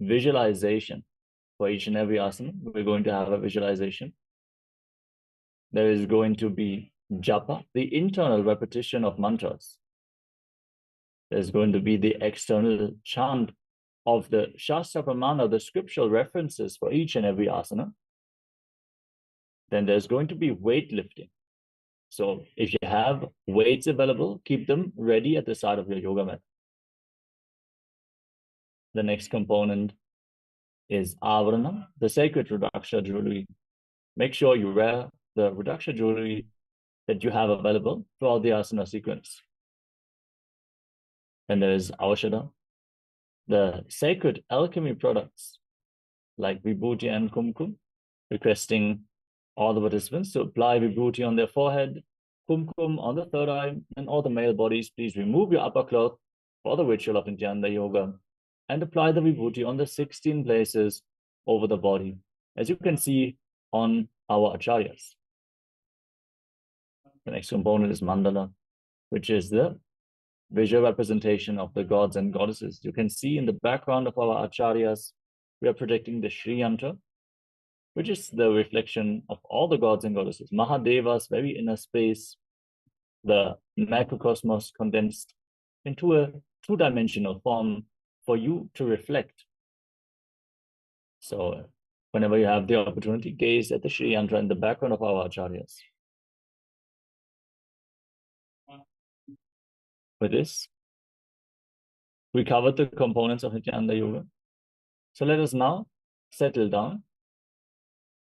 visualization. For each and every asana, we're going to have a visualization. There is going to be japa, the internal repetition of mantras. There's going to be the external chant of the Shastra Pramana, the scriptural references for each and every asana. Then there's going to be weightlifting. So if you have weights available, keep them ready at the side of your yoga mat. The next component is avaranam, the sacred Rudraksha jewelry. Make sure you wear the Rudraksha jewelry that you have available throughout the asana sequence. And there is Avashada, the sacred alchemy products like Vibhuti and Kumkum, requesting all the participants to apply Vibhuti on their forehead, Kumkum on the third eye, and all the male bodies. Please remove your upper cloth for the ritual of Nityananda Yoga and apply the Vibhuti on the 16 places over the body, as you can see on our acharyas. The next component is Mandala, which is the visual representation of the gods and goddesses. You can see in the background of our acharyas, we are projecting the Shri Yantra, which is the reflection of all the gods and goddesses. Mahadeva's very inner space, the macrocosmos condensed into a two-dimensional form for you to reflect. So whenever you have the opportunity, gaze at the Shri Yantra in the background of our acharyas. With this, we covered the components of Nityananda Yoga. So let us now settle down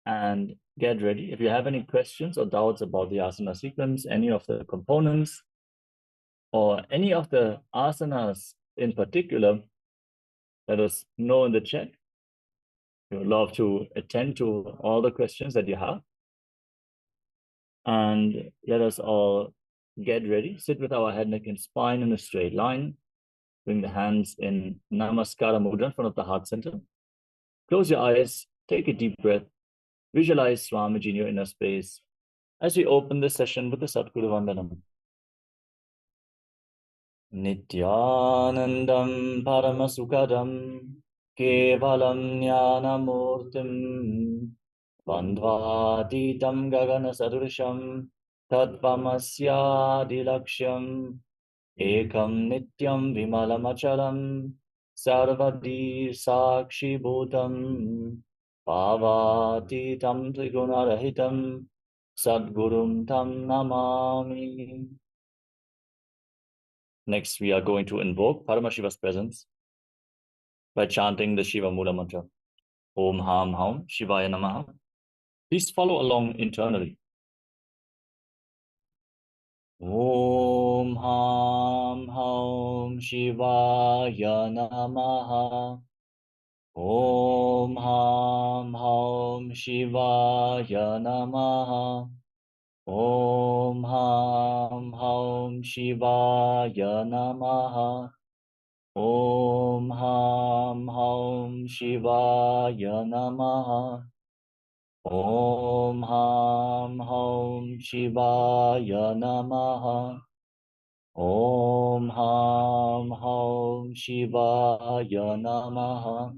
and get ready. If you have any questions or doubts about the asana sequence, any of the components, or any of the asanas in particular, let us know in the chat. We would love to attend to all the questions that you have. And let us all get ready. Sit with our head, neck, and spine in a straight line. Bring the hands in Namaskara Mudra in front of the heart center. Close your eyes, take a deep breath. Visualize Swamiji in your inner space as we open this session with the Sadguru Vandanam. Nityanandam Paramasukadam Kevalam Jnanamurtim Bandvatitam Gagana Sadurisham Tatvamasyadilaksham Ekam Nityam Vimalamachalam Sarvadi Sakshi Bhutam Pavatitam Trigunarahitam Sadgurum Tam Namami. Next, we are going to invoke Paramashiva's presence by chanting the Shiva Mula mantra. Om Ham Haum Shivaya Namaha. Please follow along internally. Om Ham Haum Shivaya Namaha. Om Ham Haum Shivaya Namaha. Om Ham Haum Shivaya Namaha. Om Ham Haum Shivaya Namaha. Om Ham Haum Shivaya Namaha. Om Ham Haum Shivaya Namaha.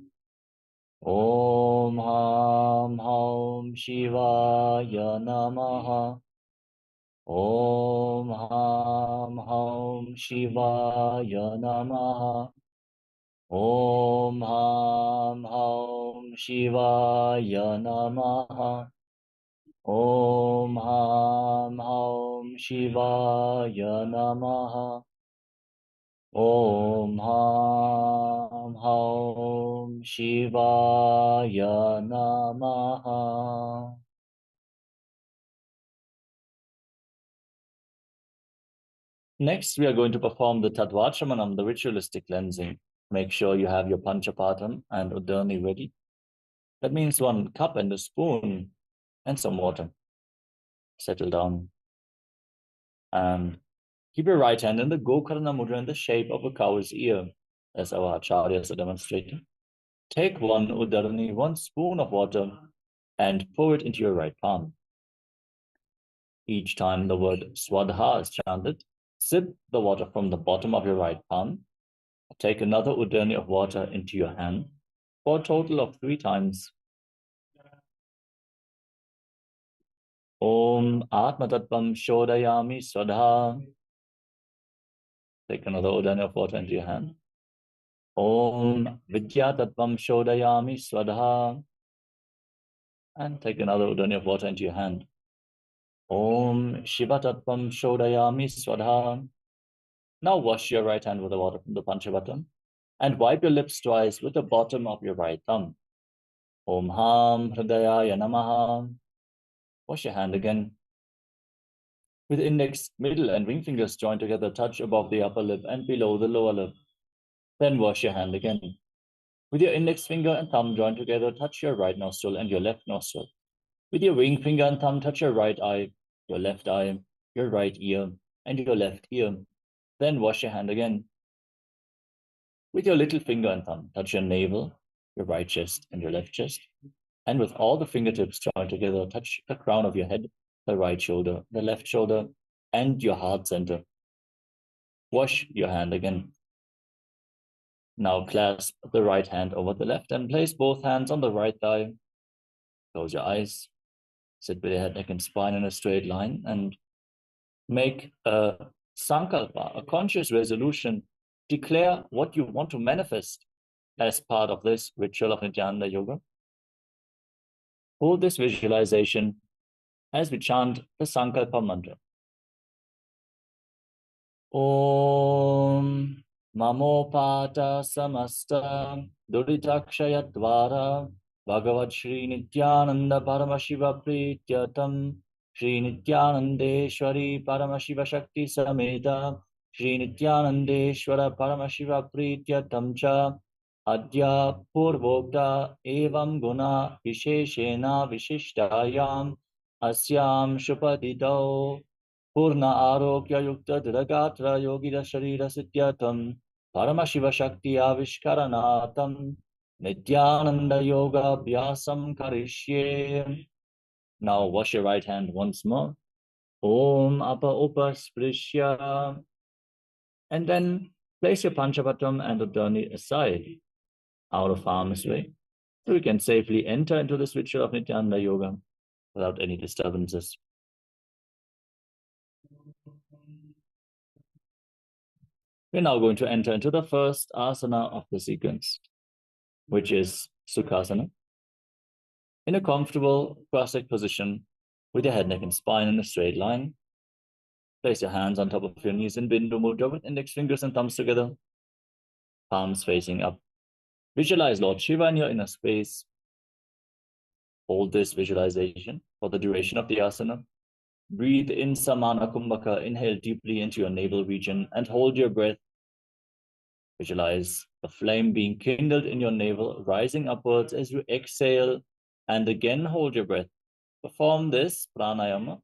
Om Ham Haum Shivaya Namaha. Om Ham Haum Shivaya Namaha. Om Ham Haum Shivaya Namaha. Om Ham Haum Shivaya Namaha. Om Ham Haum Shivaya Namaha. Next, we are going to perform the Tadvachamanam, the ritualistic cleansing. Make sure you have your Panchapatam and Udani ready. That means 1 cup and a spoon and some water. Settle down. And keep your right hand in the Gokarna Mudra in the shape of a cow's ear, as our acharyas are demonstrating. Take 1 Udarani, 1 spoon of water, and pour it into your right palm. Each time the word Swadha is chanted, sip the water from the bottom of your right palm. Take another Udani of water into your hand. for a total of 3 times. Om Atma Tattvam Shodayami Swadha. Take another udana of water into your hand. Om Vidya Tattvam Shodayami Swadha. And take another udana of water into your hand. Om Shiva Tattvam Shodayami Swadha. Now wash your right hand with the water from the Panchavatam and wipe your lips twice with the bottom of your right thumb. Om Ham Hridayaya Namaha. Wash your hand again. With index, middle, and ring fingers joined together, touch above the upper lip and below the lower lip. Then wash your hand again. With your index finger and thumb joined together, touch your right nostril and your left nostril. With your ring finger and thumb, touch your right eye, your left eye, your right ear, and your left ear. Then wash your hand again. With your little finger and thumb, touch your navel, your right chest, and your left chest. And with all the fingertips joined together, touch the crown of your head, the right shoulder, the left shoulder, and your heart center. Wash your hand again. Now clasp the right hand over the left and place both hands on the right thigh. Close your eyes. Sit with your head, neck, and spine in a straight line and make a sankalpa, a conscious resolution. Declare what you want to manifest as part of this ritual of Nityananda Yoga. Hold this visualization as we chant the sankalpa mantra. Om Mamopata Samasta Duritakshayadvara Bhagavat Shri Nityananda Paramashiva Prityatam Shri Nityanandeshwari Paramashiva Shakti Sameta Shri Nityanandeshwara Paramashiva Prityatam Cha Adya Purvokta Evam Guna Visheshena Vishishtayam Asyam Shupadidau Purna Arogya Yukta Didagatra Yogida Sharira Sityatam Paramashiva Shakti Avishkaranatam Nityananda Yoga Abhyasam Karishye. Now wash your right hand once more. Om Apa Upasprishya. And then place your Panchavatam and Udani aside, out of harm's way, so we can safely enter into this ritual of Nityananda Yoga without any disturbances. We're now going to enter into the first asana of the sequence, which is Sukhasana. In a comfortable cross-legged position with your head, neck, and spine in a straight line, place your hands on top of your knees in Bindu Mudra with index fingers and thumbs together, palms facing up. Visualize Lord Shiva in your inner space. Hold this visualization for the duration of the asana. Breathe in Samana Kumbhaka. Inhale deeply into your navel region and hold your breath. Visualize a flame being kindled in your navel, rising upwards as you exhale, and again hold your breath. Perform this pranayama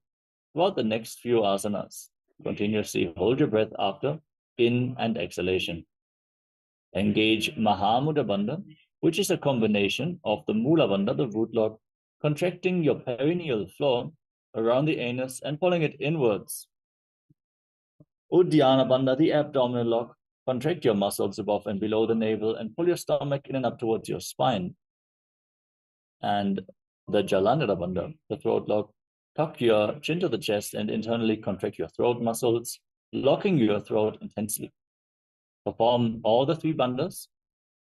throughout the next few asanas. Continuously hold your breath after in and exhalation. Engage Mahamudra Bandha, which is a combination of the Mula Bandha, the root lock, contracting your perineal floor around the anus and pulling it inwards. Uddiyana Bandha, the abdominal lock, contract your muscles above and below the navel and pull your stomach in and up towards your spine. And the Jalandhara Bandha, the throat lock, tuck your chin to the chest and internally contract your throat muscles, locking your throat intensely. Perform all the 3 bandhas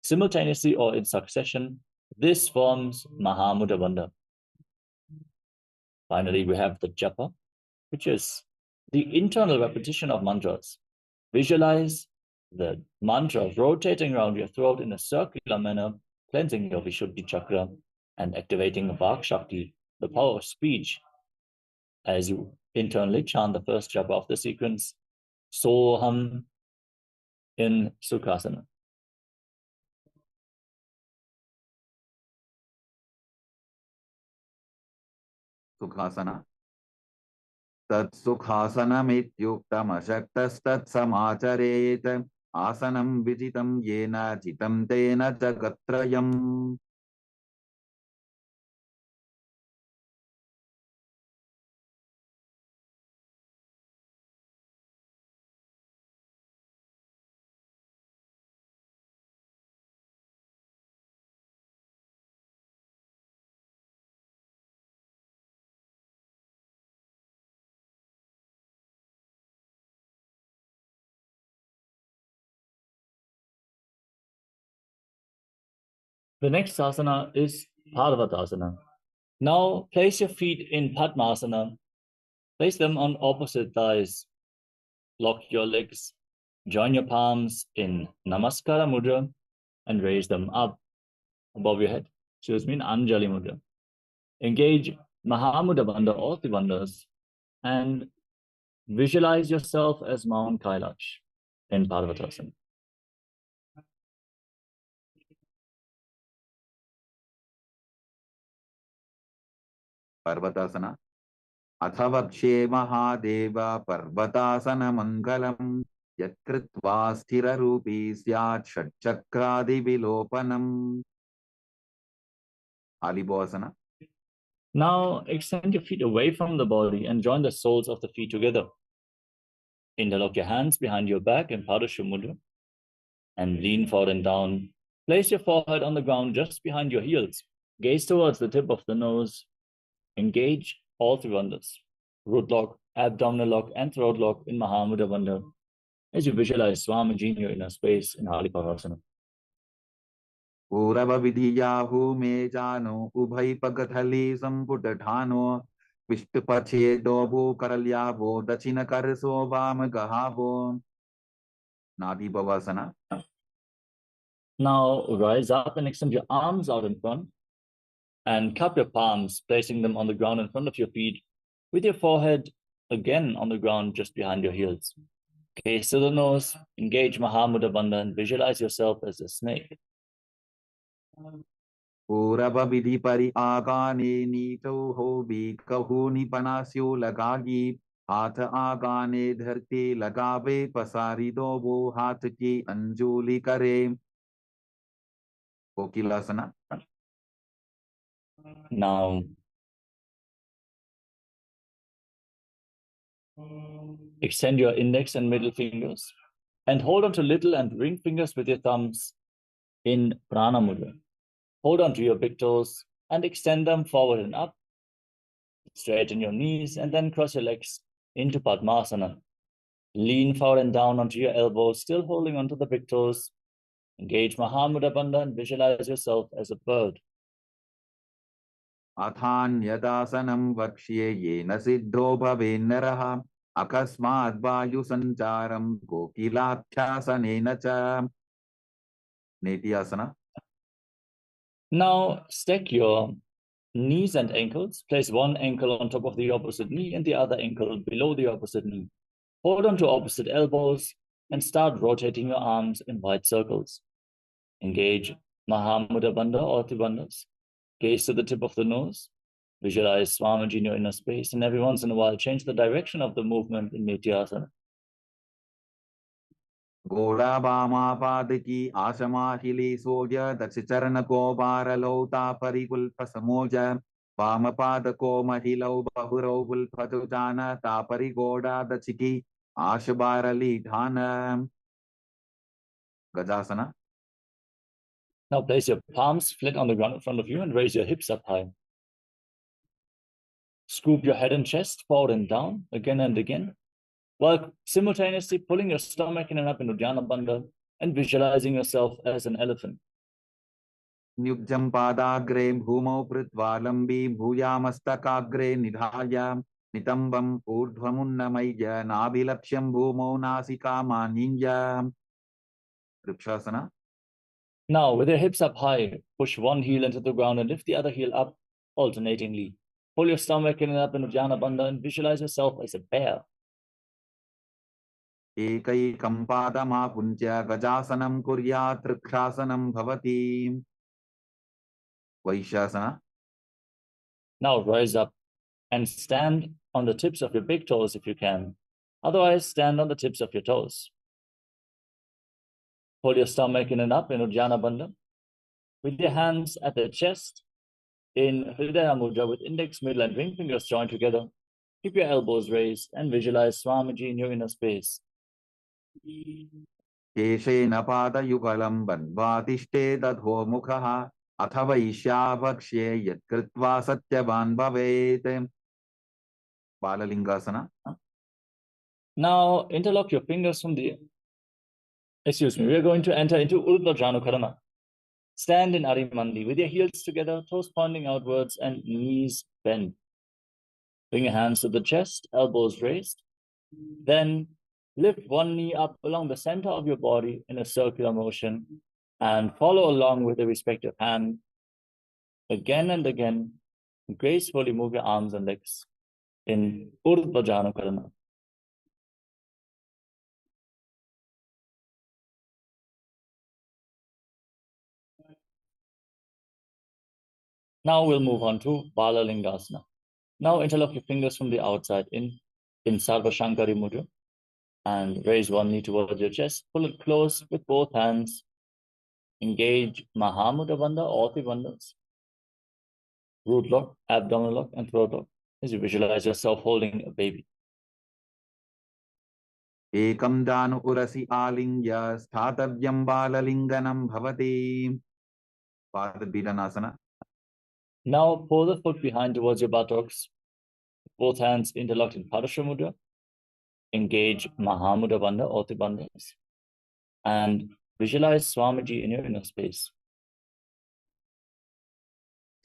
simultaneously or in succession. This forms Mahamudra Bandha. Finally, we have the japa, which is the internal repetition of mantras. Visualize the mantra rotating around your throat in a circular manner, cleansing your Vishuddhi chakra and activating Vak Shakti, the power of speech, as you internally chant the first japa of the sequence, Soham, in Sukhasana. Sukhasana. Tat Sukhasanamityuktamashaktastat Samacharet Asanam Vijitam Yena Jitam Tena Jagatrayam. The next asana is Parvatasana. Now place your feet in Padmasana. Place them on opposite thighs. Lock your legs. Join your palms in Namaskara Mudra and raise them up above your head. Excuse me, in Anjali Mudra. Engage Mahamudra Bandha or Tribandhas and visualize yourself as Mount Kailash in Parvatasana. Parvatasana. Athavakshye Mahadeva Parvatasana Mangalam Yatkritva Sthira Rupi Syat Shatchakradi Vilopanam. Alibhasana. Now extend your feet away from the body and join the soles of the feet together. Interlock your hands behind your back in Padashu Mudra and lean forward and down. Place your forehead on the ground just behind your heels. Gaze towards the tip of the nose. Engage all three bandhas, root lock, abdominal lock, and throat lock in Mahamudra Bandha as you visualize Swamiji in your inner space in Halipavasana. Purava Vidhiyahu Me Jano Ubhai Pagathali Samputatano Vishtupache Dobu Karalyavo Dachina Karaso Vama Gahavo. Nadi Bhavasana. Now rise up and extend your arms out in front and cup your palms, placing them on the ground in front of your feet with your forehead again on the ground just behind your heels. Gaze to the nose, engage Mahamudra Bandha and visualize yourself as a snake. Purava Vidhi Pari Agane Nito Hobi Kahuni Panasyo Lagagi Hatha Agane Dharti Lagave Pasari Dobo Hatha Ki Anjuli Kare. Kokilasana. Now extend your index and middle fingers and hold on to little and ring fingers with your thumbs in Prana Mudra. Hold on to your big toes and extend them forward and up. Straighten your knees and then cross your legs into Padmasana. Lean forward and down onto your elbows, still holding onto the big toes. Engage Mahamudra Bandha and visualize yourself as a bird. Athan Yadasanam Vakshye Yena Siddho Bhavennaraha Akasmad Vayu Sancharam Kokilakhyasanena Cha. Netyasana. Now stack your knees and ankles. Place one ankle on top of the opposite knee and the other ankle below the opposite knee. Hold on to opposite elbows and start rotating your arms in wide circles. Engage Mahamudra Bandha or Tribandhas. Gaze to the tip of the nose. Visualize Swamiji in your inner space, and every once in a while change the direction of the movement in Nityasana. Goda Bama Padaki Asama Hili Soja Dachicharana Kobara Lota Paripulpa Samoja Bama Padako Mahilo Bahuro Pulpatujana Tapari Goda Dachiki Ashabarali Dhana. Gajasana. Now place your palms flat on the ground in front of you and raise your hips up high. Scoop your head and chest forward and down again and again, while simultaneously pulling your stomach in and up into Dhyana Bandha and visualizing yourself as an elephant. Nyukjam Padagre Bhumau Pritvalambi Bhuyamastakagre Nidhaya Nitambam Urdhvamunnamaya Nabilaksham Bhumau Nasika Maninja. Vrikshasana. Now, with your hips up high, push one heel into the ground and lift the other heel up alternatingly. Pull your stomach in and up into Dhyana Bandha and visualize yourself as a bear. Ekaikam Padama Puncha Gajasanam Kuryat Trikshasanam Bhavati. Vaishasana. Now rise up and stand on the tips of your big toes if you can. Otherwise, stand on the tips of your toes. Pull your stomach in and up into Dhyana Bandha. With your hands at the chest in Hridaya Mudra with index, middle, and ring fingers joined together. Keep your elbows raised and visualize Swamiji in your inner space. Keshena Pada Yugalam Bandvatishte Dadho Mukha Athavaishya Bhakshe Yatkritva Satyavan Bhavet. Balalingasana. Now interlock your fingers from the... we are going to enter into Urdhva Janukarana. Stand in Arimandi with your heels together, toes pointing outwards and knees bent. Bring your hands to the chest, elbows raised. Then lift one knee up along the center of your body in a circular motion and follow along with the respective hand. Again and again, gracefully move your arms and legs in Urdhva Janakarana. Now we'll move on to Bala Lingasana. Now interlock your fingers from the outside in Sarva Shankari Mudra and raise one knee towards your chest. Pull it close with both hands. Engage Mahamudra Bandha, all three bandhas. Root lock, abdominal lock, and throat lock as you visualize yourself holding a baby. Ekam danu urasi alingya sthatavyam balalinganam bhavati. Padabhidanasana. Now pull the foot behind towards your buttocks. Both hands interlocked in Parasha Mudra. Engage Mahamudra Bandha, all three bandhas. And visualize Swamiji in your inner space.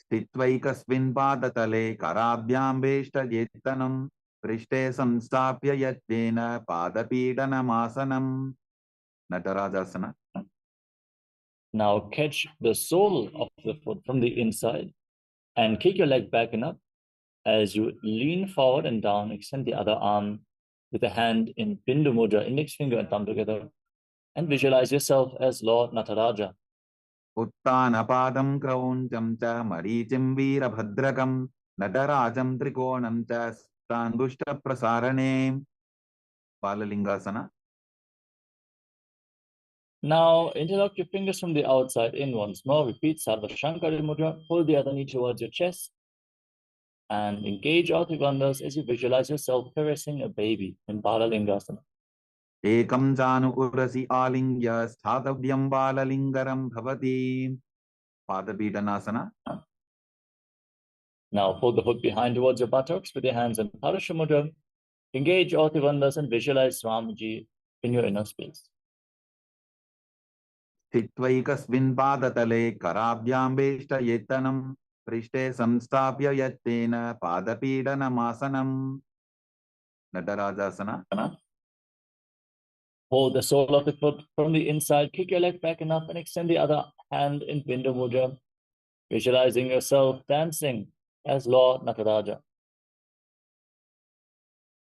Stitvaikasmin padatale karabhyam veshtajettanam prishte samstapya yatvena padapidanamasana. Natarajasana. Now catch the sole of the foot from the inside and kick your leg back and up. As you lean forward and down, extend the other arm with the hand in Bindu Mudra, index finger and thumb together, and visualize yourself as Lord Nataraja. Uttana padam krauncham cha marichim virabhadrakam natarajam trikonam cha stangushta prasarane. Balalingasana. Now interlock your fingers from the outside in once more. Repeat Sarva Shankari Mudra. Pull the other knee towards your chest and engage all three bandhas as you visualize yourself caressing a baby in Balalingasana. Ekam janu urasi alingya sthatavyam balalingaram bhavati. Padabhidanasana. Now pull the foot behind towards your buttocks with your hands in Parasha Mudra. Engage all three bandhas and visualize Swamiji in your inner space. Stitvaikasmin padatale karabhyam veshtajettanam prishte samstapya yattena padapidanamasana. Natarajasana. Hold the sole of the foot from the inside, kick your leg back and up, and extend the other hand in Bindu Mudra, visualizing yourself dancing as Lord Nataraja.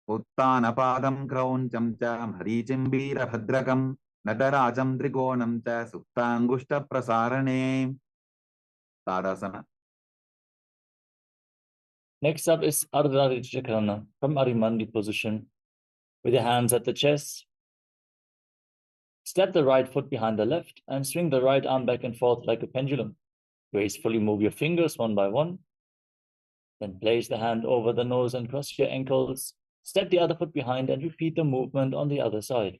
Uttana padam krauncham cha marichim virabhadrakam natarajam trikonam cha suptangushta prasarane. Tadasana. Next up is Ardha Chakrana from Arimandi position with your hands at the chest. Step the right foot behind the left and swing the right arm back and forth like a pendulum. Gracefully move your fingers one by one. Then place the hand over the nose and cross your ankles. Step the other foot behind and repeat the movement on the other side.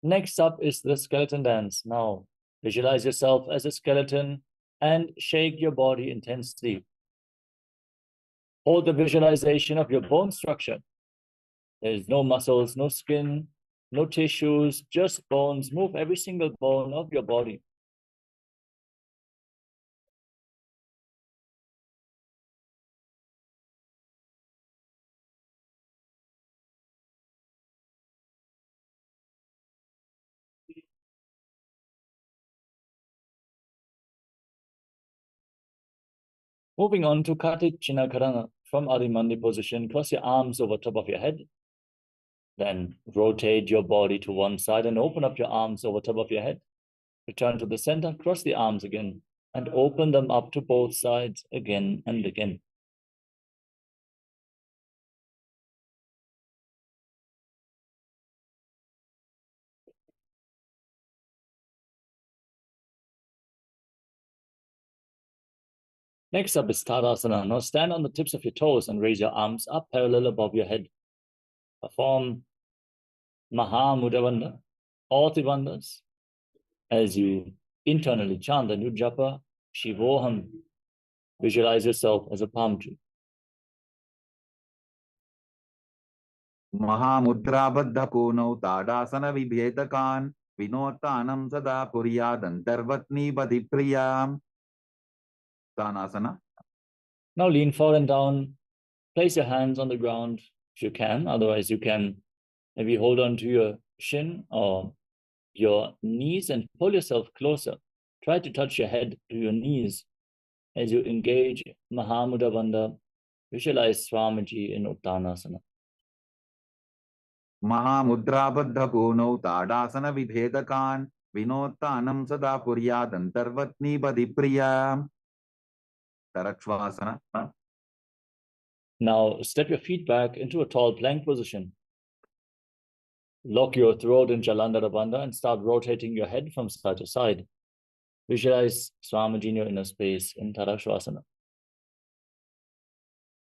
Next up is the skeleton dance. Now, visualize yourself as a skeleton and shake your body intensely. Hold the visualization of your bone structure. There is no muscles, no skin, no tissues, just bones. Move every single bone of your body. Moving on to Karticina Karana from Adimandi position. Cross your arms over top of your head. Then rotate your body to one side and open up your arms over top of your head. Return to the center, cross the arms again, and open them up to both sides again and again. Next up is Tadasana. Now stand on the tips of your toes and raise your arms up parallel above your head. Perform Mahamudra Bandha, all three bandhas, as you internally chant the new japa, Shivoham. Visualize yourself as a palm tree. महामुद्राबद्धपूनौ ताडासनविभेदकान् विनोत्तानं सदा कुर्यादन्तर्वत्नीपतिप्रियाम्. Uttanasana. Now lean forward and down. Place your hands on the ground if you can. Otherwise, you can maybe hold on to your shin or your knees and pull yourself closer. Try to touch your head to your knees as you engage Mahamudra Bandha. Visualize Swamiji in Uttanasana. महामुद्राबद्धपूनौ ताडासनविभेदकान् विनोत्तानं सदा कुर्यादन्तर्वत्नीपतिप्रियाम्. Tarakshvasana. Now step your feet back into a tall plank position. Lock your throat in Jalandhara Bandha and start rotating your head from side to side. Visualize Swamiji in your inner space in Tarakshvasana.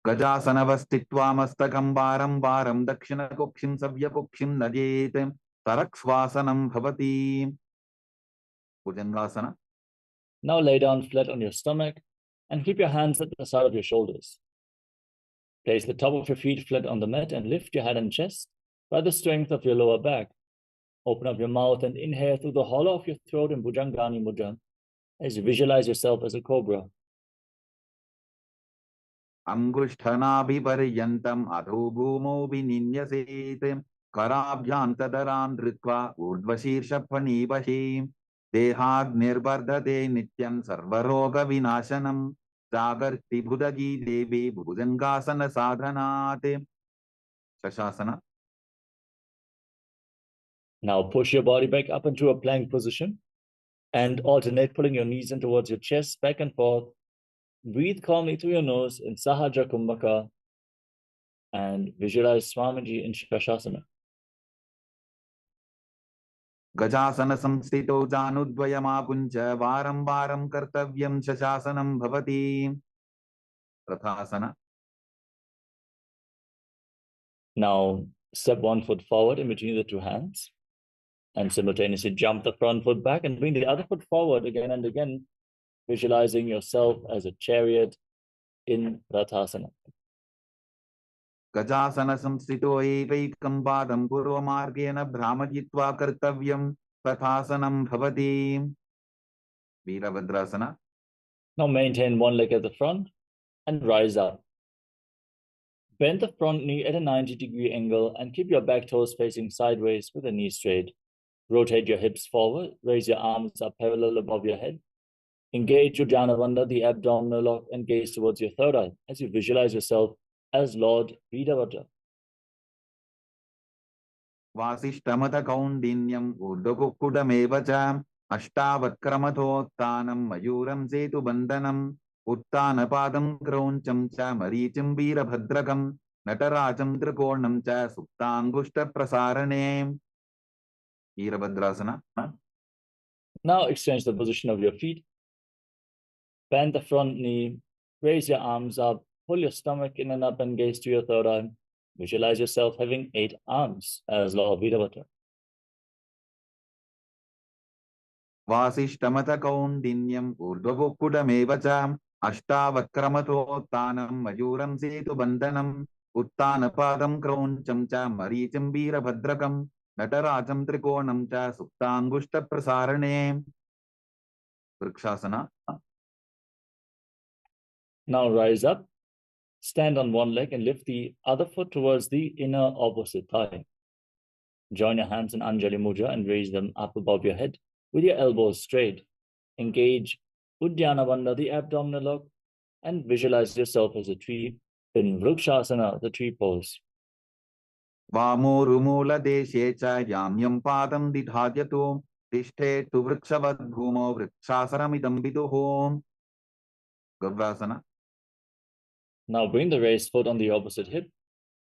गजासनवस्थित्वा मस्तकं वारं वारं दक्षिणकुक्षिं सव्यकुक्षिं नजेत् तरक्ष्वासनं भवति. Bhujangasana. Now lay down flat on your stomach and keep your hands at the side of your shoulders. Place the top of your feet flat on the mat and lift your head and chest by the strength of your lower back. Open up your mouth and inhale through the hollow of your throat in Bhujangani Mudra as you visualize yourself as a cobra. अंगुष्ठनाभिपर्यन्तम् अधो भूमौ विनिन्यसेत् कराभ्यान्तदरान् धृत्वा ऊर्ध्वशीर्षफणीवशीम् देहाग्निर्वर्धते नित्यं सर्वरोगविनाशनं जागर्ति भुदगी देवी भुजङ्गासन साधनात्. Shashasana. Now push your body back up into a plank position and alternate pulling your knees in towards your chest, back and forth. Breathe calmly through your nose in Sahaja Kumbhaka and visualize Swamiji in Shashasana. गजासन संस्थितौ जानुद्वयमाकुञ्च वारं वारं कर्तव्यं शशासनं भवति. रथासना. Now step one foot forward in between the two hands and simultaneously jump the front foot back and bring the other foot forward again and again, visualizing yourself as a chariot in Rathasana. गजासन संस्थितो एकैकं पादं पूर्वमार्गेण भ्रामयित्वा कर्तव्यं तथासनं भवति. Virabhadrasana. Now maintain one leg at the front and rise up. Bend the front knee at a 90-degree angle and keep your back toes facing sideways with the knee straight. Rotate your hips forward, raise your arms up parallel above your head. Engage Uddiyana Bandha, the abdominal lock, and gaze towards your third eye as you visualize yourself as Lord Veerabhadra. वासिष्ठमथ कौण्डिन्यम् ऊर्ध्वकुक्कुटमेव च अष्टावक्क्रमथोत्थानं मयूरं सेतुबन्धनम् उत्थानपादं क्रौञ्चं च मरीचिं वीरभद्रकं नटराजं त्रिकोणं च सुप्ताङ्गुष्ठप्रसारणे. Virabhadrasana. Now exchange the position of your feet. Bend the front knee, raise your arms up, pull your stomach in and up and gaze to your third eye. Visualize yourself having 8 arms as Lord Veerabhadra. वासिष्ठमथ कौण्डिन्यम् ऊर्ध्वकुक्कुटमेव च अष्टावक्क्रमथोत्थानं मयूरं सेतुबन्धनम् उत्थानपादं क्रौञ्चं च मरीचिं वीरभद्रकं नटराजं त्रिकोणं च सुप्ताङ्गुष्ठप्रसारणे. Vrikshasana. Now rise up, stand on one leg and lift the other foot towards the inner opposite thigh. Join your hands in Anjali Mudra and raise them up above your head with your elbows straight. Engage Uddiyana Bandha, the abdominal lock, and visualize yourself as a tree in Vrukshasana, the tree pose. वामोरुमूलदेशे च याम्यं पादं दिधात्यतो तिष्ठेतु वृक्षवद्भूमौ वृक्षासनमिदं विदुः. गव्यासना. Now bring the raised foot on the opposite hip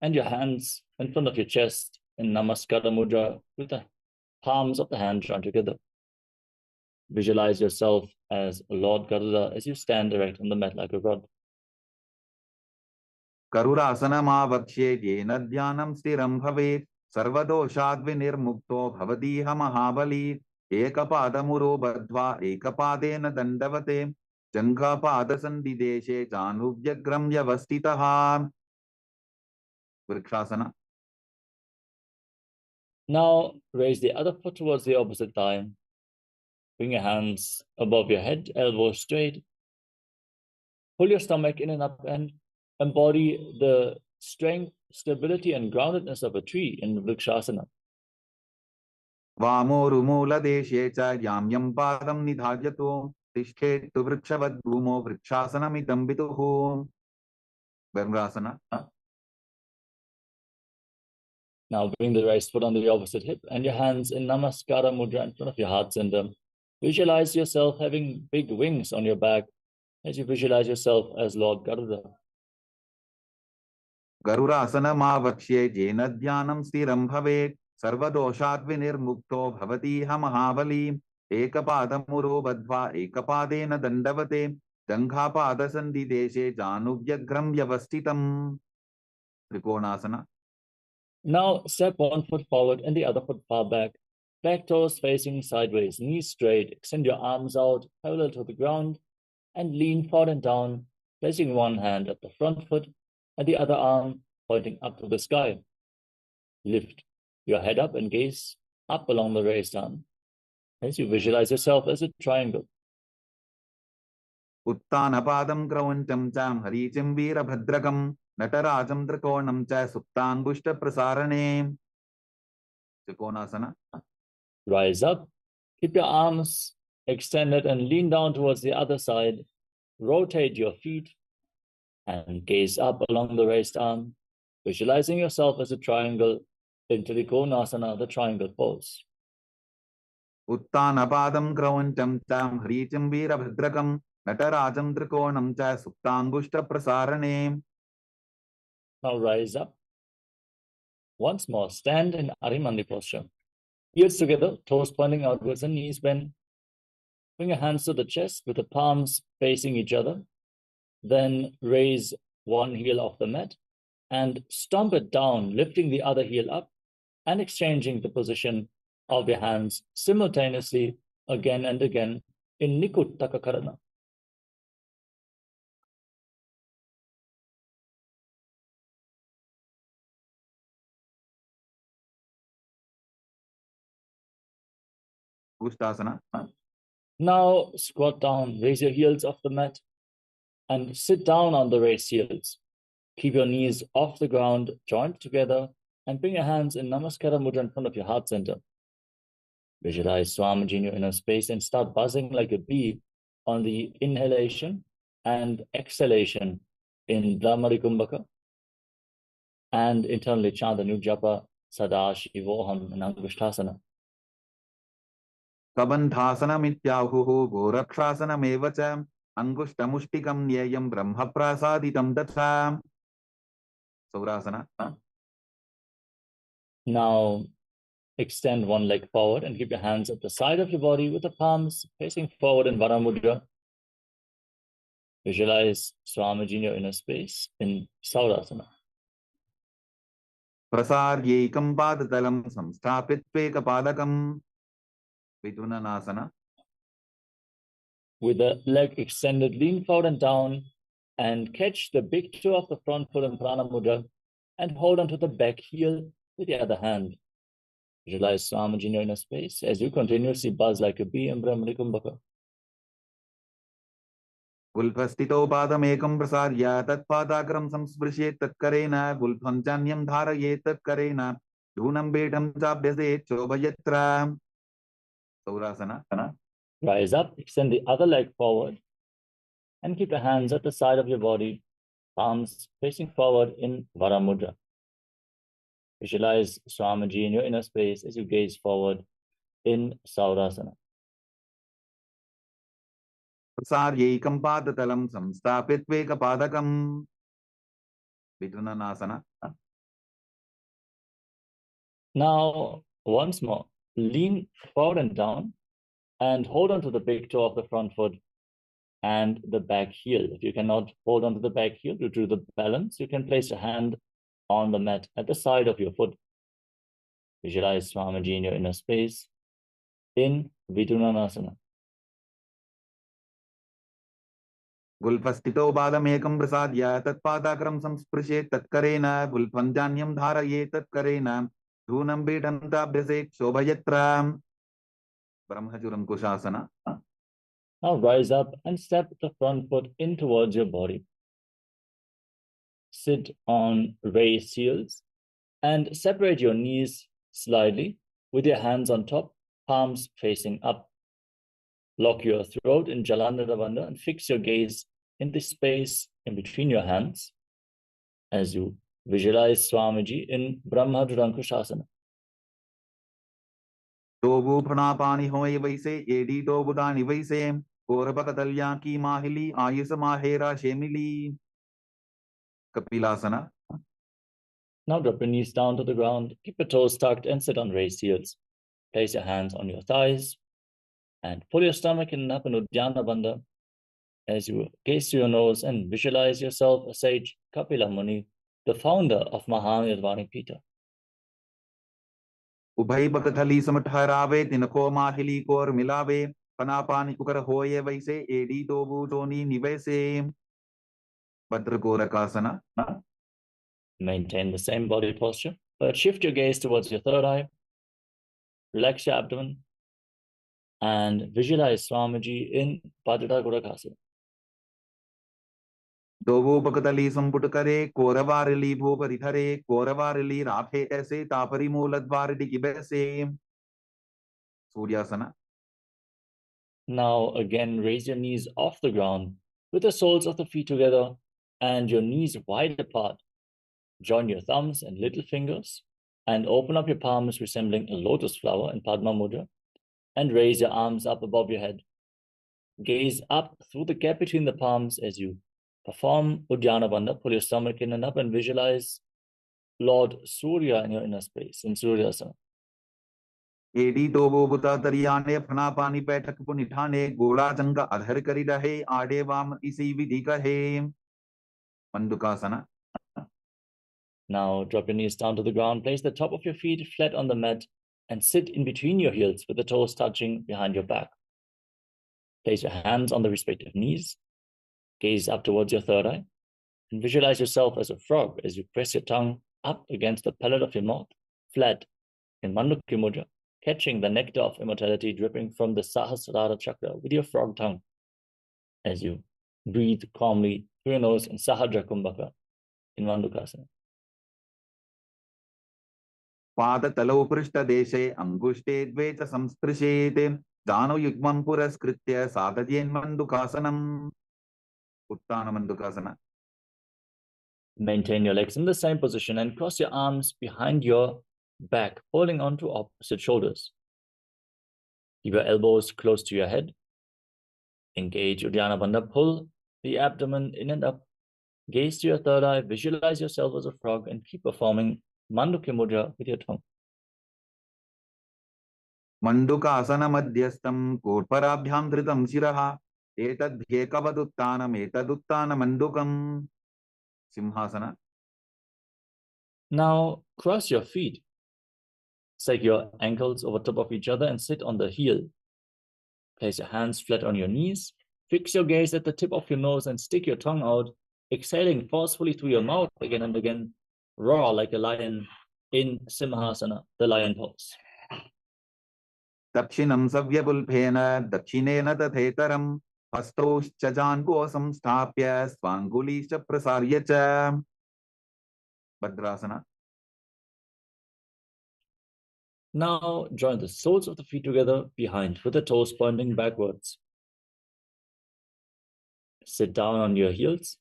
and your hands in front of your chest in Namaskara Mudra with the palms of the hand joined together. Visualize yourself as Lord Garuda as you stand erect on the mat like a rod. करुरासनमावक्ष्ये येन ध्यानं स्थिरं भवेत् सर्वदोषाद्विनिर्मुक्तो भवतीह महाबली. एकपादमुरो बद्ध्वा एकपादेन दण्डवते जङ्घापादसन्धिदेशे चानुव्यग्रं व्यवस्थितः. Vrikshasana. Now raise the other foot towards the opposite thigh. Bring your hands above your head, elbows straight. Pull your stomach in and up and embody the strength, stability, and groundedness of a tree in Vrikshasana. वामोरुमूलदेशे च यां यं पादं निधार्यतो तिष्ठेत्तु वृक्षवद् भूमो वृक्षासनमिदं विदुः. Varmasana. Now bring the right foot on the opposite hip and your hands in Namaskara Mudra in front of your heart center. Visualize yourself having big wings on your back as you visualize yourself as Lord Garuda. गरुरासनमावक्ष्ये येन ध्यानं स्थिरं भवेत् सर्वदोषात् विनिर्मुक्तो भवतीह महाबली. एकपादमुरो बद्ध्वा एकपादेन दण्डवते जङ्घापादसन्धिदेशे जानुभ्यग्रं व्यवस्थितम्. त्रिकोणासना. Now step one foot forward and the other foot far back. Back toes facing sideways, knees straight. Extend your arms out parallel to the ground and lean forward and down, placing one hand at the front foot and the other arm pointing up to the sky. Lift your head up and gaze up along the raised arm as you visualize yourself as a triangle. उत्तानपादं क्रौञ्चं च हरीचिं वीरभद्रकं नटराजं त्रिकोणं च सुप्ताङ्गुष्ठप्रसारणे. त्रिकोणासना. Rise up, keep your arms extended and lean down towards the other side. Rotate your feet and gaze up along the raised arm, visualizing yourself as a triangle in Trikonasana, the triangle pose. उत्तानपादं क्रौञ्चं च हरीचिं वीरभद्रकं नटराजं त्रिकोणं च सुप्ताङ्गुष्ठप्रसारणे. Now rise up. Once more, stand in Arimandi posture. Heels together, toes pointing outwards and knees bent. Bring your hands to the chest with the palms facing each other. Then raise one heel off the mat and stomp it down, lifting the other heel up and exchanging the position of your hands simultaneously again and again in Nikuttaka Karana. Ushtasana. Now squat down, raise your heels off the mat and sit down on the raised heels. Keep your knees off the ground, joined together, and bring your hands in Namaskara Mudra in front of your heart center. Visualize Swamiji in your inner space and start buzzing like a bee on the inhalation and exhalation in Brahmari Kumbhaka. And internally chant the new japa Sadashivoham in Angushtasana. कबन्धासनमित्याहुः गोरक्षासनमेव च अंगुष्ठमुष्टिकं न्येयं ब्रह्मप्रसादितं तथा. सौरासना. Now extend one leg forward and keep your hands at the side of your body with the palms facing forward in Varamudra. Visualize Swamiji in your inner space in Saurasana. प्रसार्यैकं पादतलं संस्थापित्वेकपादकं. विदुननासना. With the leg extended, lean forward and down and catch the big toe of the front foot in Prana Mudra and hold onto the back heel with the other hand. Visualize Swamiji in your inner space as you continuously buzz like a bee in Brahmari Kumbhaka. गुल्फस्थितो पादमेकं प्रसार्य तत्पादाग्रं संस्पृशेत् तत्करेण गुल्फं चान्यं धारयेत् तत्करेण धूनं बेढं चाभ्यसेत् शोभयत्र. सौरासना. Rise up, extend the other leg forward and keep your hands at the side of your body, palms facing forward in Varamudra. Visualize Swamiji in your inner space as you gaze forward in Saurasana. प्रसार्यैकं पादतलं संस्थापित्वेकपादकं. विदुननासना. Now, once more, lean forward and down and hold on to the big toe of the front foot and the back heel. If you cannot hold on to the back heel due to the balance, you can place a hand on the mat at the side of your foot. Visualize Swamiji in your inner space in Vidunanasana. गुल्फस्थितो पादमेकं प्रसाद्य तत्पादाग्रं संस्पृशेत् तत्करेण गुल्फं चान्यं धारयेत् तत्करेण Dhunam Vedantabhyaset Shobhayatram Brahmajuram Kushasana. Now rise up and step the front foot in towards your body. Sit on raised heels and separate your knees slightly with your hands on top, palms facing up. Lock your throat in Jalandhara Bandha and fix your gaze in the space in between your hands as you visualize Swamiji in Brahmajurankushasana. Tobu Pranapani Hoy Vaise, Edi Tobudani Vaise, Korabakatalyanki Mahili, Ayusa Mahera Shemili, Kapilasana. Now drop your knees down to the ground, keep your toes tucked and sit on raised heels. Place your hands on your thighs and pull your stomach in up in Uddiyana Bandha as you gaze to your nose and visualize yourself as sage Kapila Muni, the founder of Mahanirvani Pita. Ubhai Bakathali Samatarave, Tinako Mahili Kor Milave, Panapani Kukar Hoye Vaise, Edi Tobu Toni Nivese, Bhadrakorakasana. Maintain the same body posture, but shift your gaze towards your third eye. Relax your abdomen and visualize Swamiji in Bhadrakorakasana. Dovo Bakatali Samputakare, Koravarili Bhoparithare, Koravarili Raphe Ese, Tapari Muladvaridi Kibese, Suryasana. Now again, raise your knees off the ground with the soles of the feet together and your knees wide apart. Join your thumbs and little fingers and open up your palms resembling a lotus flower in Padma Mudra and raise your arms up above your head. Gaze up through the gap between the palms as you perform Uddiyana Bandha. Pull your stomach in and up and visualize Lord Surya in your inner space in Suryasana. Edi Dovo Buta Tariane, Pranapani Petak Punitane, Gola Janga Adhar Karidahe, Adevam Isi Vidika He, Mandukasana. Now drop your knees down to the ground, place the top of your feet flat on the mat and sit in between your heels with the toes touching behind your back. Place your hands on the respective knees, gaze up towards your third eye, and visualize yourself as a frog as you press your tongue up against the palate of your mouth, flat in Mandukya Mudra, catching the nectar of immortality dripping from the Sahasrara Chakra with your frog tongue as you breathe calmly through your nose in Sahadra Kumbhaka in Mandukasana. Pada Talo Prishta Deshe, Angushte Dveta Samstrishete, Dano Yugman Puraskritya, Sadhajen Mandukasanam, Uttana Mandukasana. Maintain your legs in the same position and cross your arms behind your back, holding on to opposite shoulders. Keep your elbows close to your head. Engage Uddiyana Bandha. Pull the abdomen in and up. Gaze to your third eye. Visualize yourself as a frog and keep performing Mandukya Mudra with your tongue. Mandukasana Madhyastam, Korparabhyam Dhritam Shiraha, Etad Bhekavaduttanam, Etaduttana Mandukam, Simhasana. Now cross your feet. Stake your ankles over top of each other and sit on the heel. Place your hands flat on your knees. Fix your gaze at the tip of your nose and stick your tongue out, exhaling forcefully through your mouth again and again. Roar like a lion in Simhasana, the lion pose. Dakshinam Savyabulphena, Dakshinena Tathetaram, Hastosh Chajanbosam Stapya, Swangulisha Prasaryacha, Bhadrasana. Now join the soles of the feet together behind with the toes pointing backwards. Sit down on your heels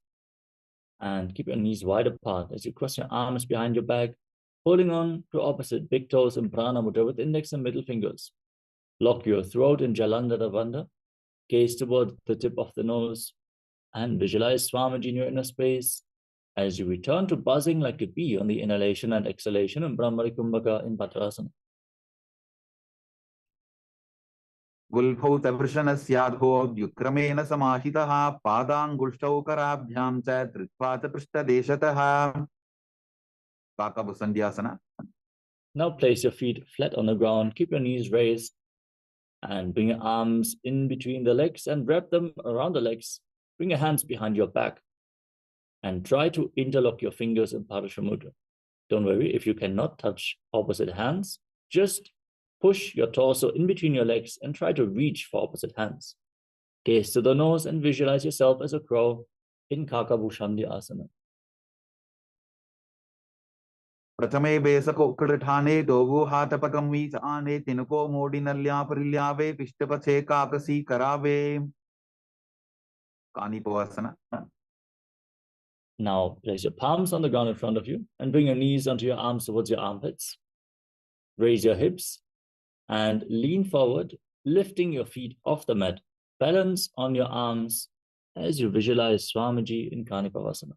and keep your knees wide apart as you cross your arms behind your back, holding on to opposite big toes in Prana Mudra with index and middle fingers. Lock your throat in Jalandhara Bandha, gaze toward the tip of the nose, and visualize Swamiji in your inner space as you return to buzzing like a bee on the inhalation and exhalation in Brahmari Kumbhaka in Bhadrasana. Gulbhau Tavrshana Syadho, Yukramena Samahitaha, Padangulshtau Karabhyam Cha, Tripata Prishta Deshataha, Kakabusandhyasana. Now place your feet flat on the ground, keep your knees raised, and bring your arms in between the legs and wrap them around the legs. Bring your hands behind your back and try to interlock your fingers in Parasha Mudra. Don't worry if you cannot touch opposite hands. Just push your torso in between your legs and try to reach for opposite hands. Gaze to the nose and visualize yourself as a crow in Kakabhushandi Asana. प्रथमे बेसको ठाने Dogu हाथ पकमी आने तिनको मोड़ी नल्या परिल्यावे पिष्टपछे काकसी करावे कानिपोवासना. Now place your palms on the ground in front of you and bring your knees onto your arms towards your armpits. Raise your hips and lean forward, lifting your feet off the mat. Balance on your arms as you visualize Swamiji in Kanipavasana.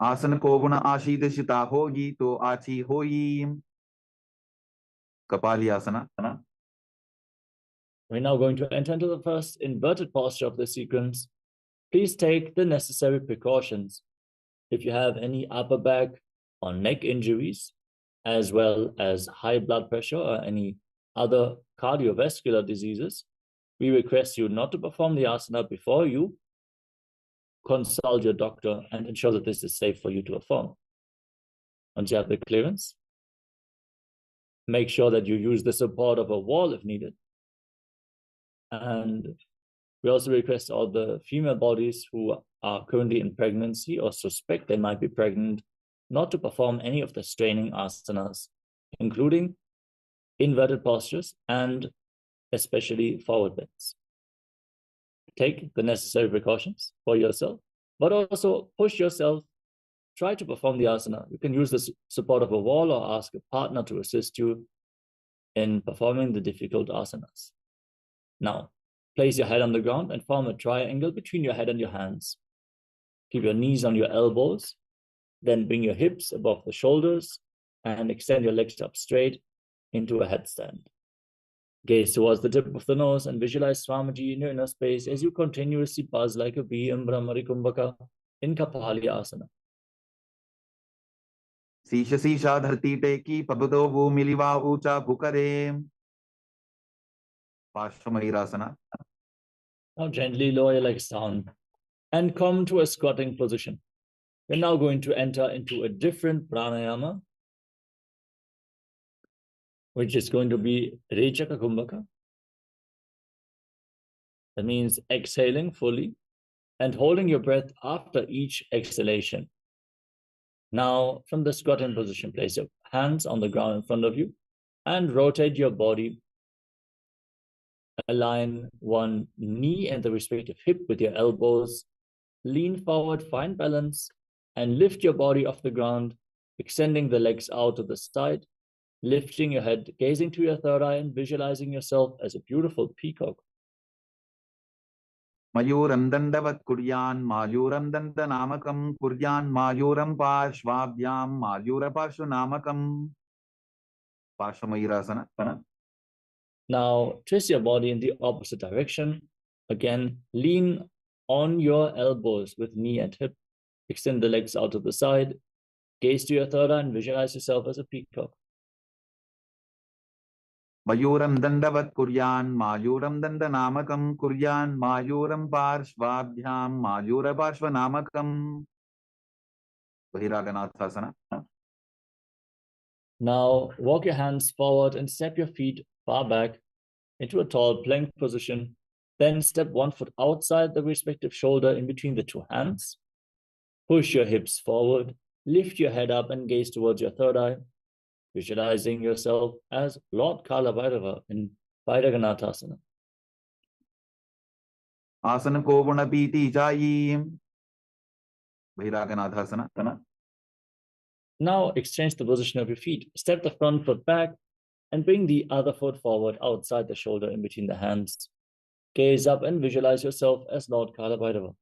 आसन को गुण आशीर्षिता होगी तो आची होई कपाली आसना. We're now going to enter into the first inverted posture of the sequence. Please take the necessary precautions. If you have any upper back or neck injuries, as well as high blood pressure or any other cardiovascular diseases, we request you not to perform the asana before you consult your doctor and ensure that this is safe for you to perform. Once you have the clearance, make sure that you use the support of a wall if needed. And we also request all the female bodies who are currently in pregnancy or suspect they might be pregnant not to perform any of the straining asanas, including inverted postures and especially forward bends. Take the necessary precautions for yourself, but also push yourself. Try to perform the asana. You can use the support of a wall or ask a partner to assist you in performing the difficult asanas. Now, place your head on the ground and form a triangle between your head and your hands. Keep your knees on your elbows. Then bring your hips above the shoulders and extend your legs up straight into a headstand. Gaze towards the tip of the nose and visualize Swamiji in your inner space as you continuously buzz like a bee in Brahmari Kumbhaka in Kapali Asana. शीश शीशा धरती टेकी पबदो वो मिलिवा ऊंचा भुकरे पार्श्वमयूरासना. Now gently lower your legs down and come to a squatting position. We're now going to enter into a different pranayama, which is going to be Rechaka Kumbhaka. That means exhaling fully and holding your breath after each exhalation. Now, from the squatting position, place your hands on the ground in front of you and rotate your body. Align one knee and the respective hip with your elbows. Lean forward, find balance, and lift your body off the ground, extending the legs out to the side, lifting your head, gazing to your third eye, and visualizing yourself as a beautiful peacock. मयूरं दंडवत् कुर्यान् मायूरं दन्तनामकं कुर्यान् मायूरं पार्श्वाभ्यां मायूरपार्श्वनामकं पार्श्वमयूरासना. Now twist your body in the opposite direction. Again, lean on your elbows with knee and hip. Extend the legs out to the side. Gaze to your third eye and visualize yourself as a peacock. मयूरं दंडवत् कुर्यान् मायूरं दन्तनामकं कुर्यान् मायूरं पार्श्वाभ्यां मायूरपार्श्वनामकं बहिरागनाथासना. Now walk your hands forward and step your feet far back into a tall plank position. Then step 1 foot outside the respective shoulder in between the two hands. Push your hips forward, lift your head up and gaze towards your third eye, visualizing yourself as Lord Kalabhairava in Vairaganathasana. आसन को गुण पीति जायी बहिरागनाथासना. Now exchange the position of your feet. Step the front foot back and bring the other foot forward outside the shoulder in between the hands. Gaze up and visualize yourself as Lord Kalabhairava.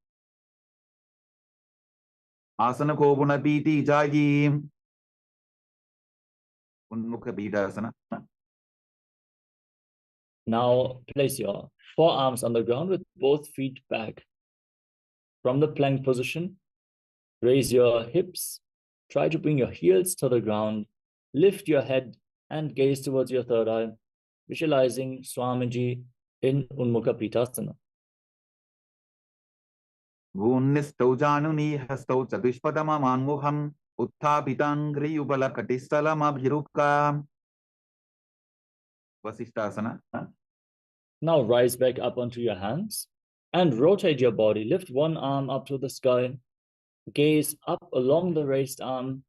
आसन को गुण पीति जायी उन्मुख पीठासना. Now place your forearms on the ground with both feet back. From the plank position, raise your hips. Try to bring your heels to the ground. Lift your head and gaze towards your third eye, visualizing Swamiji in Unmukha Pitasana. भून्निष्ठौ जानुनी हस्तौ चतुष्पदममान्मुखम् उत्थापिताङ्घ्रियुगलकटिस्थलमभिरुक्का. Vasishthasana. Now rise back up onto your hands and rotate your body. Lift one arm up to the sky. Gaze up along the raised arm.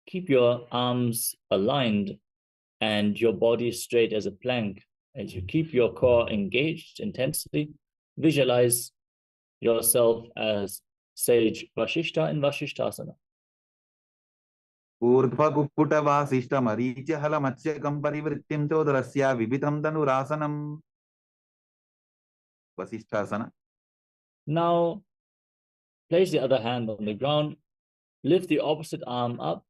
Keep your arms aligned and your body straight as a plank. As you keep your core engaged intensely, visualize yourself as sage Vasishtha in Vasishthasana. ऊर्ध्वकुक्कुटवासिष्ठमरीचिहलमत्स्यकं परिवृत्तिं चोदरस्य विविधं धनुरासनम्. Vasishthasana. Now, place the other hand on the ground. Lift the opposite arm up.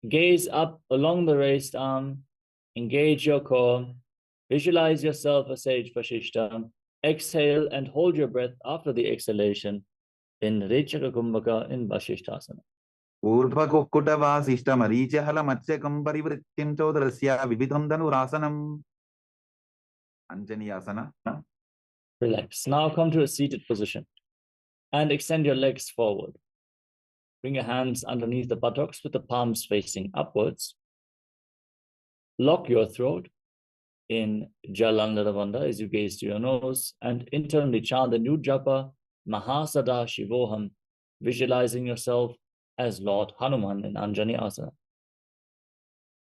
Gaze up along the raised arm. Engage your core. Visualize yourself as sage Vasishtha. Exhale and hold your breath after the exhalation in Rechaka Kumbhaka in Vasishthasana. ऊर्ध्वकुक्कुटवासिष्ठमरीचिहलमत्स्यकं परिवृत्तिं चोदरस्य विविधं धनुरासनम्. Anjaneyasana. Relax. Now come to a seated position and extend your legs forward. Bring your hands underneath the buttocks with the palms facing upwards. Lock your throat in Jalandhara as you gaze to your nose and internally chant the new japa Paramashivoham, visualizing yourself as Lord Hanuman in Anjaneyasana.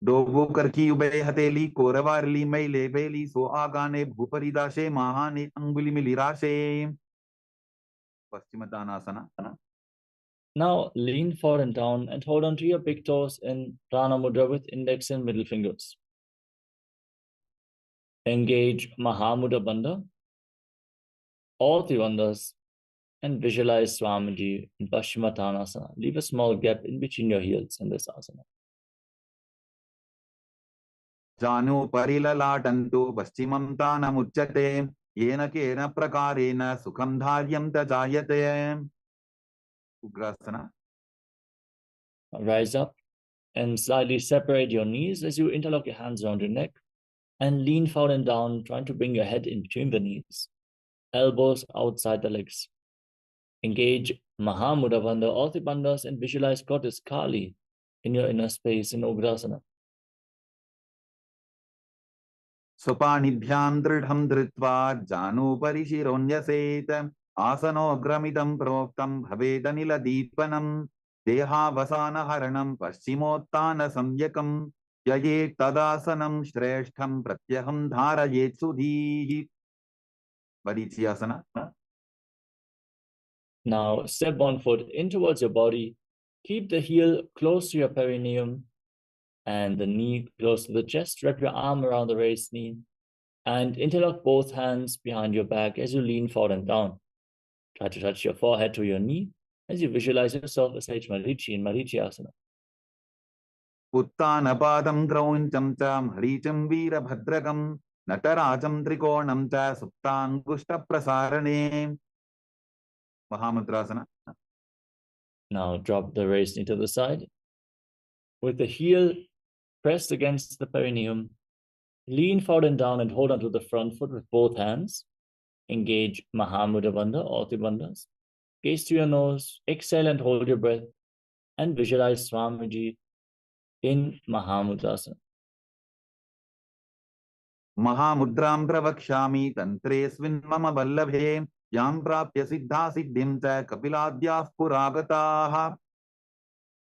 डोबो करकी ube हथेली कोरवारली मैले बेली सो आगाने भूपरिदाशे महाने अंगुली मिलिराशे. Paschimottanasana. Now lean forward and down and hold on to your big toes in Prana Mudra with index and middle fingers. Engage Mahamudra Bandha, all three bandhas, and visualize Swamiji in Paschimottanasana. Leave a small gap in between your heels in this asana. जानु परिललाटन्तु पश्चिमं तानमुच्यते येन केन प्रकारेण सुखं धार्यं तजायते. Ugrasana. Rise up and slightly separate your knees as you interlock your hands around your neck and lean forward and down, trying to bring your head in between the knees. Elbows outside the legs. Engage Mahamudra Bandha, all three bandhas, and visualize Goddess Kali in your inner space in Ugrasana. स्वपाणिभ्यां दृढं धृत्वा जानुपरि शिरोन्यसेत आसनोग्रमिदं प्रोक्तं भवेदनिलदीपनं देहावसानहरणं पश्चिमोत्तानसंज्ञकं ययेत् तदासनं श्रेष्ठं प्रत्यहं धारयेत् सुधीः. Varichiyasana. Now step one foot in towards your body. Keep the heel close to your perineum and the knee close to the chest. Wrap your arm around the raised knee and interlock both hands behind your back as you lean forward and down. Try to touch your forehead to your knee as you visualize yourself as Sage Marichi in Marichiyasana. उत्तानपादं क्रौञ्चं च हरीचं वीरभद्रकं नटराजं त्रिकोणं च सुप्ताङ्गुष्ठप्रसारणे. Mahamudrasana. Now drop the raised knee to the side. With the heel pressed against the perineum, lean forward and down and hold onto the front foot with both hands. Engage Mahamudra Bandha, all three bandhas. Gaze to your nose, exhale and hold your breath, and visualize Swamiji in Mahamudrasana. Mahamudram pravakshami tantresvin mama vallabhe yam prapya siddha siddhim cha kapiladyah puragataha.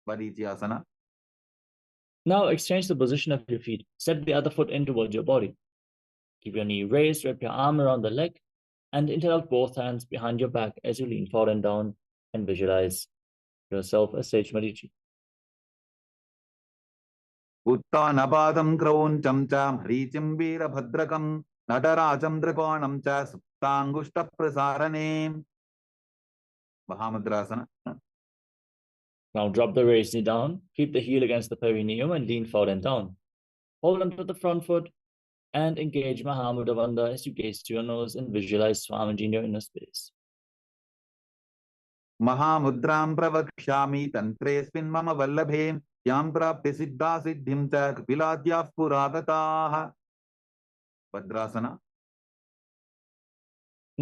Varichiyasana. Now exchange the position of your feet. Step the other foot in towards your body. Keep your knee raised, wrap your arm around the leg, and interlock both hands behind your back as you lean forward and down and visualize yourself as Sage Marichi. उत्तानपादं क्रौञ्चं च हरीचं वीरभद्रकं नटराजं त्रिकोणं च सुप्ताङ्गुष्ठप्रसारणे. Mahamudrasana. Now drop the raised knee down, keep the heel against the perineum and lean forward and down. Hold onto the front foot and engage Mahamudra Bandha as you gaze to your nose and visualize Swamiji in your inner space. Mahamudram pravakshami tantresvin mama vallabhe yam prapya siddha siddhim cha kapiladyah puragataha. Bhadrasana.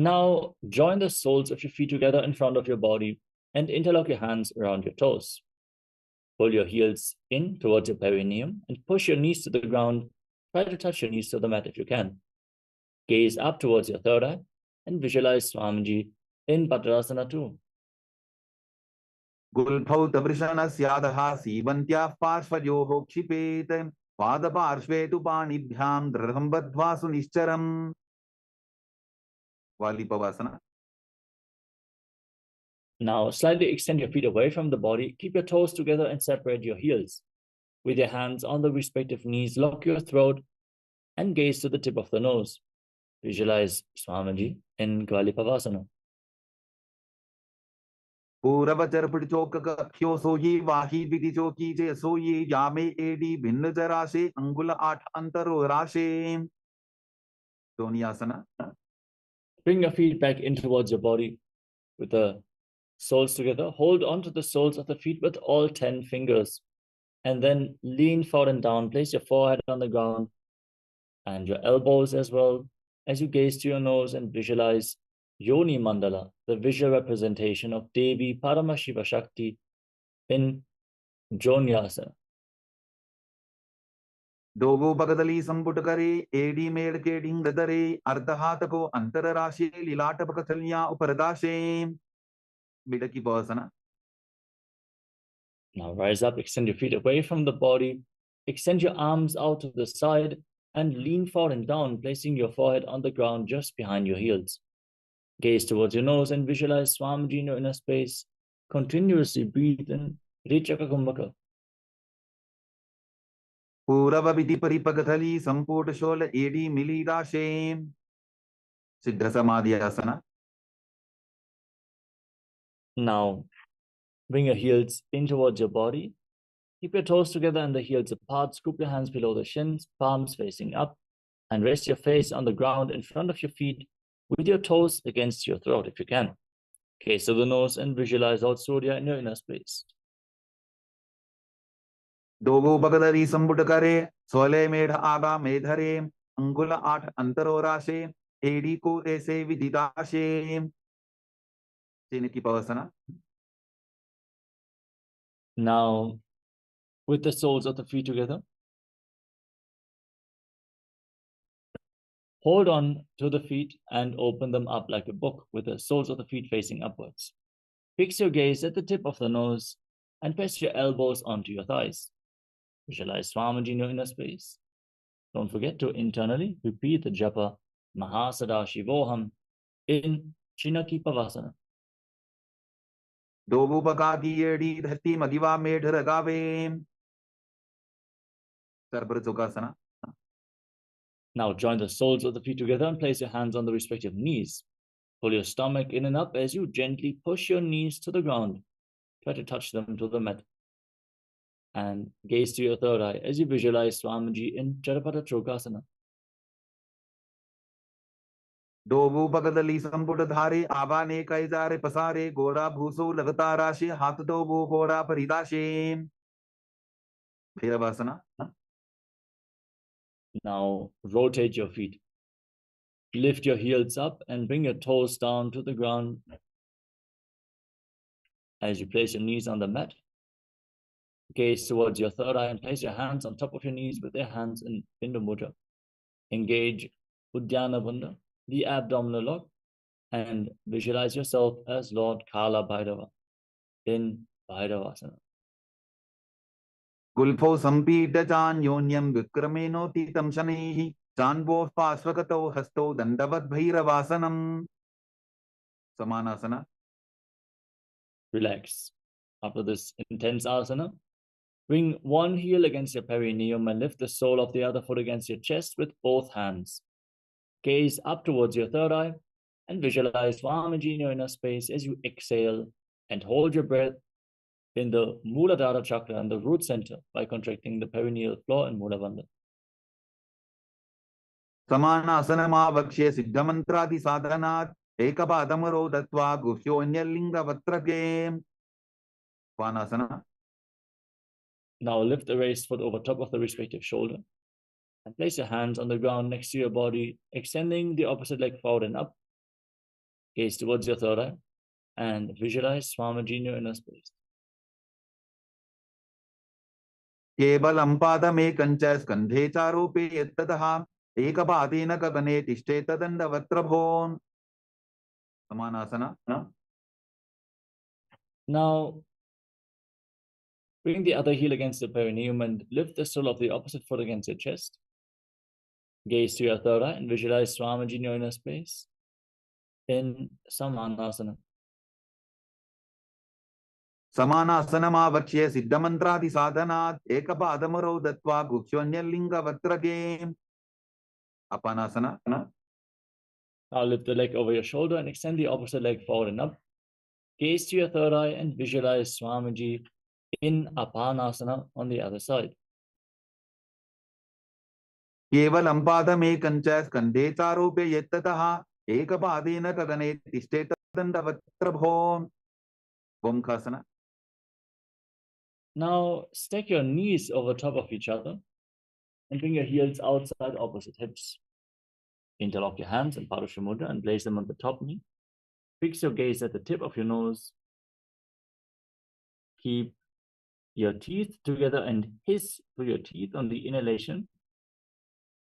Now join the soles of your feet together in front of your body and interlock your hands around your toes. Pull your heels in towards your perineum and push your knees to the ground. Try to touch your knees to the mat if you can. Gaze up towards your third eye and visualize Swamiji in Patrasana 2. गुल्फौ तवृषणस्याधः सीवन्त्याः पार्श्वयोः क्षिपेत् पादपार्श्वे तु पाणिभ्यां दृढं बद्ध्वा सुनिश्चरम्. Valipavasana. Now slightly extend your feet away from the body. Keep your toes together and separate your heels. With your hands on the respective knees, lock your throat and gaze to the tip of the nose. Visualize Swamiji in Valipavasana. पूरवचर पिड़चोक कख्यो सोई वाही विधि चोकी जे सोई यामे AD भिन्न जराशे अंगुल 8 अंतरो राशे. Donyasana. Bring your feet back in towards your body with the soles together. Hold on to the soles of the feet with all 10 fingers. And then lean forward and down. Place your forehead on the ground and your elbows as well as you gaze to your nose and visualize Yoni Mandala, the visual representation of Devi Paramashiva Shakti in Jonyasana. दोगो बगदली संपुट करे AD मेड़ के ढिंग दरे अर्धहात को अंतर राशि लीलाट बकथलियां उपरदाशे. बिडकी पवसना. Now rise up, extend your feet away from the body, extend your arms out to the side and lean forward and down, placing your forehead on the ground just behind your heels. Gaze towards your nose and visualize Swamiji in your inner space. Continuously breathe in Rechaka Kumbhaka. पूरव विधि परिपगथली संपुट शोल एडी मिली राशे. सिद्ध समाधि आसना. Now bring your heels in towards your body. Keep your toes together and the heels apart. Scoop your hands below the shins, palms facing up, and rest your face on the ground in front of your feet with your toes against your throat if you can. Gaze to the nose and visualize Lord Surya in your inner space. दोगो बगदली संपुट करे सोले मेढ़ आगा मेधरे अंगुल 8 अंतरो राशे AD को ऐसे विदिताशे. की पवसना. Now, with the soles of the feet together, hold on to the feet and open them up like a book with the soles of the feet facing upwards. Fix your gaze at the tip of the nose and press your elbows onto your thighs. Visualize Swamiji in your inner space. Don't forget to internally repeat the japa Mahasada-shivoham in Chinaki Pavasana. दोगो बगा की AD धरती मदिवा मेढ़ रगावे. Serber चोकासना. Now join the soles of the feet together and place your hands on the respective knees. Pull your stomach in and up as you gently push your knees to the ground. Try to touch them to the mat. And gaze to your third eye as you visualize Swamiji in Charapata Chokasana. दोगो बगदली संपुट धारे आबा ने कैजारे पसारे गोरा भूसो लगता राशि हाथ दोगो गोरा परिदाशे. भैरवासना. Now rotate your feet. Lift your heels up and bring your toes down to the ground as you place your knees on the mat. Gaze towards your third eye and place your hands on top of your knees with your hands in Bindu Mudra. Engage Uddiyana Bandha, the abdominal lock, and visualize yourself as Lord Kala Bhairava in Bhairavasana. गुल्फो संपीड चान्योन्यं विक्रमेणोतीतं शनैः चान्वोः पार्श्वगतौ हस्तौ दण्डवद् भैरवासनम्. Samanasana. Relax. After this intense asana, bring one heel against your perineum and lift the sole of the other foot against your chest with both hands. Gaze up towards your third eye and visualize Swamiji in your inner space as you exhale and hold your breath in the Muladhara chakra and the root center by contracting the perineal floor and Mulabandha. समानासनमावक्ष्य सिद्धमन्त्रादि साधनात् एकपादमरो दत्वा गुह्योऽन्यलिङ्गवक्त्रके. Svanasana. Now lift the raised foot over top of the respective shoulder and place your hands on the ground next to your body, extending the opposite leg forward and up. Gaze towards your third eye and visualize Swamiji in your inner space. केवलं पादमेकञ्च स्कन्धे चारोपे यत्ततः एकपादेन गगने तिष्ठे तदण्डवक्त्रभो Samanasana. Now, bring the other heel against the perineum and lift the sole of the opposite foot against your chest. Gaze to your third eye and visualize Swamiji in your inner space in Samanasana. Samanasanamakshya siddhamantradi sadhanat ekapadamaro dattva gukshyonyalinga Apanasana. Now lift the leg over your shoulder and extend the opposite leg forward and up. Gaze to your third eye and visualize Swamiji in Apanasana on the other side. केवलं पादमेकञ्च स्कन्धे चारोपे यत्ततः एकपादेन गगने तिष्ठे तदण्डवक्त्रभो Vomkhasana. Now stack your knees over top of each other and bring your heels outside opposite hips. Interlock your hands in Padusha Mudra and place them on the top knee. Fix your gaze at the tip of your nose. Keep your teeth together and hiss through your teeth on the inhalation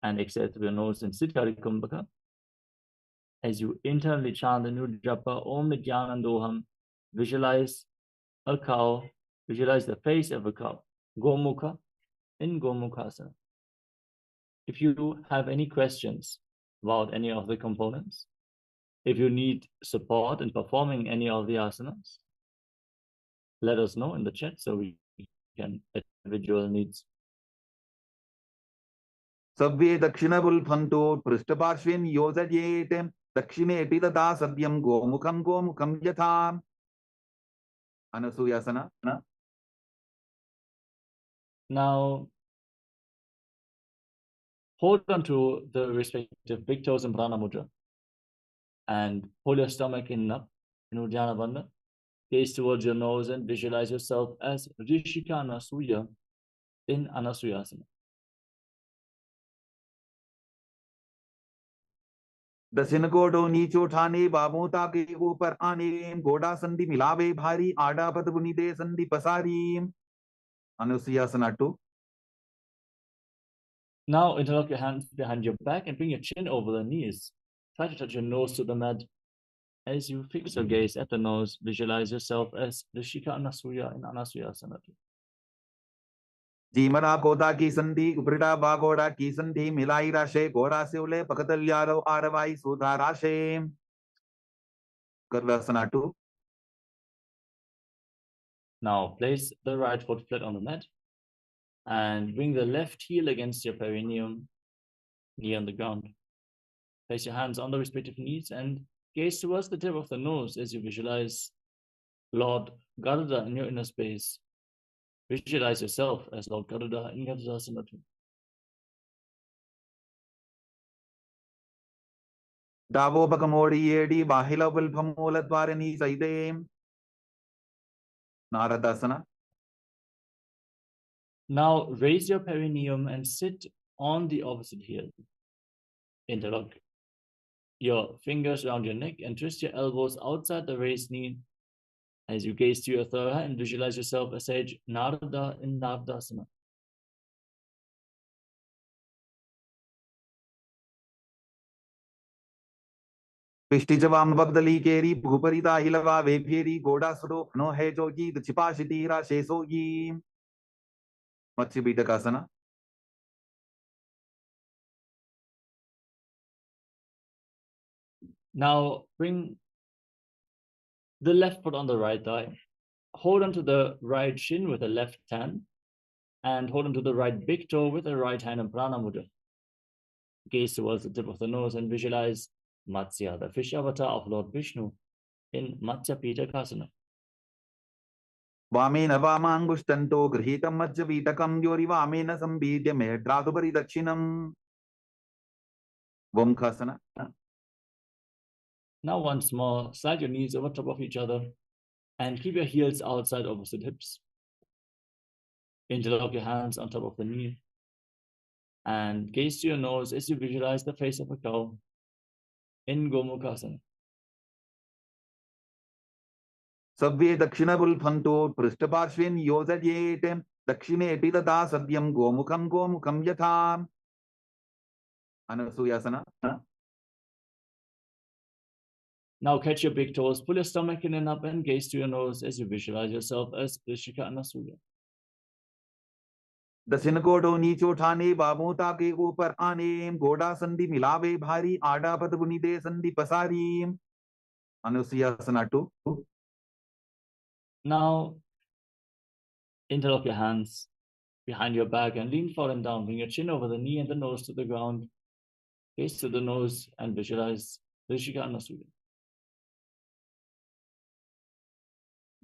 and exhale through your nose in Siddhari Kumbhaka. As you internally chant the new japa Om Nityanandoham, visualize a cow, visualize the face of a cow, Gomukha in Gomukhasana. If you have any questions about any of the components, if you need support in performing any of the asanas, let us know in the chat so we can individual needs. Sabve dakshinabulphanto prishtaparshvin yojayetem dakshine titata sadyam gomukham yatham. Anasuyasana. Now, hold on to the respective big toes in Prana Mudra and pull your stomach in up in Uddiyana Bandha. Gaze towards your nose and visualize yourself as Rishika Anasuya in Anasuyasana. दक्षिण गोडो नीचे उठाने बाबों ताके ऊपर आने गोडा संधि मिलावे भारी आडा पद बुनी दे संधि पसारी Anusuyasana 2. Now interlock your hands behind your back and bring your chin over the knees. Try to touch your nose to the mat. As you fix your gaze at the nose, visualize yourself as Rishika Anasuya in Anasuyasana 2. जीमरा गोदा की संधि उपरिटा बागोड़ा की संधि मिलाई राशे गोड़ा से उले पकतल्यारो आरवाई सुधा राशे Garvasana 2. Now place the right foot flat on the mat and bring the left heel against your perineum, knee on the ground. Place your hands on the respective knees and gaze towards the tip of the nose as you visualize Lord Garuda in your inner space. Visualize yourself as Lord Garuda in Garudasana 2. Davo Bakamori Yedi Bahila Vilpamula Saide Naradasana. Now raise your perineum and sit on the opposite heel. Interlock your fingers around your neck and twist your elbows outside the raised knee as you gaze to your third eye and visualize yourself as sage Narada in Naradasana. पिष्टि जवाम बगदली केरी भूपरिता हिलवा वेफेरी गोड़ा सुरो no है जोगी छिपाशिती राशे सोगी मत्स्य बीटकासना. Now bring the left foot on the right thigh. Hold on to the right shin with the left hand and hold on to the right big toe with the right hand in Prana Mudra. Gaze towards the tip of the nose and visualize Matsya, the fish avatar of Lord Vishnu in Matsya Pitakasana. वामेन वामांगुष्टन्तो गृहीतं मज्जवीतकं योरि वामेन संबीड्य मेढ्रातुपरि दक्षिणम् Vomkhasana. Now once more, slide your knees over top of each other and keep your heels outside opposite hips. Interlock your hands on top of the knee and gaze to your nose as you visualize the face of a cow in Gomukhasana. Sabve Dakshinabul Phanto Prishtaparshvin Yojayetem Dakshine Tida Sadyam Gomukam Gomukam Yatham. Anasuyasana. Now catch your big toes, pull your stomach in and up, and gaze to your nose as you visualize yourself as Vrishika Anasuya. दक्षिण कोटो नीचो ठाने बाबूता के ऊपर आने गोडा संधि मिलावे भारी आडा पद बुनिदे संधि पसारी. Anusuyasana 2. Now interlock your hands behind your back and lean forward and down. Bring your chin over the knee and the nose to the ground. Gaze to the nose and visualize Vrishika Anasuya.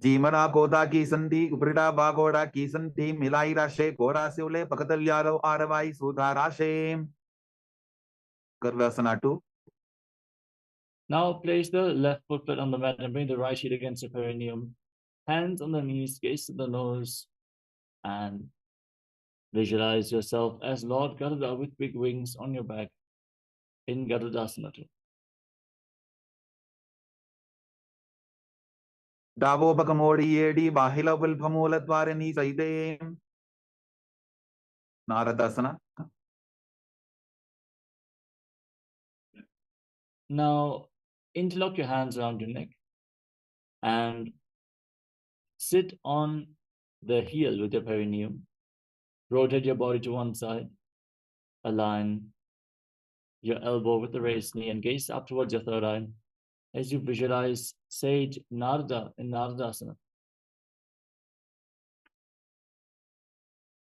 जीमरा कोदा की संधि उपरिडा बागोड़ा की संधि मिलाई राशे गोड़ा से उले पकतल यारो आरवाई सुधा राशे. Garvasana 2. Now place the left foot flat on the mat and bring the right heel against the perineum. Hands on the knees, gaze to the nose, and visualize yourself as Lord Garuda with big wings on your back in Garudasana 2. Davo Bakamodi Yedi Bahila will Pamola Dwarani Saide. Naradasana. Now interlock your hands around your neck and sit on the heel with your perineum. Rotate your body to one side. Align your elbow with the raised knee and gaze up towards your third eye as you visualize Sage Narada in Naradasana.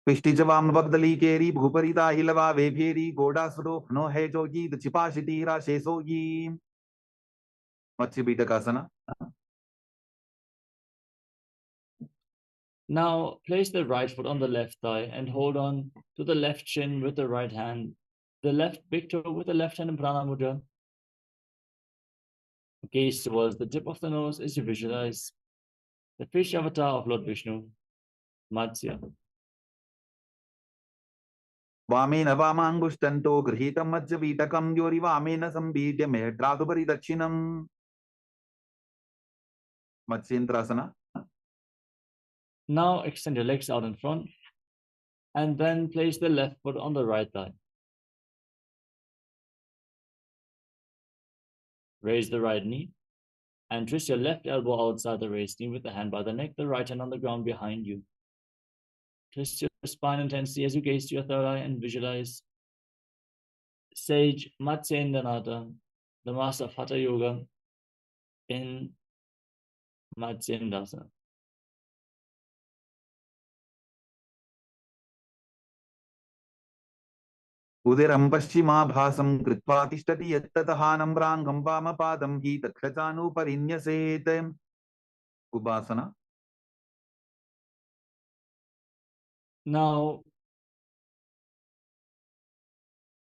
पिष्टि जवाम बगदली केरी भूपरिता हिलवा वे फेरी गोडा सुरो no है जोगी the छिपाशिती राशे सोगी. मत्स्य बीटकासना. Now place the right foot on the left thigh and hold on to the left shin with the right hand, the left big toe with the left hand in Prana Mudra. Gaze towards the tip of the nose as you visualize the fish avatar of Lord Vishnu, Matsya. वामेन वामांगुष्टन्तो गृहीतं मत्स्य बीटकं योरि वामेन संबीड्य मेढ्रातुपरि दक्षिणम्. Matsyendrasana. Now extend your legs out in front and then place the left foot on the right thigh. Raise the right knee and twist your left elbow outside the raised knee with the hand by the neck, the right hand on the ground behind you. Twist your spine intensely as you gaze to your third eye and visualize Sage Matsyendranath, the master of Hatha Yoga, in Matsyendrasana. उदिरं पश्चिमाभासं कृत्वा तिष्ठति यत्ततः नम्राङ्गं वामपादं हि तत्क्षचानुपरिन्यसेत्. Ubasana. Now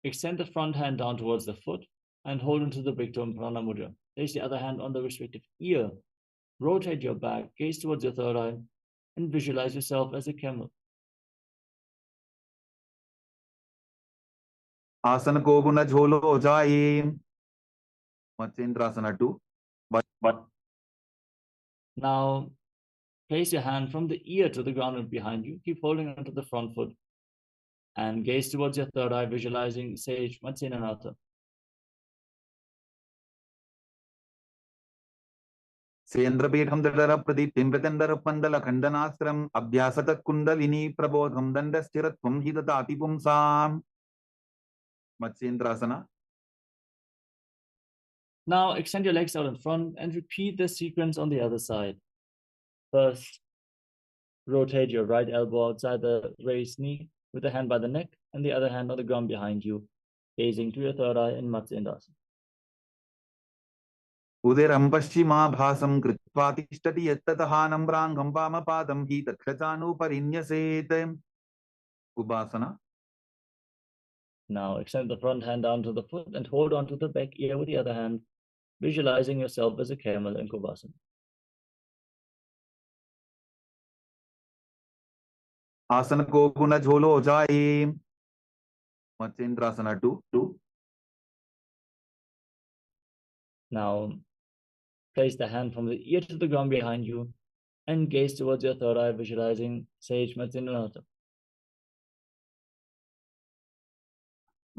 extend the front hand down towards the foot and hold onto the big toe in Prana Mudra. Place the other hand on the respective ear. Rotate your back, gaze towards your third eye, and visualize yourself as a camel. आसन को गुण झोलो जाए. मत्स्येन्द्रासना 2. But now place your hand from the ear to the ground and behind you. Keep holding onto the front foot and gaze towards your third eye, visualizing Sage Matsyendranath. सेन्द्रपीठं दडर प्रदीप्तिं प्रत्यन्दर पन्दल खण्डनास्त्रम् अभ्यासत kundalini प्रबोधं दण्डस्थिरत्वं हि ददाति पुंसाम्. मत्स्येन्द्रासना. Now extend your legs out in front and repeat the sequence on the other side. First, rotate your right elbow outside the raised knee with the hand by the neck and the other hand on the ground behind you, gazing to your third eye in Matsyendrasana. उदिरं पश्चिमाभासं कृत्वा तिष्ठति यत्ततः नम्राङ्गं वामपादं हि तत्क्षचानुपरिन्यसेत्. Ubasana. Now extend the front hand down to the foot and hold on to the back ear with the other hand, visualizing yourself as a camel in Kubasana. आसन को गुण झोलो जाए. मत्स्येन्द्रासना 2. Now place the hand from the ear to the ground behind you and gaze towards your third eye, visualizing Sage Matsinunata.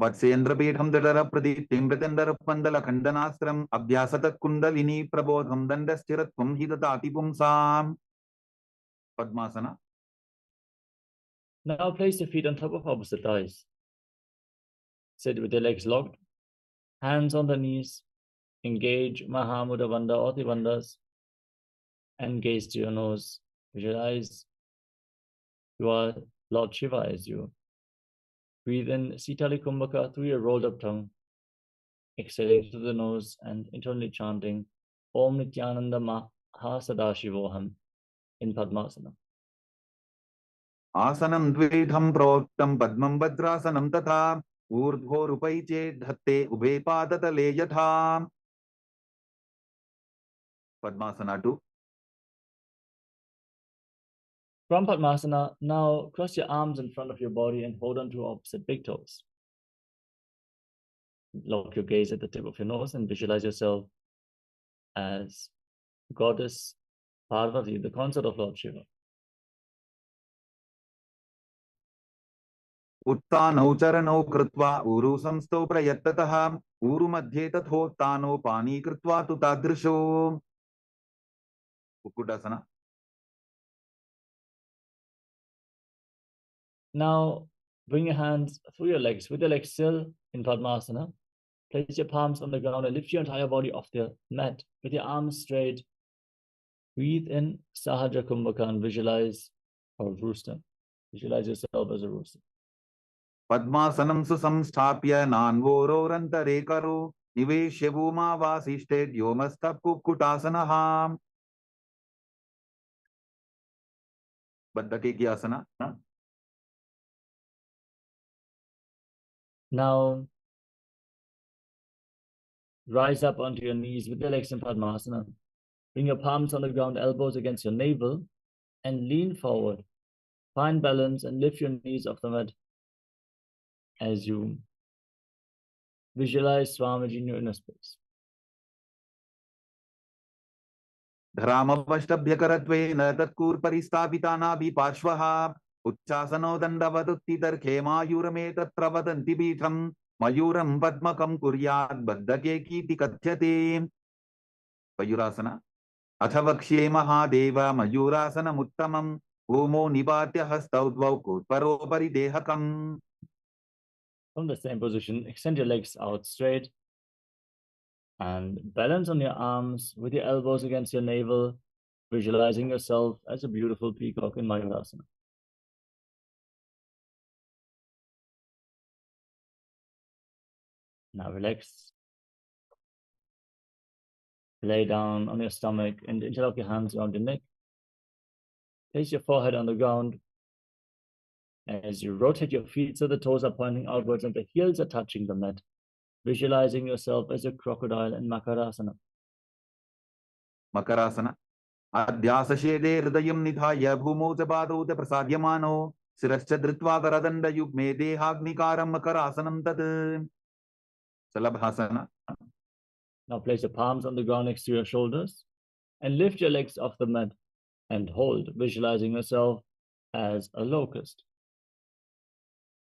वत्सेन्द्रपीठं दृढरप्रदीप्तिं मृतेन्दरपन्दलखण्डनास्त्रम् अभ्यासतत्कुण्डलिनी प्रबोधं दण्डस्थिरत्वं हि ददाति पुंसाम्. Padmasana. Now place your feet on top of opposite thighs. Sit with your legs locked, hands on the knees. Engage Mahamudra Bandha or the Bandhas and gaze to your nose. Visualize your Lord Shiva as you. Breathe in Sitali Kumbhaka through your rolled up tongue. Exhaling through the nose and internally chanting Om Nityananda Mahasadashivoham in Padmasana. Asanam dvidham proktam padmam vajrasanam tatha urdhvorupai dhatte ubhe padatale yatha. Padmasana 2. From Padmasana, now cross your arms in front of your body and hold on to opposite big toes. Lock your gaze at the tip of your nose and visualize yourself as Goddess Parvati, the consort of Lord Shiva. उत्तानौ चरणौ कृत्वा ऊरु संस्थौ प्रयत्ततः ऊरु मध्ये तथोत्तानौ पानी कृत्वा तु तादृशो. Kukkutasana. Now bring your hands through your legs, with your legs still in Padmasana. Place your palms on the ground and lift your entire body off the mat with your arms straight. Breathe in Sahaja Kumbhaka and visualize a rooster. Visualize yourself as a rooster. Padmasanam susamsthapya nanvororantare karo niveshya bhuma vasishte yomastha kukkutasana. Baddhake asana. Now rise up onto your knees with your legs in Padmasana. Bring your palms on the ground, elbows against your navel, and lean forward. Find balance and lift your knees off the mat as you visualize Swamiji in your inner space. धरामवष्टभ्यकरत्वेन तत्कूर्परिस्थापितानाभि पार्श्वः उच्चासनो दण्डवदुत्थितर्खे मायूरमे तत्र वदन्ति पीठं मयूरं पद्मकं कुर्यात् बद्धके कीति कथ्यते. मयूरासना. अथ वक्ष्ये महादेव मयूरासनमुत्तमं भूमौ निपात्य हस्तौ द्वौ कूर्परोपरि देहकम्. From the same position, extend your legs out straight and balance on your arms with your elbows against your navel, visualizing yourself as a beautiful peacock in Mayurasana. Now relax. Lay down on your stomach and interlock your hands around your neck. Place your forehead on the ground as you rotate your feet so the toes are pointing outwards and the heels are touching the mat, visualizing yourself as a crocodile in Makarasana. Makarasana. Adhyasashede hridayam nidhaya bhumau च पादौ च प्रसाद्यमानो शिरश्च धृत्वा करदण्डयुग्मे देहाग्निकारं मकरासनं तत्. Salabhasana. Now place your palms on the ground next to your shoulders and lift your legs off the mat and hold, visualizing yourself as a locust.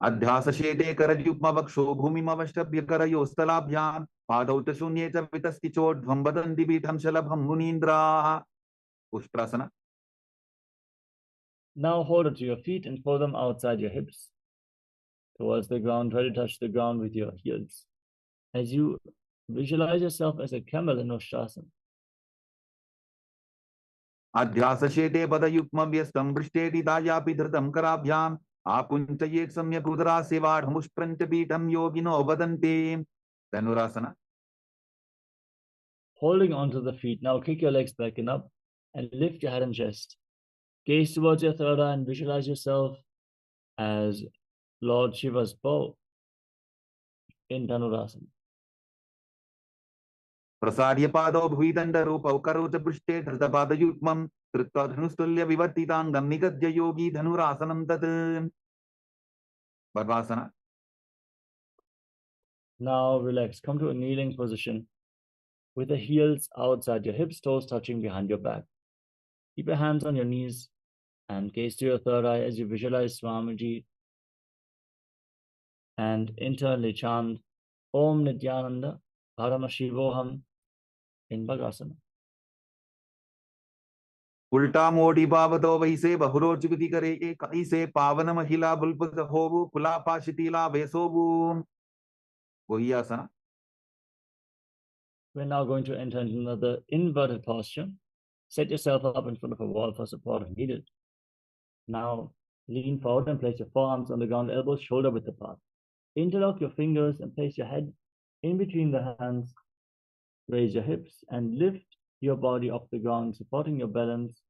अध्यासशेते करयुग्मवक्षो भूमिमवष्टभ्यकरयोस्तलाभ्यां पादौ च शून्ये च वितस्ति चोर्ध्वं वदन्ति पीठं शलभं मुनीन्द्राः. Ushtrasana. Now hold onto your feet and pull them outside your hips towards the ground. Try to touch the ground with your heels as you visualize yourself as a camel in Ushtrasana. अध्यासशेते पदयुग्मव्यस्तं पृष्ठेति दायापि धृतं कराभ्याम् आपुञ्चयेत् सम्यक् उदरास्य वाढमुष्प्रञ्च पीठं योगिनो वदन्ति. Dhanurasana. Holding onto the feet, now kick your legs back and up and lift your head and chest. Gaze towards your third eye and visualize yourself as Lord Shiva's bow in Dhanurasana. प्रसार्य पादौ भुविदण्डरूपौ करो च पृष्ठे धृतपादयुग्मं कृत्वा धनुस्तुल्य विवर्तिताङ्गं निगद्य योगी धनुरासनं तत्. Padmasana. Now relax. Come to a kneeling position with the heels outside your hips, toes touching behind your back. Keep your hands on your knees and gaze to your third eye as you visualize Swamiji and internally chant Om Nityananda Paramashivoham in Bhagasana. उल्टा मोड़ी बाबतो वही से बहुरोच विधि करे एक से पावन महिला बुलबुल होबु कुला पाशितीला वेसोबु वही आसन. We're now going to enter into another inverted posture. Set yourself up in front of a wall for support if needed. Now lean forward and place your forearms on the ground, elbows shoulder width apart. Interlock your fingers and place your head in between the hands. Raise your hips and lift your body off the ground, supporting your balance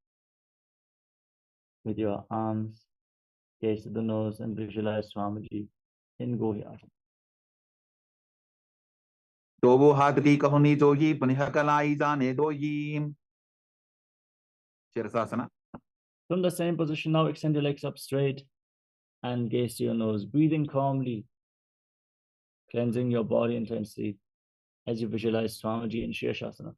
with your arms. Gaze to the nose and visualize Swamiji in Gohyasana. तो वो हाथ की कहुनी जोगी पुनः कलाई जाने दो ये shirshasana. From the same position, now extend your legs up straight and gaze to your nose, breathing calmly, cleansing your body intensely as you visualize Swamiji in Shirshasana.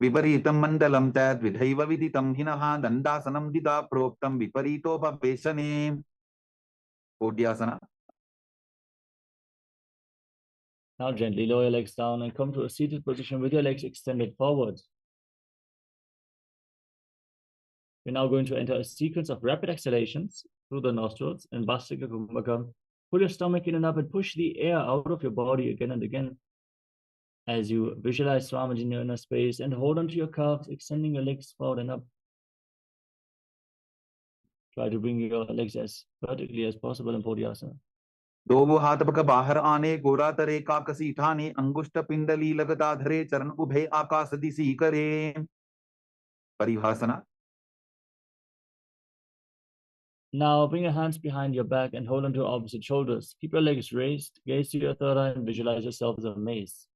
विपरीतं मण्डलं तद् विधैव विदितं हिनः दण्डासनं दिदा प्रोक्तं विपरीतोपवेशने कोड्यासना. Now gently lower your legs down and come to a seated position with your legs extended forwards. We're now going to enter a sequence of rapid exhalations through the nostrils in Vastika Kumbhaka. Pull your stomach in and up and push the air out of your body again and again as you visualize Swamiji in your inner space and hold onto your calves, extending your legs forward and up. Try to bring your legs as vertically as possible in Podhyasana. दो वो हाथ पक बाहर आने गोरा तरे काकसी ठाने अंगुष्ठ पिंडली लगता धरे चरण उभे आकाश दिशी करे परिभाषना. Now bring your hands behind your back and hold onto opposite shoulders. Keep your legs raised, gaze to your third eye and visualize yourself as a mace.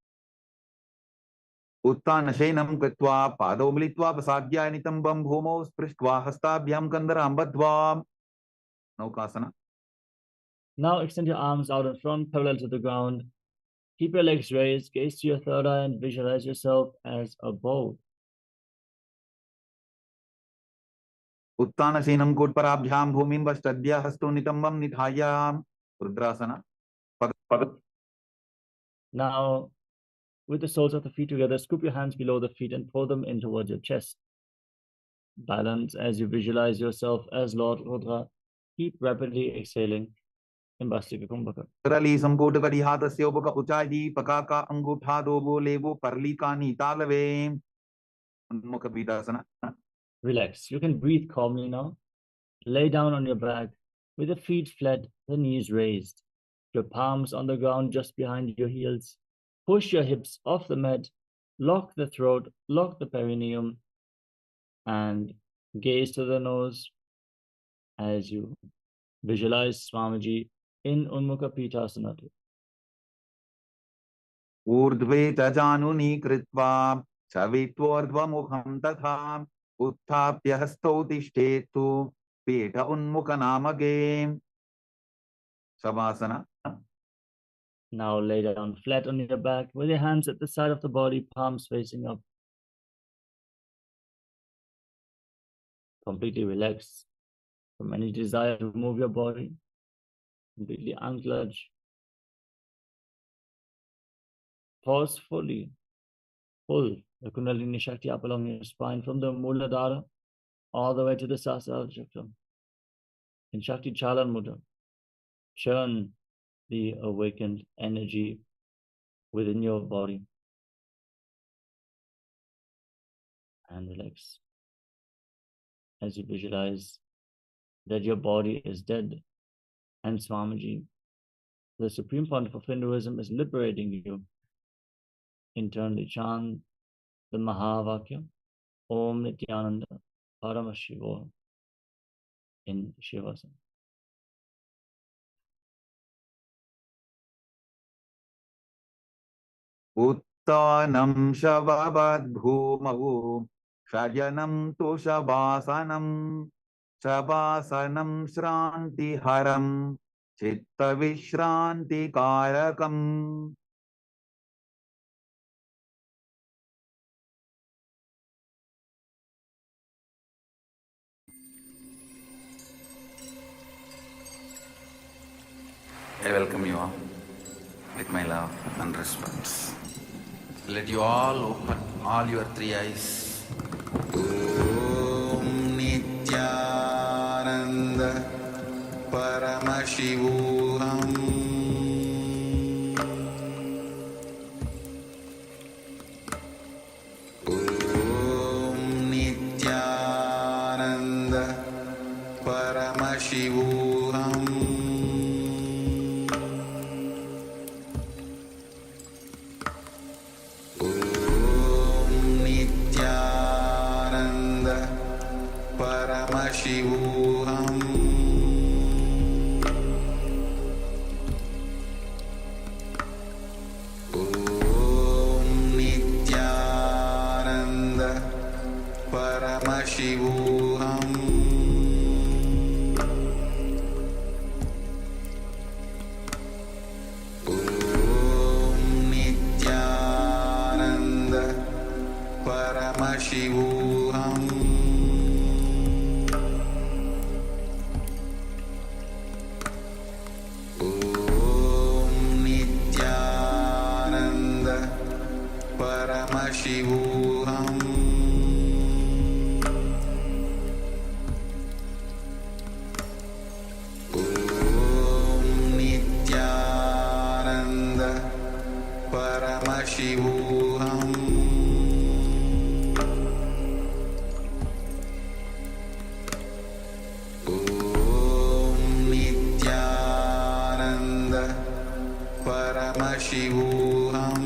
उत्तानशयनं कृत्वा पादौ मिलित्वा प्रसाद्याय नितम्बं भूमौ स्पृष्ट्वा हस्ताभ्यां कन्दरां बद्ध्वा नौकासना. Now extend your arms out in front, parallel to the ground. Keep your legs raised, gaze to your third eye and visualize yourself as a bow. उत्तानशयनं कोट्पराभ्यां भूमिं वष्टद्य हस्तौ नितम्बं निधाय रुद्रासना. Now, with the soles of the feet together, scoop your hands below the feet and pull them in towards your chest. Balance as you visualize yourself as Lord Rudra. Keep rapidly exhaling in Vastika Kumbhaka. रली संकोट करी हाथस्य उपक उचाई पकाका अंगूठा दो बोले वो परलिकानी तालवे उन्मुख पीठासना. Relax. You can breathe calmly now. Lay down on your back with the feet flat, the knees raised. Your palms on the ground just behind your heels. Push your hips off the mat. Lock the throat, lock the perineum, and gaze to the nose as you visualize Swamiji in Unmukha Pīఠāsana. ऊर्ध्वे च जानुनी कृत्वा छवित्वोर्ध्वमुखं तथा उत्थाप्य हस्तौ तिष्ठेतु पीठ उन्मुख नामके शवासना. Now lay down flat on your back with your hands at the side of the body, palms facing up. Completely relax from any desire to move your body. Completely unclench. Pause fully. Pull the Kundalini Shakti up along your spine from the Muladhara all the way to the Sahasrara Chakra. In Shakti Chalan Mudra, churn the awakened energy within your body and relax as you visualize that your body is dead and Swamiji, the Supreme Pontiff of Hinduism, is liberating you. Internally chant the Mahavakya Om Nityananda Paramashivoham in Shivasana. उत्तानं शववद्भूमौ शयनं तु शवासनं शवासनं श्रान्तिहरं चित्तविश्रान्तिकारकम्. I welcome you all with my love and respect. Let you all open all your three eyes. Om Nityananda Paramashivoham Om Nityananda Paramashivoham Paramashivoham Om Nityananda Paramashivoham Om Nityananda Paramashivoham Paramashivoham Om Nityananda Paramashivoham Om Nityananda Paramashivoham Paramashivoham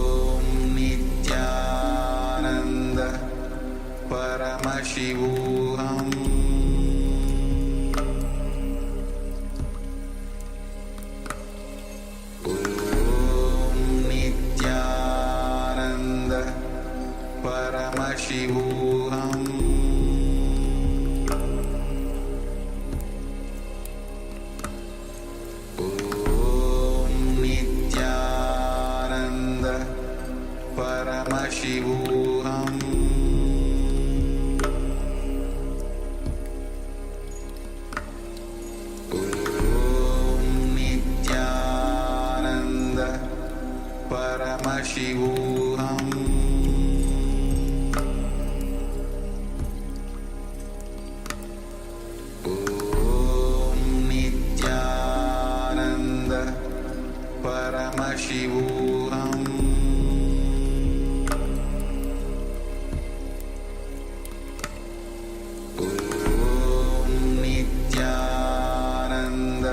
Om Nityananda Paramashivoham Om Nityananda Paramashivoham Paramashivoham Om Nityananda Paramashivoham Om Nityananda Paramashivoham Paramashivoham Om Nityananda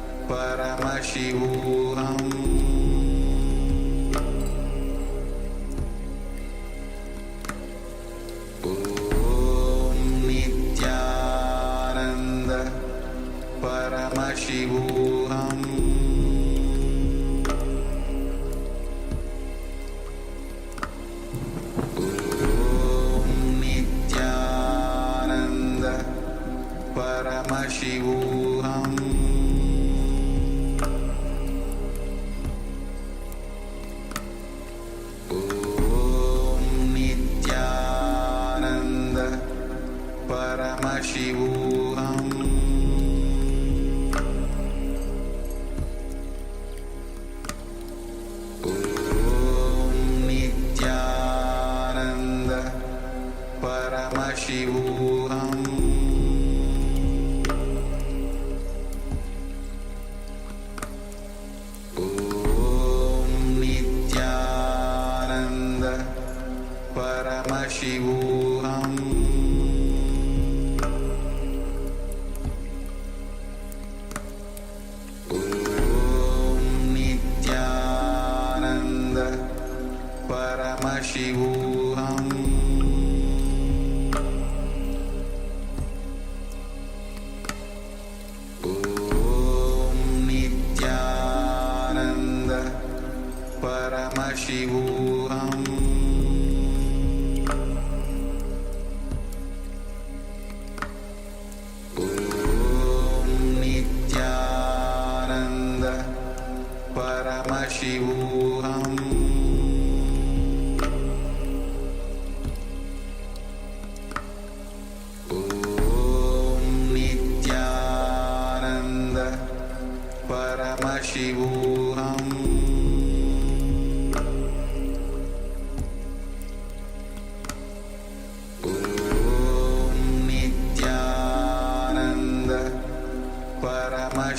Paramashivoham Om Nityananda Paramashivoham Paramashivoham Om Nityananda Paramashivoham Om Nityananda Paramashivoham Paramashivoham Om Nityananda Paramashivoham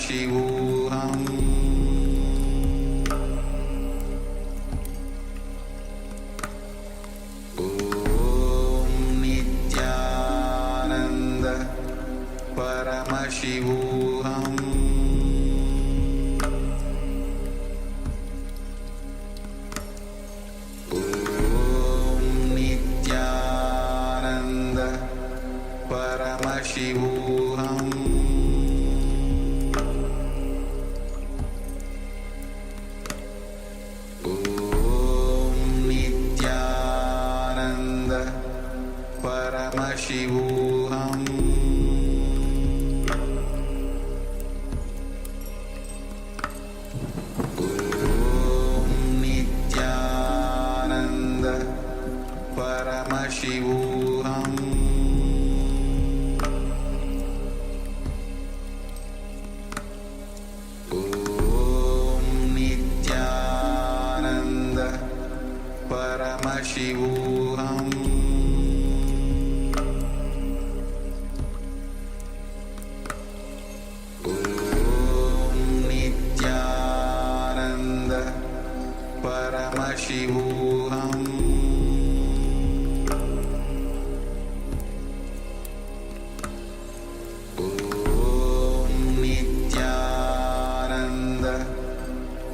Paramashivoham Om Nityananda Paramashivoham Paramashivoham Om Nityananda Paramashivoham Om Nityananda Paramashivoham Paramashivoham Om Nityananda Paramashivoham Om Nityananda Paramashivoham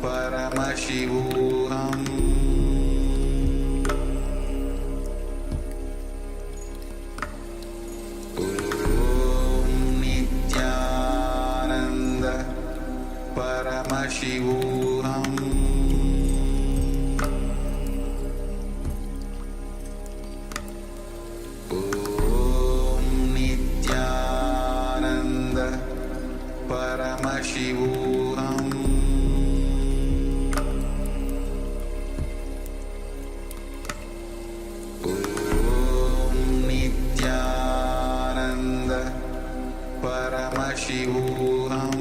Paramashivoham Om Nityananda Paramashivoham Om Nityananda Paramashivoham Paramashivoham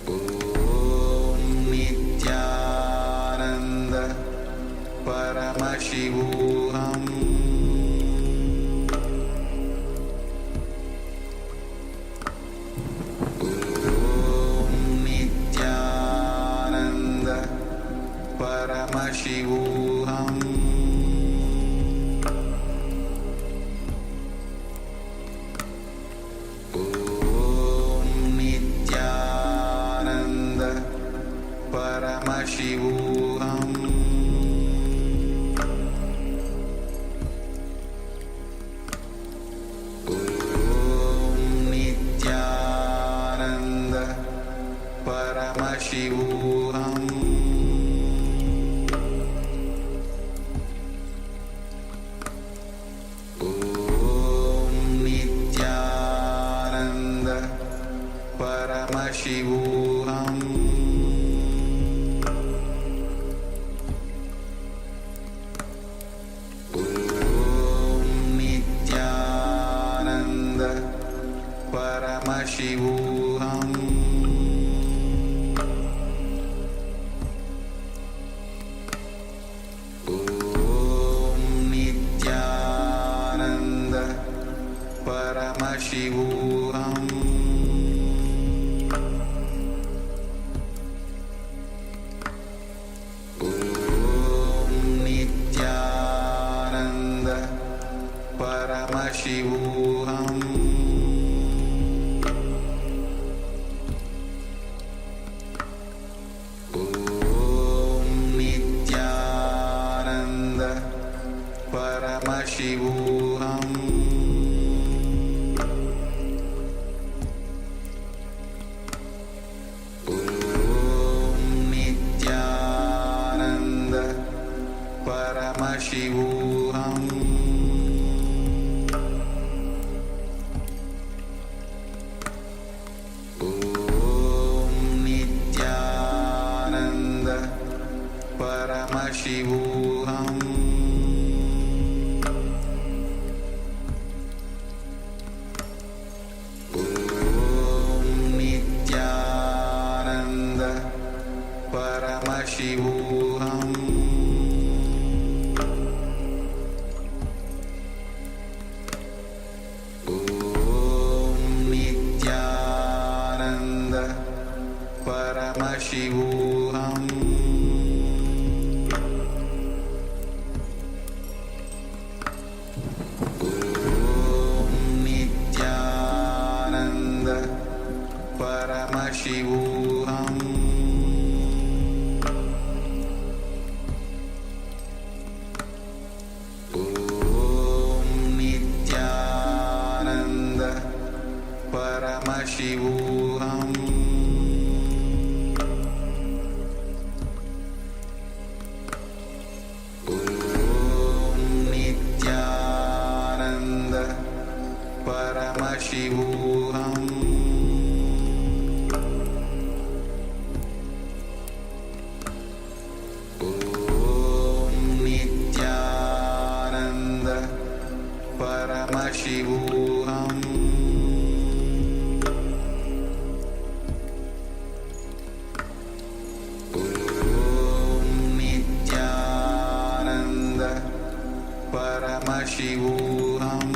Om Nityananda Paramashivoham Om Nityananda Paramashivoham Paramashivoham Om Nityananda Paramashivoham Om Nityananda Paramashivoham Paramashivoham Om Nityananda Paramashivoham Om Nityananda Paramashivoham Paramashivoham Om Nityananda Paramashivoham Om Nityananda Paramashivoham Paramashivoham Nityananda Paramashivoham Nityananda Paramashivoham Nityananda Paramashivoham Nityananda Paramashivoham Nityananda Paramashivoham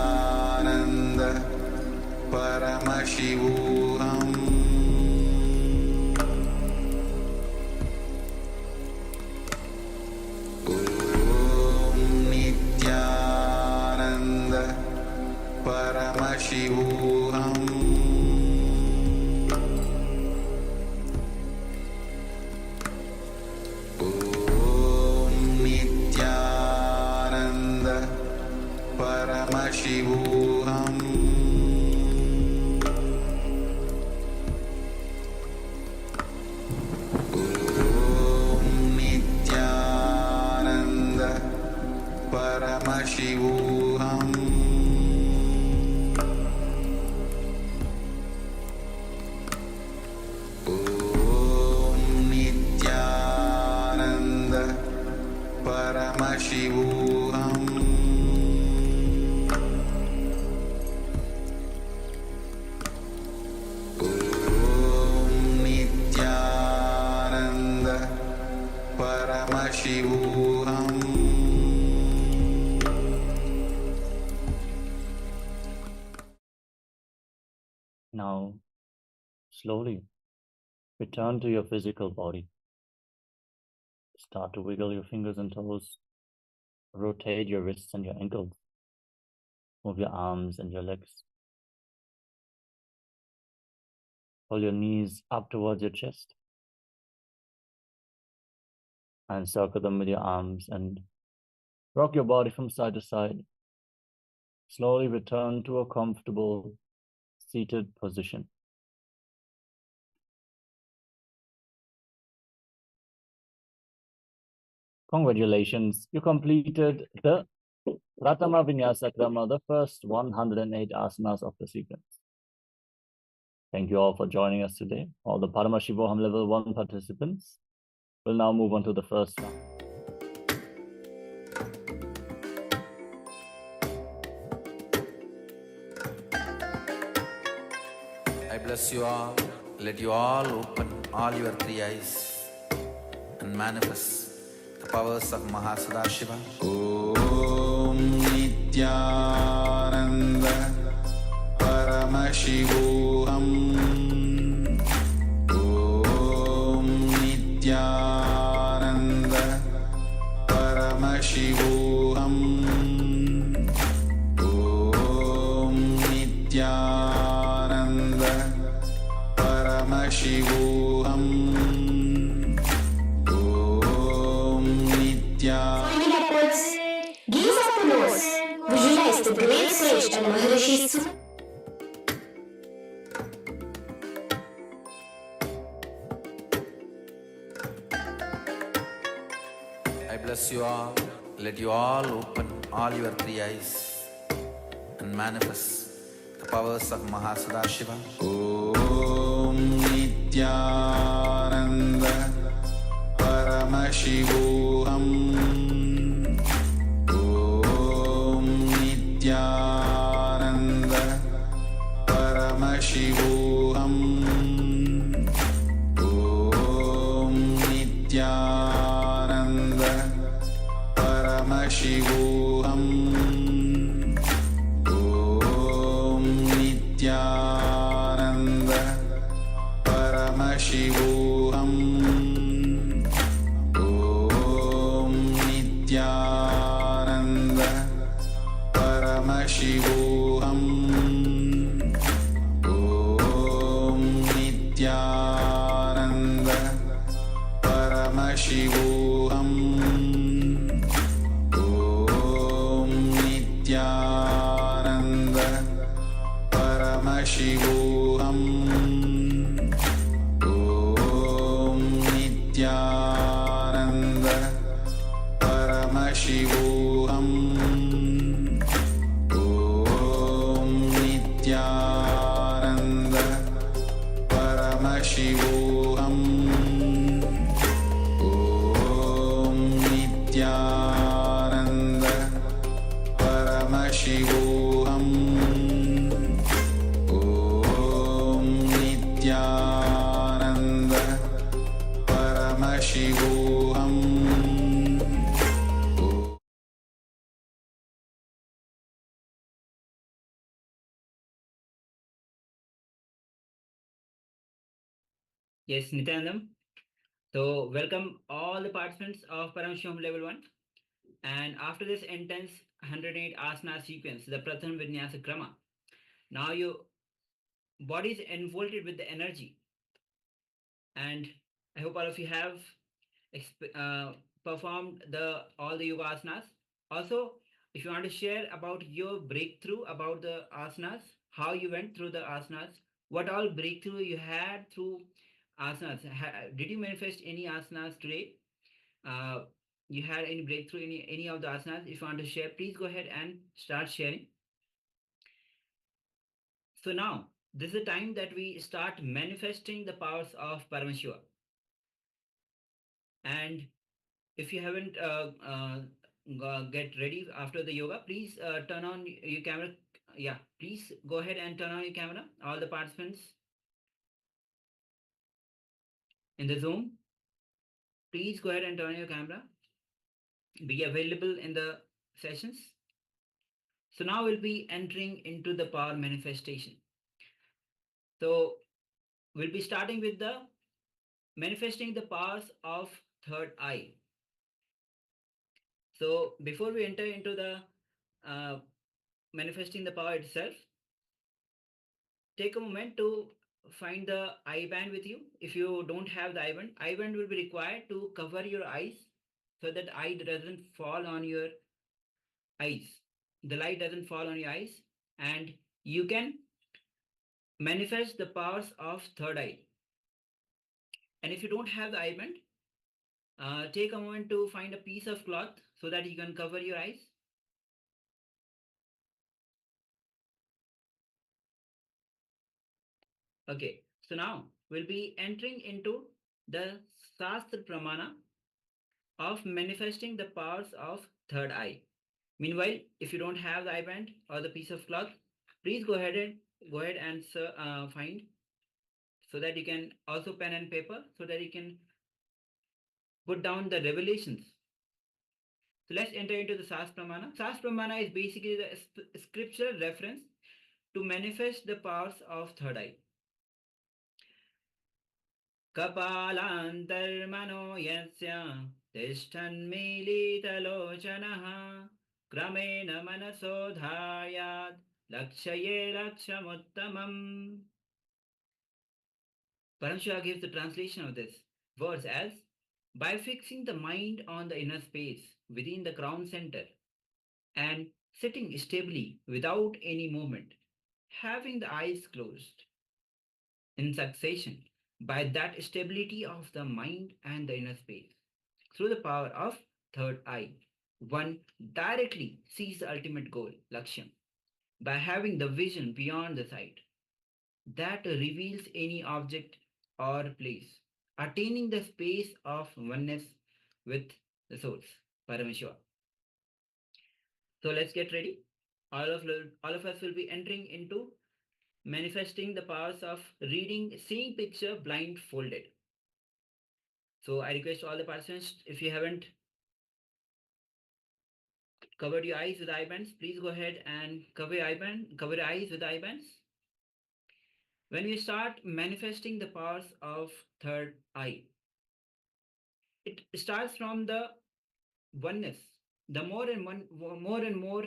Nityananda Paramashivoham Nityananda Paramashivoham Nityananda Paramashivoham Nityananda Paramashivoham Nityananda Paramashivoham Nityananda Paramashivoham Now, slowly return to your physical body. Start to wiggle your fingers and toes. Rotate your wrists and your ankles. Move your arms and your legs. Pull your knees up towards your chest. And circle them with your arms and rock your body from side to side. Slowly return to a comfortable seated position. Congratulations, you completed the Pratama Vinyasa Krama, the first 108 asanas of the sequence. Thank you all for joining us today. All the Paramashivoham Level 1 participants will now move on to the first round. I bless you all. Let you all open all your three eyes and manifest the powers of Mahasadashiva. Om Nityananda Paramashivoham. Om Nityananda Paramashivoham. Om Nityananda Paramashivoham. I bless you all. Let you all open all your three eyes and manifest the powers of Mahasadashiva. Om Nityananda Paramashivoham. Om Nityananda Paramashivoham. Om Nityananda Paramashivoham. Paramashivoham Om Nityananda Paramashivoham Om Nityananda Paramashivoham Om Nityananda Paramashivoham Om Nityananda Paramashivoham Om Nityananda Paramashivoham Om Nityananda Paramashivoham. Yes, Nityanandam. So, welcome all the participants of Paramashivoham Level 1. And after this intense 108 asana sequence, the Pratham Vinyasa Krama, now your body is enfolded with the energy. And I hope all of you have performed all the yoga asanas. Also, if you want to share about your breakthrough about the asanas, how you went through the asanas, what all breakthrough you had through asanas. Did you manifest any asanas today? Uh, you had any breakthrough in any of the asanas? If you want to share, please go ahead and start sharing. So now, this is the time that we start manifesting the powers of Paramashiva. And if you haven't get ready after the yoga, please turn on your camera. Yeah, please go ahead and turn on your camera. All the participants in the Zoom, please go ahead and turn on your camera. Be available in the sessions. So now we'll be entering into the power manifestation. So we'll be starting with the manifesting the powers of third eye. So before we enter into the manifesting the power itself, take a moment to find the eye band with you. If you don't have the eye band will be required to cover your eyes so that eye doesn't fall on your eyes. The light doesn't fall on your eyes, and you can manifest the powers of third eye. And if you don't have the eye band, take a moment to find a piece of cloth so that you can cover your eyes. Okay, so now we'll be entering into the Shastra Pramana of manifesting the powers of third eye. Meanwhile, if you don't have the eye band or the piece of cloth, please go ahead and find so that you can also pen and paper so that you can put down the revelations. So let's enter into the Shastra Pramana. Shastra Pramana is basically the scriptural reference to manifest the powers of third eye. Kapalantarmano yasya tishthanmilitalochanaha kramena manasodhayat lakshaye lakshamuttamam. Paramashiva gives the translation of this verse as, by fixing the mind on the inner space within the crown center and sitting stably without any movement, having the eyes closed in succession, by that stability of the mind and the inner space, through the power of third eye, one directly sees the ultimate goal, Lakshyam, by having the vision beyond the sight that reveals any object or place, attaining the space of oneness with the source, Paramashiva. So let's get ready. All of us will be entering into manifesting the powers of reading, seeing picture blindfolded. So I request all the participants, if you haven't covered your eyes with eye bands, please go ahead and cover your eyes with eye bands. When we start manifesting the powers of third eye, it starts from the oneness. The more and more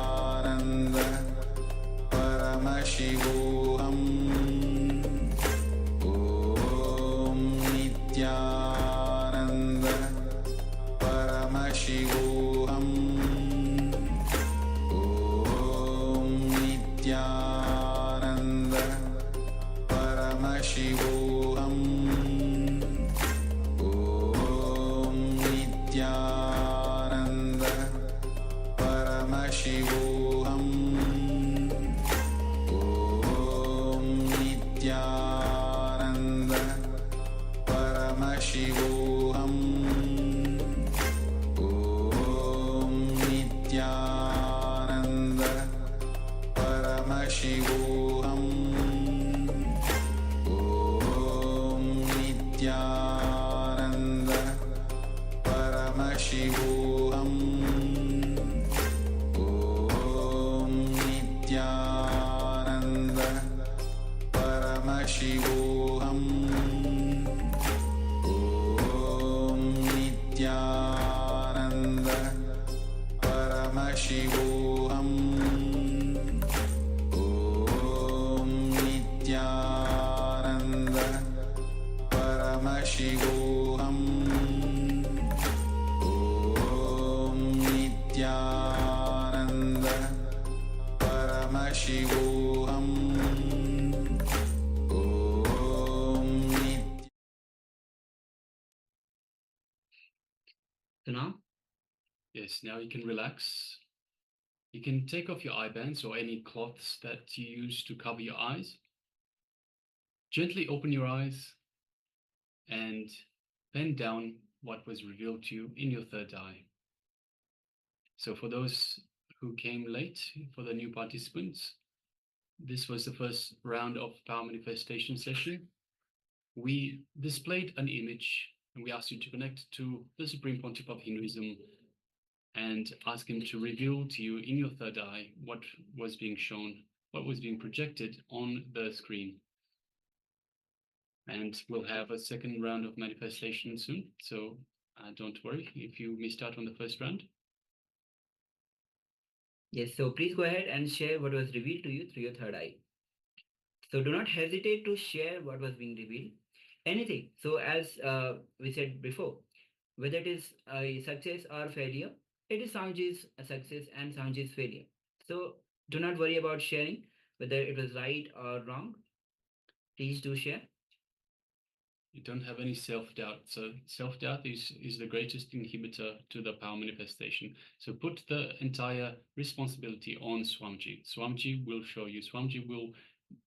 Paramashivoham Om Nityananda Paramashivoham Om Nityananda Paramashivoham Om Nityananda Paramashivoham Om Nityananda Paramashivoham Om Nityananda Paramashivoham Om Nityananda Paramashivoham Om Nityananda Paramashivoham Om Nityananda Paramashivoham Om Nityananda Paramashivoham Om Nityananda Paramashivoham Om Nityananda. So now, Yes, now you can relax. You can take off your eye bands or any cloths that you use to cover your eyes. Gently open your eyes and bend down what was revealed to you in your third eye. So for those who came late, for the new participants, this was the first round of power manifestation session. We displayed an image and we asked you to connect to the Supreme Pontiff of Hinduism and ask him to reveal to you in your third eye what was being shown, what was being projected on the screen. And we'll have a second round of manifestation soon, so don't worry if you missed out on the first round. yes, so please go ahead and share what was revealed to you through your third eye. So do not hesitate to share what was being revealed. Anything. So as we said before, whether it is a success or failure, it is Swamiji's success and Swamiji's failure. So do not worry about sharing whether it was right or wrong. Please do share. You don't have any self-doubt. So self-doubt is the greatest inhibitor to the power manifestation. So put the entire responsibility on Swamiji. Swamiji will show you. Swamiji will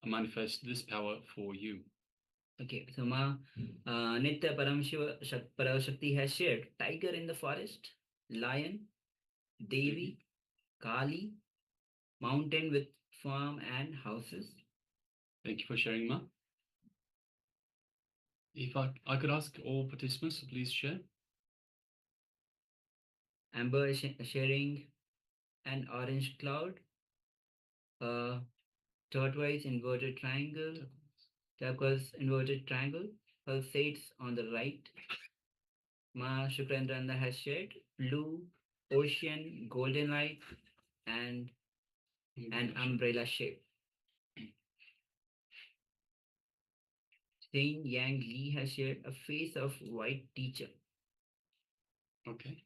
manifest this power for you. Okay, so Ma Nitya Parashakti has shared tiger in the forest, lion, Devi, Kali, mountain with farm and houses. Thank you for sharing, Ma. If I could ask all participants to please share. Amber sharing an orange cloud, tortoise inverted triangle, turquoise inverted triangle, pulsates on the right. Ma Shukrendranda has shared blue, ocean, golden light, and an umbrella shape. Saint Yang Li has shared a face of white teacher. Okay.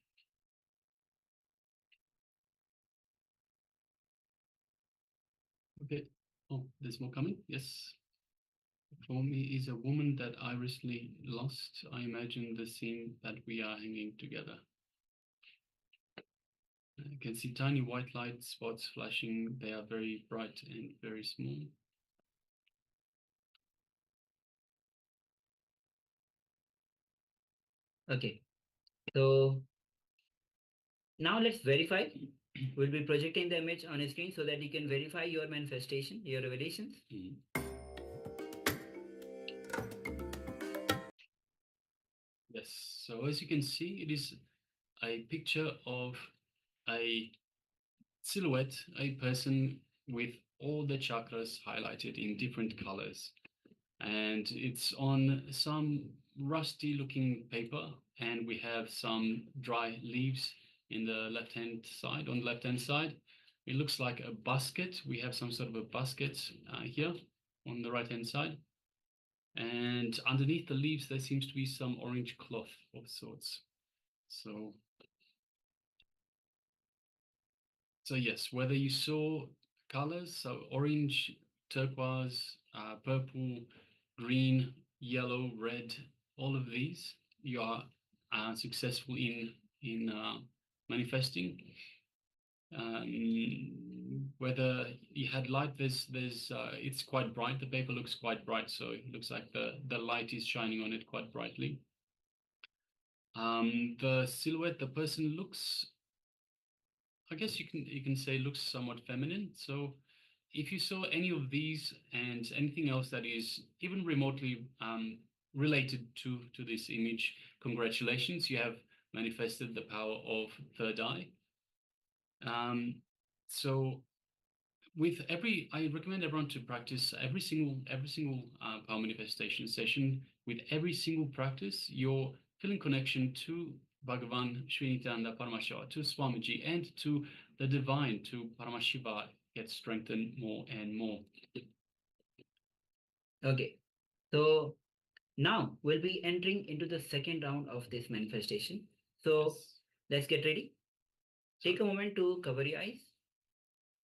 Okay. Oh, there's more coming. Yes. For me is a woman that I recently lost. I imagine the scene that we are hanging together. I can see tiny white light spots flashing. They are very bright and very small. Okay, so now let's verify. We'll be projecting the image on a screen so that you can verify your manifestation, your revelations. Yes, so as you can see, it is a picture of a silhouette, a person with all the chakras highlighted in different colors. And it's on some rusty looking paper, and we have some dry leaves in the left-hand side, on the left-hand side. It looks like a basket. We have some sort of a basket here on the right hand side. And underneath the leaves, there seems to be some orange cloth of sorts. So yes, whether you saw colors, so orange, turquoise, purple, green, yellow, red, all of these, you are successful in manifesting. Whether you had light, it's quite bright. The paper looks quite bright, so it looks like the light is shining on it quite brightly. The silhouette, the person looks, I guess you can say, looks somewhat feminine. So if you saw any of these and anything else that is even remotely related to this image, congratulations, you have manifested the power of third eye. So with I recommend everyone to practice every single power manifestation session. With every single practice, you're feeling connection to Bhagavan, Srinitanda, Paramashiva, to Swamiji, and to the divine, to Paramashiva, gets strengthened more and more. Okay, so now we'll be entering into the second round of this manifestation. So let's get ready. Take a moment to cover your eyes.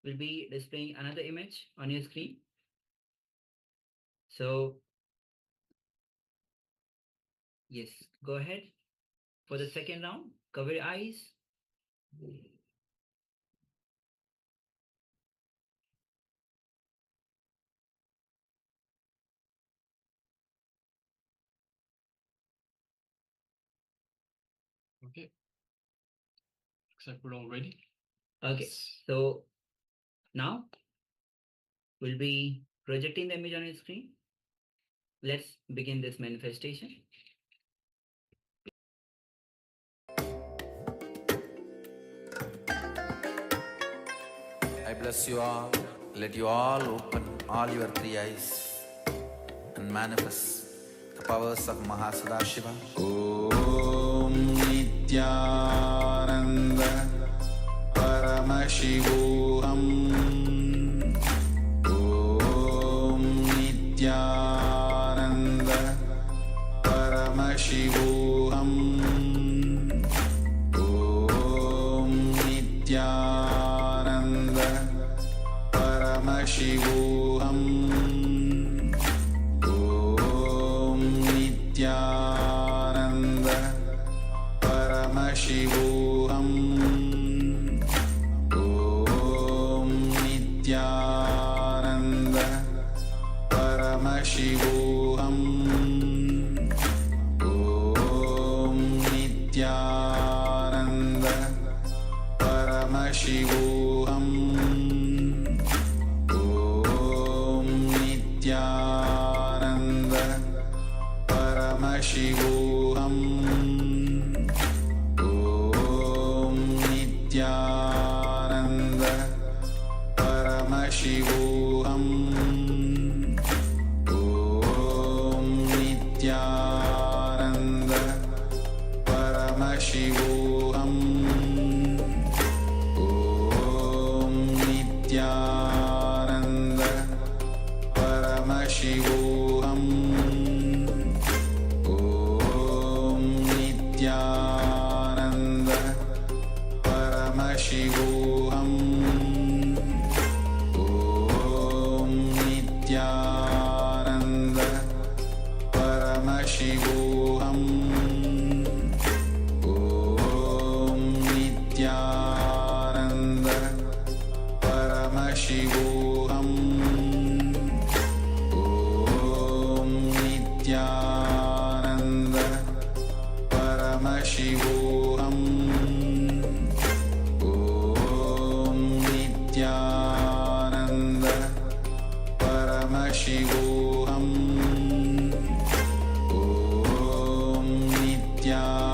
We'll be displaying another image on your screen. So yes, go ahead. For the second round, cover your eyes. Okay. Looks like we're all ready. Okay, so now we'll be projecting the image on your screen. Let's begin this manifestation. I bless you all. Let you all open all your three eyes and manifest the powers of Mahasadashiva. Om Nityananda Paramashivoham. Om Nityananda Paramashivoham. Om Nityananda Paramashivoham. Om Nityananda Paramashivoham. Om Nityananda Paramashivoham. Om Nityananda Paramashivoham. Om Nityananda Paramashivoham. Om Nityananda Paramashivoham. Om Nityananda Paramashivoham. Om Nityananda Paramashivoham. Om Nityananda Paramashivoham. Om Nityananda Paramashivoham. Om Nityananda Paramashivoham. Om Nityananda Paramashivoham. Om Nityananda Paramashivoham. Om Nityananda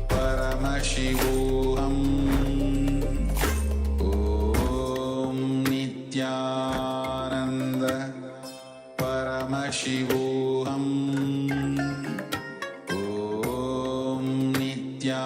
Paramashivoham. Om Nityananda Paramashivoham. Om Nityananda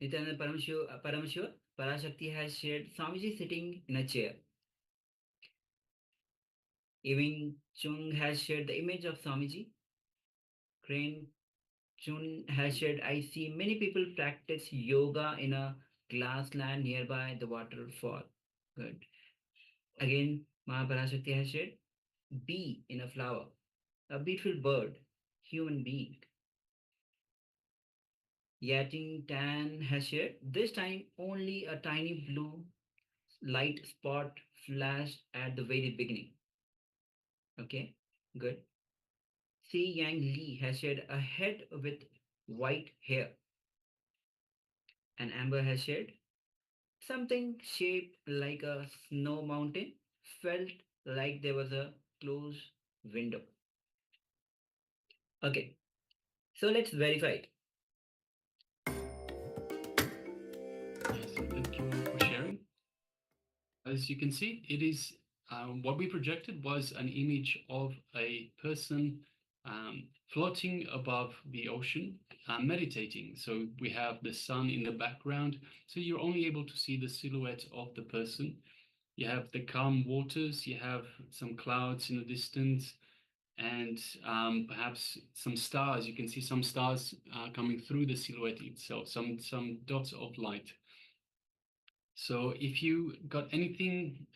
Nityananda Paramashiva Parashakti has shared Swamiji sitting in a chair. Ewing Chung has shared the image of Swamiji. Crane Chun has shared, I see many people practice yoga in a grassland nearby the waterfall. Good. Again, Mahaparashakti has shared, bee in a flower, a beautiful bird, human being. Yating Tan has shared, this time only a tiny blue light spot flashed at the very beginning. Okay, good. Si Yang Lee has shared a head with white hair. And Amber has shared, something shaped like a snow mountain felt like there was a closed window. Okay, so let's verify it. Yes, thank you all for sharing. As you can see, it is what we projected was an image of a person floating above the ocean, meditating. So we have the sun in the background, so you're only able to see the silhouette of the person. You have the calm waters, you have some clouds in the distance, and perhaps some stars. You can see some stars coming through the silhouette itself, some dots of light. So if you got anything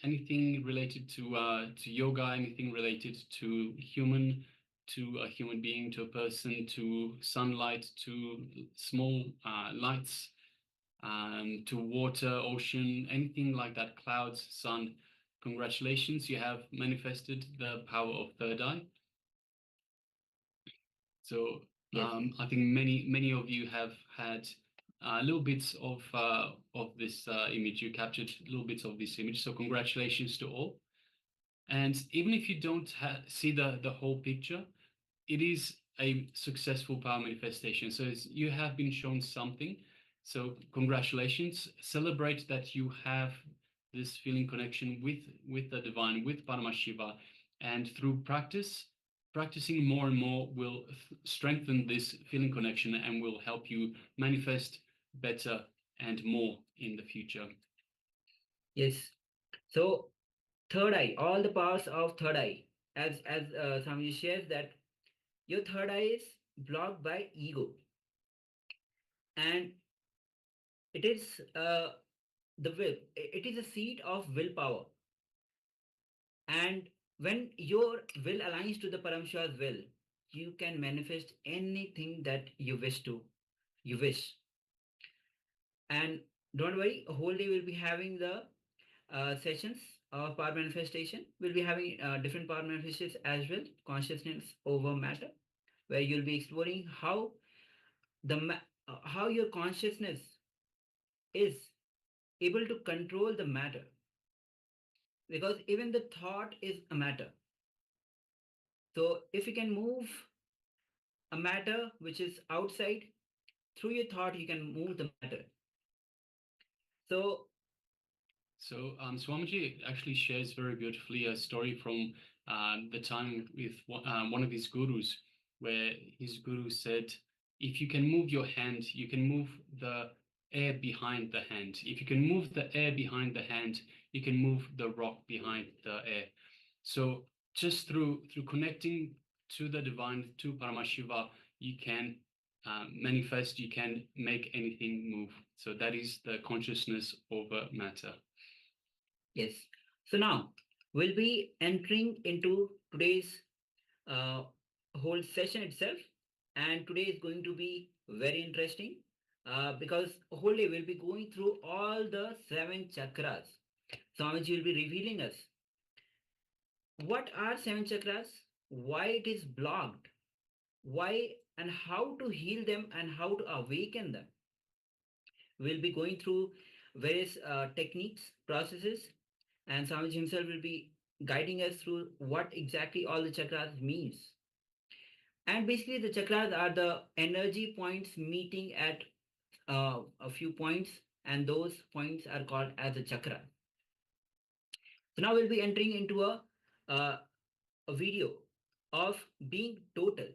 related to yoga, anything related to a human being, to a person, to sunlight, to small lights, to water, ocean, anything like that, clouds, sun, congratulations, you have manifested the power of third eye. So Yes. I think many of you have had little bits of this image. You captured little bits of this image. So congratulations to all. And even if you don't see the whole picture, it is a successful power manifestation. So you have been shown something. So congratulations. Celebrate that you have this feeling connection with the divine, with Paramashiva, and through practicing more and more will strengthen this feeling connection and will help you manifest better and more in the future. Yes. So third eye, all the powers of third eye, as Swamiji shares that your third eye is blocked by ego, and it is the will. It is a seat of willpower, and when your will aligns to the Paramashiva's will, you can manifest anything that you wish. And don't worry, a whole day we'll be having the sessions of power manifestation. We'll be having different power manifestations as well, consciousness over matter, where you'll be exploring how how your consciousness is able to control the matter, because even the thought is a matter. So if you can move a matter which is outside through your thought, you can move the matter. So Swamiji actually shares very beautifully a story from the time with one of his gurus, where his guru said, if you can move your hand, you can move the air behind the hand. If you can move the air behind the hand, you can move the rock behind the air. So just through connecting to the divine, to Paramashiva, you can manifest, you can make anything move. So that is the consciousness over matter. yes. So now we'll be entering into today's whole session itself, and today is going to be very interesting because whole day we'll be going through all the 7 chakras. Swamiji will be revealing us what are 7 chakras, why it is blocked, why and how to heal them and how to awaken them. We'll be going through various techniques, processes, and Swamiji himself will be guiding us through what exactly all the chakras means. And basically, the chakras are the energy points meeting at a few points, and those points are called as a chakra. So now we'll be entering into uh, a video of being total.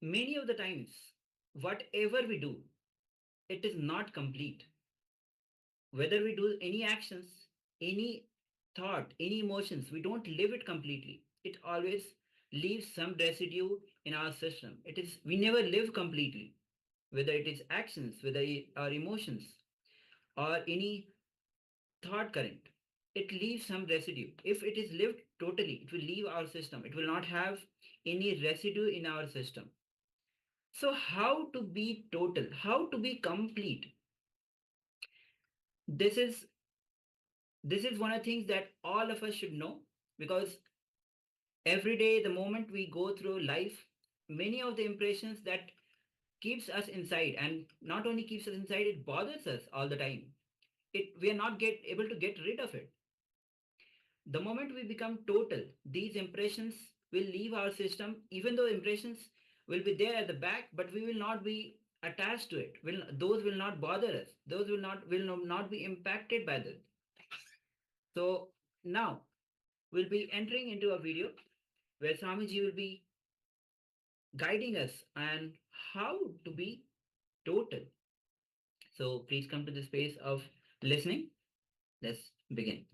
Many of the times, whatever we do, it is not complete. Whether we do any actions, any thought, any emotions, we don't live it completely. It always leaves some residue in our system. We never live completely, whether it is actions, whether our emotions, or any thought current. It leaves some residue. If it is lived totally, it will leave our system. It will not have any residue in our system. So, how to be total? How to be complete? This is one of the things that all of us should know, because every day, the moment we go through life, many of the impressions that keeps us inside, and not only keeps us inside, it bothers us all the time. We are not able to get rid of it. The moment we become total, these impressions will leave our system, even though impressions will be there at the back, but we will not be attached to it. Those will not bother us. Those will not be impacted by that. So now we'll be entering into a video where Swamiji will be guiding us on how to be total. So please come to the space of listening. Let's begin.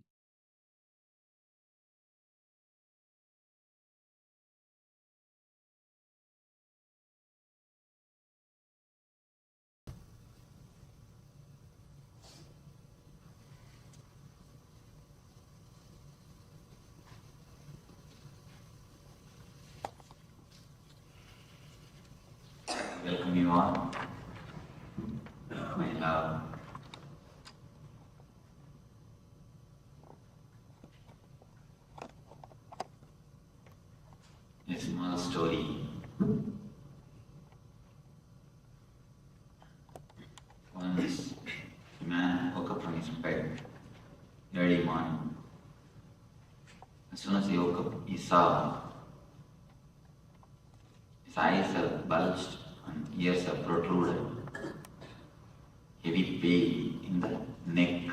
Welcome you all. My love. A small story. Once a man woke up from his bed early morning. As soon as he woke up, he saw his eyes have bulged and ears have protruded. Heavy pain in the neck.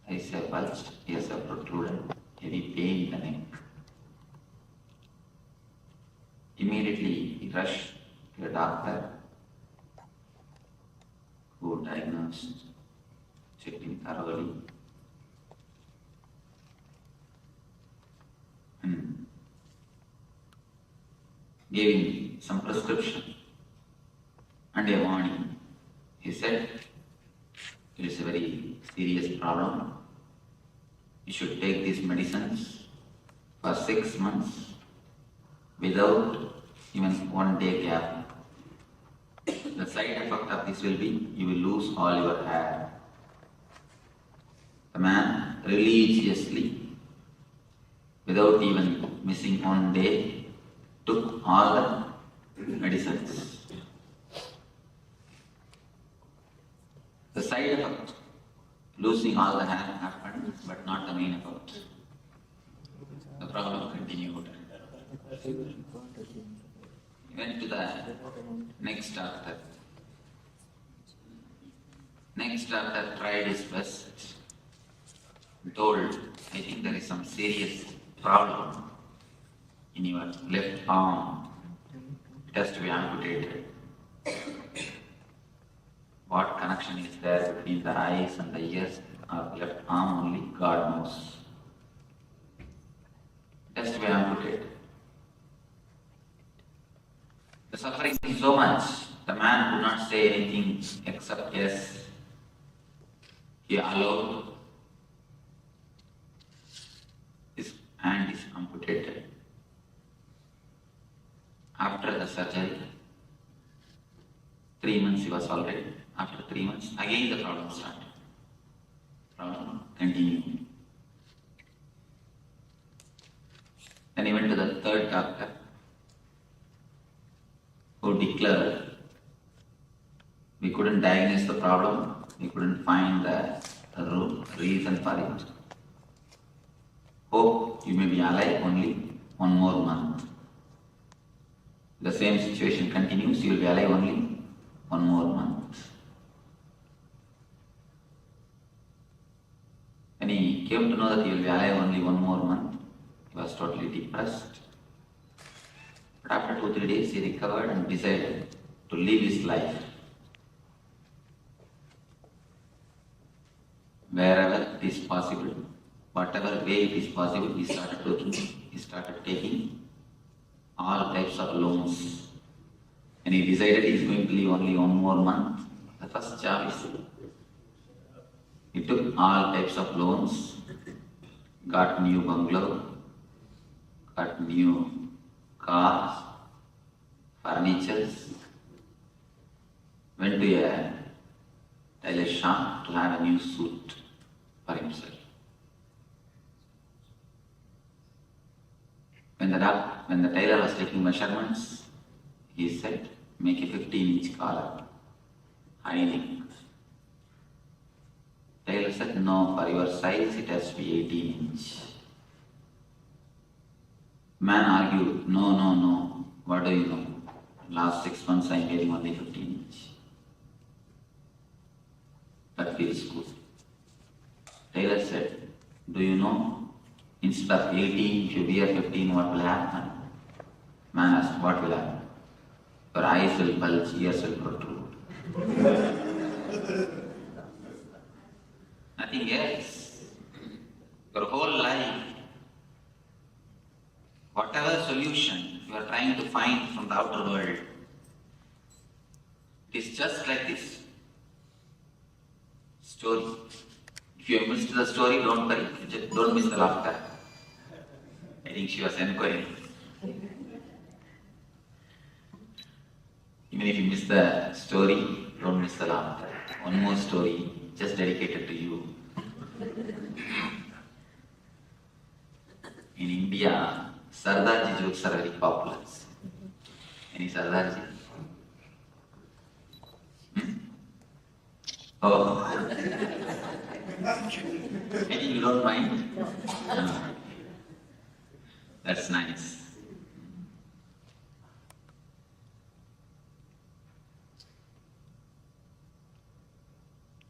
Eyes have bulged, ears have protruded. Heavy pain in the neck. Immediately he rushed to a doctor who diagnosed, checked him thoroughly, and gave him some prescription and a warning. He said, it is a very serious problem. You should take these medicines for 6 months without even 1 day gap. The side effect of this will be you will lose all your hair. The man religiously, without even missing 1 day, took all the medicines. The side effect, losing all the hair, happened, but not the main effect. The problem continued. He went to the next doctor. Next doctor tried his best. He told, I think there is some serious problem in your left arm. It has to be amputated. What connection is there between the eyes and the ears or left arm only God knows. It has to be amputated. The suffering is so much, the man could not say anything except yes. He allowed his hand is amputated. After the surgery, 3 months he was alright. After 3 months, again the problem started. Problem continued. Then he went to the third doctor, who declared we couldn't diagnose the problem, we couldn't find the reason for it. Hope you may be alive only 1 more month. The same situation continues, you will be alive only 1 more month. When he came to know that he will be alive only 1 more month, he was totally depressed. But after 2-3 days, he recovered and decided to live his life. Wherever it is possible, whatever way it is possible, he started working. He started taking all types of loans. And he decided he is going to live only one more month. The first job is he took all types of loans, got new bungalow, got new cars, furniture, went to a tailor shop to have a new suit for himself. When the tailor was taking measurements, he said, make a 15-inch collar, high neck. Tailor said, no, for your size it has to be 18-inch. Man argued, no, what do you know? Last 6 months I am getting only 15-inch. That feels good. Tailor said, do you know, instead of 18, if you wear 15, what will happen? Man asked, what will happen? Your eyes will bulge, ears will protrude. Nothing else. Your whole life, whatever solution you are trying to find from the outer world, it is just like this story. If you have missed the story, don't worry, don't miss the laughter. I think she was enquiring. Even if you miss the story, don't miss the laughter. One more story, just dedicated to you. In India, Sardarji jokes are very popular. Any Sardarji? Oh. I think you don't mind? No. That's nice.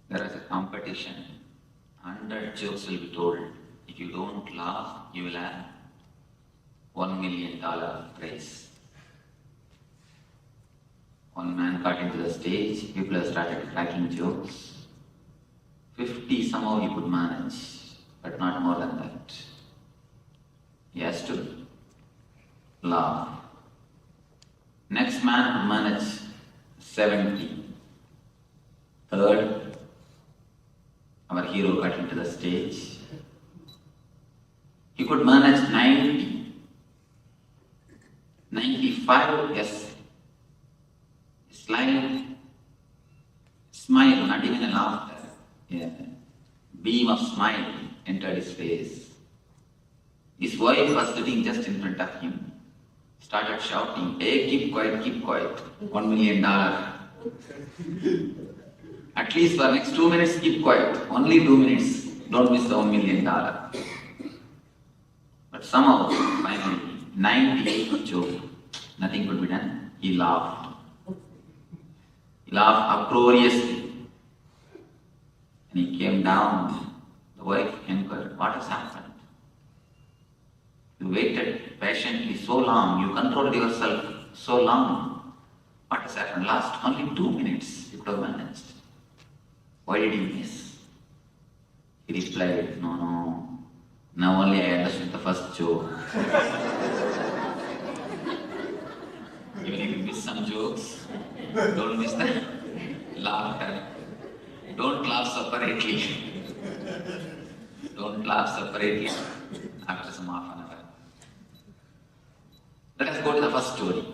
There is a competition. 100 jokes will be told. If you don't laugh, you will have $1 million prize. One man got into the stage, people have started cracking jokes. 50 somehow he could manage, but not more than that. He has to laugh. Next man could manage 70. Third, our hero got into the stage. He could manage 90. 95, yes. Smile, not even a laughter. Yeah. Beam of smile entered his face. His wife was sitting just in front of him. Started shouting, hey, keep quiet, $1 million. At least for next 2 minutes, keep quiet. Only 2 minutes. Don't miss the $1 million. But somehow, finally, 98 joke. Nothing could be done. He laughed. He laughed uproariously. And he came down. The wife inquired, what has happened? You waited patiently so long. You controlled yourself so long. What has happened? Last only 2 minutes. You could have managed. Why did you miss? He replied, no. Now only I understood the first joke. Even if you miss some jokes, don't miss the laughter. Don't laugh separately. Don't laugh separately after some half an hour. Let us go to the first story.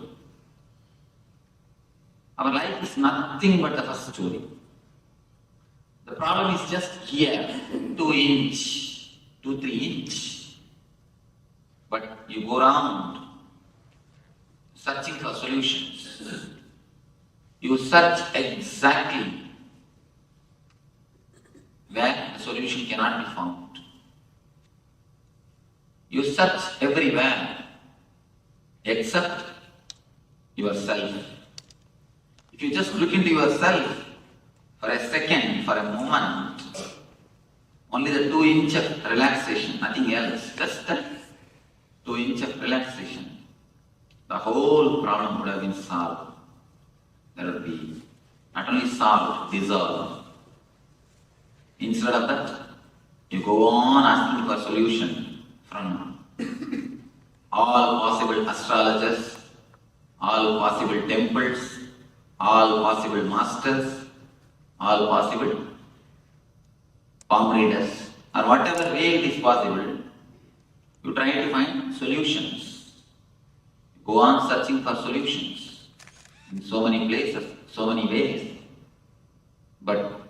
Our life is nothing but the first story. The problem is just here, 2 inch, 2-3 inch. But you go around searching for solutions. You search exactly where the solution cannot be found. You search everywhere except yourself. If you just look into yourself for a second, for a moment, only the 2 inch of relaxation, nothing else, just the 2 inch of relaxation, the whole problem would have been solved. let it be not only solved, dissolved. Instead of that, you go on asking for solution from all possible astrologers, all possible temples, all possible masters, all possible palm readers, or whatever way it is possible, you try to find solutions. Go on searching for solutions in so many places, so many ways, but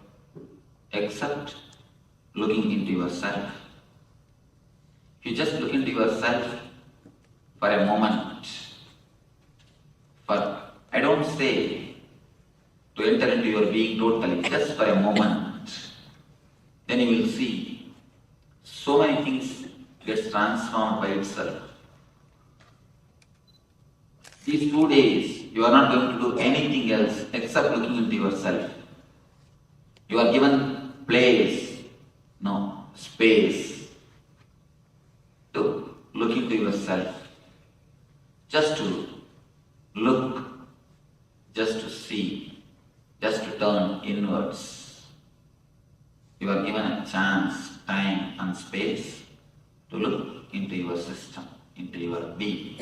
except looking into yourself. If you just look into yourself for a moment, I don't say to enter into your being totally, just for a moment, then you will see so many things gets transformed by itself. These 2 days, you are not going to do anything else except looking into yourself. You are given space to look into yourself. Just to look, just to see, just to turn inwards. You are given a chance, time and space to look into your system, into your being.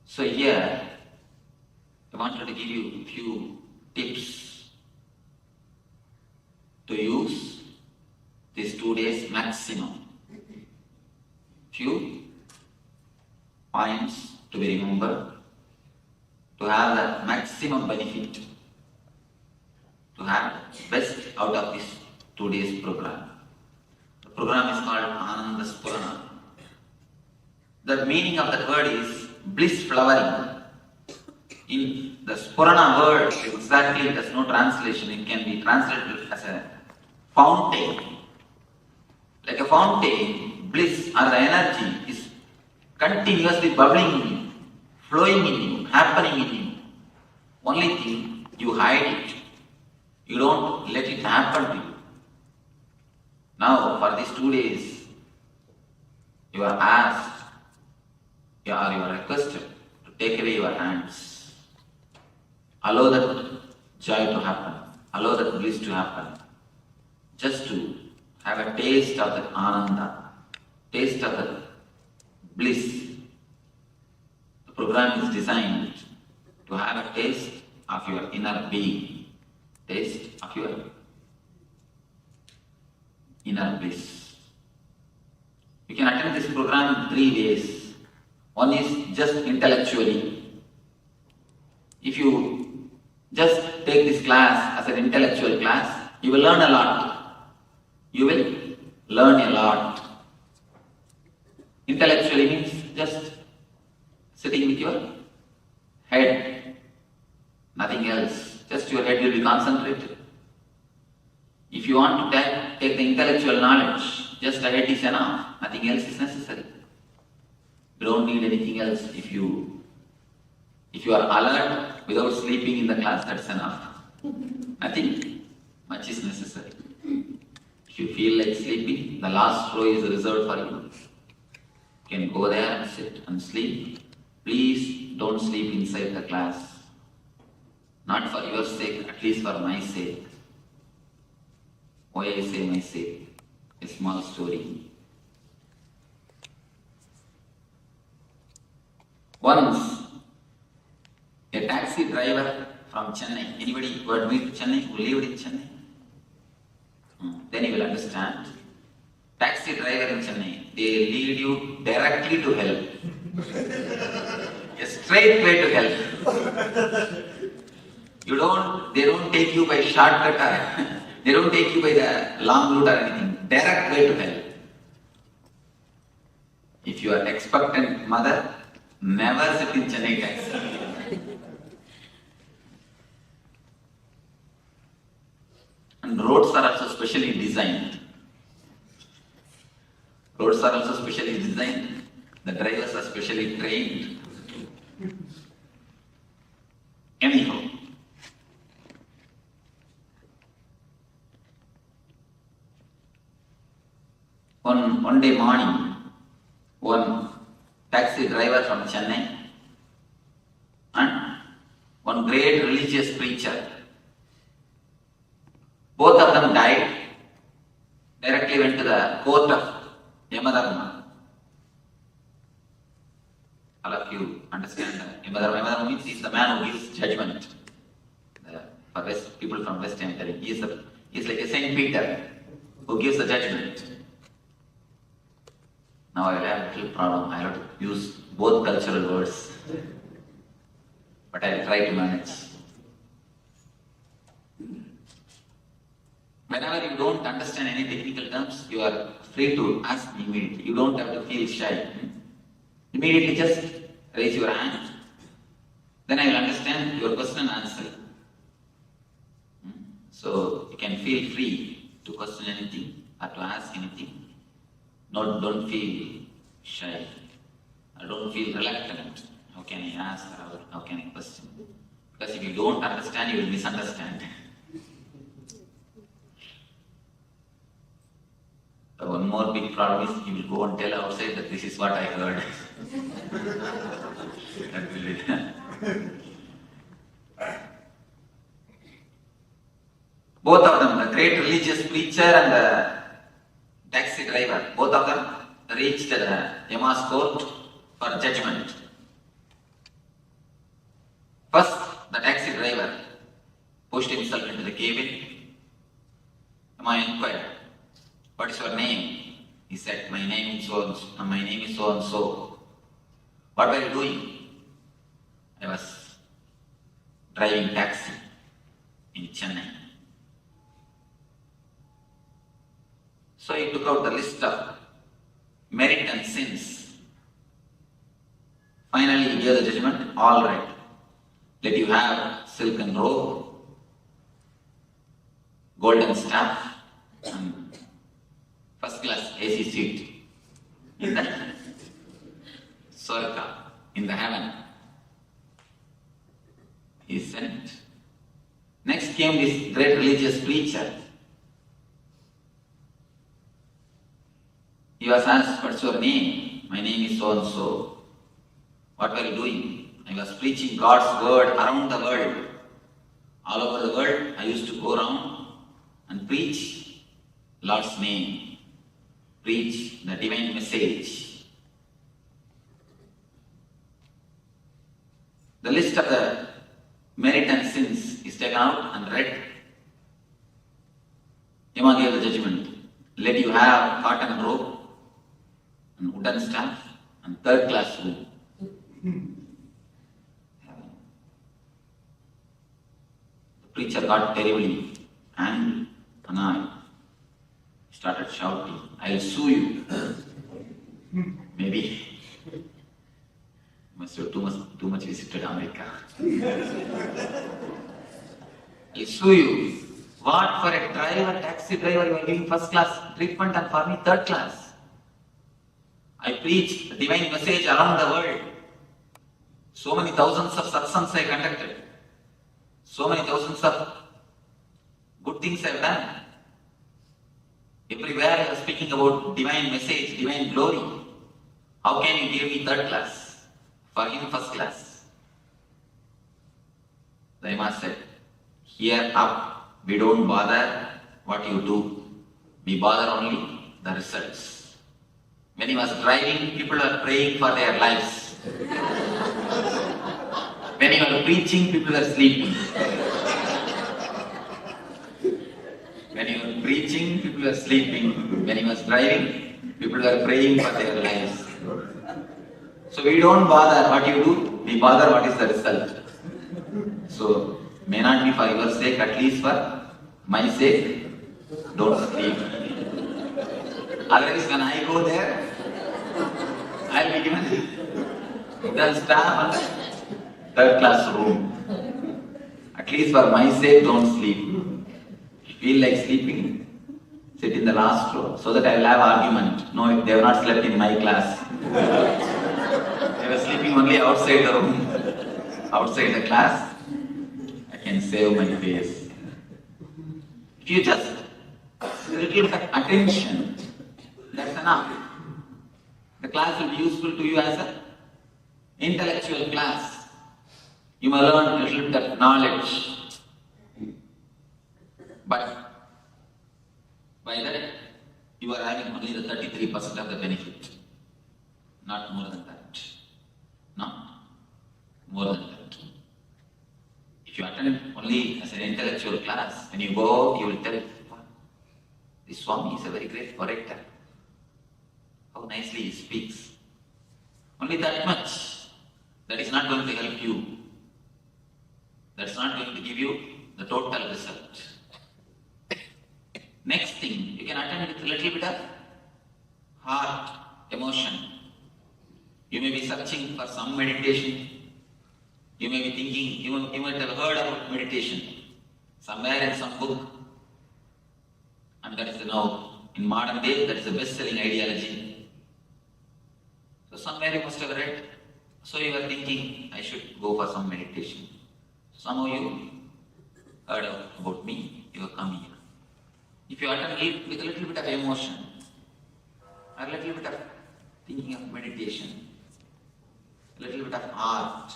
So here, I wanted to give you a few tips to use these 2 days maximum. Few points to be remembered, to have the maximum benefit, to have best out of this 2 days program. The program is called Ananda Spurana. The meaning of that word is bliss flowering. In the Spurana word, exactly there's no translation. It can be translated as a fountain. Like a fountain, bliss or the energy is continuously bubbling in you, flowing in you, happening in you. Only thing, you hide it. You don't let it happen to you. Now, for these 2 days, you are asked, you are requested to take away your hands. Allow that joy to happen. Allow that bliss to happen. Just to have a taste of that ananda, taste of that bliss. The program is designed to have a taste of your inner being, taste of your inner bliss. You can attend this program in 3 ways. One is just intellectually. If you just take this class as an intellectual class, you will learn a lot. You will learn a lot. Intellectually means just sitting with your head, nothing else. Just your head will be concentrated. If you want to take the intellectual knowledge, just a head is enough. Nothing else is necessary. You don't need anything else. If you are alert without sleeping in the class, that's enough. Nothing much is necessary. If you feel like sleeping, the last row is reserved for you. You can go there and sit and sleep. Please don't sleep inside the class. Not for your sake, at least for my sake. Why I say my sake? A small story. Once, a taxi driver from Chennai, anybody who had been to Chennai, who lived in Chennai? Then you will understand. Taxi driver in Chennai, they lead you directly to hell. A straight way to hell. They don't take you by shortcut or they don't take you by the long route or anything. Direct way to hell. If you are expectant mother, never sit in Chennai taxi. And roads are also specially designed. Roads are also specially designed. The drivers are specially trained. Anyhow, one day morning, one taxi driver from Chennai and Both of them died, directly went to the court of Yamadharma. All of you understand that Yamadharma. Yamadharma means he is the man who gives judgment. For people from West, I'm telling you, he is like a Saint Peter who gives the judgment. Now I will have a little problem. I have to use both cultural words, but I will try to manage. Whenever you don't understand any technical terms, you are free to ask me immediately. You don't have to feel shy. Immediately just raise your hand. Then I will understand your question and answer. So you can feel free to question anything or to ask anything. Don't feel shy. Or don't feel reluctant. How can I ask or how can I question? Because if you don't understand, you will misunderstand. So one more big problem is you will go and tell outside that this is what I heard. That will be both of them, the great religious preacher and the taxi driver, both of them reached the Yama's court for judgment. First, the taxi driver pushed himself into the cabin. Yama inquired, "What is your name?" He said, "My name is so and so. My name is so and so." "What were you doing?" "I was driving taxi in Chennai." So he took out the list of merit and sins. Finally he gave the judgment, "All right, let you have silken robe, golden staff, and first class AC seat in the Swarga, in the heaven." He sent. Next came this great religious preacher. He was asked, "What's your name?" "My name is so and so." "What were you doing?" "I was preaching God's word around the world. All over the world, I used to go around and preach Lord's name, preach the divine message." The list of the merit and sins is taken out and read. Yama gave the judgment. "Let you have cotton robe and wooden staff and third class room." The preacher got terribly angry, annoyed. He started shouting, "I'll sue you." Maybe must have too much visited America. "I'll sue you. What, for a driver, taxi driver, you are giving first class treatment and for me third class? I preach the divine message around the world. So many thousands of satsangs I conducted. So many thousands of good things I have done. Everywhere I was speaking about divine message, divine glory. How can you give me third class? For him first class." The Yama said, "Here up, we don't bother what you do. We bother only the results." When he was driving, people were praying for their lives. When he was preaching, people were sleeping. When he was preaching, people were sleeping. When he was driving, people were praying for their lives. So we don't bother what you do, we bother what is the result. So, may not be for your sake, at least for my sake, don't sleep. Otherwise, when I go there, I'll be given the staff and third class room. At least for my sake, don't sleep. If you feel like sleeping, sit in the last row so that I will have argument. No, they have not slept in my class. They were sleeping only outside the room, outside the class. I can save my face. If you just a little bit of attention, that's enough. The class will be useful to you as an intellectual class. You may learn a little bit of knowledge. But By that, you are having only the 33% of the benefit, not more than that. No, more than that. If you attend only as an intellectual class, when you go, you will tell, wow, this Swami is a very great orator. How nicely he speaks. Only that much. That is not going to help you. That's not going to give you the total result. Next thing, you can attend with a little bit of heart, emotion. You may be searching for some meditation. You may be thinking, you might have heard about meditation somewhere in some book. And that is now, in modern day, that is a best-selling ideology. So somewhere you must have read. So you are thinking, I should go for some meditation. Some of you heard about me, you have come here. If you attend with a little bit of emotion, or a little bit of thinking of meditation, a little bit of art,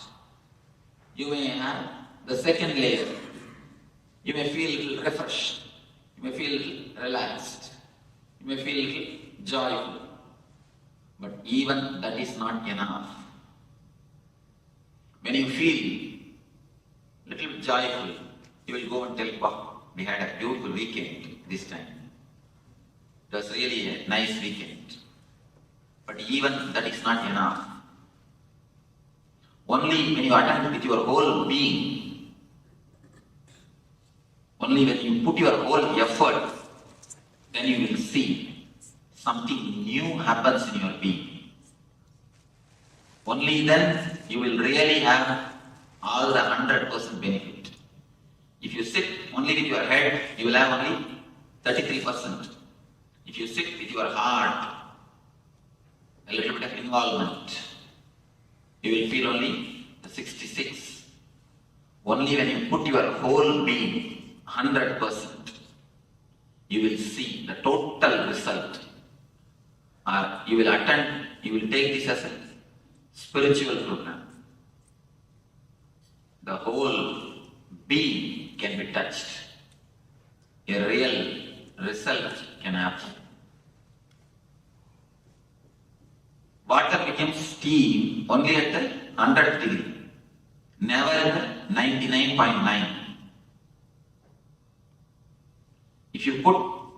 you may have the second layer. You may feel a little refreshed. You may feel a little relaxed. You may feel a little joyful. But even that is not enough. When you feel a little bit joyful, you will go and tell, wow, we had a beautiful weekend this time. It was really a nice weekend. But even that is not enough. Only when you attend with your whole being, only when you put your whole effort, then you will see something new happens in your being. Only then you will really have all the 100% benefit. If you sit only with your head, you will have only 33%. If you sit with your heart, a little bit of involvement, you will feel only the 66. Only when you put your whole being 100%, you will see the total result. Or you will attend, you will take this as a spiritual program. The whole being can be touched. A real result can happen. Water becomes steam only at the 100th degree, never at the 99.9. If you put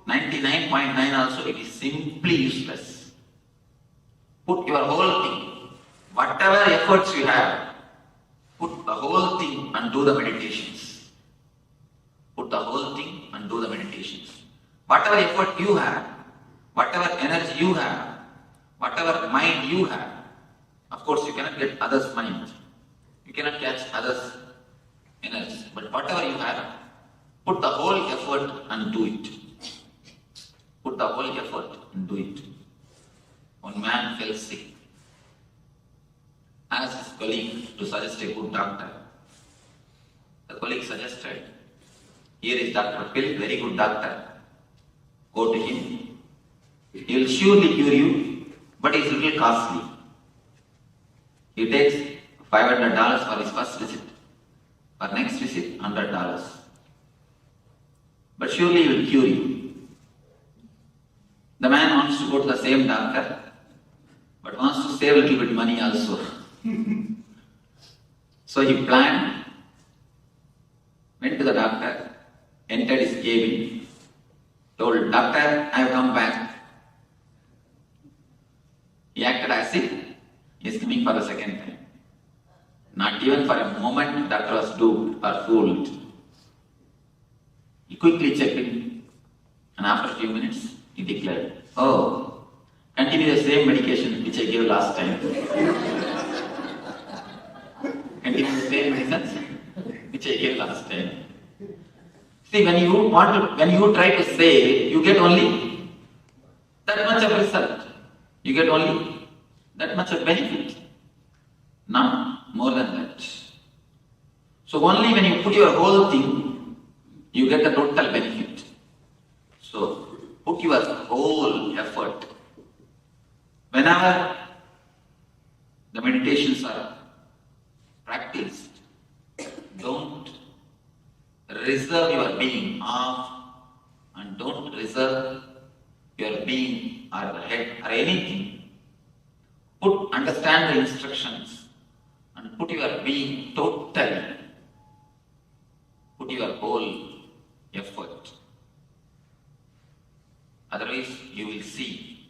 99.9 also, it is simply useless. Put your whole thing, whatever efforts you have, put the whole thing and do the meditations. Put the whole thing and do the meditations. Whatever effort you have, whatever energy you have, whatever mind you have, of course you cannot get others' mind. You cannot catch others' energy. But whatever you have, put the whole effort and do it. Put the whole effort and do it. One man fell sick. Asked his colleague to suggest a good doctor. The colleague suggested, here is Dr. Phil, very good doctor. Go to him. He will surely cure you, but it is a little costly. He takes $500 for his first visit. For next visit, $100. But surely he will cure you. The man wants to go to the same doctor, but wants to save a little bit money also. So he planned, went to the doctor, entered his cabin, told, doctor, I have come back. He acted as if he is coming for the second time. Not even for a moment doctor was duped or fooled. He quickly checked in, and after a few minutes, he declared, oh, continue the same medication which I gave last time. Continue the same medicines which I gave last time. See, when you try to say, you get only that much of result. You get only that much of benefit. Not more than that. So only when you put your whole thing, you get the total benefit. So put your whole effort. Whenever the meditations are practiced, don't reserve your being off and don't reserve your being or the head or anything. Understand the instructions and put your being totally. Put your whole effort. Otherwise, you will see.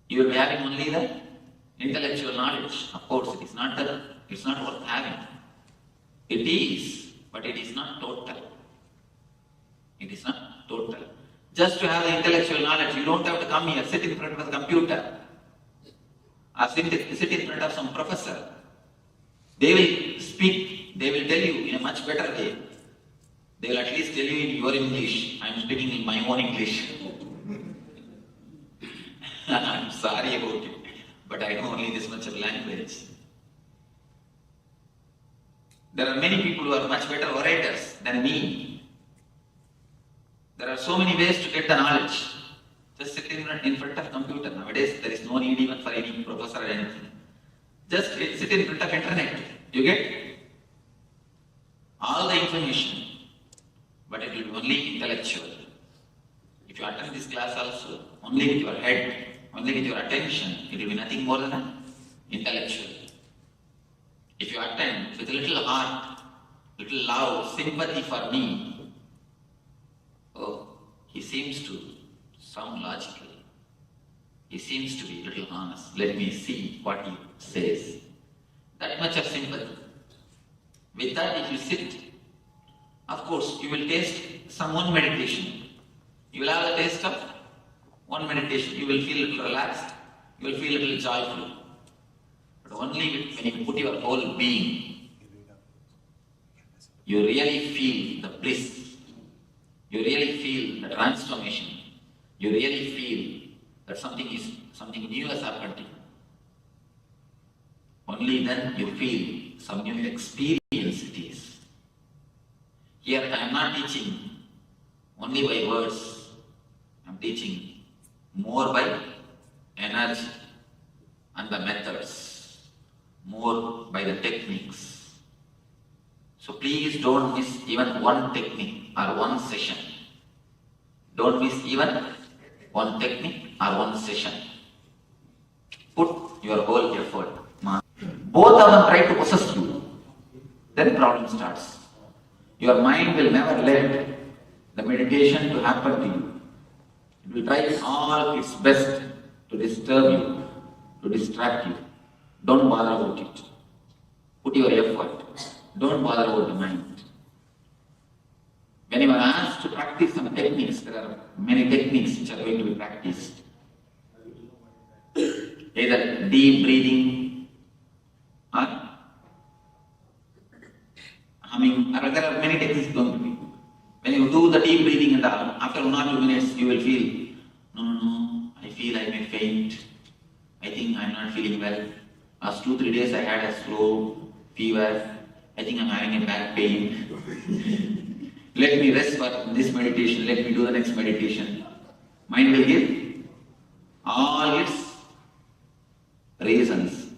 You will be having only the intellectual knowledge. Of course, it's not worth having. It is, but it is not total. It is not total. Just to have the intellectual knowledge, you don't have to come here, sit in front of the computer, or sit in front of some professor. They will speak, they will tell you in a much better way. They will at least tell you in your English. I am speaking in my own English. I am sorry about it, but I know only this much of language. There are many people who are much better orators than me. There are so many ways to get the knowledge. Just sit in front of a computer. Nowadays, there is no need even for any professor or anything. Just sit in front of internet. You get all the information, but it will be only intellectual. If you attend this class also, only with your head, only with your attention, it will be nothing more than intellectual. If you attend with a little heart, little love, sympathy for me, oh, he seems to sound logical. He seems to be a little honest. Let me see what he says. That much of sympathy. With that, if you sit, of course, you will taste some one meditation. You will have a taste of one meditation. You will feel a little relaxed. You will feel a little joyful. But only when you put your whole being, you really feel the bliss. You really feel the transformation. You really feel that something new has happened to you. Only then you feel some new experience it is. Here I am not teaching only by words. I am teaching more by energy and the methods, more by the techniques. So please don't miss even one technique or one session. Don't miss even one technique or one session. Put your whole effort. Both of them try to possess you. Then problem starts. Your mind will never let the meditation to happen to you. It will try all its best to disturb you, to distract you. Don't bother about it. Put your effort. Don't bother about the mind. When you are asked to practice some techniques, there are many techniques which are going to be practiced. Either deep breathing or humming, or there are many techniques going to be. When you do the deep breathing and after 1 or 2 minutes you will feel, no, I feel I may faint. I think I am not feeling well. Last 2-3 days I had a slow fever. I think I am having a back pain. Let me rest for this meditation. Let me do the next meditation. Mind will give all its reasons.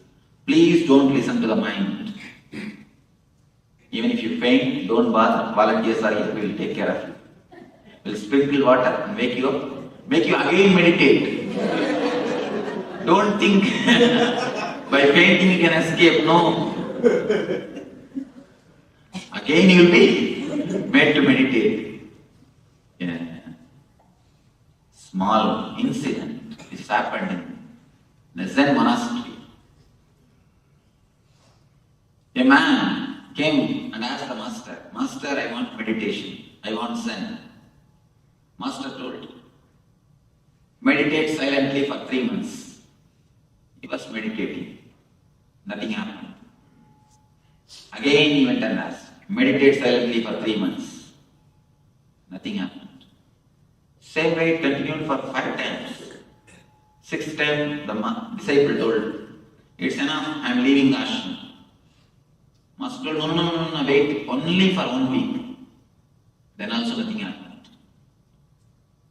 Please don't listen to the mind. Even if you faint, don't bother. Volunteers are here. We will take care of you. We will sprinkle water and wake you up. Make you again meditate. Don't think by fainting you can escape. No. Again you will be made to meditate. Yeah. Small incident which happened in the Zen monastery. A man came and asked the master, Master, I want meditation. I want Zen. Master told, meditate silently for 3 months. He was meditating. Nothing happened. Again he went and asked, meditate silently for 3 months. Nothing happened. Same way it continued for 5 times. 6th time the disciple told, it's enough, I am leaving the ashram. Master told, no, wait, only for 1 week. Then also nothing happened.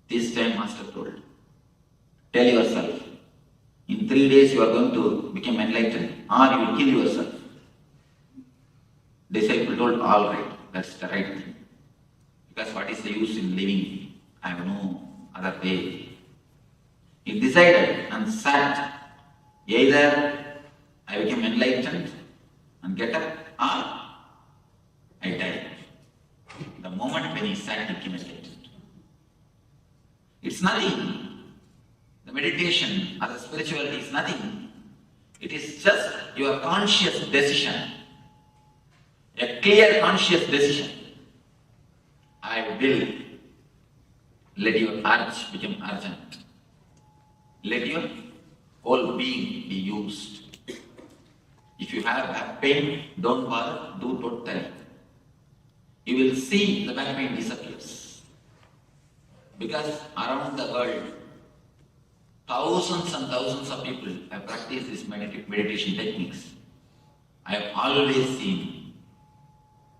This time Master told, tell yourself, in 3 days you are going to become enlightened or you will kill yourself. Disciple told, all right, that's the right thing. Because what is the use in living? I have no other way. He decided and sat. Either I become enlightened and get up, or I die. The moment when he sat, he became enlightened. It's nothing. The meditation or the spirituality is nothing. It is just your conscious decision. A clear conscious decision. I will let your urge become urgent. Let your whole being be used. If you have back pain, don't bother, do totally. You will see the back pain disappears. Because around the world, thousands and thousands of people have practiced these meditation techniques. I have always seen.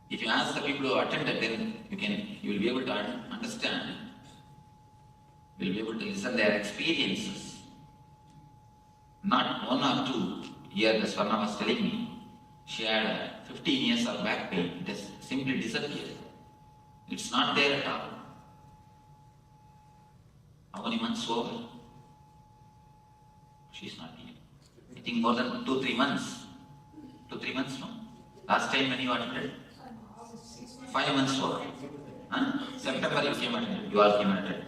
If you ask the people who attended, then you will be able to understand. You will be able to listen their experiences. Not one or two. Here the Swarna was telling me, she had 15 years of back pain. It has simply disappeared. It's not there at all. How many months over? She's not here. I think more than 2-3 months. 2-3 months, no? Last time when you attended? 5 months over. Huh? September you came attended. You all came attended.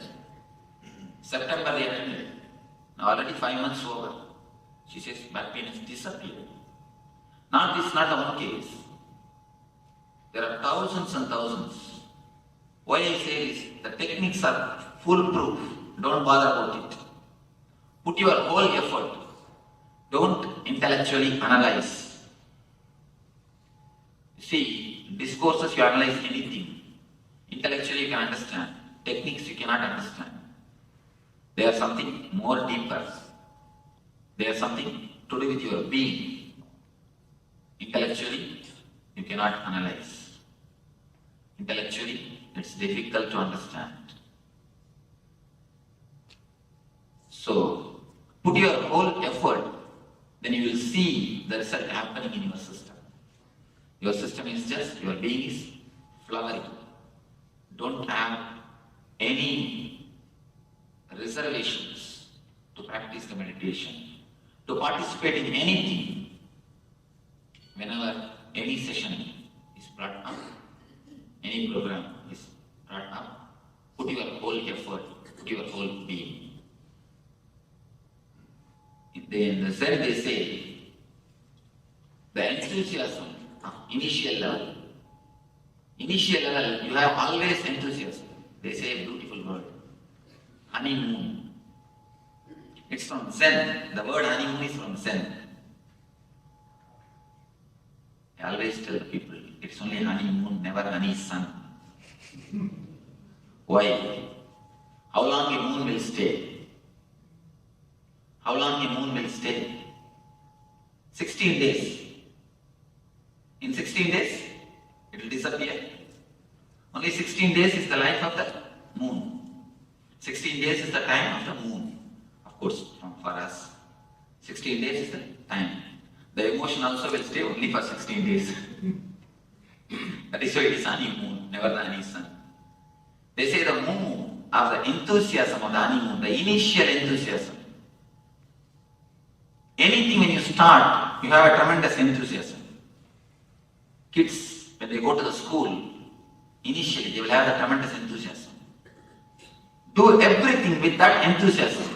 September they attended. Now already 5 months over. She says back pain has disappeared. Now this is not the one case. There are thousands and thousands. Why I say this? The techniques are foolproof. Don't bother about it. Put your whole effort. Don't intellectually analyze. See, discourses you analyze anything. Intellectually you can understand. Techniques you cannot understand. They are something more deeper. They are something to do with your being. Intellectually, you cannot analyze. Intellectually, it's difficult to understand. So, put your whole effort, then you will see the result happening in your system. Your system is just, your being is flowering. Don't have any reservations to practice the meditation. To participate in anything, whenever any session is brought up, any program is brought up, put your whole effort, put your whole being. In the Zen they say, the enthusiasm of initial level, you have always enthusiasm. They say a beautiful word, honeymoon. It's from Zen. The word honeymoon is from Zen. I always tell people, it's only honeymoon, never honey sun. Why? How long a moon will stay? How long a moon will stay? 16 days. In 16 days, it will disappear. Only 16 days is the life of the moon. 16 days is the time of the moon. Of course, for us, 16 days is the time. The emotion also will stay only for 16 days. That is why it is honeymoon, never the honey sun. They say the moon of the enthusiasm of the honeymoon, the initial enthusiasm. Anything when you start, you have a tremendous enthusiasm. Kids, when they go to the school, initially they will have a tremendous enthusiasm. Do everything with that enthusiasm.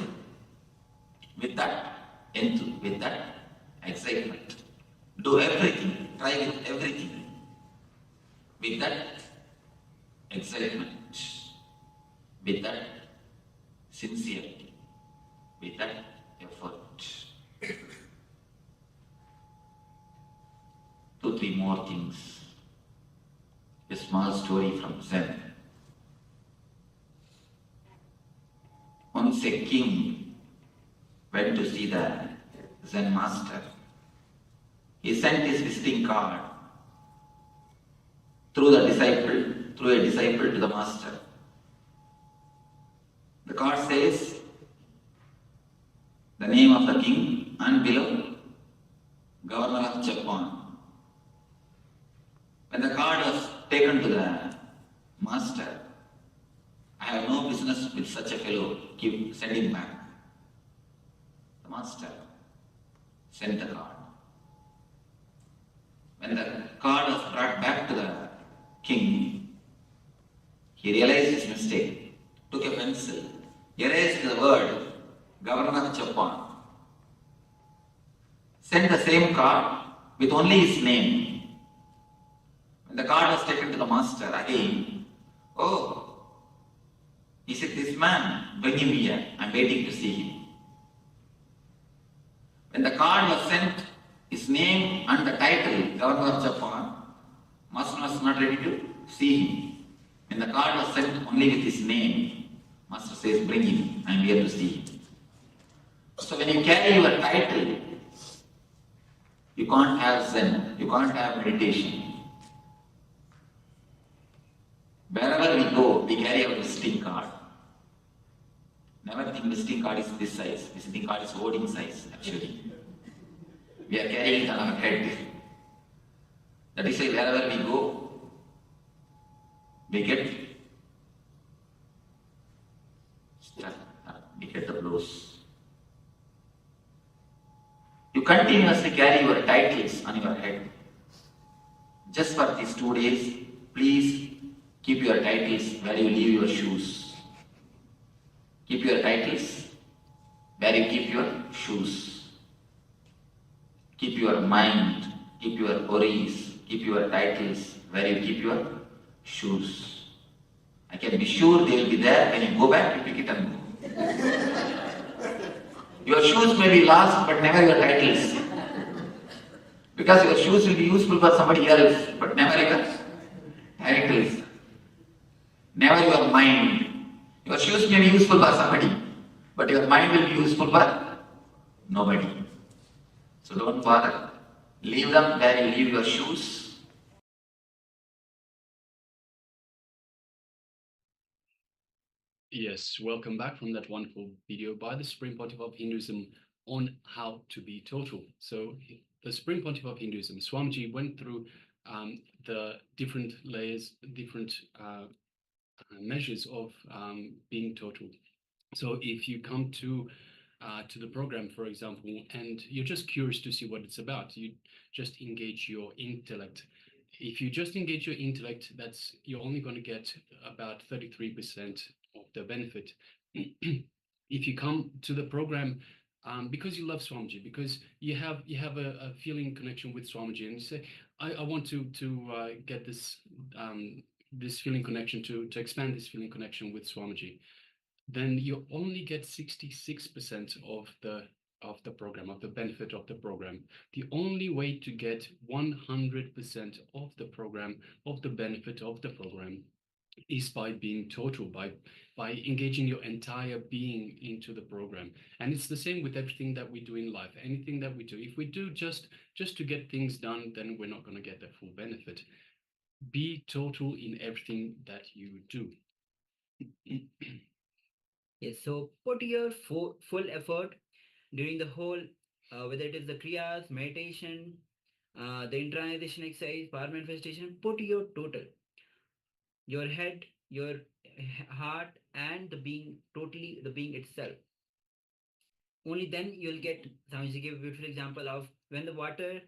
With that excitement. Do everything, try with everything. With that excitement, with that sincerity, with that effort. 2-3 more things. A small story from Zen. Once a king went to see the Zen master. He sent his visiting card through a disciple to the master. The card says the name of the king and below Governor of Japan. When the card was taken to the Master, I have no business with such a fellow, send him back. The master sent the card. When the card was brought back to the king, he realized his mistake, took a pencil, erased the word Governor Japan, sent the same card with only his name. When the card was taken to the master again, oh, is it this man? Bring him here, I'm waiting to see him. When the card was sent, his name and the title, Governor of Japan, master was not ready to see him. When the card was sent only with his name, master says, bring him, I am here to see him. So when you carry your title, you can't have Zen, you can't have meditation. Wherever we go, we carry our visiting card. Never think visiting card is this size. Visiting card is voting size, actually. We are carrying it on our head. That is why wherever we go, we get the blows. You continuously carry your titles on your head. Just for these 2 days, please keep your titles where you leave your shoes. Keep your titles where you keep your shoes. Keep your mind, keep your worries, keep your titles where you keep your shoes. I can be sure they will be there. When you go back, you pick it and go. Your shoes may be lost, but never your titles. Because your shoes will be useful for somebody else, but never your titles. Never your mind. Your shoes may be useful for somebody, but your mind will be useful for nobody. So don't bother. Leave them where you leave your shoes. Yes, welcome back from that wonderful video by the Supreme Pontiff of Hinduism on how to be total. So the Supreme Pontiff of Hinduism, Swamiji, went through the different layers, different measures of being total. So if you come to the program, for example, and you're just curious to see what it's about, you just engage your intellect. If you just engage your intellect, you're only going to get about 33% of the benefit. If you come to the program because you love Swamiji, because you have a feeling connection with Swamiji, and you say, I want to get this this feeling connection, to expand this feeling connection with Swamiji, then you only get 66% of the program, of the benefit of the program. The only way to get 100% of the program, of the benefit of the program, is by being total, by engaging your entire being into the program. And it's the same with everything that we do in life. Anything that we do, if we do just to get things done, then we're not going to get the full benefit. Be total in everything that you do. Yes, so put your full effort during the whole, whether it is the kriyas, meditation, the internalization exercise, power manifestation, put your total, your head, your heart, and the being, totally the being itself. Only then you'll get, Swamiji gave a beautiful example of when the water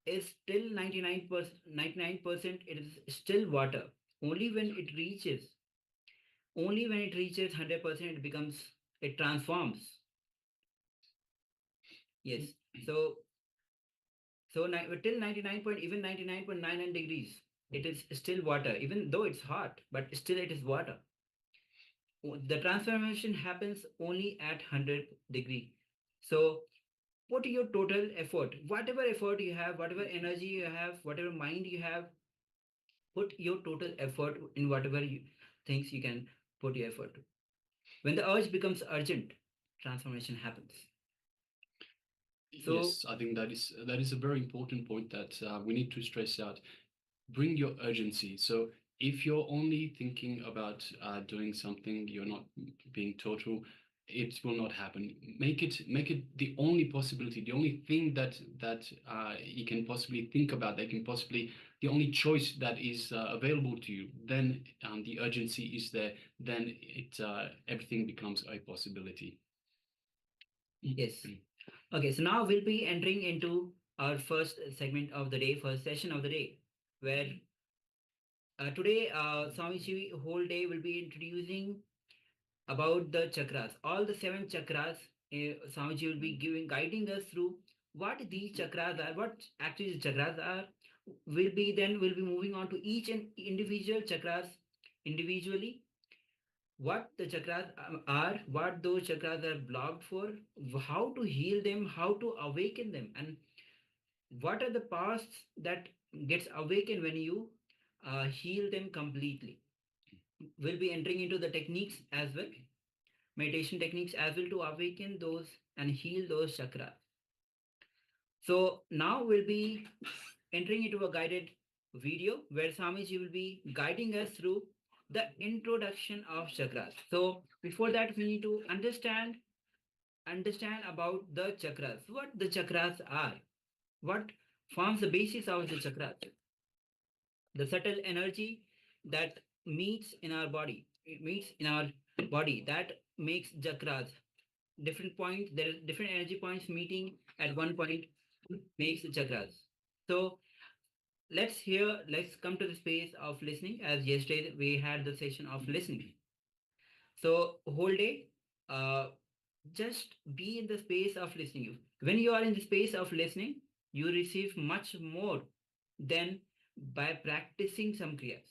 is still 99%, it is still water. Only when it reaches 100%, it transforms. Yes. So till 99.99 degrees, it is still water, even though it's hot, but still it is water. The transformation happens only at 100 degree. So put your total effort, whatever effort you have, whatever energy you have, whatever mind you have, put your total effort in whatever things you can put your effort to. When the urge becomes urgent, transformation happens. So, yes, I think that is a very important point that we need to stress out. Bring your urgency. So if you're only thinking about doing something, you're not being total, it will not happen. Make it the only possibility, the only thing that you can possibly think about, the only choice that is available to you. Then the urgency is there. Then everything becomes a possibility. Yes. Okay, so now we'll be entering into our first segment of the day, first session of the day, where today Swamiji whole day will be introducing about the chakras, all the 7 chakras. Swamiji will be guiding us through what these chakras are, what actually the chakras are. We'll be moving on to each and individual chakras individually, what the chakras are, what those chakras are blocked for, how to heal them, how to awaken them, and what are the paths that gets awakened when you heal them completely. We'll be entering into the techniques as well, meditation techniques as well, to awaken those and heal those chakras. So now we'll be entering into a guided video where Swamiji will be guiding us through the introduction of chakras. So before that, we need to understand about the chakras, what the chakras are, what forms the basis of the chakras, the subtle energy that meets in our body, that makes chakras. Different points, there are different energy points meeting at one point makes the chakras. So let's come to the space of listening. As yesterday we had the session of listening. So whole day, just be in the space of listening. When you are in the space of listening, you receive much more than by practicing some kriyas.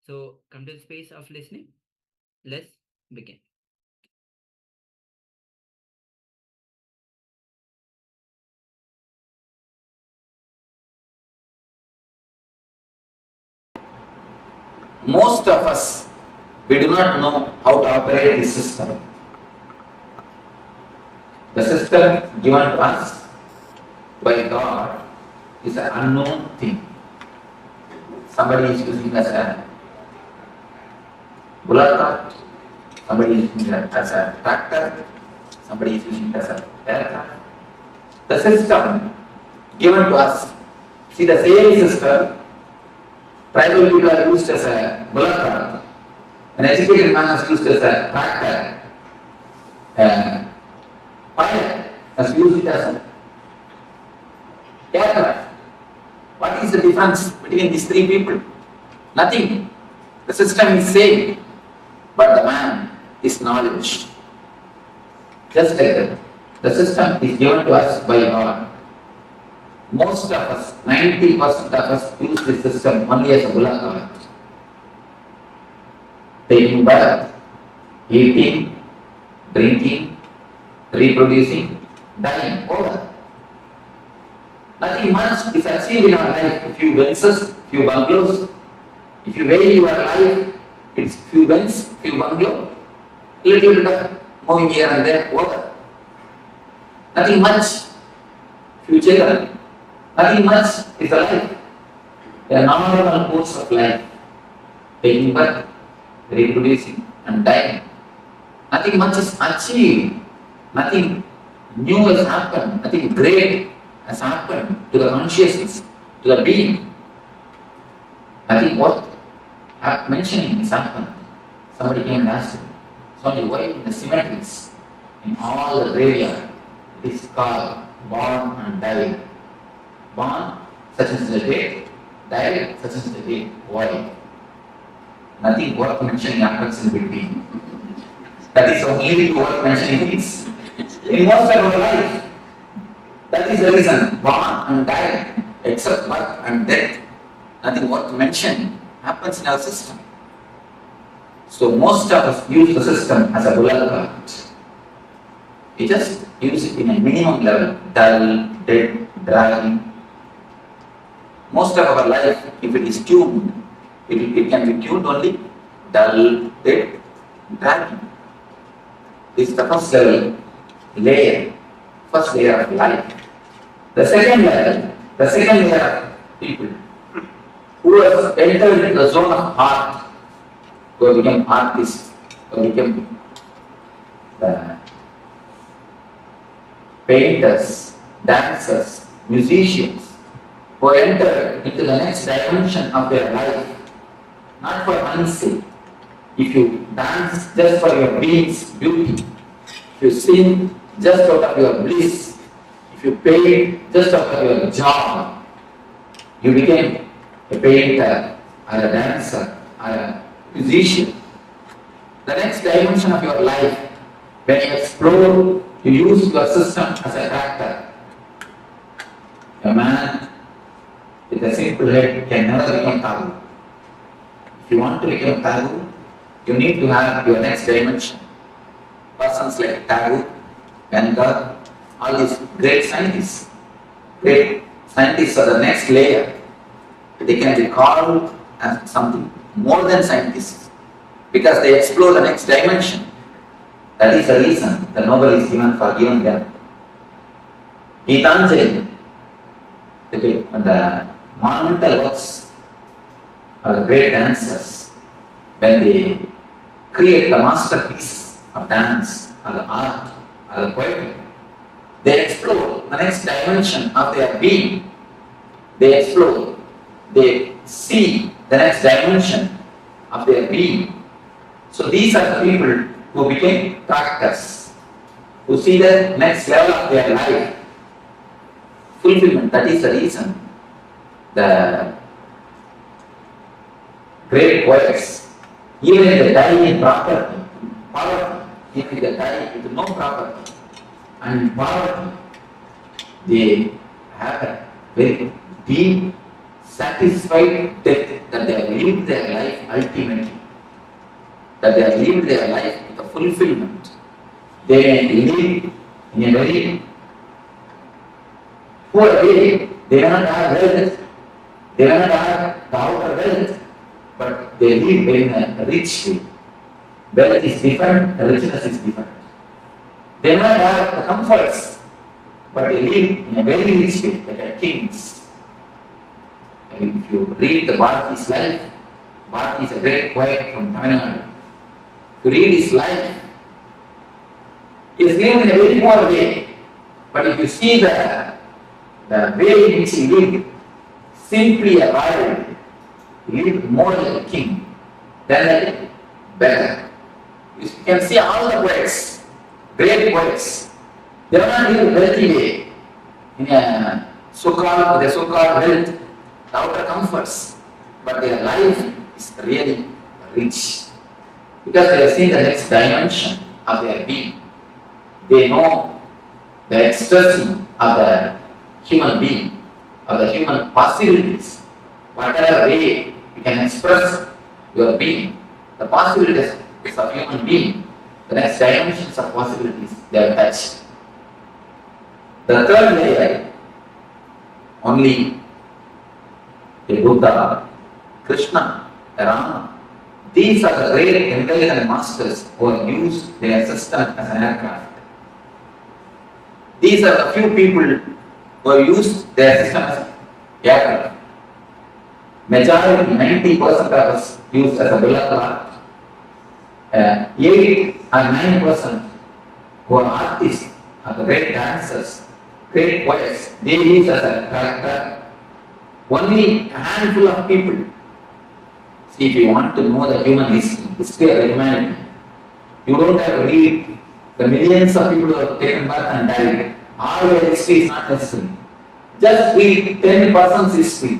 So come to the space of listening. Let's begin. Most of us, we do not know how to operate this system. The system given to us by God is an unknown thing. Somebody is using it as a bullock cart, somebody is using it as a tractor, somebody is using it as a aircraft. The system given to us, see, the same system, tribal people are used as a bullock cart, an educated man is used as a tractor, pilot has used it as a aircraft. What is the difference between these 3 people? Nothing. The system is same, but the man is knowledge. Just like that. The system is given to us by God. Most of us, 90% of us, use this system only as a bullock cart. Taking birth, eating, drinking, reproducing, dying, over. Nothing much is achieved in our life. A few Benzes, few bungalows. If you weigh your life, it's few Benz, few bungalow, little bit of moving here and there, over. Nothing much. Few children. Nothing much is a life. The normal course of life. Taking birth, reproducing, and dying. Nothing much is achieved. Nothing new has happened. Nothing great has happened to the consciousness, to the being. Nothing worth mentioning has happened. Somebody came and asked me, Swami, why in the cemeteries, in all the graveyard, it is called born and died. Born, such as the date, died, such as the date. Why? Nothing worth mentioning happens in between. That is only worth mentioning is in most of our life. That is the reason, born and died, except birth and death. Nothing worth mentioning happens in our system. So most of us use the system as a bullock cart. We just use it in a minimum level, dull, dead, dragging. Most of our life, if it is tuned, it can be tuned only, dull, dead, dragging. This is the first level, first layer of life. The second layer of people who have entered into the zone of art, who have become artists, who have become the painters, dancers, musicians who enter into the next dimension of their life, not for money's sake. If you dance just for your being's beauty, if you sing just out of your bliss, if you paint just out of your joy, you became a painter, or a dancer, or a musician. The next dimension of your life, when you explore, you use your system as a tractor. A man with a simple head can never become Thagu. If you want to become Thagu, you need to have your next dimension. Persons like Thagu, Ganga, all these great scientists are the next layer. They can be called as something more than scientists because they explore the next dimension. That is the reason the Nobel is given for giving them. Gitanjali, the monumental works of the great dancers, when they create the masterpiece of dance, or the art, or the poetry, they explore the next dimension of their being. They explore, they see the next dimension of their being. So these are the people who became practitioners, who see the next level of their life. Fulfillment, that is the reason the great poets, even if they die in poverty, even if they die with no property and in poverty, they have a very deep, satisfied death that they have lived their life ultimately, that they have lived their life with a fulfillment. They live in a very poor way. They may not have wealth, they may not have the outer wealth, but they live in a rich way. Wealth is different, richness is different. They may not have the comforts, but they live in a very rich way, like kings. And if you read the Bharati's life, Bharati is a great poet from Tamil Nadu. If you read his life, he is living in a very poor way. But if you see the way in which he lived, simply a royal, he lived more like a king than a beggar. You can see all the poets, great poets, they are not in a wealthy way, in a so-called wealth, the outer comforts, but their life is really rich because they have seen the next dimension of their being. They know the ecstasy of the human being, of the human possibilities. Whatever way you can express your being, the possibilities of human being, the next dimensions of possibilities, they are touched. The third layer, only a Buddha, Krishna, Rama, these are the great intelligent masters who have used their system as an aircraft. These are the few people who have used their system as aircraft. Majority, 90% of us used as a bill of art. 8 or 9% who are artists, are the great dancers, great poets, they use as a character. Only a handful of people. See, if you want to know the human history of humanity, you don't have to read the millions of people who have taken birth and died. All their history is not necessary. Just read 10% history.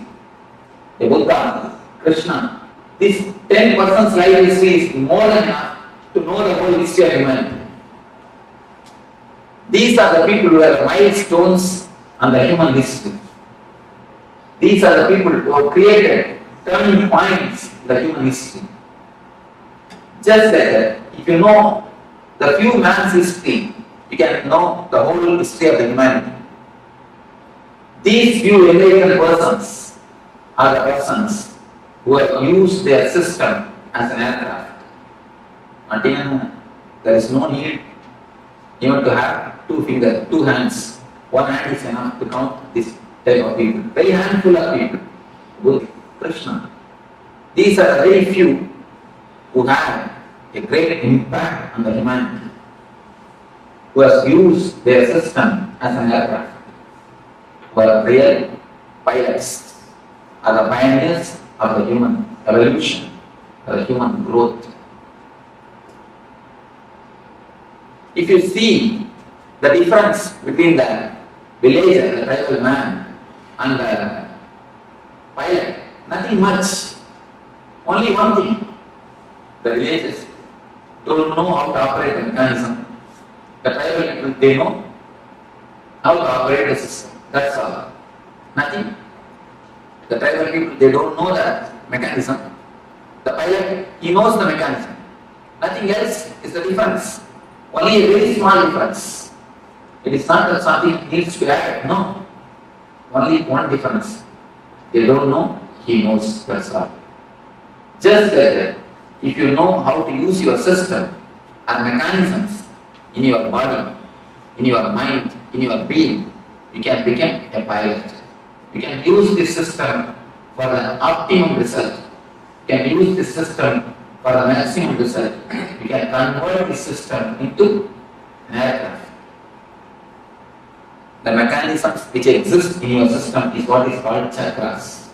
The Buddha, Krishna, this 10% life history is more than enough to know the whole history of humanity. These are the people who are milestones on the human history. These are the people who have created turning points in the human history. Just like that, if you know the few man's history, you can know the whole history of the humanity. These few enlightened persons are the persons who have used their system as an aircraft. Not even, there is no need even to have 2 fingers, 2 hands. 1 hand is enough to count this type of people. Very handful of people. Buddha, Krishna. These are very few who have a great impact on the humanity. who has used their system as an aircraft, who are real pilots, are the pioneers of the human evolution, the human growth. If you see the difference between the villager, the tribal man, and the pilot, nothing much. Only one thing: the villagers don't know how to operate the mechanism. The tribal people, they know how to operate the system. That's all. Nothing. The tribal people, they don't know the mechanism. The pilot, he knows the mechanism. Nothing else is the difference. Only a very small difference. It is not that something needs to be added. No. Only one difference. They don't know, he knows. That's all. Just like that, if you know how to use your system and mechanisms in your body, in your mind, in your being, you can become a pilot. You can use this system for the optimum result. You can use this system for the maximum result. You can convert this system into an aircraft. The mechanisms which exist in your system is what is called chakras.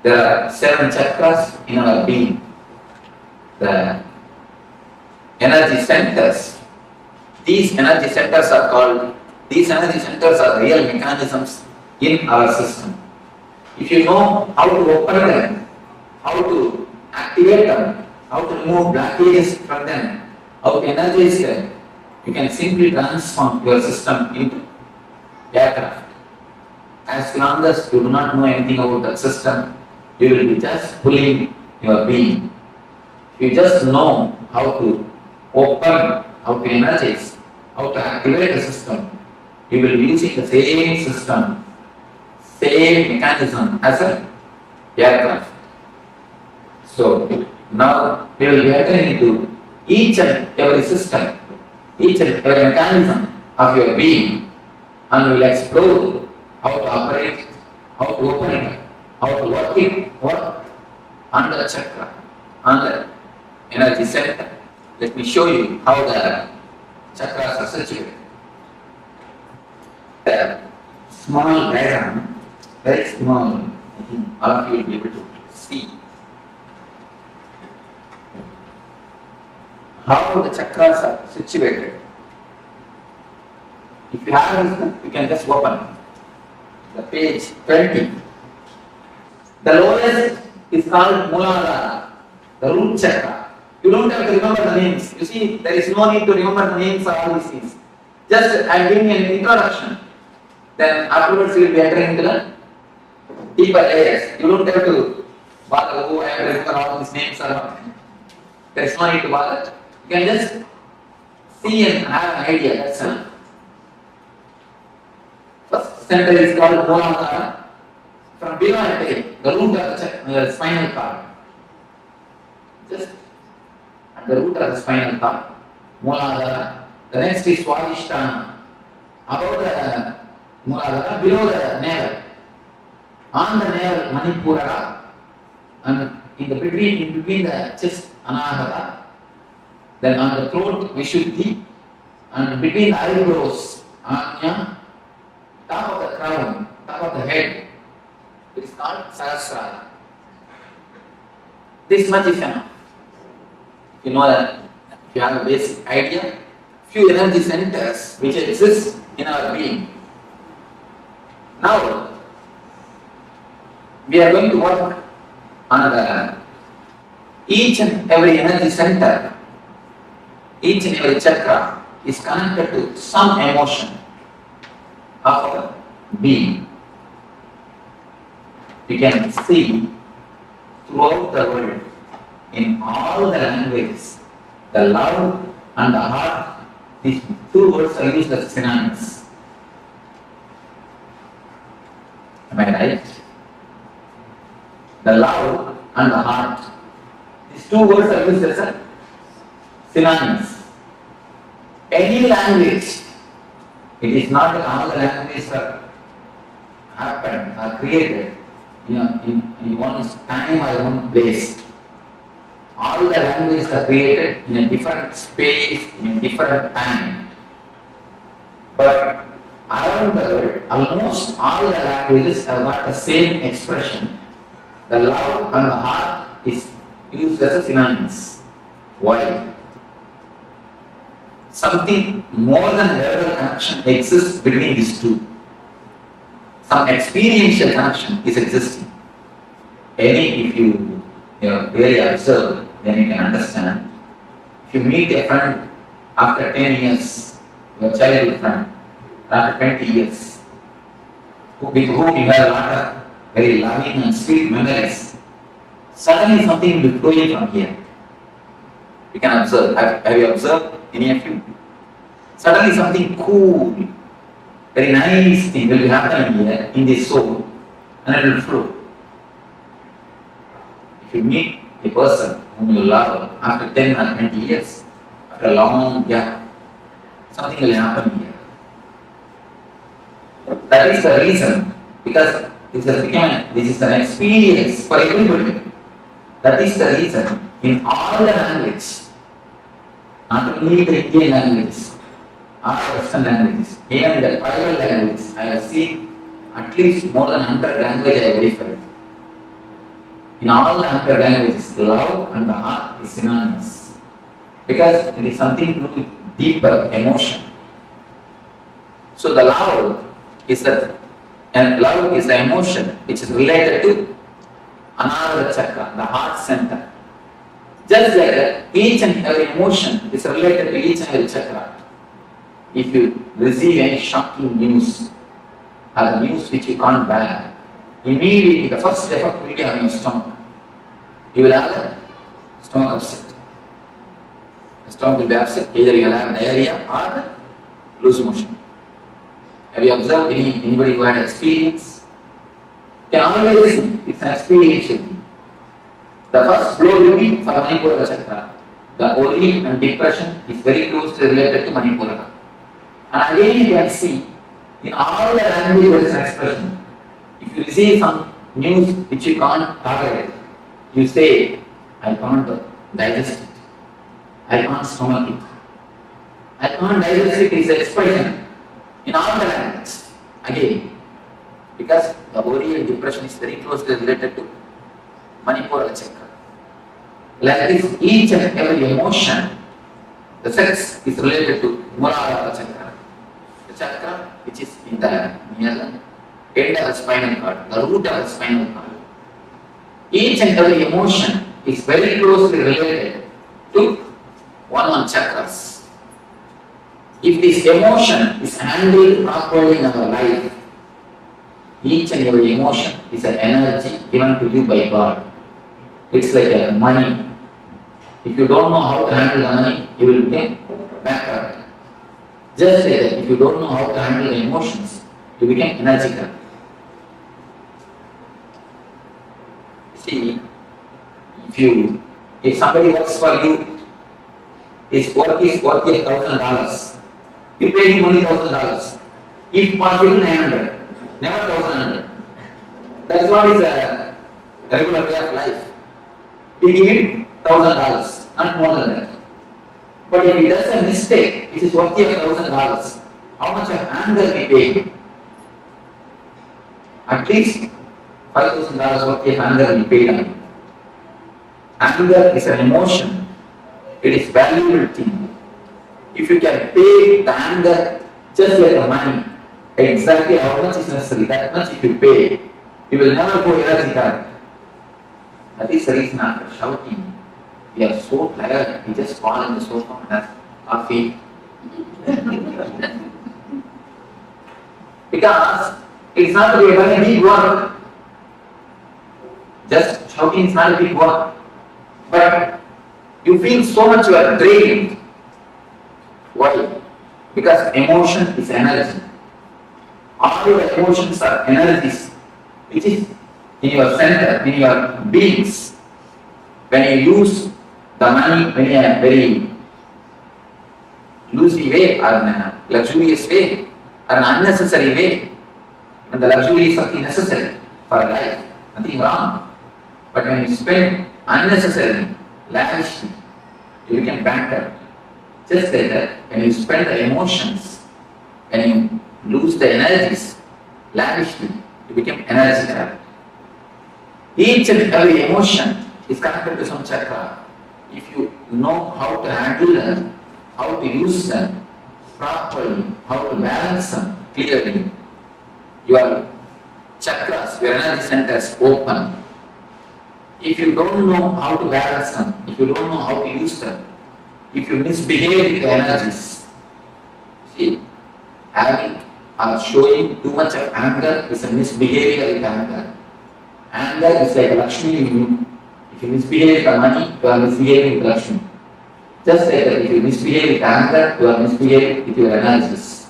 There are 7 chakras in our being. The energy centers. These energy centers are real mechanisms in our system. If you know how to open them, how to activate them, how to remove blockages from them, how to energize them, you can simply transform your system into aircraft. As long as you do not know anything about the system, you will be just pulling your being. You just know how to open, how to energize, how to activate the system. You will be using the same system, same mechanism as an aircraft. So now we will be entering into each and every system, each and every mechanism of your being, and we will explore how to operate, how to open it, how to work on the chakra, on the energy center. Let me show you how the chakras are situated. The small diagram, very small, I think all of you will be able to see how the chakras are situated. If you have this, you can just open the page 20. The lowest is called Muladhara, the root chakra. You don't have to remember the names. You see, there is no need to remember the names of all these things. Just I am giving an introduction. Then afterwards you will be entering into the deeper layers. You don't have to bother, oh, I have to remember all these names or not. There is no need to bother. You can just see and have an idea. That's enough. First center is called Muladhara. From below I take the root of the spinal cord. Just at the root of the spinal cord. Muladhara. The next is Swadhisthana. Above the Muladhara, below the navel. On the navel, Manipurara. And in between the chest, Anahata. Then on the throat, Vishuddhi. And between the eyebrows, Anya. Top of the crown, top of the head, it is called Sahasrara. This much is enough. You know that, if you have a basic idea, few energy centers which exist in our being. Now, we are going to work on each and every energy center, each and every chakra is connected to some emotion of our being. We can see throughout the world, in all the languages, the love and the heart, these 2 words are used as synonyms. Am I right? The love and the heart, these 2 words are used as synonyms. Any language, it is not that all the languages are happened, are created in one time or one place. All the languages are created in a different space, in a different time. But around the world, almost all the languages have got the same expression. The love and the heart is used as a synonymous. Why? Something more than verbal connection exists between these two. Some experiential connection is existing. If you really observe, then you can understand. If you meet a friend after 10 years, your childhood friend, after 20 years, with whom you have a lot of very loving and sweet memories, suddenly something will be flowing from here. You can observe. Have you observed, any of you? Suddenly something cool, very nice thing will be happening here in the soul, and it will flow. If you meet a person whom you love after 10 or 20 years, after a long gap, something will happen here. That is the reason, because this is an experience for everybody. That is the reason in all the languages, not only the Indian languages, or Western languages, even the tribal languages, I have seen at least more than 100 languages I have verified. In all the 100 languages, love and the heart is synonymous. Because it is something to do with deeper emotion. So the love is the emotion which is related to another chakra, the heart center. Just like that, each and every emotion is related to each and every chakra. If you receive any shocking news, or news which you can't bear, immediately the first effect will be on your stomach. You will have a stomach upset. The stomach will be upset. Either you will have diarrhea or loose motion. Have you observed anybody who had experience? You can always listen. It's an experiential thing. The first blow will be for Manipura chakra. The worry and depression is very closely related to Manipura. And again you can see, in all the languages there is an expression. If you receive some news which you can't tolerate, you say, I can't digest it. I can't stomach it. I can't digest it is an expression in all the languages. Again, because the worry and depression is very closely related to Manipura chakra. Like this, each and every emotion, the sex is related to Muladhara chakra. The chakra which is in the near end of the spinal cord, the root of the spinal cord. Each and every emotion is very closely related to one chakras. If this emotion is handled properly in our life, each and every emotion is an energy given to you by God. It's like a money. If you don't know how to handle the money, you will become bankrupt. Just like that, if you don't know how to handle the emotions, you become energetic. See, if somebody works for you, his work is worth $1,000. You pay him only $1,000. If possible, 900. Never 1,100. That's what is a regular way of life. We give him $1,000, not more than that. But if he does a mistake, it is worth $1,000. How much of anger we pay him? At least $5,000 worth of anger we paid on him. Anger is an emotion. It is valuable thing. If you can pay the anger just like the money, exactly how much is necessary, that much if you pay, you will never go energy card. That is the reason after shouting, we are so tired, we just fall in the sofa and have coffee. Because it's not a very big work. Just shouting is not a big work. But you feel so much you are drained. Why? Because emotion is energy. All your emotions are energies, which is in your center, in your beings. When you use the money in a very loosey way or in a luxurious way or an unnecessary way, and the luxury is something necessary for life, nothing wrong. But when you spend unnecessarily, lavishly, you become bankrupt. Just like that, when you spend the emotions When you lose the energies lavishly, you become energy trap. Each and every emotion is connected to some chakra. If you know how to handle them, how to use them properly, how to balance them clearly, your chakras, your energy centers open. If you don't know how to balance them, if you don't know how to use them, if you misbehave with the energies, see, having or showing too much of anger is a misbehavior with anger. Anger is like Lakshmi in you. If you misbehave with the money, you are misbehaving with Lakshmi. Just like that, if you misbehave with anger, you are misbehaving with your energies.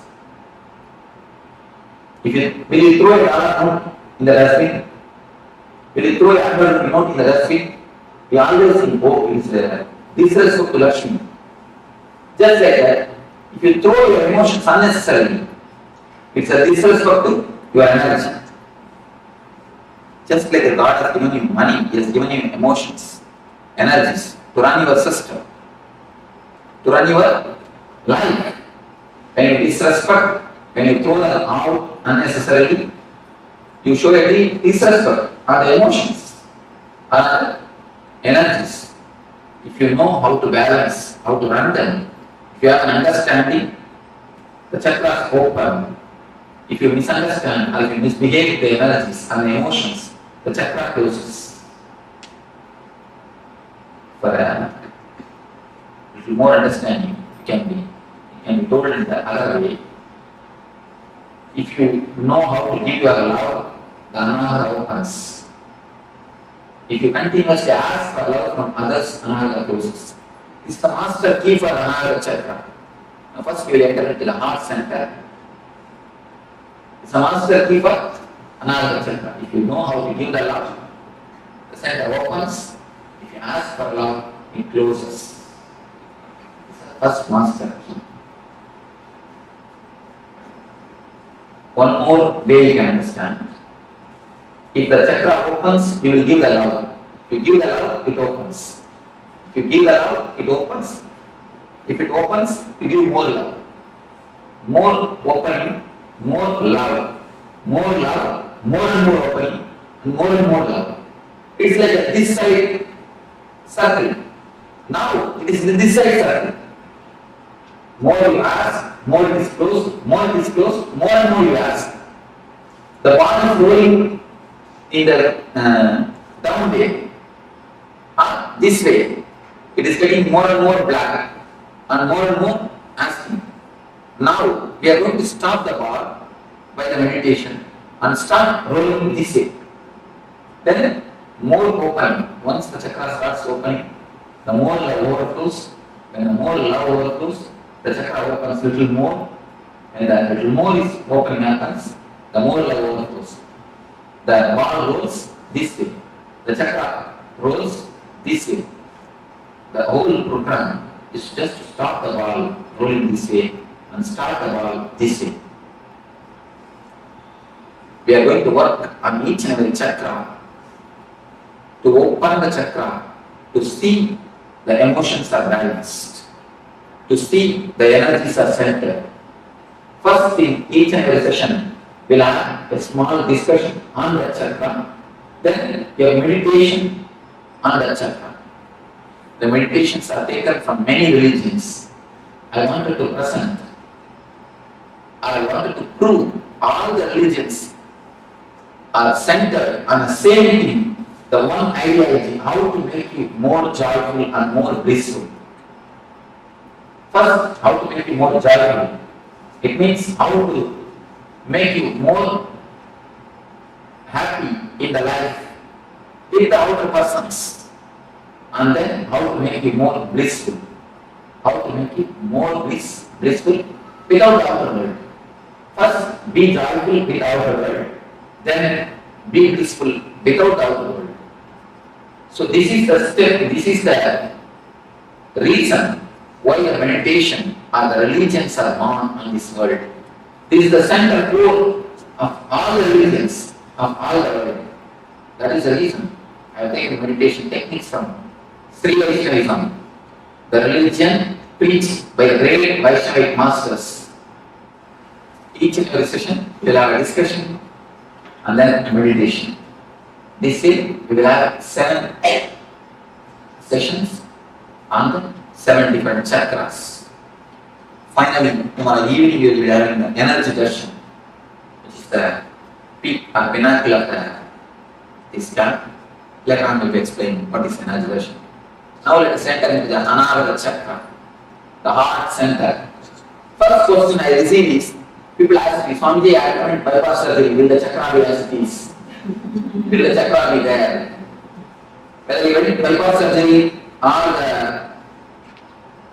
Will you throw a dollar in the dustbin? Will you throw a $100 in the dustbin? You always think, oh, it's disrespect to Lakshmi. Just like that, if you throw your emotions unnecessarily, it's a disrespect to your energy. Just like the God has given you money, He has given you emotions, energies to run your system, to run your life. When you disrespect, when you throw them out unnecessarily, you show a disrespect on the emotions, on the energies. If you know how to balance, how to run them, if you have an understanding, the chakras open. If you misunderstand or if you misbehave with the energies and the emotions, the chakra closes. For a little more understanding, it can be told in the other way. If you know how to give your love, the anahata opens. If you continuously ask for love from others, anahata closes. It's the master key for anahata chakra. Now first you will enter into the heart center. It's a master key for anahata chakra. If you know how to give the love, the center opens. If you ask for love, it closes. It's the first master key. One more way you can understand. If the chakra opens, you will give the love. If you give the love, it opens. If you give the love, it opens. If it opens, you give more love. More opening, more love. More love, more and more opening, and more love. It's like a this side circle. Now it is the this side circle. More you ask, more it is closed, more it is closed, more and more you ask. The ball is rolling in the down way. This way. It is getting more and more black and more asking. Now we are going to stop the ball by the meditation and start rolling this way. Then more open. Once the chakra starts opening, the more love overflows. When the more love overflows, the chakra opens a little more. And the little more is opening happens, the more love overflows. The ball rolls this way. The chakra rolls this way. The whole program is just to stop the ball rolling this way and start the ball this way. We are going to work on each and every chakra to open the chakra, to see the emotions are balanced, to see the energies are centered. First, in each and every session, we'll have a small discussion on the chakra, then your meditation on the chakra. The meditations are taken from many religions. I wanted to present, I wanted to prove all the religions are centered on the same thing, the one ideology, how to make you more joyful and more blissful. First, how to make you more joyful. It means how to make you more happy in the life with the outer persons. And then how to make you more blissful. How to make you more blissful without the outer world. First, be joyful with the outer world. Then be blissful without the outer world. So this is the step, this is the reason why the meditation or the religions are born in this world. This is the central core of all the religions of all the world. That is the reason I have taken meditation techniques from Sri Vaishnavism, the religion preached by the great Vaishnavite masters. Each and every session, we will have a discussion and then a meditation. This way, we will have 7 sessions on the 7 different chakras. Finally, tomorrow evening, we will be having the Energize, which is the peak or pinnacle of this camp. Later on, we will explain what is Energize. Now, let us enter into the Anahata chakra, the heart center. First question I receive is, people ask me, Swamiji, I haven't bypass surgery, will the chakra be as it is? Will the chakra be there? Whether you went bypass surgery or the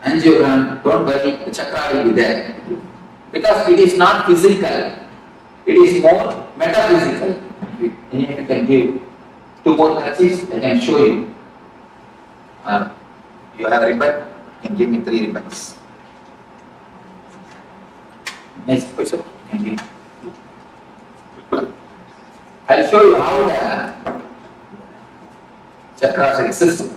angiogram, don't worry, the chakra will be there. Because it is not physical, it is more metaphysical. If you can give 2 more touches, I can show you. You have a ribbon, you can give me 3 ribbons. Next question. Thank you. I'll show you how the chakras exist.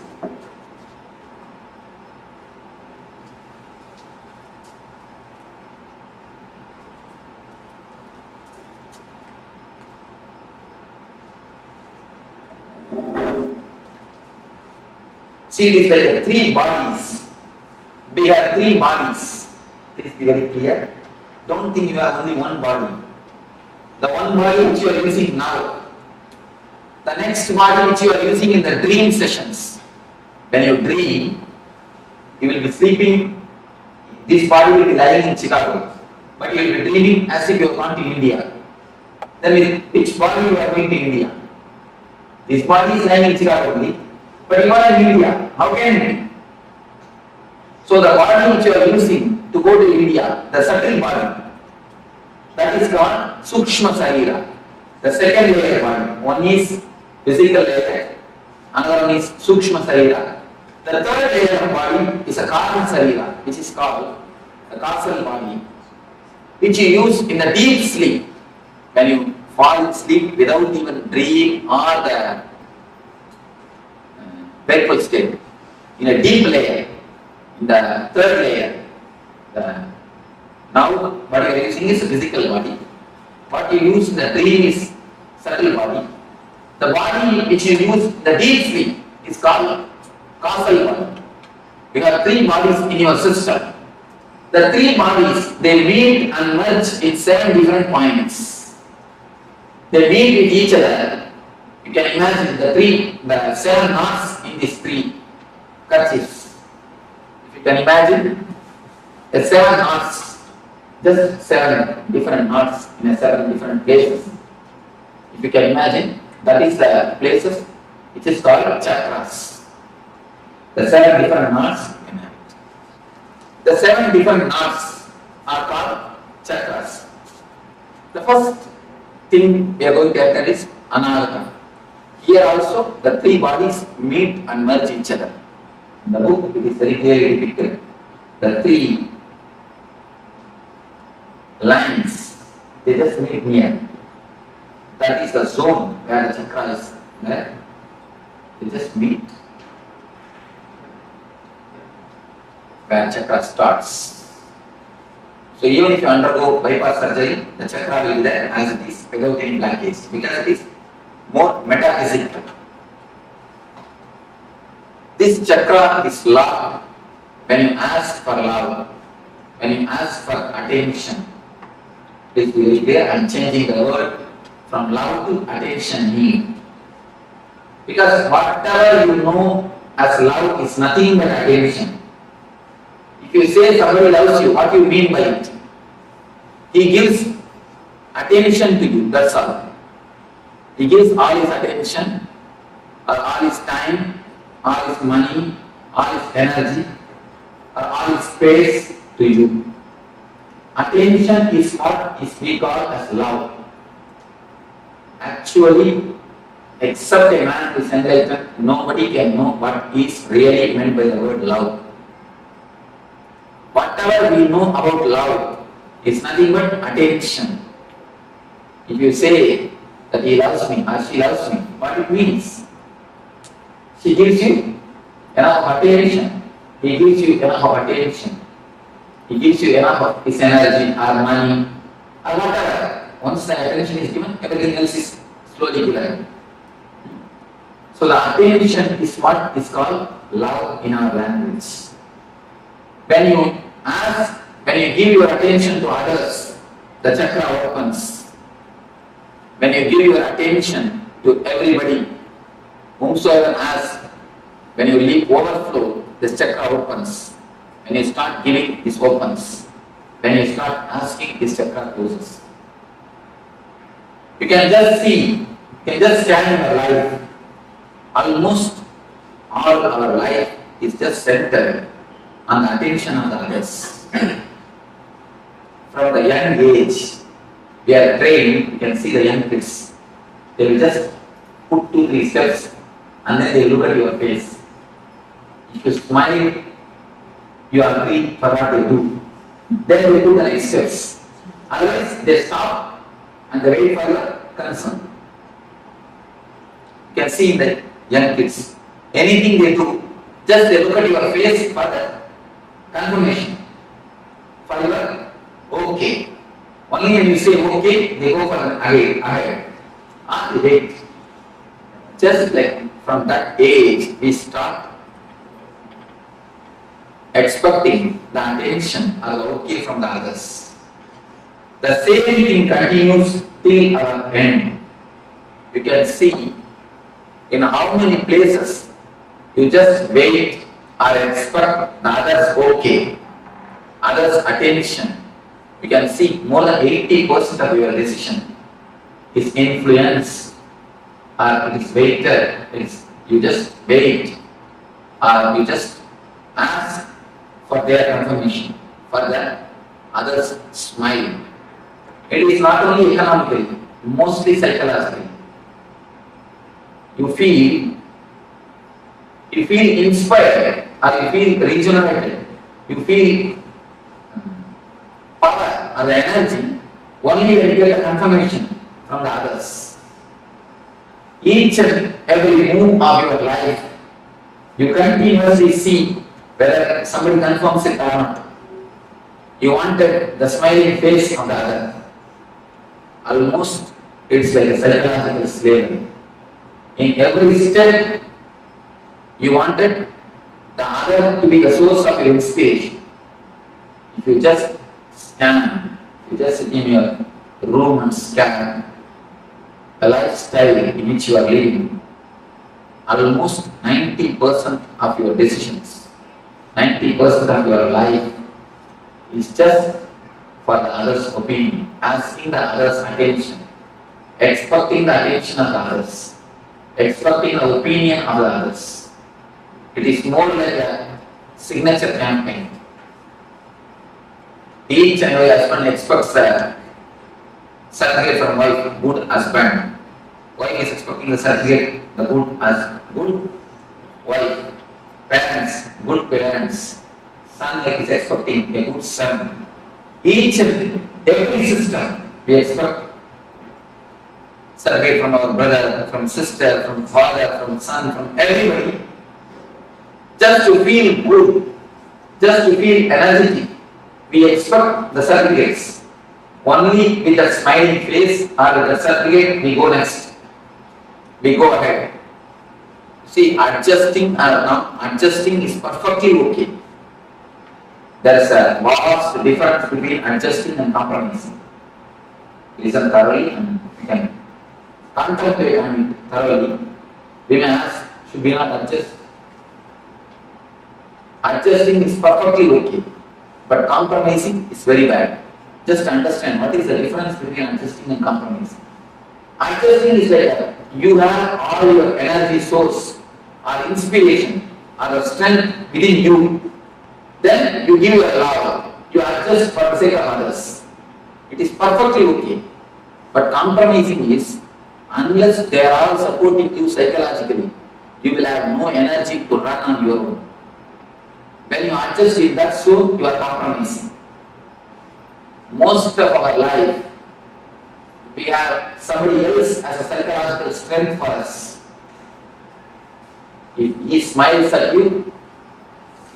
See, it is like 3 bodies. We have 3 bodies. Please be very clear. Don't think you have only 1 body. The 1 body which you are using now, the next body which you are using in the dream sessions. When you dream, you will be sleeping, this body will be lying in Chicago, but you will be dreaming as if you have gone to India. Then with which body you are going to India? This body is lying in Chicago only, but you are in India. How can it be? So the body which you are using to go to India, the subtle body, that is called Sukshma Sarira. The second layer body. One is physical layer, another one is Sukshma Sarira. The third layer of body is a Karma Sarira, which is called the causal body, which you use in the deep sleep. When you fall asleep without even dream or the wakeful state. In a deep layer, in the third layer, now what you are using is a physical body. What you use in the dream is subtle body. The body which you use in the deep sleep is called causal body. You have 3 bodies in your system. The 3 bodies, they meet and merge in 7 different points. They meet with each other. You can imagine the 7 knots in these 3 kerchiefs. If you can imagine the 7 knots, just 7 different knots in 7 different places. If you can imagine, that is the places which is called chakras. The 7 different knots. The 7 different knots are called chakras. The first thing we are going to enter is Anahata. Here also the 3 bodies meet and merge each other. In the book it is very clearly depicted. The 3 lines, they just meet near. That is the zone where the chakra is there. They just meet. Where chakra starts. So even if you undergo bypass surgery, the chakra will be there as it is without any blockage, because it is more metaphysical. This chakra is love. When you ask for love, when you ask for attention, please be very clear. I am changing the word from love to attention need. Because whatever you know as love is nothing but attention. If you say somebody loves you, what do you mean by it? He gives attention to you, that's all. He gives all his attention, or all his time, all his money, all his energy, or all his space to you. Attention is what we call as love. Actually, except a man who is enlightened, nobody can know what is really meant by the word love. Whatever we know about love is nothing but attention. If you say that he loves me or she loves me, what it means? She gives you enough attention. He gives you enough of attention. He gives you enough of his energy or money or whatever. Once the attention is given, everything else is slowly given. So the attention is what is called love in our language. When you give your attention to others, the chakra opens. When you give your attention to everybody, whomsoever asks, when you leave overflow, this chakra opens. When you start giving, this opens. When you start asking, this chakra closes. You can just see, you can just scan in your life. Almost all our life is just centered on the attention of the others. From the young age, we are trained, you can see the young kids. They will just put 2-3 steps and then they look at your face. If you smile, you agree for what they do. Then they do the next steps. Otherwise, they stop and they wait for your concern. You can see in the young kids, anything they do, just they look at your face for the confirmation, for your okay. Only when you say okay, they go for an ahead. And they wait. Just like from that age, we start expecting the attention or the okay from the others. The same thing continues till our end. You can see in how many places you just wait or expect the others okay, others attention. You can see more than 80% of your decision is influenced or it is weighted. You just wait or you just ask for their confirmation, for the others smile. It is not only economically, mostly psychologically. You feel inspired or you feel regenerated. You feel power or the energy only when you get a confirmation from the others. Each and every move of your life, you continuously see whether somebody confirms it or not. You wanted the smiling face of the other. Almost it's like a psychological slavery. In every step, you wanted the other to be the source of your inspiration. If you just scan, you just sit in your room and scan the lifestyle in which you are living, almost 90% of your decisions, 90% of your life is just for the other's opinion, asking the other's attention, expecting the attention of the others, expecting the opinion of the others. It is more like a signature campaign. Each and every husband expects a certificate from wife, good husband. Wife is expecting the certificate, the good wife. Parents, good parents. Son is expecting a good son. Each and every system, we expect certificate from our brother, from sister, from father, from son, from everybody. Just to feel good, just to feel energetic, we expect the certificates. Only with a smiling face or with the certificate, we go next. We go ahead. See, adjusting or not adjusting is perfectly okay. There is a vast difference between adjusting and compromising. Listen thoroughly and you can contemplate on it thoroughly. We may ask, should we not adjust? Adjusting is perfectly okay, but compromising is very bad. Just understand what is the difference between adjusting and compromising. Adjusting is like you have all your energy source or inspiration or strength within you. Then you give your love. You adjust for the sake of others. It is perfectly okay. But compromising is, unless they are all supporting you psychologically, you will have no energy to run on your own. When you adjust in that zone, you are compromising. Most of our life, we have somebody else as a psychological strength for us. If he smiles at you,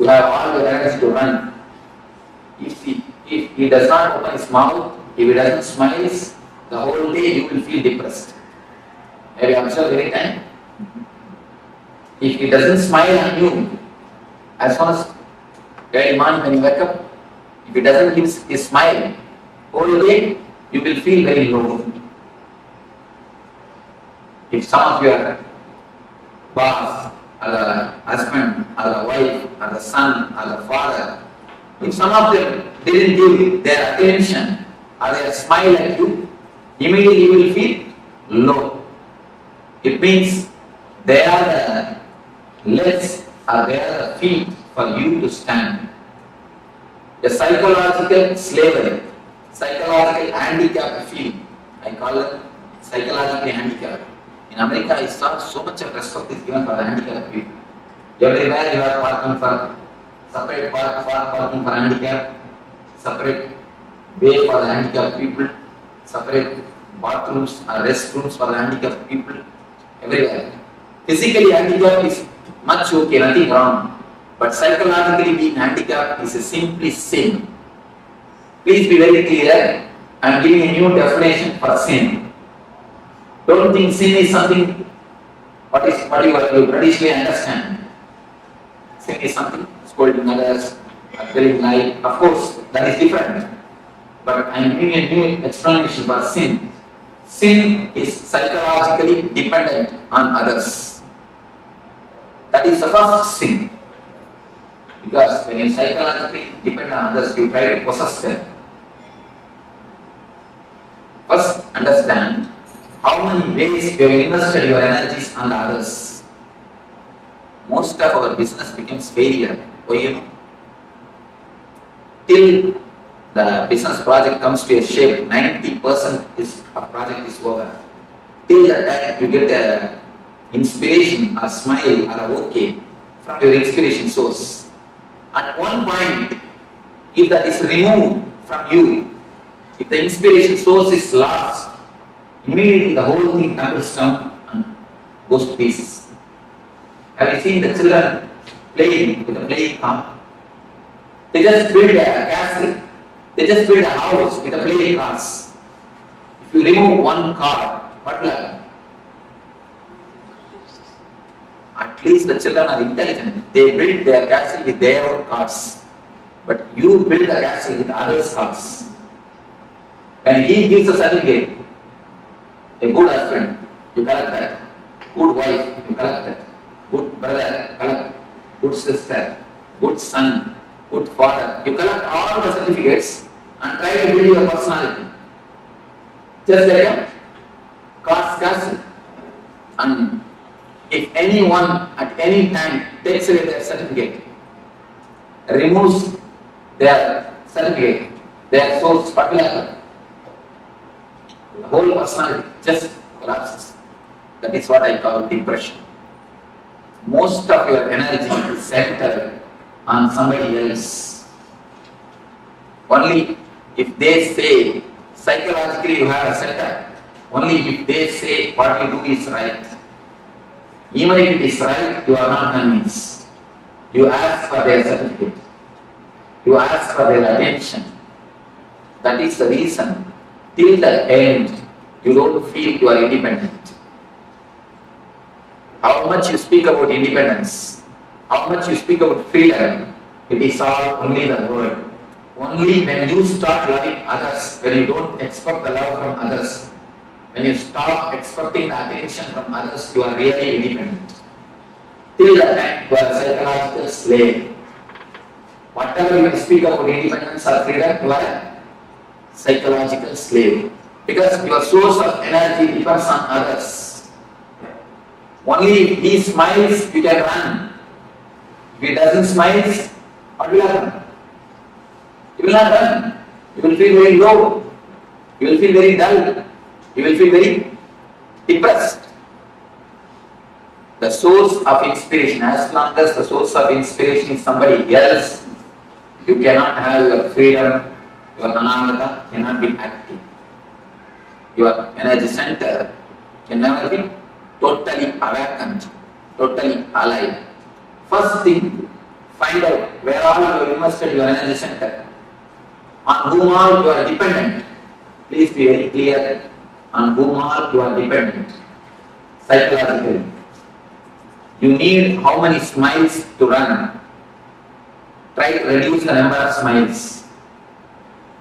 you have all your energy to run. If he does not open his mouth, if he doesn't smile, the whole day you will feel depressed. Have you observed every time? If he doesn't smile on you, as soon as early morning when you wake up, if he doesn't give his smile, whole day you will feel very low. If some of your boss, or the husband, or the wife, or the son, or the father, if some of them didn't give their attention or their smile at you, immediately you will feel low. It means they are the legs or they are the feet for you to stand. The psychological slavery, psychological handicap feel, I call it psychological handicap. In America, I saw so much of respect is given for the handicapped people. Everywhere you are parking for separate parking for handicap, separate way for the handicapped people, separate bathrooms or restrooms for the handicapped people, everywhere. Physically handicapped is much okay, nothing wrong. But psychologically being handicapped is a simply sin. Please be very clear. I am giving a new definition for sin. Don't think sin is something what you traditionally understand. Sin is something scolding others, telling lie. Of course, that is different. But I am giving a new explanation for sin. Sin is psychologically dependent on others. That is the first sin. Because when you psychologically depend on others, you try to possess them. First, understand how many ways you have invested your energies on others. Most of our business becomes failure. Why you know? Till the business project comes to a shape, 90% of project is over. Till that time you get a inspiration, a smile, or a okay from your inspiration source. At one point, if that is removed from you, if the inspiration source is lost, immediately the whole thing tumbles down and goes to pieces. Have you seen the children playing with a playing car? They just build a castle. They just build a house with a playing cars. If you remove one car, what will happen? At least the children are intelligent. They build their castle with their own cars. But you build a castle with others' cars. And he gives a certificate. A good husband, you collect that. Good wife, you collect that. Good brother, collect. Good sister, good son, good father. You collect all the certificates and try to build your personality. Just like a car's castle. And if anyone at any time takes away their certificate, removes their certificate, their source, what will happen? The whole personality just collapses. That is what I call depression. Most of your energy is centered on somebody else. Only if they say, psychologically you have a center, only if they say what you do is right. Even if it is right, you are not convinced. You ask for their certificate. You ask for their attention. That is the reason. Till the end, you don't feel you are independent. How much you speak about independence, how much you speak about freedom, it is all only the word. Only when you start loving others, when you don't expect the love from others, when you stop expecting the attention from others, you are really independent. Till that time, you are a psychological slave. Whatever you speak about independence or freedom, you are a psychological slave. Because your source of energy depends on others. Only if he smiles, you can run. If he doesn't smile, what will happen? You will not run. You will feel very low. You will feel very dull. You will feel very depressed. The source of inspiration, as long as the source of inspiration is somebody else, you cannot have your freedom, your anamata cannot be active. Your energy center can never be totally awakened, totally alive. First thing, find out where all you have invested your energy center, on whom all you are dependent. Please be very clear on whom all you are dependent psychologically. You need how many smiles to run. Try to reduce the number of smiles.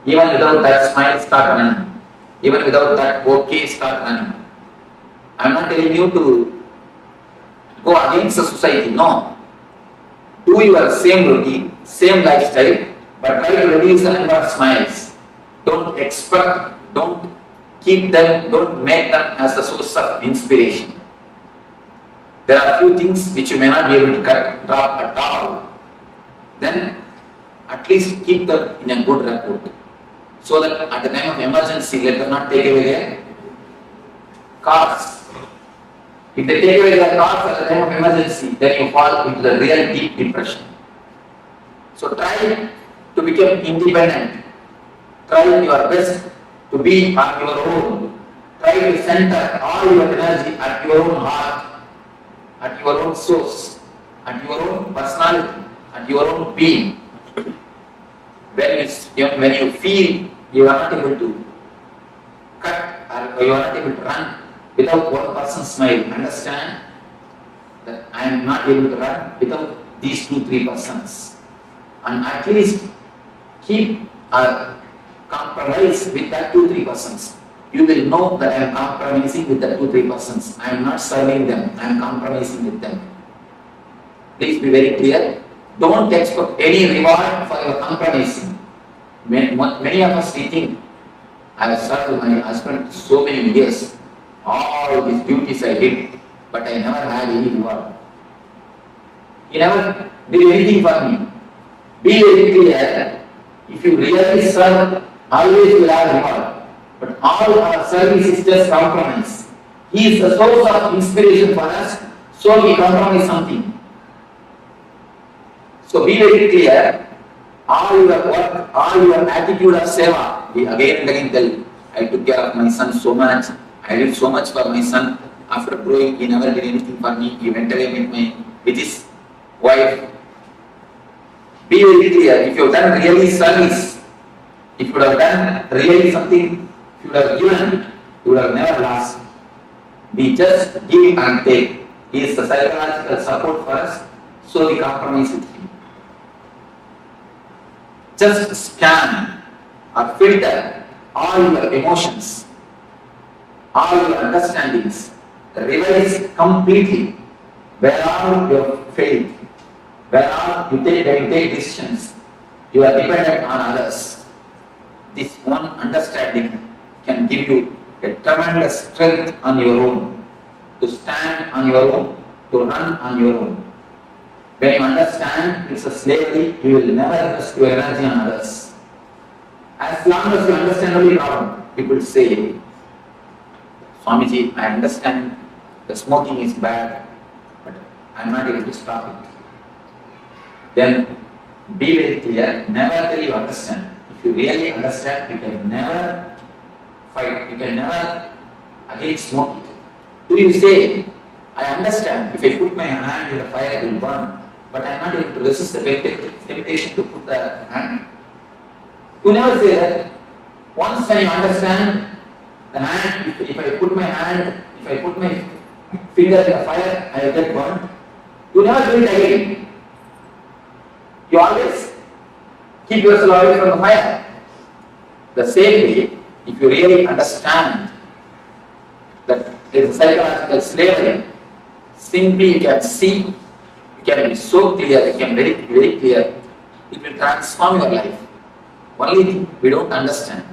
Even without that, smile start running. Even without that, okay, start running. I am not telling you to go against the society. No. Do your same routine, same lifestyle, but try to reduce the number of smiles. Don't expect, don't keep them, don't make them as the source of inspiration. There are a few things which you may not be able to drop at all. Then at least keep them in a good rapport, so that at the time of emergency, let them not take away their cars. If they take away their cars at the time of emergency, then you fall into the real deep depression. So try to become independent. Try your best to be on your own. Try to center all your energy at your own heart, at your own source, at your own personality, at your own being. When you feel you are not able to cut or you are not able to run without one person's smile, understand that I am not able to run without these 2-3 persons. And at least keep a compromise with that 2-3 persons. You will know that I am compromising with the 2-3 persons. I am not serving them, I am compromising with them. Please be very clear. Don't expect any reward for your compromising. Many of us think, I have served my husband so many years, all these duties I did, but I never had any reward. He never did anything for me. Be very clear, if you really serve, always you will have reward. But all our service is just compromise. He is the source of inspiration for us, so we compromise something. So be very clear, all your work, all your attitude of seva. We again and again tell, I took care of my son so much, I did so much for my son. After growing, he never did anything for me. He went away with his wife. Be very clear, if you have done really service, if you would have done really something, if you would have given, you would have never lost. We just give and take. He is the psychological support for us, so we compromise with him. Just scan or filter all your emotions, all your understandings, revise completely where are your faith, where are you take decisions, you are dependent on others. This one understanding can give you a tremendous strength on your own, to stand on your own, to run on your own. When you understand it's a slavery, you will never invest your energy on others. As long as you understand only problem, people say, Swamiji, I understand the smoking is bad, but I am not able to stop it. Then be very clear, never till you understand. If you really understand, you can never fight, you can never again smoke it. Do you say, I understand, if I put my hand in the fire, it will burn, but I am not able to resist the temptation to put the hand? You never say that. Once when you understand the hand, if I put my hand, if I put my finger in the fire, I will get burned. You never do it again. You always keep yourself away from the fire. The same way, if you really understand that there is a psychological slavery, simply you can see, you can be so clear, you can be very clear, it will transform your life. Only thing we don't understand.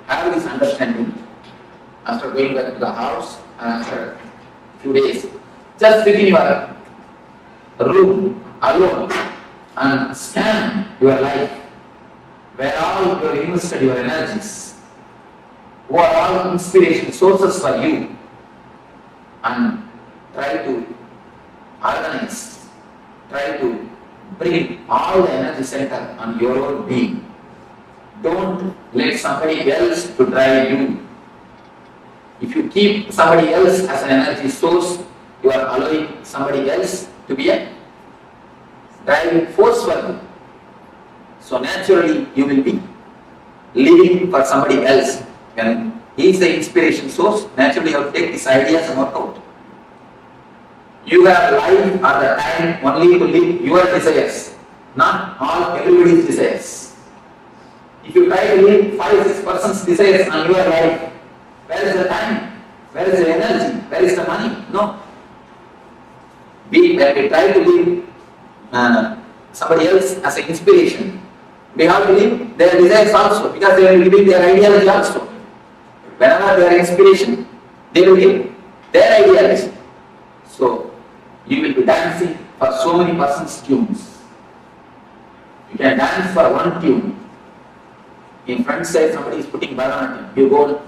Have this understanding after going back to the house and after a few days. Just sit in your room alone and scan your life, where all you have invested your energies, who are all inspiration sources for you, and try to organize, try to bring all the energy center on your own being. Don't let somebody else to drive you. If you keep somebody else as an energy source, you are allowing somebody else to be a driving force for you. So naturally you will be living for somebody else. When he is the inspiration source, naturally you have to take these ideas and work out. You have life or the time only to live your desires, not all everybody's desires. If you try to live 5-6% desires on your life, where is the time? Where is the energy? Where is the money? No. When we try to live somebody else as an inspiration, we have to live their desires also, because they are living their ideology also. Whenever they are inspiration, they will give their ideology. So, you will be dancing for so many persons' tunes. You can dance for one tune. In front side, somebody is putting Bharatanatyam. You go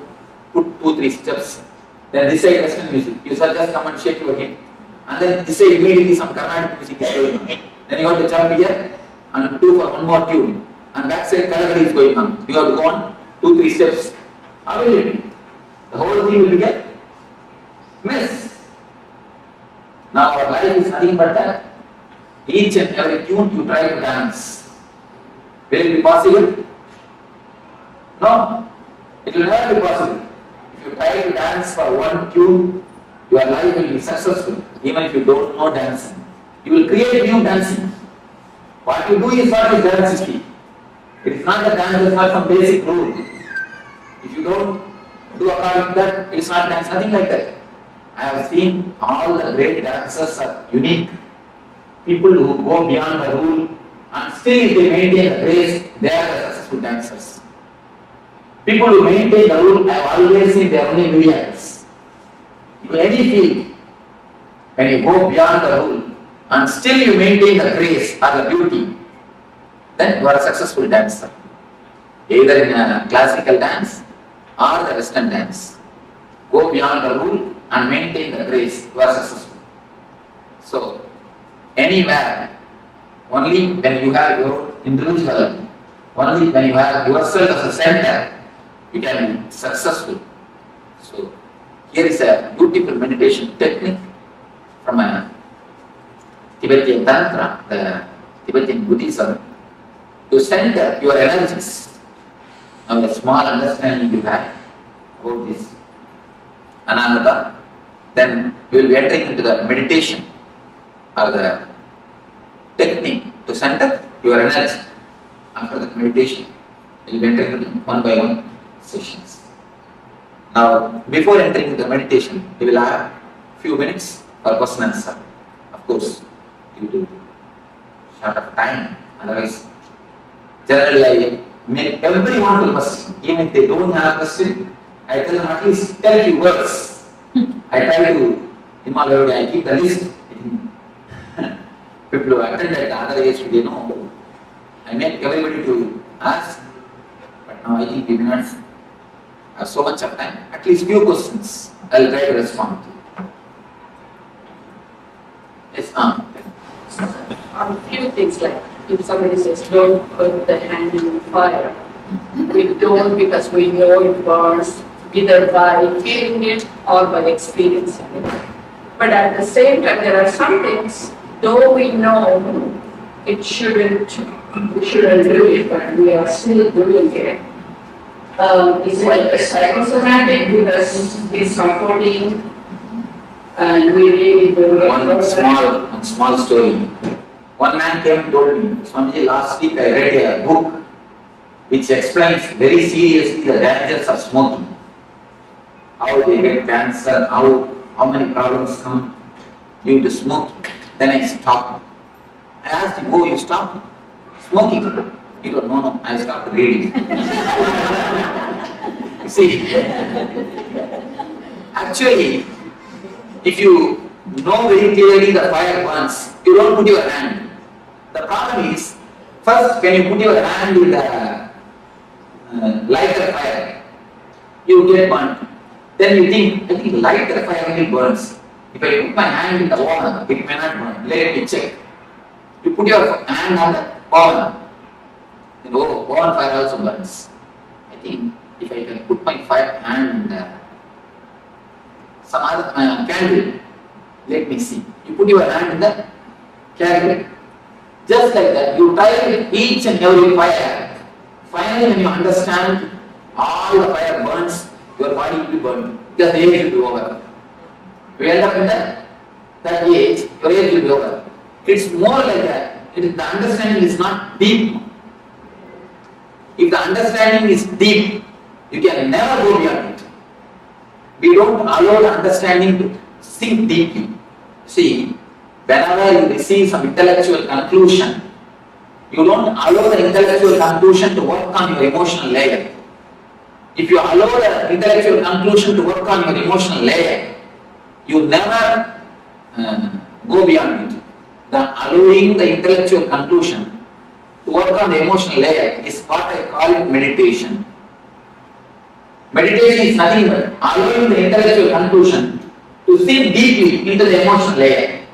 put 2-3 steps. Then this side Western music. You shall just come and shake your head. And then this side immediately some Carnatic music is going on. Then you have to jump here and do for one more tune. And that side Karagari is going on. You have to go on 2-3 steps. How will it be? The whole thing will become mess. Now our life is nothing but that. Each and every tune you try to dance. Will it be possible? No. It will never be possible. If you try to dance for one tune, your life will be successful. Even if you don't know dancing, you will create new dancing. What you do is what is dance is. It is not the dance, it is not some basic rule. If you don't do according to that, it is not dance, nothing like that. I have seen all the great dancers are unique. People who go beyond the rule and still if they maintain the grace, they are the successful dancers. People who maintain the rule, I have always seen they are only millions. In any field, when you go beyond the rule and still you maintain the grace or the beauty, then you are a successful dancer. Either in a classical dance or the Western dance. Go beyond the rule and maintain the grace, you are successful. So, anywhere, only when you have your individual, only when you have yourself as a center, you can be successful. So, here is a beautiful meditation technique from a Tibetan Tantra, the Tibetan Buddhism, to center your energies. Now, the small understanding you have about this Ananda, then you will be entering into the meditation or the technique to center your energy. After the meditation, you will be entering into one by one sessions. Now, before entering into the meditation, we will have few minutes for question and answer. Of course, due to short of time, otherwise, generally I make everyone to question. Even if they don't have question, I tell them at least tell few words. I try to involve everybody, I keep the list. People who attended the other age, they know. I make everybody to ask, but now I think we may not have so much of time. At least few questions, I will try to respond to. Yes, A few things like if somebody says don't put the hand in the fire, we don't because we know it burns either by feeling it or by experiencing it. But at the same time, there are some things, though we know we shouldn't do it, but we are still doing it. It's like a psychosomatic because it's comforting and we really do it. One small story. One man came and told me, Swamiji, last week I read a book which explains very seriously the dangers of smoking. How they get cancer, how many problems come due to smoking. Then I stopped. I asked him, oh, you stopped smoking? He goes, no, I stopped reading. You see, actually, if you know very clearly the fire burns, you don't put your hand. The problem is, first when you put your hand in the lighter fire, you get burnt. Then you think, I think lighter fire only burns. If I put my hand in the oven, it may not burn. Let me check. You put your hand on the oven, then oven fire also burns. I think if I can put my hand in some other candle, let me see. You put your hand in the candle. Just like that, you try each and every fire Finally, when you understand, all the fire burns, your body will be burned. Because the age will be over. You end up in that age, your age will be over. It's more like that. The understanding is not deep. If the understanding is deep, you can never go beyond it. We don't allow the understanding to sink deeply. See, whenever you receive some intellectual conclusion, you don't allow the intellectual conclusion to work on your emotional layer. If you allow the intellectual conclusion to work on your emotional layer, you never go beyond it. The allowing the intellectual conclusion to work on the emotional layer is what I call it meditation. Meditation is nothing but allowing the intellectual conclusion to sink deeply into the emotional layer.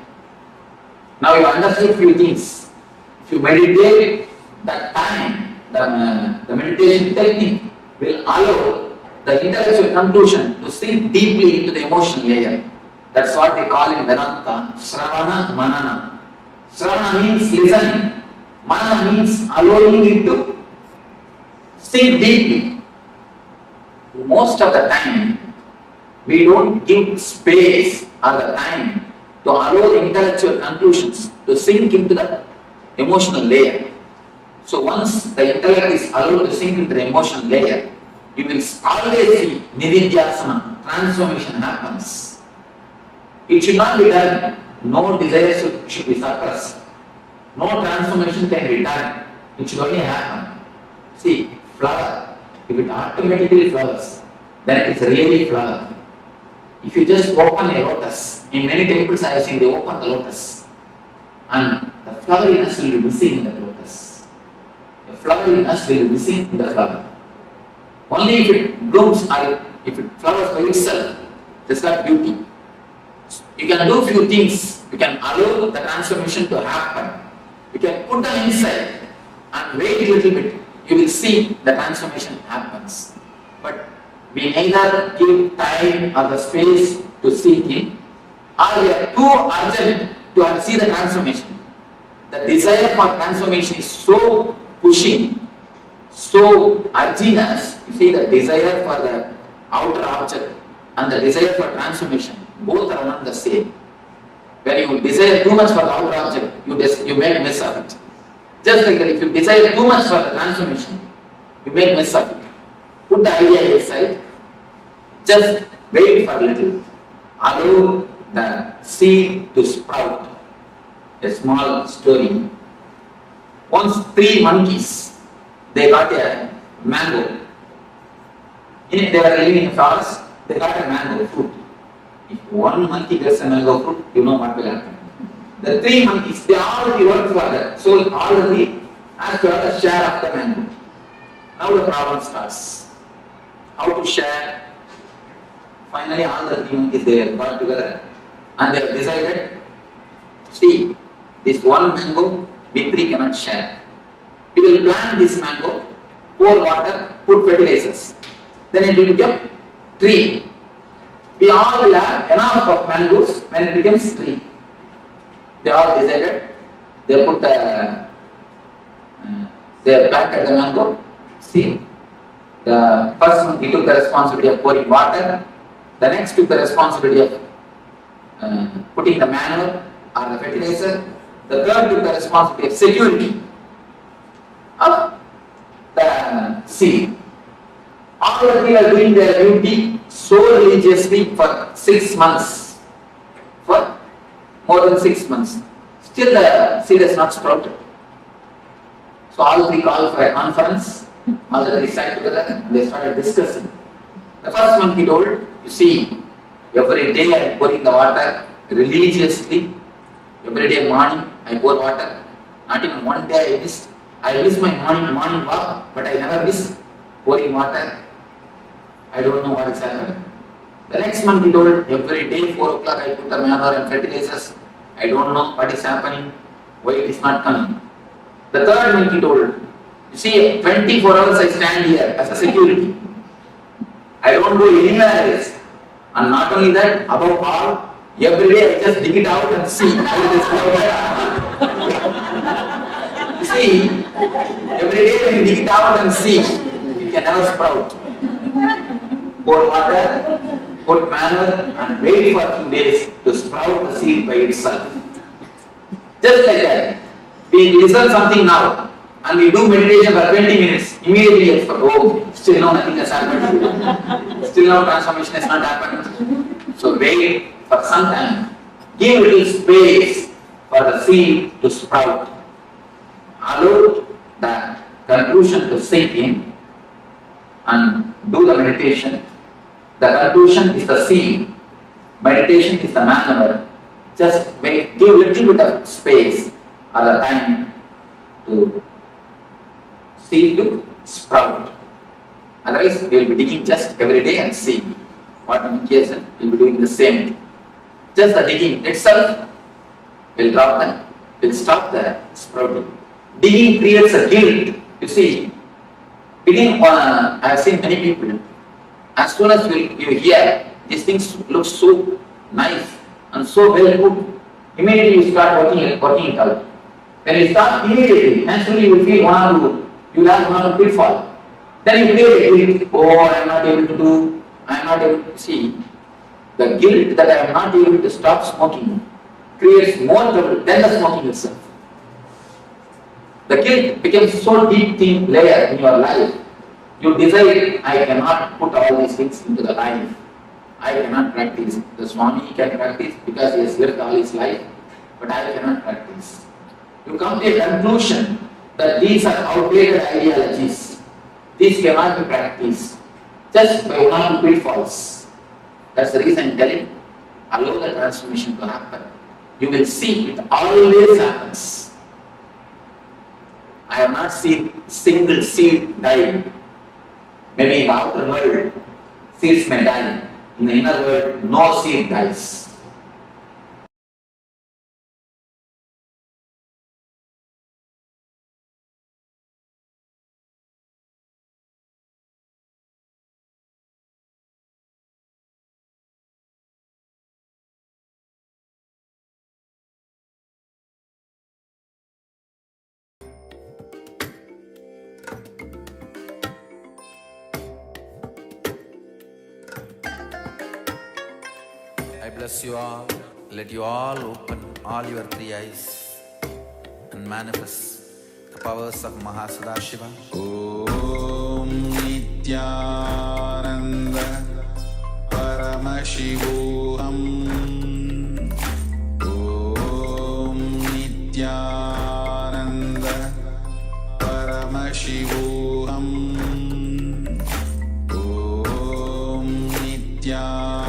Now you understood few things. If you meditate, that time, the meditation technique will allow the intellectual conclusion to sink deeply into the emotional layer. That's what they call in Vedanta, Sravana Manana. Sravana means listening. Manana means allowing it to sink deeply. Most of the time, we don't give space or the time to allow the intellectual conclusions to sink into the emotional layer. So once the intellect is allowed to sink into the emotional layer, you will always see nididhyasana, transformation happens. It should not be done. No desire should be suppressed. No transformation can be done. It should only happen. See, flower, if it automatically flowers, then it is really flower. If you just open a lotus, in many temples I have seen they open the lotus, and the floweriness will be missing in the lotus. The floweriness will be missing in the flower. Only if it blooms or if it flowers by itself, there's got beauty. You can do few things. You can allow the transformation to happen. You can put them inside and wait a little bit. You will see the transformation happens. But we neither give time or the space to seek it, or we are too urgent to see the transformation. The desire for transformation is so pushing, so urging us. You see, the desire for the outer object and the desire for transformation, both are not the same. When you desire too much for the outer object, you make mess of it. Just like that, if you desire too much for the transformation, you make mess of it. Put the idea aside, just wait for a little. Allow the seed to sprout. A small story. Once 3 monkeys, they got a mango. They were living in a forest, they got a mango fruit. If one monkey gets a mango fruit, you know what will happen. The 3 monkeys, they already worked for that. So all the 3 have to have a share of the mango. Now the problem starts. How to share? Finally all the 3 monkeys, they got together and they have decided, see, this one mango, we 3 cannot share. We will plant this mango, pour water, put fertilizers. Then it will become tree. We all will have enough of mangoes when it becomes tree. They all decided, they put they planted the mango. See, the first one he took the responsibility of pouring water, the next took the responsibility of putting the manure or the fertilizer, the third took the responsibility of security of the seed. All the 3 are doing their duty so religiously for 6 months. For more than 6 months. Still the seed has not sprouted. So all 3 called for a conference. All the 3 sat together and they started discussing. The first monkey told, you see, every day I am pouring the water religiously. Every day morning I pour water. Not even one day I missed. I miss my morning walk, but I never miss pouring water. I don't know what is happening. The next month he told, every day 4 o'clock I put the manure and fertilizers. I don't know what is happening, why it is not coming. The third month he told, you see, 24 hours I stand here as a security. I don't go anywhere else. And not only that, above all, every day I just dig it out and see how it is. You see, Every day when you dig it out and see, it can never sprout. Pour water, put manure, and wait for a few days to sprout the seed by itself. Just like that. We listen something now, and we do meditation for 20 minutes. Immediately it's for, oh, still now nothing has happened. Still now transformation has not happened. So wait for some time. Give a little space for the seed to sprout. Allow the conclusion to sink in and do the meditation. The conclusion is the seed. Meditation is the manure. Just give a little bit of space or the time to seed to sprout. Otherwise, we will be digging just every day and see what indication we will be doing the same. Just the digging itself will drop them, will stop the sprouting. Digging creates a guilt. You see, I have seen many people, as soon as you hear these things look so nice and so well put, immediately you start working it out. When you start immediately, naturally you will feel you will have one pitfall. Then you feel guilt, oh, I am not able to do, I am not able to see. The guilt that I am not able to stop smoking creates more trouble than the smoking itself. The guilt becomes so deep thin layer in your life. You decide, I cannot put all these things into the life. I cannot practice. The Swami can practice because he has lived all his life, but I cannot practice. You come to a conclusion that these are outdated ideologies. These cannot be practiced just by one or two pitfalls. That's the reason I'm telling you, allow the transformation to happen. You will see it always happens. I have not seen single seed die. Maybe in the outer world, seeds may die. In the inner world, no seed dies. I bless you all. Let you all open all your three eyes and manifest the powers of Mahasudashiva. Om Nityananda Paramashivoham. Om Nityananda Paramashivoham. Om Nityananda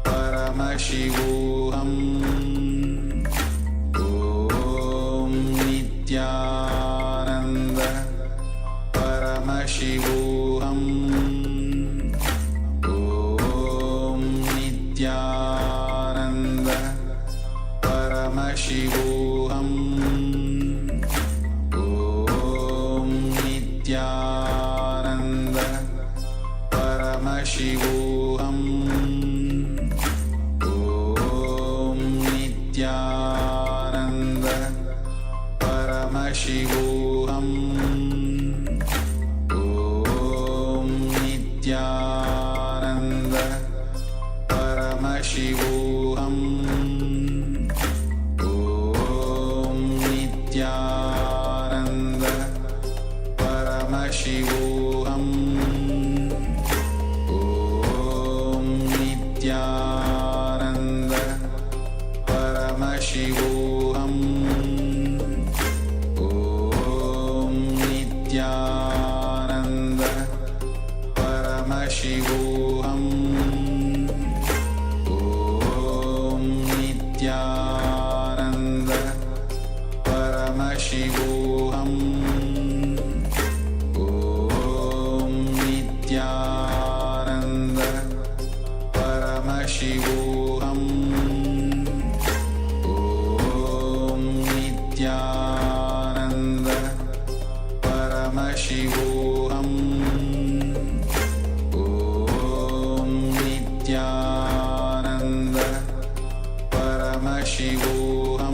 Paramashivoham. Om Nityananda Paramashivoham. Om Nityananda Paramashivoham. Om Nityananda Paramashivoham. Om Nityananda Paramashivoham. Om Nityananda Paramashivoham. Om Nityananda Paramashivoham. Om Nityananda Paramashivoham. Om Nityananda Paramashivoham. Om Nityananda Paramashivoham. Om Nityananda Paramashivoham. Om Nityananda Paramashivoham. Om Nityananda Paramashivoham.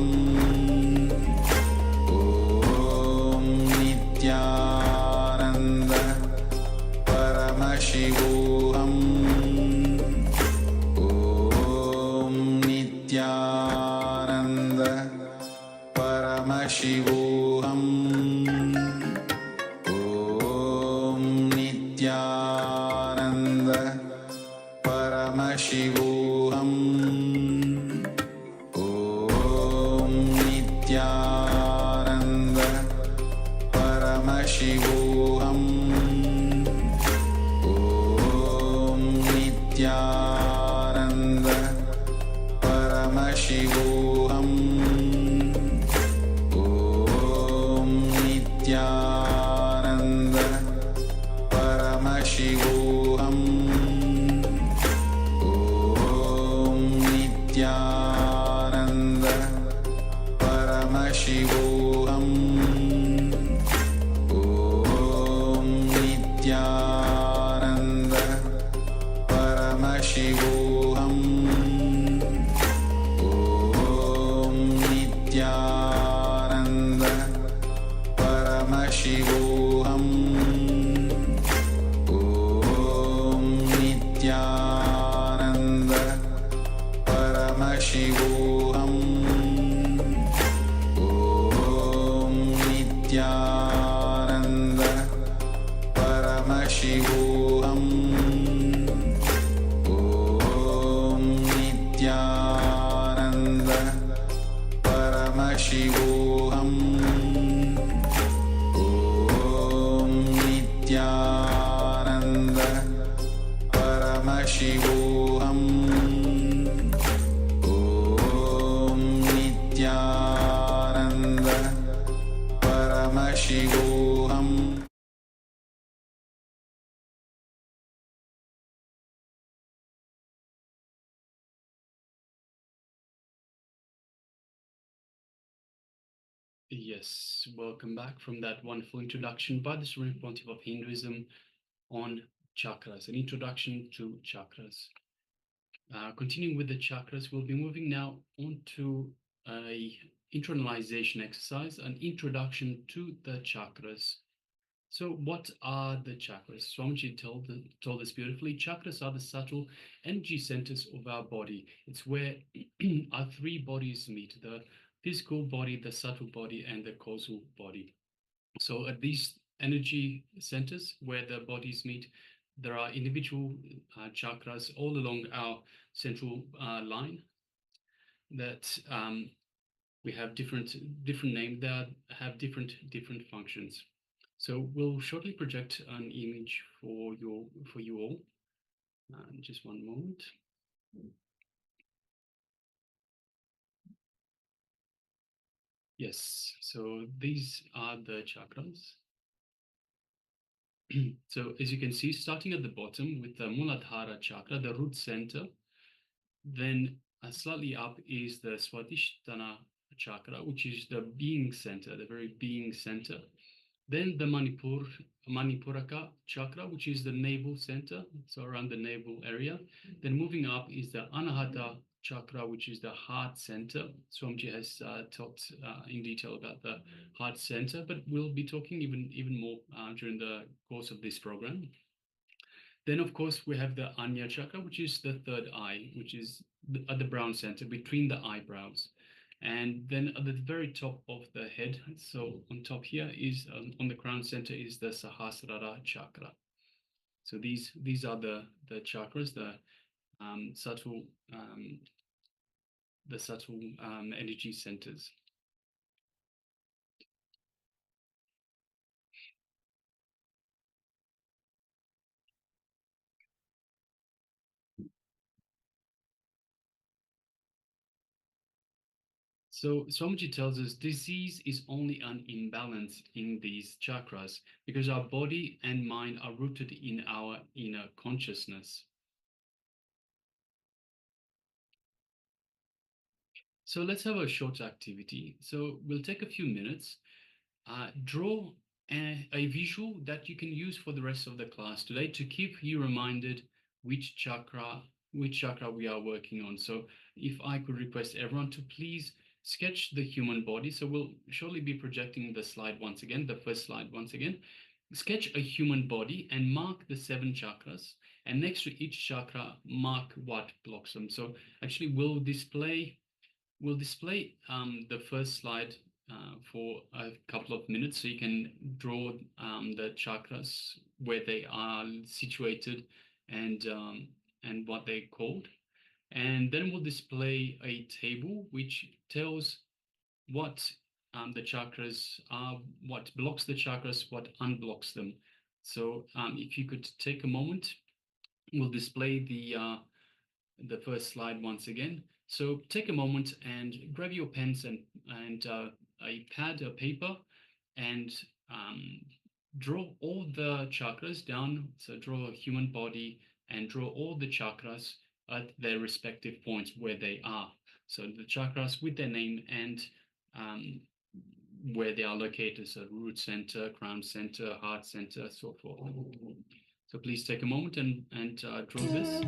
Paramashivoham Om Nityananda Paramashivoham Om Nityananda Paramashivoham Om Nityananda Paramashivoham Om Nityananda Paramashivoham Om Nityananda Paramashivoham Om Nityananda Paramashivoham Om Nityananda Paramashivoham Om Nityananda Paramashivoham Om Nityananda Paramashivoham Om Nityananda Paramashivoham Om Nityananda Paramashivoham Om Nityananda Paramashivoham. Yes, welcome back from that wonderful introduction by the Supreme Pontiff of Hinduism on chakras, an introduction to chakras. Continuing with the chakras, we'll be moving now on to a internalization exercise, an introduction to the chakras. So what are the chakras? Swamiji told us beautifully, chakras are the subtle energy centers of our body. It's where our three bodies meet, the physical body, the subtle body, and the causal body. So at these energy centers where the bodies meet, there are individual chakras all along our central line that we have different names that have different functions. So we'll shortly project an image for you all. Just one moment. Yes, so these are the chakras. So as you can see, starting at the bottom with the Muladhara chakra, the root center, then slightly up is the Swadhisthana chakra, which is the being center, the very being center. Then the Manipuraka chakra, which is the navel center, so around the navel area. Then moving up is the Anahata chakra, which is the heart center. Swamiji has talked in detail about the heart center, but we'll be talking even more during the course of this program. Then, of course, we have the Anya chakra, which is the third eye, which is at the brown center between the eyebrows. And then at the very top of the head, so on top here is, on the crown center is the Sahasrara chakra. So these are the chakras, the subtle energy centers. So Swamiji tells us disease is only an imbalance in these chakras because our body and mind are rooted in our inner consciousness. So let's have a short activity. So we'll take a few minutes, draw a visual that you can use for the rest of the class today to keep you reminded which chakra we are working on. So if I could request everyone to please sketch the human body. So we'll shortly be projecting the slide once again, the first slide once again. Sketch a human body and mark the 7 chakras. And next to each chakra, mark what blocks them. So actually we'll display the first slide for a couple of minutes, so you can draw the chakras, where they are situated, and what they're called. And then we'll display a table which tells what the chakras are, what blocks the chakras, what unblocks them. So if you could take a moment, we'll display the first slide once again. So take a moment and grab your pens and a pad, a paper, and draw all the chakras down. So draw a human body and draw all the chakras at their respective points where they are. So the chakras with their name and where they are located. So root center, crown center, heart center, so forth. So please take a moment and draw this.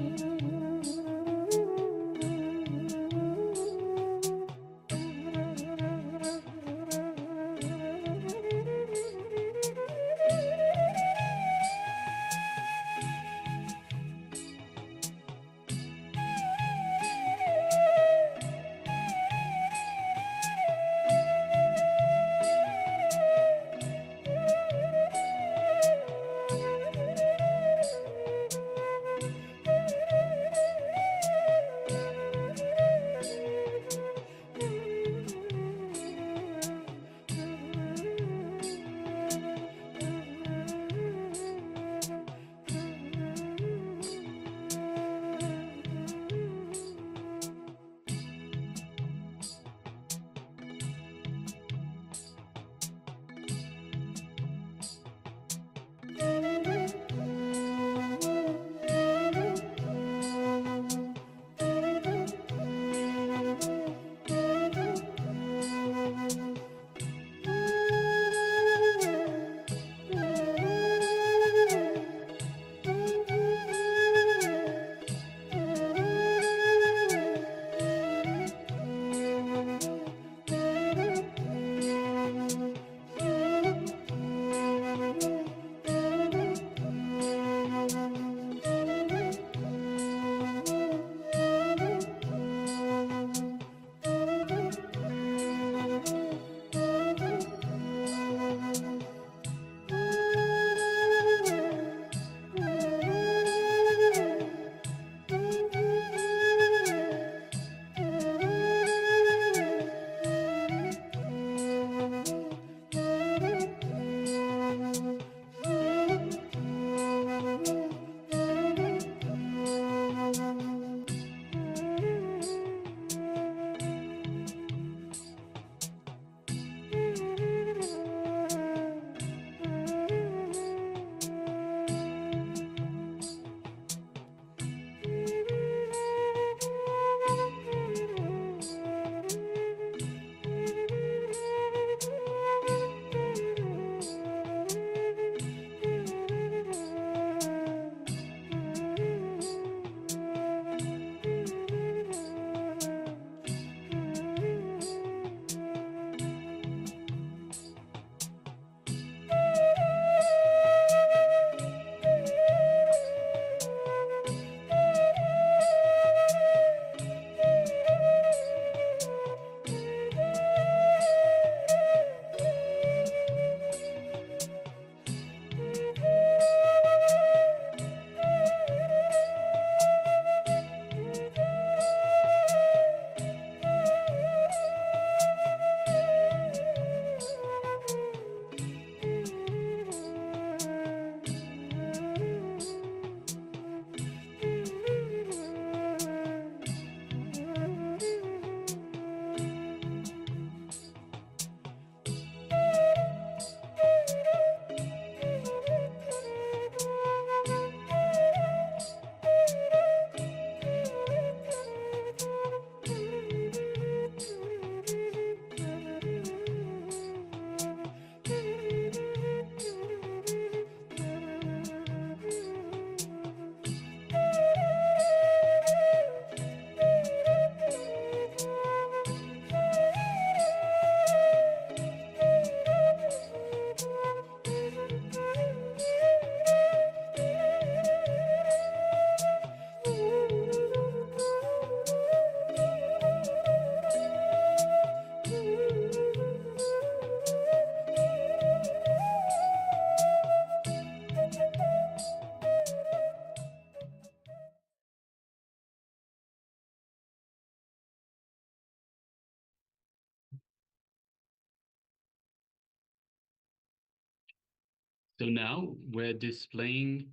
So now we're displaying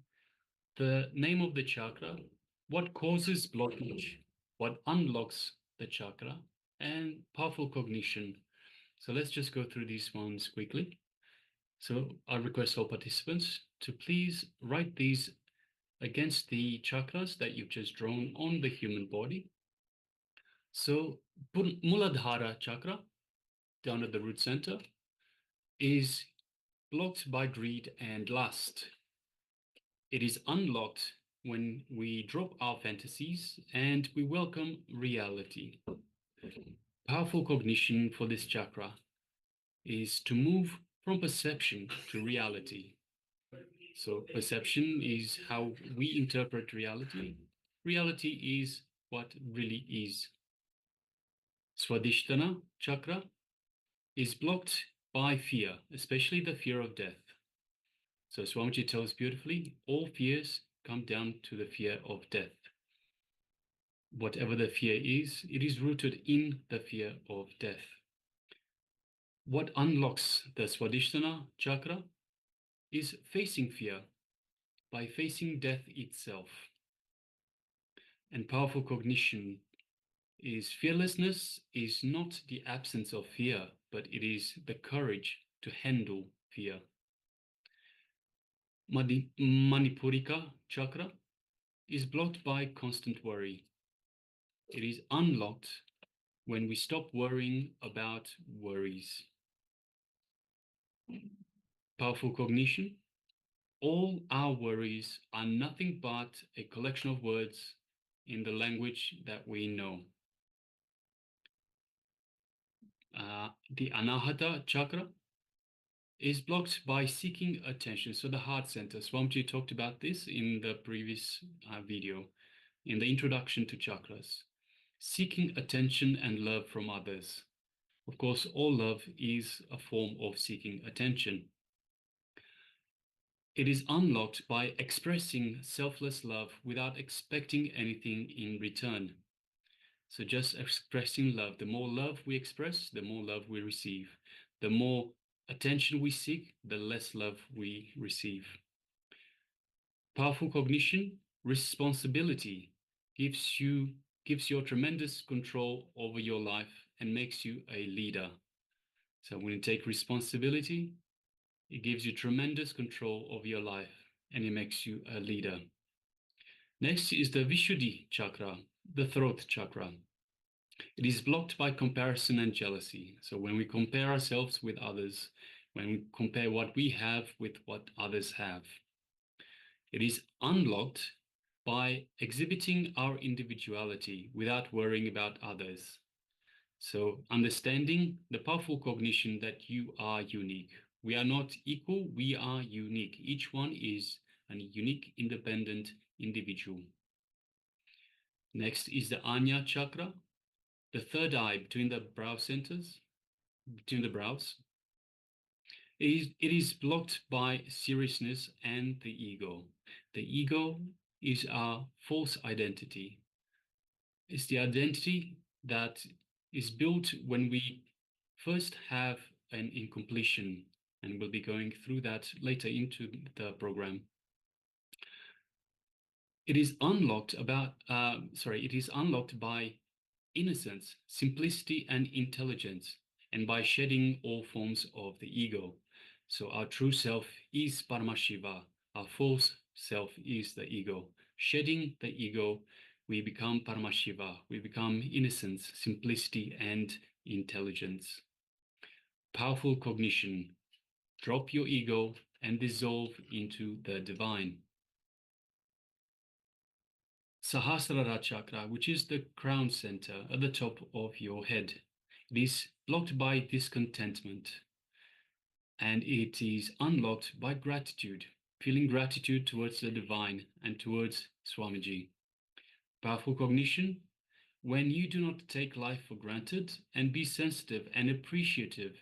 the name of the chakra, what causes blockage, what unlocks the chakra, and powerful cognition. So let's just go through these ones quickly. So I request all participants to please write these against the chakras that you've just drawn on the human body. So Muladhara chakra, down at the root center, is blocked by greed and lust. It is unlocked when we drop our fantasies and we welcome reality. Powerful cognition for this chakra is to move from perception to reality. So perception is how we interpret reality. Reality is what really is. Swadhisthana chakra is blocked by fear, especially the fear of death. So Swamiji tells beautifully, all fears come down to the fear of death. Whatever the fear is, it is rooted in the fear of death. What unlocks the Swadhisthana chakra is facing fear by facing death itself. And powerful cognition is fearlessness is not the absence of fear, but it is the courage to handle fear. Manipurika chakra is blocked by constant worry. It is unlocked when we stop worrying about worries. Powerful cognition. All our worries are nothing but a collection of words in the language that we know. The Anahata chakra is blocked by seeking attention. So the heart center, Swamiji talked about this in the previous video, in the introduction to chakras. Seeking attention and love from others. Of course, all love is a form of seeking attention. It is unlocked by expressing selfless love without expecting anything in return. So just expressing love. The more love we express, the more love we receive. The more attention we seek, the less love we receive. Powerful cognition, responsibility gives you tremendous control over your life and makes you a leader. So when you take responsibility, it gives you tremendous control over your life and it makes you a leader. Next is the Vishuddhi chakra, the throat chakra. It is blocked by comparison and jealousy. So when we compare ourselves with others, when we compare what we have with what others have, it is unlocked by exhibiting our individuality without worrying about others. So understanding the powerful cognition that you are unique. We are not equal, we are unique. Each one is a unique, independent individual. Next is the Ajna chakra, the third eye between the brow centers, between the brows. It is blocked by seriousness and the ego. The ego is our false identity. It's the identity that is built when we first have an incompletion, and we'll be going through that later into the program. It is unlocked by innocence, simplicity, and intelligence, and by shedding all forms of the ego. So our true self is Paramashiva, our false self is the ego. Shedding the ego, we become Paramashiva, we become innocence, simplicity, and intelligence. Powerful cognition. Drop your ego and dissolve into the divine. Sahasrara chakra, which is the crown center at the top of your head. It is blocked by discontentment, and it is unlocked by gratitude, feeling gratitude towards the divine and towards Swamiji. Powerful cognition, when you do not take life for granted and be sensitive and appreciative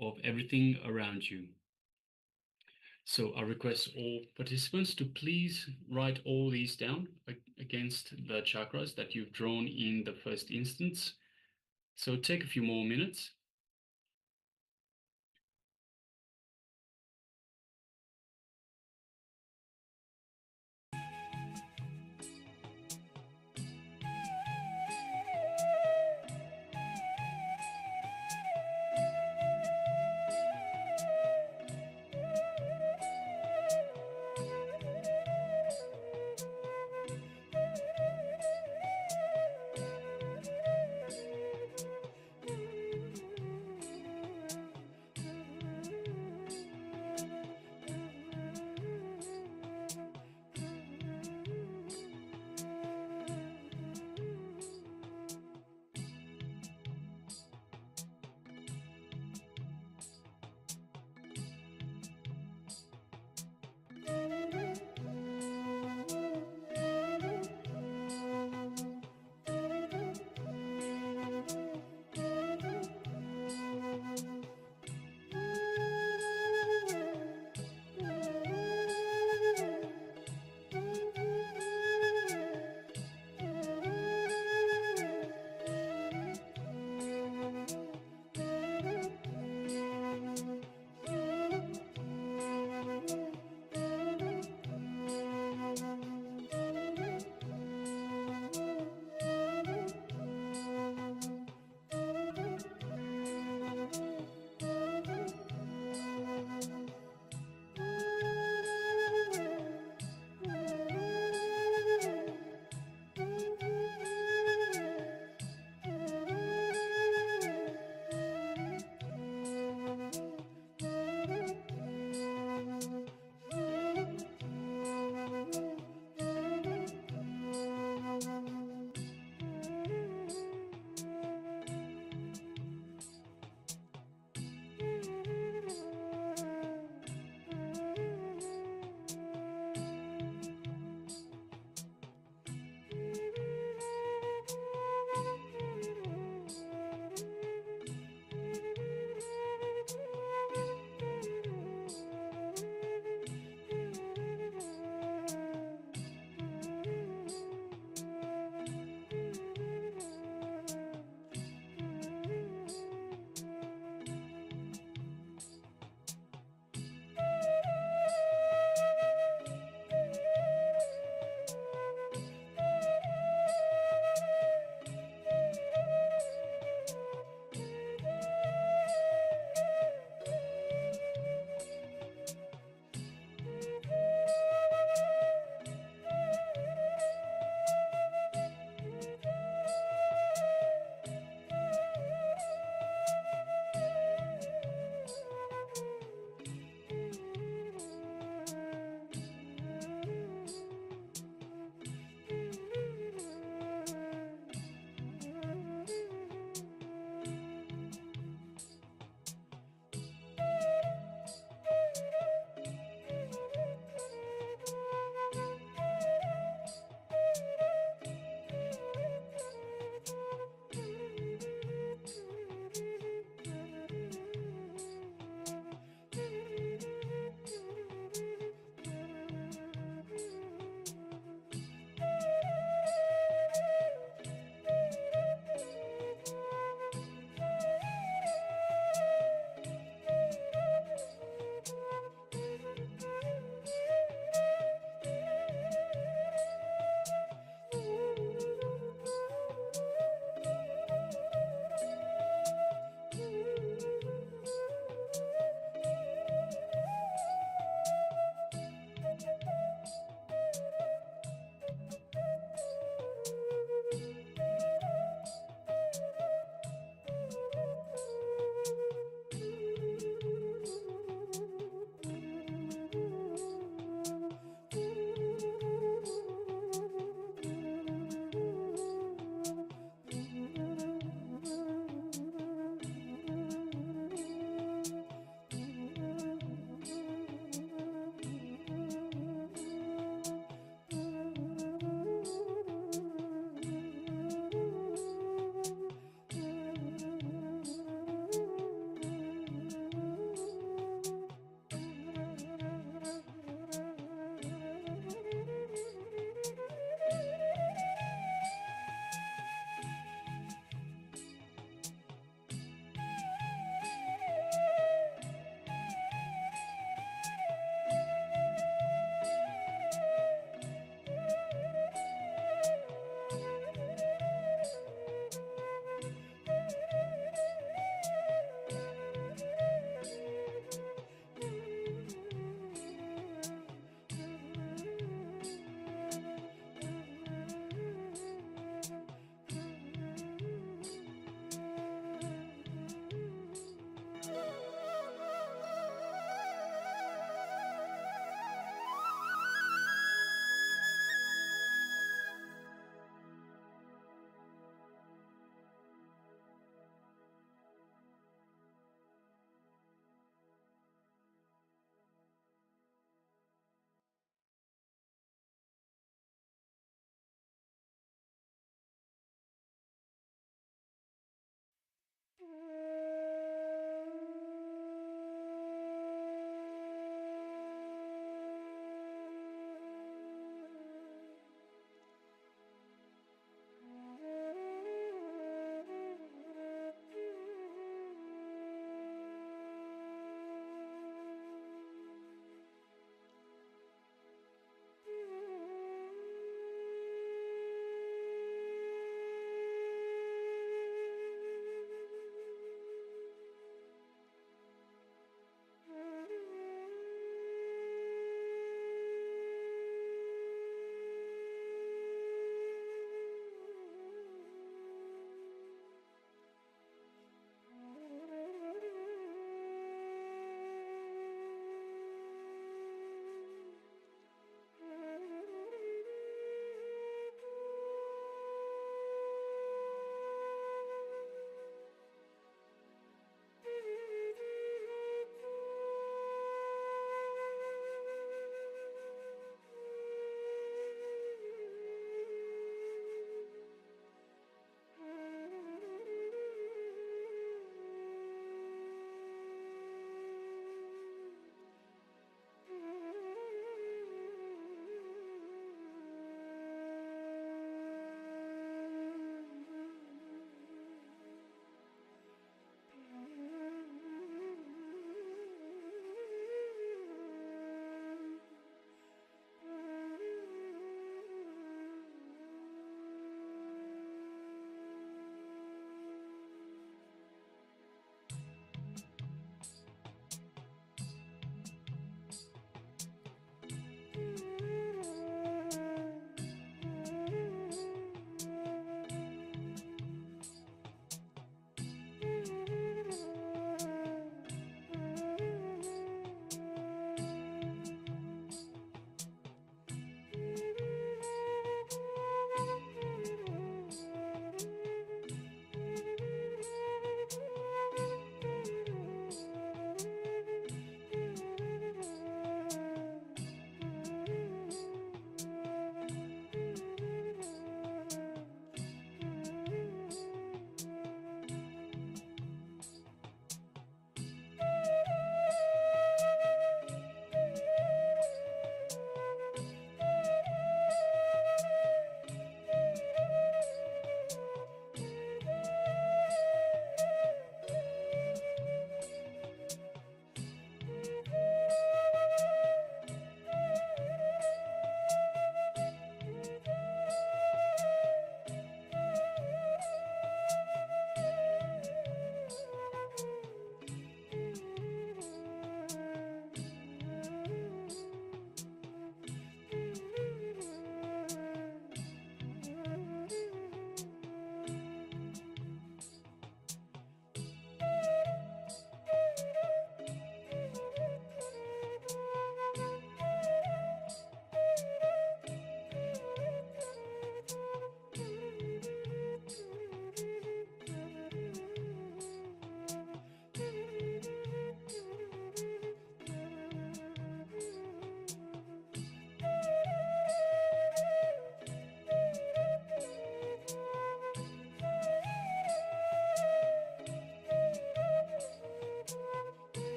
of everything around you. So I request all participants to please write all these down against the chakras that you've drawn in the first instance. So take a few more minutes.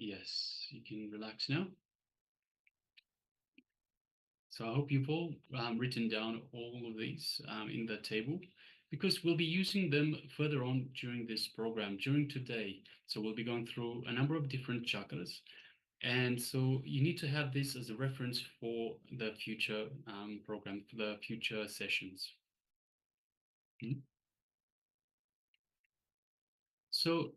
Yes, you can relax now. So I hope you've all written down all of these in the table, because we'll be using them further on during this program, during today. So we'll be going through a number of different chakras. And so you need to have this as a reference for the future program, for the future sessions. So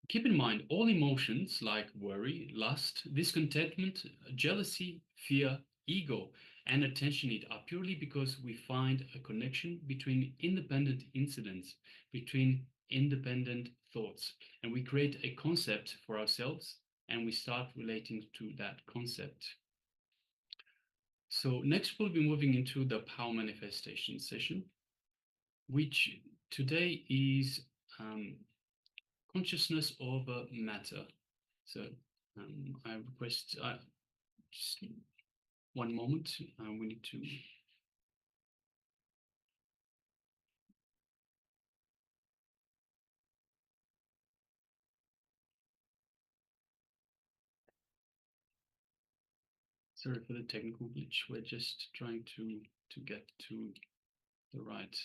keep in mind, all emotions like worry, lust, discontentment, jealousy, fear, ego, and attention need are purely because we find a connection between independent incidents, between independent thoughts, and we create a concept for ourselves, and we start relating to that concept. So next we'll be moving into the power manifestation session, which today is consciousness over matter. So I request just one moment. We need to. Sorry for the technical glitch. We're just trying to get to the right.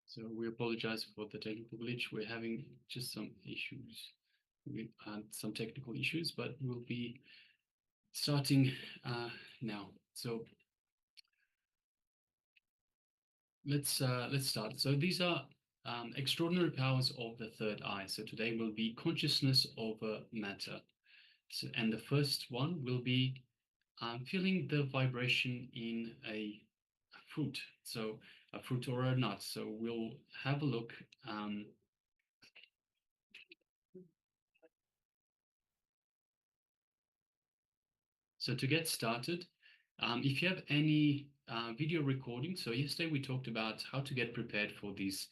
So we apologize for the technical glitch. We're having just some issues. We had some technical issues, but we'll be starting now. So let's start. So these are extraordinary powers of the third eye. So today will be consciousness over matter. So, and the first one will be feeling the vibration in a fruit. So a fruit or a nut. So we'll have a look. So to get started, if you have any video recording, so yesterday we talked about how to get prepared for these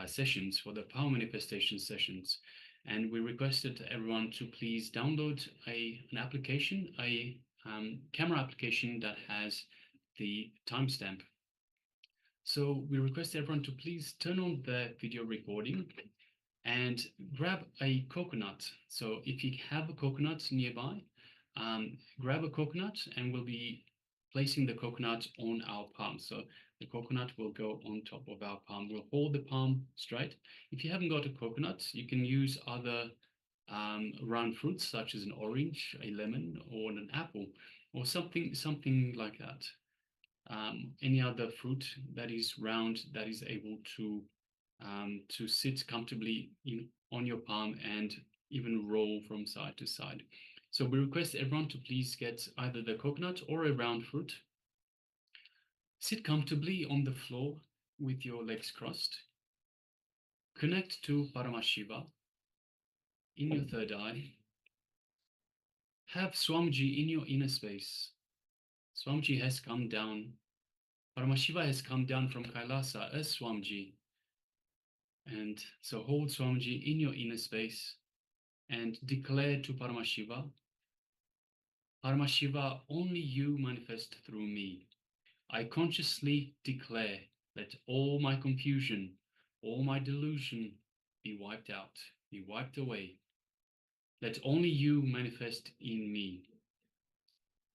sessions, for the power manifestation sessions. And we requested everyone to please download an application, a camera application that has the timestamp. So we request everyone to please turn on the video recording and grab a coconut. So if you have a coconut nearby, grab a coconut, and we'll be placing the coconut on our palm. So the coconut will go on top of our palm. We'll hold the palm straight. If you haven't got a coconut, you can use other round fruits such as an orange, a lemon, or an apple, or something like that. Any other fruit that is round, that is able to sit comfortably on your palm and even roll from side to side. So we request everyone to please get either the coconut or a round fruit. Sit comfortably on the floor with your legs crossed. Connect to Paramashiva in your third eye. Have Swamiji in your inner space. Swamiji has come down. Paramashiva has come down from Kailasa as Swamiji. And so hold Swamiji in your inner space and declare to Paramashiva, Paramashiva, only you manifest through me. I consciously declare, let all my confusion, all my delusion be wiped out, be wiped away. Let only you manifest in me.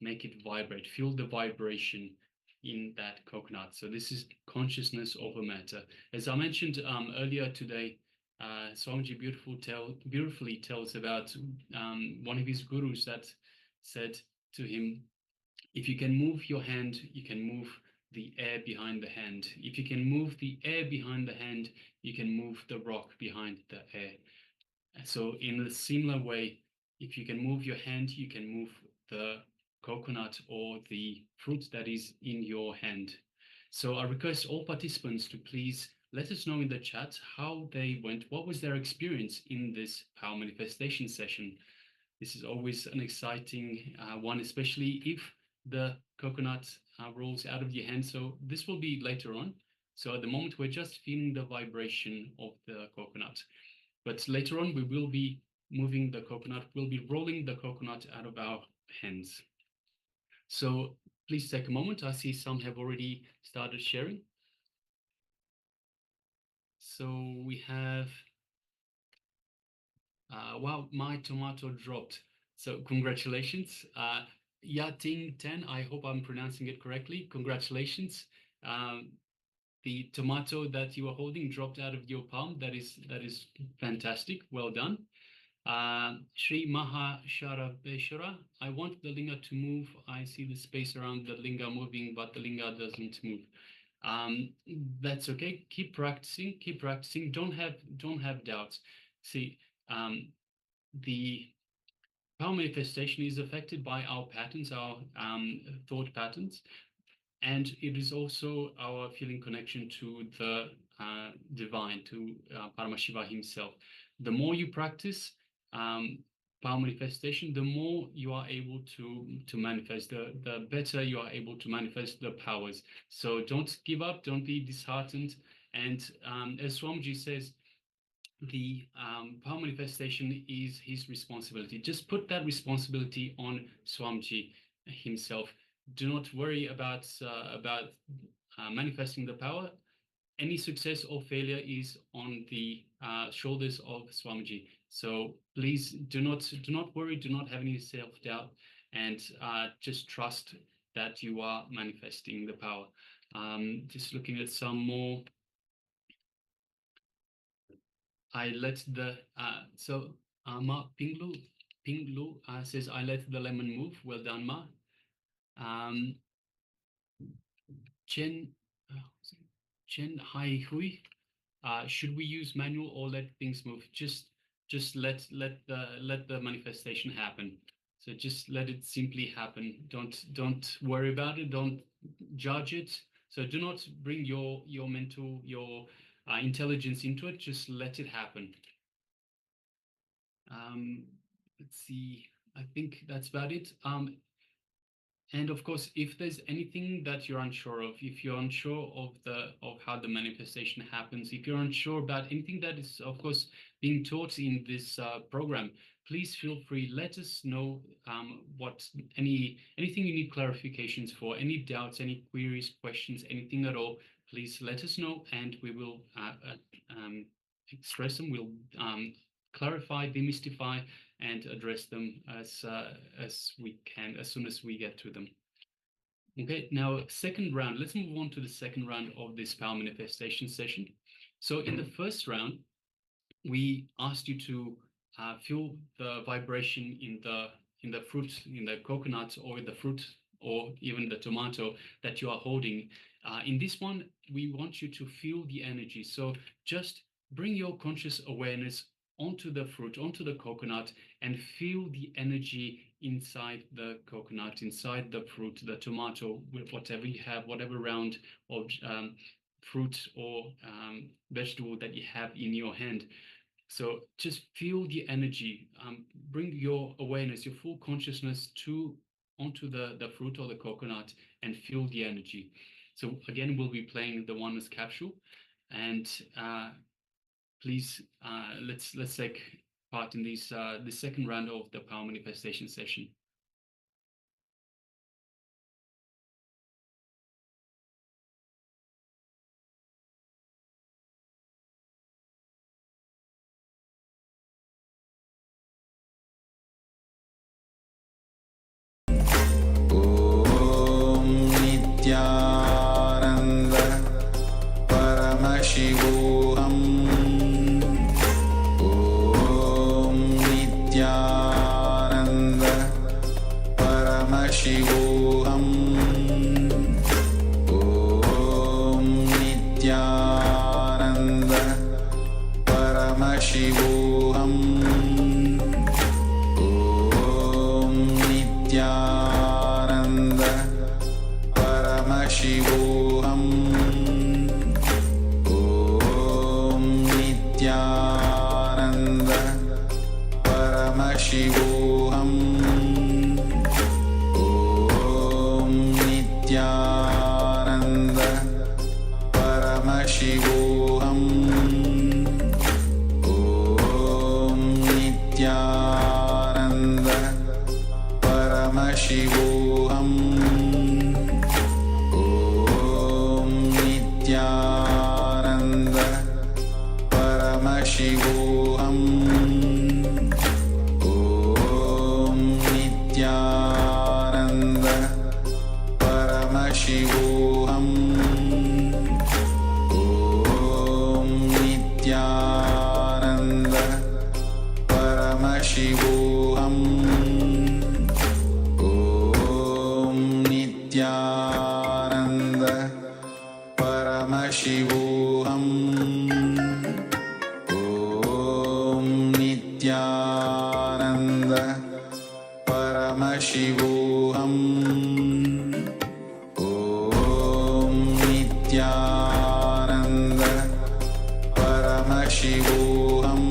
make it vibrate, feel the vibration in that coconut. So this is consciousness over matter. As I mentioned earlier today, Swamiji beautifully tells about one of his gurus that said to him, if you can move your hand, you can move the air behind the hand. If you can move the air behind the hand, you can move the rock behind the air. So in a similar way, if you can move your hand, you can move the coconut or the fruit that is in your hand. So I request all participants to please let us know in the chat how they went, what was their experience in this power manifestation session. This is always an exciting one, especially if the coconut rolls out of your hand. So this will be later on. So at the moment, we're just feeling the vibration of the coconut. But later on, we will be moving the coconut, we'll be rolling the coconut out of our hands. So please take a moment. I see some have already started sharing. So we have, wow, my tomato dropped. So congratulations. Yating 10, I hope I'm pronouncing it correctly. Congratulations. The tomato that you are holding dropped out of your palm. That is fantastic. Well done. Sri Mahasharabeshwara, I want the linga to move. I see the space around the linga moving, but the linga doesn't move. That's okay. Keep practicing. Keep practicing. Don't have doubts. See, the power manifestation is affected by our patterns, our thought patterns. And it is also our feeling connection to the divine, to Paramashiva himself. The more you practice power manifestation, the more you are able to manifest, the better you are able to manifest the powers. So don't give up, don't be disheartened. And as Swamiji says, the power manifestation is his responsibility. Just put that responsibility on Swamiji himself. Do not worry about manifesting the power. Any success or failure is on the shoulders of Swamiji. So please do not worry, do not have any self-doubt, and just trust that you are manifesting the power. Just looking at some more. I let the Ma Pinglu says, I let the lemon move. Well done, Ma. Chen Hai Hui, should we use manual or let things move? Just let the manifestation happen. So just let it simply happen. Don't worry about it. Don't judge it. So do not bring your mental, your intelligence into it. Just let it happen. Let's see. I think that's about it. And of course, if there's anything that you're unsure of, if you're unsure of how the manifestation happens, if you're unsure about anything that is, of course, being taught in this program, please feel free. Let us know anything you need clarifications for, any doubts, any queries, questions, anything at all. Please let us know, and we will express them. We'll clarify, demystify, and address them as we can, as soon as we get to them. Okay, now second round. Let's move on to the second round of this power manifestation session. So in the first round, we asked you to feel the vibration in the fruit, in the coconut, or the fruit, or even the tomato that you are holding. In this one, we want you to feel the energy. So just bring your conscious awareness onto the fruit, onto the coconut, and feel the energy inside the coconut, inside the fruit, the tomato, whatever you have, whatever round of fruit or vegetable that you have in your hand. So just feel the energy, bring your awareness, your full consciousness onto the fruit or the coconut, and feel the energy. So again, we'll be playing the oneness capsule, and please, let's take part in this the second round of the power manifestation session. Paramashivoham Om Nityananda Paramashivoham Om Nityananda Paramashivoham Om Nityananda Paramashivoham Om Nityananda Paramashivoham Om Nityananda Paramashivoham Om Nityananda Paramashivoham Om Nityananda Paramashivoham Om Nityananda Paramashivoham Om Nityananda Paramashivoham Om Nityananda Paramashivoham Om Nityananda Paramashivoham Om Nityananda Paramashivoham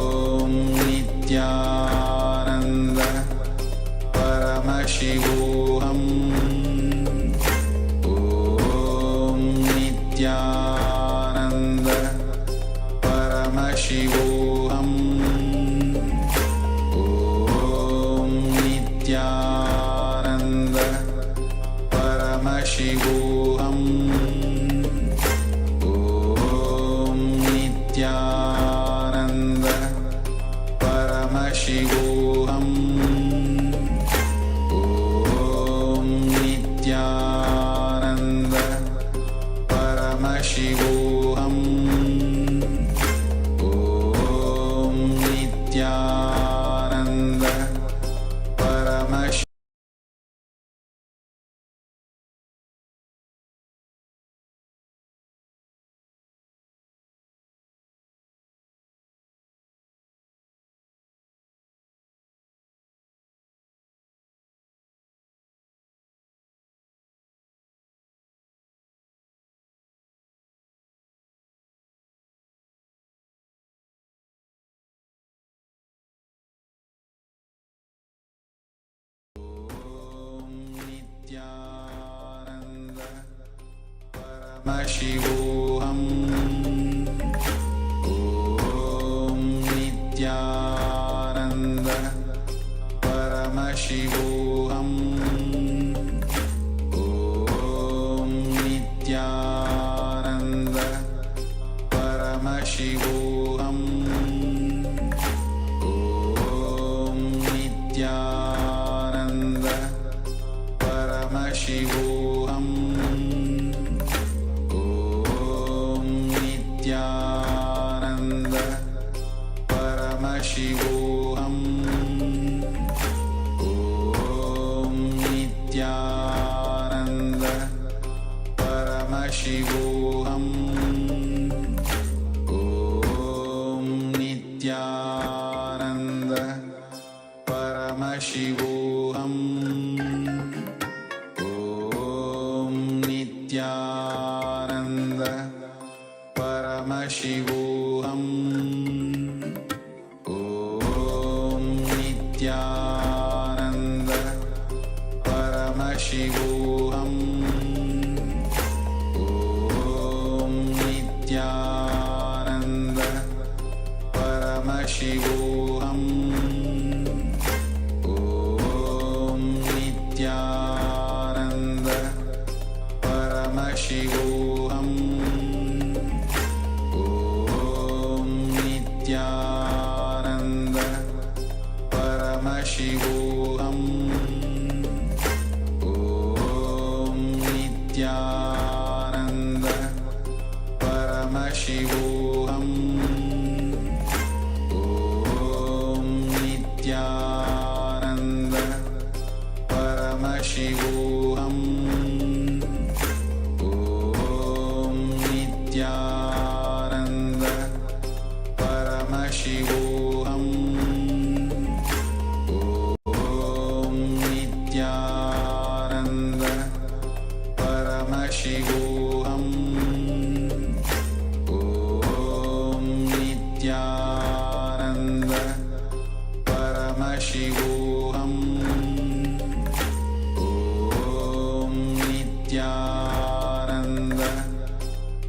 Om Nityananda Paramashivoham Om Nityananda Paramashivoham Om Nityananda Paramashivoham Om Nityananda Paramashivoham Om Nityananda Paramashivoham Nityananda Paramashivoham Om Nityananda Paramashivoham Om Nityananda Paramashivoham Om Nityananda Paramashivoham Om Nityananda Paramashivoham Om Nityananda Paramashivoham Om Nityananda Paramashivoham Om Nityananda Paramashivoham Om Nityananda Paramashivoham Om Nityananda Paramashivoham Om Nityananda Paramashivoham Om Nityananda Paramashivoham Om Paramashivoham Om Nityananda Paramashivoham Om Nityananda Paramashivoham Om Nityananda Paramashivoham Om Nityananda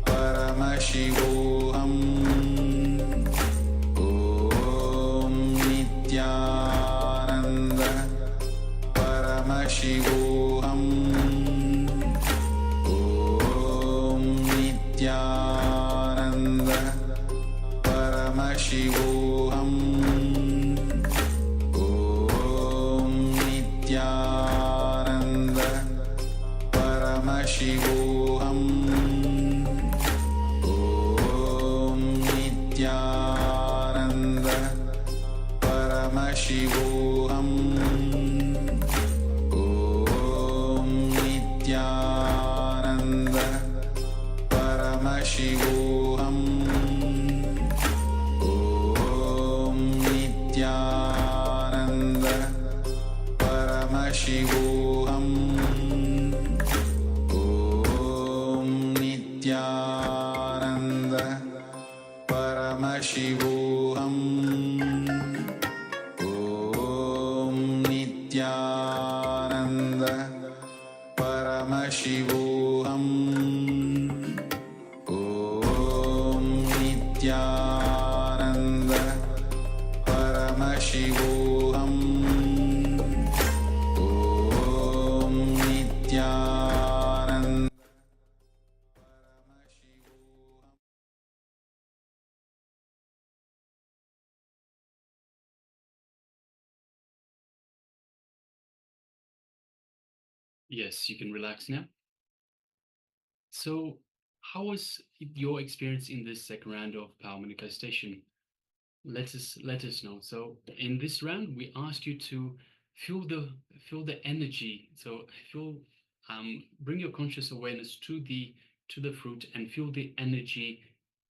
Paramashivoham Om Nityananda Paramashivoham Om Nityananda Paramashivoham Om Nityananda Paramashivoham Om Nityananda Paramashivoham Om Nityananda Paramashivoham Om Nityananda Paramashivoham Om Nityananda Paramashivoham Om Nityananda Paramashivoham Om Nityananda Paramashivoham Om Nityananda Paramashivoham. Yes, you can relax now. So, how was your experience in this second round of power manifestation? Let us know. So, in this round, we asked you to feel the energy. So, bring your conscious awareness to the fruit and feel the energy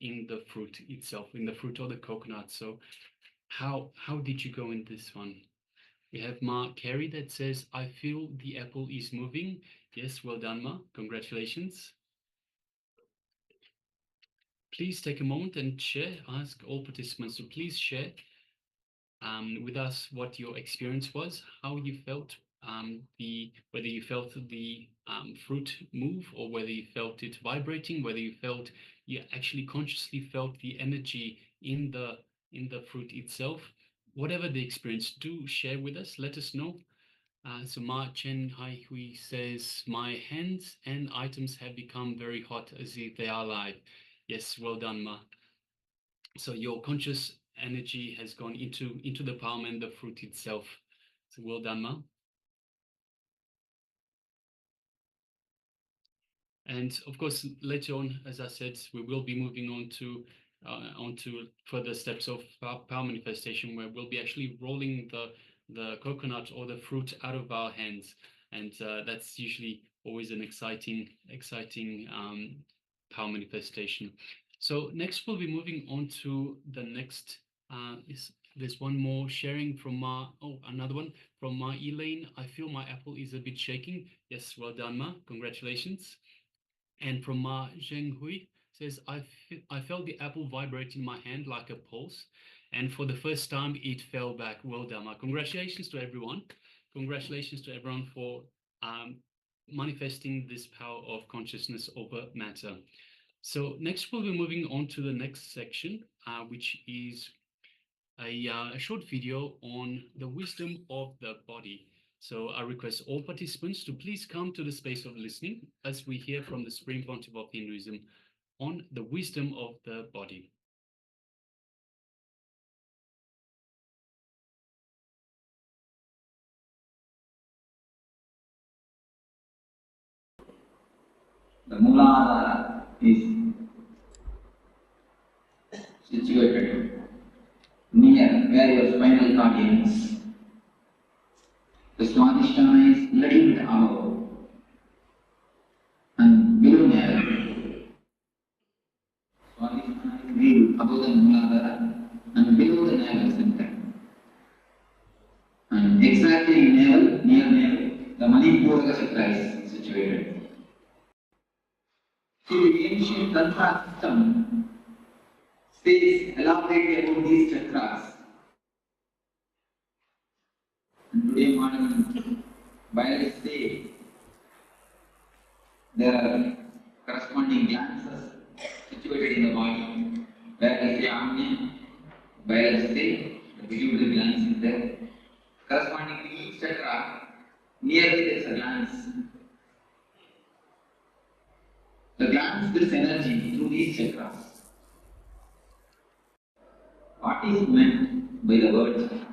in the fruit itself, in the fruit or the coconut. So, how did you go in this one? We have Ma Carey that says, I feel the apple is moving. Yes, well done, Ma. Congratulations. Please take a moment and share. Ask all participants to please share with us what your experience was, how you felt, whether you felt the fruit move or whether you felt it vibrating, whether you actually consciously felt the energy in the fruit itself. Whatever the experience, do share with us. Let us know. So Ma Chen Hai Hui says, my hands and items have become very hot as if they are alive. Yes, well done, Ma. So your conscious energy has gone into the palm and the fruit itself. So well done, Ma. And of course, later on, as I said, we will be moving on to further steps of power manifestation, where we'll be actually rolling the coconut or the fruit out of our hands, and that's usually always an exciting power manifestation. So next, we'll be moving on to the next. There's one more sharing from Ma. Oh, another one from Ma Elaine. I feel my apple is a bit shaking. Yes, well done, Ma. Congratulations. And from Ma Zhenghui says, I felt the apple vibrate in my hand like a pulse. And for the first time, it fell back. Well done, Ma. Congratulations to everyone. Congratulations to everyone for manifesting this power of consciousness over matter. So next, we'll be moving on to the next section, which is a short video on the wisdom of the body. So I request all participants to please come to the space of listening as we hear from the Supreme Pontiff of Hinduism on the wisdom of the body. The Mooladhara is situated near where your spinal cord ends. The Swadhisthana is little bit above and below navel. Swadhisthana is little above the Muladhara and below the navel center. And exactly in navel, near navel, the Manipura Chakra is situated. See, the ancient Tantra system says elaborately about these chakras. And today morning, biologists say there are corresponding glands situated in the body. Where we say Amnya, biologists say the pituitary glands is there. Corresponding to each chakra, nearly there is a glands. The glands gives energy through these chakras. What is meant by the word chakra?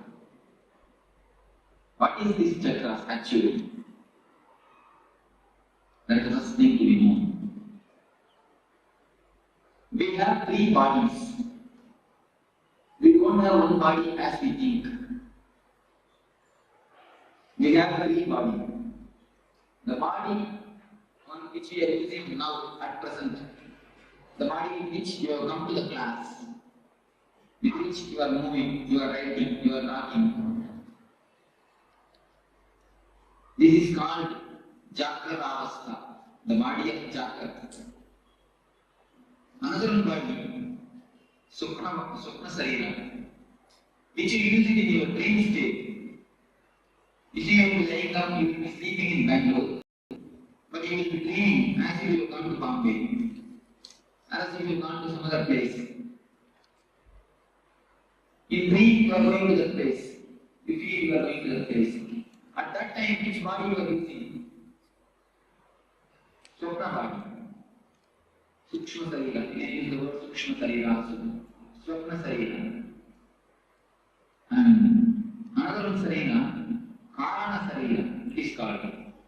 What is these chakras actually? That is the first thing to be known. We have three bodies. We don't have one body as we think. We have three bodies. The body on which we are using now at present, the body in which you have come to the class, with which you are moving, you are writing, you are talking. This is called Chakra Avastha, the body of Chakra. Another body, Supra Sarira, which you use it in your dream state. If you will be lying down, you will be sleeping in Bangalore, but you will be dreaming as if you have gone to Bombay, as if you have gone to some other place. In dream, you are going to that place. You feel you are going to that place. At that time, which body you are using? Swapna body. Sukshma Sarira. You can use the word Sukshma Sarira also. Swapna Sarira. And another one Sarira, Karana Sarira, it is called.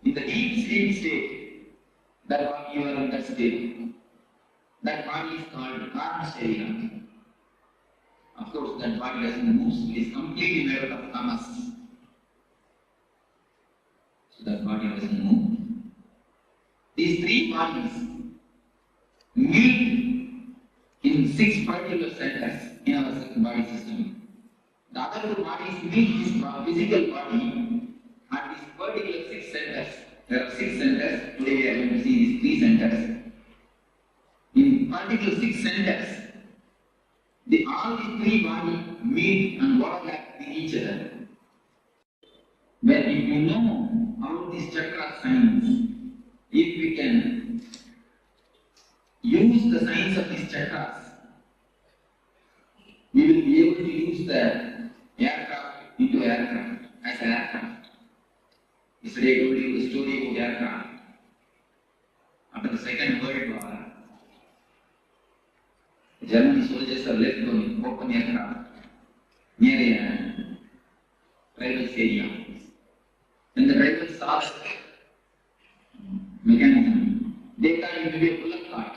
In the deep sleep state, that body you are in that state, that body is called Karana Sarira. Of course, that body doesn't move, it is completely made out of tamas. So that body doesn't move. These three bodies meet in 6 particular centers in our body system. The other two bodies meet this physical body at these particular 6 centers. There are 6 centers. Today we are going to see these 3 centers. In particular 6 centers, all these 3 bodies meet and overlap with each other. When if you know about this chakra science, if we can use the science of these chakras, we will be able to use the aircraft into aircraft as an aircraft. Yesterday I told you the story of aircraft. After the Second World War, German soldiers are left on open aircraft near a tribal area. When the tribals saw the mechanism, they thought it would be a bullock cart.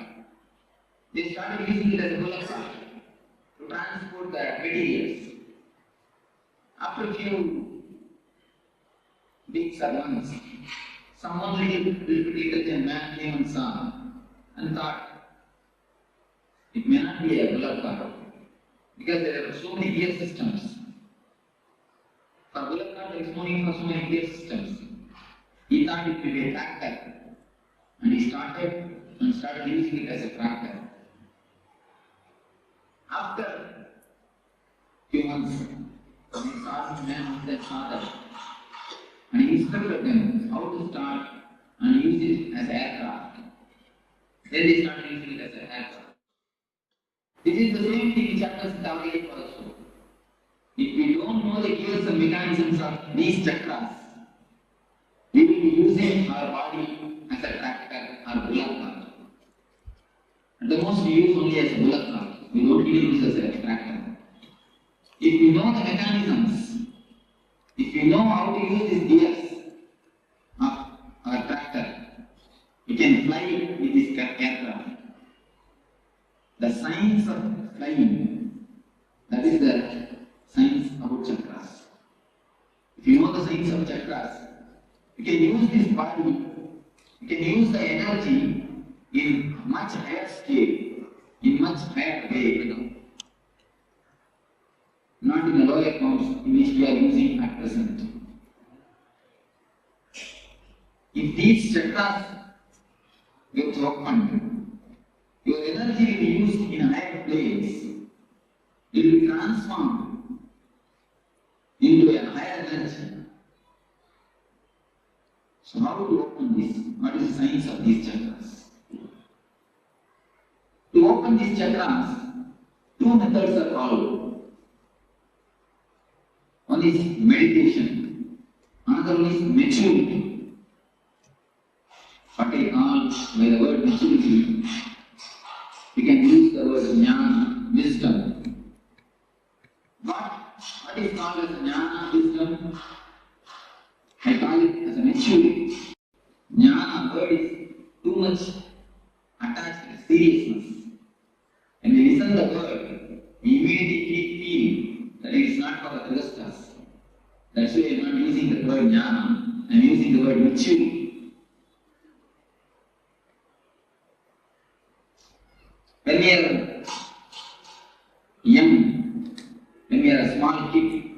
They started using it as a bullock cart to transport the materials. After a few weeks or months, someone little bit intelligent man came and saw and thought, it may not be a bullock cart because there are so many gear systems. For bullock cart, there is no need for so many gear systems. He thought it would be a tractor, and he started using it as a tractor. After a few months, he saw this man with that father, and he instructed them how to start and use it as an aircraft. Then they started using it as an aircraft. This is the same thing which happens in our life also. If we don't know the gears and mechanisms of these chakras, we will be using our body as a tractor or bullock cart. At the most, we use only as a bullock cart. We don't really use as a tractor. If we know the mechanisms, if we know how to use these gears of our tractor, we can fly with this aircraft. The science of flying, that is the science about chakras. If you know the science of chakras, you can use this body, you can use the energy in much higher scale, in much higher way, not in the lower forms in which we are using at present. If these chakras get opened, your energy will be used in a higher place. It will be transformed into a higher energy. So how to open this? What is the science of these chakras? To open these chakras, two methods are followed. One is meditation, another one is maturity. What I call by the word maturity, we can use the word jnana, wisdom. But what is called as jnana, wisdom? I call it as a maturity. Jnana word is too much attached to seriousness. When we listen to the word, we immediately feel that it is not for the Augustus. That's why I am not using the word jnana, I am using the word maturity. When we are young, when we are a small kid,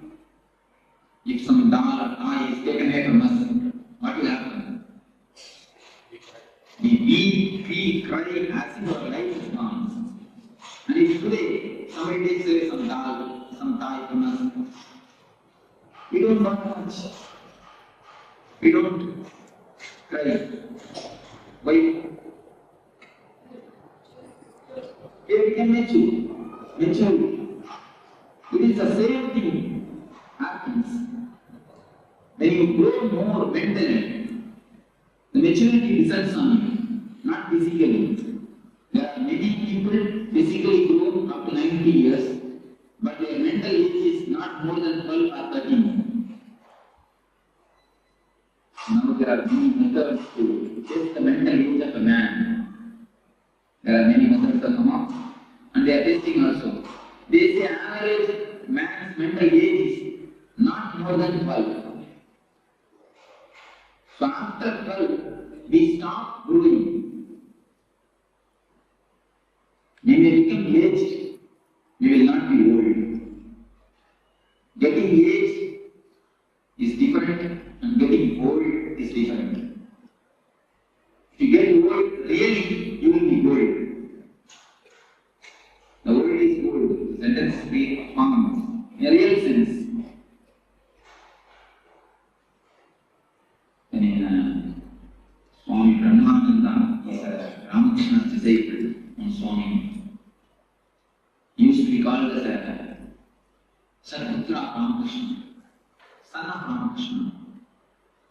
if some doll or toy is taken away from us, what will happen? We weep, we cry as if our life is gone. And if today somebody takes away some doll, some toy from us, we don't want much. We don't cry. Why? We become mature. It is the same thing happens. When you grow more mentally, the maturity results on you, not physically. There are many people physically grown up to 90 years, but their mental age is not more than 12 or 13. Now there are many methods to test the mental age of a man. There are many methods that come up, and they are testing also. They say average man's mental age is not more than 12. So after 12, we stop growing. When we become aged, we will not be old. Getting aged is different and getting old is different. If you get old, really you will be old. The old is old. The sentence is very found in a real sense. Swami Brahmananda is a Ramakrishna's disciple on Swami. He used to be called as a Sarputra Ramakrishna, son of Ramakrishna.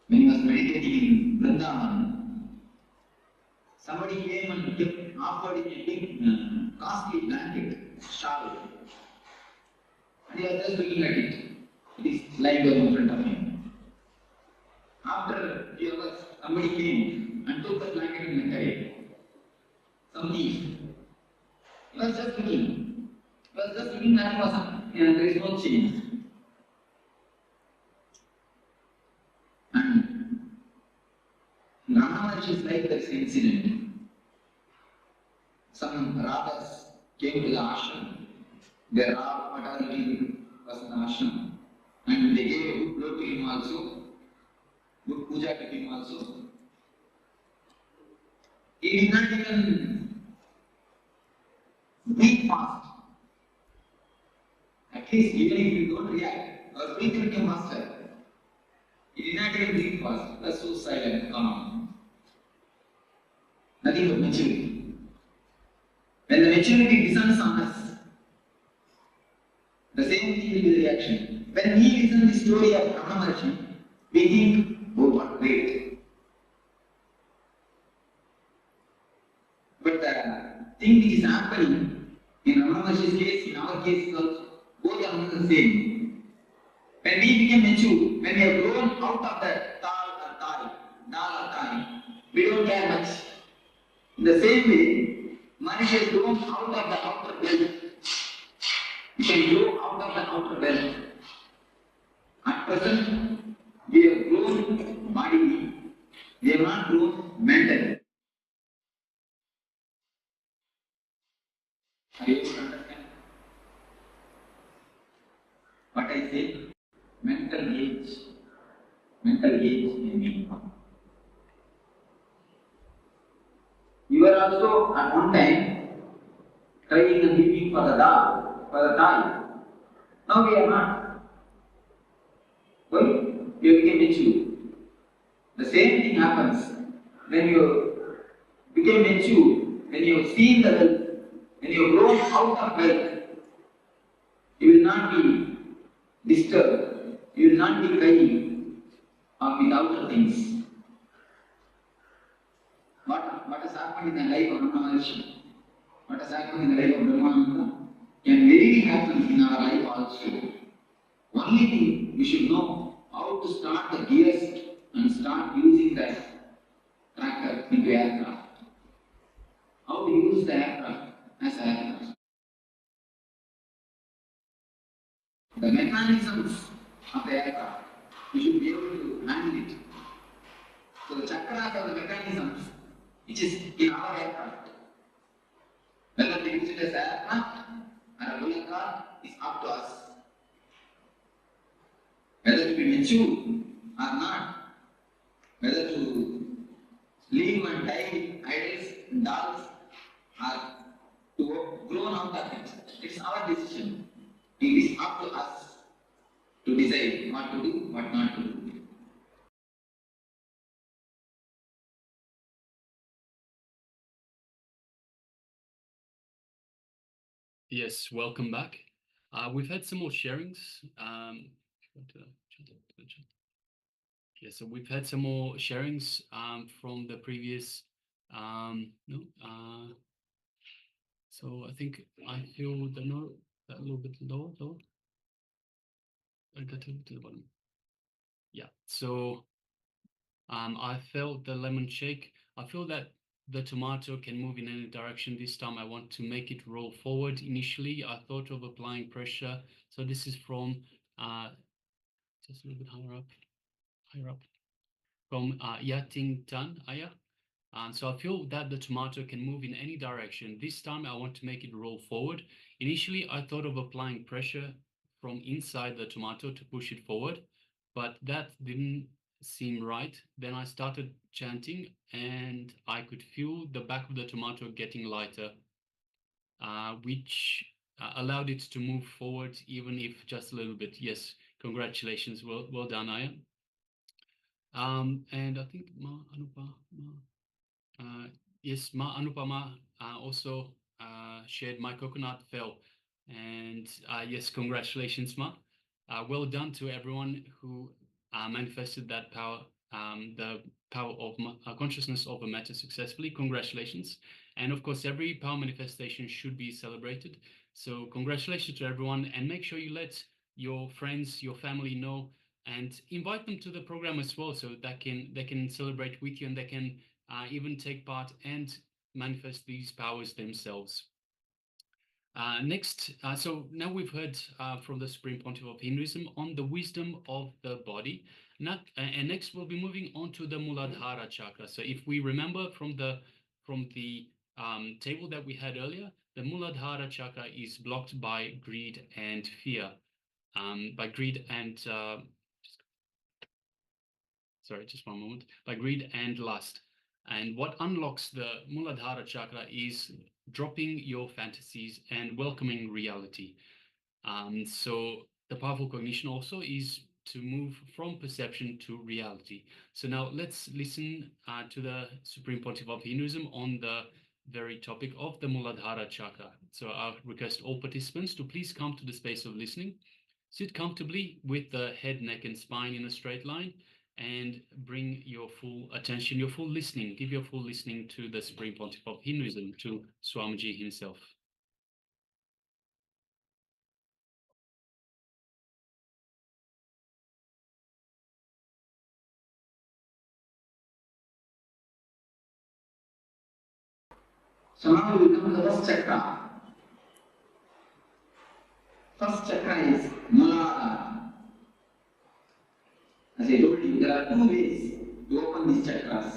When he was meditating in Vrindavan, somebody came and offered him a big costly blanket, shawl. And he was just looking at it. It is lying down in front of him. After a few hours, somebody came and took the blanket and carried. Some thief. He was just looking. Nothing was happening. There is no change. And Maharaj is like this incident. Some robbers came to the ashram. They robbed whatever was in the ashram. And they gave a good blow to him also. Good puja to him also. He did not even breathe fast. At least even if you don't react, our breath will become faster. He did not even breathe fast. He was so silent, calm. Nothing but maturity. When the maturity descends on us, the same thing will be the reaction. When we listen to the story of Paramashivoham, we think, oh, what great. But the thing which is happening in Paramashivoham's case, in our case also, both are not the same. When we become mature, when we have grown out of the dal or tie, we don't care much. In the same way, Manish has grown out of the outer belt. We can grow out of the outer belt. At present, we have grown They have not grown mentally. Are you able to understand what I say? Mental age. Mental age in me. You are also at one time trying and giving for the dog, for the toy. Now we are not. Why? You became mature. The same thing happens when you became mature, when you have seen the wealth, when you have grown out of wealth. You will not be disturbed. You will not be crying with outer things. What has happened in the life of Brahma, what has happened in the life of Brahmananda, can very happen in our life also. Only thing we should know how to start the gears and start using the tracker into aircraft. How to use the aircraft as an aircraft. The mechanisms of the aircraft, we should be able to handle it. So the chakras are the mechanisms which is in our aircraft. Whether we use it as aircraft or a bullock cart is up to us. Whether to be mature or not, whether to live and die with idols and dolls or to grow out of it, it's our decision. It is up to us to decide what to do, what not to do. Yes, welcome back. We've had some more sharings. So we've had some more sharings from the previous. So I think I feel the note that a little bit lower. I got to the bottom. Yeah. So I felt the lemon shake. I feel that the tomato can move in any direction. This time I want to make it roll forward. Initially, I thought of applying pressure. So this is from just a little bit higher up, from Yating Tan Aya. So I feel that the tomato can move in any direction. This time I want to make it roll forward. Initially, I thought of applying pressure from inside the tomato to push it forward, but that didn't seem right. Then I started chanting and I could feel the back of the tomato getting lighter, which allowed it to move forward, even if just a little bit. Yes, congratulations. Well done, Aya. And I think yes, Ma Anupama also shared my coconut fell. And yes, congratulations, Ma. Well done to everyone who manifested that power, the power of consciousness over matter successfully. Congratulations. And of course, every power manifestation should be celebrated. So congratulations to everyone, and make sure you let your friends, your family know, and invite them to the program as well, so that they can celebrate with you, and they can even take part and manifest these powers themselves. Next, so now we've heard from the Supreme Pontiff of Hinduism on the wisdom of the body. And next we'll be moving on to the Muladhara chakra. So if we remember from the table that we had earlier, the Muladhara chakra is blocked by greed and fear. By greed and sorry, just one moment. By greed and lust. And what unlocks the Muladhara chakra is dropping your fantasies and welcoming reality. So the powerful cognition also is to move from perception to reality. So now let's listen to the Supreme Pontiff of Hinduism on the very topic of the Muladhara chakra. So I request all participants to please come to the space of listening. Sit comfortably with the head, neck, and spine in a straight line, and bring your full attention, your full listening, give your full listening to the Supreme Pontiff of Hinduism, to Swamiji himself. So now we will come to the first chakra. First chakra is Muladhara. As I told you, there are two ways to open these chakras.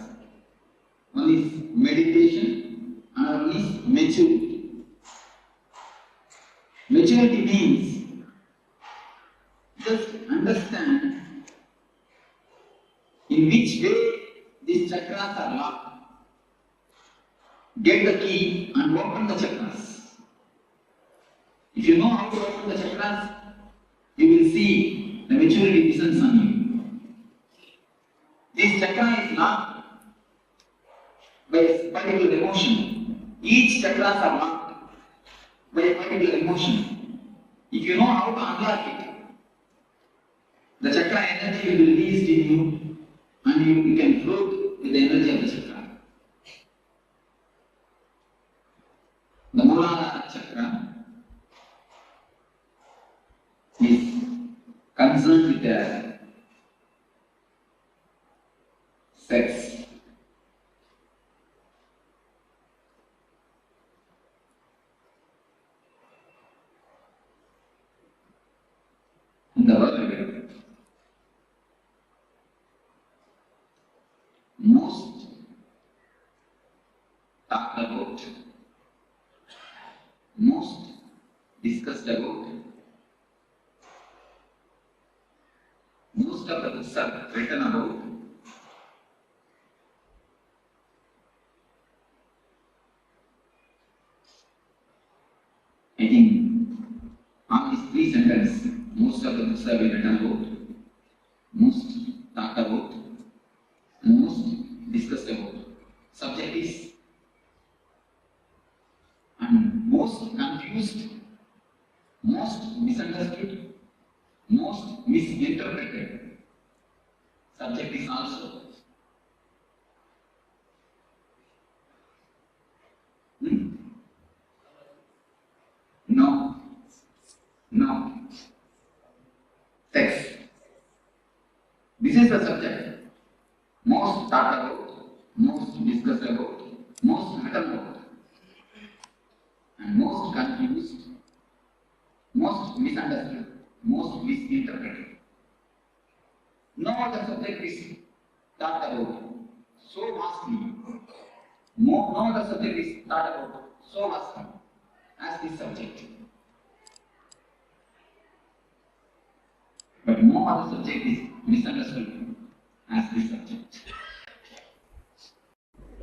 One is meditation, and one is maturity. Maturity means just understand in which way these chakras are locked. Get the key and open the chakras. If you know how to open the chakras, you will see the maturity descends on you. This chakra is locked by a particular emotion. Each chakras are locked by a particular emotion. If you know how to unlock it, the chakra energy will be released in you and you can float with the energy of the chakra. The Mooladhara chakra is concerned with the sex. In the world, most talked about, most discussed about, most of the books are written about I think on these three sentences, most of the books have been written about, most talked about, and most discussed about. Subject is and most confused, most misunderstood, most misinterpreted. Subject is also. No. Sex. This is the subject. Most talked about, most discussed about, most written about, and most confused, most misunderstood, most misinterpreted. No other subject is talked about so vastly. No other subject is talked about so vastly as this subject. But no other subject is misunderstood as this subject.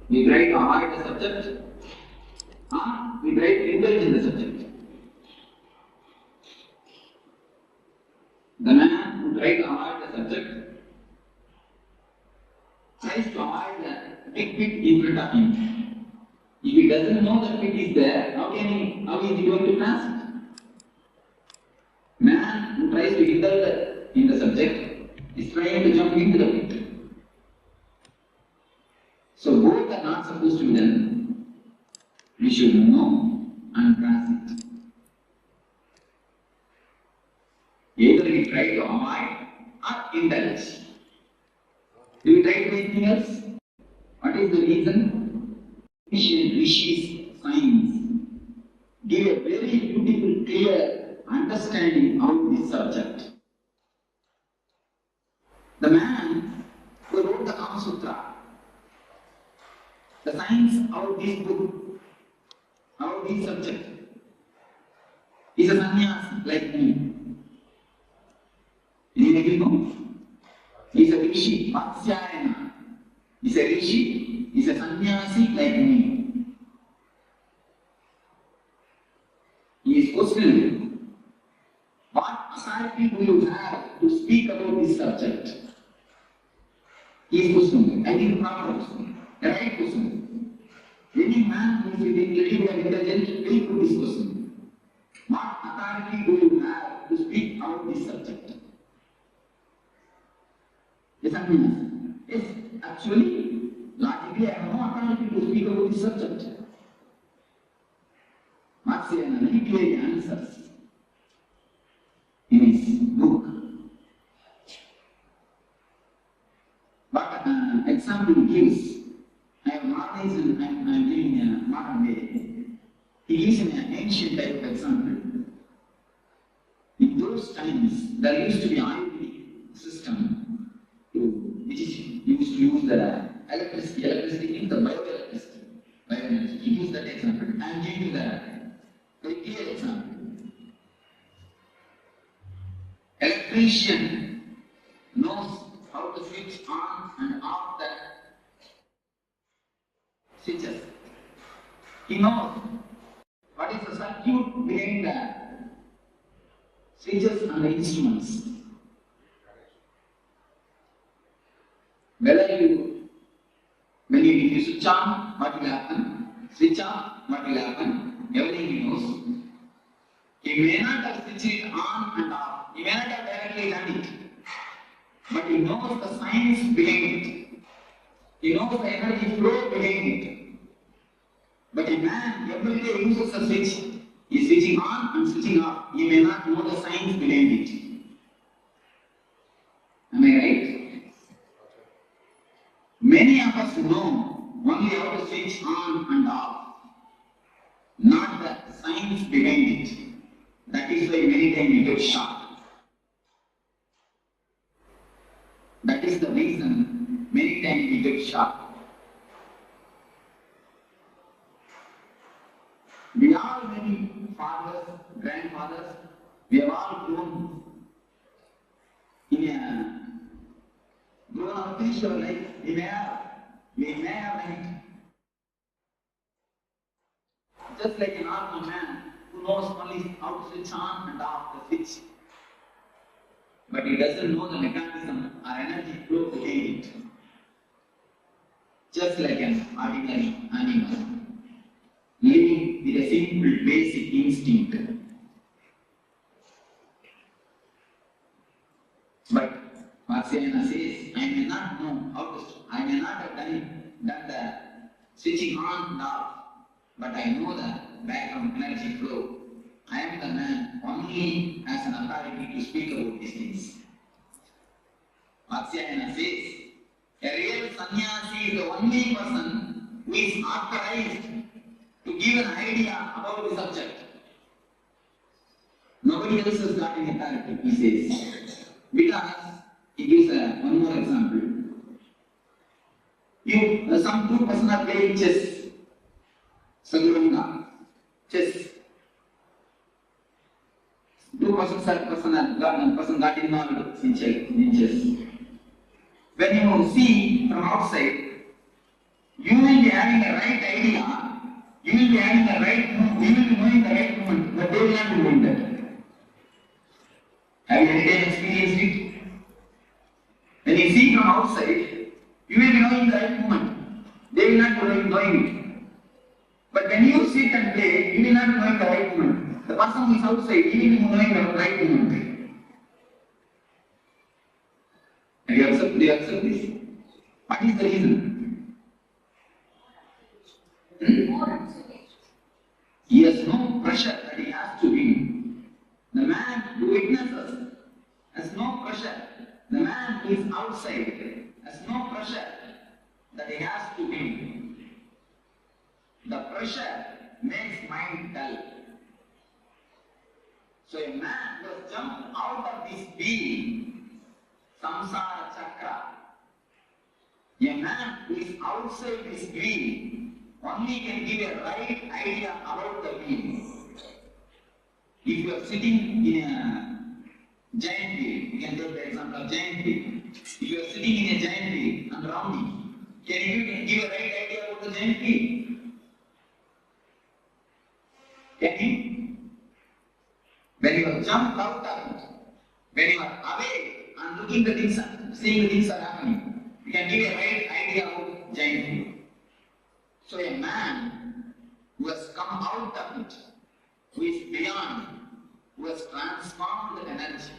We try to avoid the subject, we try to indulge in the subject. The man who tries to avoid the subject tries to avoid the big pit in front of him. If he doesn't know the pit is there, how is he going to pass it? Man who tries to indulge in the subject is trying to jump into the pit. So both are not supposed to be done. We should know and pass it. Either we try to avoid or indulge. Do we try to do anything else? What is the reason? Ancient rishis, science give a very beautiful, clear understanding of this subject. The man who wrote the Kama Sutra, the science of this book, of this subject, is a sannyasi like me. Anybody know? He is a rishi, Vatsyayana. He is a rishi, he is a sannyasi like me. He is questioning, what authority do you have to speak about this subject? He is questioning. I think proper question, the right question. Any man who is little bit intelligent will put this question. What authority do you have to speak about this subject? Yes, yes, actually, logically, I have no authority to speak about this subject. Matsuyama very clearly answers in his book. But example he gives, I have modernized and I am giving a modern way. He gives an ancient type of example. In those times, there used to be Ayurvedic system which is used used to use the electricity. Electricity means the bioelectricity. Bioenergy. He used that example. I am giving you the very clear example. Electrician knows how to switch on and off the switches. He knows what is the circuit behind the switches and the instruments. When you switch on, what will happen? Switch on, what will happen? Everything he knows. He may not have switched it on and off. He may not have directly done it. But he knows the science behind it. He knows the energy flow behind it. But a man every day uses a switch. He is switching on and switching off. He may not know the science behind it. Am I right? Many of us know only how to switch on and off, not the science behind it. That is why many times we get shocked. That is the reason many times we get shocked. We all many fathers, grandfathers, we have all grown up, finished our life. We may have done it. Just like an normal man who knows only how to switch on and off the switch. But he doesn't know the mechanism or energy flow behind it. Just like an ordinary animal, living with a simple basic instinct. But Marciana says, I may not know how to, I may not have done the switching on and off, but I know the background energy flow. I am the man only as an authority to speak about these things. Marciana says, a real sannyasi is the only person who is authorized to give an idea about the subject. Nobody else has got any authority, he says. Because he gives one more example. Some two persons are playing chess. Sadhuranga, chess. Two persons got involved in chess. When you see from outside, you will be having the right idea, you will be having the right move, you will be knowing the right movement, but they will not be knowing that. Have you any time experienced it? When you see from outside, you will be knowing the right movement, they will not be knowing it. But when you sit and play, you will not be knowing the right movement. The person who is outside, he will be knowing the right movement. Have you accept this? What is the reason? He has no pressure that he has to win. The man who witnesses has no pressure. The man who is outside has no pressure that he has to win. The pressure makes mind dull. So a man who has jumped out of this being, samsara chakra, a man who is outside this wheel only can give a right idea about the wheel. If you are sitting in a giant wheel, you can take the example of giant wheel. If you are sitting in a giant wheel and rounding, can you give a right idea about the giant wheel? Can you? When you have jumped out of it, when you are away and looking the things, seeing the things are happening, you can give a right idea about giant wheel. So a man who has come out of it, who is beyond, who has transformed the energy,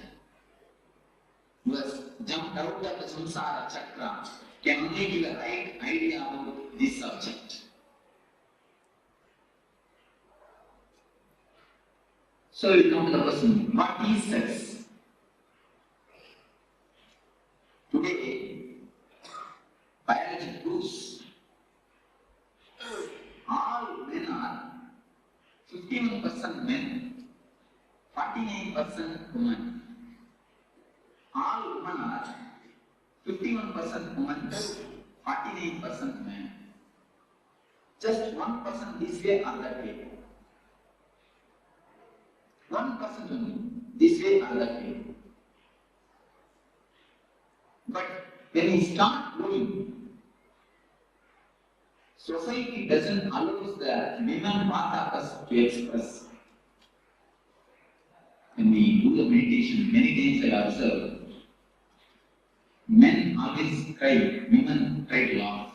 who has jumped out of the samsara chakra, can only give a right idea about this subject. So we come to the question, what is sex? Today, biology proves all men are 51% men, 49% women. All women are 51% woman, 49% man. Just 1% this way or that way. 1% only, this way or that way. But when we start growing, society doesn't allow the women part of us to express. When we do the meditation, many times I observe, men always cry, women try to laugh.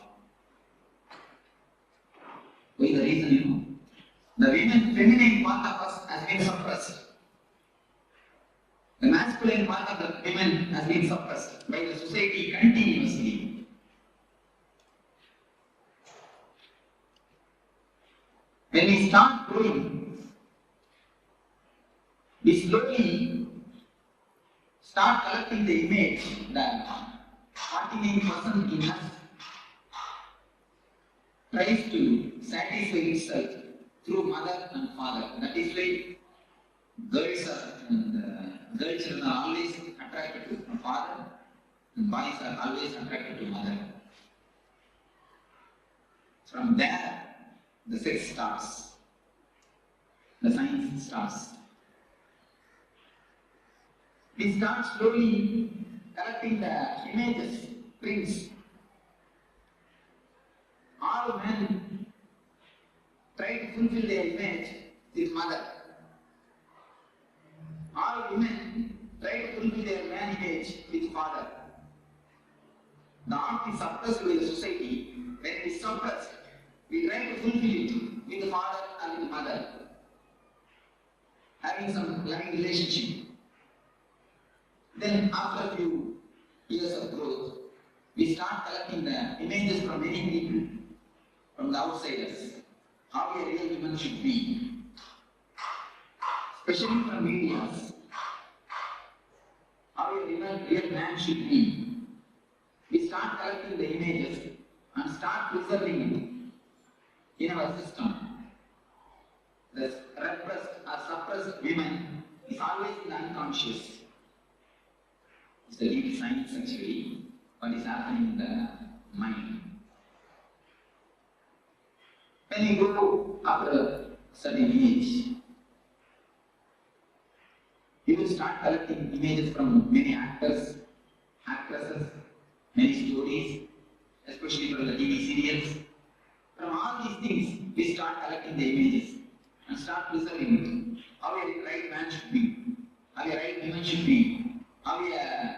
Why the reason you know? The women, feminine part of us has been suppressed. The masculine part of the women has been suppressed by the society continuously. When we start growing, we slowly start collecting the image that 49% in us tries to satisfy itself through mother and father. That is why girl children are always attracted to father and boys are always attracted to mother. From there, the sex starts. The science starts. We start slowly collecting the images, prints. All men try to fulfill their image with mother. All women try to fulfill their man image with father. The art is suppressed by the society. When it is suppressed, we try to fulfill it with the father and with mother, having some loving relationship. Then after a few years of growth, we start collecting the images from many people, from the outsiders, how a real woman should be, especially from media, how a real man should be. We start collecting the images and start preserving it in our system. The repressed or suppressed women is always in the unconscious. It's the deep science actually, what is happening in the mind. When you go after a certain age, you will start collecting images from many actors, actresses, many stories, especially from the TV serials. From all these things, we start collecting the images and start preserving it. How a right man should be, how a right woman should be, how a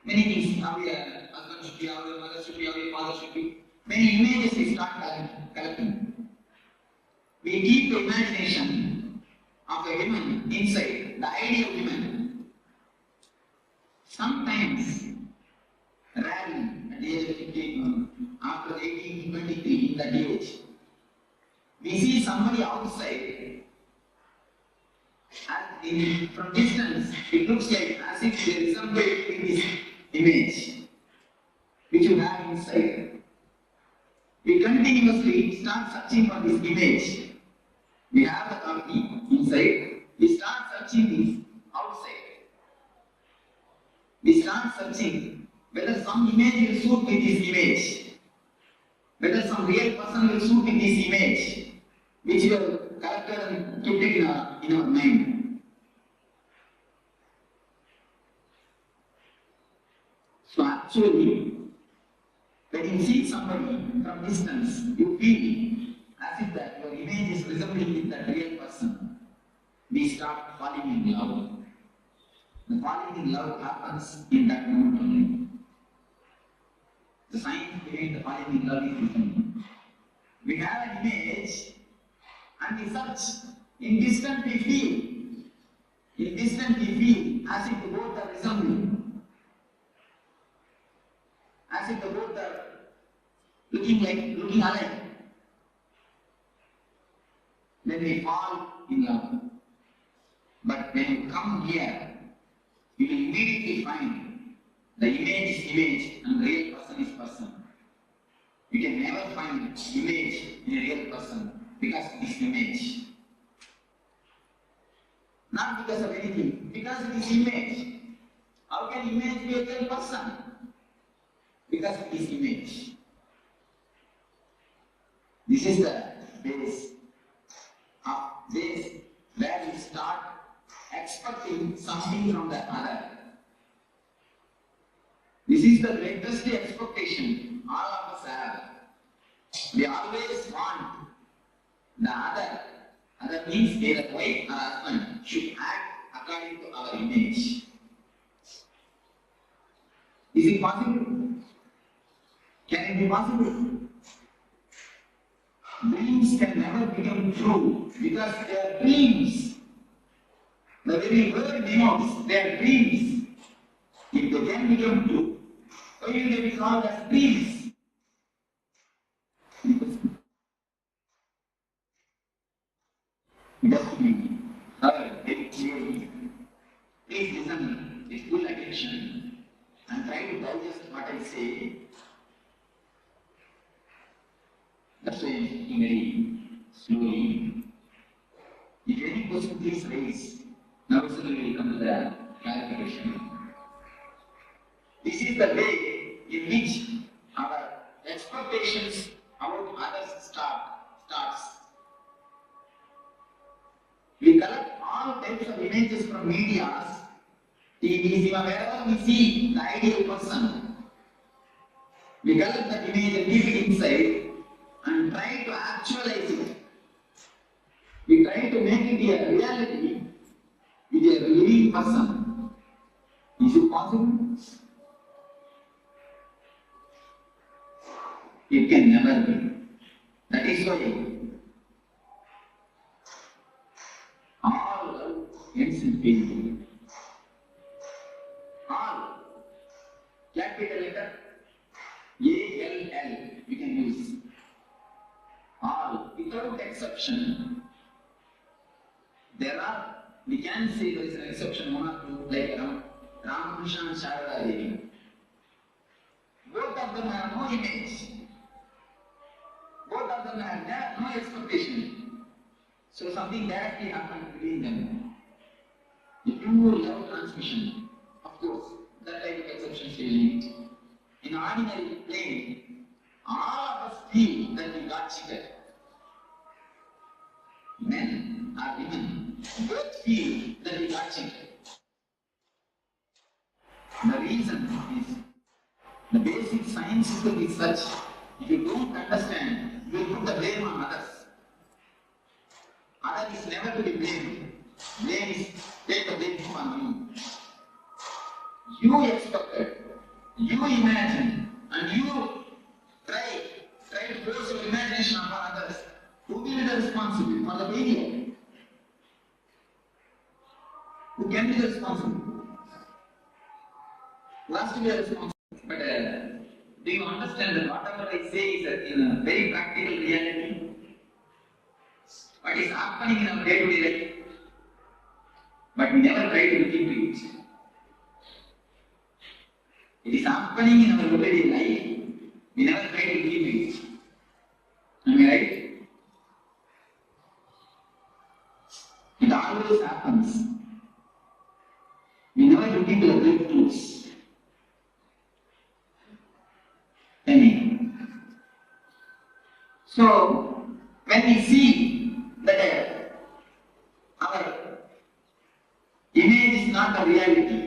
many things, how a husband should be, how a mother should be, how a father should be. Many images we start collecting. We keep the imagination of a woman inside, the ideal woman. Sometimes, rarely, at the age of 15, after 18 to 23, in that age, we see somebody outside, and from distance, it looks like as if they resemble this image, which you have inside. We continuously start searching for this image. We have the copy inside. We start searching this outside. We start searching whether some image will suit with this image, whether some real person will suit with this image, which we have collected and kept it in our mind. So actually, when you see somebody from distance, you feel as if that your image is resembling with that real person. We start falling in love. The falling in love happens in that moment only. The science behind the falling in love is different. We have an image and we search. In distance we feel. In distance we feel as if the both are resembling. As if the both are looking alike. Then we fall in love. But when you come here, you will immediately find the image is image and the real person is person. You can never find image in a real person because it is image. Not because of anything, because it is image. How can image be a real person? Because it is image. This is the base where we start expecting something from the other. This is the greatest expectation all of us have. We always want the other. Other means either wife or husband should act according to our image. Is it possible? Can it be possible? Dreams can never become true because they are dreams. The very word denotes they are dreams. If they can become true, why will they be called as dreams? Just me. Very clearly. Please listen with full attention and try to digest what I say. That's why I'm speaking very slowly. If any question, please raise. Now we will come to the clarification. This is the way in which our expectations about others starts. We collect all types of images from media, TV, cinema, wherever we see the ideal person. We collect that image and keep it inside and try to actualize it. We try to make it a reality with a living person. Is it possible? It can never be. That is why all love ends in pain. All, capital letter A-L-L, we can use. All, without exception. We can say there is an exception, one or two, like Ramakrishna and Sharada Devi. Both of them have no image. Both of them have no expectation. So something directly happened between them. The pure love transmission, of course, that type of exception is unique. In ordinary plane, all of us feel that we got cheated. Men or women both feel that we got cheated. The reason is the basic science is such, if you don't understand, you will put the blame on others. Other is never to be blamed. Blame is take the blame on you. You expected, you imagined, and you try to force your imagination upon others. Who will be the responsible for the failure? Who can be the responsible? Who has to be the responsible? But do you understand that whatever I say is in a very practical reality? What is happening in our day-to-day life? But we never try to look into it. It is happening in our everyday life. We never try to look into it. Am I right? It always happens. We never look into the breakthroughs. So, when we see that our image is not a reality,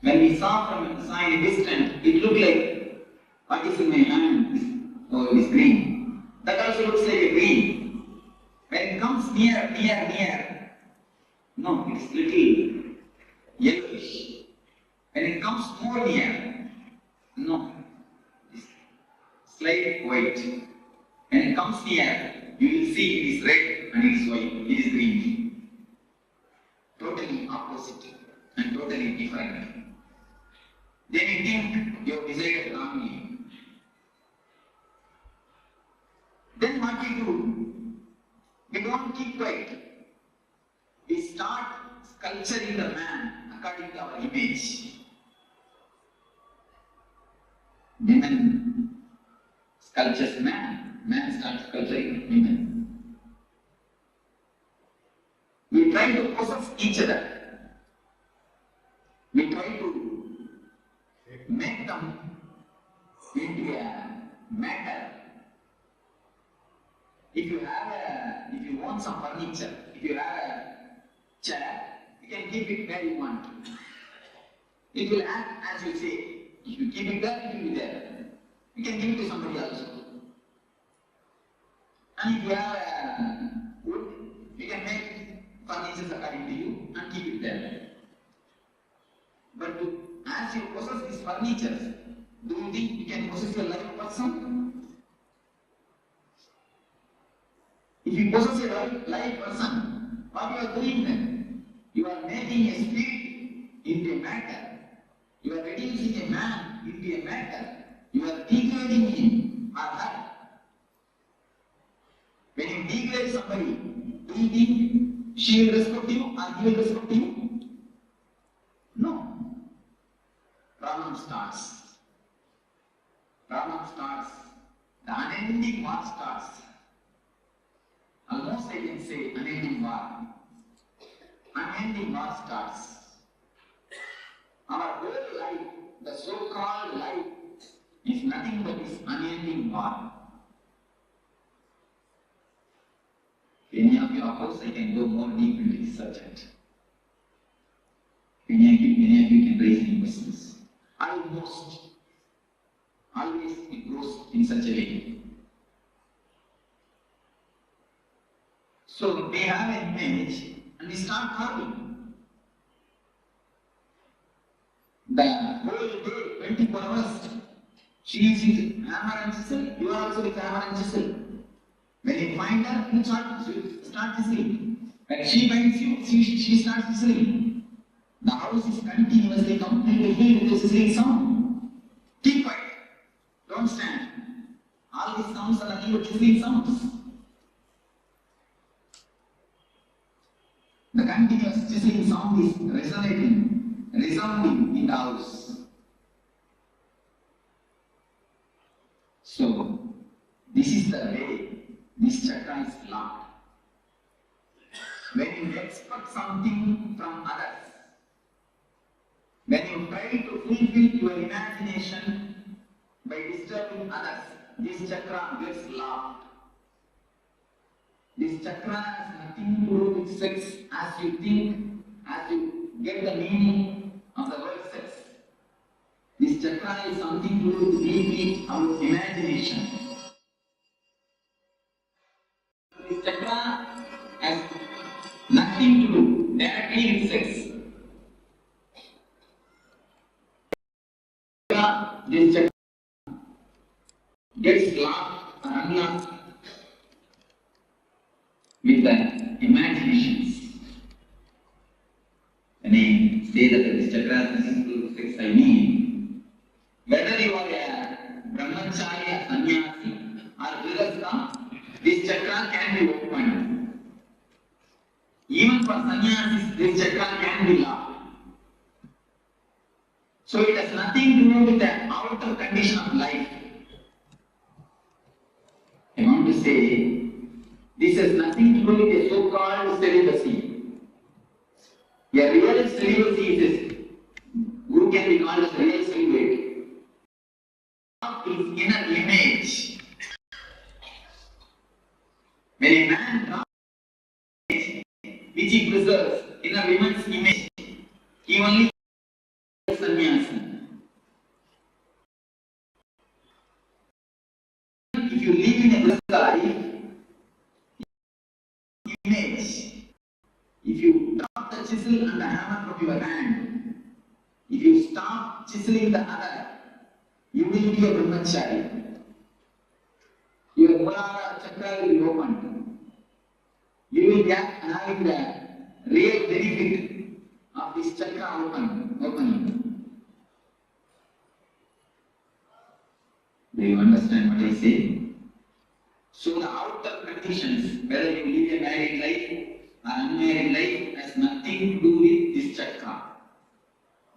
when we saw in a distance, it looked like what is in my hand, oh, it is green. That also looks like a green. When it comes near, no, it is little yellowish. When it comes more near, no, it is slight white. When it comes near, you will see it is red and it is white, it is green. Totally opposite and totally different. Then you think you have decided wrongly. Then what we do? We don't keep quiet. We start sculpturing the man according to our image. Women sculptures man, man starts sculpturing women. We try to possess each other. We try to atom into a matter. If you want some furniture, if you have a chair, you can keep it where you want. It will act as you say. If you keep it there, it will be there. You can give it to somebody else. And if you have wood, you can make furniture according to you and keep it there. But as you possess these furniture, do you think you can possess a live person? If you possess a live person, what you are doing then? You are making a spirit into a matter. You are reducing a man into a matter. You are degrading him or her. When you degrade somebody, do you think she will respect you or he will respect you? No. Problem starts. Problem starts. The unending war starts. Almost I can say unending war. Unending war starts. Our whole life, the so-called life, is nothing but this unending war. Any of you, of course, I can go more deep into this subject. Many of you can raise any questions. Always it goes in such a way. So they have an image and they start carving. The whole day, 24 hours, she is with hammer and chisel, you are also with hammer and chisel. When you find her, you start chiseling. When she finds you, she starts chiseling. The house is continuously completely filled with the sizzling sound. Keep quiet. Don't stand. All these sounds are nothing but sizzling sounds. The continuous sizzling sound is resounding in the house. So, this is the way this chakra is locked. When you expect something from others, when you try to fulfill your imagination by disturbing others, this chakra gets locked. This chakra has nothing to do with sex as you think, as you get the meaning of the word sex. This chakra is something to do with deeply our imagination. This chakra has nothing to do directly with sex. This chakra gets locked or unlocked with the imaginations. When I say that this chakra has nothing to do with sex, I mean whether you are a brahmachari, sannyasi or grihastha, this chakra can be opened. Even for sannyasis, this chakra can be locked. So it has nothing to do with the outer condition of life. I want to say, this has nothing to do with a so-called celibacy. A real celibacy is who can be called as a real celibate. His inner image. When a man drops image which he preserves in a woman's image, he only sannyasi. If you live in a blessed life, image, if you drop the chisel and the hammer from your hand, if you stop chiseling the other, you will be a brahmachari. Your Muladhara chakra will be opened. You will get having the real benefit of this chakra opening. Do you understand what I say? So the outer conditions, whether you live a married life or unmarried life, has nothing to do with this chakra.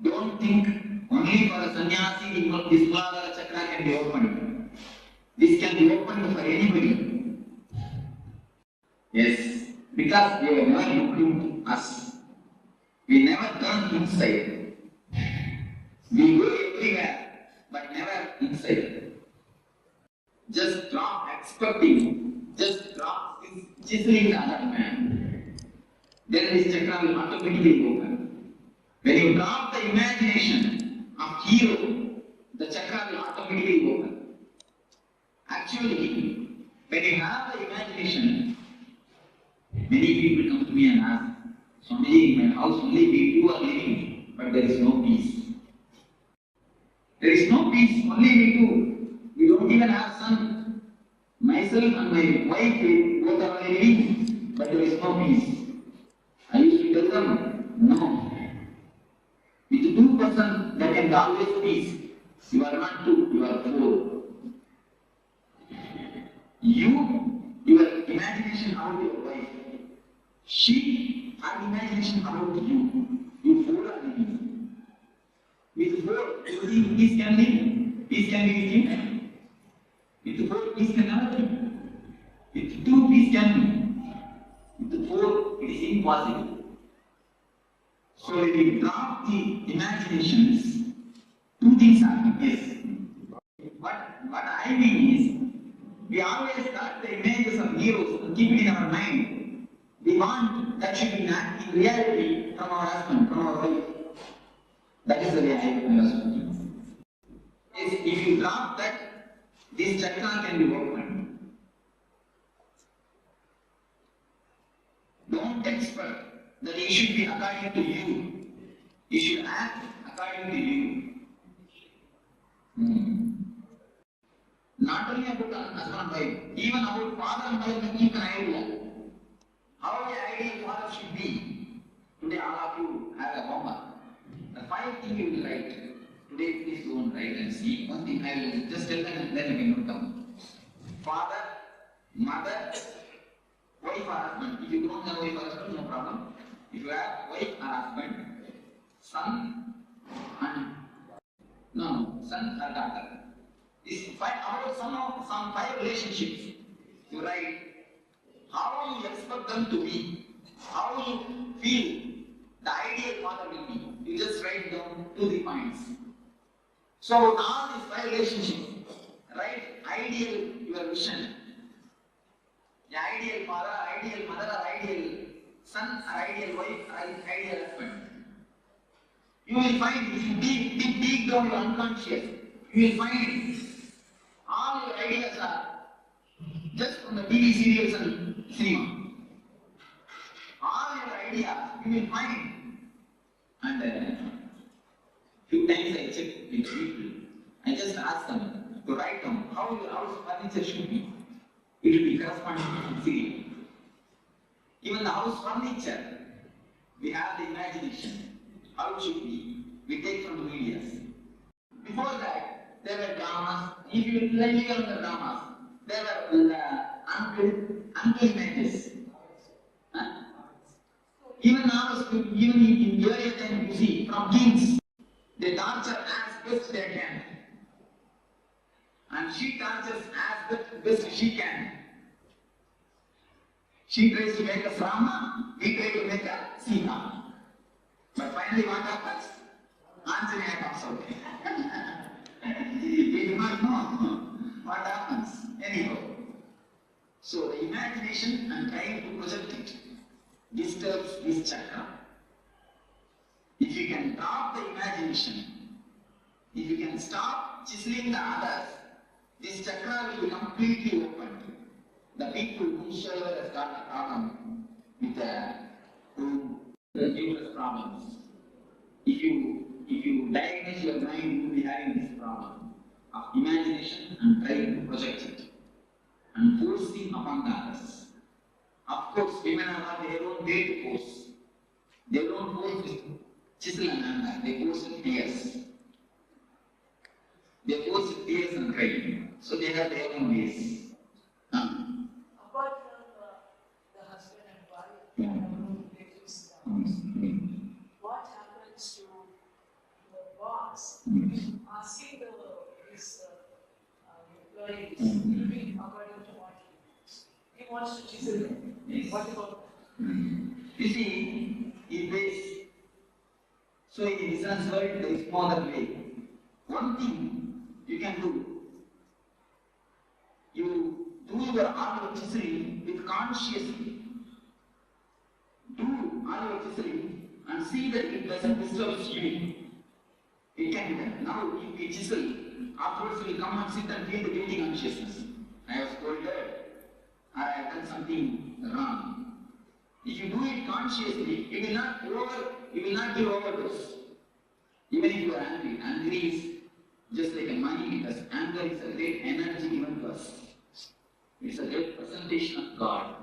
Don't think only for a sannyasi this Muladhara chakra can be opened. This can be opened for anybody. Yes, because we have never looked into us. We never turn inside. We go everywhere but never inside. Just drop expecting, just drop chiseling the other man. Then this chakra will automatically open. When you drop the imagination of hero, the chakra will automatically open. Actually, when you have the imagination, many people come to me and ask, Swamiji, in my house only we two are living, but there is no peace. There is no peace, only we two. We don't even have son. Myself and my wife, both are only living, but there is no peace. I used to tell them, no. With two persons, there can be always peace. You are not two, you are four. Your imagination about your wife. She, her imagination about you. You four are living. With four, you think peace can live? Peace can be with you? With four, peace can never be. With two, peace can be. With four, it is impossible. So if we drop the imaginations, two things happen. Yes. What I mean is, we always got the images of heroes and keep it in our mind. We want that should be in reality from our husband, from our wife. That is the way I was speaking. If you drop that, this chakra can be opened. Don't expect that it should be according to you. You should act according to you. Not only about husband and wife, even about father and mother can keep an idea. How the ideal father should be. Today all of you have a homework. The 5 things you will write. Today please go and write and see. One thing I will just tell them and then you can note down. Father, mother, wife or husband. If you don't have wife or husband, no problem. If you have wife or husband, son and son or daughter. This about some 5 relationships. You write how you expect them to be, how you feel the ideal father will be. You just write down 2-3 points. So with all these 5 relationships, write ideal your vision. The ideal father, ideal mother, or ideal son, or ideal wife, or ideal husband. You will find if you dig down your unconscious, you will find all your ideas are just from the TV serials and cinema. All your ideas you will find. And few times I check with people. I just ask them to write down how your house furniture should be. It will be corresponding to serial. Even the house furniture, we have the imagination. How it should be. We take from the media. Before that, there were dramas. If you live on the dramas, there were uncle images. Even now, even in earlier time, you see, from kings, they torture as best they can. And she tortures as best she can. She tries to make a Rama, we try to make a Sita. But finally what happens? Anjaneyya comes out. We do not know what happens. Anyhow. So the imagination and trying to project it disturbs this chakra. If you can drop the imagination, if you can stop chiseling the others, this chakra will be completely opened. The people whosoever has got a problem with the uterus problems, if you diagnose your mind, you will be having this problem of imagination and trying to project it and forcing upon the others. Of course, women have their own way to force. They don't force with chisel and hammer, they force with tears. They force with tears and crying. So they have their own ways. Apart from the husband and wife, relatives, what happens to the boss asking his employees to be according to what he wants to chisel them? Yes. What about You see, in this, so in business world there is no other way. One thing you can do. You do your all chiseling with consciously. Do all your chiseling and see that it doesn't disturb you. It can be done. Now, if we chisel, afterwards we will come and sit and feel the guilty consciousness. I was scolded, or I have done something wrong. If you do it consciously, you will not give overdose. Even if you are angry, anger is just like a money, because anger is a great energy given to us. It's a great presentation of God.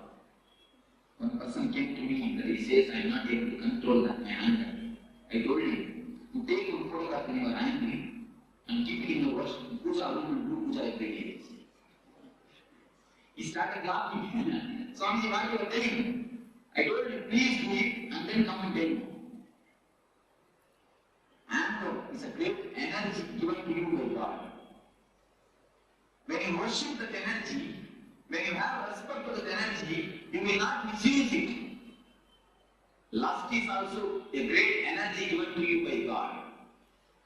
One person came to me that he says, I am not able to control my anger. I told him, you take a photograph when you are angry and keep it in your puja room and do puja every day. He started laughing. Swami, what you are telling? I told him, please do it and then come and tell me. Anger is a great energy given to you by God. When you worship that energy, when you have respect for that energy, you will not misuse it. Lust is also a great energy given to you by God.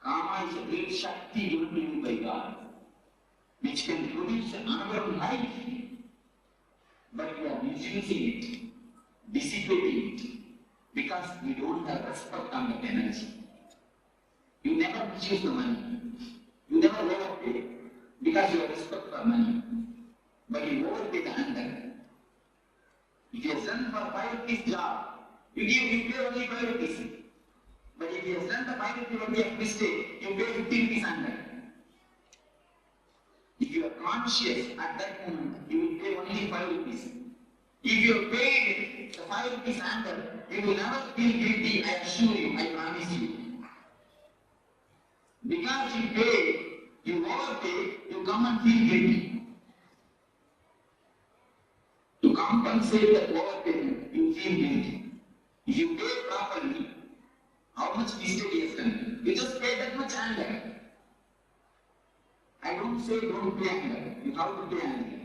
Kama is a great Shakti given to you by God, which can produce another life. But you are misusing it, dissipating it, because you don't have respect on that energy. You never misuse the money. You never overpay because you have respect for money. But you overpay the anger. If you have done for 5 rupees job, you pay only 5 rupees. But if you have done the 5 rupees only a mistake, you pay 50 rupees anger. If you are conscious at that moment, you will pay only 5 rupees. If you have paid the 5 rupees anger, you will never feel guilty, I assure you, I promise you. Because you pay, you overpay, you come and feel guilty. To compensate that overpayment, you feel guilty. If you pay properly, how much mistake you have done? You just pay that much anger. I don't say don't pay anger. You have to pay anger.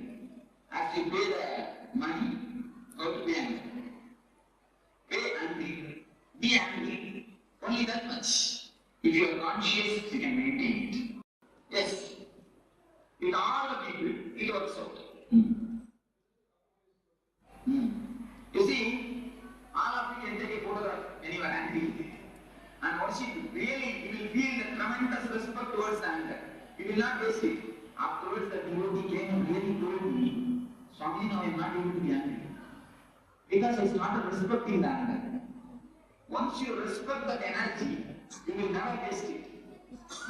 After you pay the money, how to pay anger? Pay angry. Be angry. Only that much. If you are conscious, you can maintain it. Yes. With all the people, it works out. You see, all of you can take a photograph when you are angry and worship. Really, you will feel the tremendous respect towards the anger. You will not waste it. Afterwards, the devotee came and really told me, Swami, now I am not able to be angry. Because I started respecting the anger. Once you respect that energy, you will never waste it.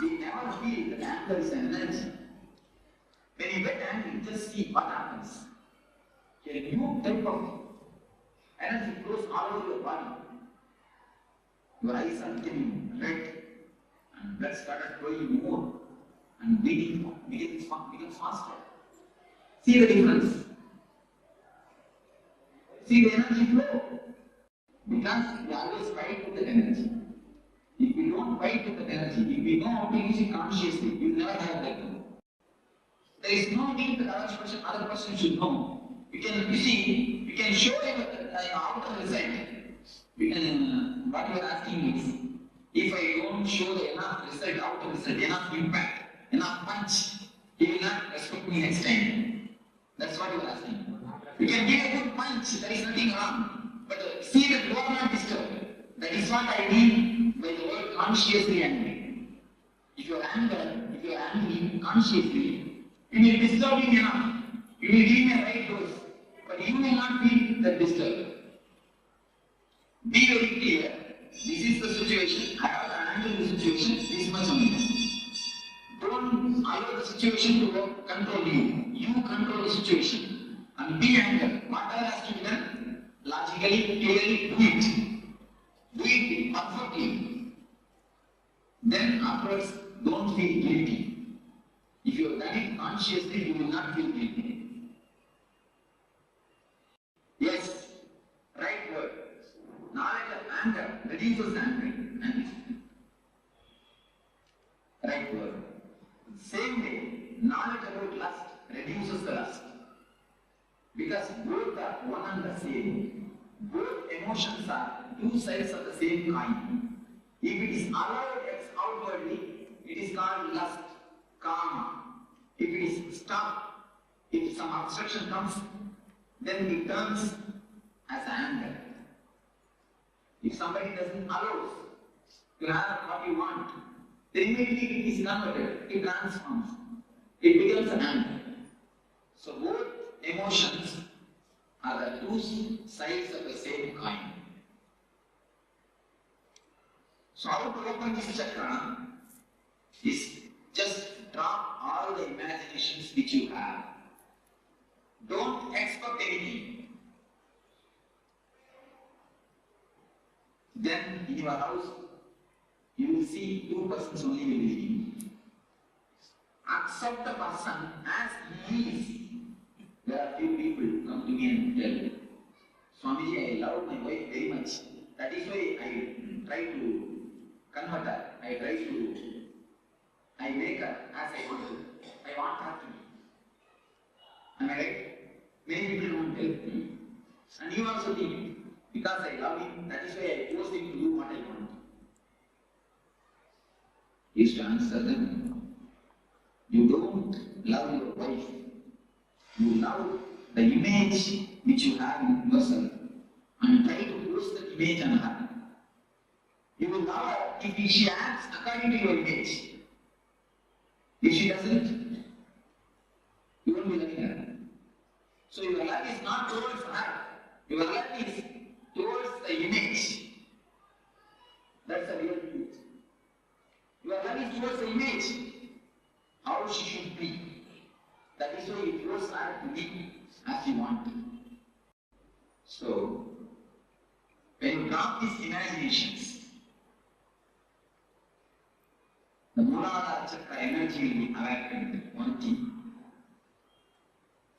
We never feel that anger is an energy. When you get angry, just see what happens. A new type of energy flows all over your body. Your eyes are becoming red, and blood started flowing more, and breathing becomes faster. See the difference. See the energy flow. Because we always fight with that energy. If we don't fight with that energy, if we know how to use it consciously, we will never have that. There is no need that other person should know. You can show him the outer result. What you are asking is, if I don't show the enough result, outer result, enough impact, enough punch, he will not respect me next time. That's what you are asking. You can give a good punch, there is nothing wrong. But see that you are not disturbed. That is what I mean by the word consciously angry. If you are angry consciously, you will disturb him enough. You will give him a right dose. But you will not feel that disturbed. Be very clear. This is the situation. I have to handle the situation. This much only. Don't allow the situation to control you. You control the situation. And be angry. Whatever has to be done, logically, clearly, do it. Do it perfectly. Then afterwards, don't feel guilty. If you have done it consciously, you will not feel guilty. Yes, right word. Knowledge of anger reduces anger. Right word. Same way, knowledge about lust reduces the lust. Because both are one and the same. Both emotions are two sides of the same coin. If it is allowed outwardly, it is called lust. calm. If it is stuck, if some obstruction comes, then it turns as anger. If somebody doesn't allow to have what you want, then immediately it is converted, it transforms, it becomes anger. So both emotions are the two sides of the same coin. So how to open this chakra is just drop all the imaginations which you have. Don't expect anything. Then in your house, you will see two persons only will be living. Accept the person as he is. There are few people come to me and tell, Swamiji, I love my wife very much. That is why I try to convert her. I make her as I want to. I want her to be. Am I right? Many people don't tell me. And you also think, because I love him, that is why I force him to do what I want. Is to answer them. You don't love your wife. You love the image which you have in yourself and try to force that image on her. You will love her if she acts according to your image. If she doesn't, you won't be loving her. So your love is not towards her. Your love is towards the image. That's the real truth. Your love is towards the image. How she should be. That is why you force her to be as you want. So, when you drop these imaginations, the Mooladhara Chakra energy will be awakened. One thing.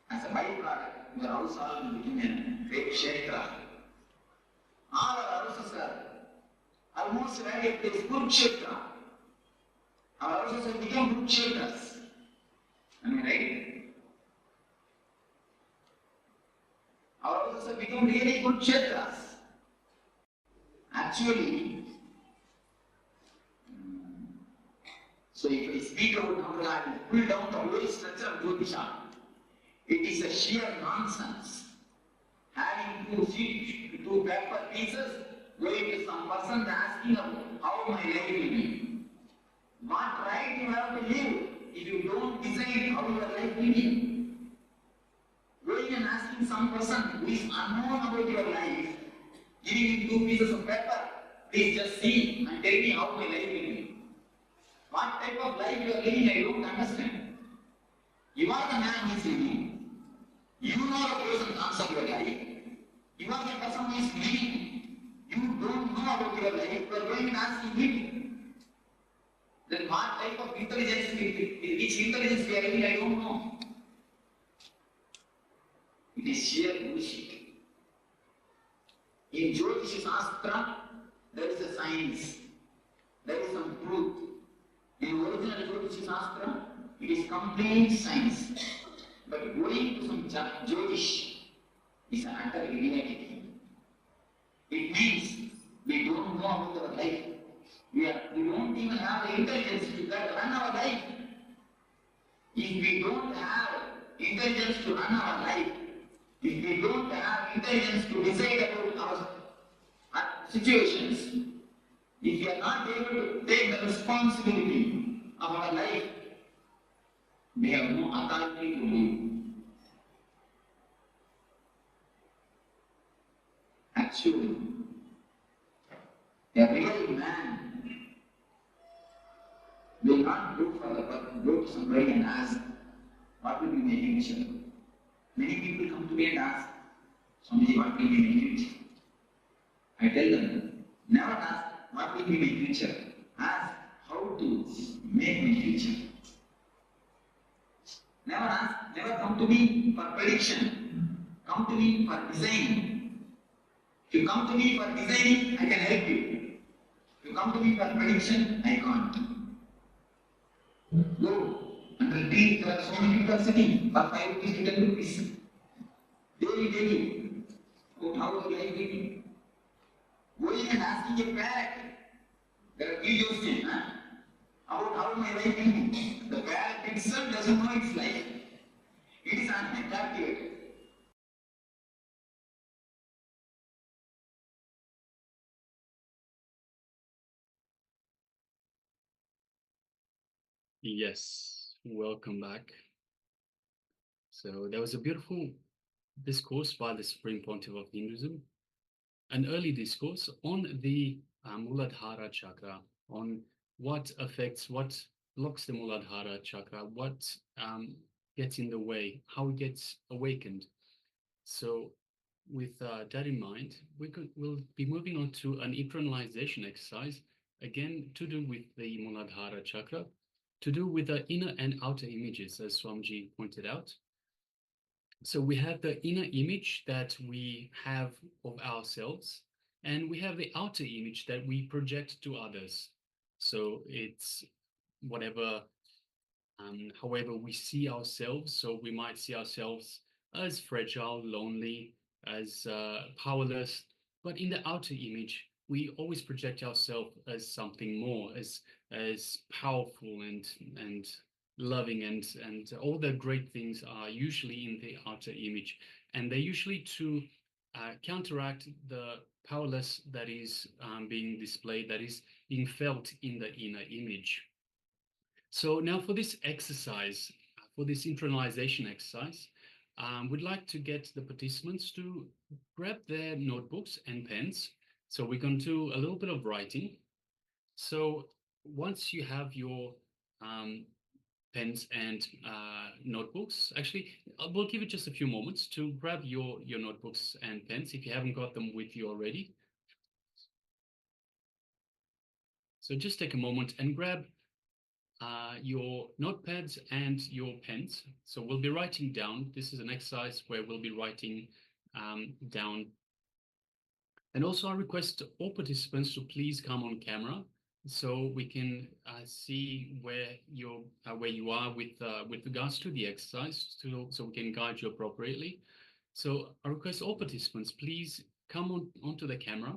As a byproduct, your house all will become a great Kshetra. All our houses are almost ready to place good Kshetra. Our houses have become good Kshetras. Am I right? Our houses have become really good Kshetras. Actually, so if I speak about Namrala, I will pull down the whole structure of Jyotisha. It is a sheer nonsense. Having two paper pieces, going to some person asking how my life will be. What right you have to live if you don't decide how your life will be? Going and asking some person who is unknown about your life, giving him two pieces of paper, please just see and tell me how my life will be. What type of life you are living, I don't understand. You are the man who is living. You know the person comes of your life. You are the person who is living. You don't know about your life. You are going and asking him. Then what type of intelligence, which intelligence we are living, I don't know. It is sheer bullshit. In Jyotish Shastra, there is a science. There is some truth. In original Jyotish Shastra, it is complete science. But going to some Jyotish is an utter irrelevant. It means we don't know about our life. We don't even have the intelligence to run our life. If we don't have intelligence to run our life, if we don't have intelligence to decide about our situations, if we are not able to take the responsibility of our life, we have no authority to live. Actually, a real man will not go to somebody and ask, what will be my future? Many people come to me and ask, Swamiji, what will be my future? I tell them, never ask, what will be my future? Ask, how to make my future. Never come to me for prediction. Come to me for design. If you come to me for designing, I can help you. If you come to me for prediction, I can't. Go and repeat. There are so many people sitting for 5 rupees to 10 rupees. Daily. About how your life will be. Going and asking a parrot. There are videos in, About how my life will be. The parrot itself doesn't know its life. It is uncaptivated. Yes, welcome back. So there was a beautiful discourse by the Supreme Pontiff of Hinduism, an early discourse on the Muladhara chakra, on what affects, what blocks the Muladhara chakra, what gets in the way, how it gets awakened. So with that in mind, we'll be moving on to an internalization exercise, again to do with the Muladhara chakra, to do with the inner and outer images, as Swamiji pointed out. So we have the inner image that we have of ourselves, and we have the outer image that we project to others. So it's whatever, however we see ourselves. So we might see ourselves as fragile, lonely, as powerless, but in the outer image, we always project ourselves as something more, as powerful and loving, and all the great things are usually in the outer image, and they're usually to counteract the powerless that is being displayed, that is being felt in the inner image. So now for this exercise, for this internalization exercise, we'd like to get the participants to grab their notebooks and pens. So we're going to do a little bit of writing. So once you have your pens and notebooks, actually, we'll give it just a few moments to grab your notebooks and pens if you haven't got them with you already. So just take a moment and grab your notepads and your pens. So we'll be writing down. This is an exercise where we'll be writing down. And also I request all participants to please come on camera so we can see where you are with regards to the exercise, so we can guide you appropriately. So I request all participants, please come onto the camera,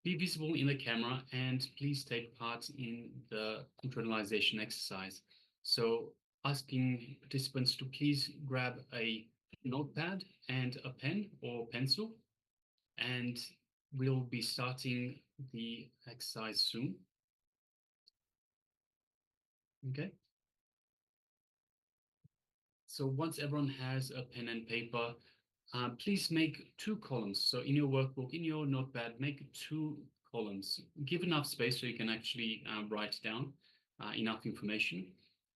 be visible in the camera, and please take part in the internalization exercise. So asking participants to please grab a notepad and a pen or pencil, and we'll be starting the exercise soon. Okay. So once everyone has a pen and paper, please make 2 columns. So in your workbook, in your notepad, make 2 columns. Give enough space so you can actually write down enough information.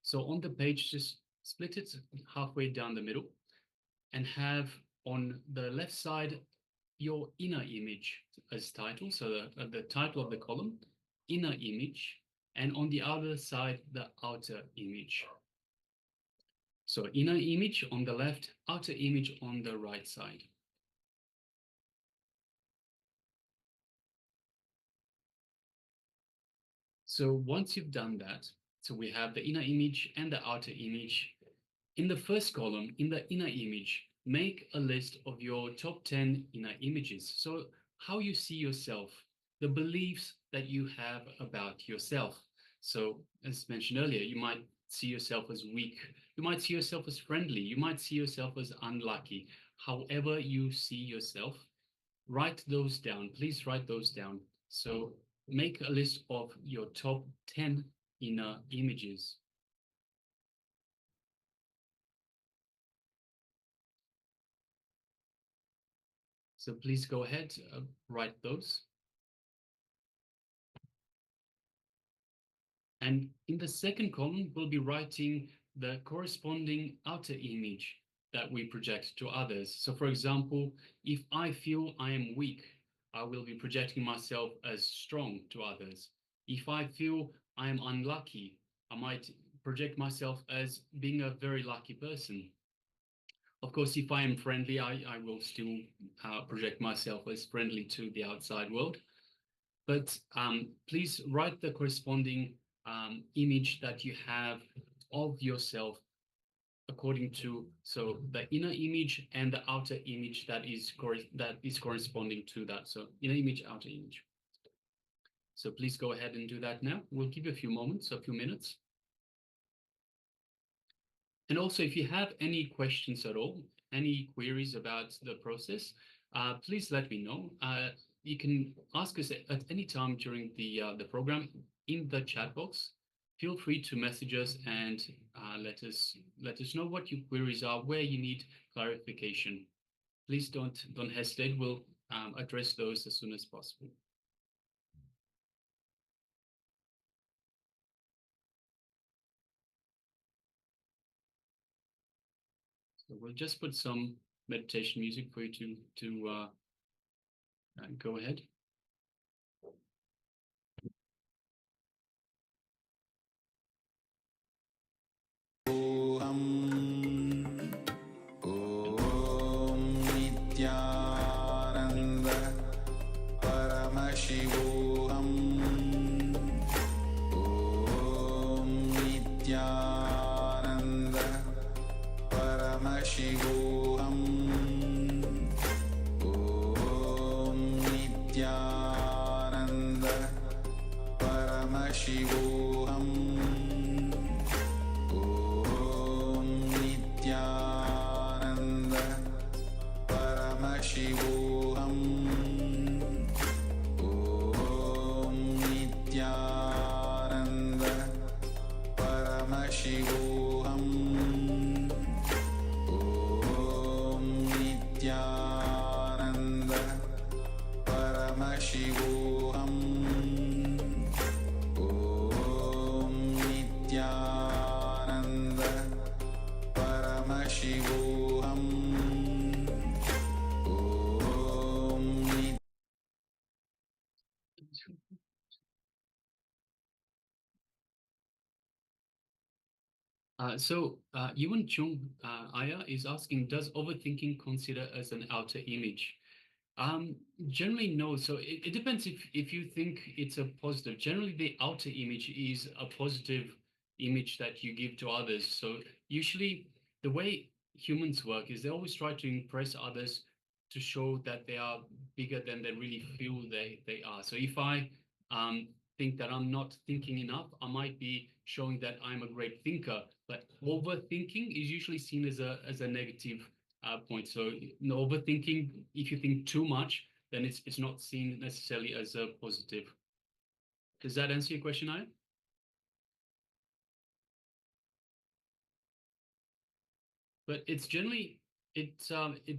So on the page, just split it halfway down the middle and have on the left side your inner image as title. So the title of the column, inner image, and on the other side, the outer image. So inner image on the left, outer image on the right side. So once you've done that, so we have the inner image and the outer image. In the first column, in the inner image, make a list of your top 10 inner images. So how you see yourself, the beliefs that you have about yourself. So as mentioned earlier, you might see yourself as weak. You might see yourself as friendly. You might see yourself as unlucky. However you see yourself, write those down. Please write those down. So make a list of your top 10 inner images. So please go ahead, write those. And in the second column, we'll be writing the corresponding outer image that we project to others. So for example, if I feel I am weak, I will be projecting myself as strong to others. If I feel I am unlucky, I might project myself as being a very lucky person. Of course, if I am friendly, I will still project myself as friendly to the outside world. But please write the corresponding image that you have of yourself according to, so the inner image and the outer image that is corresponding to that. So inner image, outer image. So please go ahead and do that now. We'll give you a few moments, a few minutes. And also, if you have any questions at all, any queries about the process, please let me know. You can ask us at any time during the program in the chat box. Feel free to message us and let us know what your queries are, where you need clarification. Please don't hesitate. We'll address those as soon as possible. So we'll just put some meditation music for you to go ahead. Paramashivoham Om Nityananda Paramashivoham Om Nityananda Paramashivoham Om Nityananda Paramashivoham Paramashivoham Om Nityananda Paramashivoham Om Nityananda Paramashivoham So Yuan Chung Aya is asking, does overthinking consider as an outer image? Generally, no. So it depends if you think it's a positive. Generally, the outer image is a positive image that you give to others. So usually the way humans work is they always try to impress others to show that they are bigger than they really feel they are. So if I think that I'm not thinking enough, I might be showing that I'm a great thinker, but overthinking is usually seen as a negative point. So overthinking, if you think too much, then it's not seen necessarily as a positive. Does that answer your question, Aya? But it's generally, it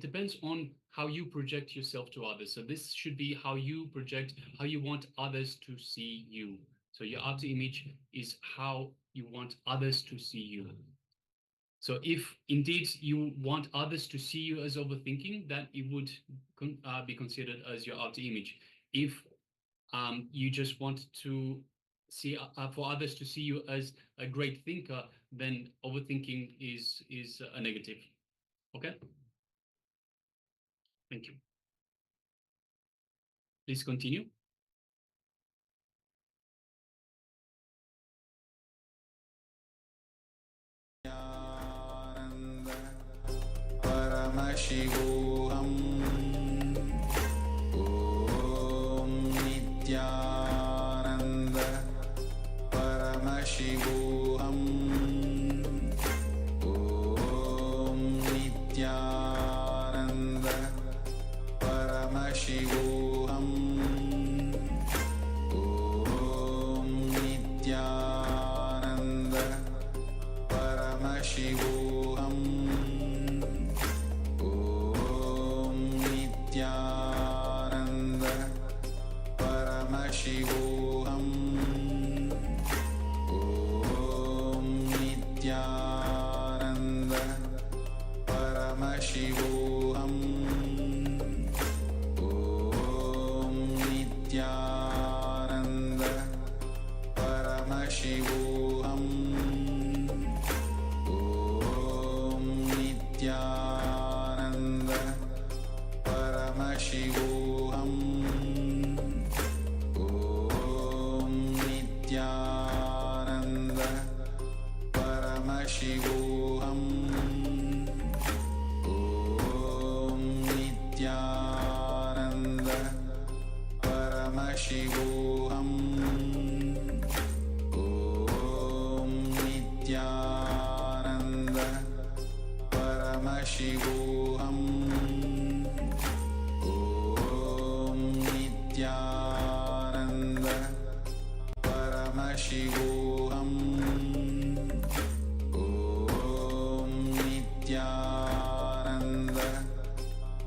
depends on how you project yourself to others. So this should be how you project, how you want others to see you. So your outer image is how you want others to see you. So if indeed you want others to see you as overthinking, then it would be considered as your outer image. If you just want to see for others to see you as a great thinker, then overthinking is a negative. Okay? Thank you. Please continue. Paramashivoham Om Nityananda Paramashivoham Om Nityananda Paramashivoham Om Nityananda Paramashivoham Nityananda Paramashivoham Om Nityananda Paramashivoham Om Nityananda Paramashivoham Om Paramashivoham Om Nityananda Paramashivoham Om Nityananda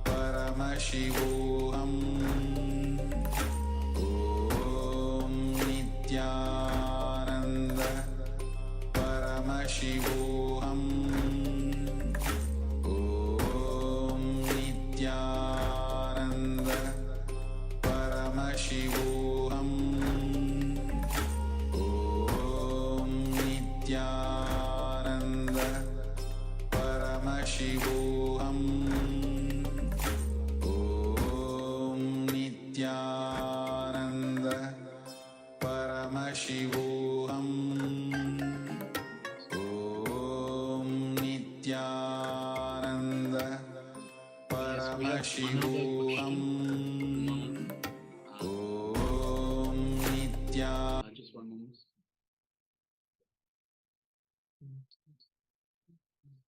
Paramashivoham Om Nityananda Paramashivoham Om Nityananda Paramashivoham Om Nityananda Paramashivoham Om Nityananda Paramashivoham Om Nityananda Paramashivoham Om Nityananda. Just one moment.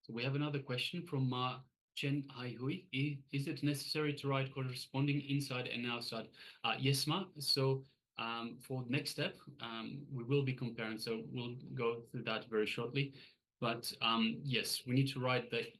So we have another question from Ma Chen Hai Hui. Is it necessary to write corresponding inside and outside? Yes, Ma. So for the next step, we will be comparing. So we'll go through that very shortly. But yes, we need to write the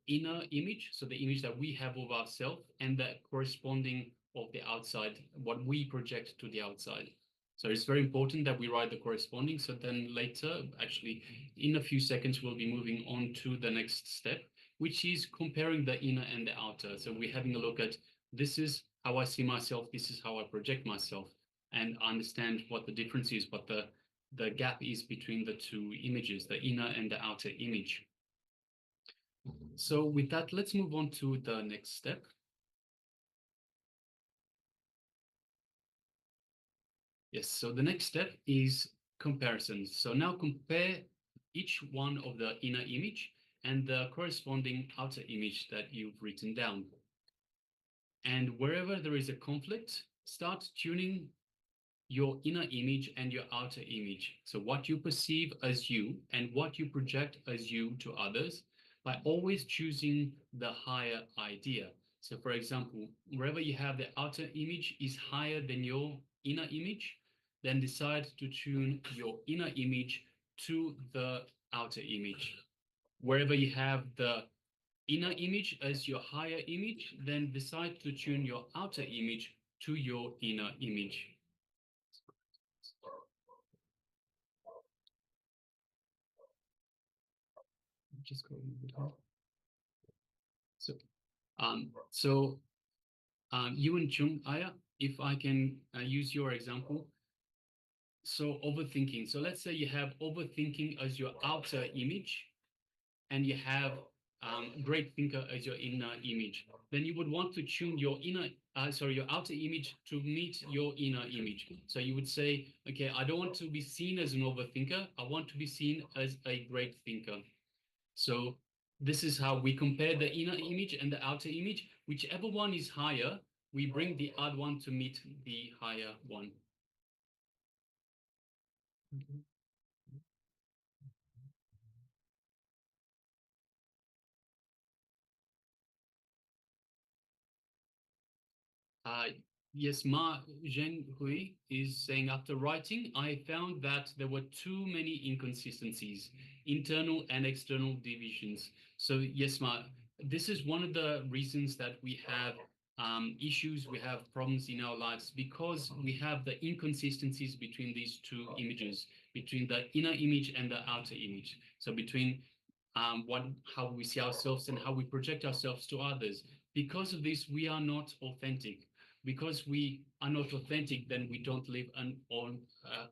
inner image, so the image that we have of ourselves, and the corresponding of the outside, what we project to the outside. So it's very important that we write the corresponding. So then later, actually, in a few seconds, we'll be moving on to the next step, which is comparing the inner and the outer. So we're having a look at, this is how I see myself, this is how I project myself, and understand what the difference is, what the gap is between the two images, the inner and the outer image. So with that, let's move on to the next step. Yes, so the next step is comparisons. So now compare each one of the inner image and the corresponding outer image that you've written down. And wherever there is a conflict, start tuning your inner image and your outer image. So what you perceive as you and what you project as you to others, by always choosing the higher idea. So for example, wherever you have the outer image is higher than your inner image, then decide to tune your inner image to the outer image. Wherever you have the inner image as your higher image, then decide to tune your outer image to your inner image. Just go a little bit hard. So, you and Chung Aya, if I can use your example. So overthinking. So let's say you have overthinking as your outer image, and you have great thinker as your inner image. Then you would want to tune your your outer image to meet your inner image. So you would say, okay, I don't want to be seen as an overthinker. I want to be seen as a great thinker. So this is how we compare the inner image and the outer image. Whichever one is higher, we bring the odd one to meet the higher one. Yes, Ma Zhenghui is saying, after writing, I found that there were too many inconsistencies, internal and external divisions. So yes, Ma, this is one of the reasons that we have issues, we have problems in our lives, because we have the inconsistencies between these two images, between the inner image and the outer image. So between how we see ourselves and how we project ourselves to others. Because of this, we are not authentic. Because we are not authentic, then we don't live an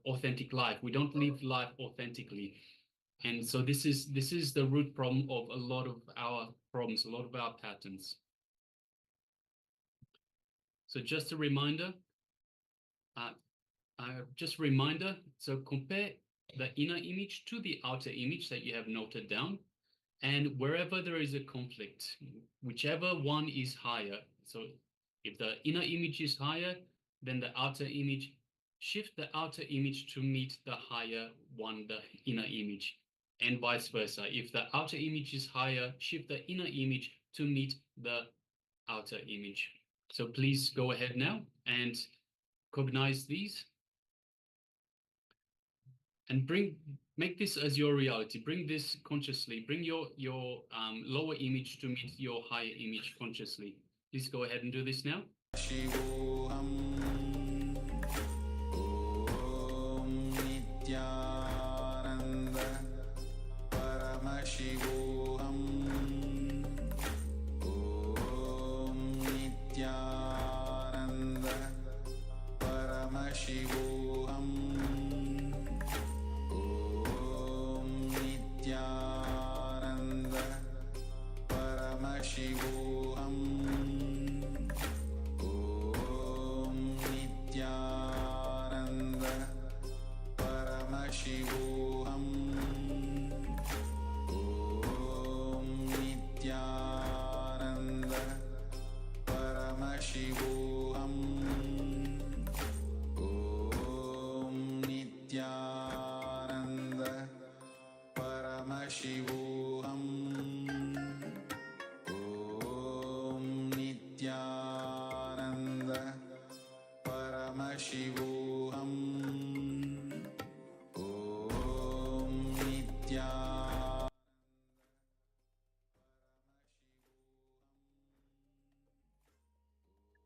authentic life. We don't live life authentically. And so this is the root problem of a lot of our problems, a lot of our patterns. So just a reminder, so compare the inner image to the outer image that you have noted down. And wherever there is a conflict, whichever one is higher, so if the inner image is higher than the outer image, shift the outer image to meet the higher one, the inner image. and vice versa. If the outer image is higher, shift the inner image to meet the outer image. So please go ahead now and cognize these. And make this as your reality. Bring this consciously. Bring your lower image to meet your higher image consciously. Please go ahead and do this now.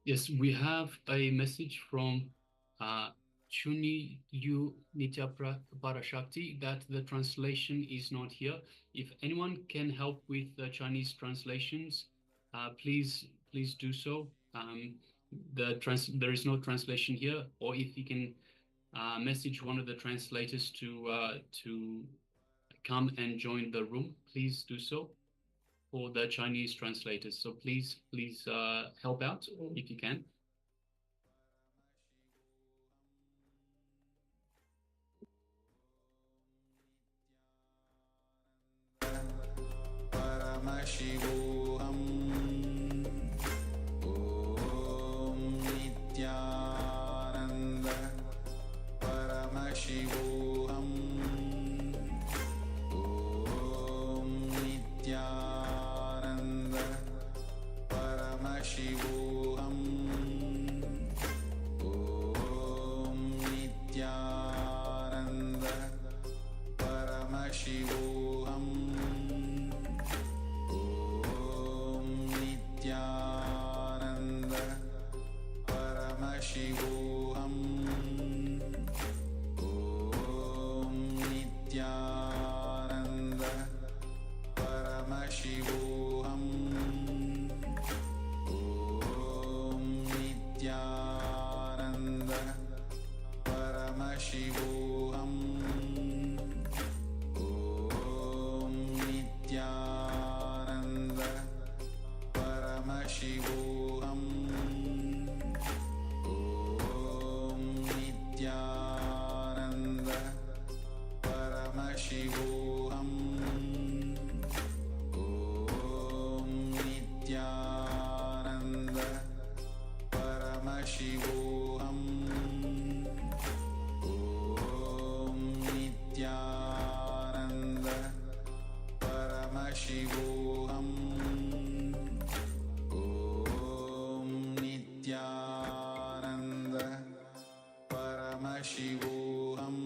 Yes, we have a message from Chuni Liu Nitya Parashakti that the translation is not here. If anyone can help with the Chinese translations, please do so. There is no translation here, or if you can message one of the translators to come and join the room, please do so for the Chinese translators. So please help out if you can. Paramashivoham Om Nityananda Paramashivoham Om Nityananda Paramashivoham Om Nityananda Paramashivoham Paramashivoham Om Nityananda Paramashivoham Om Nityananda Paramashivoham Om Nityananda Paramashivoham Nityananda Paramashivoham Om Nityananda Paramashivoham Om Nityananda Paramashivoham Om Nityananda Paramashivoham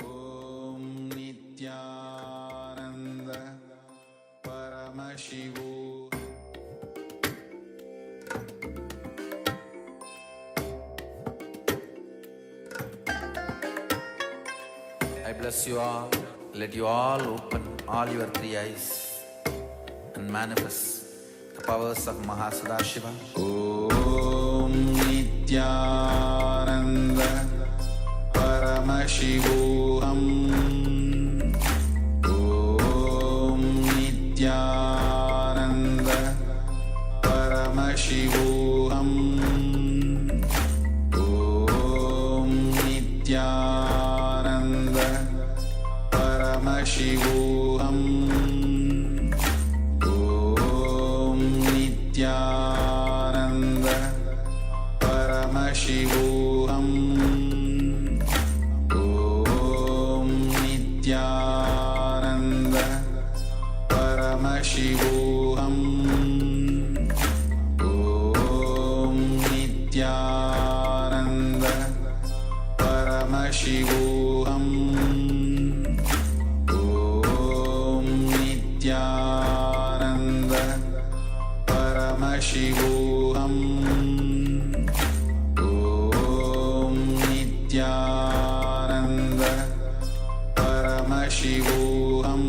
Om Nityananda Paramashivoham. I bless you all. Let you all open all your three eyes and manifest the powers of Mahasudashiva. Om Nityananda Paramashivoham Om Nityananda Paramashivoham Om Nityananda Paramashivoham Om Nityananda Paramashivoham Om Nityanand परमशिवोऽहम् ॐ नित्यानन्द परमशिवोऽहम् ॐ नित्यानन्द परमशिवोऽहम् ॐ नित्यानन्द परमशिवोऽहम्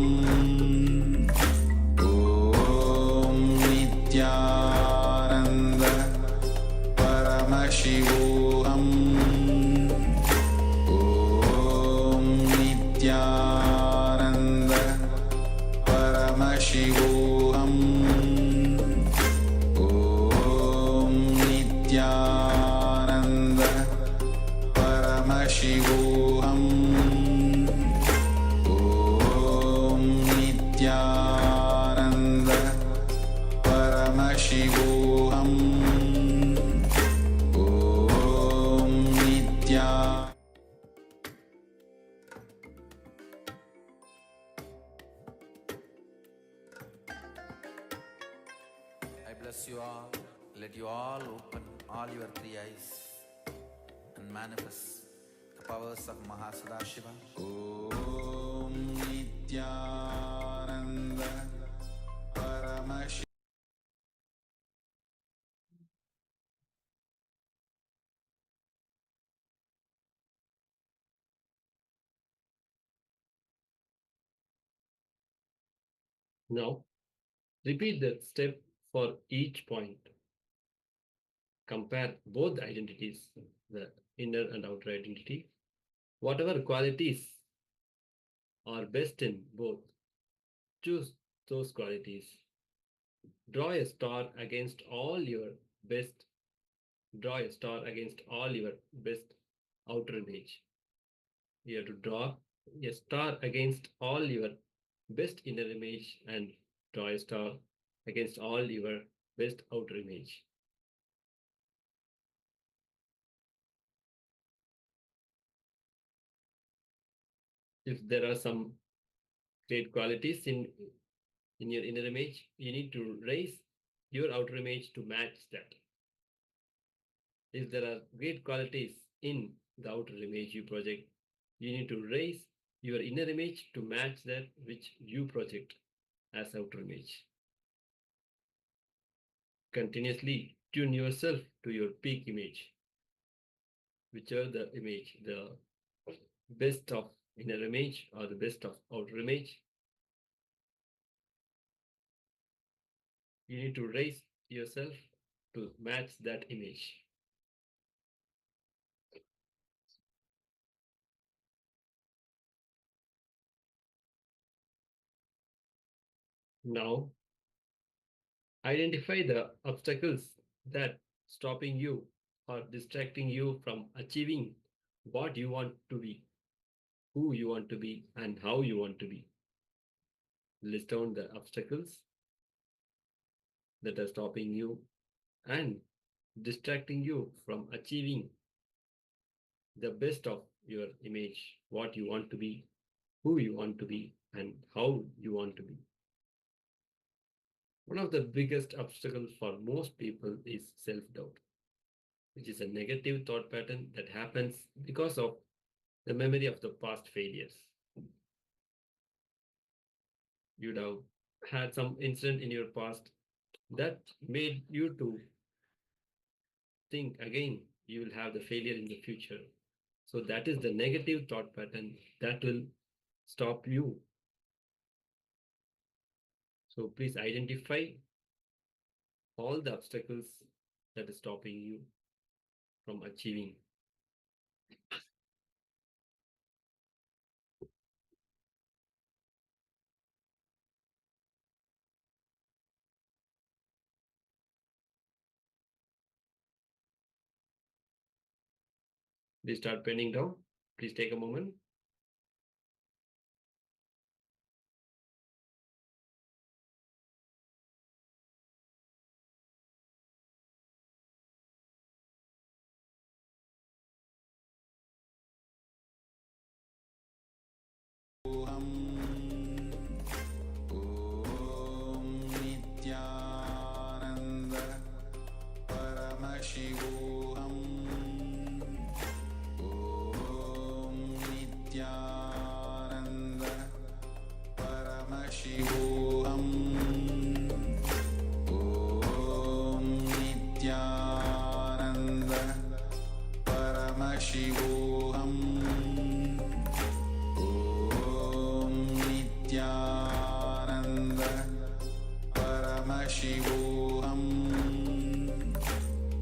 ॐ नित्यानन्द परमशिवोऽहम् ॐ नित्यानन्द परमशिवोऽहम् ॐ नित्यानन्द परमशिवोऽहम् ॐ नित्यानन्द परमशिवोऽहम् ॐ नित्या I bless you all. Let you all open all your three eyes and manifest the powers of Mahasudashiva. Om Nityananda Paramashi. Now, repeat that step for each point. Compare both identities, the inner and outer identity. Whatever qualities are best in both, choose those qualities. Draw a star against all your best. Draw a star against all your best outer image. You have to draw a star against all your best inner image and draw a star against all your best outer image. If there are some great qualities in your inner image, you need to raise your outer image to match that. If there are great qualities in the outer image you project, you need to raise your inner image to match that which you project as outer image. Continuously tune yourself to your peak image, whichever the image, the best of inner image or the best of outer image. You need to raise yourself to match that image. Now, identify the obstacles that stopping you or distracting you from achieving what you want to be, who you want to be, and how you want to be. List down the obstacles that are stopping you and distracting you from achieving the best of your image, what you want to be, who you want to be, and how you want to be. One of the biggest obstacles for most people is self-doubt, which is a negative thought pattern that happens because of the memory of the past failures. You'd have had some incident in your past that made you to think again you will have the failure in the future. So that is the negative thought pattern that will stop you. So please identify all the obstacles that is stopping you from achieving. Please start penning down. Please take a moment. Paramashivoham Om Nityananda Paramashivoham Om Nityananda Paramashivoham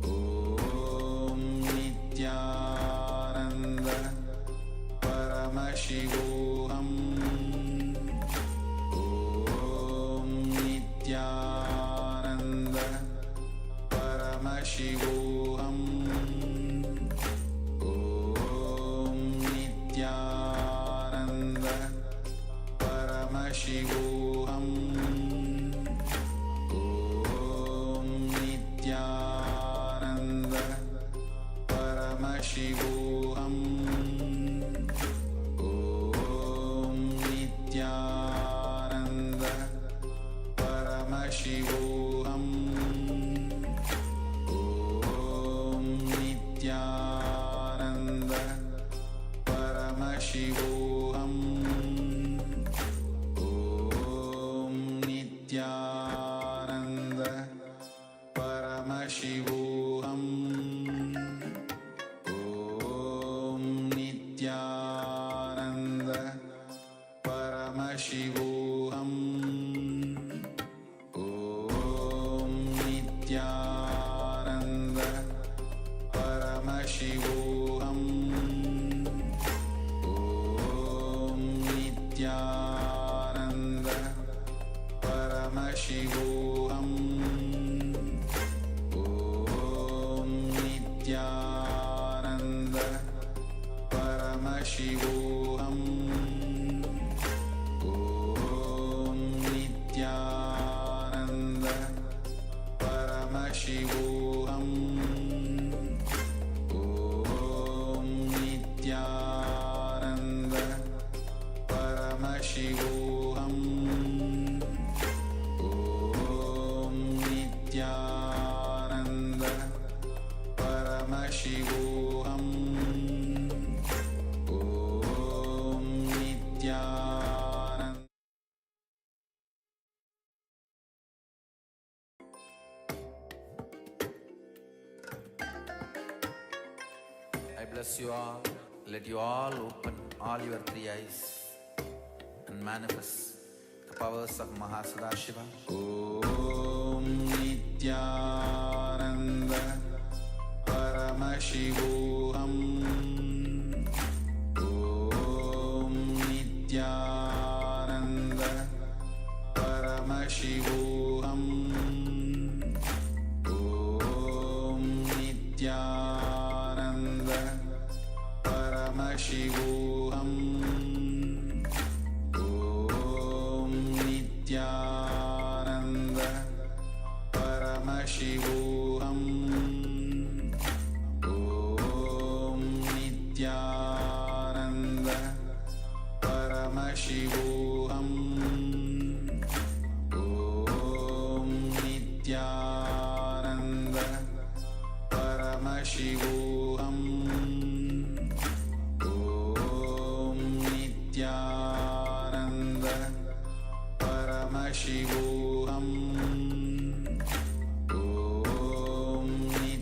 Om Nityananda Paramashivoham Om Nityananda Paramashivoham Om Nityananda Paramashivoham Om Nityananda Paramashivoham Om Nityananda Paramashivoham Om Nityananda Paramashivoham Om Nityananda Paramashivoham Om Nityananda Paramashivoham Om Nityananda Paramashivoham Om Nityananda Paramashivoham Om Nityananda Paramashivoham Om Nityananda Paramashivoham Om Nityananda Paramashivoham Om Nityananda Paramashivoham Om Nityananda. I bless you all. Let you all open all your three eyes and manifest the powers of Mahasadashiva. Om Nityananda Paramashivoham Om Nityananda Paramashivoham Om Nityananda Paramashivoham Om Nityananda Paramashivoham Om Nityananda Paramashivoham Om Nityananda Paramashivoham Om Nityananda Paramashivoham Om Nityananda Paramashivoham Om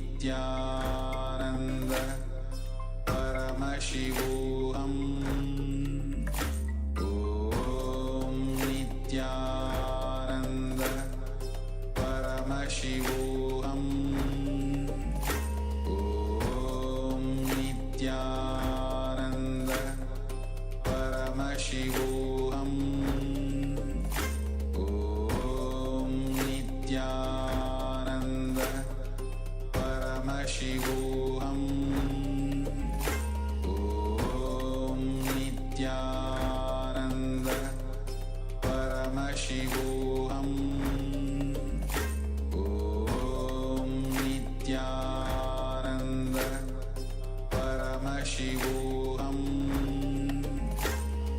Nityananda Paramashivoham Om Nityananda Paramashivoham Om Nityananda Paramashivoham Om Nityananda Paramashivoham Om Nityananda Paramashivoham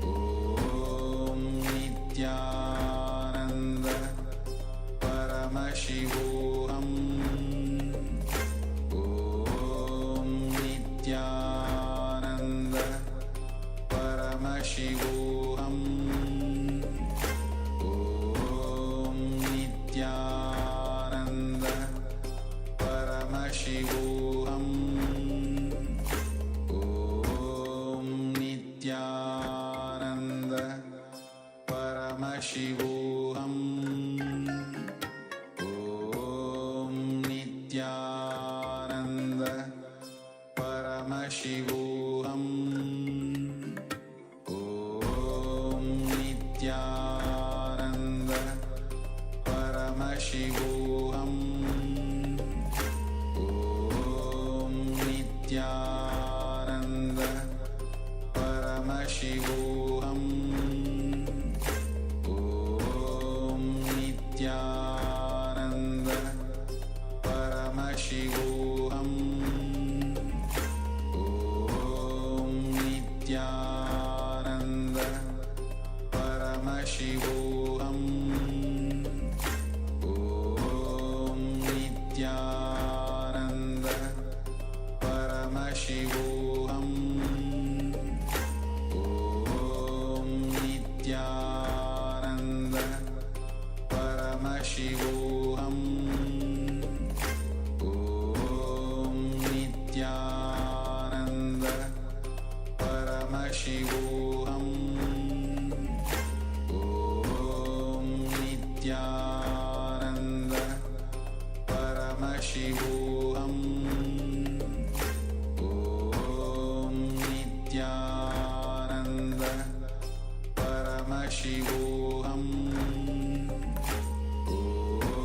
Om Nityananda Paramashivoham Om Nityananda Paramashivoham Om Paramashivoham Om Nityananda Paramashivoham Om Nityananda Paramashivoham Om Nityananda Paramashivoham Om Nityananda Paramashivoham Om Nityananda Paramashivoham Om Nityananda Paramashivoham Om Nityananda Paramashivoham Om Nityananda Paramashivoham Om Nityananda Paramashivoham Om Nityananda Paramashivoham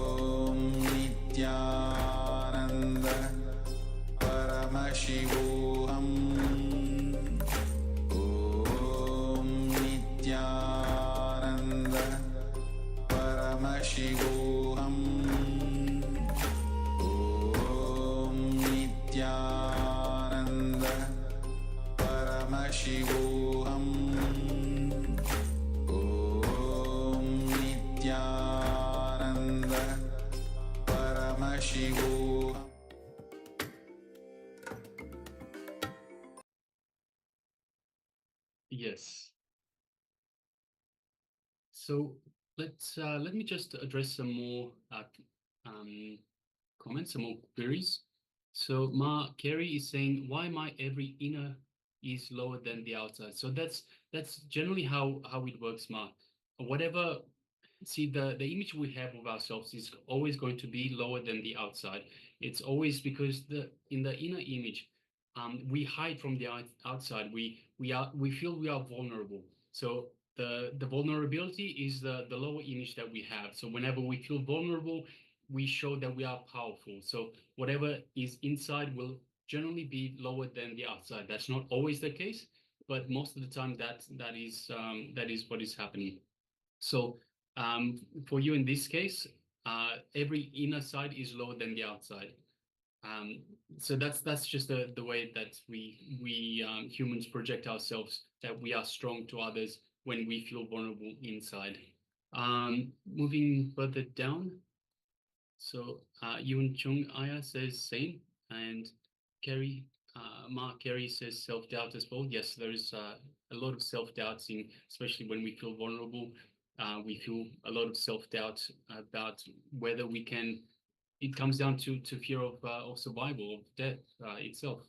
Om Nityananda Paramashivoham Om Nityananda Paramashivoham Om Nityananda Paramashivoham Om Nityananda Paramashivoham. Yes. So let me just address some more comments, some more queries. So Ma Kerry is saying, why my every inner is lower than the outside? So that's generally how it works, Ma. Whatever, see, the image we have of ourselves is always going to be lower than the outside. It's always because in the inner image, we hide from the outside. We feel we are vulnerable. So the vulnerability is the lower image that we have. So whenever we feel vulnerable, we show that we are powerful. So whatever is inside will generally be lower than the outside. That's not always the case, but most of the time that is what is happening. So for you in this case, every inner side is lower than the outside. So that's just the way that we humans project ourselves, that we are strong to others when we feel vulnerable inside. Moving further down. So Yun Chung Aya says same, and Kerry, Mark Kerry says self-doubt as well. Yes, there is a lot of self-doubts, especially when we feel vulnerable. We feel a lot of self-doubt about whether we can. It comes down to fear of survival, of death itself.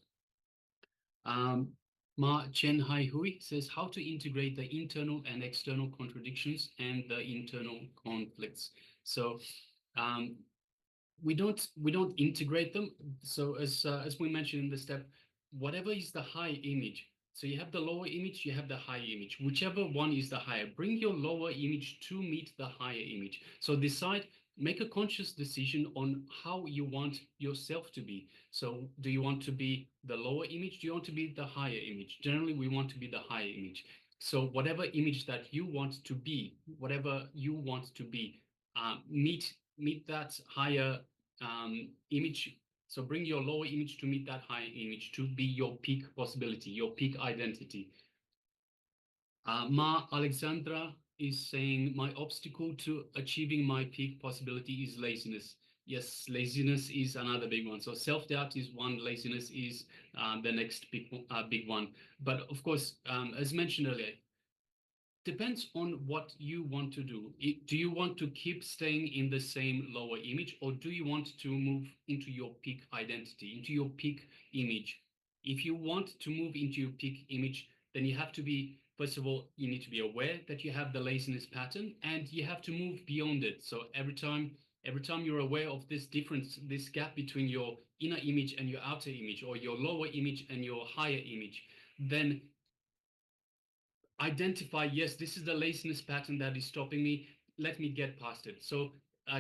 Ma Chen Hai Hui says how to integrate the internal and external contradictions and the internal conflicts. So we don't integrate them. So as we mentioned in the step, whatever is the high image. So you have the lower image, you have the high image. Whichever one is the higher, bring your lower image to meet the higher image. So decide, make a conscious decision on how you want yourself to be. So do you want to be the lower image? Do you want to be the higher image? Generally, we want to be the higher image. So whatever image that you want to be, meet that higher image. So bring your lower image to meet that higher image, to be your peak possibility, your peak identity. Ma Alexandra is saying, my obstacle to achieving my peak possibility is laziness. Yes, laziness is another big one. So self-doubt is one, laziness is the next big one. But of course, as mentioned earlier, depends on what you want to do. Do you want to keep staying in the same lower image, or do you want to move into your peak identity, into your peak image? If you want to move into your peak image, then you have to be first of all, you need to be aware that you have the laziness pattern, and you have to move beyond it. So every time you're aware of this difference, this gap between your inner image and your outer image, or your lower image and your higher image, then identify, yes, this is the laziness pattern that is stopping me. Let me get past it. So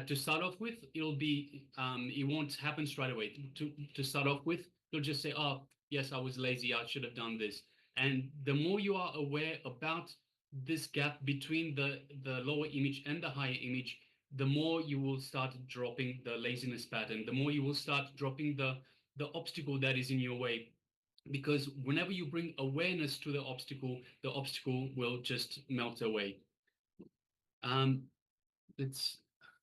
to start off with, it'll be, it won't happen straight away. To start off with, you'll just say, oh, yes, I was lazy. I should have done this. And the more you are aware about this gap between the lower image and the higher image, the more you will start dropping the laziness pattern, the more you will start dropping the obstacle that is in your way. Because whenever you bring awareness to the obstacle will just melt away. Let's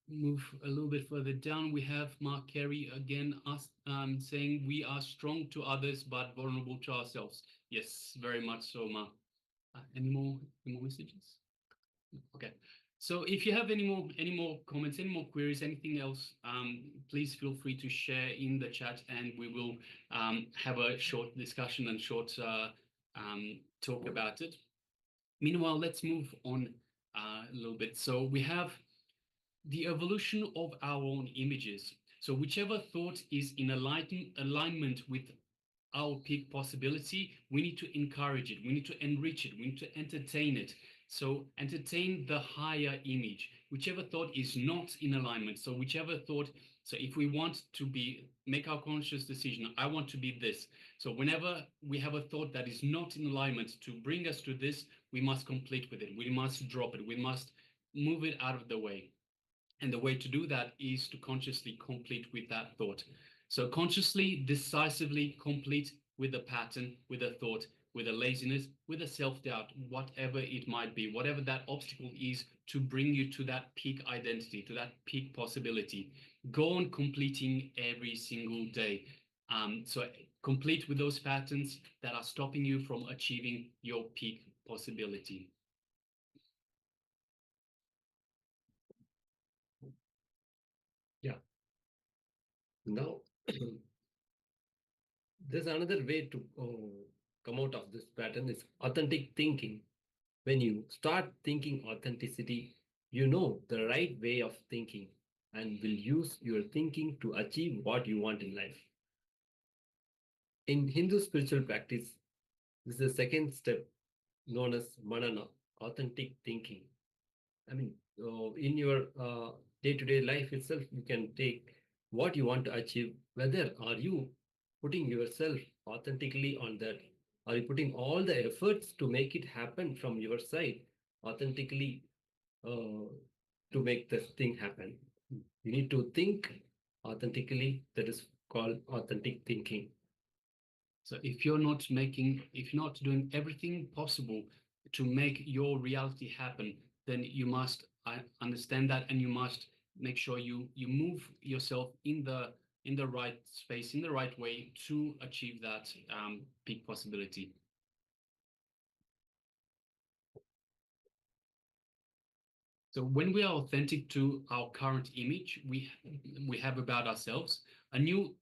move a little bit further down. We have Mark Carey again saying, we are strong to others but vulnerable to ourselves. Yes, very much so, Mark. Any more messages? Okay. So if you have any more comments, any more queries, anything else, please feel free to share in the chat, and we will have a short discussion and short talk about it. Meanwhile, let's move on a little bit. So we have the evolution of our own images. So whichever thought is in alignment with our peak possibility, we need to encourage it, we need to enrich it, we need to entertain it. So entertain the higher image. Whichever thought is not in alignment, so whichever thought, so if we want to make our conscious decision, I want to be this. So whenever we have a thought that is not in alignment to bring us to this, we must complete with it. We must drop it. We must move it out of the way. And the way to do that is to consciously complete with that thought. So consciously, decisively complete with a pattern, with a thought, with a laziness, with a self-doubt, whatever it might be, whatever that obstacle is to bring you to that peak identity, to that peak possibility. Go on completing every single day. So complete with those patterns that are stopping you from achieving your peak possibility. Yeah. Now, there's another way to come out of this pattern is authentic thinking. When you start thinking authenticity, you know the right way of thinking and will use your thinking to achieve what you want in life. In Hindu spiritual practice, this is the second step known as manana, authentic thinking. I mean, in your day-to-day life itself, you can take what you want to achieve. Whether are you putting yourself authentically on that? Are you putting all the efforts to make it happen from your side authentically to make this thing happen? You need to think authentically. That is called authentic thinking. So if you're not doing everything possible to make your reality happen, then you must understand that, and you must make sure you move yourself in the right space, in the right way to achieve that peak possibility. So when we are authentic to our current image we have about ourselves, a new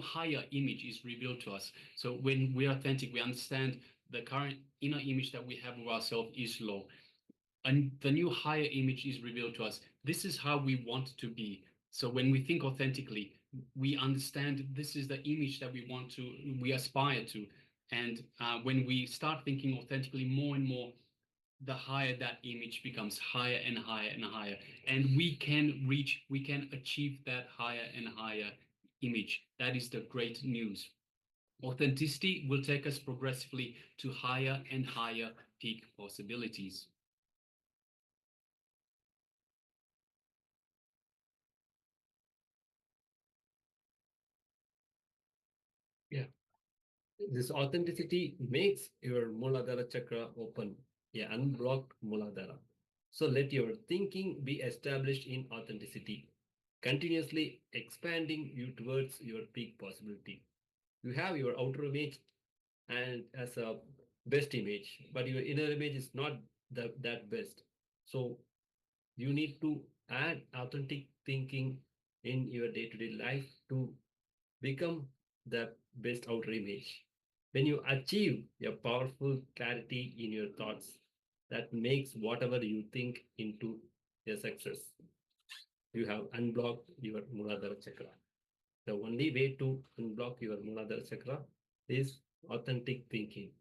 higher image is revealed to us. So when we are authentic, we understand the current inner image that we have of ourselves is low, and the new higher image is revealed to us. This is how we want to be. So when we think authentically, we understand this is the image that we aspire to. And when we start thinking authentically more and more, the higher that image becomes, higher and higher and higher. And we can achieve that higher and higher image. That is the great news. Authenticity will take us progressively to higher and higher peak possibilities. Yeah. This authenticity makes your Muladhara chakra open, unblocked Muladhara. So let your thinking be established in authenticity, continuously expanding you towards your peak possibility. You have your outer image and as a best image, but your inner image is not that best. So you need to add authentic thinking in your day-to-day life to become the best outer image. When you achieve a powerful clarity in your thoughts, that makes whatever you think into a success. You have unblocked your Muladhara Chakra. The only way to unblock your Muladhara Chakra is authentic thinking.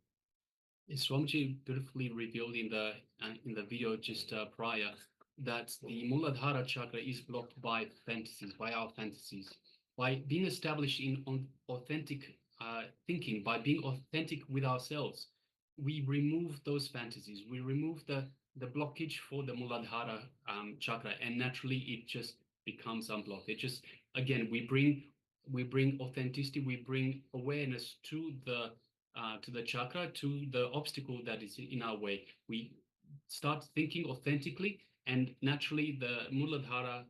Swamiji beautifully revealed in the video just prior that the Muladhara chakra is blocked by fantasies, by our fantasies. By being established in authentic thinking, by being authentic with ourselves, we remove those fantasies. We remove the blockage for the Muladhara chakra, and naturally it just becomes unblocked. It just, again, we bring authenticity, we bring awareness to the chakra, to the obstacle that is in our way. We start thinking authentically, and naturally the Muladhara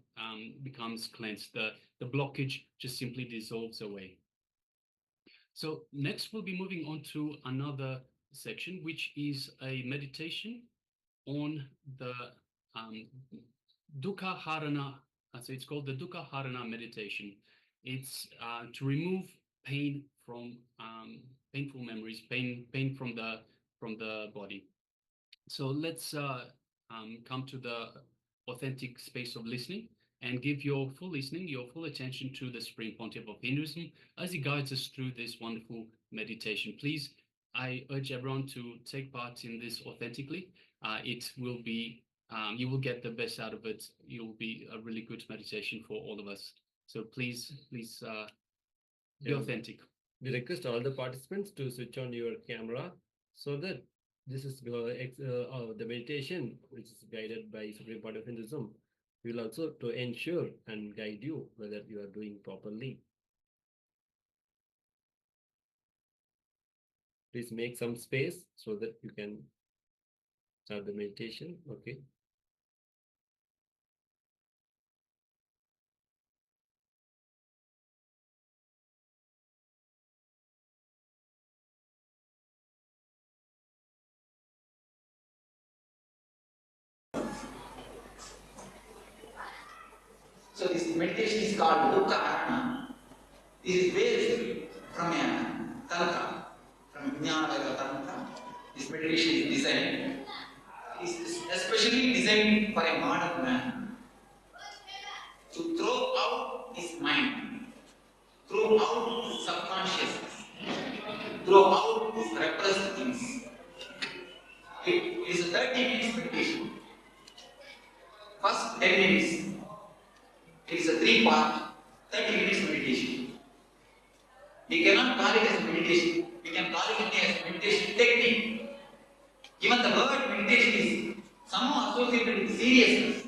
becomes cleansed. The blockage just simply dissolves away. So next we'll be moving on to another section, which is a meditation on the Dukkha Harana. So it's called the Dukkha Harana meditation. It's to remove pain from painful memories, pain from the body. So let's come to the authentic space of listening and give your full listening, your full attention to the Supreme Pontiff of Hinduism as he guides us through this wonderful meditation. Please, I urge everyone to take part in this authentically. It will be, you will get the best out of it. It will be a really good meditation for all of us. So please be authentic. We request all the participants to switch on your camera so that this is the meditation, which is guided by Supreme Pontiff of Hinduism, will also to ensure and guide you whether you are doing properly. Please make some space so that you can start the meditation. Okay. So this meditation is called Dukkha Harana. This is based from a Tantra, from Vijnana Tantra. This meditation is designed. It is especially designed for a modern man to throw out his mind, throw out his subconscious, throw out his repressed things. It is a 30 minutes meditation. First 10 minutes. It is a 3-part, 30 minutes meditation. We cannot call it as meditation. We can call it as meditation technique. Even the word meditation is somehow associated with seriousness.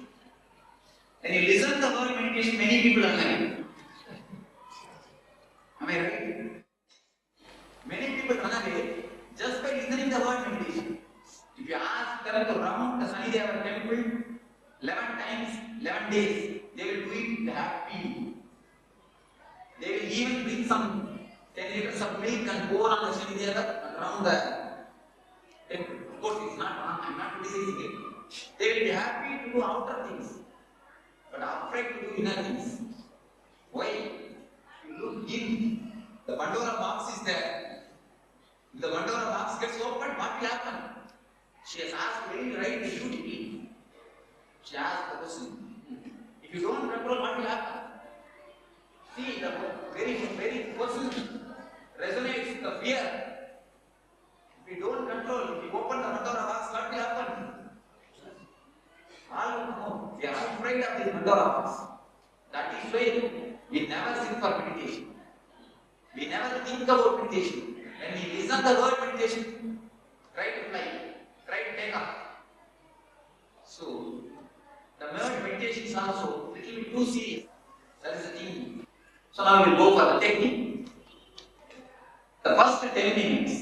When you listen to the word meditation, many people are like, am I right? Many people run away just by listening to the word meditation. If you ask them to round the Sanideva temple 11 times, 11 days, they will do it happily. They will even bring some 10 liters of milk and pour on the Sanideva around the temple. Of course, it's not wrong, I'm not criticizing it. They will be happy to do outer things, but afraid to do inner things. Why? You look in, the Pandora box is there. If the Pandora box gets opened, what will happen? She has asked very right beautifully. She asked the question, if you don't control, what will happen? See, the very person resonates with the fear. If you don't control, if you open the Pandora box, what will happen? All know, we are afraid of this Pandora box. That is why we never sit for meditation. We never think about meditation. When we listen the word meditation, try to fly, try to take off. So, the word meditation is also a little bit too serious. That is the thing. So now we will go for the technique. The first 10 minutes,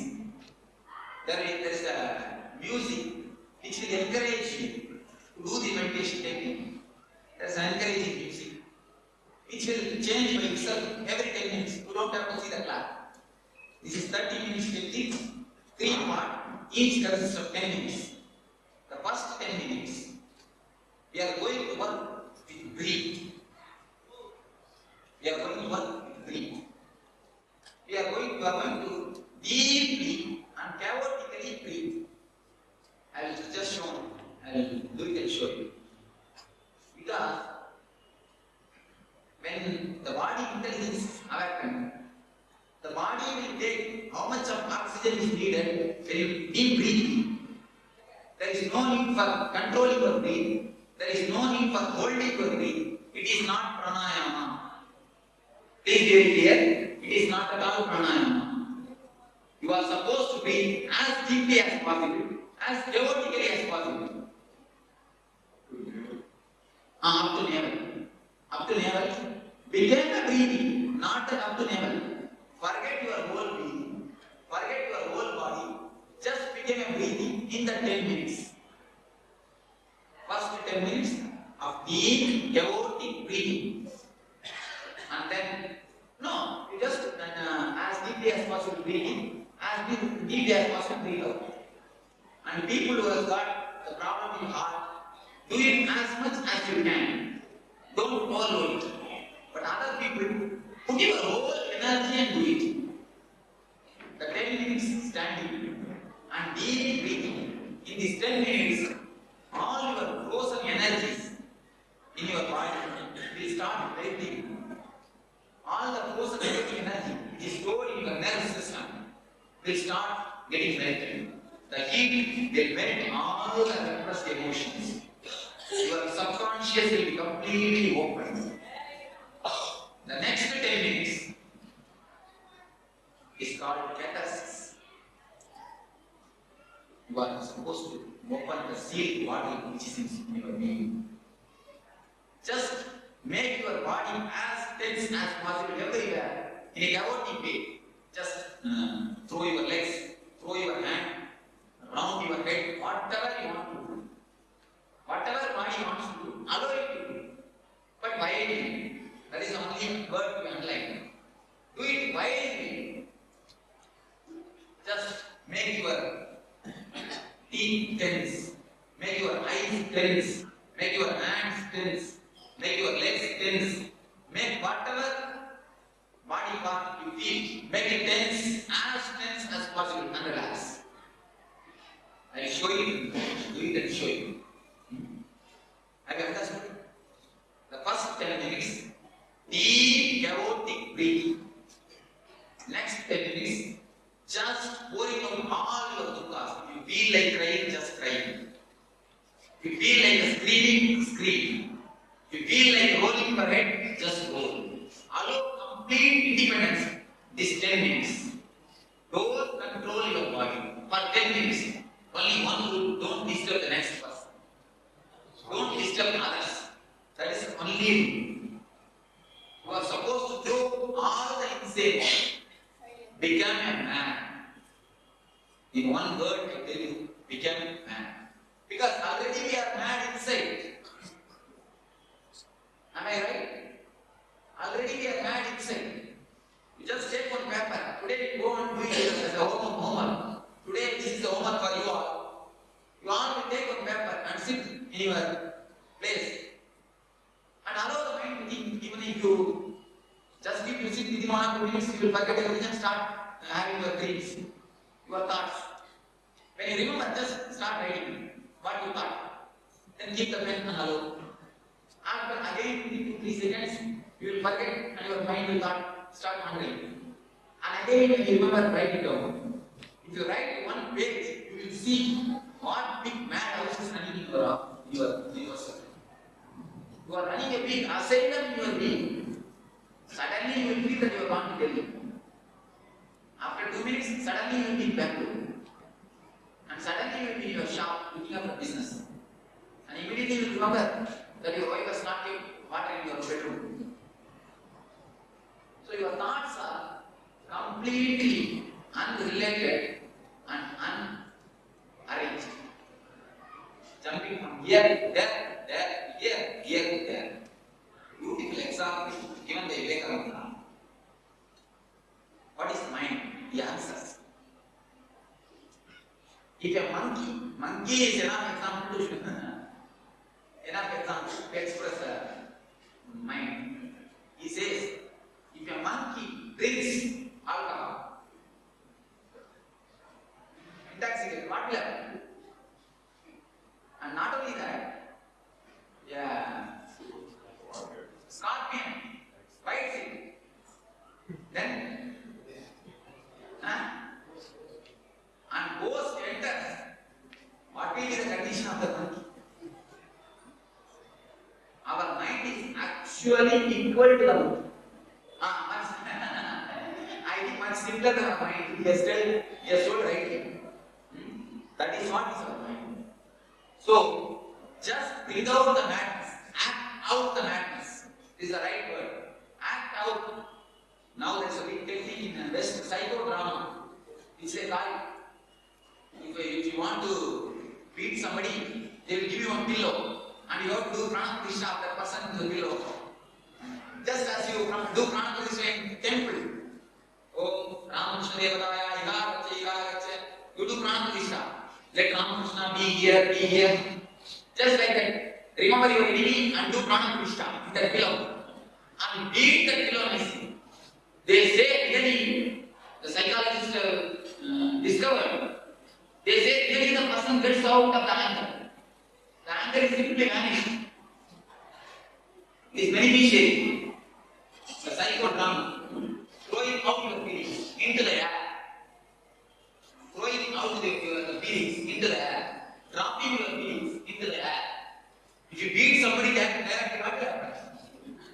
there is a music which will encourage you to do the meditation technique. There is an encouraging music which will change by itself every 10 minutes. You don't have to see the clock. This is 30 minutes technique, 3-part, each consists of 10 minutes. The first 10 minutes, we are going to work with breathe. We are going to work with breathe. We are going to deep do it and show you. Because when the body intelligence is awakened, the body will take how much of oxygen is needed when you deep breathing. There is no need for controlling your breath. There is no need for holding your breath. It is not pranayama. Please be very clear. It is not at all pranayama. You are supposed to breathe as deeply as possible, as devotically as possible. Up to navel. Up to navel. Begin the breathing, not up to navel. Forget your whole breathing. Forget your whole body. Just begin a breathing in the 10 minutes. First 10 minutes of deep, devotic breathing. And then, no, you just as deeply as possible breathing, as deeply as possible breathe out. And people who have got the problem in heart, do it as much as you can. Don't follow it. But other people put your whole energy and do it. The 10 minutes standing and deep breathing. In these 10 minutes, all your frozen energies in your body will start breathing. All the frozen energy which is stored in your nervous system will start getting melted. The heat will melt all the repressed emotions. Your subconscious will be completely open. The next 10 minutes is called catharsis. You are supposed to open the sealed body which is in your being. Just make your body as tense as possible everywhere in a chaotic way. Just throw your legs, throw your hand, round your head, whatever you want to do. Whatever body wants to do, allow it to do. But wisely. That is the only word to underline. Do it wisely. Just make your teeth tense, make your eyes tense, make your hands tense, make your legs tense, make whatever body part you feel, make it tense as possible and relax. I will show you, do it and show you. Have you understood? The first 10 minutes, deep chaotic breathing. Next 10 minutes, just pouring out all your dukkha. If you feel like crying, just crying. If you feel like screaming, scream. If you feel like rolling your head, just roll. Allow complete independence. This 10 minutes. Don't control your body for 10 minutes. Only one rule, don't disturb the next person. Don't disturb others. That is the only rule. You are supposed to throw all the insane. Become a man. In one word, I tell you, become a man. Because already we are mad inside. Am I right? Already we are mad inside. You just take one paper. Today you go and do it as a homework. Today this is the homework for you all. You all will take one paper and sit in your place. And allow the mind to think, even if you just keep you sit within 1 or 2 minutes, you will forget everything and start having your dreams, your thoughts. When you remember, just start writing what you thought. Then keep the pen and allow. After again 2-3 seconds, you will forget and your mind will start wandering. And again, when you remember, write it down. If you write one page, you will see what big mad house is running in yourself. You are running a big asylum in your being. Suddenly you will feel that you are going to Delhi. After 2 minutes, suddenly you will be in Bangalore. And suddenly you will be in your shop looking up a business. And immediately you will remember that your wife has not kept water in your bedroom. So your thoughts are completely unrelated and unarranged. Jumping from here, there, here, there. Beautiful example given by Vivekananda. What is mind? The answers. If a monkey is enough example to express mind. He says, if a monkey drinks alcohol, intoxicated, what will happen? And not only that, actually equal to the mouth. I think much simpler than our mind. He has told rightly. That is what is our mind. So, just breathe out the madness. Act out the madness. This is the right word. Act out. Now there is a big technique in West psychodrama. It's a guy. If you want to beat somebody, they will give you one pillow and you have to do prana pratishtha of that person to the pillow. Just as you do prana pratishtha in temple. Oh, Ramakrishna Devadaya, Igarache. You do prana pratishtha. Let Ramakrishna be here. Just like that. Remember your enemy and do prana pratishtha in that pillow. And beat that pillow nicely. They say really, the psychologist discovered, they say really the person gets out of the anger. The anger is simply vanished. It is beneficial. The psychodrama, throwing out your feelings into the air. Throwing out the feelings into the air. Dropping your feelings into the air. If you beat somebody, that what will happen?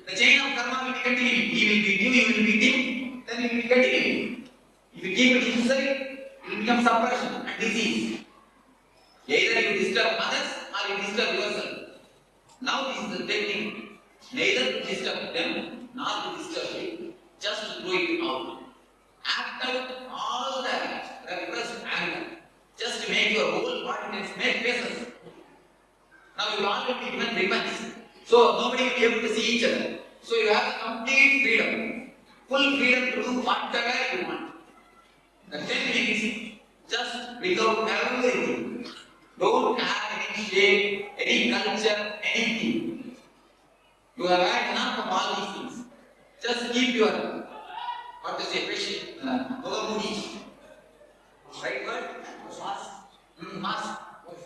The chain of karma will be continuing. He will beat you, you will beat him, then he will be continuing. If you keep it inside, it will become suppression and disease. Either you disturb others or you disturb yourself. Now this is the technique. Neither disturb them nor you disturb you. Just throw it out. Act out all the repressed anger. Just make your whole body make faces. Now you will already be given weapons. So nobody will be able to see each other. So you have complete freedom. Full freedom to do whatever you want. The technique is just without everything. Don't have any shape, any culture, anything. You have had enough of all these things. Just keep your, what to say, patient, moody. Right word? Mask. Mask.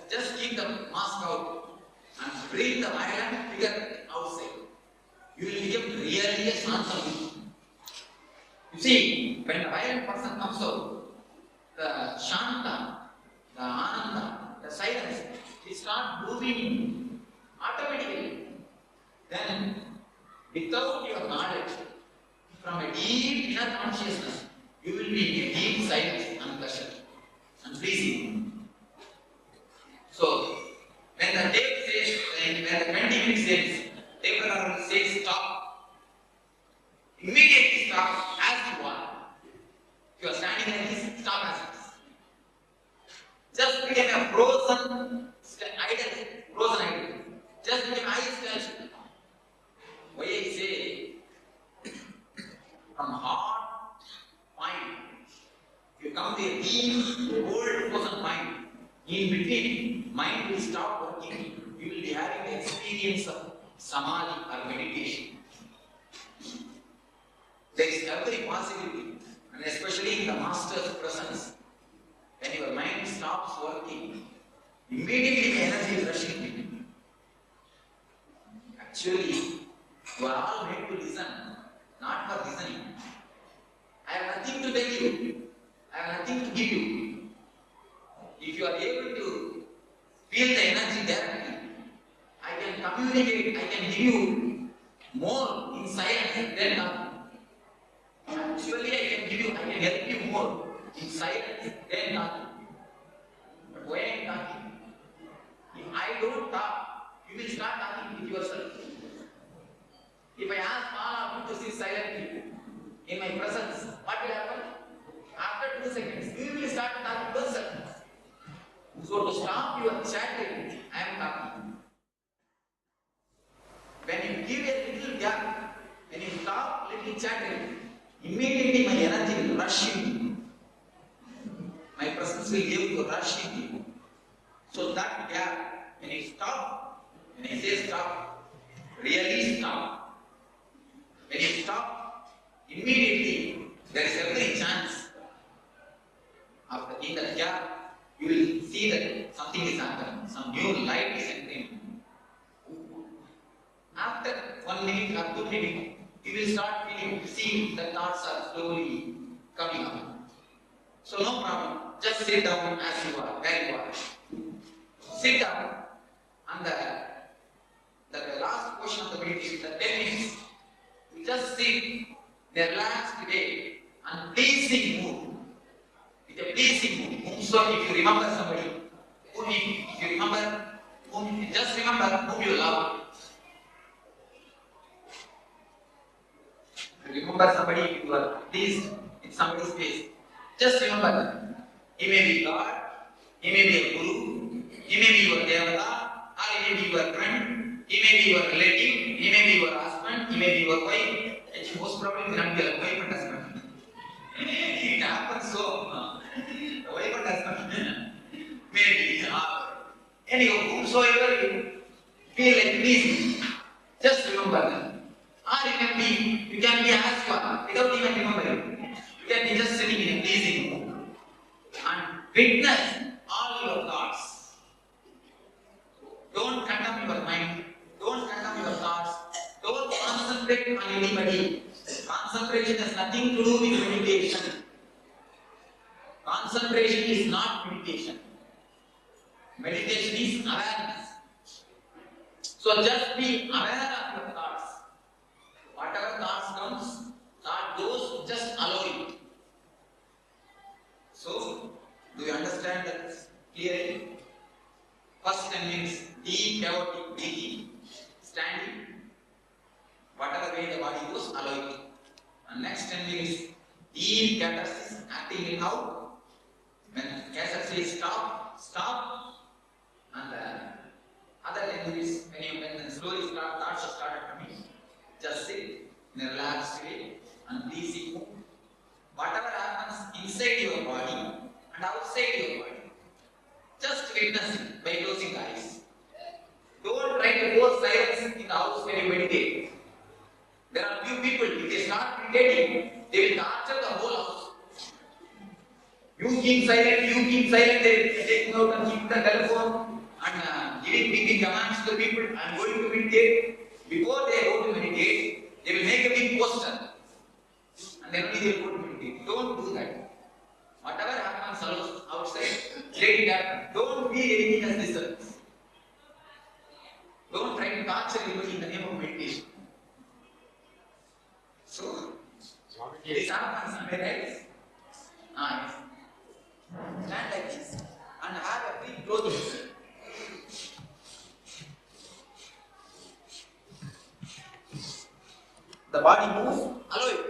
Just keep the mask out and bring the violent figure outside. You will become really a Shanta. You see, when the violent person comes out, the Shanta, the Ananda, the silence, it starts moving automatically. Then, without your knowledge, from a deep inner consciousness, you will be in a deep silence and pleasure and freezing. So, when the tape says, when the 20 minutes says, tape recorder says stop, immediately stop as you are. If you are standing like this, stop as it is. Just become a frozen idol. Just become eyes closed. Why I say, from heart, mind, if you come to a deep, old frozen mind, in between, mind will stop working. You will be having the experience of samadhi or meditation. There is every possibility, and especially in the master's presence. When your mind stops working, immediately the energy is rushing to you. Actually, you are all made to listen, not for listening. I have nothing to tell you. I have nothing to give you. If you are able to feel the energy directly, I can communicate, I can give you more in silence than nothing. Actually, I can help you more in silence than nothing. But why I am talking? If I don't talk, you will start talking with yourself. If I ask all of you to sit silently in my presence, what will happen? After 2 seconds, you will start talking yourself. So to stop your chattering, I am talking. When you give a little gap, when you stop little chattering, immediately my energy will rush in. My presence will give you a rush in you. So that gap, when you stop, when I say stop, really stop. When you stop, immediately there is every chance in that gap, you will see that something is happening, some new light is entering. After 1 minute or 2 minutes, you will start seeing the thoughts are slowly coming up. So no problem, just sit down as you are, where you are. Sit down, and the last portion of the meditation, the 10 minutes, you just sit in a relaxed way and pleasing mood. With a pleasing mood. So if you remember somebody, just remember whom you love. Remember somebody you are pleased in somebody's face. Just remember that. He may be God, he may be a guru, he may be your devata, or he may be your friend, he may be your relative, he may be your husband, he may be your wife, and most probably will not be your wife and husband. It happens so. The wife and husband maybe. Anyhow, whomsoever you feel like pleasing, just remember that. Or you can be as you are without even remembering. You can be just sitting in a pleasing mood and witness all your thoughts. Don't condemn your mind. Don't condemn your thoughts. Don't concentrate on anybody. Concentration has nothing to do with meditation. Concentration is not meditation. Meditation is awareness. So just be aware of your thoughts. Whatever thoughts comes, those just allow it. So, do you understand that clearly? First 10 minutes, deep chaotic breathing, standing. Whatever way the body goes, allow it. And next 10 minutes, deep catharsis, acting it out. When catharsis says stop, stop. And other 10 minutes, when slowly thoughts have started coming, just sit in a relaxed way and pleasing mood. Whatever happens inside your body and outside your body, just witness it by closing the eyes. Don't try to force silence in the house when you meditate. There are few people, if they start meditating, they will torture the whole house. You keep silent, they will take out and keep the telephone and giving big commands to the people, I am going to meditate. Before they go to meditate, they will make a big poster and then only they will go to meditate. Don't do that. Whatever happens outside, let it happen. Don't feel anything as disturbance. Don't try to torture anybody in the name of meditation. So, this happens, am I right? Yes. Stand like this and have a free clothing. The body moves, allow it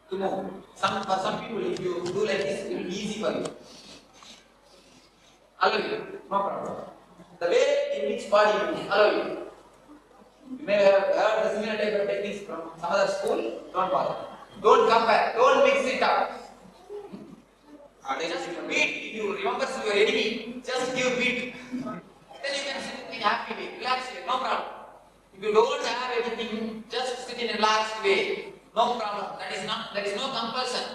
to move. For some people, if you do like this, it will be easy for you. Allow it, no problem. The way in which body moves, allow it. You may have heard the similar type of techniques from some other school, don't bother. Don't compare, don't mix it up. Just beat, if you remember your enemy, just give beat. Then you can sit in a happy way, relax way, no problem. If you don't have anything, just sit in a relaxed way. No problem. That is no compulsion.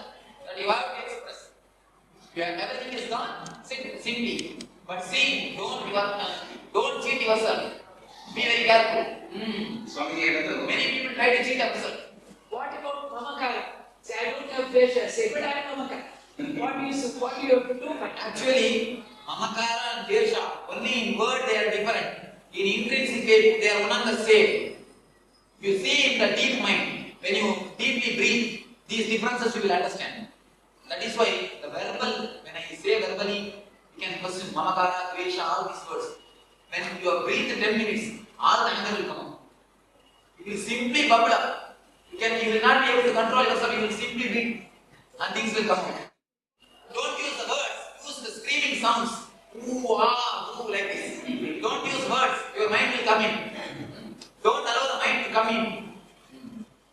That you have to express. Everything is gone, sit simply. But see, don't cheat yourself. Be very careful. Many people try to cheat themselves. What about Mamakara? Say, I don't have pleasure. Say, but I have Mamakara. What do you have to do? Actually, Mamakara and Desha, only in word they are different. In intrinsic way, they are one and the same. You see in the deep mind, when you deeply breathe, these differences you will understand. That is why the verbal, when I say verbally, you can question Mamakara, Dvesha, all these words. When you have breathed 10 minutes, all the anger will come out. It will simply bubble up. You will not be able to control yourself, you will simply breathe and things will come out. Don't use the words, use the screaming sounds. Ooh, ah, ooh, like this. Don't use words, your mind will come in. Don't allow the mind to come in.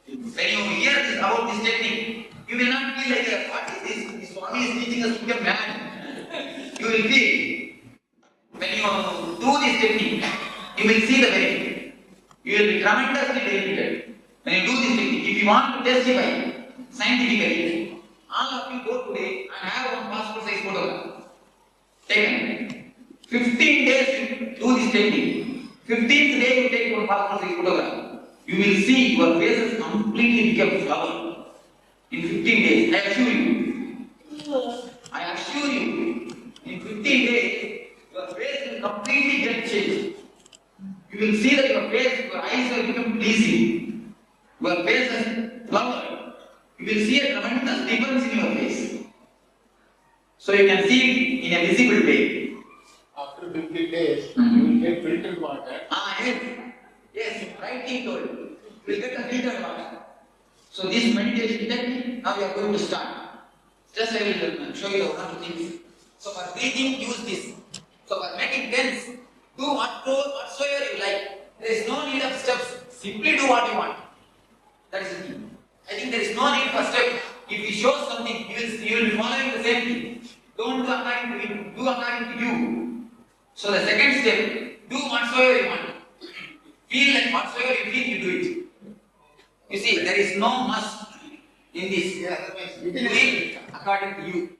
When you hear this about this technique, you will not feel like, what is this? This Swami is teaching us to become mad. You will feel, when you do this technique, you will see the benefit. You will be tremendously benefited. When you do this technique, if you want to testify scientifically, all of you go today and have one passport size photograph. Taken. 15 days you do this technique. 15th day you take one passport size photograph. You will see your faces completely become flower. In 15 days, I assure you. In 15 days, your face will completely get changed. you will see that your face, your eyes will become pleasing. Your face has flowered. You will see a tremendous difference in your face. So you can see it in a visible way. After 50 days, you will get filtered water. Yes, rightly told. You will get a filtered water. So this meditation technique, now we are going to start. Just I will show you one or two things. So for breathing, use this. So for making tense, do whatsoever you like. There is no need of steps. Simply do what you want. That is the key. I think there is no need for steps. If he shows something, you will be following the same thing. Don't do according to him, do according to you. So the second step, do whatsoever you want. Feel like whatsoever you feel, you do it. You see, there is no must in this. Do it according to you.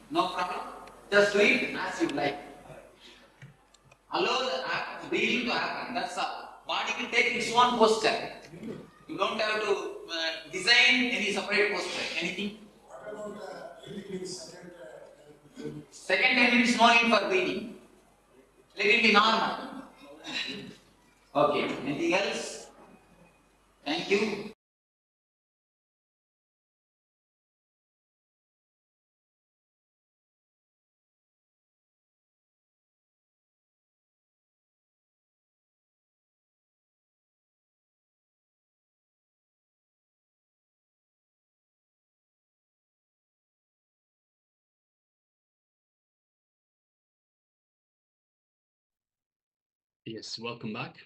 No problem. Just do it as you like. Allow the breathing to happen. That's all. Body will take its own posture. You don't have to design any separate posture. Anything? Second 10 minutes, no need for breathing. Let it be normal. Okay. Anything else? Thank you. Yes, welcome back.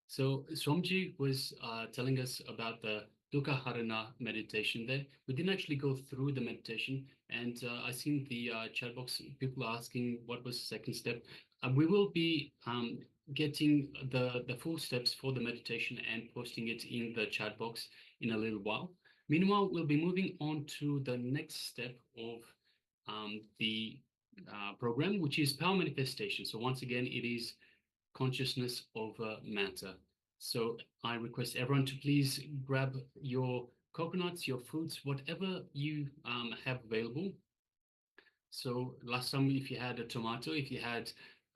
So Swamiji was telling us about the Dukkha Harana meditation there. We didn't actually go through the meditation, and I seen the chat box, people asking what was the second step. We will be getting the full steps for the meditation and posting it in the chat box in a little while. Meanwhile, we'll be moving on to the next step of the program, which is power manifestation. So once again, it is consciousness over matter. So I request everyone to please grab your coconuts, your fruits, whatever you have available. So last time, if you had a tomato, if you had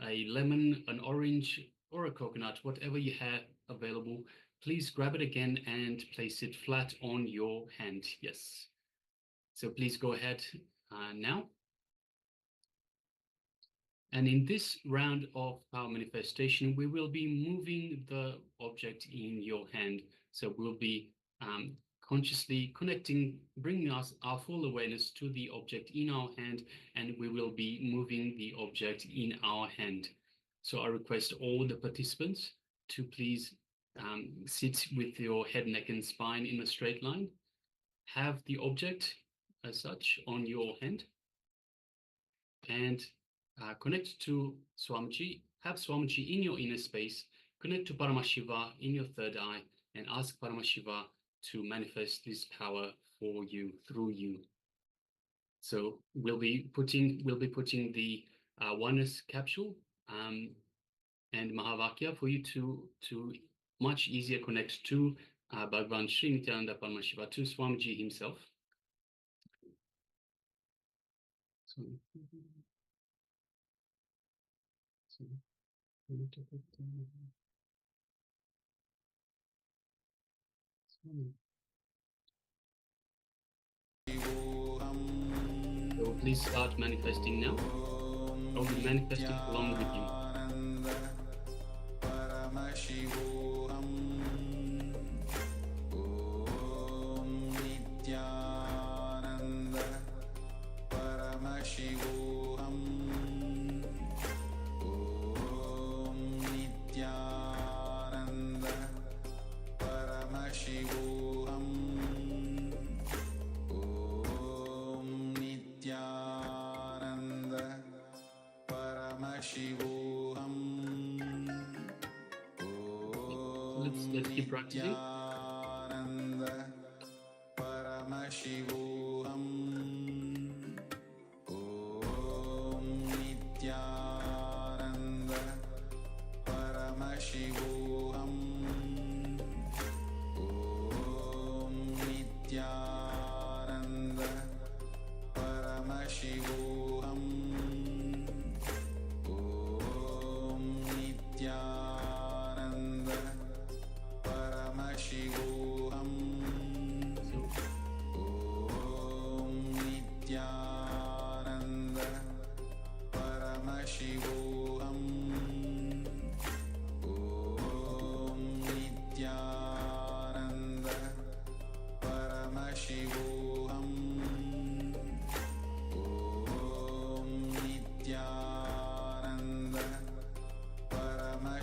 a lemon, an orange, or a coconut, whatever you have available, please grab it again and place it flat on your hand. Yes. So please go ahead now. And in this round of power manifestation, we will be moving the object in your hand. So we'll be consciously connecting, bringing us our full awareness to the object in our hand, and we will be moving the object in our hand. So I request all the participants to please sit with your head, neck, and spine in a straight line. Have the object as such on your hand, and connect to Swamiji, have Swamiji in your inner space, connect to Paramashiva in your third eye, and ask Paramashiva to manifest this power for you, through you. So we'll be putting the oneness capsule and Mahavakya for you to much easier connect to Bhagavan Sri Nityananda Paramashiva, to Swamiji himself. So please start manifesting now. I'll be manifesting along with you. Paramashivoham Om Nityananda Paramashivoham Om Nityananda Paramashivoham Om Nityananda Paramashivoham. Let's keep practicing. Paramashivoham Om Nityananda Paramashivoham Om Nityananda Paramashivoham Om Nityananda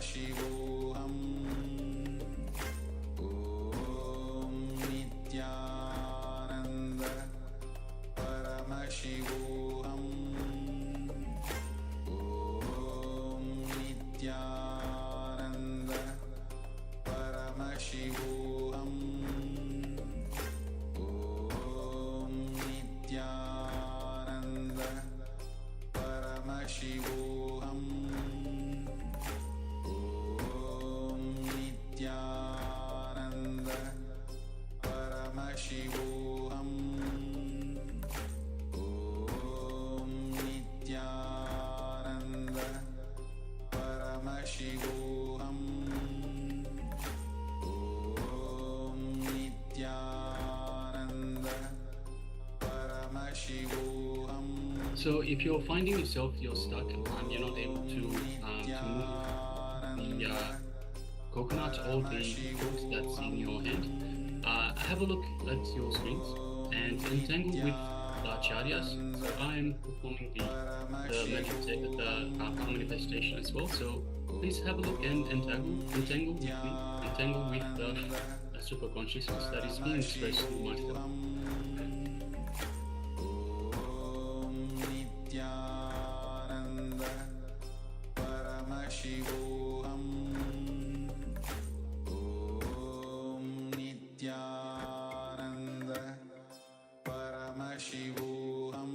Paramashivoham Om Nityananda Paramashivoham Om Nityananda Paramashivoham Om Nityananda Paramashivoham Om Nityananda Paramashivoham Om Nityananda Paramashivoham Om Nityananda Paramashivoham. So if you're finding yourself you're stuck and you're not able to move the coconut or the fruit that's in your hand, have a look at your screens and entangle with the acharyas. So I'm performing the manifestation as well. So please have a look and entangle with me, entangle with the super consciousness that is being expressed through myself. Om Nityananda Paramashivoham Om Nityananda Paramashivoham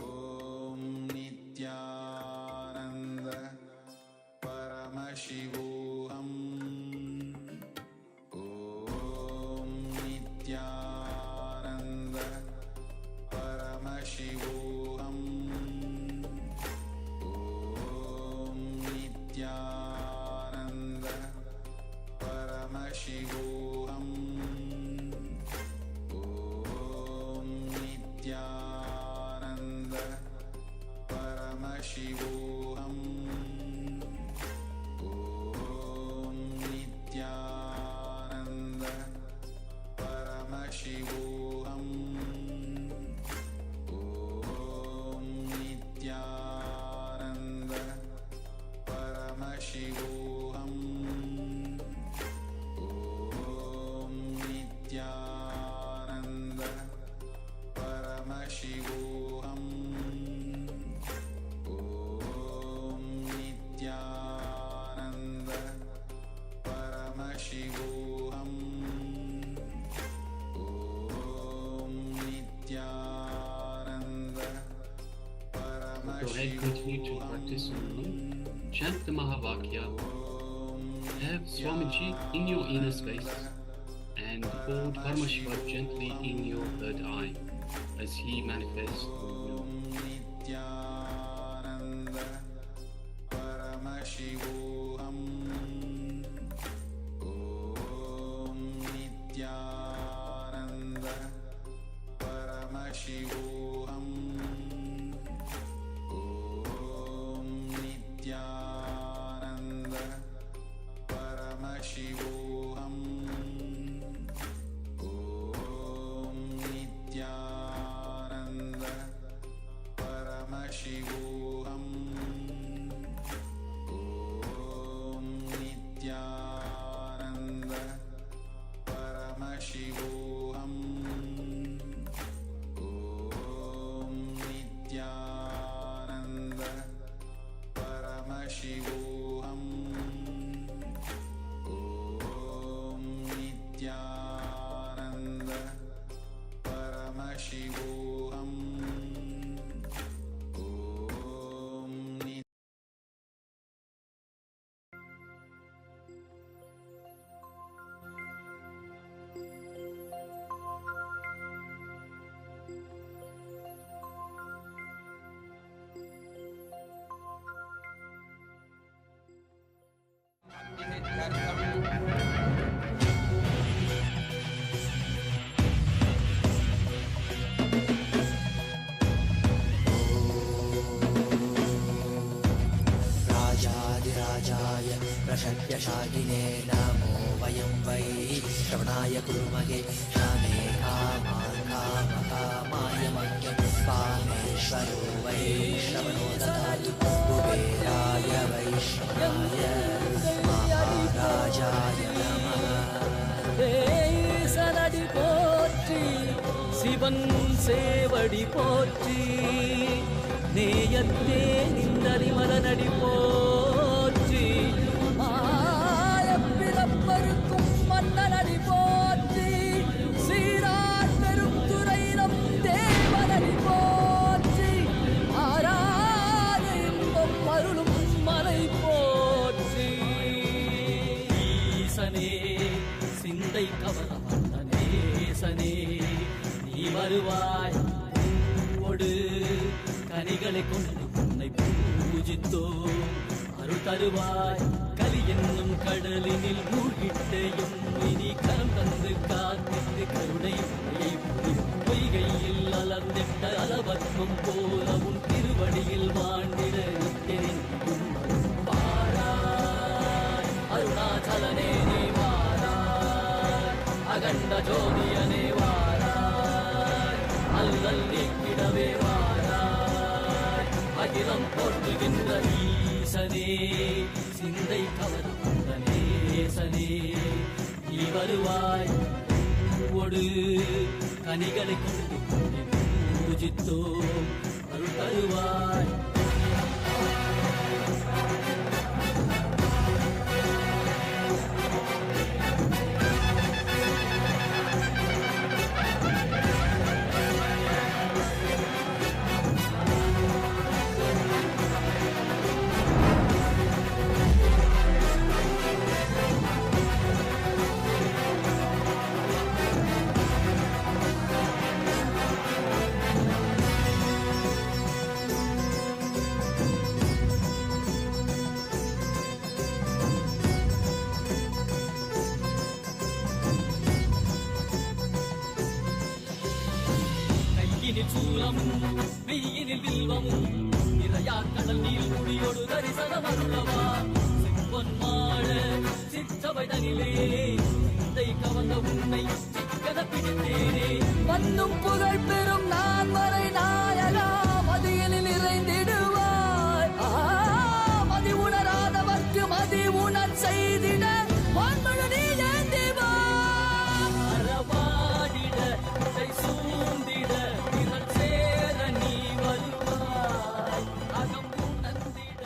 Om Nityananda Paramashivoham Om Nityananda Paramashivoham Om Nityananda Paramashivoham Om Nityananda Paramashivoham Om Nityananda Paramashivoham Om Nityananda Paramashivoham Om Nityananda Paramashivoham Om Nityananda Paramashivoham Om Nityananda Go ahead, continue to practice on your own. Chant the Mahavakya. Have Swamiji in your inner space and hold Paramashiva gently in your third eye as he manifests through you. Nityananda Paramashivoham Om Nityananda Paramashivoham Om Nityananda Paramashivoham Om Nityananda Paramashivoham Om Nityananda Paramashivoham Om Nityananda Paramashivoham Om Nityananda Paramashivoham Om राजाधिराजाय प्रशक्यशालिने नमो वयं वै श्रवणाय कुर्महे श्रमे कामाय मह्यं कामेश्वरो वै श्रवणो ददातु कुबेराय சிவன் சேவடி போற்றி, நேயத்தே நின்றறிமல நடி போற்றி, மாயப்பிறப்பருக்கும் மன்னனடி போற்றி, சீரார் பெரும் துறையினம் தேவனடி போற்றி, ஆராத இன்பம் அருளும் மலை போற்றி. ஈசனே சிந்தை கவர வந்த நேசனே, நீ வருவாய் பூவோடு கனிகளை கொண்டு உன்னை பூஜித்தோ, அருள் தருவாய் கலி என்னும் கடலினில் மூழ்கிட்டையும் இனி கரம் தந்து காத்திட்டு கருணை பொய்கையில் அலர்ந்திட்ட அலபத்மம் போல உன் திருவடியில் வாழ்ந்திட நித்திரின் வாராய் அருணாச்சலனே நீ வாராய், அகண்ட ஜோதியனே வாராய், அல்லல் நீக்கிடவே வாராய், அகிலம் போற்றுகின்ற ஈசனே சிந்தை கவர்ந்த நேசனே, நீ வருவாய் ஒடு கனிகளை கொண்டு பூஜித்தோ அருள் தருவாய். கையினில் சூலமும் மெய்யினில் வில்வமும் நிறையா கடல் நீர் குடியோடு தரிசனம் அருளவா, செம்பொன் மாட சிற்றவை தனிலே சிந்தை கவர்ந்த உன்னை சிக்கன பிடித்தேனே, மண்ணும் புகழ் பெறும் நான் வரை நாயகா மதியினில் நிறைந்திடுவாய், மதி உணராதவர்க்கு மதி உணர் செய்திட வான்மழ நீ ஏந்திவா, அறவாடிட கை சூழ்ந்திட திரள் சேர நீ வருவாய், அகம் உணர்ந்திட.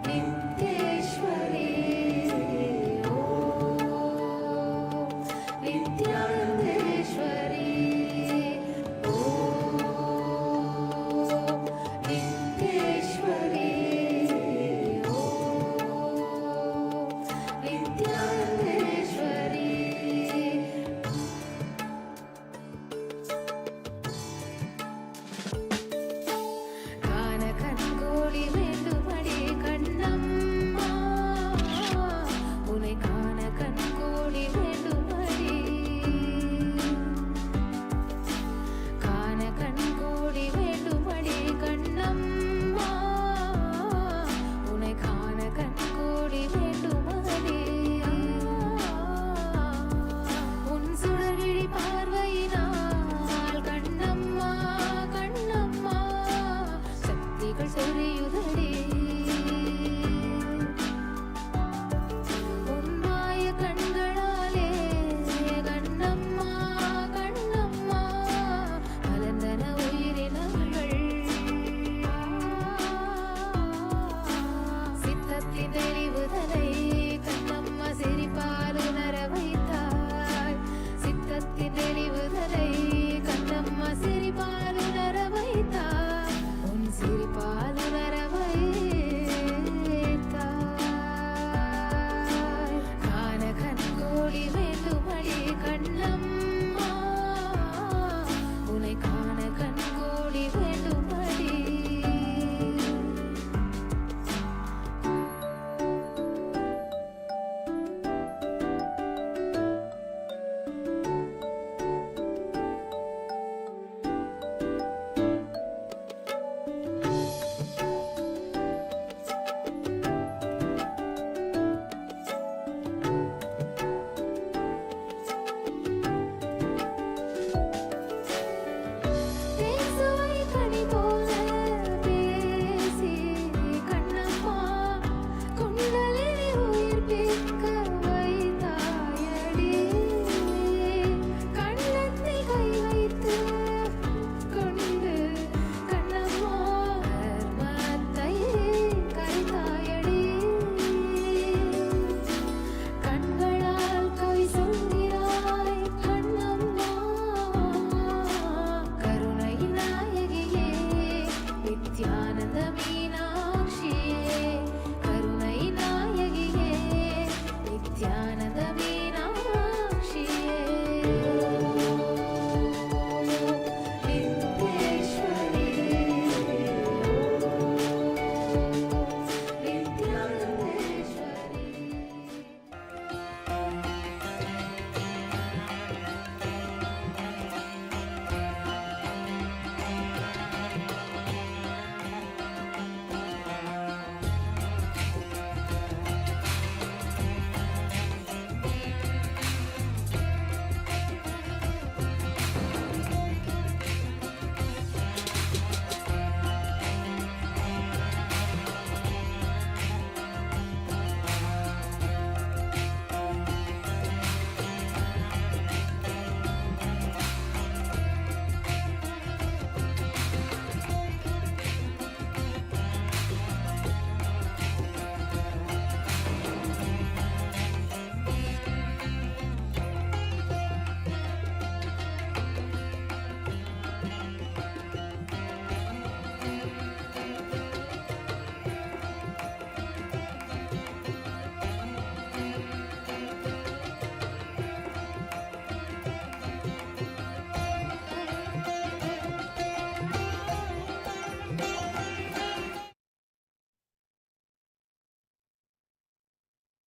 नित्येश्वरी नित्यानन्देश्वरी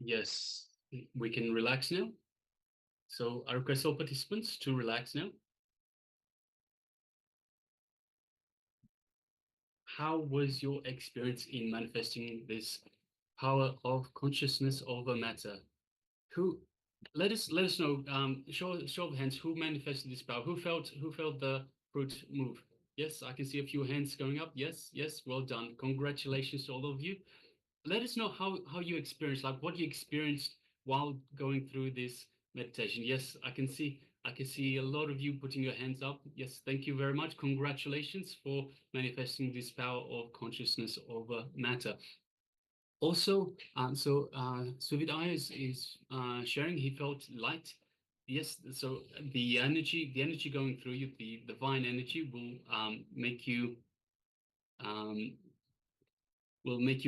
Yes, we can relax now. So I request all participants to relax now. How was your experience in manifesting this power of consciousness over matter? Who let us know, show of hands, who manifested this power, who felt the fruit move? Yes, I can see a few hands going up. Yes, well done. Congratulations to all of you. Let us know how you experienced, like what you experienced while going through this meditation. Yes, I can see a lot of you putting your hands up. Yes, thank you very much. Congratulations for manifesting this power of consciousness over matter. Also, Suvidaya is sharing he felt light. Yes, so the energy going through you, the divine energy will make you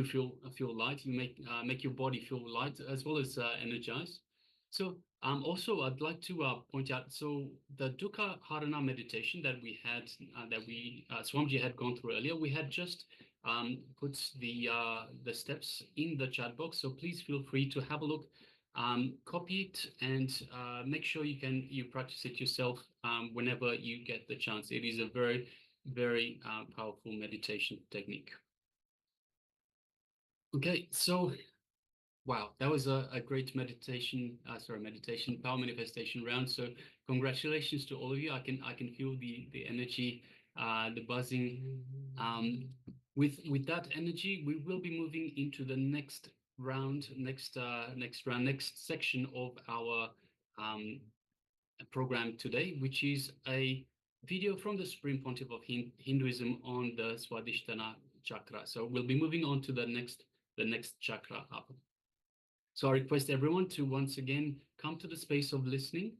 feel light. You make your body feel light as well as energized. So also I'd like to point out, so the Dukkha Harana meditation that we had, Swamiji had gone through earlier, we had just put the steps in the chat box. So please feel free to have a look, copy it, and make sure you practice it yourself whenever you get the chance. It is a very, very powerful meditation technique. Okay, so wow, that was a great meditation power manifestation round. So congratulations to all of you. I can feel the energy, the buzzing. With that energy, we will be moving into the next section of our program today, which is a video from the Supreme Pontiff of Hinduism on the Swadhisthana Chakra. So we'll be moving on to the next chakra up. So I request everyone to once again come to the space of listening,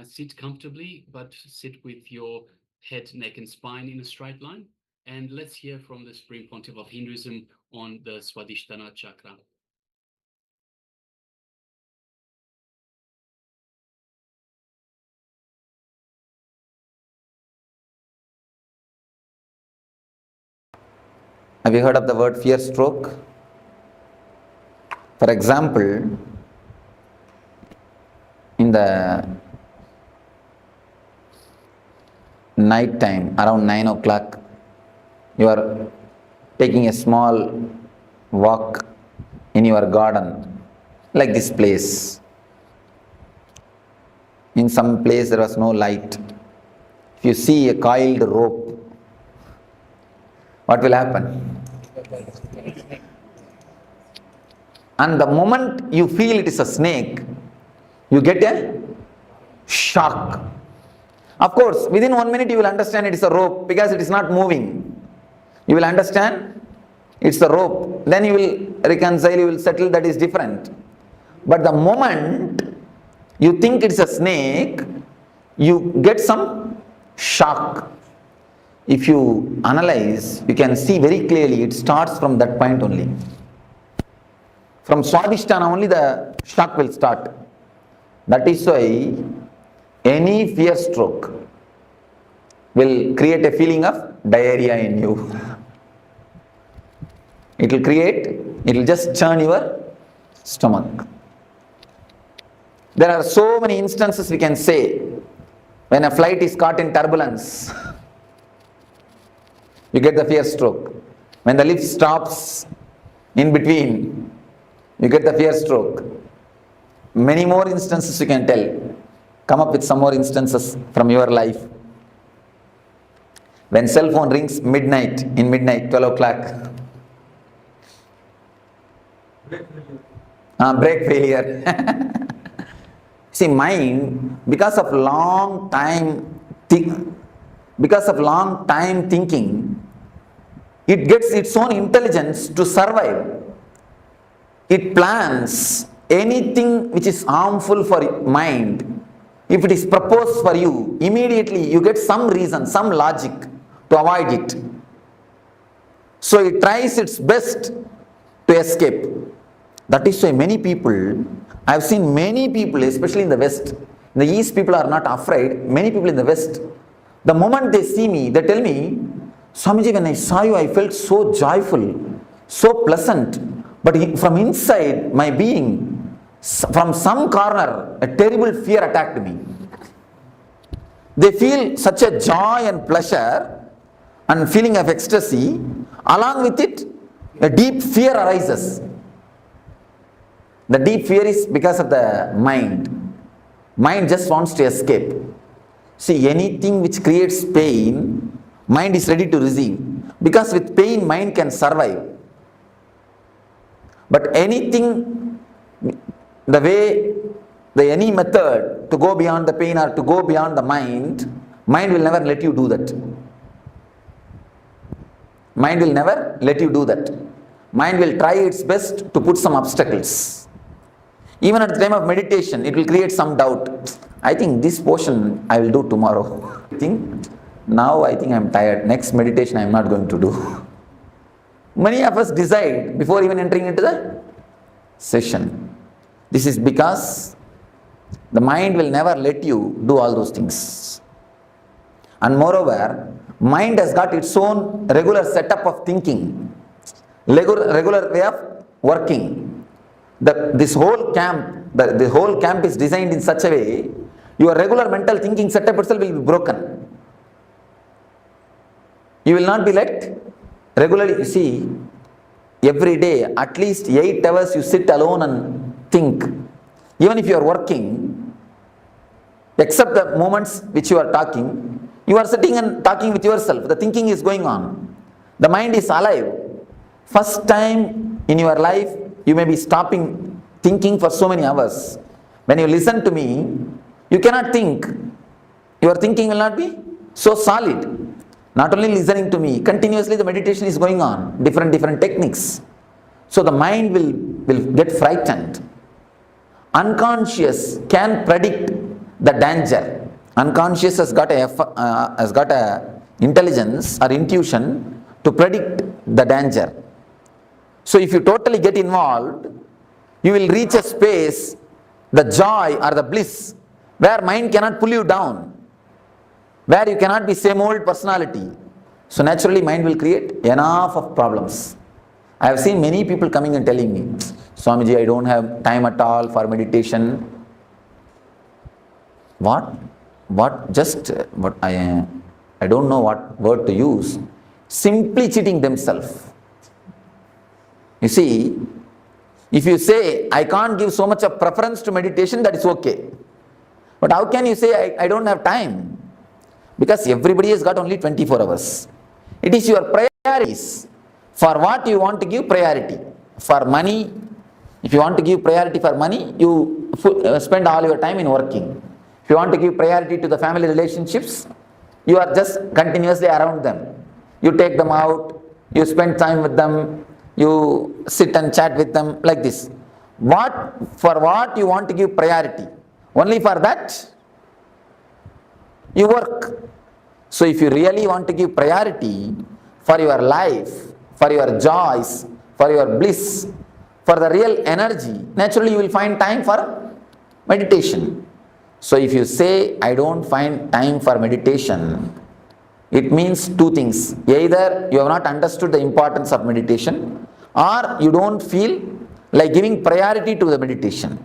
sit comfortably, but sit with your head, neck, and spine in a straight line. And let's hear from the Supreme Pontiff of Hinduism on the Swadhisthana Chakra. Have you heard of the word fear stroke? For example, in the night time, around 9 o'clock, you are taking a small walk in your garden, like this place. In some place there was no light. If you see a coiled rope, what will happen? And the moment you feel it is a snake, you get a shock. Of course, within 1 minute you will understand it is a rope because it is not moving. You will understand it's a rope. Then you will reconcile, you will settle, that is different. But the moment you think it's a snake, you get some shock. If you analyze, you can see very clearly it starts from that point only. From Swadhisthana only the shock will start. That is why any fear stroke will create a feeling of diarrhea in you. It will just churn your stomach. There are so many instances we can say when a flight is caught in turbulence. You get the fear stroke. When the lift stops in between, you get the fear stroke. Many more instances you can tell. Come up with some more instances from your life. When cell phone rings midnight, 12 o'clock. Brake failure. See, mind, because of long time thinking, it gets its own intelligence to survive. It plans anything which is harmful for mind. If it is proposed for you, immediately you get some reason, some logic to avoid it. So it tries its best to escape. That is why many people, I have seen many people, especially in the West, in the East people are not afraid, many people in the West, the moment they see me, they tell me, Swamiji, when I saw you, I felt so joyful, so pleasant, but from inside my being, from some corner, a terrible fear attacked me. They feel such a joy and pleasure and feeling of ecstasy. Along with it, a deep fear arises. The deep fear is because of the mind. Mind just wants to escape. See, anything which creates pain, mind is ready to receive. Because with pain, mind can survive. But anything, any method to go beyond the pain or to go beyond the mind will never let you do that. Mind will never let you do that. Mind will try its best to put some obstacles. Even at the time of meditation, it will create some doubt. I think this portion I will do tomorrow. Now I think I am tired. Next meditation I am not going to do. Many of us decide before even entering into the session. This is because the mind will never let you do all those things. And moreover, mind has got its own regular setup of thinking, regular way of working. This whole camp, the whole camp is designed in such a way, your regular mental thinking setup itself will be broken. You will not be let regularly, you see, every day, at least 8 hours you sit alone and think. Even if you are working, except the moments which you are talking, you are sitting and talking with yourself. The thinking is going on. The mind is alive. First time in your life, you may be stopping thinking for so many hours. When you listen to me, you cannot think. Your thinking will not be so solid. Not only listening to me, continuously the meditation is going on, different techniques. So the mind will get frightened. Unconscious can predict the danger. Unconscious has got a intelligence or intuition to predict the danger. So if you totally get involved, you will reach a space, the joy or the bliss, where mind cannot pull you down, where you cannot be same old personality. So naturally mind will create enough of problems. I have seen many people coming and telling me, Swamiji, I don't have time at all for meditation. What I don't know what word to use. Simply cheating themselves. You see, if you say, I can't give so much of preference to meditation, that is okay. But how can you say, I don't have time? Because everybody has got only 24 hours. It is your priorities. For what you want to give priority. For money, if you want to give priority for money, you spend all your time in working. If you want to give priority to the family relationships, you are just continuously around them. You take them out, you spend time with them, you sit and chat with them, like this. For what you want to give priority? Only for that, you work. So if you really want to give priority for your life, for your joys, for your bliss, for the real energy, naturally you will find time for meditation. So if you say, I don't find time for meditation, it means two things. Either you have not understood the importance of meditation, or you don't feel like giving priority to the meditation.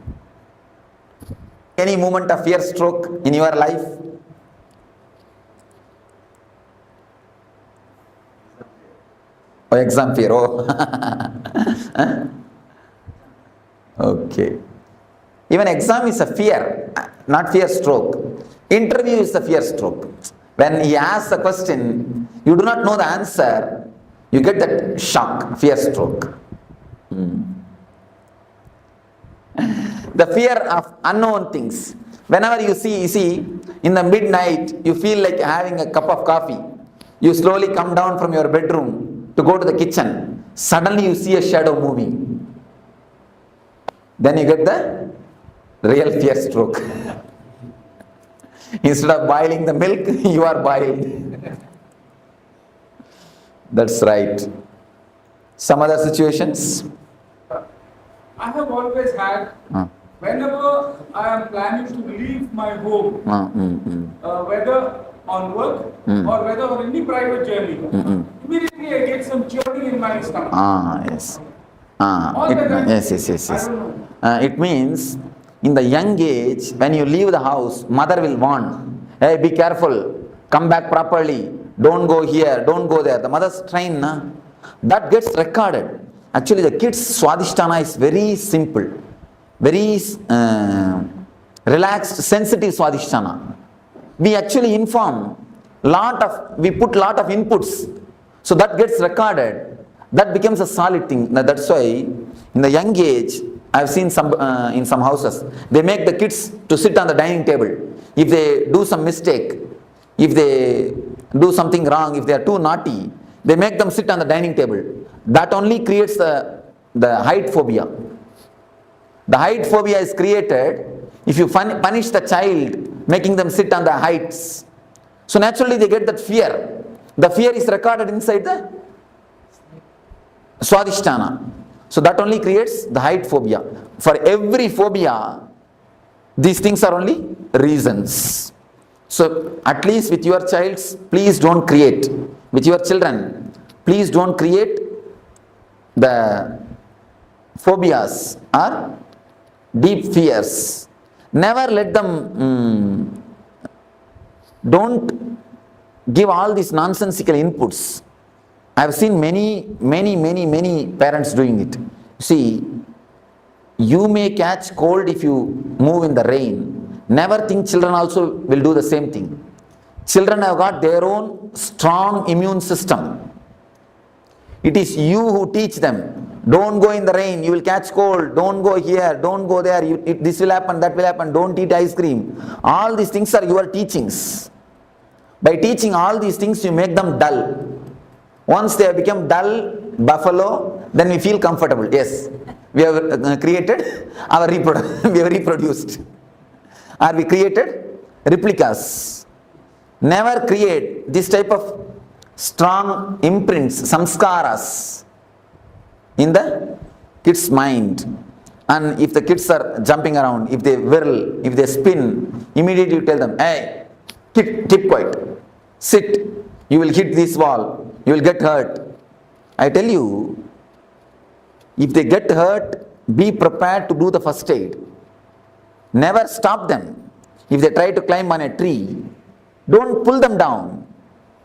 Any moment of fear stroke in your life? Oh, exam fear. Oh. Okay. Even exam is a fear, not fear stroke. Interview is a fear stroke. When he asks a question, you do not know the answer, you get that shock, fear stroke. The fear of unknown things. Whenever you see, in the midnight, you feel like having a cup of coffee. You slowly come down from your bedroom to go to the kitchen. Suddenly you see a shadow moving. Then you get the real fear stroke. Instead of boiling the milk, you are boiled. That's right. Some other situations? I have always had, whenever I am planning to leave my home, whether on work or whether on any private journey, immediately I get some churning in my stomach. Yes. Yes. It means in the young age, when you leave the house, mother will warn, hey, be careful, come back properly, don't go here, don't go there. The mother's train, that gets recorded. Actually, the kids' Swadhisthana is very simple, very relaxed, sensitive Swadhisthana. We actually we put lot of inputs, so that gets recorded. That becomes a solid thing. That's why in the young age, I've seen in some houses, they make the kids to sit on the dining table. If they do some mistake, if they do something wrong, if they are too naughty, they make them sit on the dining table. That only creates the height phobia. The height phobia is created if you punish the child, making them sit on the heights. So naturally they get that fear. The fear is recorded inside the Swadhisthana. So that only creates the height phobia. For every phobia, these things are only reasons. So at least with your child, please don't create. With your children, please don't create the phobias or deep fears. Never let them, don't give all these nonsensical inputs. I have seen many parents doing it. See, you may catch cold if you move in the rain. Never think children also will do the same thing. Children have got their own strong immune system. It is you who teach them. Don't go in the rain, you will catch cold. Don't go here, don't go there. This will happen, that will happen. Don't eat ice cream. All these things are your teachings. By teaching all these things, you make them dull. Once they have become dull, buffalo, then we feel comfortable. Yes, we have created our we have reproduced. Or we created replicas. Never create this type of strong imprints, samskaras in the kids' mind. And if the kids are jumping around, if they whirl, if they spin, immediately you tell them, hey, keep quiet, sit, you will hit this wall. You will get hurt. I tell you, if they get hurt, be prepared to do the first aid. Never stop them. If they try to climb on a tree, don't pull them down.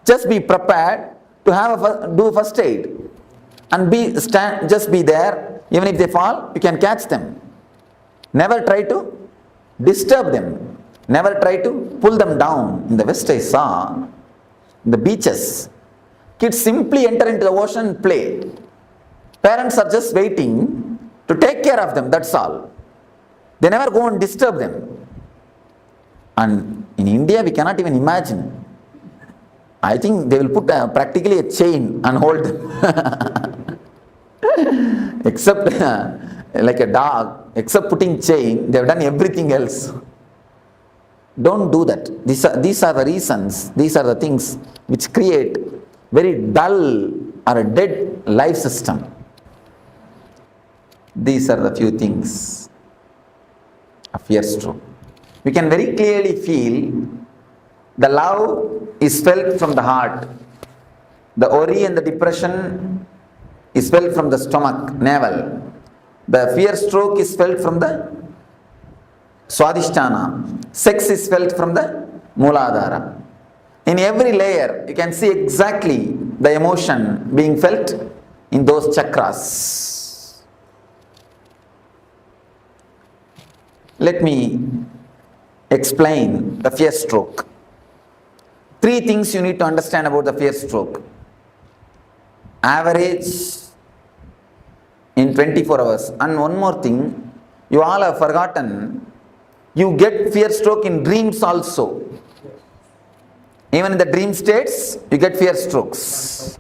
Just be prepared to do first aid. And just be there. Even if they fall, you can catch them. Never try to disturb them. Never try to pull them down. In the West I saw, in the beaches, kids simply enter into the ocean and play. Parents are just waiting to take care of them, that's all. They never go and disturb them. And in India, we cannot even imagine. I think they will put practically a chain and hold them. Except like a dog, except putting chain, they have done everything else. Don't do that. These are the reasons, these are the things which create very dull or a dead life system. These are the few things of fear stroke. We can very clearly feel the love is felt from the heart. The worry and the depression is felt from the stomach, navel. The fear stroke is felt from the Swadhisthana. Sex is felt from the Mooladhara. In every layer, you can see exactly the emotion being felt in those chakras. Let me explain the fear stroke. 3 things you need to understand about the fear stroke. Average in 24 hours. And one more thing, you all have forgotten, you get fear stroke in dreams also. Even in the dream states, you get fear strokes.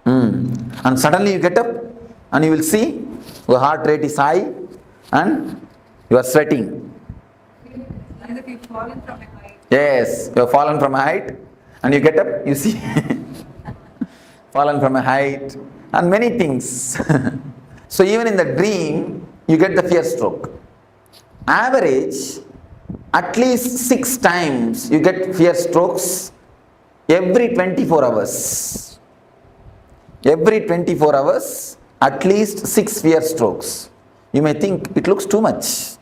And suddenly you get up and you will see your heart rate is high and you are sweating. Like you've fallen from a height. Yes, you have fallen from a height and you get up, you see. Fallen from a height and many things. So even in the dream, you get the fear stroke. Average, at least 6 times you get fear strokes every 24 hours. Every 24 hours at least 6 fear strokes. You may think it looks too much,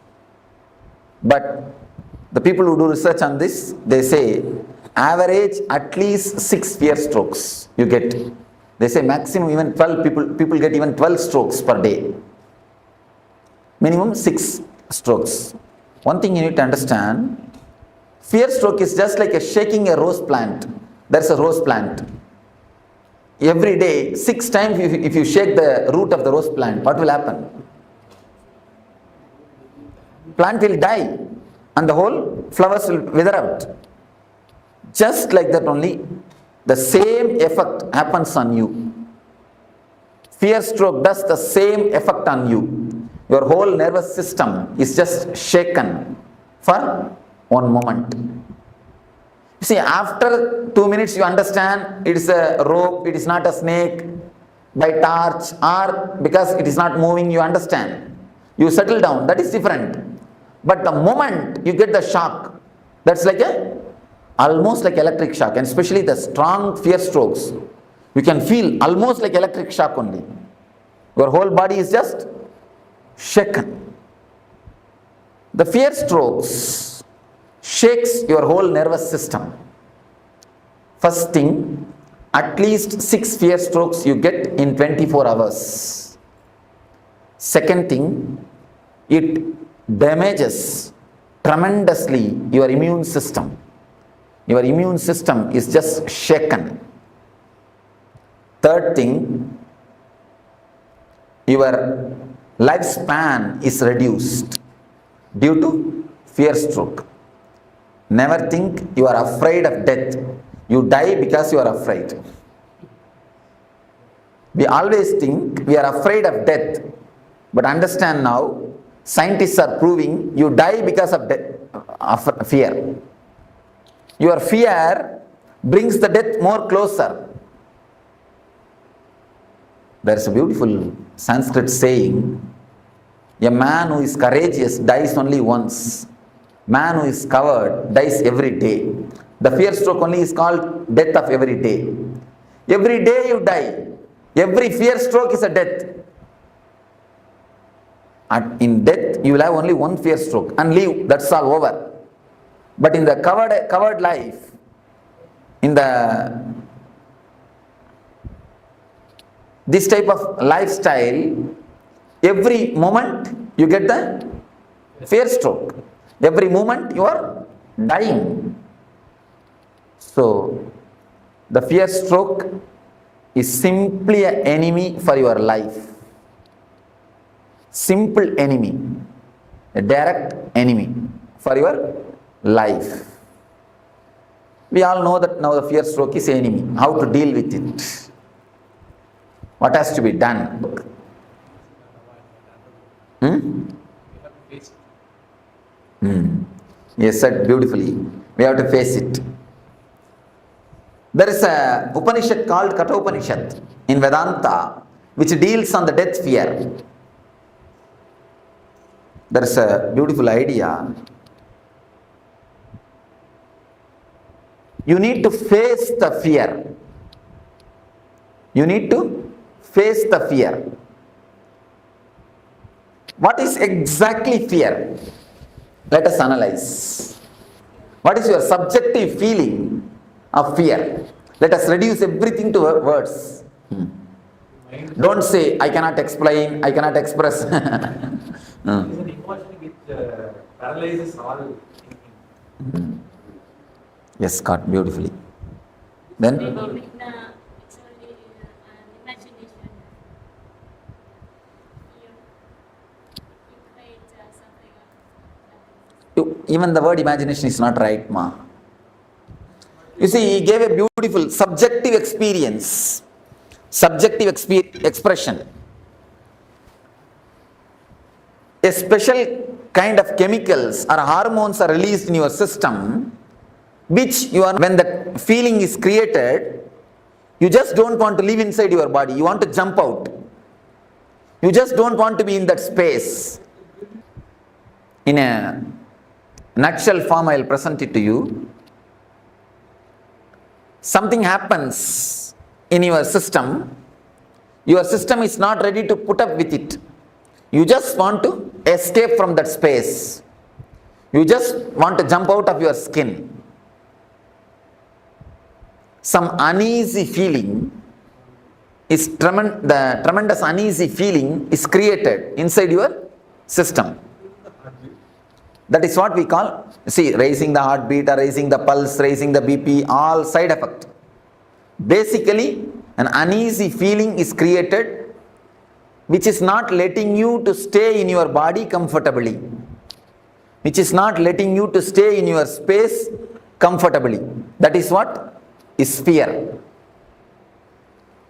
but the people who do research on this, they say average at least 6 fear strokes you get. They say maximum even 12 people get even 12 strokes per day. Minimum 6 strokes. One thing you need to understand, fear stroke is just like shaking a rose plant. There's a rose plant. Every day, 6 times if you shake the root of the rose plant, what will happen? Plant will die and the whole flowers will wither out. Just like that only, the same effect happens on you. Fear stroke does the same effect on you. Your whole nervous system is just shaken for one moment. You see, after 2 minutes you understand it is a rope, it is not a snake, by torch, or because it is not moving, you understand. You settle down, that is different. But the moment you get the shock, that's like almost like electric shock, and especially the strong fear strokes, you can feel almost like electric shock only. Your whole body is just shaken. The fear strokes shakes your whole nervous system. First thing, at least 6 fear strokes you get in 24 hours. Second thing, it damages tremendously your immune system. Your immune system is just shaken. Third thing, your lifespan is reduced due to fear stroke. Never think you are afraid of death. You die because you are afraid. We always think we are afraid of death, but understand now, scientists are proving you die because of fear. Your fear brings the death more closer. There is a beautiful Sanskrit saying, a man who is courageous dies only once. Man who is coward dies every day. The fear stroke only is called death of every day. Every day you die. Every fear stroke is a death. And in death, you will have only one fear stroke and leave, that's all over. But in the covered life, in this type of lifestyle, every moment you get the fear stroke. Every moment you are dying. So, the fear stroke is simply an enemy for your life. Simple enemy, a direct enemy for your life. We all know that now the fear stroke is an enemy. How to deal with it? What has to be done? Yes, said beautifully. We have to face it. There is a Upanishad called Kathopanishad in Vedanta which deals on the death fear. There is a beautiful idea. You need to face the fear. You need to face the fear. What is exactly fear? Let us analyze. What is your subjective feeling of fear? Let us reduce everything to words. Don't say, I cannot explain, I cannot express. It's an emotion which paralyzes all thinking. Yes, Scott, beautifully. Then? It's only imagination. You create something. Even the word imagination is not right, ma. You see, he gave a beautiful subjective experience, subjective expression. A special kind of chemicals or hormones are released in your system, which when the feeling is created, you just don't want to live inside your body, you want to jump out. You just don't want to be in that space. In a nutshell form, I will present it to you. Something happens in your system, Your system is not ready to put up with it. You just want to escape from that space. You just want to jump out of your skin. Some uneasy feeling is the tremendous uneasy feeling is created inside your system. That is what we call, see, raising the heartbeat or raising the pulse, raising the BP, all side effect. Basically, an uneasy feeling is created which is not letting you to stay in your body comfortably, which is not letting you to stay in your space comfortably. That is what is fear.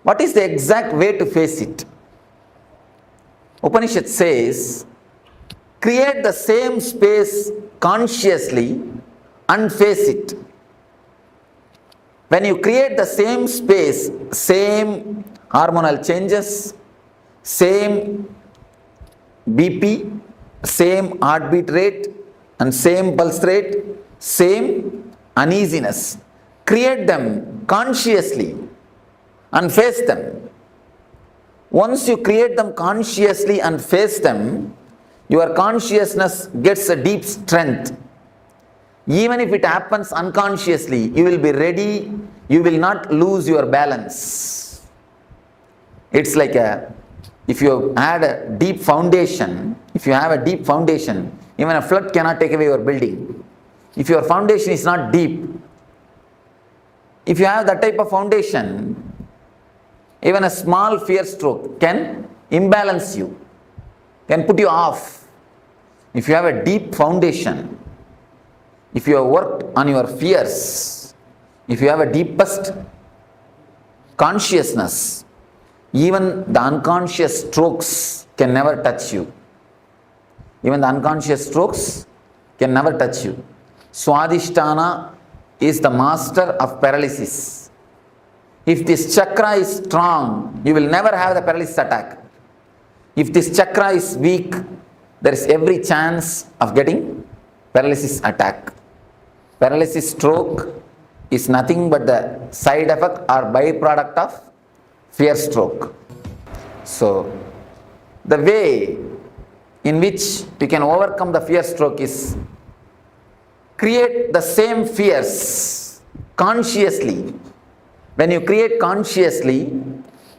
What is the exact way to face it? Upanishad says, create the same space consciously and face it. When you create the same space, same hormonal changes, same BP, same heartbeat rate and same pulse rate, same uneasiness, create them consciously and face them. Once you create them consciously and face them, your consciousness gets a deep strength. Even if it happens unconsciously, you will be ready, you will not lose your balance. It's like if you had a deep foundation, even a flood cannot take away your building. If your foundation is not deep, if you have that type of foundation, even a small fear stroke can imbalance you, can put you off. If you have a deep foundation, if you have worked on your fears, if you have a deepest consciousness, even the unconscious strokes can never touch you. Even the unconscious strokes can never touch you. Swadhisthana is the master of paralysis. If this chakra is strong, you will never have the paralysis attack. If this chakra is weak, there is every chance of getting paralysis attack. Paralysis stroke is nothing but the side effect or byproduct of fear stroke. So, the way in which you can overcome the fear stroke is create the same fears consciously. When you create consciously,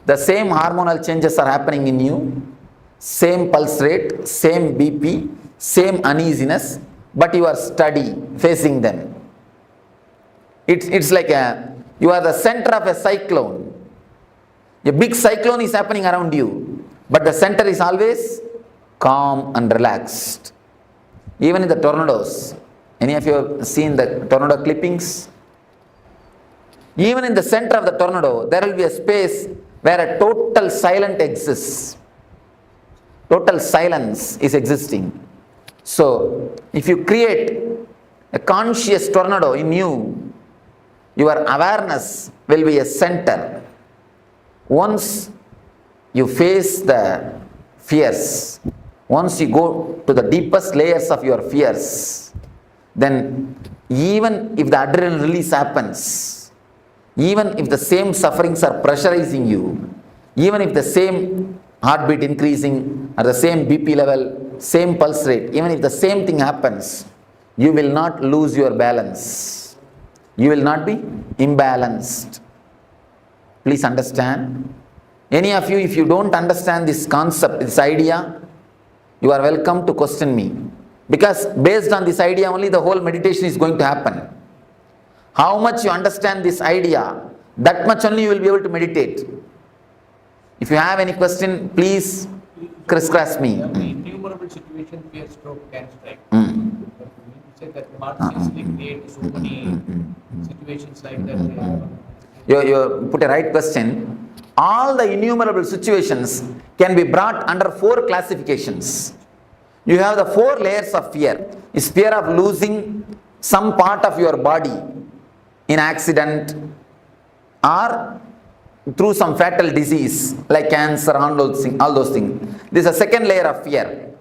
the same hormonal changes are happening in you, same pulse rate, same BP, same uneasiness, but you are steady facing them. It's like you are the center of a cyclone. A big cyclone is happening around you, but the center is always calm and relaxed. Even in the tornadoes, any of you have seen the tornado clippings? Even in the center of the tornado, there will be a space where a total silence exists. Total silence is existing. So, if you create a conscious tornado in you, your awareness will be a center. Once you face the fears, once you go to the deepest layers of your fears, then even if the adrenaline release happens, even if the same sufferings are pressurizing you, even if the same heartbeat increasing or the same BP level, same pulse rate, even if the same thing happens, you will not lose your balance. You will not be imbalanced. Please understand. Any of you, if you don't understand this concept, this idea, you are welcome to question me. Because based on this idea only the whole meditation is going to happen. How much you understand this idea, that much only you will be able to meditate. If you have any question, please crisscross me. Innumerable situations fear stroke can strike. You said that consciously create so many situations like that. You put a right question. All the innumerable situations can be brought under 4 classifications. You have the 4 layers of fear. Is fear of losing some part of your body in accident or through some fatal disease like cancer, all those things. This is a second layer of fear.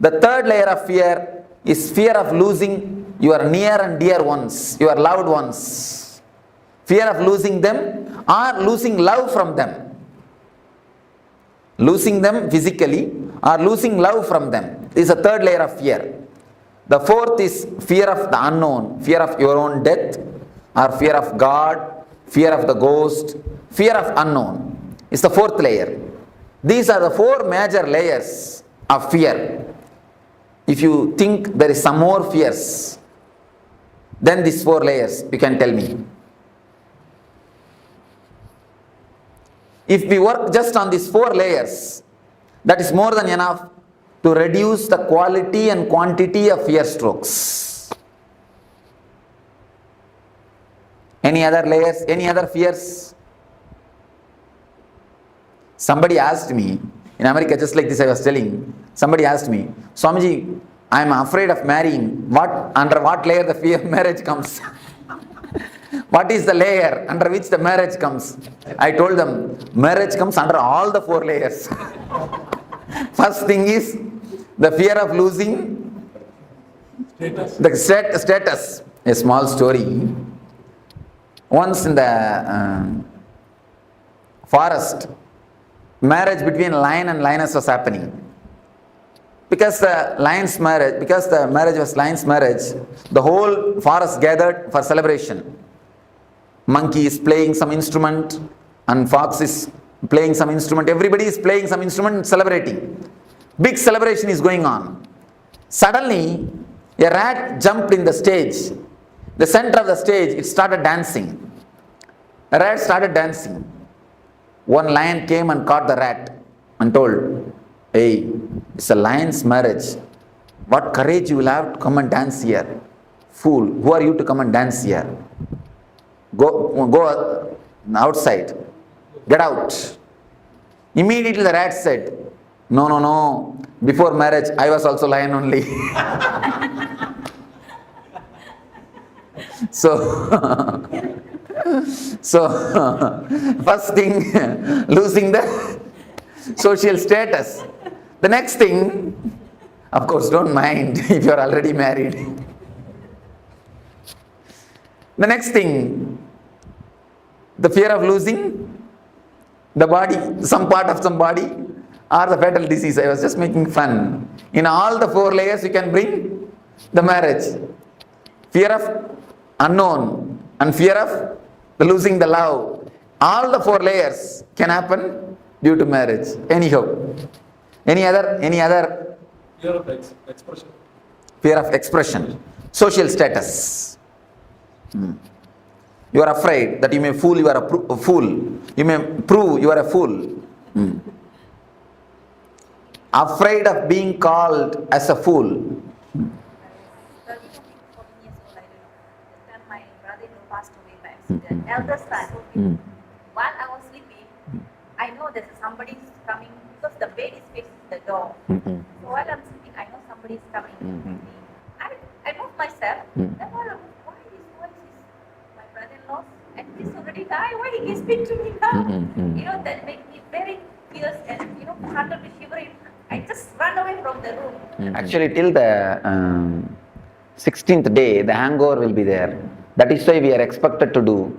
The third layer of fear is fear of losing your near and dear ones, your loved ones. Fear of losing them or losing love from them. losing them physically or losing love from them. This is a third layer of fear. The fourth is fear of the unknown, fear of your own death, or fear of God, fear of the ghost, fear of unknown. It's the fourth layer. These are the four major layers of fear. If you think there is some more fears than these four layers, you can tell me. If we work just on these four layers, that is more than enough to reduce the quality and quantity of fear strokes. Any other layers? Any other fears? Somebody asked me, in America, just like this I was telling, somebody asked me, Swamiji, I am afraid of marrying. Under what layer the fear of marriage comes? What is the layer under which the marriage comes? I told them, marriage comes under all the four layers. First thing is the fear of losing the status. A small story. Once in the forest, marriage between lion and lioness was happening. Because the marriage was lion's marriage, the whole forest gathered for celebration. Monkey is playing some instrument and fox is playing some instrument. Everybody is playing some instrument and celebrating. Big celebration is going on. Suddenly, a rat jumped in the stage. The center of the stage, it started dancing. A rat started dancing. One lion came and caught the rat and told, hey, it's a lion's marriage. What courage you will have to come and dance here? Fool, who are you to come and dance here? Go outside. Get out. Immediately the rat said, no. Before marriage, I was also lion only. So, first thing, losing the social status. The next thing, of course, don't mind if you are already married. The next thing, the fear of losing the body, some part of some body, or the fatal disease. I was just making fun. In all the four layers, you can bring the marriage. Fear of unknown and fear of losing the love. All the four layers can happen due to marriage. Anyhow, any other? Fear of expression. Fear of expression. Social status. You are afraid that you may fool, you are a fool. You may prove you are a fool. Afraid of being called as a fool. My brother-in-law passed away by accident. Elder son. While I was sleeping, I know that somebody is coming because the bed is facing the door. So while I'm sleeping, I know somebody is coming. I moved myself. Then why this voice is my brother-in-law? And he's already died. Why he can speak to me now? That made me very fierce and started to shivering. I just ran away from the room. Actually, till the 16th day, the hangover will be there. That is why we are expected to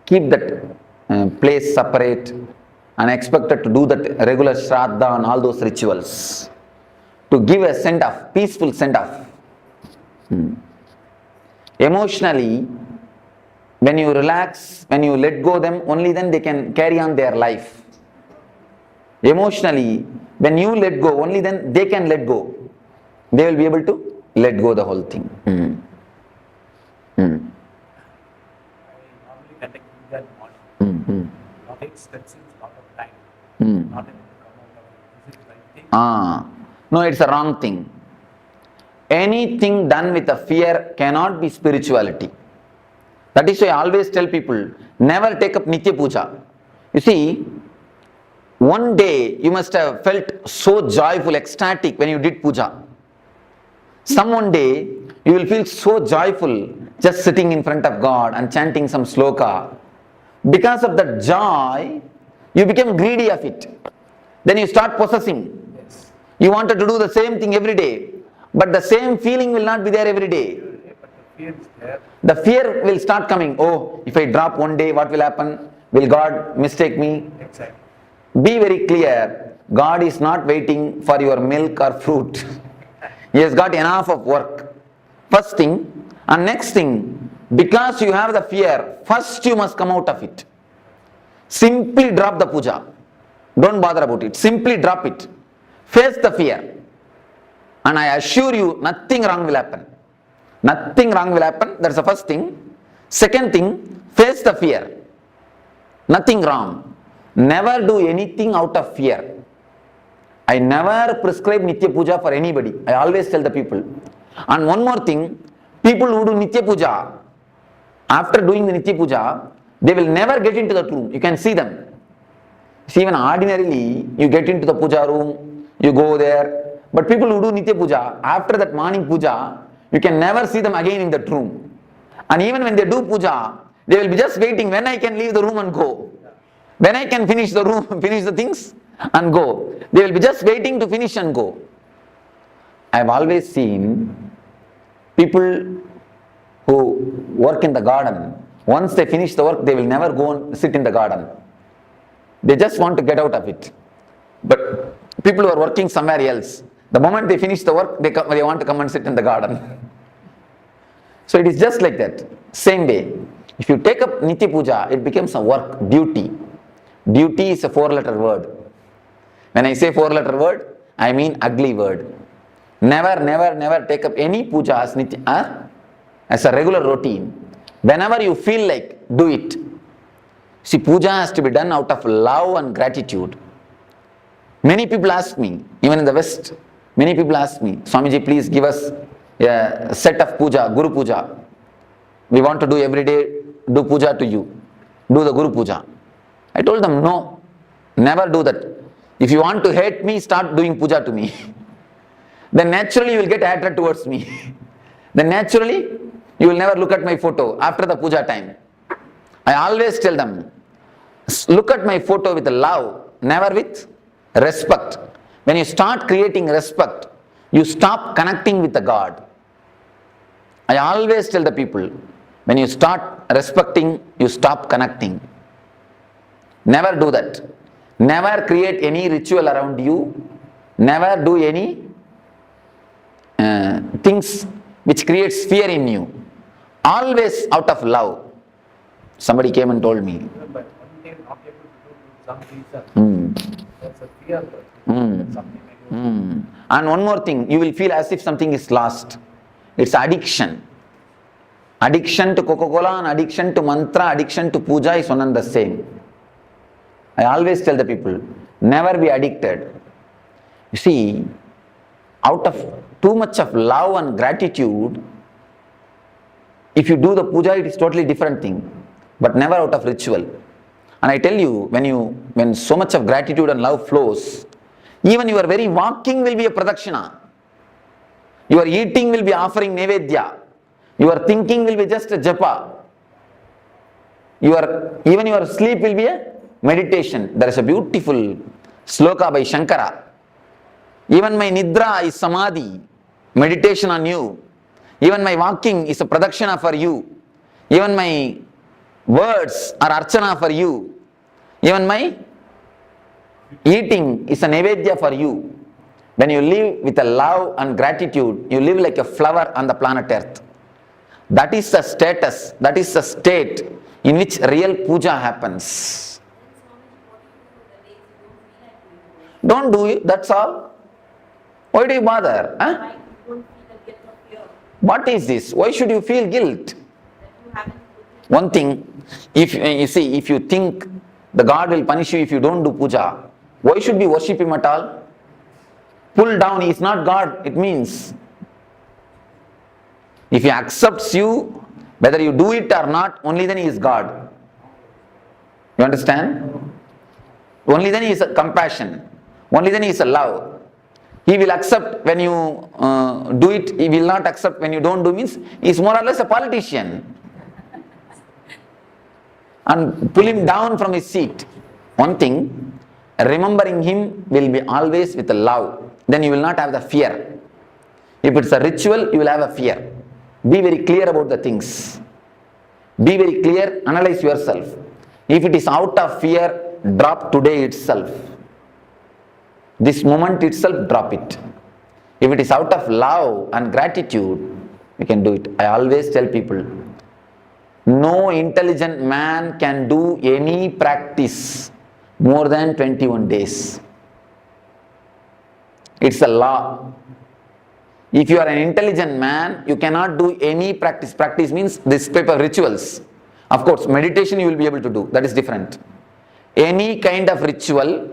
keep that place separate and expected to do that regular shraddha and all those rituals to give a send-off, peaceful send-off. Emotionally, when you relax, when you let go them, only then they can carry on their life. Emotionally, when you let go, only then they can let go. They will be able to let go the whole thing. I normally conduct yoga in the morning. That seems a lot of time. Not able to come out of it. Is it the right thing? No, it's a wrong thing. Anything done with a fear cannot be spirituality. That is why I always tell people, never take up Nitya Puja. You see, one day you must have felt so joyful, ecstatic when you did puja. Some one day you will feel so joyful just sitting in front of God and chanting some sloka. Because of that joy, you become greedy of it. Then you start possessing. You wanted to do the same thing every day, but the same feeling will not be there every day. But the fear is there. The fear will start coming. Oh, if I drop one day, what will happen? Will God mistake me? Exactly. Be very clear, God is not waiting for your milk or fruit. He has got enough of work. First thing, and next thing, because you have the fear, first you must come out of it. Simply drop the puja. Don't bother about it. Simply drop it. Face the fear. And I assure you, nothing wrong will happen. Nothing wrong will happen. That's the first thing. Second thing, face the fear. Nothing wrong. Never do anything out of fear. I never prescribe Nitya Puja for anybody. I always tell the people. And one more thing, people who do Nitya Puja, after doing the Nitya Puja, they will never get into the room. You can see them. See, even ordinarily, you get into the puja room, you go there. But people who do Nitya Puja, after that morning puja, you can never see them again in that room. And even when they do puja, they will be just waiting when I can leave the room and go. When I can finish the room, finish the things and go. They will be just waiting to finish and go. I have always seen people who work in the garden, once they finish the work, they will never go and sit in the garden. They just want to get out of it. But people who are working somewhere else, the moment they finish the work, they want to come and sit in the garden. So it is just like that. Same way. If you take up Nitya Puja, it becomes a work, duty. Duty is a 4-letter word. When I say 4-letter word, I mean ugly word. Never, never, never take up any puja as a regular routine. Whenever you feel like, do it. See, puja has to be done out of love and gratitude. Many people ask me, even in the West, many people ask me, Swamiji, please give us a set of puja, Guru Puja. We want to do every day, do puja to you. Do the Guru Puja. I told them, no, never do that. If you want to hate me, start doing puja to me. Then naturally you will get hatred towards me. Then naturally you will never look at my photo after the puja time. I always tell them, look at my photo with love, never with respect. When you start creating respect, you stop connecting with the God. I always tell the people, when you start respecting, you stop connecting. Never do that. Never create any ritual around you. Never do any things which creates fear in you. Always out of love. Somebody came and told me. But one thing not able to do some reason. That's a fear. And one more thing, you will feel as if something is lost. It's addiction. Addiction to Coca-Cola and addiction to mantra, addiction to puja is one and the same. I always tell the people, never be addicted. You see, out of too much of love and gratitude, if you do the puja, it is totally different thing. But never out of ritual. And I tell you, when so much of gratitude and love flows, even your very walking will be a pradakshina. Your eating will be offering nevedya. Your thinking will be just a japa. Even your sleep will be a meditation. There is a beautiful sloka by Shankara. Even my nidra is samadhi, meditation on you. Even my walking is a pradakshina for you. Even my words are archana for you. Even my eating is a nevedya for you. When you live with a love and gratitude, you live like a flower on the planet Earth. That is the status, that is the state in which real puja happens. Don't do it, that's all. Why do you bother? Huh? What is this? Why should you feel guilt? One thing, if you think the God will punish you if you don't do puja, why should we worship him at all? Pull down, he is not God, it means. If he accepts you, whether you do it or not, only then he is God. You understand? Only then he is a compassion. Only then he is a love. He will accept when you do it, he will not accept when you don't do, means he is more or less a politician. And pull him down from his seat. One thing, remembering him will be always with love. Then you will not have the fear. If it's a ritual, you will have a fear. Be very clear about the things. Be very clear, analyze yourself. If it is out of fear, drop today itself. This moment itself, drop it. If it is out of love and gratitude, we can do it. I always tell people, no intelligent man can do any practice more than 21 days. It's a law. If you are an intelligent man, you cannot do any practice. Practice means this type of rituals. Of course, meditation you will be able to do. That is different. Any kind of ritual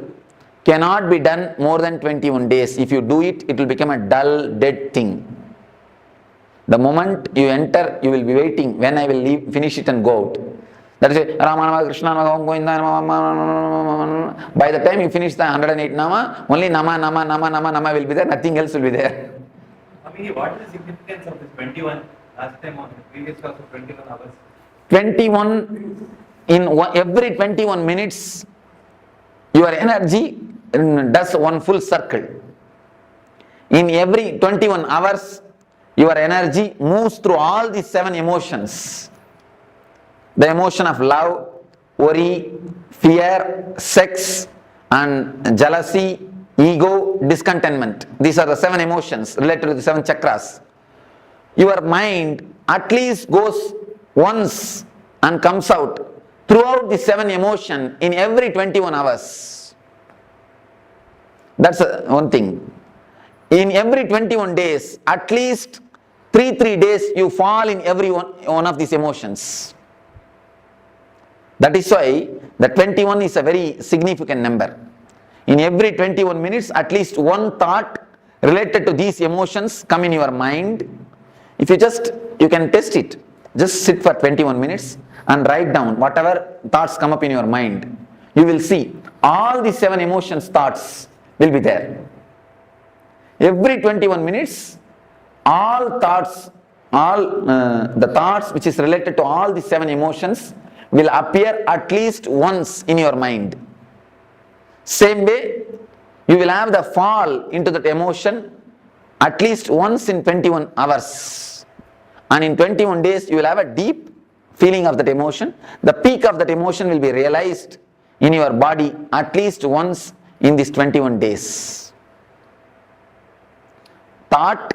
cannot be done more than 21 days. If you do it, it will become a dull, dead thing. The moment you enter, you will be waiting when I will leave, finish it and go out. That is it. Rama Nama, Krishna Nama, Govinda Nama. By the time you finish the 108 Nama, only Nama, Nama, Nama, Nama, Nama will be there, nothing else will be there. What is the significance of this 21? Last time on the previous class of 21 hours. 21, every 21 minutes, your energy does one full circle. In every 21 hours, your energy moves through all these 7 emotions. The emotion of love, worry, fear, sex, and jealousy, ego, discontentment. These are the 7 emotions related to the 7 chakras. Your mind at least goes once and comes out throughout the 7 emotions in every 21 hours. That's one thing. In every 21 days, at least 3 days you fall in every one of these emotions. That is why the 21 is a very significant number. In every 21 minutes, at least one thought related to these emotions come in your mind. If you can test it. Just sit for 21 minutes and write down whatever thoughts come up in your mind. You will see all the 7 emotions thoughts will be there. Every 21 minutes, all thoughts, the thoughts which is related to all the 7 emotions will appear at least once in your mind. Same way, you will have the fall into that emotion at least once in 21 hours. And in 21 days, you will have a deep feeling of that emotion. The peak of that emotion will be realized in your body at least once in these 21 days. Thought,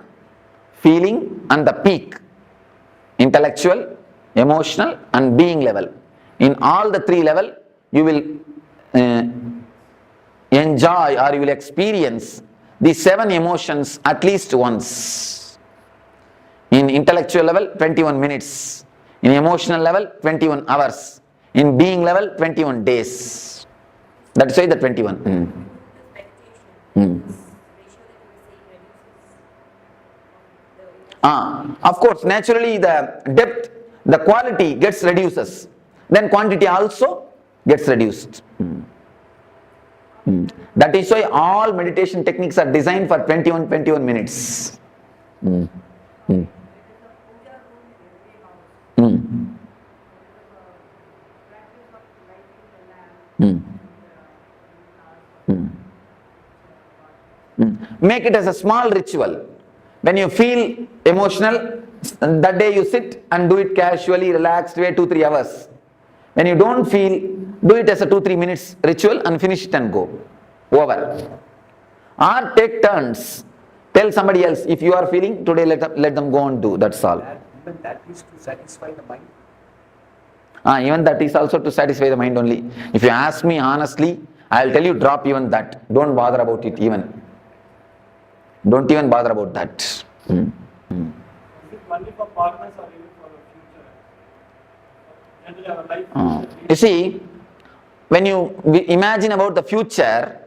feeling, and the peak. Intellectual, emotional, and being level. In all the 3 levels, you will enjoy or you will experience these 7 emotions at least once. In intellectual level, 21 minutes. In emotional level, 21 hours. In being level, 21 days. That's why the 21. Of course, naturally the depth, the quality gets reduces. Then quantity also gets reduced. That is why all meditation techniques are designed for 21 minutes. Make it as a small ritual. When you feel emotional, that day you sit and do it casually, relaxed, wait 2-3 hours. When you don't feel, do it as a 2-3 minutes ritual and finish it and go. Over. Or take turns. Tell somebody else, if you are feeling, today let them go and do. That's all. Even that is to satisfy the mind. Even that is also to satisfy the mind only. If you ask me honestly, I will tell you drop even that. Don't bother about it even. Don't even bother about that. Is it only for partners or even for the future? Generally our life. You see, when you imagine about the future,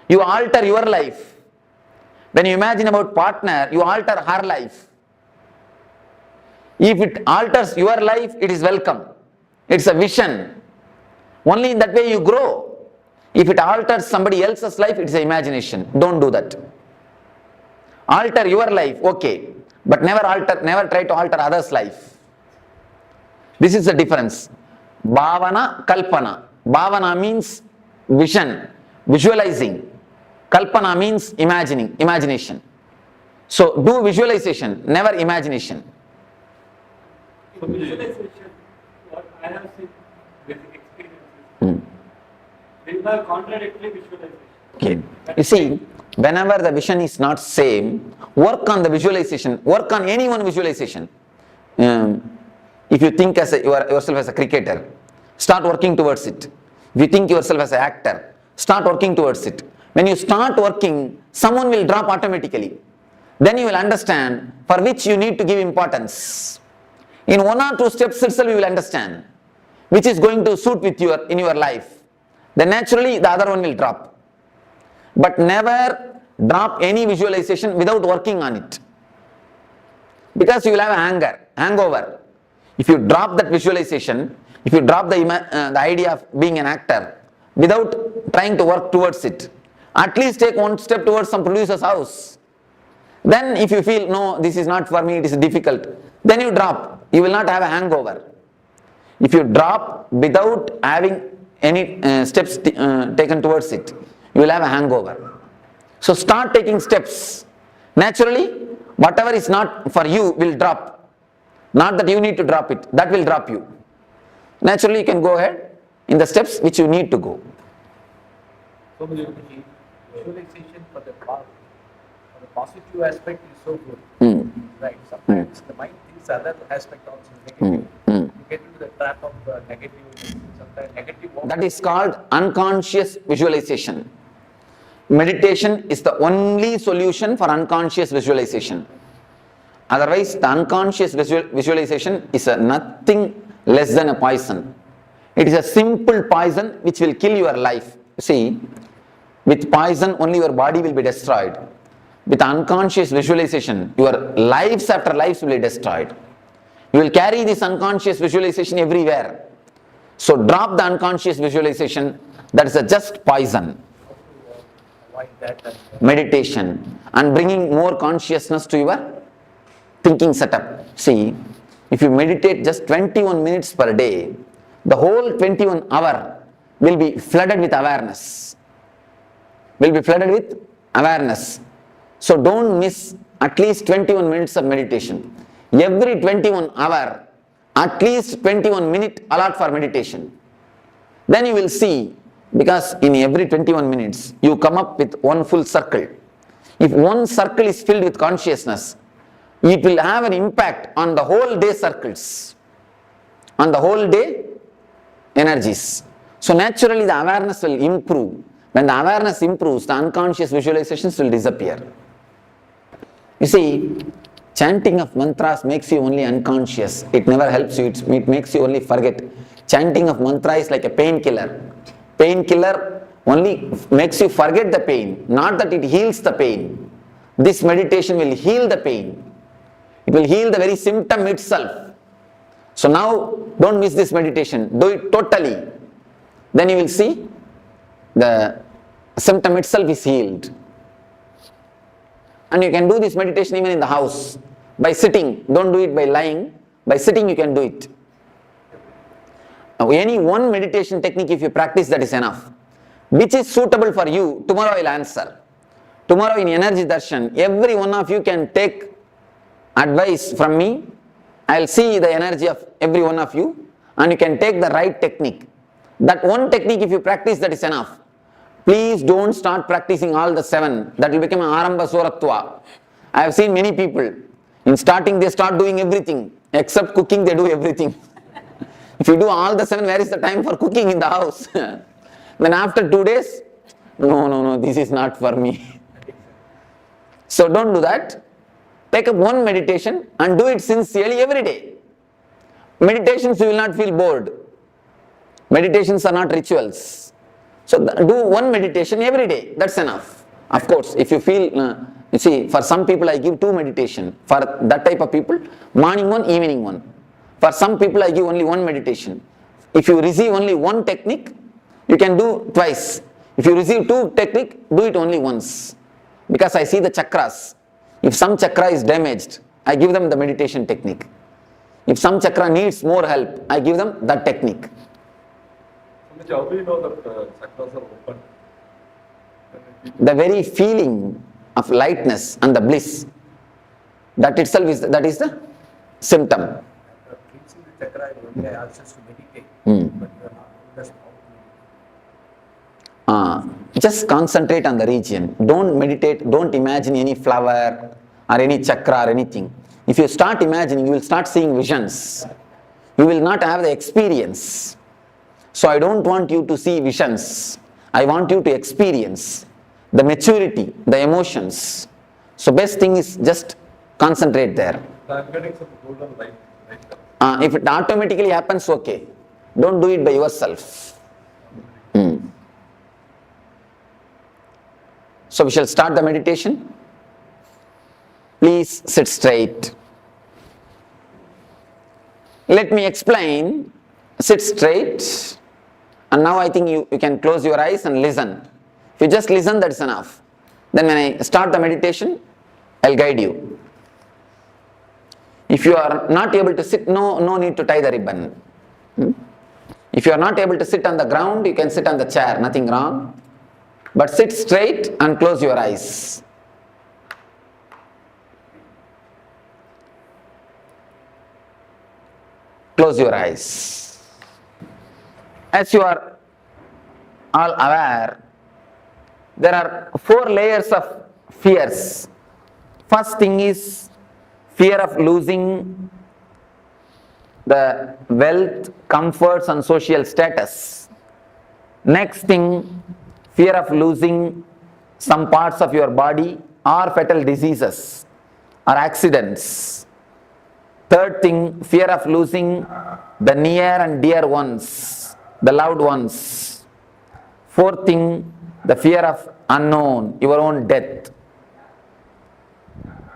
you alter your life. When you imagine about partner, you alter her life. If it alters your life, it is welcome. It's a vision. Only in that way you grow. If it alters somebody else's life, it's an imagination. Don't do that. Alter your life, okay, but never try to alter others' life. This is the difference. Bhavana, Kalpana. Bhavana means vision, visualizing. Kalpana means imagination. So do visualization, never imagination. So visualization, what I have seen with experiences, have contradictory visualization. Okay. You see, whenever the vision is not same, work on the visualization, work on any one visualization. If you think as yourself as a cricketer, start working towards it. If you think yourself as an actor, start working towards it. When you start working, someone will drop automatically. Then you will understand for which you need to give importance. In 1 or 2 steps itself you will understand which is going to suit with in your life. Then naturally the other one will drop. But never drop any visualization without working on it. Because you will have a hangover. If you drop that visualization, if you drop the idea of being an actor without trying to work towards it, at least take 1 step towards some producer's house. Then if you feel, no, this is not for me, it is difficult, then you drop. You will not have a hangover. If you drop without having any steps taken towards it, you will have a hangover. So start taking steps. Naturally, whatever is not for you will drop. Not that you need to drop it, that will drop you. Naturally, you can go ahead in the steps which you need to go. So visualization for the positive aspect is so good. Right. Sometimes the mind thinks other aspect also negative. You get into the trap of negative, sometimes negative. That is called unconscious visualization. Meditation is the only solution for unconscious visualization. Otherwise, the unconscious visualization is nothing less than a poison. It is a simple poison which will kill your life. See, with poison only your body will be destroyed. With unconscious visualization, your lives after lives will be destroyed. You will carry this unconscious visualization everywhere. So drop the unconscious visualization, that is a just poison. Meditation and bringing more consciousness to your thinking setup. See, if you meditate just 21 minutes per day, the whole 21 hour will be flooded with awareness. So don't miss at least 21 minutes of meditation. Every 21 hour, at least 21 minutes allot for meditation. Then you will see, because in every 21 minutes, you come up with one full circle. If one circle is filled with consciousness, it will have an impact on the whole day circles, on the whole day energies. So naturally the awareness will improve. When the awareness improves, the unconscious visualizations will disappear. You see, chanting of mantras makes you only unconscious. It never helps you, it makes you only forget. Chanting of mantra is like a painkiller. Painkiller only makes you forget the pain, not that it heals the pain. This meditation will heal the pain. It will heal the very symptom itself. So now, don't miss this meditation. Do it totally. Then you will see the symptom itself is healed. And you can do this meditation even in the house. By sitting. Don't do it by lying. By sitting you can do it. Now, any one meditation technique if you practice, that is enough. Which is suitable for you, tomorrow I will answer. Tomorrow in Energy Darshan, every one of you can take advice from me. I will see the energy of every one of you and you can take the right technique. That one technique if you practice, that is enough. Please don't start practicing all the 7. That will become an Aramba Soratva. I have seen many people, in starting they start doing everything. Except cooking, they do everything. If you do all the 7, where is the time for cooking in the house? Then after 2 days, no, this is not for me. So don't do that. Take up one meditation and do it sincerely every day. Meditations you will not feel bored. Meditations are not rituals. So do one meditation every day, that's enough. Of course, if you feel, you see, for some people I give 2 meditation. For that type of people, morning one, evening one. For some people I give only 1 meditation. If you receive only 1 technique, you can do twice. If you receive 2 technique, do it only once. Because I see the chakras. If some chakra is damaged, I give them the meditation technique. If some chakra needs more help, I give them that technique. How do you know that chakras are open? The very feeling of lightness and the bliss, that itself is the symptom. Reaching the chakra, I also to meditate, but you are not Just concentrate on the region. Don't meditate, don't imagine any flower or any chakra or anything. If you start imagining, you will start seeing visions. You will not have the experience. So I don't want you to see visions. I want you to experience the maturity, the emotions. So best thing is just concentrate there. I'm getting some golden light. If it automatically happens, okay. Don't do it by yourself. So we shall start the meditation. Please sit straight. Let me explain. Sit straight. And now I think you can close your eyes and listen. If you just listen, that's enough. Then when I start the meditation, I'll guide you. If you are not able to sit, no need to tie the ribbon. If you are not able to sit on the ground, you can sit on the chair, nothing wrong. But sit straight and close your eyes. Close your eyes. As you are all aware, there are 4 layers of fears. First thing is fear of losing the wealth, comforts and social status. Next thing, fear of losing some parts of your body or fatal diseases or accidents. Third thing, fear of losing the near and dear ones, the loved ones. Fourth thing, the fear of unknown, your own death.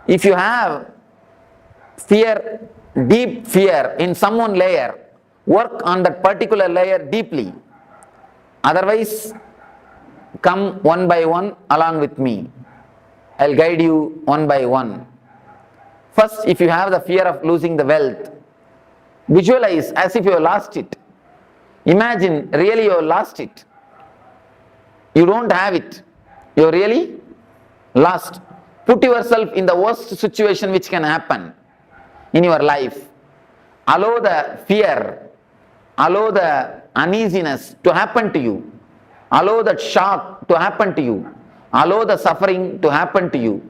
If you have fear, deep fear in some one layer, work on that particular layer deeply. Otherwise, come one by one along with me. I'll guide you one by one. First, if you have the fear of losing the wealth, visualize as if you have lost it. Imagine really you have lost it. You don't have it. You're really lost. Put yourself in the worst situation which can happen in your life. Allow the fear, allow the uneasiness to happen to you. Allow that shock to happen to you. Allow the suffering to happen to you.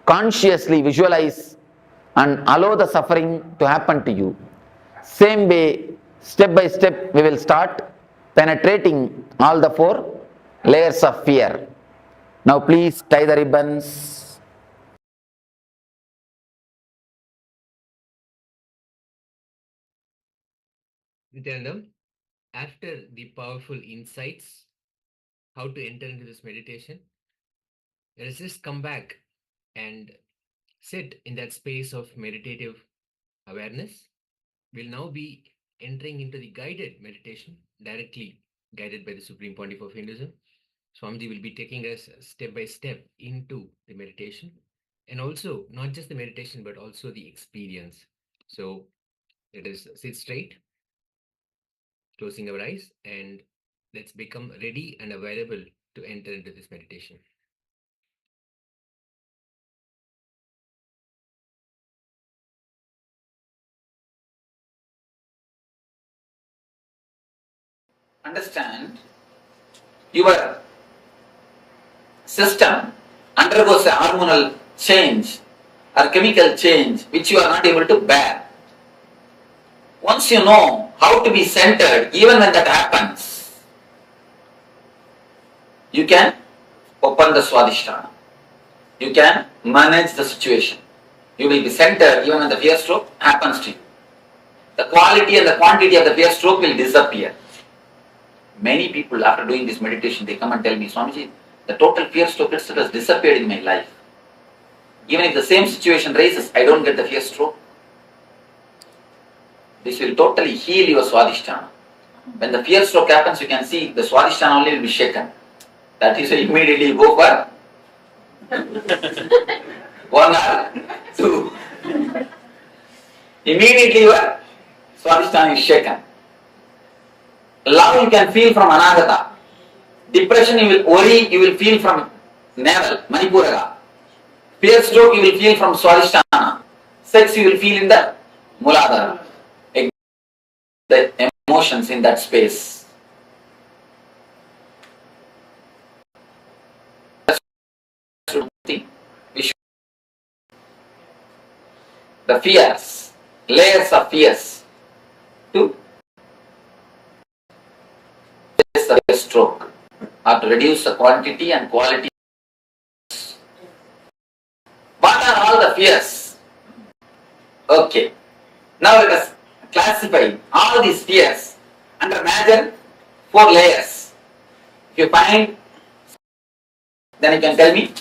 Consciously visualize and allow the suffering to happen to you. Same way, step by step, we will start penetrating all the 4 layers of fear. Now please tie the ribbons. Nityanandam, after the powerful insights, how to enter into this meditation, let us just come back and sit in that space of meditative awareness. We'll now be entering into the guided meditation, directly guided by the Supreme Pontiff of Hinduism. Swamiji will be taking us step by step into the meditation, and also not just the meditation but also the experience. So let us sit straight, closing our eyes, and let's become ready and available to enter into this meditation. Understand, your system undergoes a hormonal change or chemical change which you are not able to bear. Once you know how to be centered, even when that happens, you can open the Swadhisthana. You can manage the situation. You will be centered even when the fear stroke happens to you. The quality and the quantity of the fear stroke will disappear. Many people, after doing this meditation, they come and tell me, Swamiji, the total fear stroke itself has disappeared in my life. Even if the same situation raises, I don't get the fear stroke. This will totally heal your Swadhisthana. When the fear stroke happens, you can see the Swadhisthana only will be shaken. That is why immediately you go for 1 or 2. Immediately your Swadhisthana is shaken. Love you can feel from Anagata. Depression you will worry, you will feel from navel, Manipuraga. Fear stroke you will feel from Swadhisthana. Sex you will feel in the Muladhara. The emotions in that space. the fears, layers of fears to face the stroke or to reduce the quantity and quality. What are all the fears? Okay. Now let us classify all these fears under major 4 layers. If you find, then you can tell me.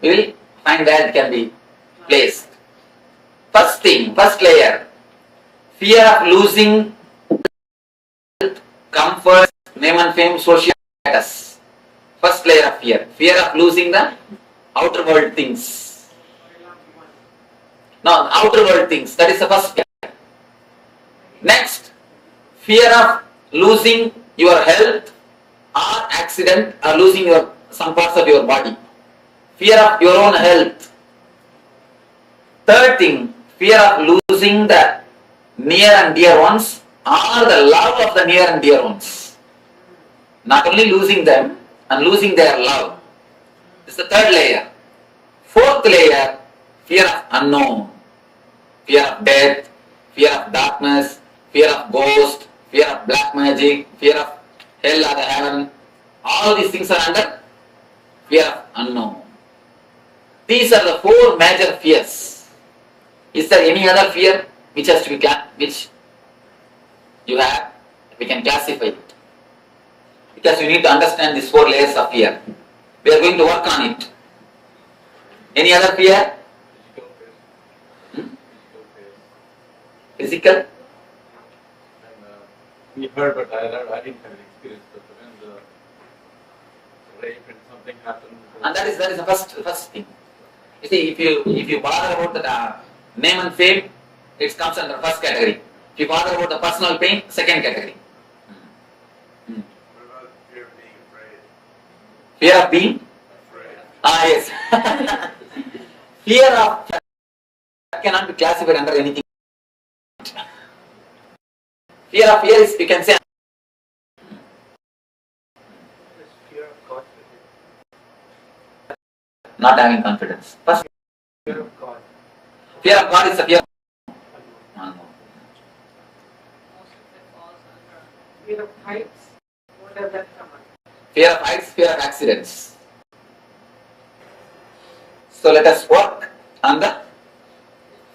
We will find where it can be placed. First thing, first layer, fear of losing comfort, name and fame, social status. First layer of fear, fear of losing the outer world things. Now, outer world things, that is the first fear. Next, fear of losing your health or accident or losing some parts of your body. Fear of your own health. Third thing, fear of losing the near and dear ones or the love of the near and dear ones. Not only losing them and losing their love. This is the third layer. Fourth layer, fear of unknown. Fear of death, fear of darkness, fear of ghost, fear of black magic, fear of hell or the heaven. All these things are under fear of unknown. These are the 4 major fears. Is there any other fear which has to be which you have? We can classify it. Because you need to understand these 4 layers of fear. We are going to work on it. Any other fear? Physical? We heard, but I didn't have an experience. But when the rape and something happened, and that is the first thing. You see, if you bother about the name and fame, it comes under first category. If you bother about the personal pain, second category. What about fear of being afraid? Fear of being? Afraid. Yes. Fear of cannot be classified under anything. Fear of fear is, you can say, Fear of God. not having confidence. First, Fear of God. fear of God is a fear of unknown. Fear of heights. What does that come under? Fear of heights, fear of accidents. So let us work on the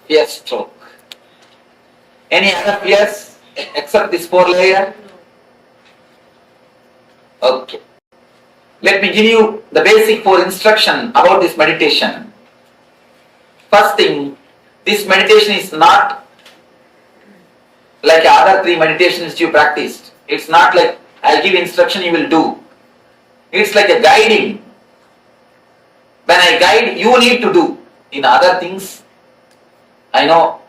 fear stroke. Any other fears except this 4 layer? Okay. Let me give you the basic 4 instruction about this meditation. First thing, this meditation is not like other 3 meditations you practiced. It's not like I'll give instruction, you will do. It's like a guiding. When I guide, you need to do. In other things, I know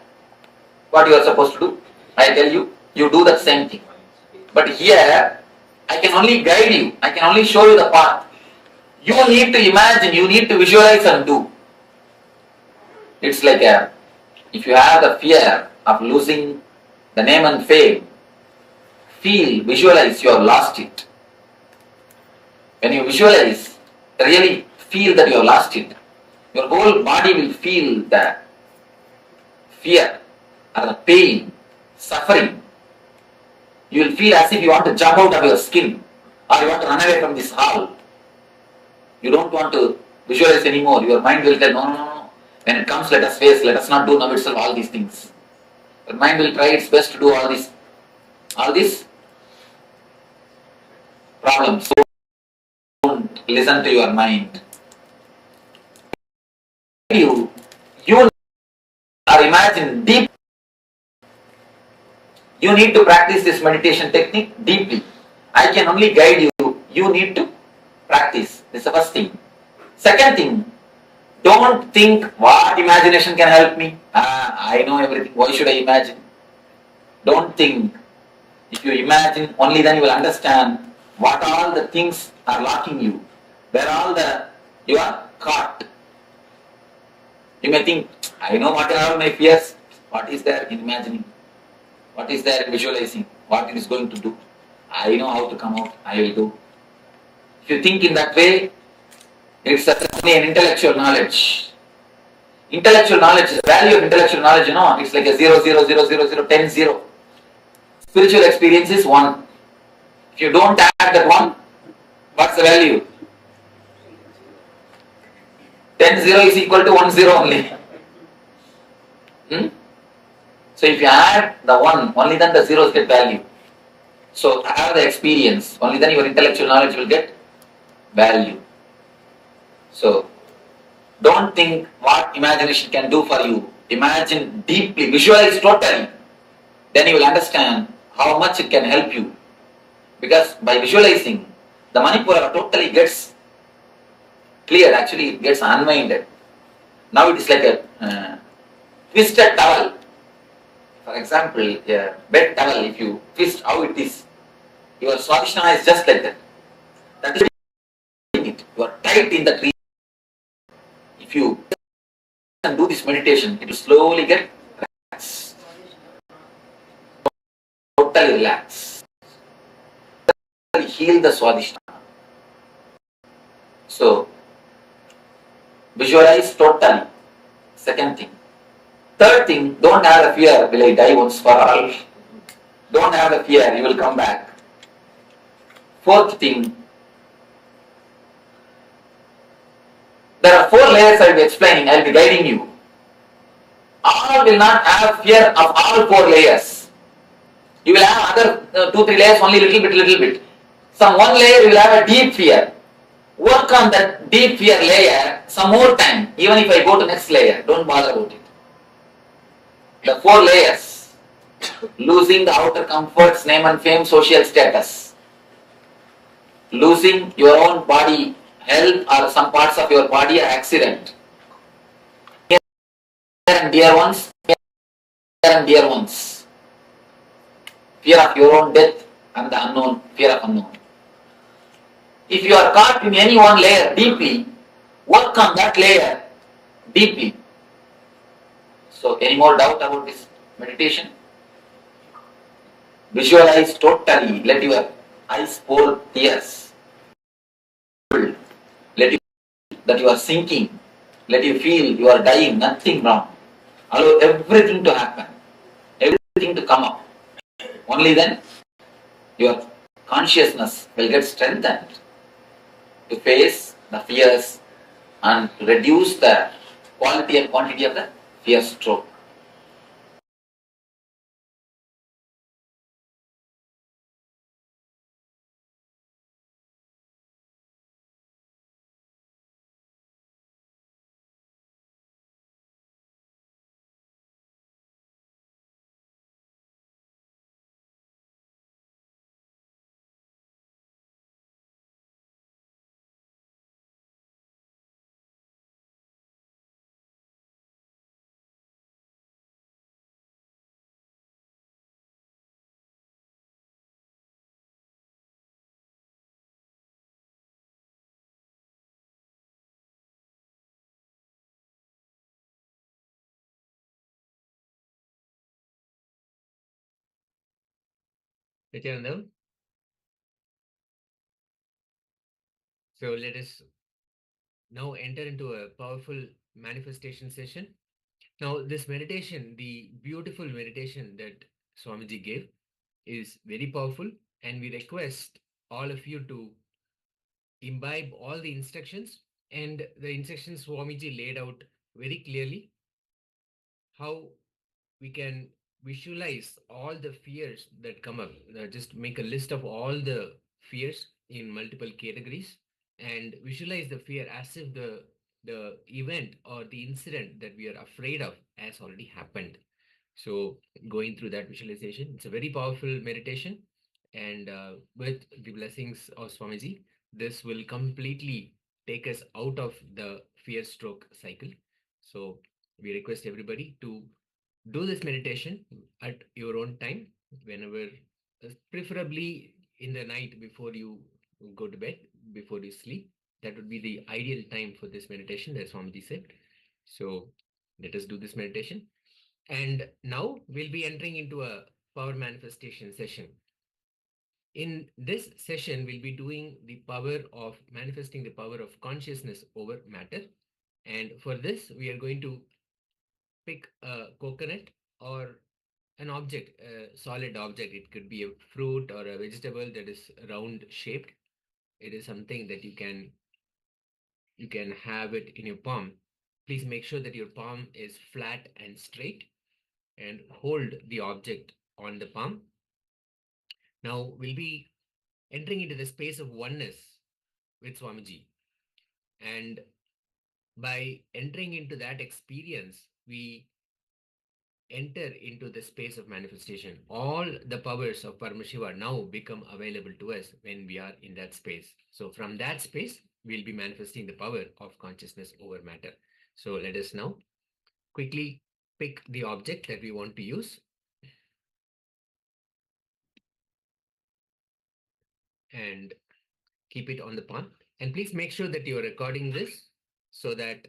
what you are supposed to do. I tell you, you do that same thing. But here, I can only guide you. I can only show you the path. You need to imagine, you need to visualize and do. It's like if you have the fear of losing the name and fame, visualize you have lost it. When you visualize, really feel that you have lost it, your whole body will feel the fear or the pain, suffering. You will feel as if you want to jump out of your skin or you want to run away from this hall. You don't want to visualize anymore. Your mind will tell, no. When it comes, let us face, let us not do now itself all these things. Your mind will try its best to do all these problems. Don't listen to your mind. You or imagine deep. You need to practice this meditation technique deeply. I can only guide you. You need to practice. This is the first thing. Second thing, don't think what imagination can help me. I know everything. Why should I imagine? Don't think. If you imagine, only then you will understand what all the things are locking you. Where you are caught. You may think, I know what are all my fears. What is there in imagining? What is there in visualizing? What it is going to do? I know how to come out. I will do. If you think in that way, it's only an intellectual knowledge. Intellectual knowledge, the value of intellectual knowledge, it's like a 0, 0, 0, 0, 0, 10, 0. Spiritual experience is 1. If you don't add that 1, what's the value? 10, 0 is equal to 1, 0 only. So if you add the 1, only then the zeros get value. So have the experience, only then your intellectual knowledge will get value. So don't think what imagination can do for you. Imagine deeply, visualize totally. Then you will understand how much it can help you. Because by visualizing, the Manipura totally gets cleared, actually it gets unwinded. Now it is like a twisted towel. For example, a bed towel, if you twist how it is, your Swadhisthana is just like that. That is it. You are tight in the tree. If you can do this meditation, it will slowly get relaxed. Totally relax. Totally heal the Swadhisthana. So, visualize totally. Second thing. Third thing, don't have the fear, will I die once for all? Don't have the fear, you will come back. Fourth thing, there are 4 layers I will be explaining, I will be guiding you. All will not have fear of all 4 layers. You will have other 2-3 layers only little bit. Some 1 layer you will have a deep fear. Work on that deep fear layer some more time, even if I go to next layer, don't bother about it. The 4 layers, losing the outer comforts, name and fame, social status, losing your own body, health or some parts of your body, accident, near and dear ones, fear of your own death and the unknown, fear of unknown. If you are caught in any one layer deeply, work on that layer deeply. So, any more doubt about this meditation? Visualize totally, let your eyes pour tears. Let you that you are sinking, let you feel you are dying, nothing wrong. Allow everything to happen, everything to come up. Only then your consciousness will get strengthened to face the fears and reduce the quality and quantity of the fear stroke. Nityananda. So let us now enter into a powerful manifestation session. Now, this meditation, the beautiful meditation that Swamiji gave, is very powerful, and we request all of you to imbibe all the instructions, and the instructions Swamiji laid out very clearly how we can visualize all the fears that come up. Just make a list of all the fears in multiple categories and visualize the fear as if the event or the incident that we are afraid of has already happened. So going through that visualization, it's a very powerful meditation, and with the blessings of Swamiji, this will completely take us out of the fear stroke cycle. So we request everybody to do this meditation at your own time, whenever, preferably in the night before you go to bed, before you sleep. That would be the ideal time for this meditation, as Swamiji said. So let us do this meditation. And now we'll be entering into a power manifestation session. In this session, we'll be doing the power of manifesting the power of consciousness over matter. And for this, we are going to pick a coconut or an object, a solid object. It could be a fruit or a vegetable that is round shaped. It is something that you can have it in your palm. Please make sure that your palm is flat and straight, and hold the object on the palm. Now we'll be entering into the space of oneness with Swamiji. And by entering into that experience, we enter into the space of manifestation. All the powers of Paramashiva now become available to us when we are in that space. So from that space, we'll be manifesting the power of consciousness over matter. So let us now quickly pick the object that we want to use. And keep it on the palm. And please make sure that you are recording this so that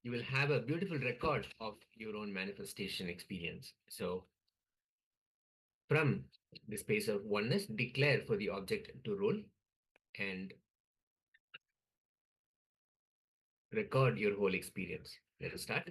you will have a beautiful record of your own manifestation experience. So from the space of oneness, declare for the object to roll and record your whole experience. Let us start.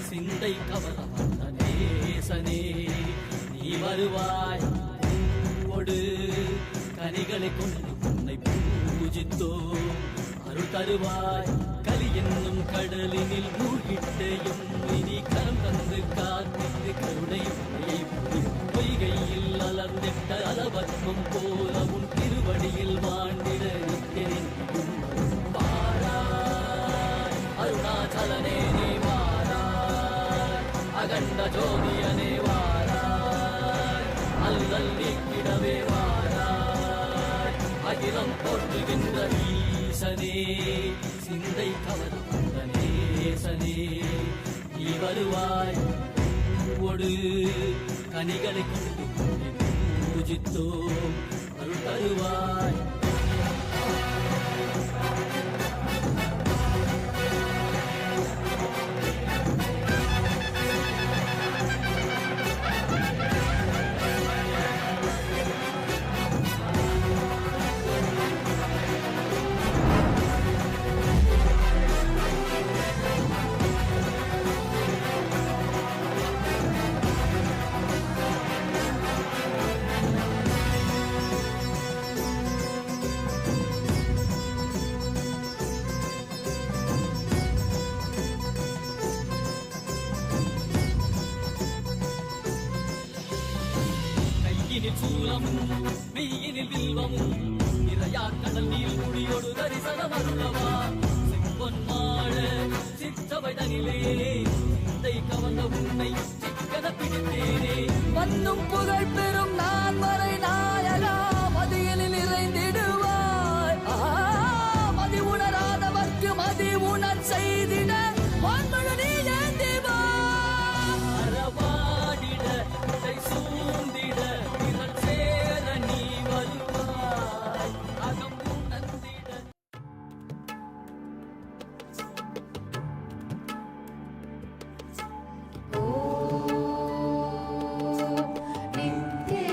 சிந்தை கவலமன்னேசனே நீ வருவாய் பூவோடு கனிகளை கொண்டு உன்னை பூஜித்தோ அருள் தருவாய் கலி என்னும் கடலினில் மூழ்கிட்டையும் இனி கரம் தந்து காத்திட்டு கருணை பொய்கையில் அலர்ந்திட்ட அளவற்றம் போல உன் திருவடியில் வாழ்ந்திட நிற்கிறேன் வாராய் அருணாச்சலனே நீ வாராய் அகண்ட ஜோதியனே வாராய் அல்லல் நீக்கிடவே வாராய் அகிலம் போற்றுகின்ற ஈசனே சிந்தை கவர்ந்த நேசனே நீ வருவாய் பூவோடு கனிகளை கொண்டு பூஜித்தோ அருள் தருவாய் மெய்யினில் வில்வமும் நிறையா கடல் நீர் குடியோடு தரிசனம் அருளவா செம்பொன் மாழ சிற்றவைதனிலே சிந்தை கவர்ந்த உன்னை சிக்கன பிடித்தேனே வந்தும் புகழ் பெறும் நான் வரை நாயகா மதியனில் நிறைந்திடுவாய் மதி உணராதவர்க்கு மதி உணர் செய்திட வான்மழு நீ ஏந்திவா அறவாடிட சூழ்ந்திட नित्य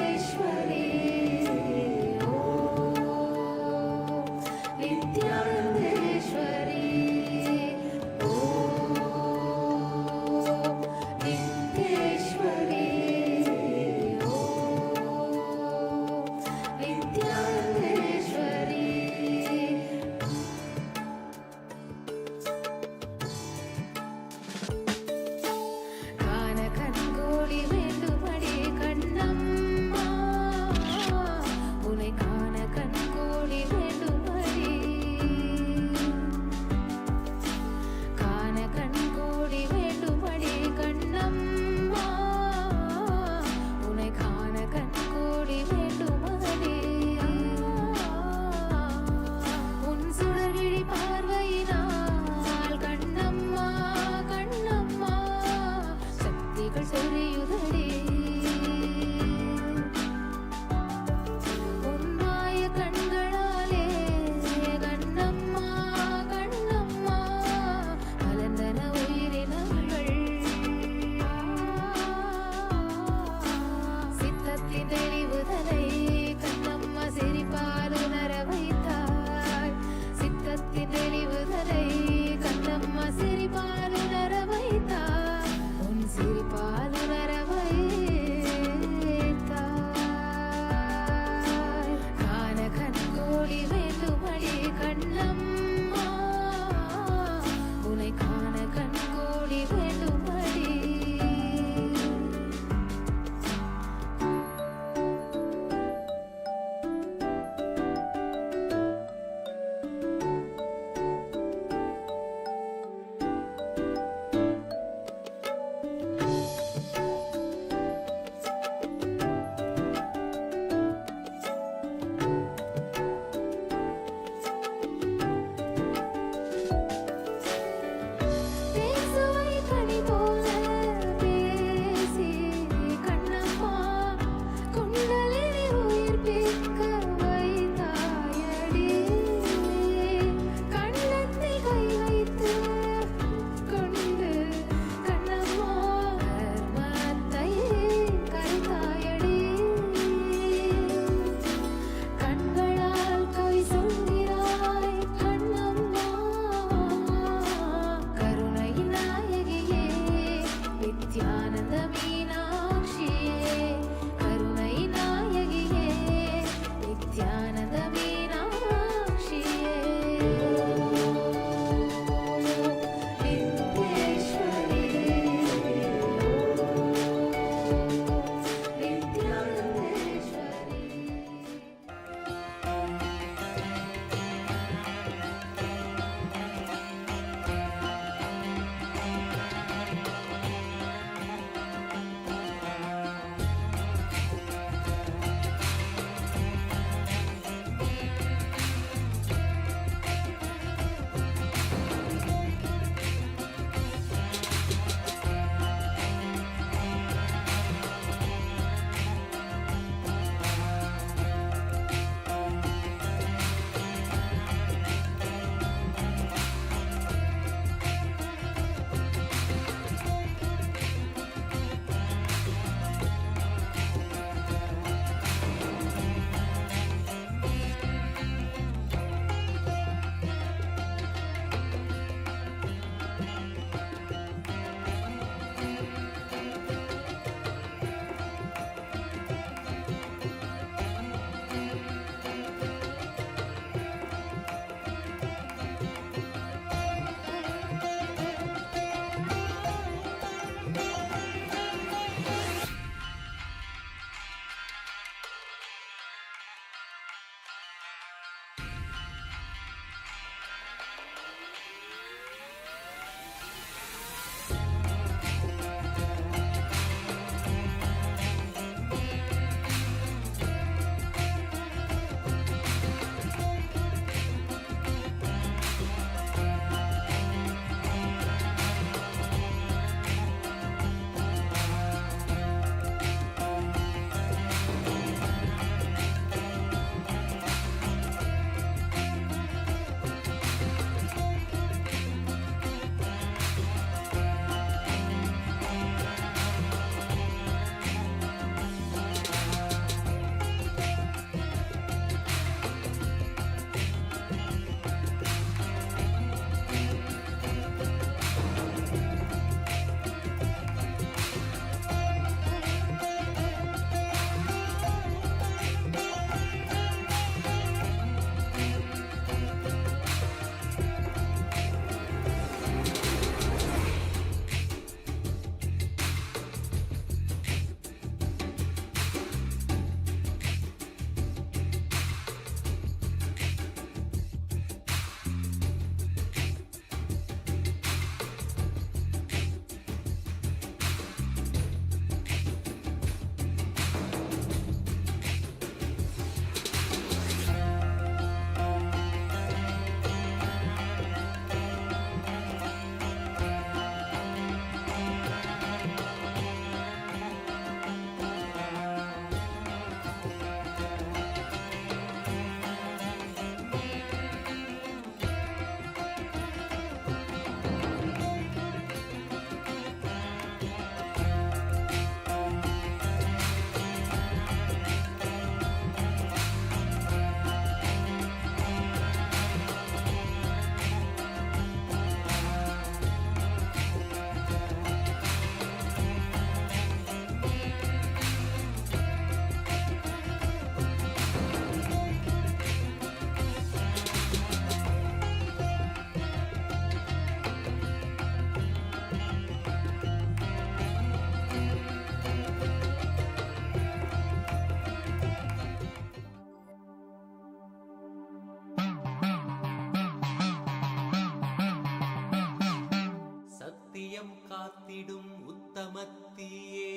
காத்திடும் உத்தமத்தியே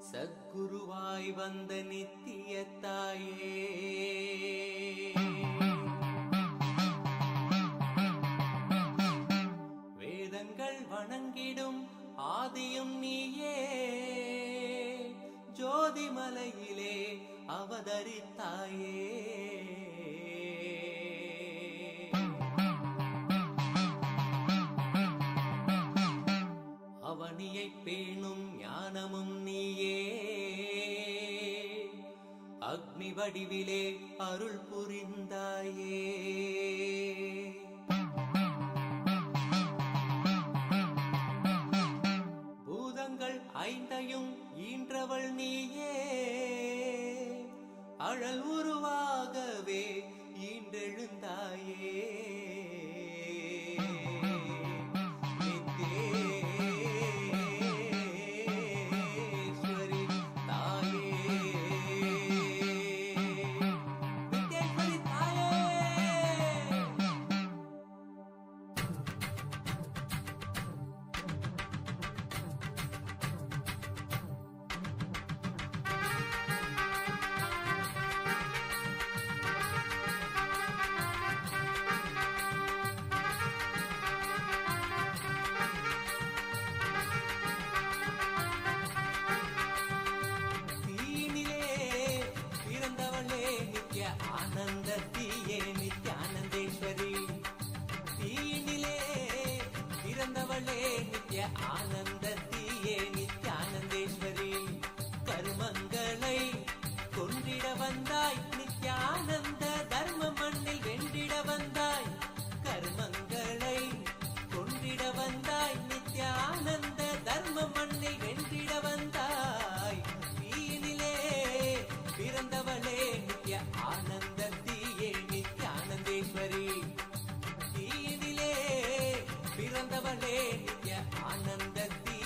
சத்குருவாய் வந்த நித்திய தாயே வேதங்கள் வணங்கிடும் ஆதியும் நீயே ஜோதிமலையிலே அவதரித்தாயே அவனியை பேணும் ஞானமும் நீயே அக்னி வடிவிலே அருள் புரிந்தாயே அழல் உருவாகவே ஈண்டெழுந்தாயே ஆனந்தத்தியே நித்யானந்தேஸ்வரி தீயினிலே பிறந்தவளே நித்ய ஆனந்தத்தியே நித்யானந்தேஸ்வரி கருமங்களை கொன்றிட வந்தாய் நித்யானந்த தர்ம மண்ணில் வென்றிட வந்தாய் கருமங்களை கொன்றிட வந்தாய் நித்யானந்த தர்ம மண்ணில் வென்றிட வந்தாய் தீயினிலே பிறந்தவளே நித்ய ஆனந்தத்தியே நித்யானந்தேஸ்வரி தீயினிலே பிறந்தவளே நித்ய ஆனந்தத்தி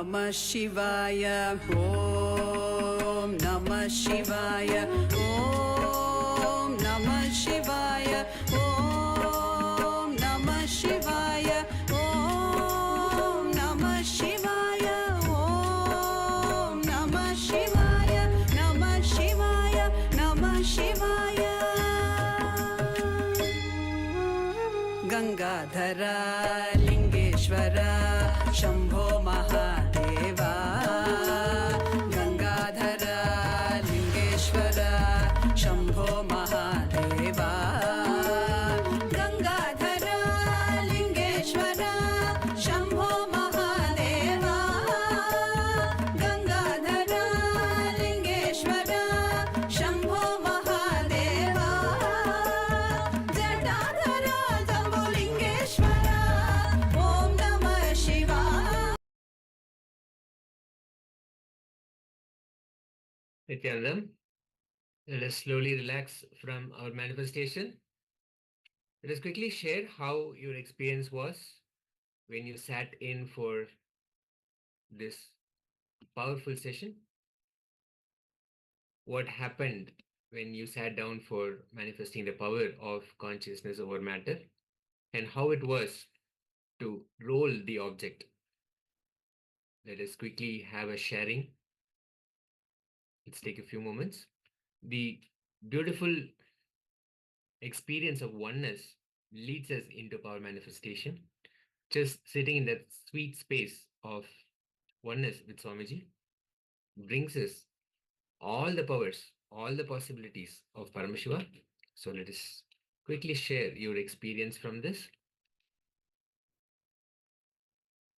Namah Shivaya, Om Namah Shivaya, Om Namah Shivaya, Om Namah Shivaya, Om Namah Shivaya, Om Namah Shivaya, Namah Shivaya, Namah Shivaya. Gangadhara Lingeshwara Shambho Mahadeva, Gangadhara Lingeshwara Shambho Mahadeva, Gangadhara Lingeshwara Shambho Mahadeva, Gangadhara Lingeshwara Shambho Mahadeva, Jatadhara Jambho Lingeshwara, Om Namah Shivaya. Nityanandam, let us slowly relax from our manifestation. Let us quickly share how your experience was when you sat in for this powerful session. What happened when you sat down for manifesting the power of consciousness over matter, and how it was to roll the object. Let us quickly have a sharing. Let's take a few moments. The beautiful experience of oneness leads us into power manifestation. Just sitting in that sweet space of oneness with Swamiji brings us all the powers, all the possibilities of Paramashiva. So let us quickly share your experience from this.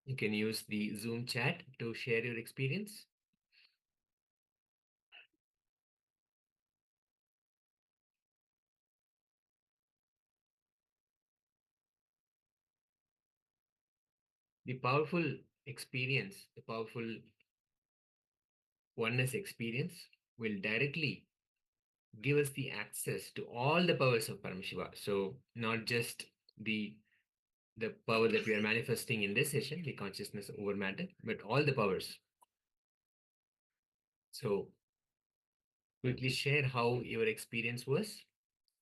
You can use the Zoom chat to share your experience. The powerful experience, the powerful oneness experience will directly give us the access to all the powers of Paramashiva. So not just the power that we are manifesting in this session, the consciousness over matter, but all the powers. So quickly share how your experience was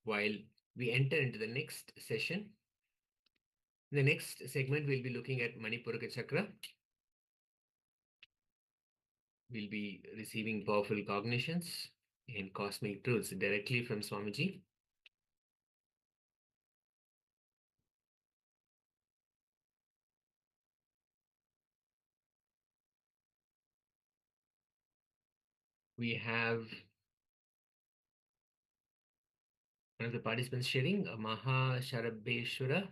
while we enter into the next session. In the next segment, we'll be looking at Manipuraka Chakra. We'll be receiving powerful cognitions and cosmic truths directly from Swamiji. We have one of the participants sharing, Maha Sharabeshwara,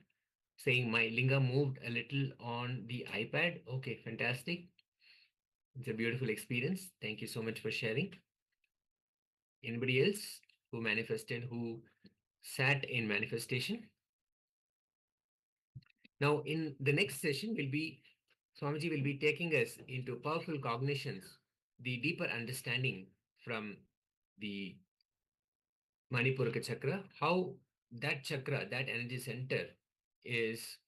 saying my linga moved a little on the iPad. Okay, fantastic. It's a beautiful experience. Thank you so much for sharing. Anybody else who manifested, who sat in manifestation? Now, in the next session, Swamiji will be taking us into powerful cognitions, the deeper understanding from the Manipuraka Chakra, how that chakra, that energy center is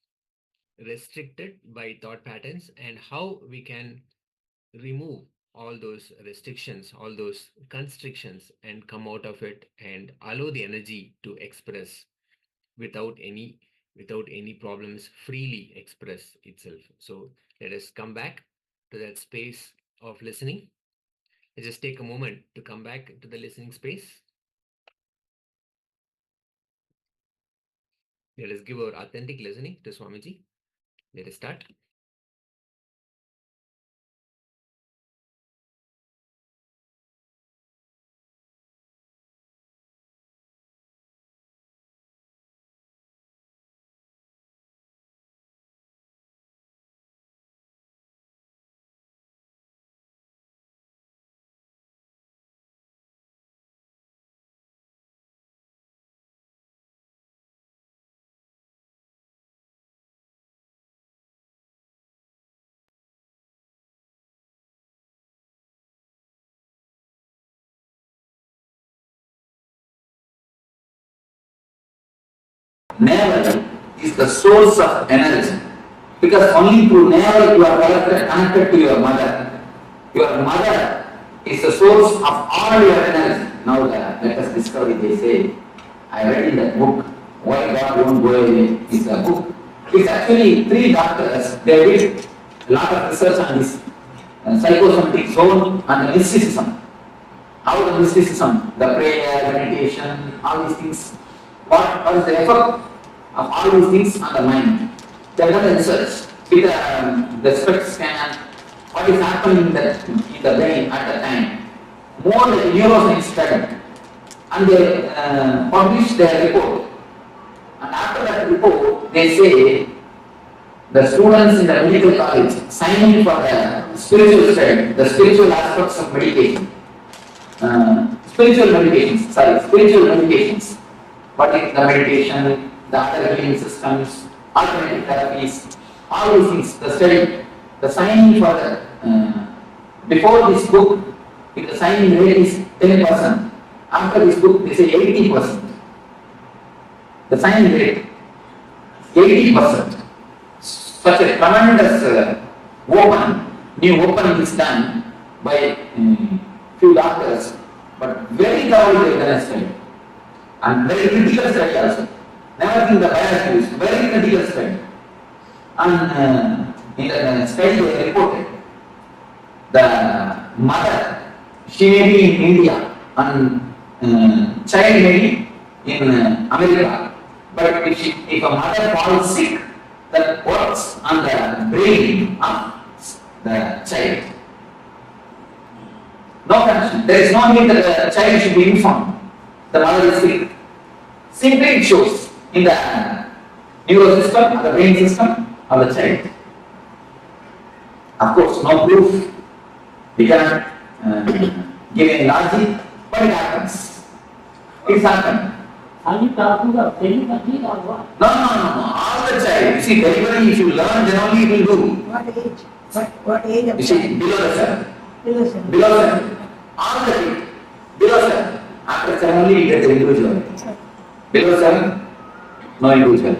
restricted by thought patterns, and how we can remove all those restrictions, all those constrictions, and come out of it and allow the energy to express without any problems, freely express itself. So let us come back to that space of listening. Let's just take a moment to come back to the listening space. Let us give our authentic listening to Swamiji. Let us start. Never is the source of energy. Because only through navel you are connected to your mother. Your mother is the source of all your energy. Now let us discover it, they say. I read in that book, Why God Won't Go Away. It's a book. It's actually 3 doctors. They did a lot of research on this psychosomatic zone and the mysticism. How the mysticism, the prayer, meditation, all these things, what is the effect of all these things on the mind? They have done research with the SPECT scan, what is happening in the brain at the time. More than neuroscience study. And they published their report. And after that report, they say the students in the medical college signing for the spiritual study, the spiritual aspects of meditation. Spiritual meditations. What is the meditation, the other healing systems, alternative therapies, all these things, the study, the signing for the, before this book, if the signing rate is 10%, after this book they say 80%. The signing rate, 80%. Such a tremendous new opening is done by few doctors, but very thoroughly study and very critical study also. Never think the bias used, very critical study. And in the study they reported the mother, she may be in India and child may be in America, but if a mother falls sick, that works on the brain of the child. No connection. There is no need that the child should be informed. The mother is sick. Simply it shows in the neural system, the brain system of the child. Of course, no proof. We cannot give any logic, but it happens. It's happened. Are you talking about telepathy or what? No. All the child. You see, delivery, if you learn, then only it will do. What age? What age of You see, below the 7. Below 7. Below 7. All the kids. Below 7. After 7 only you get the individual. Below 7, no individual.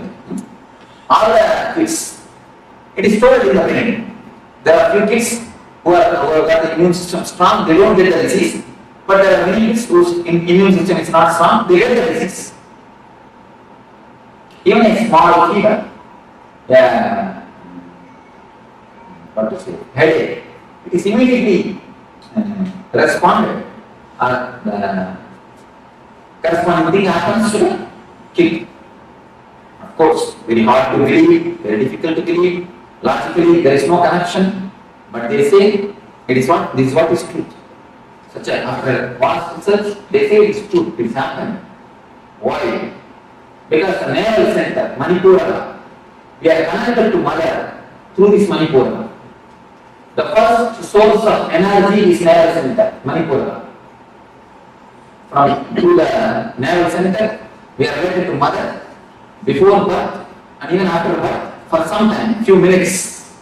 All the kids. It is stored in the brain. There are few kids who have got the immune system strong, they don't get the disease. But there are many kids whose immune system is not strong, they get the disease. Even a small fever, what to say, headache, it is immediately responded. The corresponding thing happens to the kid. Of course, very hard to believe, very difficult to believe. Logically, there is no connection, but they say it is what this is what is truth. Such a after vast research, they say it is truth. It is happened. Why? Because the nerve center, Manipura, we are connected to mother through this Manipura. The first source of energy is nerve center, Manipura. From to the nerve center, we are related to mother before birth and even after birth for some time, few minutes,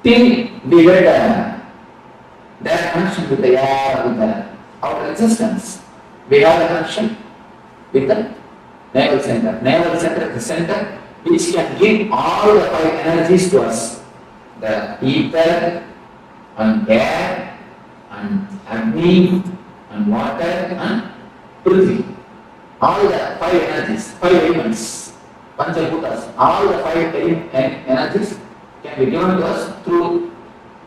till we get that connection with the air, with the outer existence. We have a connection with the navel center. Navel center is the center which can give all the 5 energies to us. The ether and air and Agni and water and Prithvi. All the 5 energies, 5 elements, Panchabhutas, all the 5 energies can be given to us through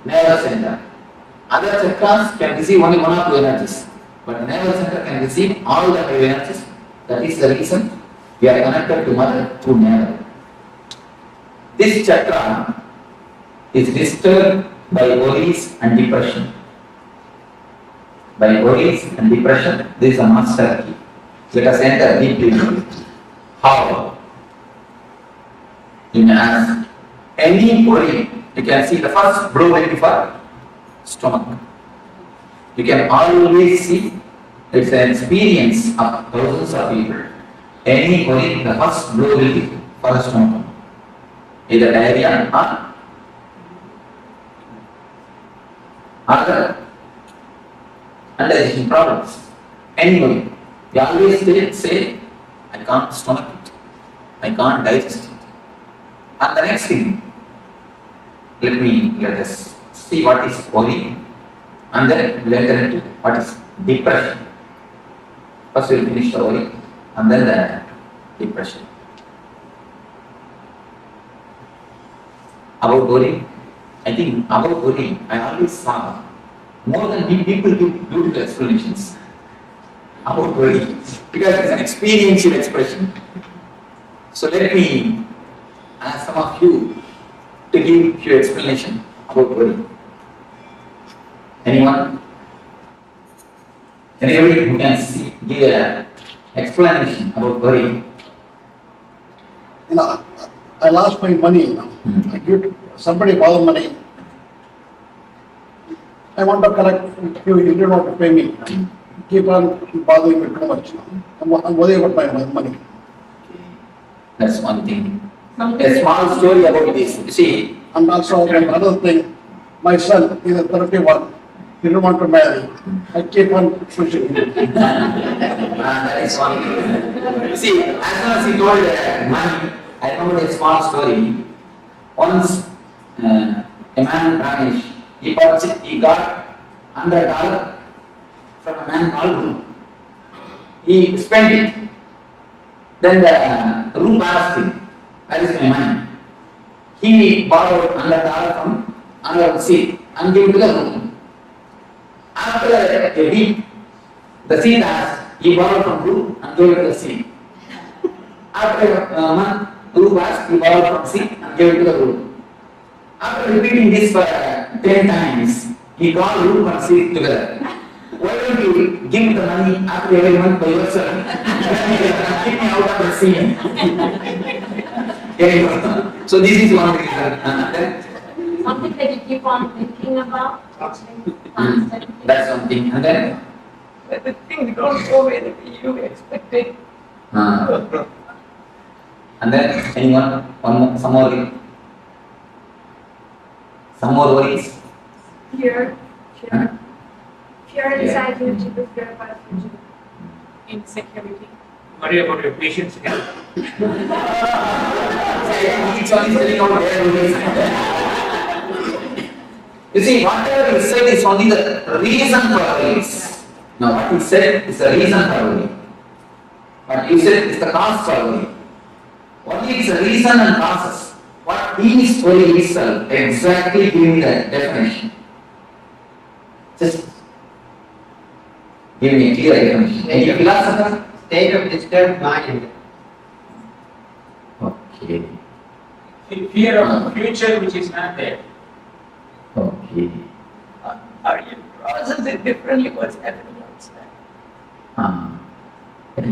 navel center. Other chakras can receive only 1 or 2 energies, but the navel center can receive all the 5 energies. That is the reason we are connected to mother through navel. This chakra is disturbed by worries and depression. By worries and depression, this is a master key. Let us enter deeply. How? You may ask, any worry, you can see the first blow will be for stomach. You can always see it's an experience of thousands of people. Any worry, the first blow will be for the stomach. Either diarrhea or other indigestion problems. Any worry. We always say, I can't stomach it. I can't digest it. And the next thing, let us see what is worry, and then we'll enter into what is depression. First we'll finish the worry, and then the depression. About worry, I think about worry, I always saw more than people give beautiful explanations about worry, because it's an experiential expression. So let me ask some of you to give few explanation about worry. Anyone? Anybody who can give an explanation about worry? I lost my money. I give somebody borrow money. I want to collect. You don't want to pay me. Keep on bothering me too much. I'm worried about my money. That's one thing. A small story about this. You see, and also another thing. My son is a 31. He don't want to marry. I keep on pushing him. That is one thing. You see, as soon as he told money, I remember a small story. Once a man vanished. He got $100 from a man called Ru. He spent it. Then the Ru asked him, "Where is my money?" He borrowed $100 from another Sikh and gave it to the Ru. After a week, the Sikh asked, he borrowed from Ru and gave it to the Sikh. After a month, Ru asked, he borrowed from Sikh and gave it to the Ru. After repeating this for 10 times, he called Ru and Sikh together. Why don't you give me the money after every month by yourself? Keep me out of the scene. So this is one reason. Something that you keep on thinking about. That's something. And then? But the thing don't go where you expected. And then, anyone? Some more? Some more worries? Fear. Fear inside you to prepare for the future. Insecurity. Worry about your patient's health. Each one is telling out their worries. You see, whatever he said is only the reason for worries. Now, what he said is the reason for worry. What you said is the cause for worry. Only is the reason and causes. What is worry itself? Exactly give me the definition. Just give me a clear definition. Any philosopher? State of disturbed mind. Okay. Fear of the future which is not there. Okay. Or you process it differently what's happening outside.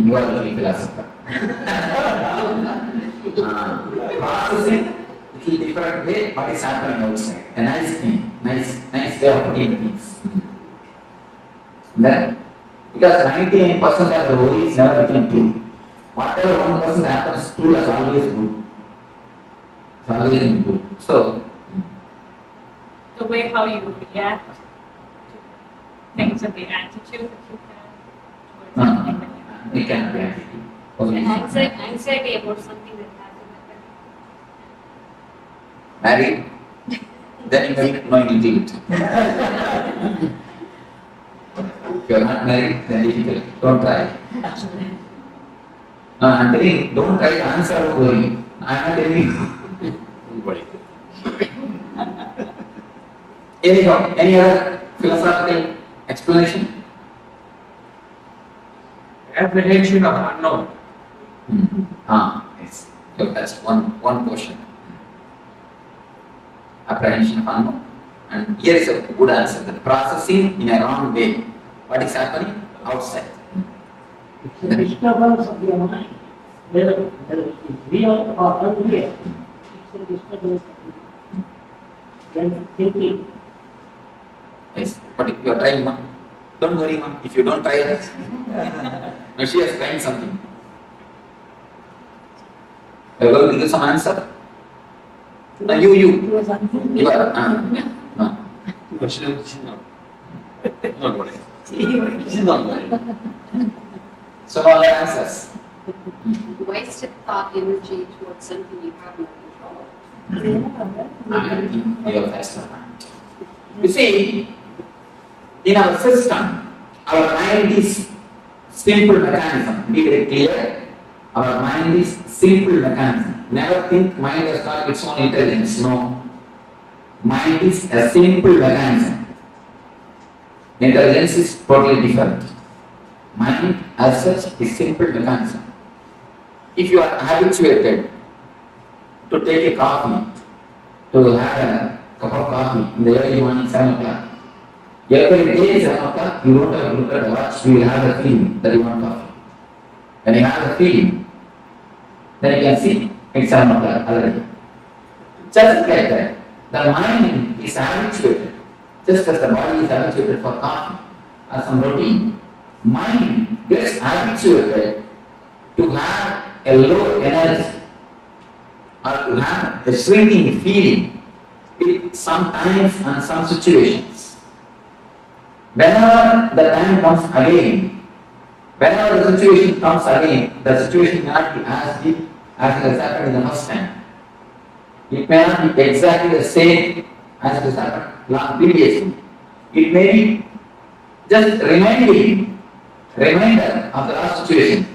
You are the philosopher. Processing little different way what is happening outside. A nice thing, nice way of putting things. Then, because 99% of the worries never become true. Whatever 1% happens, true is always good. It's always good. So, The way how you react to things and the attitude that you have towards something that we can react. anxiety about something that hasn't happened. Married? Then you will know you do it. If you are not married, then difficult. Don't try. No, I am telling you, don't try to answer worry. I am not telling you. Don't worry. Anyhow, any other philosophical explanation? Apprehension of unknown. Yes. So that's one portion. Apprehension of unknown. And here is a good answer. The processing in a wrong way. What is happening outside? It's a disturbance of your mind. Whether it is real or unreal, it's a disturbance of your mind. When thinking. Yes, but if you are trying, ma'am, don't worry, ma'am. If you don't try it, no, she has tried something. Are you going to give some answer? No, you are. No. Not worry. She's not worried. So all the answers. Wasted thought energy towards something you have no control Your faster mind. You see, in our system, our mind is simple mechanism. Be very clear. Our mind is simple mechanism. Never think mind has got its own intelligence. No. Mind is a simple mechanism. Intelligence is totally different. Mind as such is simple mechanism. If you are habituated to take a coffee, to have a cup of coffee in the early morning 7 o'clock, every day 7 o'clock, you don't have to look at the watch, you will have the feeling that you want coffee. When you have the feeling, then you can see it's 7 o'clock already. Just like that, the mind is habituated, just as the body is habituated for coffee or some routine. Mind gets habituated to have a low energy or to have a shrinking feeling with some times and some situations. Whenever the time comes again, whenever the situation comes again, the situation may not be as deep as it has happened in the first time. It may not be exactly the same as it has happened previously. It may be just reminder of the last situation,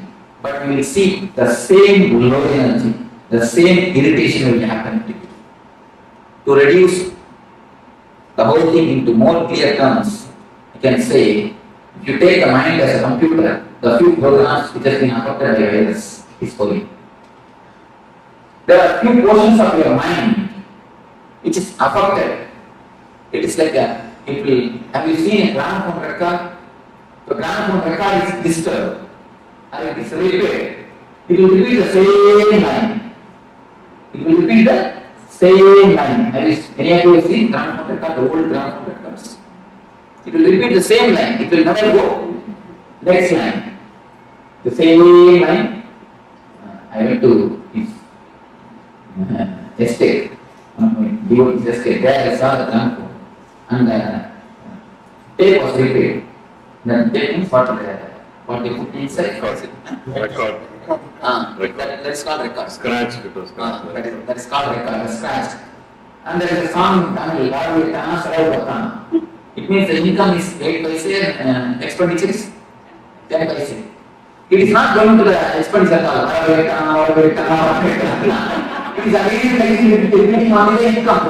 but you will see the same low energy, the same irritation will happen to you. To reduce the whole thing into more clear terms, you can say, if you take the mind as a computer, the few programs which have been affected by virus is for you. There are few portions of your mind which is affected. It is like have you seen a gramophone record? The gramophone record is disturbed and it is repaired. It will repeat the same line. It will repeat the same line. Any of you have seen gramophone record, the old gramophone records? It will repeat the same line. It will never go. Next line. The same line. I went to his estate. Devotee's estate. There I saw the gramophone. And tape was repaired. The tape means what they put inside? Record. That is called record. Scratch. It was that is called record, scratch. And there is a song in Tamil, it means the income is 8 paise, expenditure is 10 paise. It is not going to the expenditure at all. It is again repeating only the income.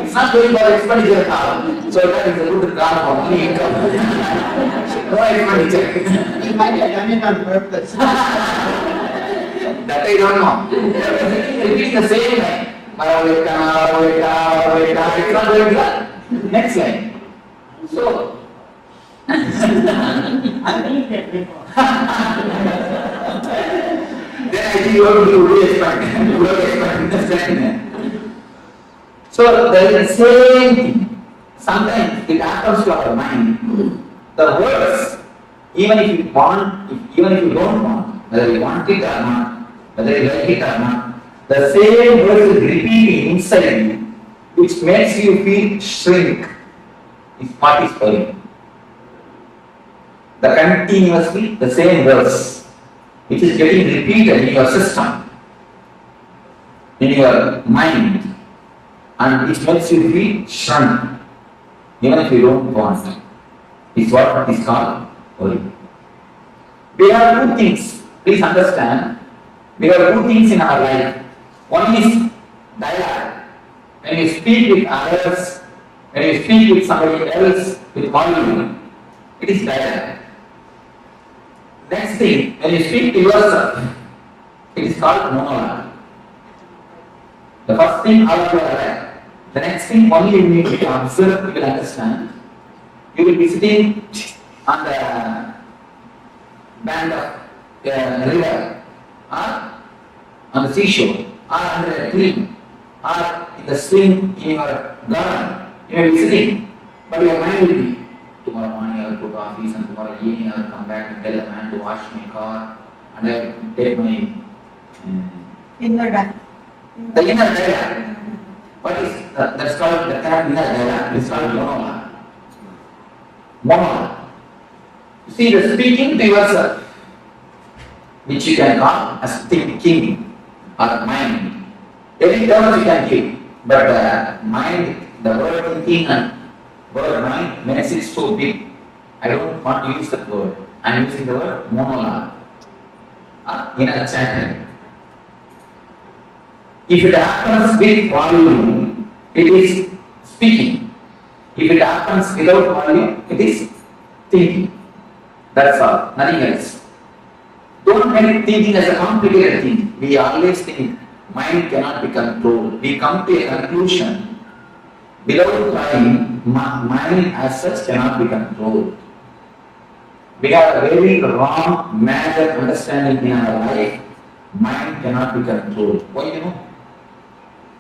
It's not going for expenditure at all. So that is a good card for only income. No expenditure. It might have done it on purpose. That I don't know. Repeating the same line. It's not going to the next line. So, then I think you have to do expand. So there is the same thing. Sometimes it happens to our mind. The words, even if you want, even if you don't want, whether you want it or not, whether you like it or not, the same words is repeating inside you, which makes you feel shrink. Is what is for you. The continuously the same verse, which is getting repeated in your system, in your mind, and it makes you feel shrunk, even if you don't want it. Is what is called worry. We have two things. Please understand. We have two things in our life. One is dialogue. When you speak with others, when you speak with somebody else, with volume, it is dialogue. Next thing, when you speak to yourself, it is called monologue. The first thing, all of you are aware. The next thing, only you need to observe, you will understand. You will be sitting on the bank of a river, or on the seashore, or under a tree, or in the swing in your garden. You may be sitting, but your mind will be, tomorrow morning I will go to office, and tomorrow evening I will come back and tell the man to wash my car, and I will take my Inner dialogue. the inner dialogue. What is that's called the inner dialogue? It's called monologue. Monologue. You see, the speaking to yourself, which you can call as thinking or mind, Any terms you can give, but mind, the word thinking and word mind makes it so big. I don't want to use that word. I am using the word monologue, inner chanting. If it happens with volume, it is speaking. If it happens without volume, it is thinking. That's all, nothing else. Don't make thinking as a complicated thing. We always think mind cannot be controlled. We come to a conclusion. Without trying, mind as such cannot be controlled. We have a very wrong, major understanding in our life. Mind cannot be controlled. Why you know?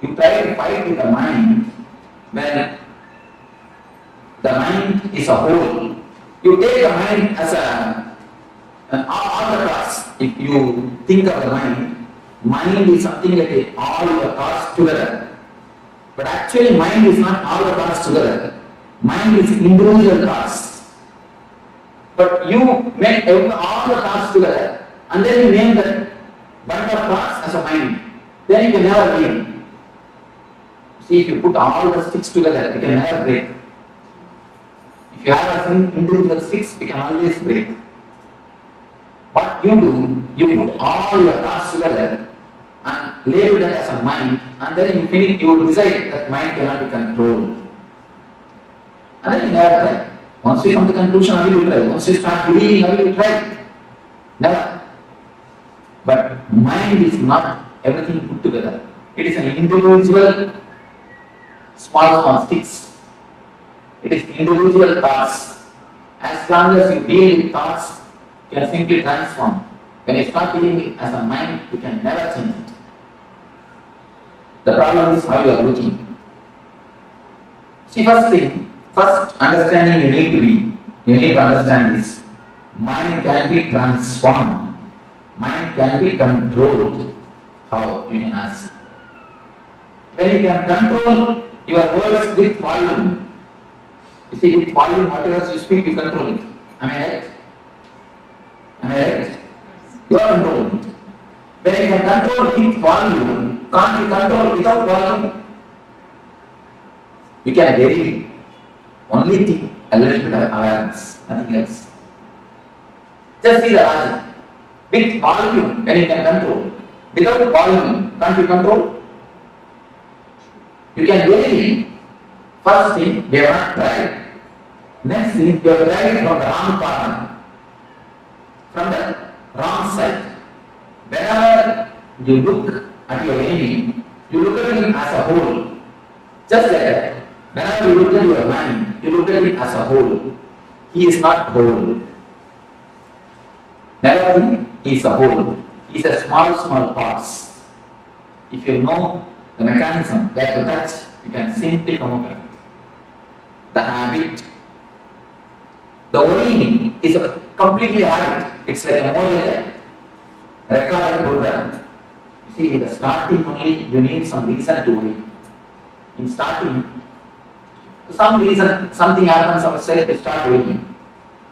You try to fight with the mind when the mind is a whole. You take the mind as all the thoughts. If you think of the mind is something like all the thoughts together. But actually mind is not all the thoughts together. Mind is individual thoughts. But you make all the thoughts together and then you name that bunch of thoughts as a mind. Then you can never break. See, if you put all the sticks together, you can never break. If you have an individual sticks, you can always break. What you do, you put all your thoughts together and label that as a mind, and then you finish, you will decide that mind cannot be controlled. And then you never try. Once you come to the conclusion, how will you try? Once you start believing, how will you try? Never. But mind is not everything put together. It is an individual small sticks. It is individual thoughts. As long as you deal with thoughts, you can simply transform. When you start dealing it as a mind, you can never change it. The problem is how you are looking. See, first understanding you need to understand this. Mind can be transformed. Mind can be controlled. How? You can ask. When you can control your words with volume, you see, with volume, whatever you speak, you control it. Am I right? Am I right? You are controlling it. When you can control with volume, can't you control without volume? You can vary. Only think a little bit of awareness, nothing else. Just see the logic. With volume, when you can control. Without volume, can't you control? You can vary. First thing, we have not tried. Next thing, you have tried from the wrong corner. From the wrong side. Whenever you look at your enemy, you look at him as a whole. Just like that. Whenever you look at your mind, you look at it as a whole. He is not whole. Never think he is a whole. He is a small parts. If you know the mechanism where to touch, you can simply come over it. The habit. The worrying is a completely habit. It's like a more recorded program. You see, in the starting only, you need some reason to worry. In starting, some reason, something happens outside, you start worrying.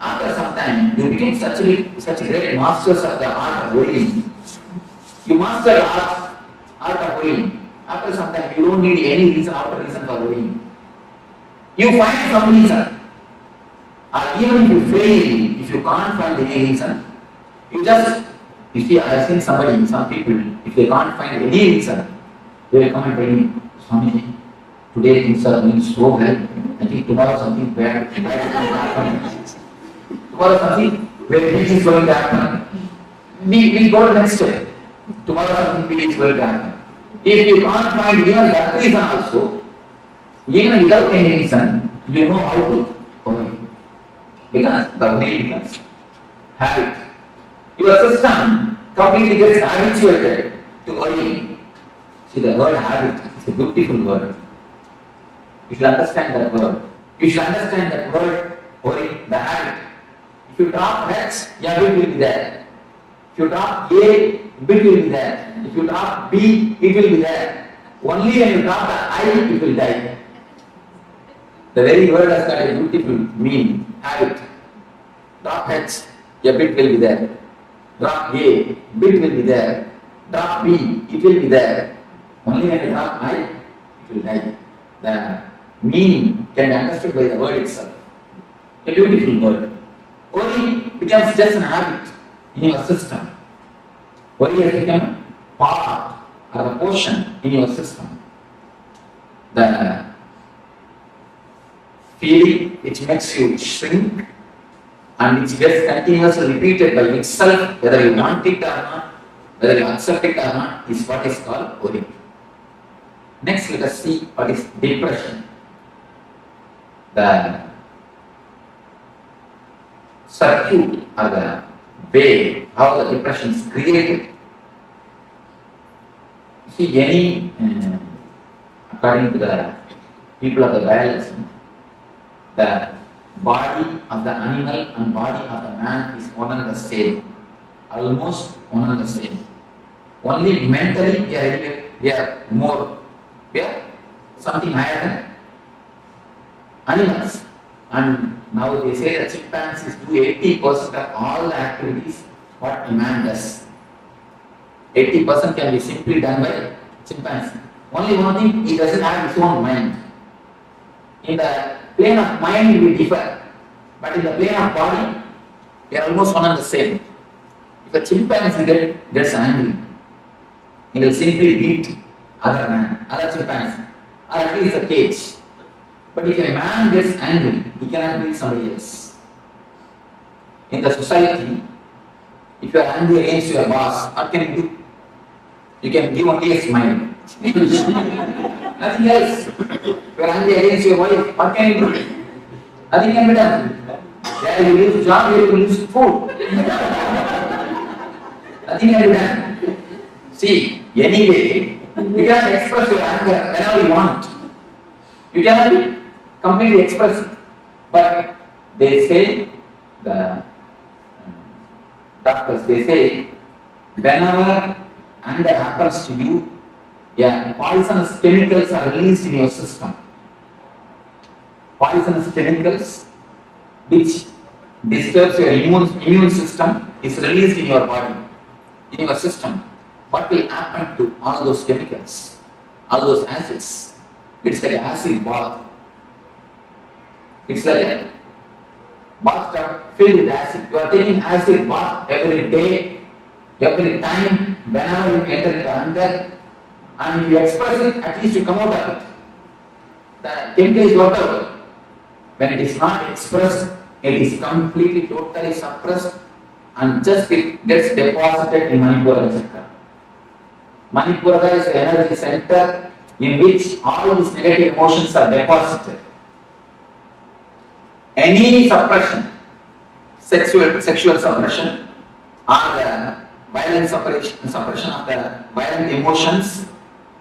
After some time, you become such great masters of the art of worrying. You master the art of worrying. After some time, you don't need any reason after reason for worrying. You find some reason. Or even if you fail, if you can't find any reason, you see, I have seen some people, if they can't find any reason, they will come and tell me, Swamiji, today things are going so well. I think tomorrow something bad is going to happen. Tomorrow something very big is going to happen. We go to the next step. Tomorrow something big is going to happen. If you can't find even that reason also, even without any reason, you know how to worry. Because the way becomes habit. Your system completely gets habituated to worrying. See, the word habit is a beautiful word. You should understand that word. You should understand that word, worry, the habit. If you drop H, your bit will be there. If you drop A, bit will be there. If you drop B, it will be there. Only when you drop the I, it will die. The very word has got a beautiful meaning, habit. Drop H, your bit will be there. Drop A, bit will be there. Drop B, it will be there. Only when you drop I, it will die. The meaning can be understood by the word itself. A beautiful word. Worry becomes just an habit in your system. Worry has become part or a portion in your system. The feeling which makes you shrink and which gets continuously repeated by itself, whether you want it or not, whether you accept it or not, is what is called worry. Next, let us see what is depression. The circuit or the way how the depression is created. See, according to the people of the biology, the body of the animal and body of the man is one and the same, almost one and the same. Only mentally we are something higher than animals. And now they say that chimpanzees do 80% of all the activities what a man does. 80% can be simply done by chimpanzee. Only one thing, he doesn't have his own mind. In the plane of mind we differ, but in the plane of body, we are almost one and the same. If a chimpanzee gets angry, he will simply beat other chimpanzee, or at least a cage. But if a man gets angry, he cannot beat somebody else. In the society, if you are angry against your boss, what can you do? You can give only a smile. Nothing else. If you are angry against your wife, what can you do? Nothing can be done. There you lose job, you will lose food. Nothing can be done. See, anyway, you can express your anger whenever you want. You cannot completely express it. But they say, the doctors, they say, whenever anger happens to you, poisonous chemicals are released in your system. Poisonous chemicals which disturbs your immune system is released in your body, in your system. What will happen to all those chemicals, all those acids? It's like an acid bath. It's like a bathtub filled with acid. You are taking acid bath every day, every time, whenever you enter into anger, and you express it, at least you come out of it. The chemical is worked out. When it is not expressed, it is completely, totally suppressed, and just it gets deposited in Manipura Chakra. Manipura is the energy center in which all these negative emotions are deposited. Any suppression, sexual suppression, or the violent suppression of the violent emotions,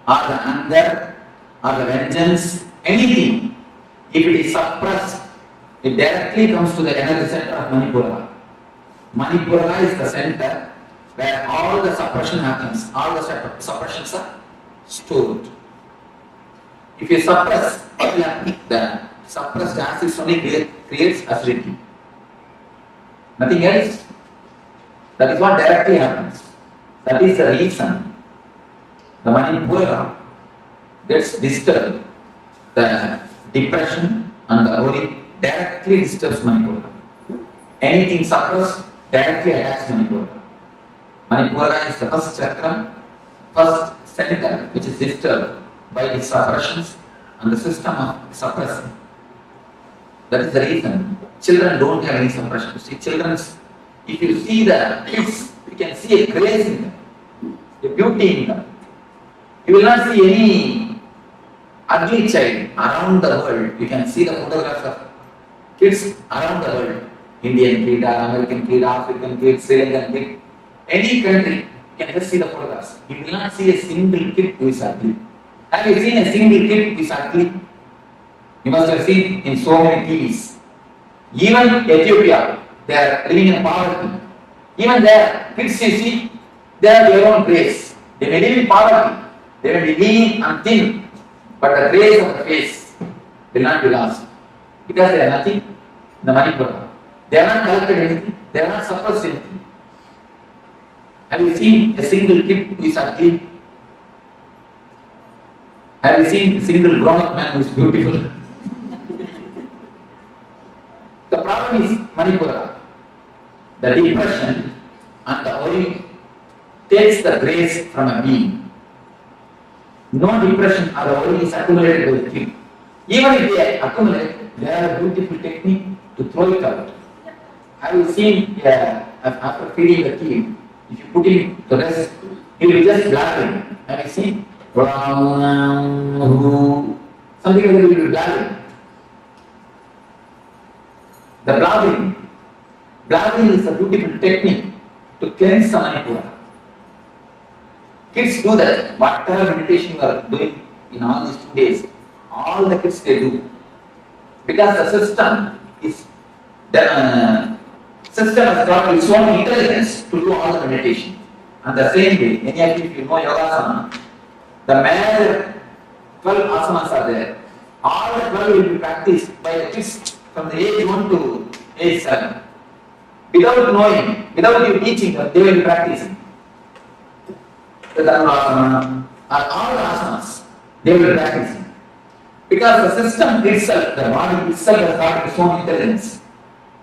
or the anger, or the vengeance, anything, if it is suppressed, it directly comes to the energy center of Manipura. Manipura is the center where all the suppression happens, all the suppressions are stored. If you suppress, what will happen? The suppressed acid only creates acidity. Nothing else. That is what directly happens. That is the reason the Manipura gets disturbed. The depression and the worry directly disturbs Manipura. Anything suppressed directly attacks Manipura. Manipura is the first chakra, first center which is disturbed by its suppressions and the system of suppressing. That is the reason children don't have any suppression. See, if you see the kids, you can see a grace in them, a beauty in them. You will not see any ugly child around the world. You can see the photographs of kids around the world. Indian kid, American kid, African kid, Sri Lankan kid. Any country, you can just see the photographs. You will not see a single kid who is ugly. Have you seen a single kid who is ugly? You must have seen in so many TVs. Even Ethiopia, they are living in poverty. Even there, kids you see, they have their own grace. They may live in poverty, they may be lean and thin, but the grace of the face will not be lost. Because they are nothing in the Manipura. They are not collected anything, they are not suppressed anything. Have you seen a single kid who is ugly? Have you seen a single grown-up man who is beautiful? The problem is Manipura. The depression and the worry takes the grace from a being. No depression or the worry is accumulated by the king. Even if they accumulate, there are beautiful technique to throw it out. Have you seen after feeding the king, if you put him to rest, he will just blabbering. Have you seen? Something like that will be blabbering. The blabbering is a beautiful technique to cleanse the Manipura. Kids do that. Whatever meditation you are doing in all these 2 days, all the kids they do. Because the system has got its own intelligence to do all the meditation. And the same way, any of you, if you know Yogasana, the major 12 asanas are there. All the 12 will be practiced by the kids from the age 1 to age 7. Without knowing, without you teaching them, they will be practicing. The Dharmasana, all the asanas, they will be practicing. Because the system itself, the body itself has got its own intelligence.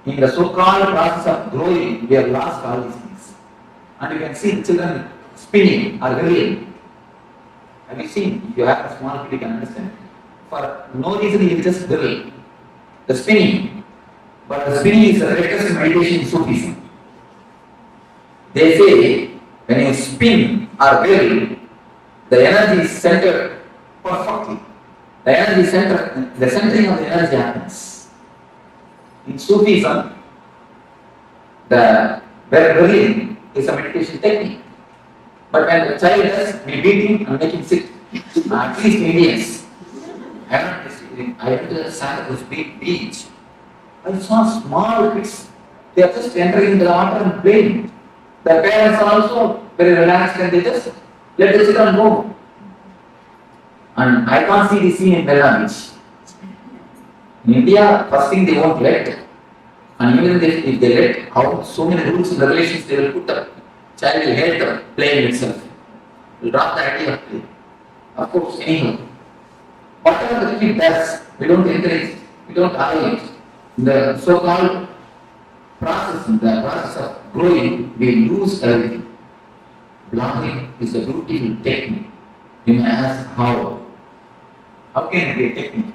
In the so-called process of growing, we have lost all these things. And you can see the children spinning or whirling. Have you seen? If you have a small kid, you can understand. For no reason, he will just whirl. The spinning. But the spinning is the greatest meditation in Sufism. They say, when you spin or whirl, the energy is centered perfectly. The energy center, the centering of the energy happens. In Sufism, the whirling is a meditation technique. But when the child does, we beat him and make him sit. At least Indians. I went to the Santa Cruz beach. I saw small kids. They are just entering the water and playing. The parents are also very relaxed and they just let the children go. And I can't see the scene in Marina Beach. In India, first thing they won't let. And even if they let, how so many rules and regulations they will put up. Child will hate playing itself. Will drop the idea of play. Of course, anyhow. Whatever the kid does, we don't encourage it. We don't allow it. The so-called process, the process of growing, we lose everything. Blocking is a beautiful technique. You may ask how. How can it be a technique?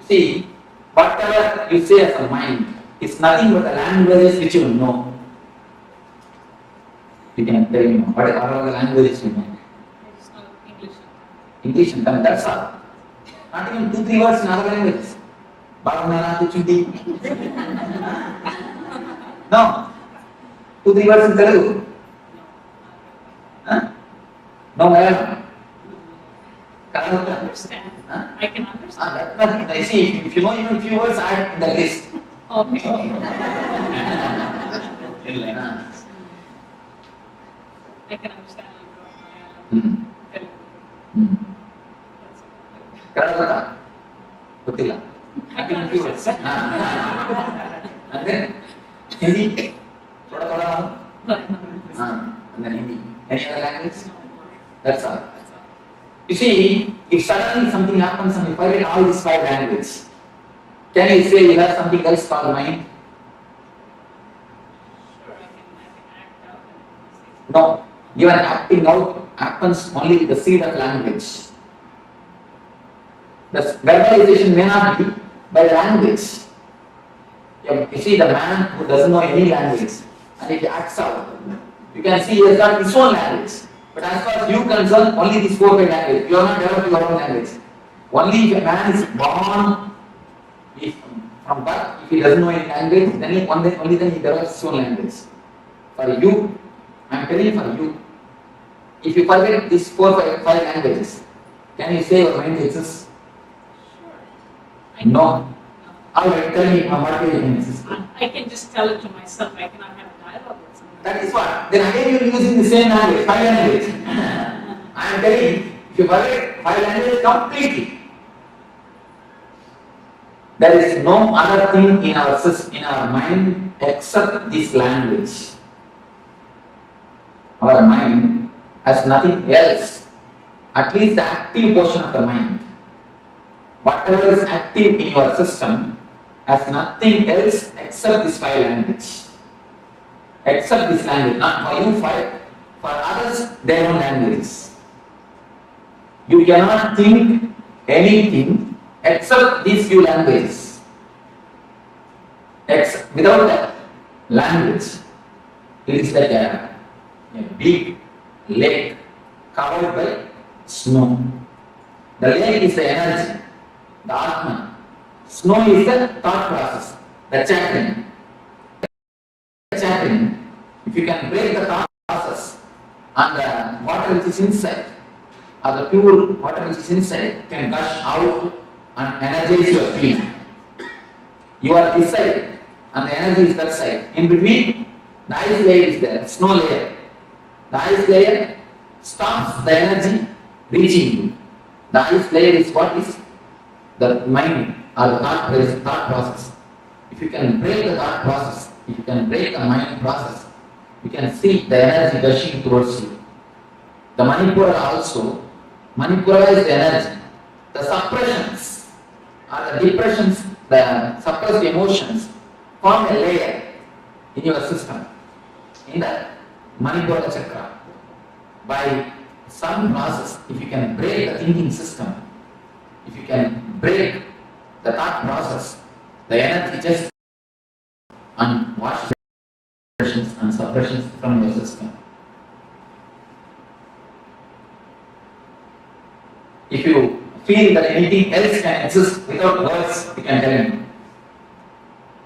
See, whatever you say as a mind is nothing but the languages which you know. You can tell me what are the languages you know? English and Tamil, that's all. Not even 2-3 words in other languages. Bagunana, Kuchundi. No. 2-3 words in Telugu. Huh? No, Malayalam. I can understand. I can understand. That's nothing. I see, if you know even a few words, add in the list. Okay. I can understand. Karakata. Gottilla. I can understand. And then Hindi. Thoda. And then Hindi. Any other language? That's all. You see, if suddenly something happens and you forget all these 5 languages, can you say you have something else called mind? No. Even acting out happens only with the seed of language. The verbalization may not be by language. You see the man who doesn't know any language and if he acts out, you can see he has got his own language. But as far as you concern, only these 4-5 languages. You are not developing your own language. Only if a man is born from birth, if he doesn't know any language, then only then he develops his own language. For you, I am telling you for you, if you forget these 4-5 languages, can you say your mind exists? No. Alright, tell me what way you can exist. I can just tell it to myself. I cannot have a dialogue with someone. That is what. Then again you are using the same language, 5 languages. I am telling you, if you forget 5 languages completely, there is no other thing in our mind except this language. Our mind has nothing else. at least the active portion of the mind. Whatever is active in your system has nothing else except this five language. Except this language, not for you five, for others their own languages. You cannot think anything except these few languages. Without that language, it is like a big lake covered by snow. The lake is the energy, the Atman. Snow is the thought process, the chattering. If you can break the thought process and the water which is inside, or the pure water which is inside can gush out and energize your field. You are this side and the energy is that side. In between, the ice layer is there, snow layer. The ice layer stops the energy reaching you. The ice layer is what is the mind or the thought process. If you can break the thought process, if you can break the mind process, you can see the energy gushing towards you. The Manipura also, Manipura is the energy. The suppressions or the depressions, the suppressed emotions form a layer in your system, in the Manipura Chakra. By some process, if you can break the thinking system, if you can break the thought process, the energy just and wash depressions and suppressions from your system. If you feel that anything else can exist without words, you can tell me.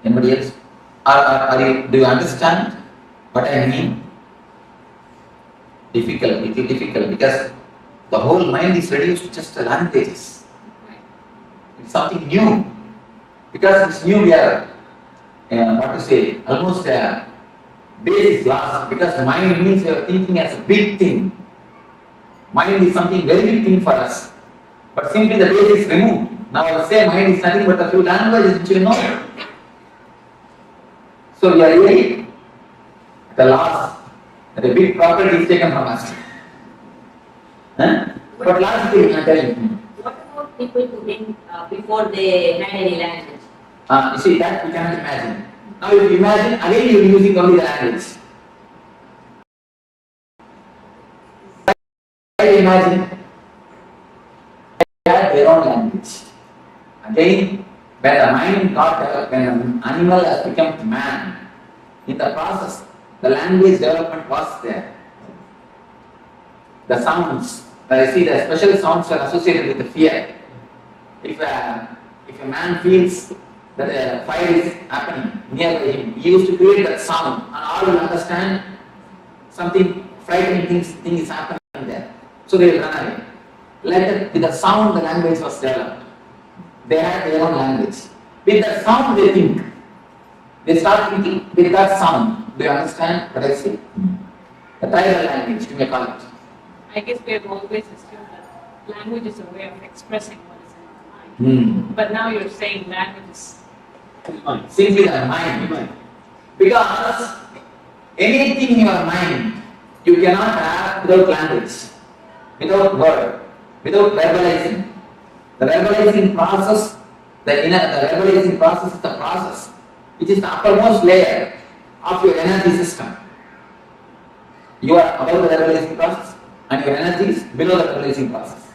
Anybody else? Do you understand what I mean? Difficult, it is difficult because the whole mind is reduced to just languages. It's something new. Because it's new, we are, almost a base is lost. Because mind means you are thinking as a big thing. Mind is something very big thing for us. But simply the base is removed. Now I say mind is nothing but a few languages which you know. So we are really at the loss. That a big property is taken from us. But last thing I tell you. What about people who think before they had any language? You see, that we cannot imagine. Now if you imagine, again you are using only the language. Imagine they had their own language. Again, when the mind got developed, when an animal has become man, in the process, the language development was there. The sounds, I see the special sounds are associated with the fear. If a man feels that a fire is happening nearby him, he used to create that sound and all will understand something frightening thing is happening there. So they will run away. Later, with the sound, the language was developed. They had their own language. With that sound, they think. They start thinking with that sound. Do you understand what I say? The tribal language, you may call it. I guess we have always assumed that language is a way of expressing what is in our mind. But now you're saying language is simply the mind. Because anything in your mind you cannot have without language, without word, without verbalizing. The verbalizing process, the verbalizing process is the process which is the uppermost layer of your energy system. You are above the verbalizing process and your energy is below the verbalizing process.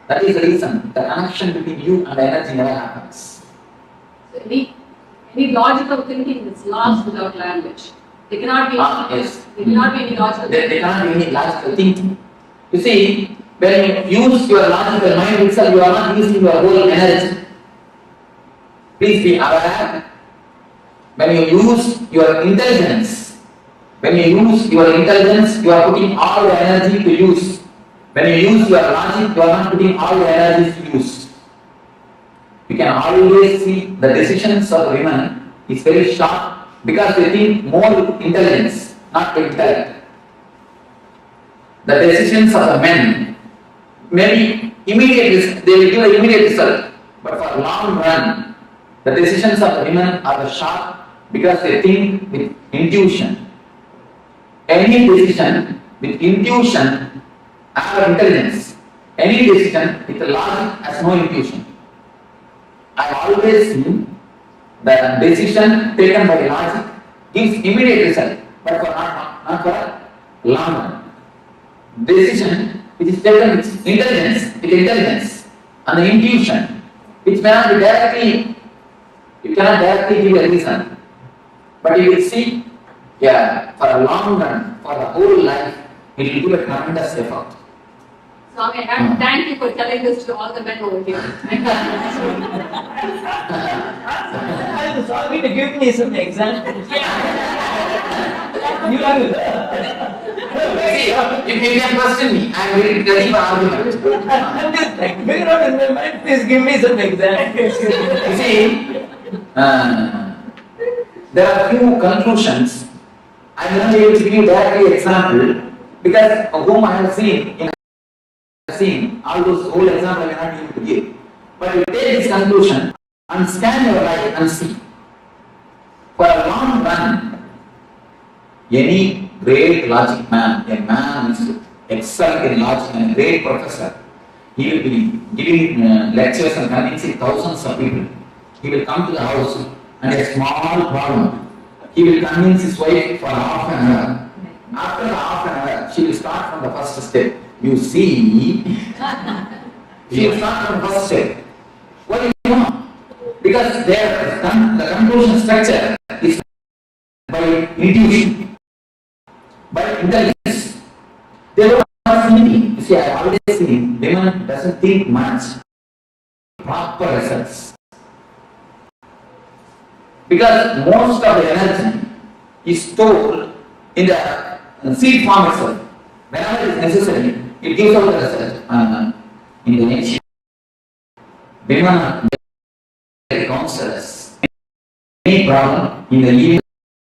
That is the reason the connection between you and the energy never happens. So any logical thinking is lost without language. There cannot be there cannot be any logical thinking. There cannot be any logical thinking. You see, when you use your logical mind itself, you are not using your whole energy. Please be aware. When you use your intelligence, you are putting all your energy to use. When you use your logic, you are not putting all your energy to use. You can always see the decisions of women is very sharp because they think more with intelligence, not with intellect. The decisions of the men, maybe immediate, they will give an immediate result, but for long run, the decisions of the women are sharp because they think with intuition. Any decision with intuition or intelligence Any decision with logic has no intuition. I always seen the decision taken by logic gives immediate result, but for not for long run. Decision which is taken with intelligence and the intuition, which may not be directly, you cannot directly give a reason, but you will see, for a long run, for the whole life, it will give a tremendous effort. Swami, I have to thank you for telling this to all the men over here. Swami, to give me some examples. You are See, if you can question me, I am ready for argument. I'm just like, figure out in my mind, please give me some examples. You see, there are few conclusions. I am not able to give you directly example because of whom I have seen all those whole examples I may not be able to give. But you take this conclusion and scan your life and see. For a long run, any great logic man, a man is excellent in logic and a great professor, he will be giving lectures and convincing thousands of people. He will come to the house and a small problem. He will convince his wife for half an hour. After the half an hour, she will start from the first step. You see, she will start from the first step. What do you know? Because the conclusion structure is by intuition, by intelligence. They don't have thinking. You see, I have always seen women doesn't think much. Proper results. Because most of the energy is stored in the seed form itself. Whenever it is necessary, it gives out the result. In the nature, women are counselors. Any problem in the evening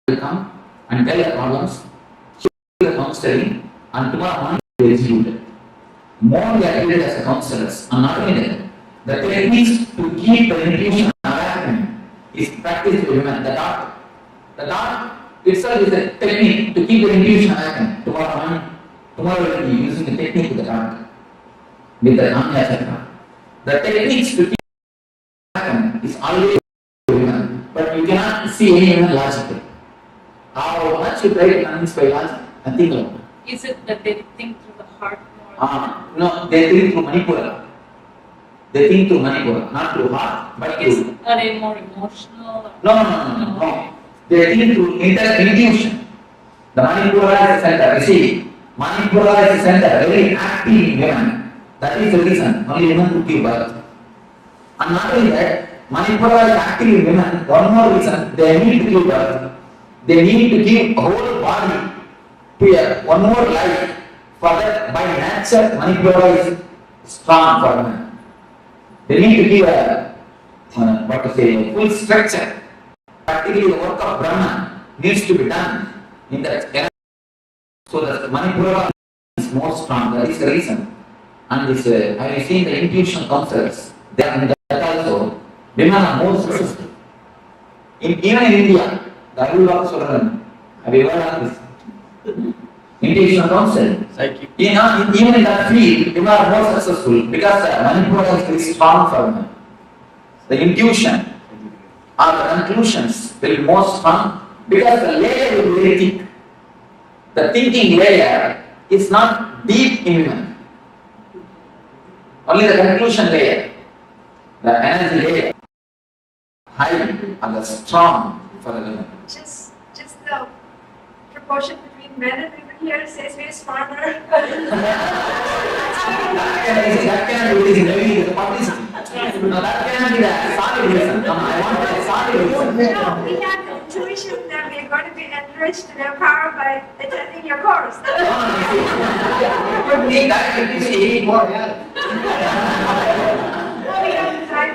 will come and tell the problems, she will do the counseling, and tomorrow morning they will execute it. More they are treated as counselors, and not only that, the techniques to keep the intuition awakened is practiced by women. The dot itself is a technique to keep the intuition awakened. Tomorrow we will be using the technique with the dot, with the Anya Chakra. The techniques to keep awakened is always women, but you cannot see any women logically. How much you try to convince by logic, nothing like that. Is it that they think through the heart more? No, they think through Manipura. They think through Manipura, not through heart, but through. Are they more emotional? No. They think through intuition. The Manipura is the center. You see, Manipura is the center, very active in women. That is the reason only women could give birth. And not only that, Manipura is active in women. One more reason, they need to give birth. They need to give a whole body to one more life. For that, by nature, Manipura is strong for women. They need to give a full structure. Practically, the work of Brahman needs to be done in that energy. So that Manipura is more strong. That is the reason. And this, I have seen the intuition counselors. They are in that also. Women are more successful. Even in India, the Ayurveda Swaran, have you heard of this? Intuition counseling. Even in that field, women are more successful because the Manipura is very strong for them. The intuition or the conclusions will be more strong because the layer will be very thick. The thinking layer is not deep in women. Only the conclusion layer, the energy layer, high and the strong for the women. Just the proportion between men and women here says we're smarter. That cannot be the publicity. No, that cannot be the solid reason. I want a solid reason. No, we have the intuition that we're going to be enriched in our power by attending your course.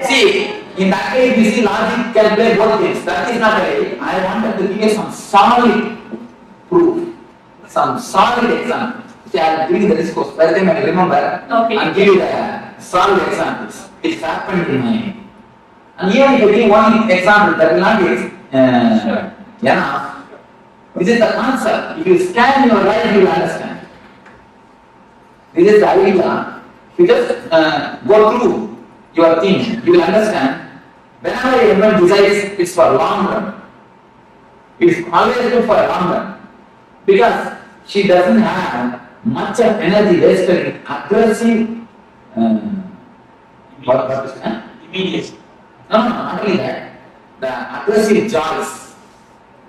See, in that case, we see logic can play both things. That is not right. I wanted to give you some solid proof, some solid example. See, I will give you the discourse. By the time I remember, and give you the solid examples. It's happened in my. And even if you give one example, that will not be enough. This is the concept. If you scan your life, you will understand. This is the idea. you just go through your thing, you will understand. Whenever everyone decides it's for long run, it is always good for a long run because she doesn't have much of energy wasted in aggressive. What is that? Immediate. No, not only that. The aggressive joys.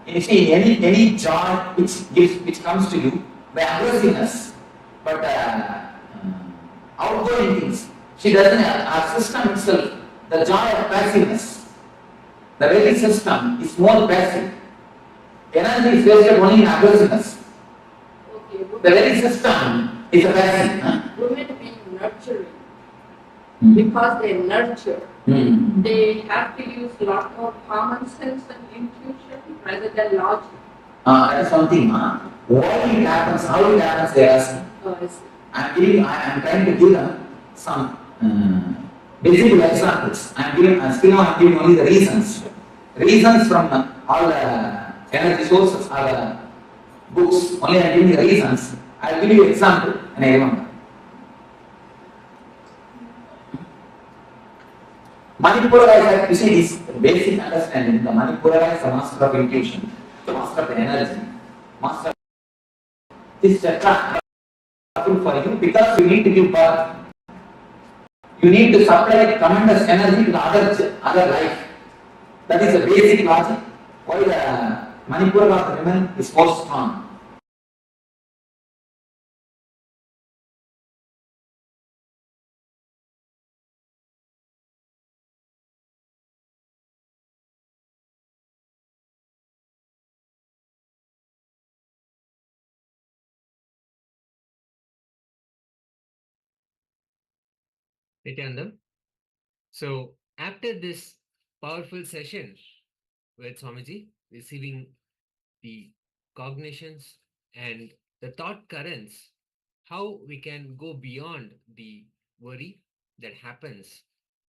You see, any joy which comes to you by aggressiveness, but outgoing things. She doesn't have our system itself, the joy of passiveness. The very system is more passive. Energy is wasted only in aggressiveness. Okay, The very system is a passive. women being nurturing, because they nurture, they have to use a lot more common sense and intuition rather than logic. That's something. Why it happens, how it happens, they ask. I am trying to give them some visible examples. I'm giving only the reasons. Reasons from all the energy sources or the books. Only I'm giving the reasons. I'll give you an example and I remember. Manipura is, you see this basic understanding. The Manipura is the master of intuition, the master of the energy, master of this chakra for you because you need to give birth. You need to supply tremendous energy to the other life. That is the basic logic why the Manipura of the women is more strong. Nityanandam. So after this powerful session with Swamiji, receiving the cognitions and the thought currents, how we can go beyond the worry that happens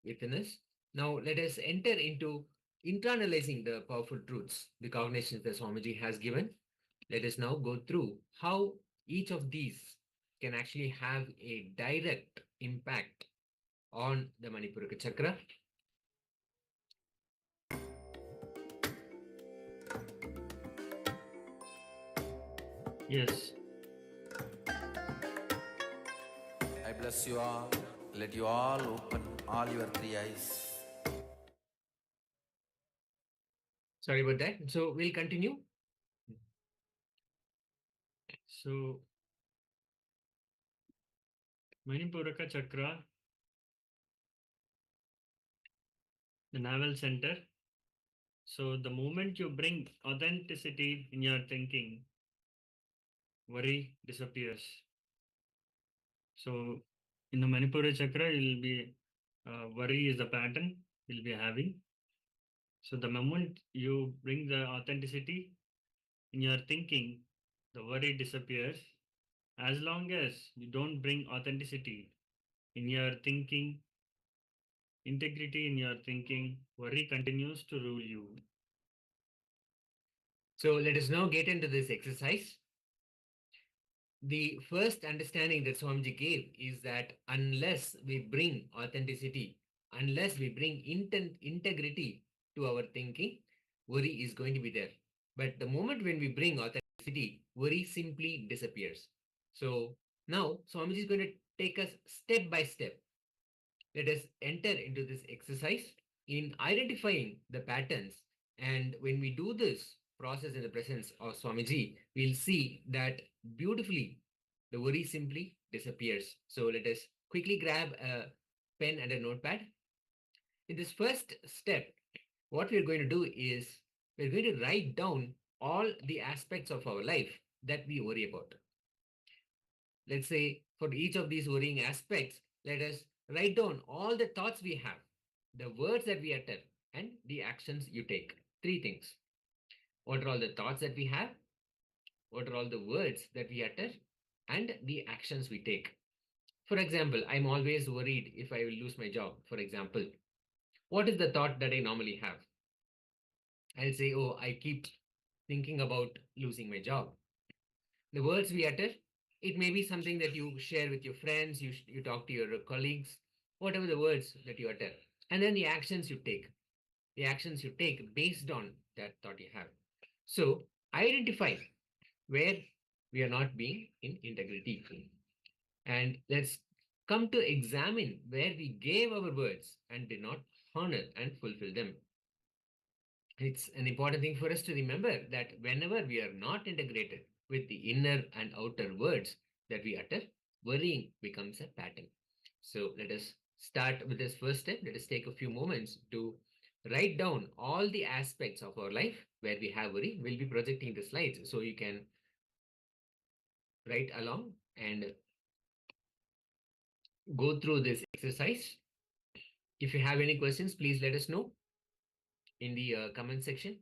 within us. Now let us enter into internalizing the powerful truths, the cognitions that Swamiji has given. Let us now go through how each of these can actually have a direct impact on the Manipuraka chakra. Yes. I bless you all. Let you all open all your three eyes. Sorry about that. So we'll continue. So Manipuraka chakra, the navel center. So the moment you bring authenticity in your thinking, worry disappears. So in the Manipura chakra, you'll be worry is the pattern you'll be having. So the moment you bring the authenticity in your thinking, the worry disappears. As long as you don't bring authenticity in your thinking, integrity in your thinking, worry continues to rule you. So let us now get into this exercise. The first understanding that Swamiji gave is that unless we bring authenticity, unless we bring integrity to our thinking, worry is going to be there. But the moment when we bring authenticity, worry simply disappears. So now Swamiji is going to take us step by step. Let us enter into this exercise in identifying the patterns. And when we do this process in the presence of Swamiji, we'll see that beautifully the worry simply disappears. So let us quickly grab a pen and a notepad. In this first step, what we're going to do is we're going to write down all the aspects of our life that we worry about. Let's say for each of these worrying aspects, let us write down all the thoughts we have, the words that we utter, and the actions you take. Three things. What are all the thoughts that we have? What are all the words that we utter? And the actions we take. For example, I'm always worried if I will lose my job, for example. What is the thought that I normally have? I'll say, oh, I keep thinking about losing my job. The words we utter, It may be something that you share with your friends, you talk to your colleagues, whatever the words that you utter. And then the actions you take. The actions you take based on that thought you have. So identify where we are not being in integrity. And let's come to examine where we gave our words and did not honor and fulfill them. It's an important thing for us to remember that whenever we are not integrated with the inner and outer words that we utter, worrying becomes a pattern. So let us start with this first step. Let us take a few moments to write down all the aspects of our life where we have worry. We'll be projecting the slides so you can write along and go through this exercise. If you have any questions, please let us know in the comment section.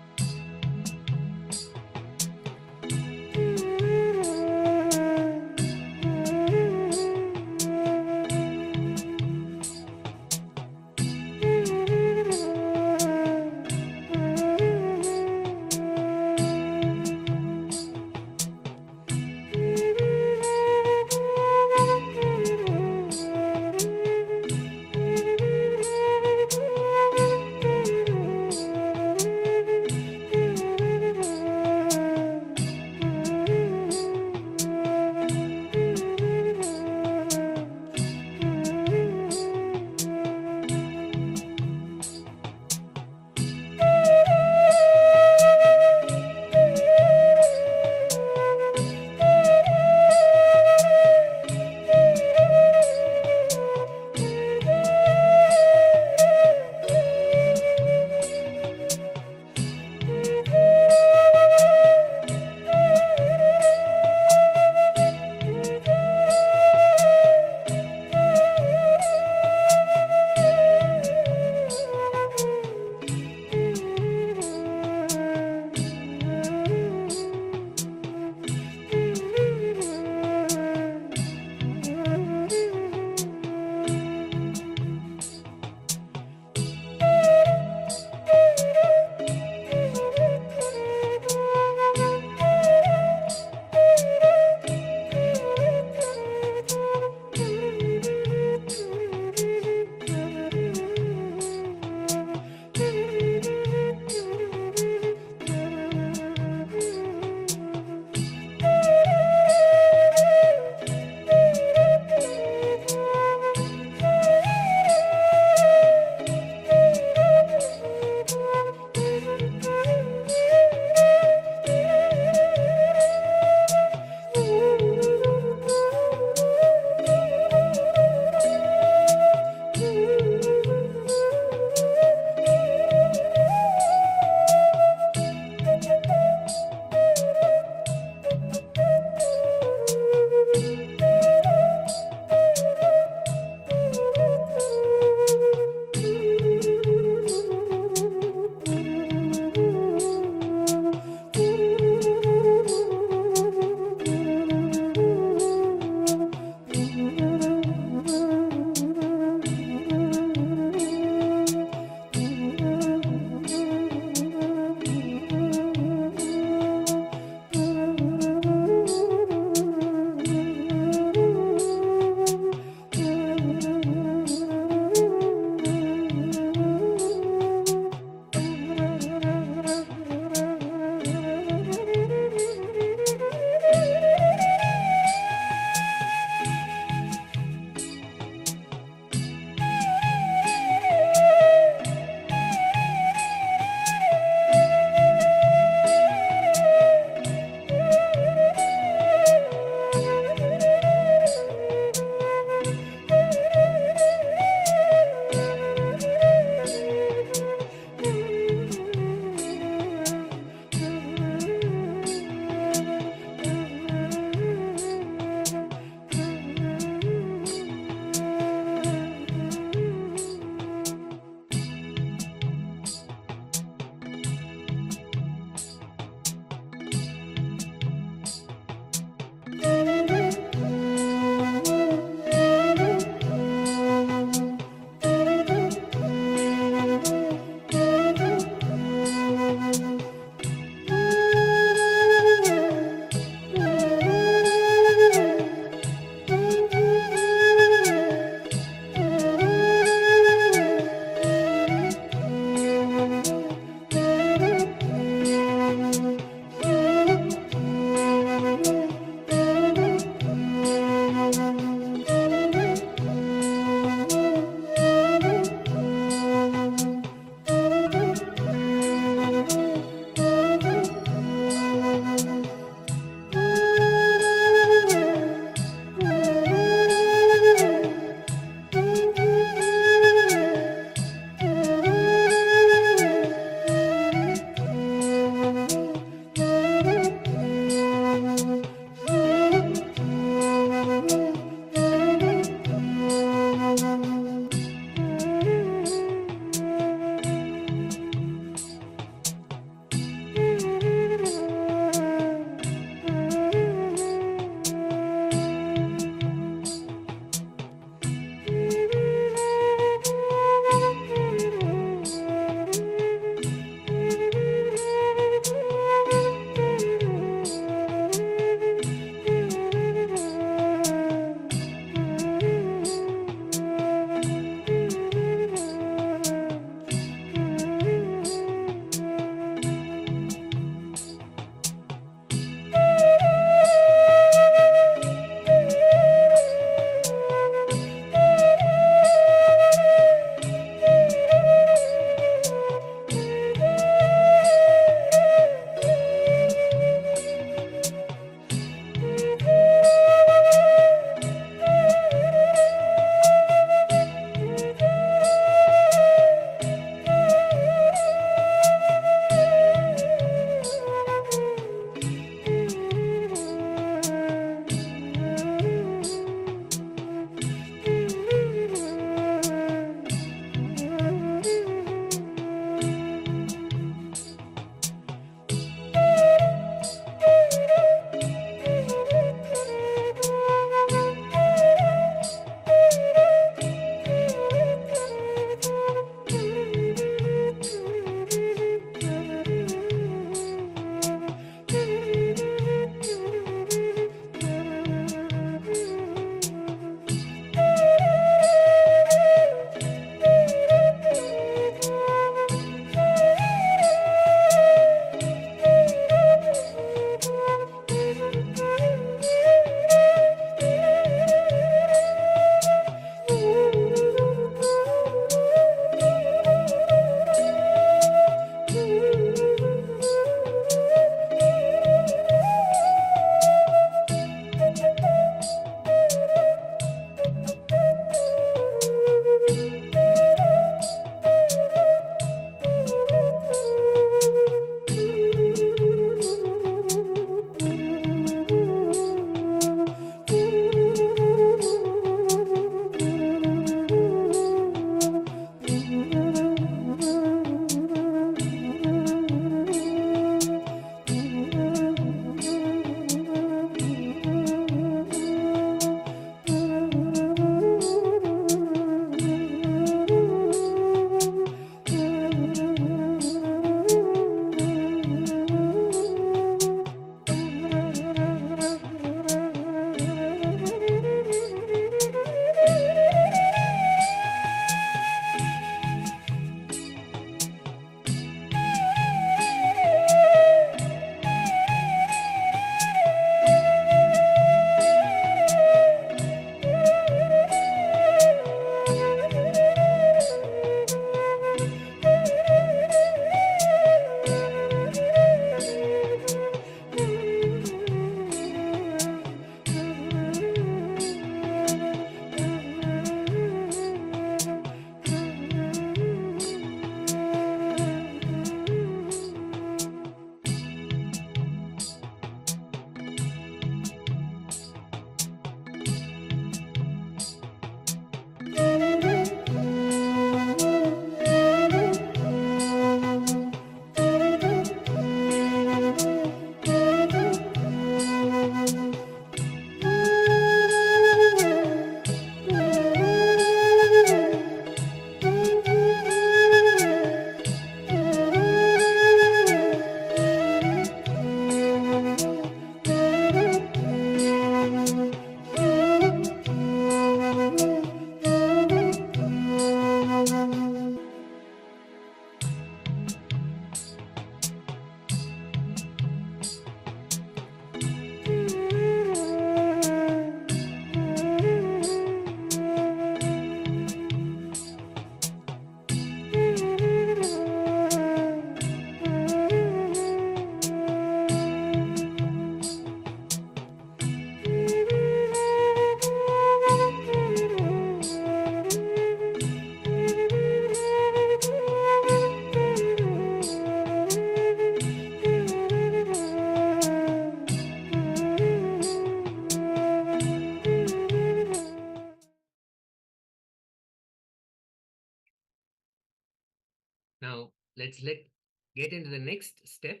Now, let's get into the next step.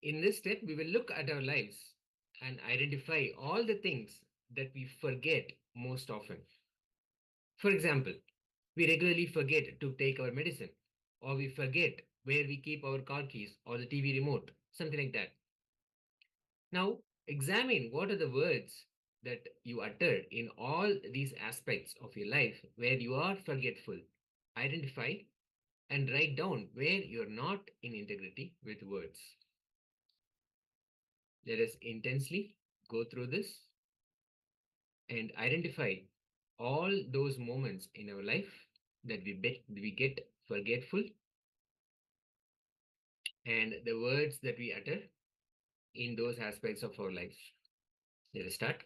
In this step, we will look at our lives and identify all the things that we forget most often. For example, we regularly forget to take our medicine, or we forget where we keep our car keys or the TV remote, something like that. Now, examine what are the words that you utter in all these aspects of your life where you are forgetful. Identify and write down where you're not in integrity with words. Let us intensely go through this and identify all those moments in our life that we get forgetful and the words that we utter in those aspects of our life. Let us start.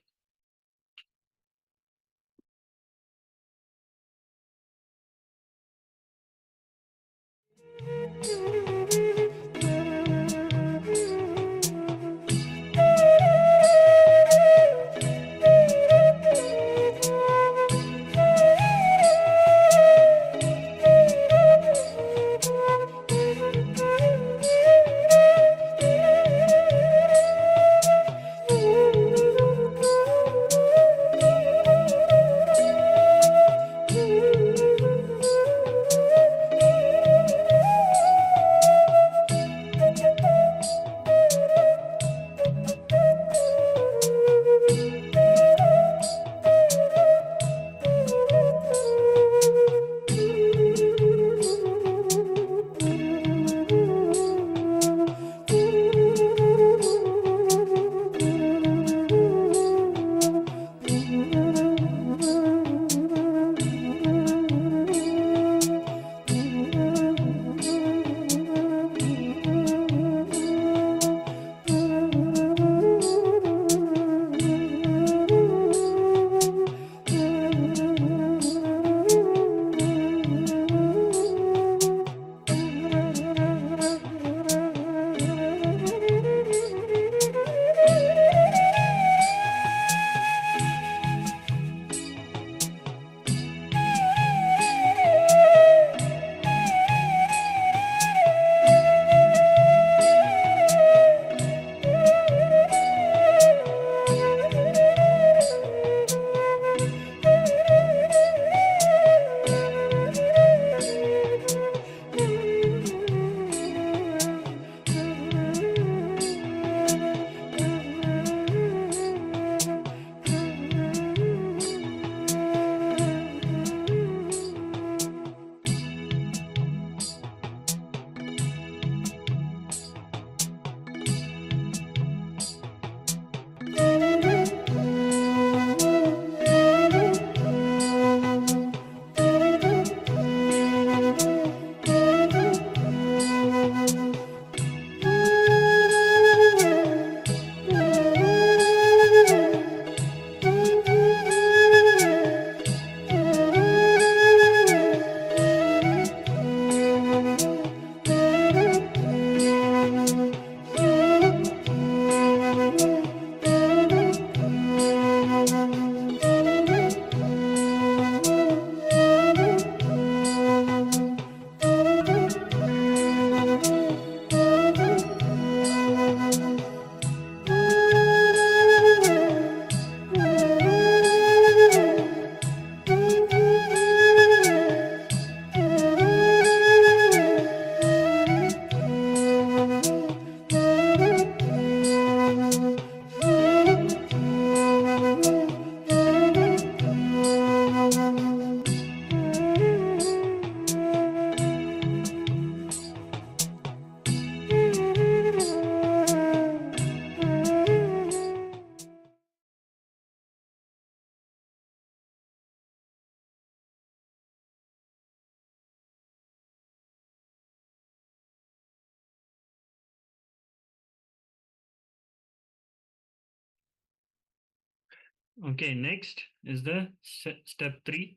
Okay, next is the step 3.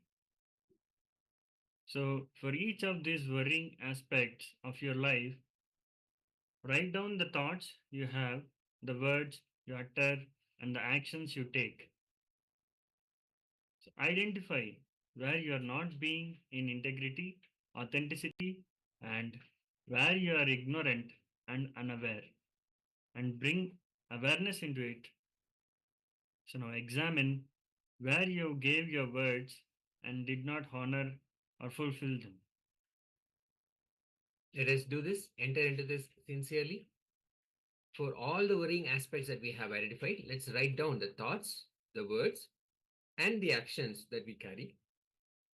So, for each of these worrying aspects of your life, write down the thoughts you have, the words you utter, and the actions you take. So, identify where you are not being in integrity authenticity, and where you are ignorant and unaware, and bring awareness into it. So now examine where you gave your words and did not honor or fulfill them. Let us do this, enter into this sincerely. For all the worrying aspects that we have identified, let's write down the thoughts, the words, and the actions that we carry,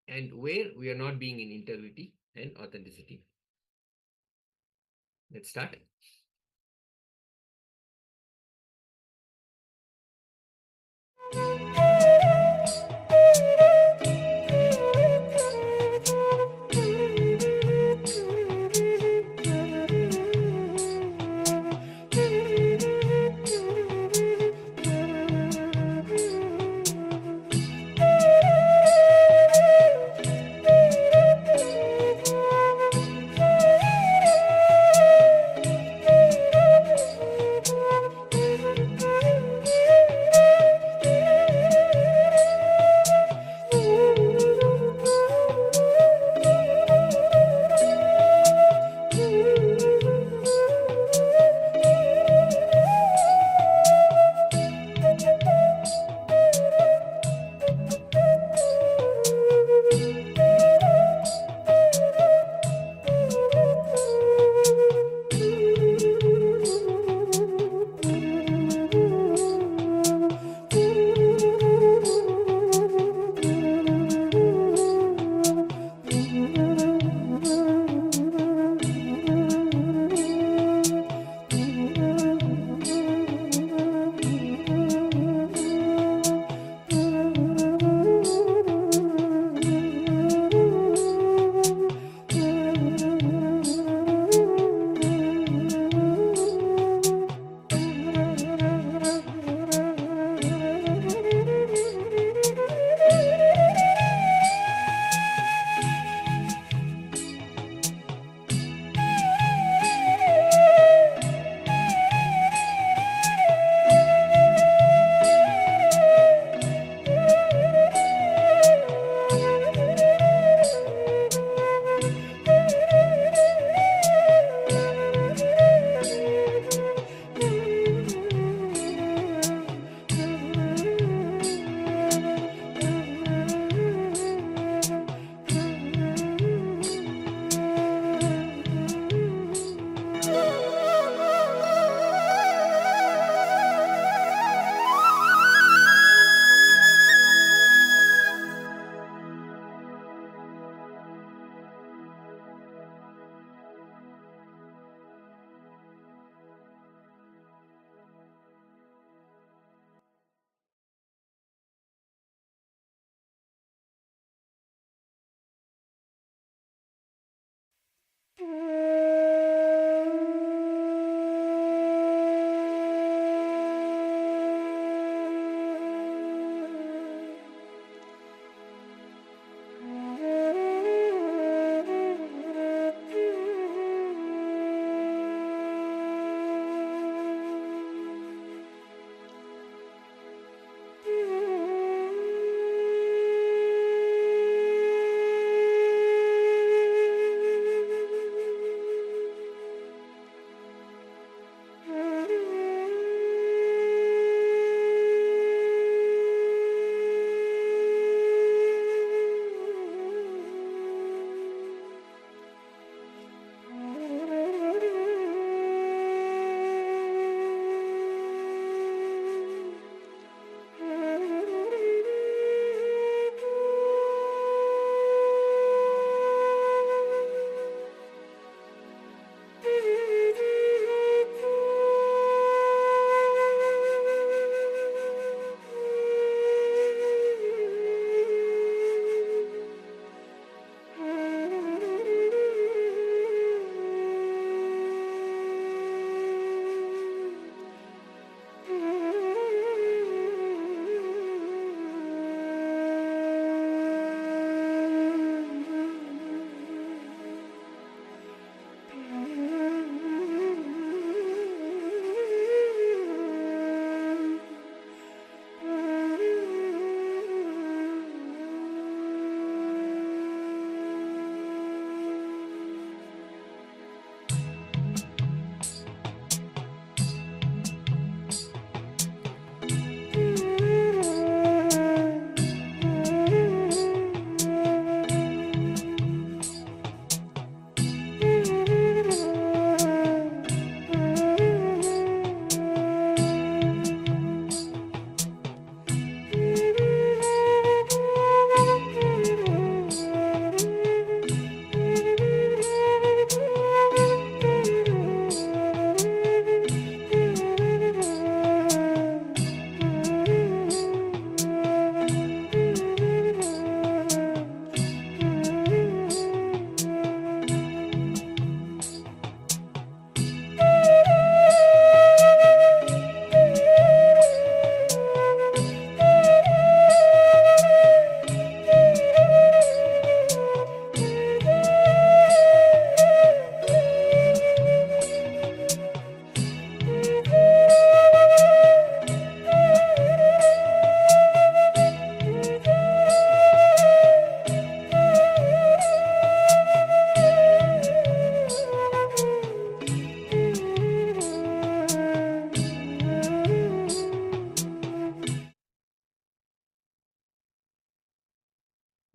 and where we are not being in integrity and authenticity. Let's start.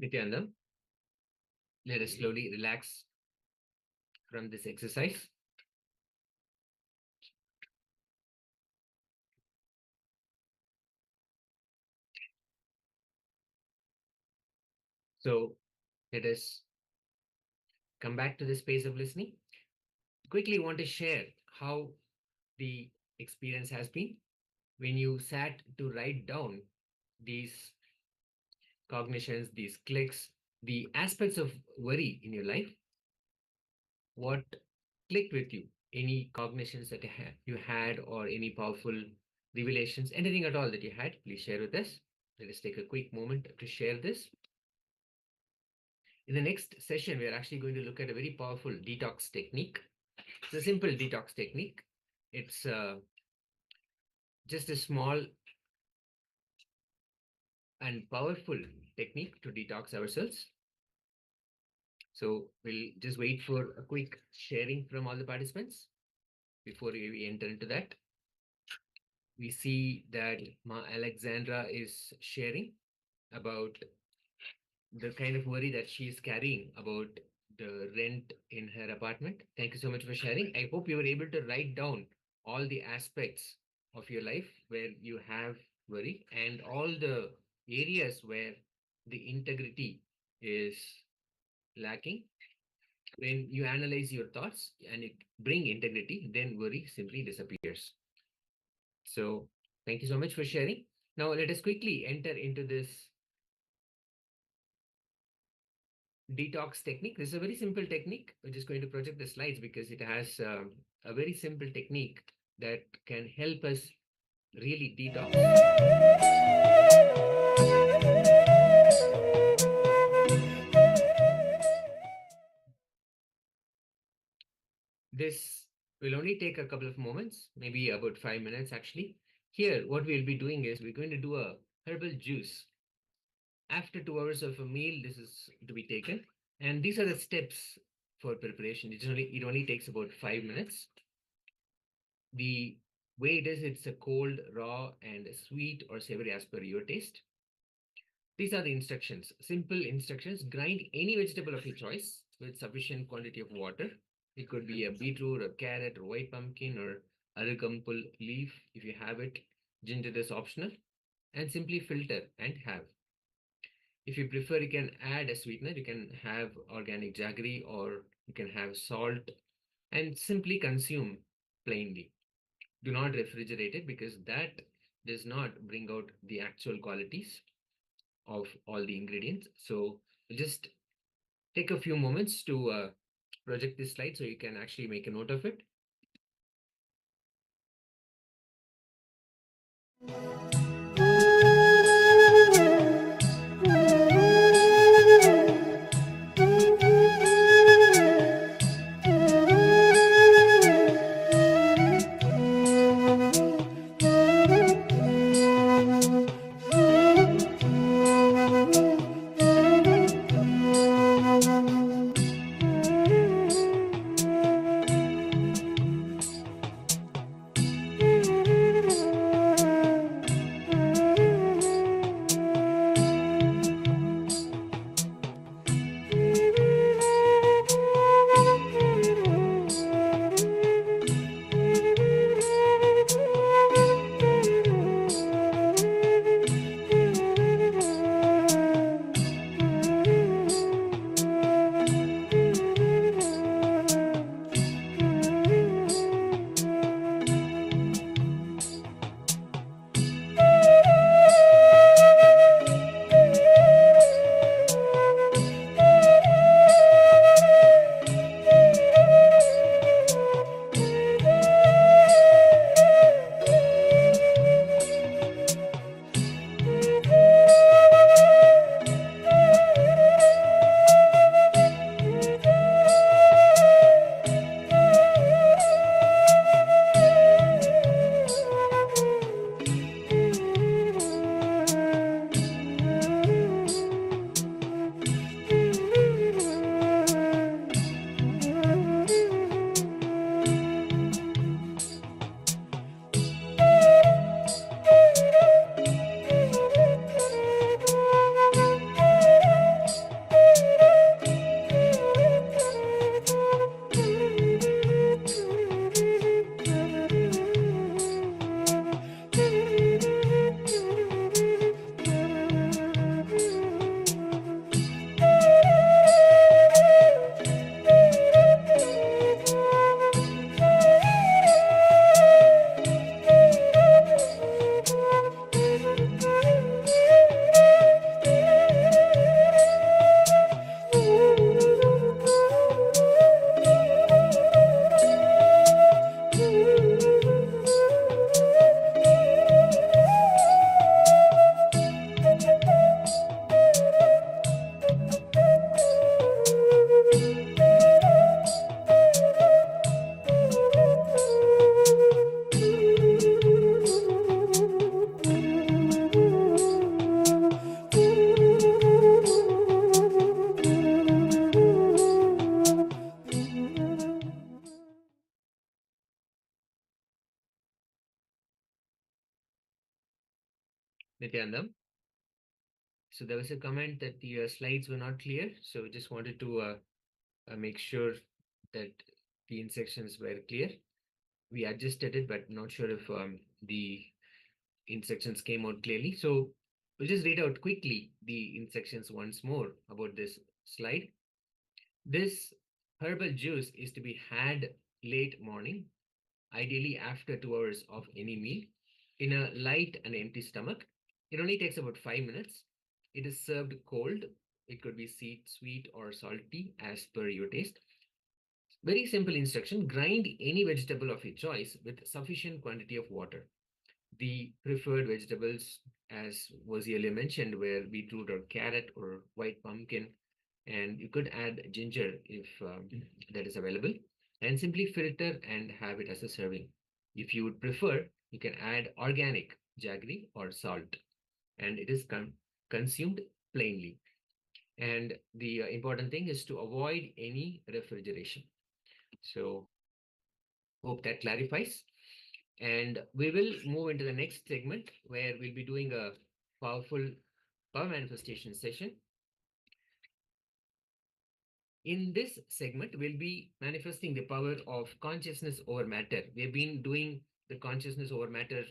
Nityanandam, let us slowly relax from this exercise. So let us come back to the space of listening. Quickly want to share how the experience has been when you sat to write down these cognitions, these clicks, the aspects of worry in your life. What clicked with you? Any cognitions that you had, or any powerful revelations, anything at all that you had, please share with us. Let us take a quick moment to share this. In the next session, we are actually going to look at a very powerful detox technique. It's a simple detox technique. It's just a small and powerful technique to detox ourselves. So we'll just wait for a quick sharing from all the participants before we enter into that. We see that Ma Alexandra is sharing about the kind of worry that she is carrying about the rent in her apartment. Thank you so much for sharing. I hope you were able to write down all the aspects of your life where you have worry and all the areas where the integrity is lacking. When you analyze your thoughts and it bring integrity, then worry simply disappears. So thank you so much for sharing. Now let us quickly enter into this detox technique. This is a very simple technique. We're just going to project the slides because it has a very simple technique that can help us really detox. This will only take a couple of moments, maybe about 5 minutes actually. Here, what we'll be doing is we're going to do a herbal juice. After 2 hours of a meal, this is to be taken. And these are the steps for preparation. It only takes about 5 minutes. The way it is, it's a cold, raw, and sweet or savory as per your taste. These are the instructions. Simple instructions. Grind any vegetable of your choice with sufficient quantity of water. It could be a beetroot, a carrot, or white pumpkin, or arugampul leaf if you have it. Ginger is optional. And simply filter and have. If you prefer, you can add a sweetener. You can have organic jaggery or you can have salt and simply consume plainly. Do not refrigerate it because that does not bring out the actual qualities of all the ingredients. So just take a few moments to project this slide so you can actually make a note of it. Nityanandam. So there was a comment that the slides were not clear. So just wanted to make sure that the instructions were clear. We adjusted it, but not sure if the instructions came out clearly. So we'll just read out quickly the instructions once more about this slide. This herbal juice is to be had late morning, ideally after 2 hours of any meal, in a light and empty stomach. It only takes about 5 minutes. It is served cold. It could be sweet or salty as per your taste. Very simple instruction. Grind any vegetable of your choice with sufficient quantity of water. The preferred vegetables, as was earlier mentioned, were beetroot or carrot or white pumpkin, and you could add ginger if that is available, and simply filter and have it as a serving. If you would prefer, you can add organic jaggery or salt, and it is consumed plainly. And the important thing is to avoid any refrigeration. So hope that clarifies. And we will move into the next segment where we'll be doing a powerful power manifestation session. In this segment, we'll be manifesting the power of consciousness over matter. We've been doing the consciousness over matter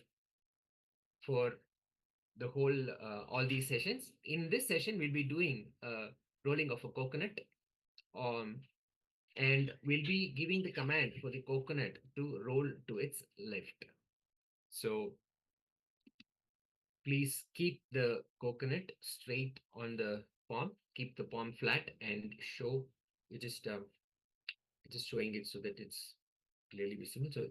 for the whole, all these sessions. In this session, we'll be doing a rolling of a coconut, and we'll be giving the command for the coconut to roll to its left. So please keep the coconut straight on the palm, keep the palm flat, and show, you just showing it so that it's clearly visible. So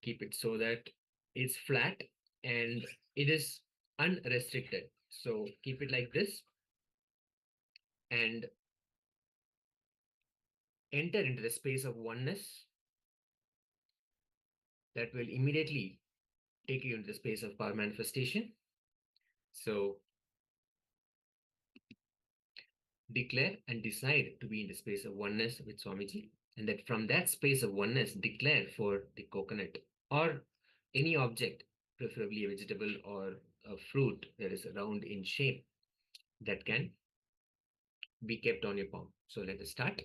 keep it so that it's flat and it is unrestricted. So keep it like this and enter into the space of oneness that will immediately take you into the space of power manifestation. So declare and decide to be in the space of oneness with Swamiji, and that from that space of oneness, declare for the coconut or any object, preferably a vegetable or a fruit that is round in shape, that can be kept on your palm. So let us start.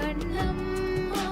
Kannamma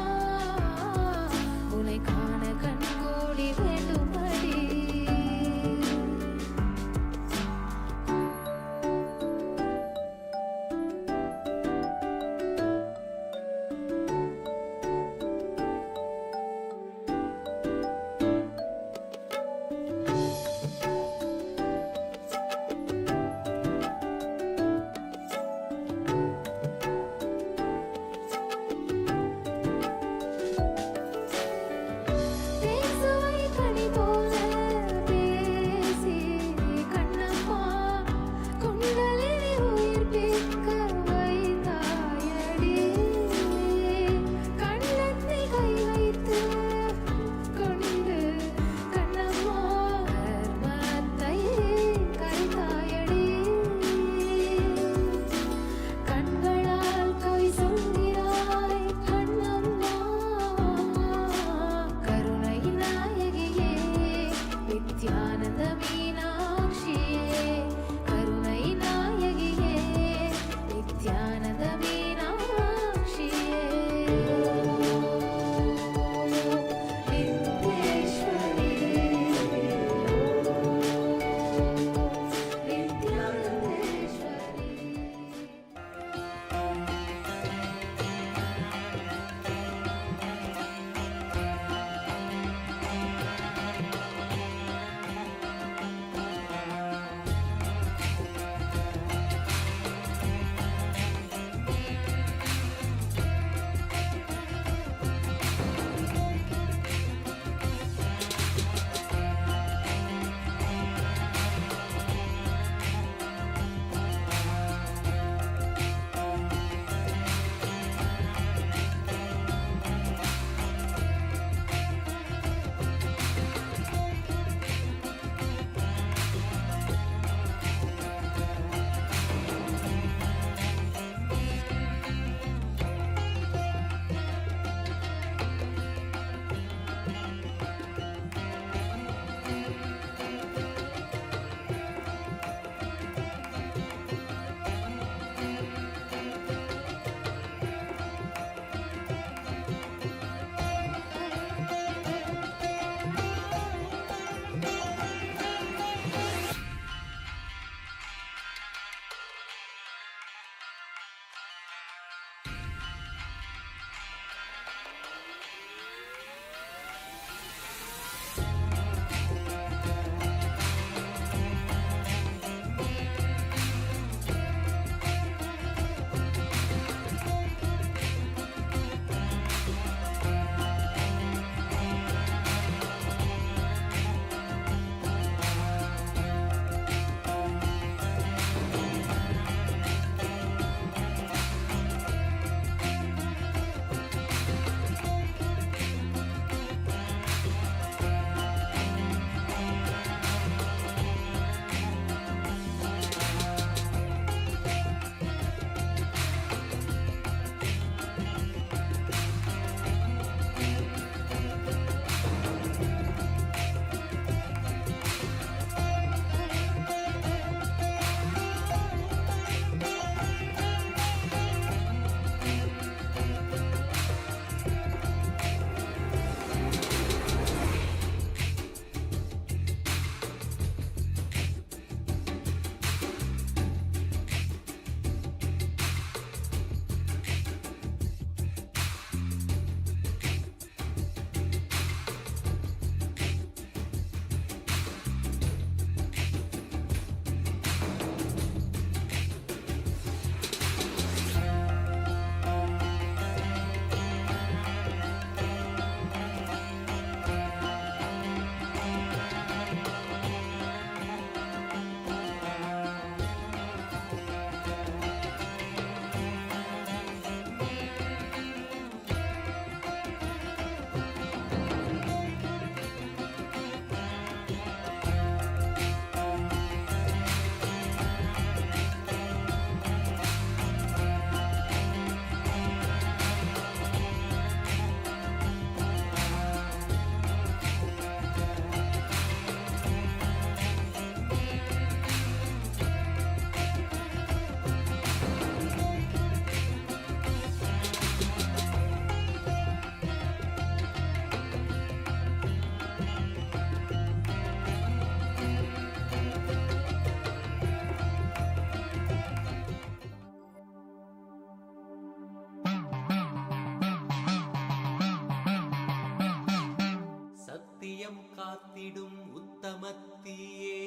காத்திடும் உத்தமத்தியே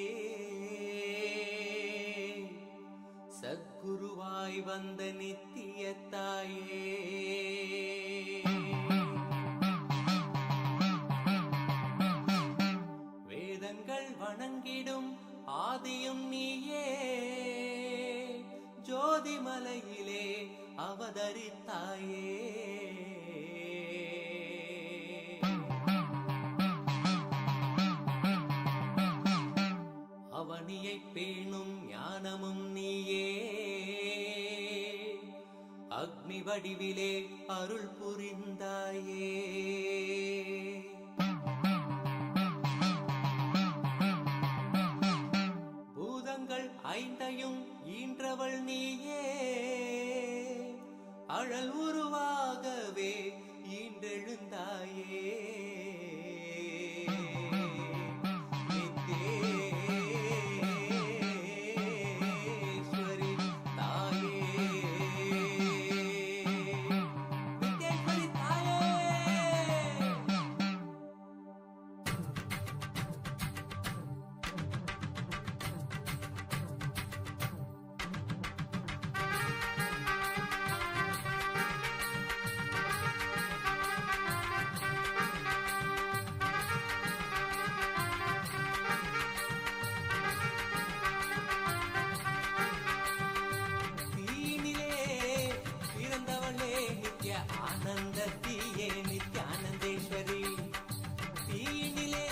சத்குருவாய் வந்த நித்திய தாயே வேதங்கள் வணங்கிடும் ஆதியும் நீயே ஜோதிமலையிலே அவதரித்தாயே அவனியை பேணும் ஞானமும் நீயே அக்னி வடிவிலே அருள் புரிந்தாயே பூதங்கள் ஐந்தையும் ஈன்றவள் நீயே அழல் உருவாகவே ஈன்றெழுந்தாயே ஆனந்தத்தியே நித்யானந்தேஸ்வரி தீனிலே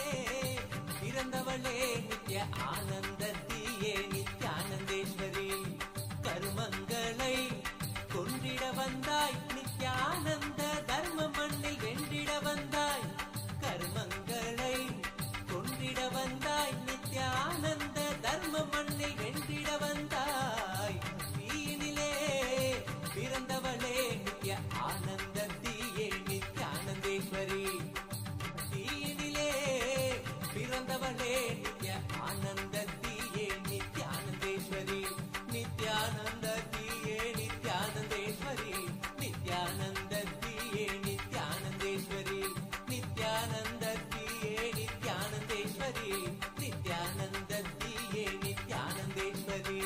பிறந்தவளே நித்ய ஆனந்தத்தியே நித்யானந்தேஸ்வரி கருமங்களை கொன்றிட வந்தாய் நித்யானந்த தர்ம மண்ணில் வென்றிட வந்தாய் கருமங்களை கொன்றிட வந்தாய் நித்யானந்த தர்ம மண்ணில் வென்றிட வந்தாய் தீனிலே பிறந்தவளே நித்ய ஆனந்தத்தியே நித்யானந்தேஸ்வரி தீனிலே பிறந்தவளே நித்ய ஆனந்தத்தியே நித்யானந்தேஸ்வரி நித்யானந்தத்தியே நித்யானந்தேஸ்வரி நித்யானந்தத்தியே நித்யானந்தேஸ்வரி நித்யானந்தத்தியே நித்யானந்தேஸ்வரி நித்யானந்தத்தியே நித்யானந்தேஸ்வரி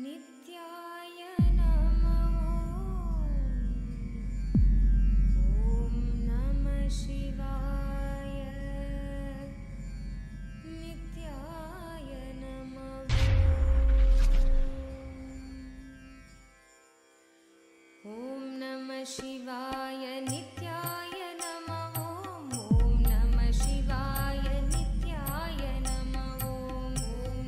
नित्याय नमः ॐ नमः शिवाय नित्याय नमः ॐ नमः शिवाय नित्याय नमः ॐ नमः शिवाय नित्याय नमः ॐ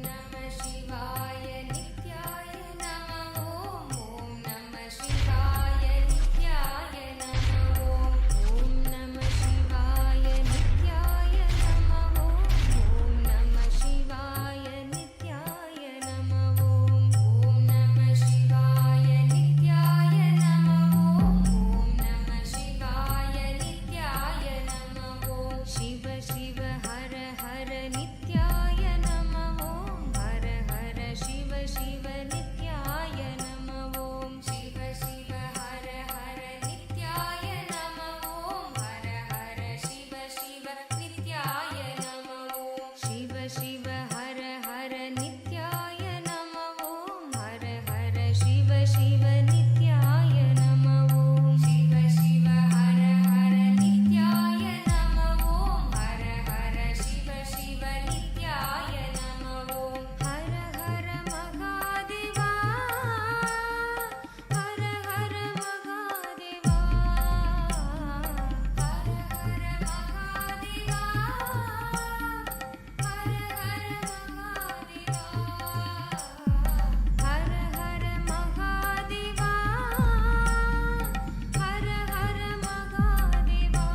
नमः शिवाय नित्याय नमः ॐ नमः शिवाय नित्याय नमः ॐ नमः शिवाय नित्याय नमः ॐ नमः शिवाय नित्याय नमः ॐ नमः शिवाय नित्याय नमः ॐ नमः शिवाय नित्याय नमः शिव शिव हर हर नित्याय नमः हर हर शिव शिव नित्याय नमः शिव शिव हर हर नित्याय नमः हर हर शिव शिव नित्याय नमः शिव शिव हर हर नित्याय नमः हर हर शिव शिव नित्याय नमः शिव शिव हर हर नित्याय नमः हर हर शिव शिव नित्याय नमः हर हर महादेवा हर हर महादेवा हर हर महादेवा हर हर महादेवा हर हर महादेवा हर हर महादेवा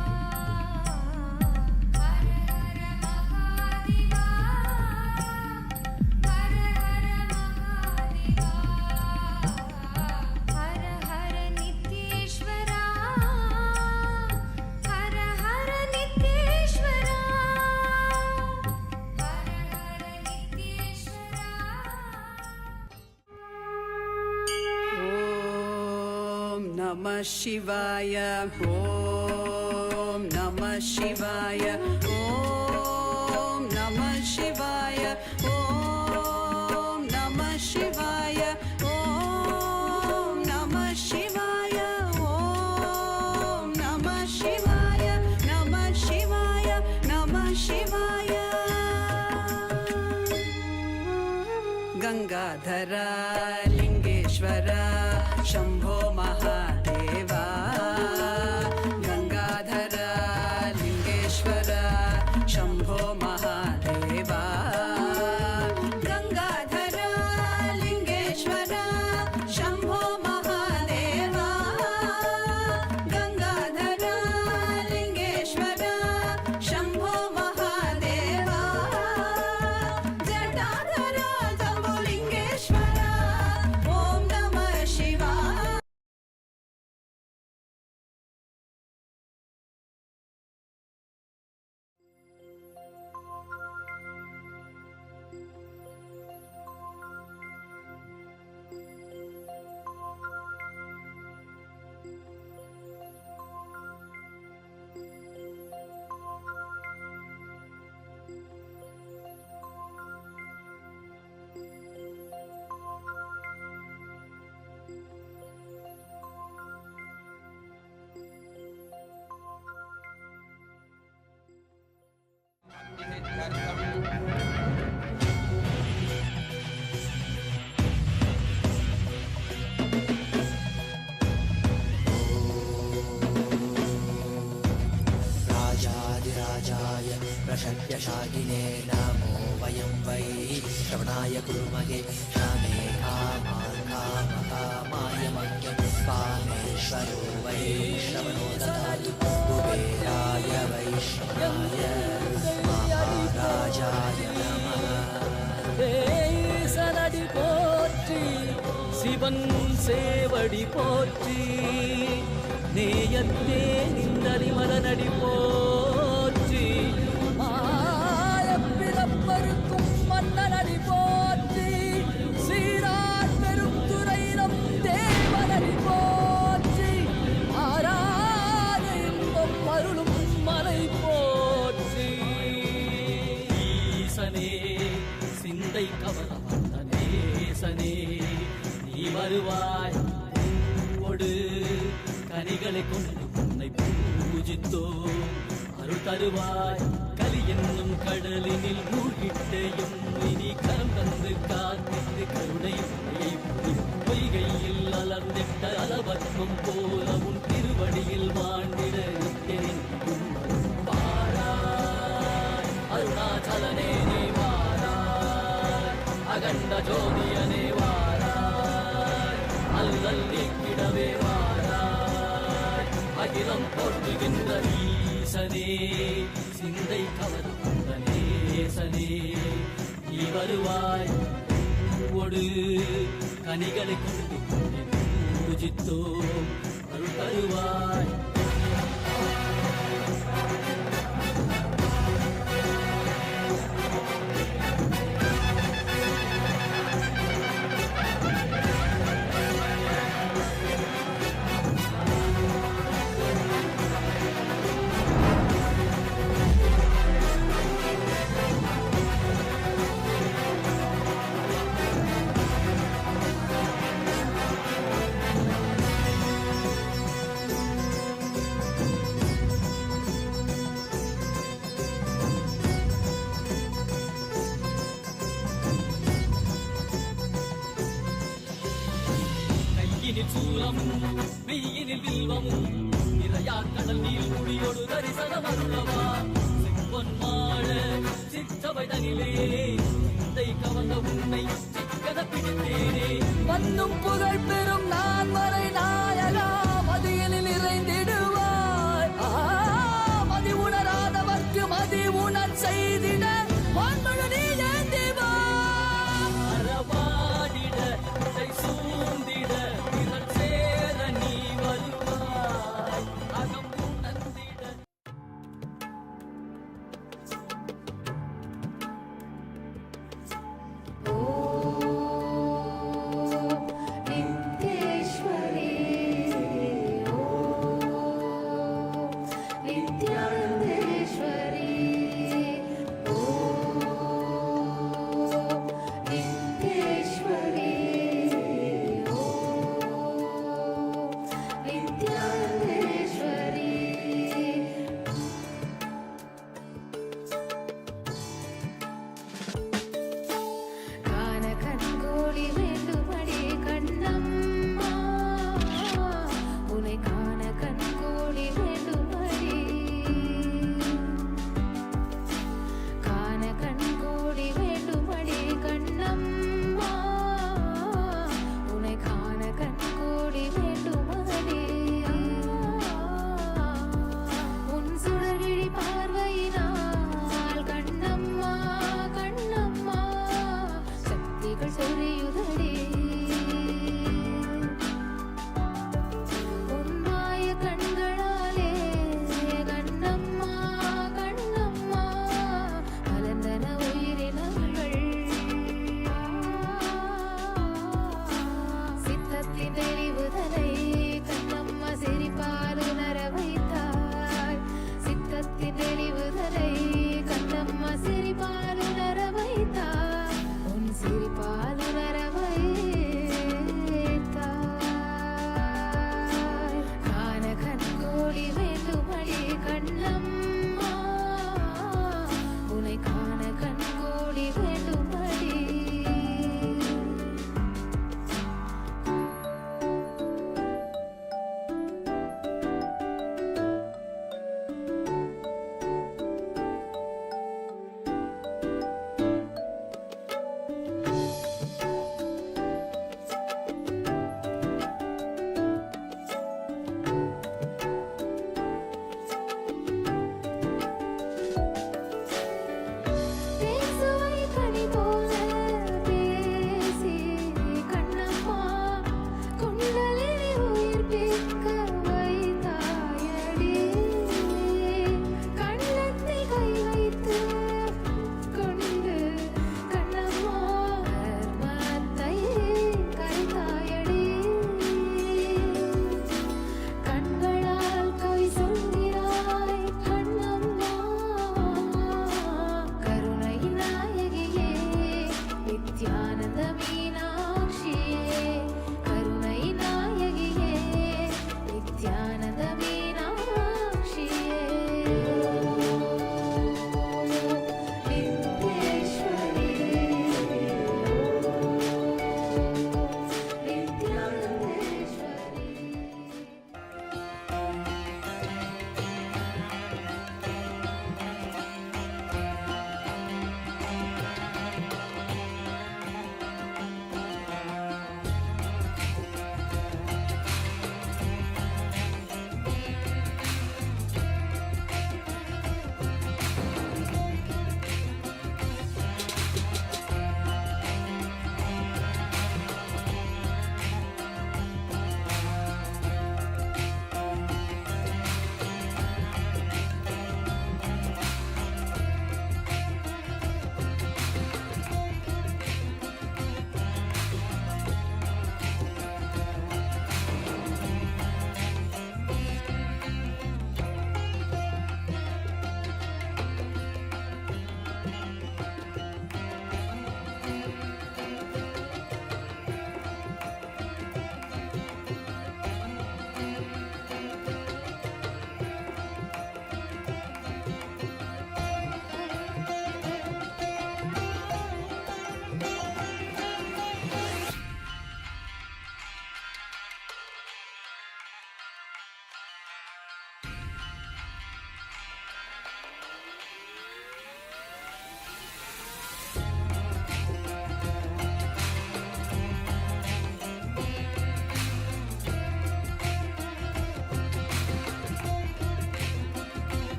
हर हर महादेवा हर हर महादेवा हर हर नित्येश्वरा हर हर नित्येश्वरा हर हर नित्येश्वरा ॐ नमः शिवाय ॐ नमः शिवाय ॐ नमः शिवाय ॐ नमः शिवाय ॐ नमः शिवाय ॐ नमः शिवाय नमः शिवाय नमः शिवाय गंगाधरा लिंगेश्वरा शंभो महादेवा गंगाधरा लिंगेश्वरा शंभो महादेवा गंगाधरा लिंगेश्वरा शंभो महादेवा गंगाधरा लिंगेश्वरा शंभो महादेवा जटाधरा जम्बुलिंगेश्वरा ॐ नमः शिवाय राजाधिराजाय प्रशक्यशालिने नमो वयं वै श्रवणाय कुर्महे श्रमे कामान् कामकामाय मह्यं कामेश्वरो वै श्रवणो ददातु कुबेराय वैश्रवणाय महाराजाय नमः சனடி போற்றி சிவன் சேவடி போற்றி நேயத்தே நின்றடி மலனடி போற்றி மாயப்பிறப்பருக்கும் மன்னனடி போற்றி சீரார் பெருந்துரையினம் தேவனடி போற்றி ஆராத இன்பம் அருளும் மலை போற்றி ஈசனே சிந்தை கவல நேசனே தருவாய் பூவோடு கனிகளை கொண்டு உன்னை பூஜித்தோ அருள் தருவாய் கலி என்னும் கடலினில் மூழ்கிட்டேயும் இனி கரம் தந்து காத்திட்டு கருணை பொய்கையில் அலர்ந்திட்ட அலவத்மம் போல உன் திருவடியில் வாழ்ந்திட நித்திரின் வாராய் அருணாச்சலனே நீ வாராய் அகண்ட ஜோதியனே வாராய் அல்லல் நீக்கிடவே வாராய் அகிலம் போற்றுகின்ற ஈசனே சிந்தை கவர்ந்த நேசனே நீ வருவாய் பூவோடு கனிகளை கொண்டு பூஜித்தோ அருள் தருவாய் கையினில் சூலமும் மெய்யினில் வில்வமும் நிறையா கடல் நீர் குடியோடு தரிசனம் அருளவா செம்பொன் மாட சிற்றவை தனிலே சிந்தை கவர்ந்த உன்னை சிக்கன பிடித்தேனே வந்தும் புகழ் பெறும் நான் வரை நாயகா மதியினில் நிறைந்திடுவாய் மதி உணராதவர்க்கு மதி உணர் செய்திட வான்மழு நீ ஏந்திவா அறவாடிட இதை சூழ்ந்திட திரள் சேர நீ வருவாய் அகம் உணர்ந்திட नित्येश्वरी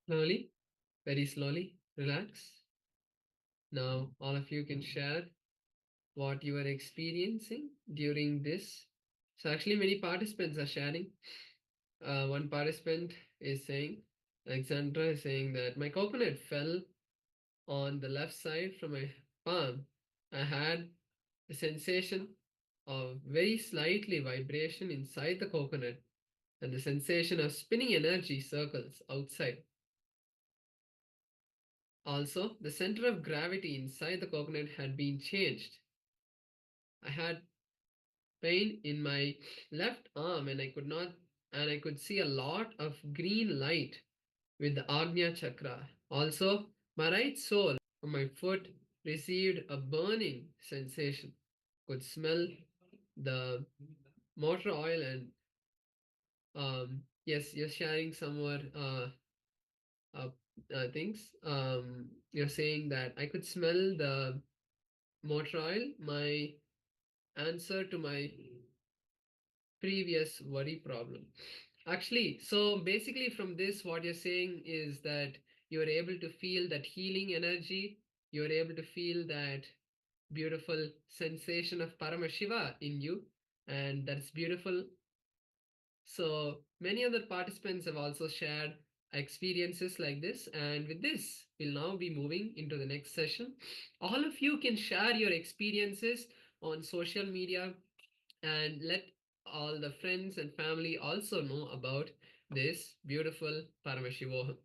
Slowly, very slowly, relax. Now, all of you can share what you are experiencing during this. So, actually, many participants are sharing. One participant is saying, Alexandra is saying that my coconut fell on the left side from my palm. I had the sensation of very slightly vibration inside the coconut and the sensation of spinning energy circles outside. Also, the center of gravity inside the coconut had been changed. I had pain in my left arm and I could see a lot of green light with the Agnya Chakra. Also, my right sole of my foot received a burning sensation. Could smell the motor oil and yes, you're sharing some more things. You're saying that I could smell the motor oil. My answer to my previous worry problem. Actually, so basically from this, what you're saying is that you are able to feel that healing energy. You are able to feel that beautiful sensation of Paramashiva in you, and that's beautiful. So many other participants have also shared experiences like this, and with this, we'll now be moving into the next session. All of you can share your experiences on social media and let all the friends and family also know about this beautiful Paramashivoham.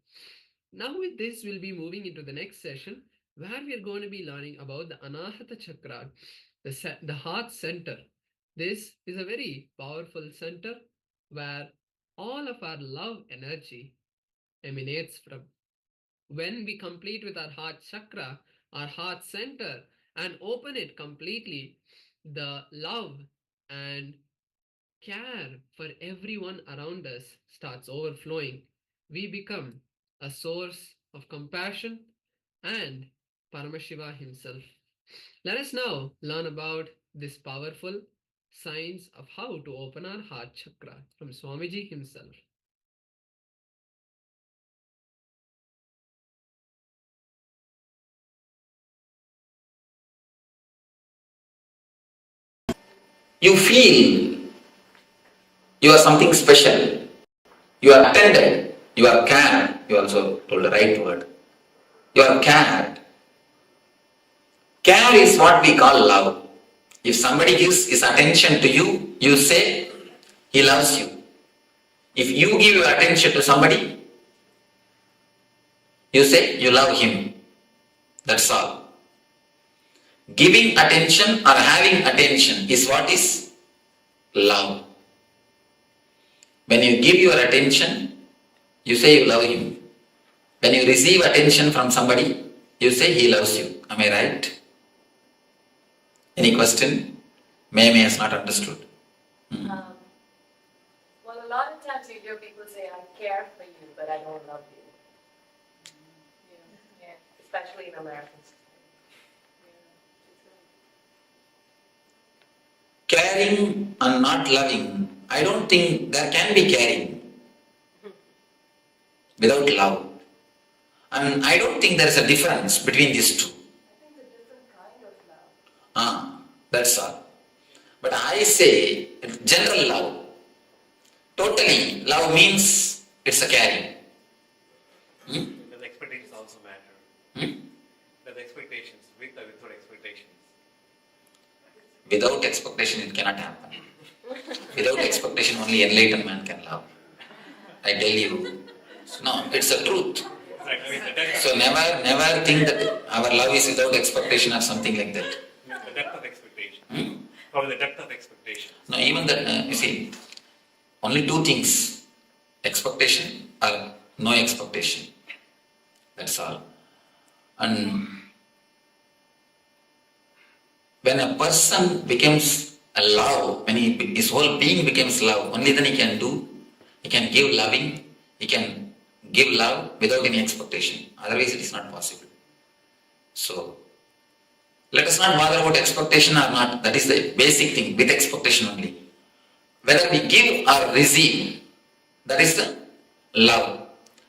Now with this, we'll be moving into the next session where we are going to be learning about the Anahata Chakra, the heart center. This is a very powerful center where all of our love energy emanates from. When we complete with our heart chakra, our heart center, and open it completely, the love and care for everyone around us starts overflowing. We become a source of compassion and Paramashiva himself. Let us now learn about this powerful science of how to open our heart chakra from Swamiji himself. You feel you are something special. You are attended. You are cared. You also told the right word. You are cared. Care is what we call love. If somebody gives his attention to you, you say he loves you. If you give your attention to somebody, you say you love him. That's all. Giving attention or having attention is what is love. When you give your attention, you say you love him. When you receive attention from somebody, you say he loves you. Am I right? Any question? May has not understood. Well, a lot of times you hear people say, I care for you, but I don't love you. Yeah, especially in American society. Caring and not loving, I don't think there can be caring without love. And I don't think there is a difference between these two. That's all. But I say general love. Totally, love means it's a caring. The expectations also matter. The expectations, with or without expectations. Without expectation, it cannot happen. Without expectation, only enlightened man can love. I tell you. No, it's a truth. So never think that our love is without expectation or something like that. The depth of expectation. Probably the depth of expectation. No, even that, you see, only two things. Expectation or no expectation. That's all. And when a person becomes a love, when his whole being becomes love, only then he can give loving, he can give love without any expectation. Otherwise it is not possible. So, let us not bother about expectation or not. That is the basic thing, with expectation only. Whether we give or receive, that is the love.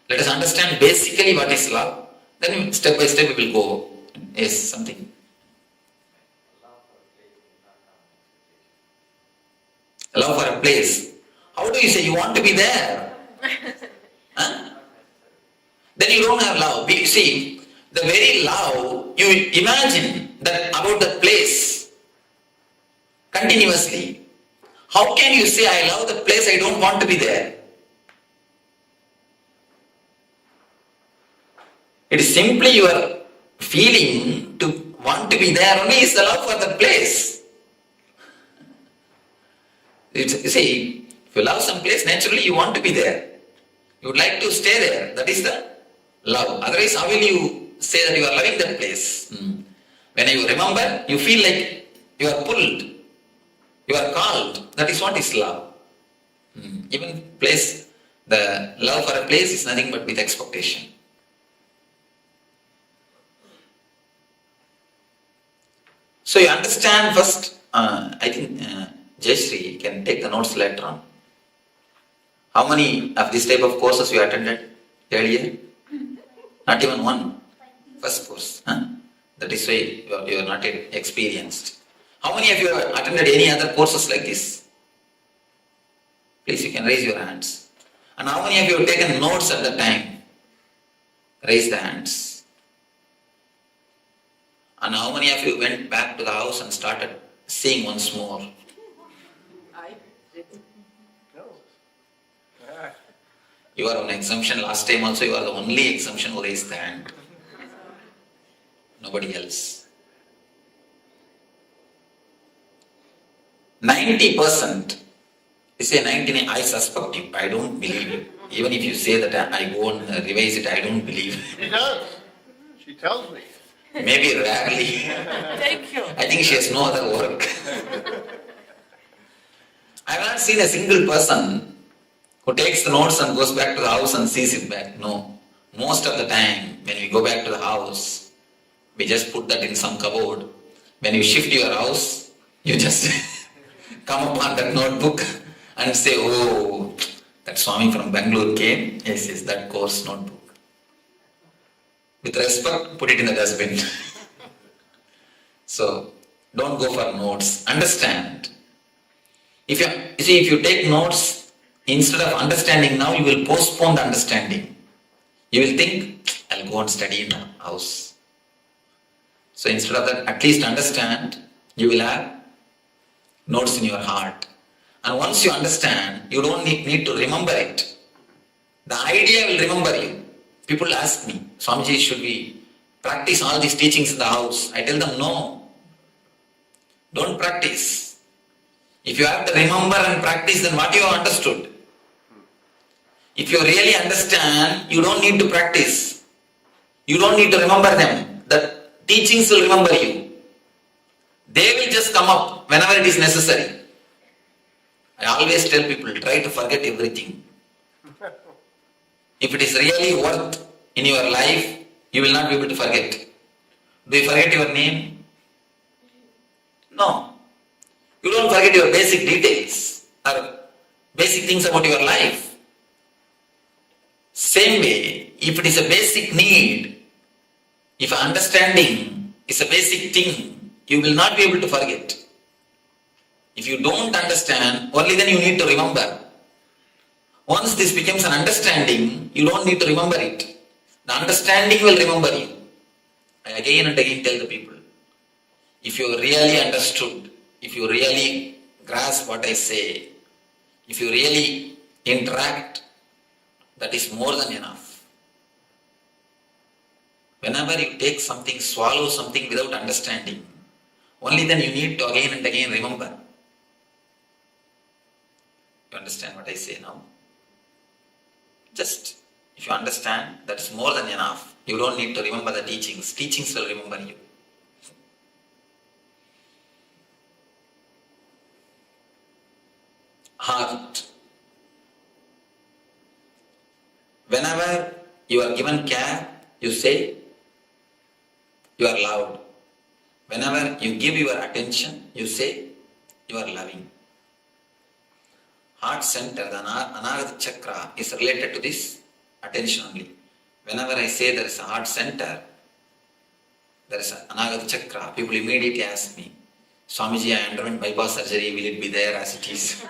Let us understand basically what is love. Then step by step we will go. Yes, something. Love for a place. How do you say you want to be there? Huh? Then you don't have love. See, the very love, you imagine that about that place continuously. How can you say, I love the place, I don't want to be there? It is simply your feeling to want to be there only is the love for the place. You see, if you love some place, naturally you want to be there. You would like to stay there. That is the love. Otherwise, how will you say that you are loving that place? When you remember, you feel like you are pulled, you are called. That is what is love. Even place, the love for a place is nothing but with expectation. So you understand first, I think Jayashree can take the notes later on. How many of this type of courses you attended earlier? Not even one. First course. That is why you are not experienced. How many of you have attended any other courses like this? Please, you can raise your hands. And how many of you have taken notes at the time? Raise the hands. And how many of you went back to the house and started seeing once more? I didn't. No. You are on exemption. Last time also you are the only exemption who raised the hand. Nobody else. 90%. You say 99, I suspect you. I don't believe you. Even if you say that I go and revise it, I don't believe. She does. She tells me. Maybe rarely. Thank you. I think she has no other work. I have not seen a single person who takes the notes and goes back to the house and sees it back. No. Most of the time, when we go back to the house, we just put that in some cupboard. When you shift your house, you just come upon that notebook and say, oh, that Swami from Bangalore came. Yes, that course notebook. With respect, put it in the dustbin. So, don't go for notes. Understand. If you take notes, instead of understanding now, you will postpone the understanding. You will think, I'll go and study in the house. So instead of that, at least understand, you will have notes in your heart. And once you understand, you don't need to remember it. The idea will remember you. People ask me, Swamiji, should we practice all these teachings in the house? I tell them, no. Don't practice. If you have to remember and practice, then what you have understood? If you really understand, you don't need to practice. You don't need to remember them. The teachings will remember you. They will just come up whenever it is necessary. I always tell people, try to forget everything. If it is really worth in your life, you will not be able to forget. Do you forget your name? No. You don't forget your basic details or basic things about your life. Same way, if it is a basic need, if understanding is a basic thing, you will not be able to forget. If you don't understand, only then you need to remember. Once this becomes an understanding, you don't need to remember it. The understanding will remember you. I again and again tell the people, if you really understood, if you really grasp what I say, if you really interact, that is more than enough. Whenever you take something, swallow something without understanding, only then you need to again and again remember. You understand what I say now? Just, if you understand, that is more than enough. You don't need to remember the teachings. Teachings will remember you. Heart. Whenever you are given care, you say, you are loved. Whenever you give your attention, you say, you are loving. Heart center, the Anagata Chakra, is related to this attention only. Whenever I say there is a heart center, there is an Anagata Chakra, people immediately ask me, Swamiji, I underwent bypass surgery, will it be there as it is?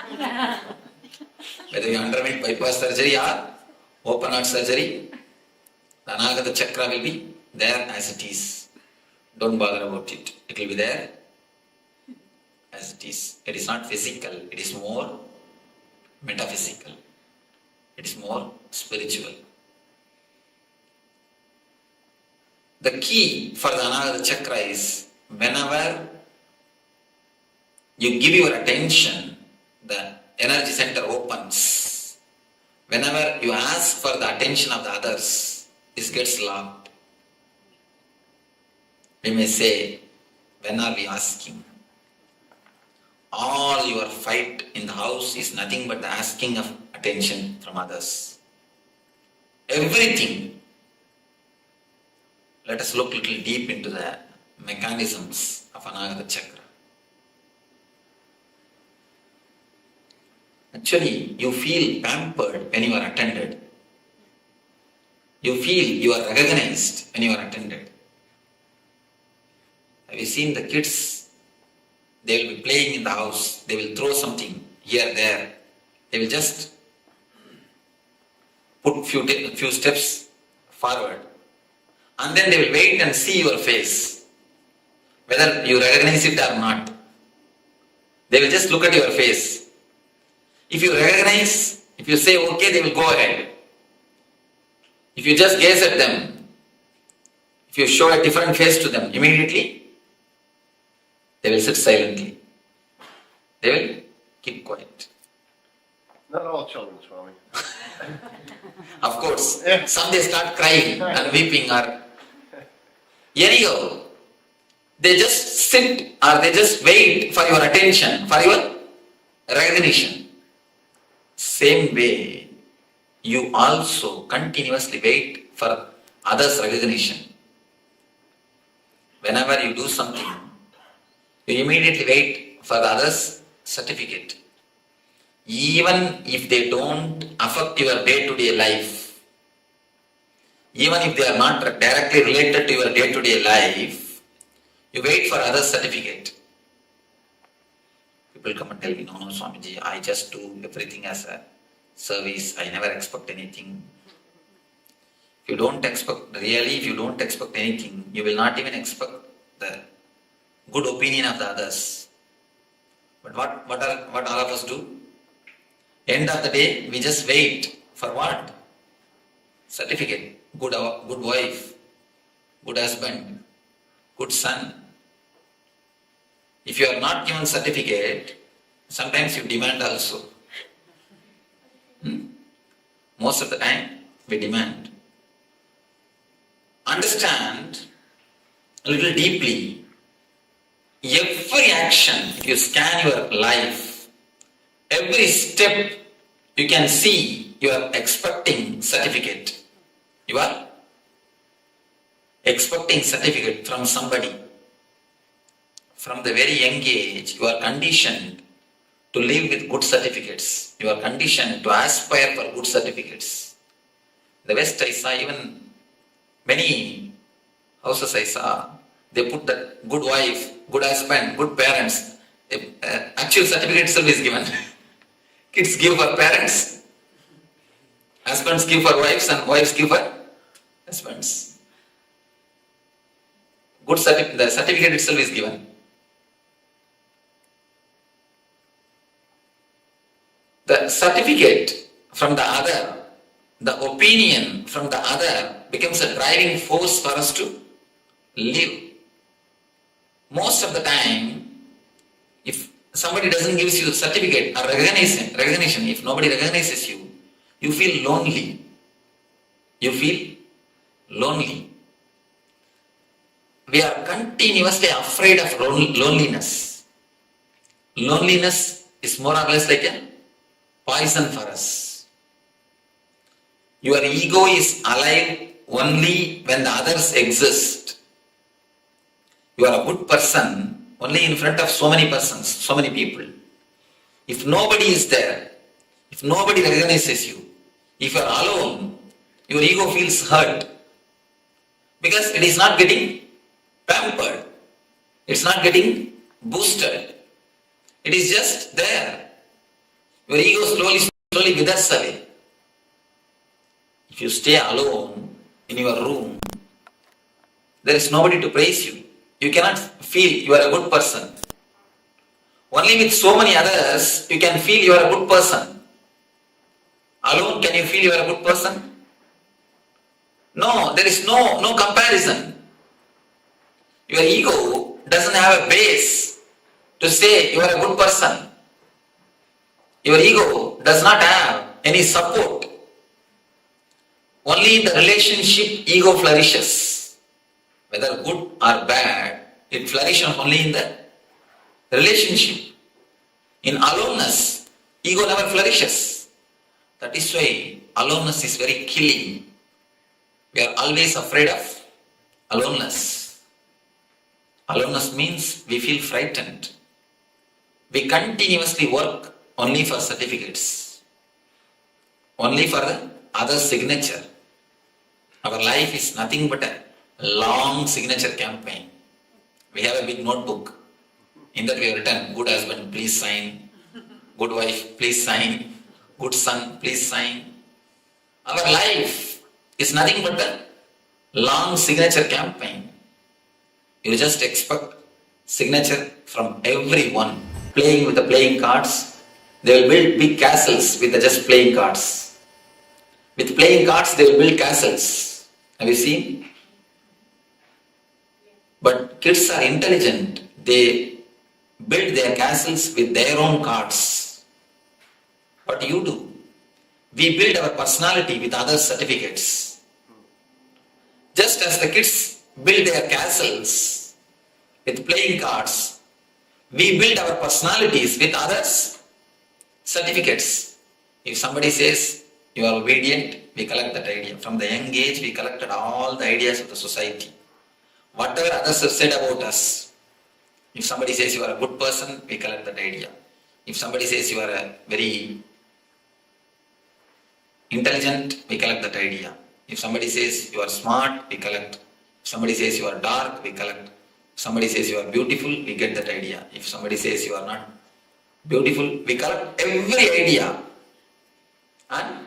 Whether you underwent bypass surgery or open heart surgery, the Anagata Chakra will be there as it is. Don't bother about it. It will be there as it is. It is not physical, it is more metaphysical. It is more spiritual. The key for the Anagata Chakra is whenever you give your attention, the energy center opens. Whenever you ask for the attention of the others, this gets locked. We may say, when are we asking? All your fight in the house is nothing but the asking of attention from others. Everything. Let us look a little deep into the mechanisms of Anagata Chakra. Actually, you feel pampered when you are attended. You feel you are recognized when you are attended. Have you seen the kids? They will be playing in the house. They will throw something here, there. They will just put few steps forward. And then they will wait and see your face, whether you recognize it or not. They will just look at your face. If you recognize, if you say okay, they will go ahead. If you just gaze at them, if you show a different face to them, immediately they will sit silently. They will keep quiet. Not all children, Swami. Of course, some they start crying and weeping or anyhow, they just sit or they just wait for your attention, for your recognition. Same way, you also continuously wait for others' recognition. Whenever you do something, you immediately wait for the others' certificate. Even if they don't affect your day-to-day life, even if they are not directly related to your day-to-day life, you wait for others' certificate. People come and tell me, no, Swamiji, I just do everything as a service. I never expect anything. If you don't expect anything, you will not even expect the good opinion of the others. But what all of us do? End of the day, we just wait for what? Certificate. Good wife, good husband, good son. If you are not given certificate, sometimes you demand also. Most of the time, we demand. Understand a little deeply. Every action, if you scan your life, every step you can see, you are expecting certificate. You are expecting certificate from somebody. From the very young age, you are conditioned to live with good certificates. You are conditioned to aspire for good certificates. The West, I saw even many houses I saw, they put that good wife, good husband, good parents. Actual certificate itself is given. Kids give for parents, husbands give for wives, and wives give for husbands. The certificate itself is given. The certificate from the other, the opinion from the other becomes a driving force for us to live. Most of the time, if somebody doesn't give you certificate or recognition, if nobody recognizes you, you feel lonely. You feel lonely. We are continuously afraid of loneliness. Loneliness is more or less like a poison for us. Your ego is alive only when the others exist. You are a good person only in front of so many persons, so many people. If nobody is there, if nobody recognizes you, if you are alone, your ego feels hurt because it is not getting pampered. It's not getting boosted. It is just there. Your ego slowly withers away. If you stay alone in your room, there is nobody to praise you. You cannot feel you are a good person. Only with so many others, you can feel you are a good person. Alone, can you feel you are a good person? No, there is no comparison. Your ego doesn't have a base to say you are a good person. Your ego does not have any support. Only in the relationship ego flourishes. Whether good or bad, it flourishes only in the relationship. In aloneness, ego never flourishes. That is why aloneness is very killing. We are always afraid of aloneness. Aloneness means we feel frightened. We continuously work only for certificates, only for the other signature. Our life is nothing but a long signature campaign. We have a big notebook. In that we have written, good husband, please sign. Good wife, please sign. Good son, please sign. Our life is nothing but a long signature campaign. You just expect signature from everyone. Playing with the playing cards, they will build big castles with the just playing cards. With playing cards, they will build castles. Have you seen? But kids are intelligent. They build their castles with their own cards. What do you do? We build our personality with other certificates. Just as the kids build their castles with playing cards, we build our personalities with others' certificates. If somebody says you are obedient, we collect that idea. From the young age, we collected all the ideas of the society. Whatever others have said about us. If somebody says you are a good person, we collect that idea. If somebody says you are a very intelligent, we collect that idea. If somebody says you are smart, we collect. If somebody says you are dark, we collect. If somebody says you are beautiful, we get that idea. If somebody says you are not beautiful, we collect every idea. And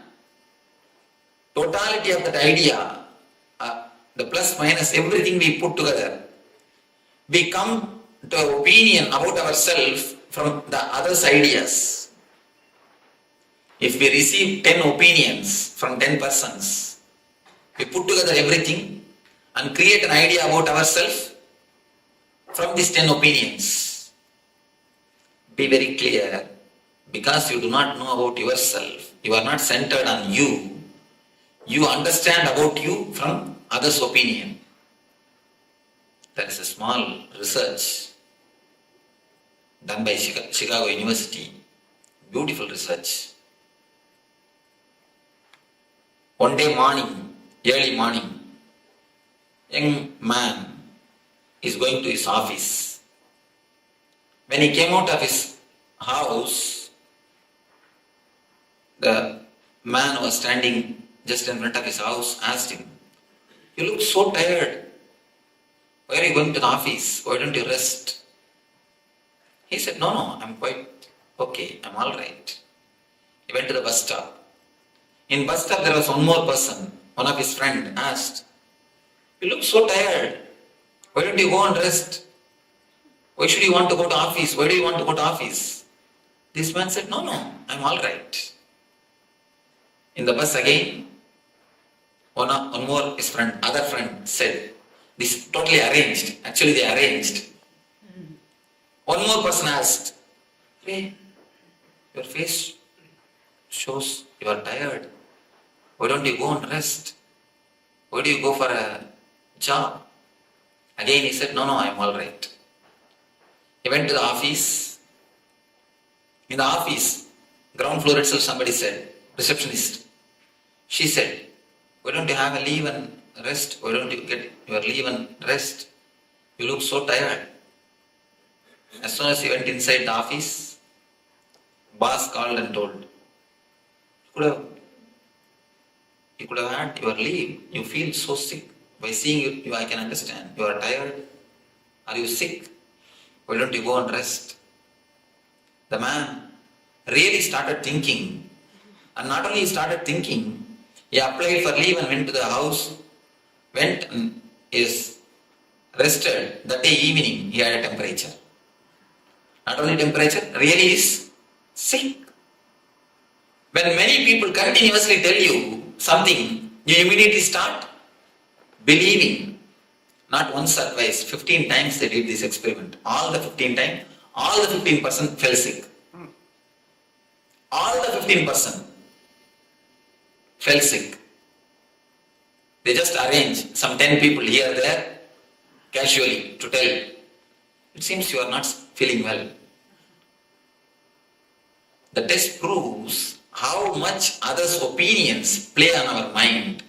totality of that idea, the plus minus, everything we put together, we come to an opinion about ourselves from the other's ideas. If we receive 10 opinions from 10 persons, we put together everything and create an idea about ourselves from these 10 opinions. Be very clear, because you do not know about yourself, you are not centered on you, you understand about you from others' opinion. There is a small research done by Chicago University, beautiful research. One day morning, early morning, young man is going to his office. When he came out of his house, the man who was standing just in front of his house asked him, "You look so tired. Why are you going to the office? Why don't you rest?" He said, No, I'm quite okay. I'm all right. He went to the bus stop. In bus stop, there was one more person. One of his friends asked, "You look so tired. Why don't you go and rest? Why should you want to go to office? Why do you want to go to office?" This man said, No, I'm all right. In the bus again, one more his friend, other friend said, "This is totally arranged." Actually, they arranged. One more person asked, "Hey, your face shows you are tired. Why don't you go and rest? Why do you go for a job?" Again he said, No, I'm all right. He went to the office. In the office, ground floor itself, somebody said, receptionist. She said, "Why don't you have a leave and rest? Why don't you get your leave and rest? You look so tired." As soon as he went inside the office, boss called and told, "You could have You could have had your leave. You feel so sick. By seeing you, I can understand. You are tired. Are you sick? Why don't you go and rest? The man really started thinking. And not only he started thinking, he applied for leave and went to the house, went and is rested. That day evening, he had a temperature. Not only temperature, really is sick. When many people continuously tell you something, you immediately start believing. Not once or twice, 15 times they did this experiment. All the 15 times, all the 15% fell sick. All the 15% fell sick. They just arrange some 10 people here there casually to tell. It seems you are not feeling well. The test proves how much others' opinions play on our mind.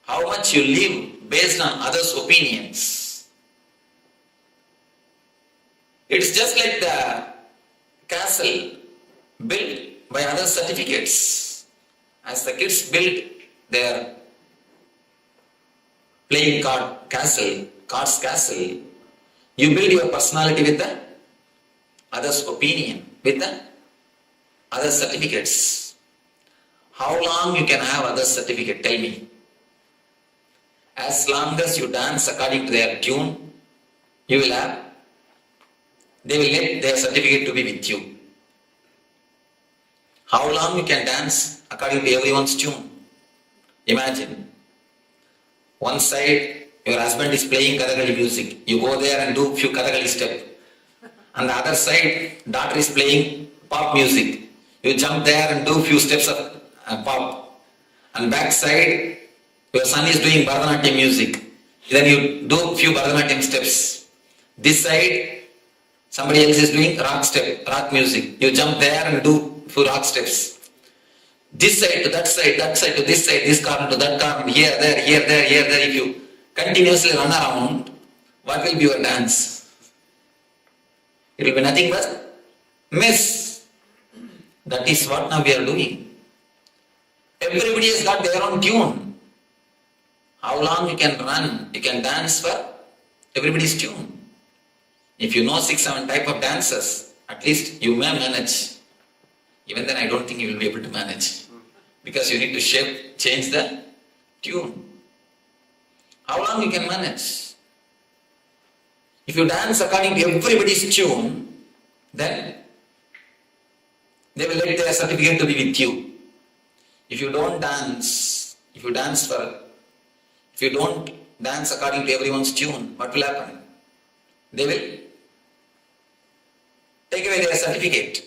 How much you live based on others' opinions. It's just like the castle built by other certificates. As the kids build their playing cards castle, you build your personality with the others' opinion, with the other certificates. How long you can have other certificate? Tell me. As long as you dance according to their tune, you will have. They will let their certificate to be with you. How long you can dance according to everyone's tune? Imagine. One side, your husband is playing Kathakali music. You go there and do few Kathakali steps. On the other side, daughter is playing pop music. You jump there and do few steps of pop. And back side, your son is doing Bharatanatyam music. Then you do few Bharatanatyam steps. This side, somebody else is doing rock music. You jump there and do few rock steps. This side to that side to this side, this corner to that corner, here, there. If you continuously run around, what will be your dance? It will be nothing but mess. That is what now we are doing. Everybody has got their own tune. How long you can run, you can dance for everybody's tune. If you know 6-7 type of dances, at least you may manage. Even then I don't think you will be able to manage. Because you need to change the tune. How long you can manage? If you dance according to everybody's tune, then they will let their certificate to be with you. If you don't dance according to everyone's tune, what will happen? They will take away their certificate.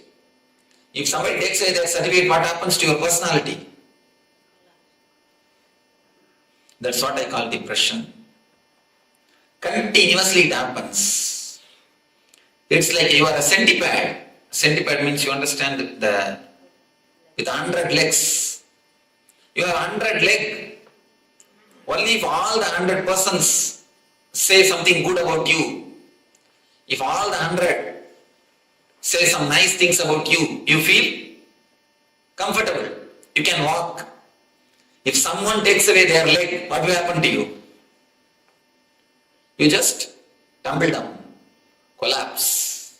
If somebody takes away their certificate, what happens to your personality? That's what I call depression. Continuously it happens. It's like you are a centipede. Centipede means you understand with 100 legs. You have 100 legs. Only if all the 100 persons say something good about you, if all the 100 say some nice things about you, you feel comfortable. You can walk. If someone takes away their leg, what will happen to you? You just tumble down, collapse.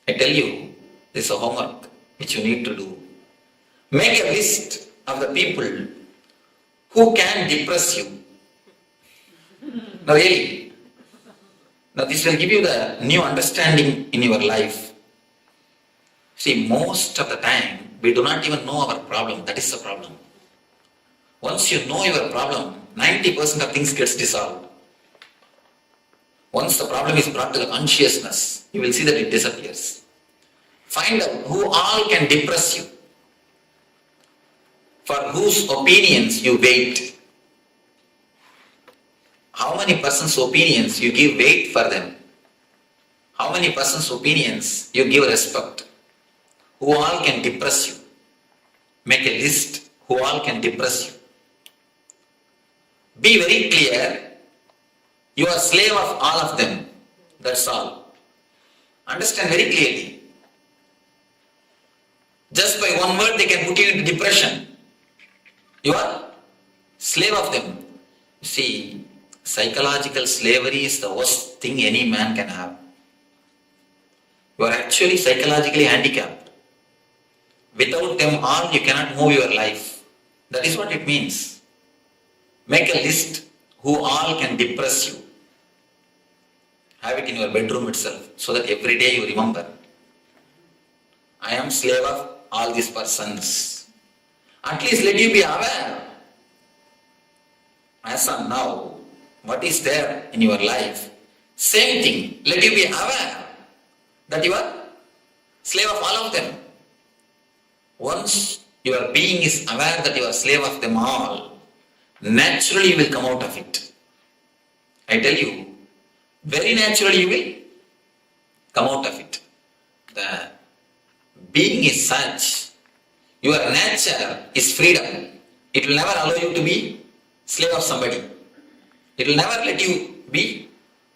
I tell you, this is a homework which you need to do. Make a list of the people who can depress you. Now really, now this will give you the new understanding in your life. See, most of the time, we do not even know our problem. That is the problem. Once you know your problem, 90% of things gets dissolved. Once the problem is brought to the consciousness, you will see that it disappears. Find out who all can depress you, for whose opinions you wait. How many persons' opinions you give weight for them? How many persons' opinions you give respect? Who all can depress you? Make a list who all can depress you. Be very clear, you are slave of all of them. That's all. Understand very clearly. Just by one word they can put you into depression. You are slave of them. You see, psychological slavery is the worst thing any man can have. You are actually psychologically handicapped. Without them all, you cannot move your life. That is what it means. Make a list who all can depress you. Have it in your bedroom itself, so that every day you remember, I am slave of all these persons. At least let you be aware. As of now, what is there in your life? Same thing. Let you be aware that you are slave of all of them. Once your being is aware that you are slave of them all, naturally you will come out of it. I tell you, very naturally you will come out of it. The being is such, your nature is freedom. It will never allow you to be slave of somebody. It will never let you be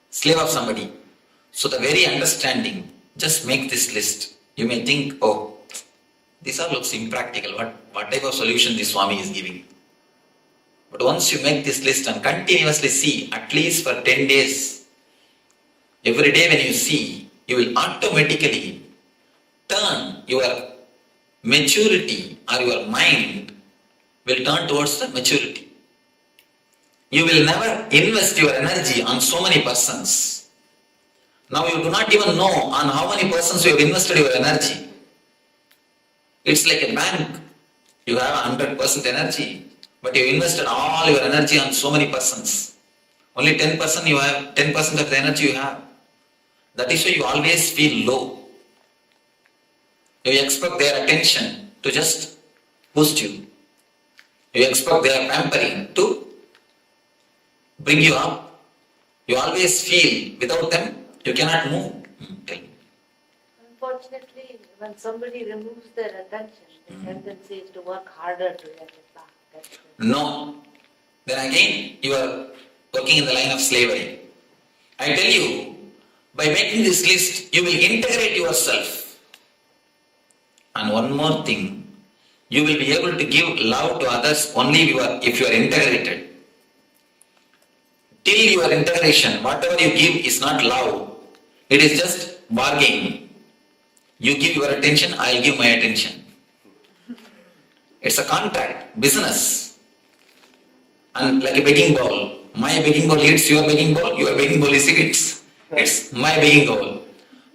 slave of somebody. So the very understanding, just make this list. You may think, oh, this all looks impractical. What type of solution this Swami is giving? But once you make this list and continuously see, at least for 10 days, every day when you see, you will automatically turn your maturity, or your mind will turn towards the maturity. You will never invest your energy on so many persons. Now you do not even know on how many persons you have invested your energy. It's like a bank. You have 100% energy, but you invested all your energy on so many persons. Only 10% you have, 10% of the energy you have. That is why you always feel low. You expect their attention to just boost you. You expect their pampering to bring you up. You always feel without them, you cannot move. Tell me. Unfortunately, when somebody removes their attention, the tendency is to work harder to get it back. No. Then again, you are working in the line of slavery. I tell you, by making this list, you will integrate yourself. And one more thing, you will be able to give love to others only if you are integrated. Till your integration, whatever you give is not love. It is just bargaining. You give your attention, I will give my attention. It's a contract, business. And like a begging bowl. My begging bowl hits your begging bowl, your begging bowl hits. It's my begging bowl.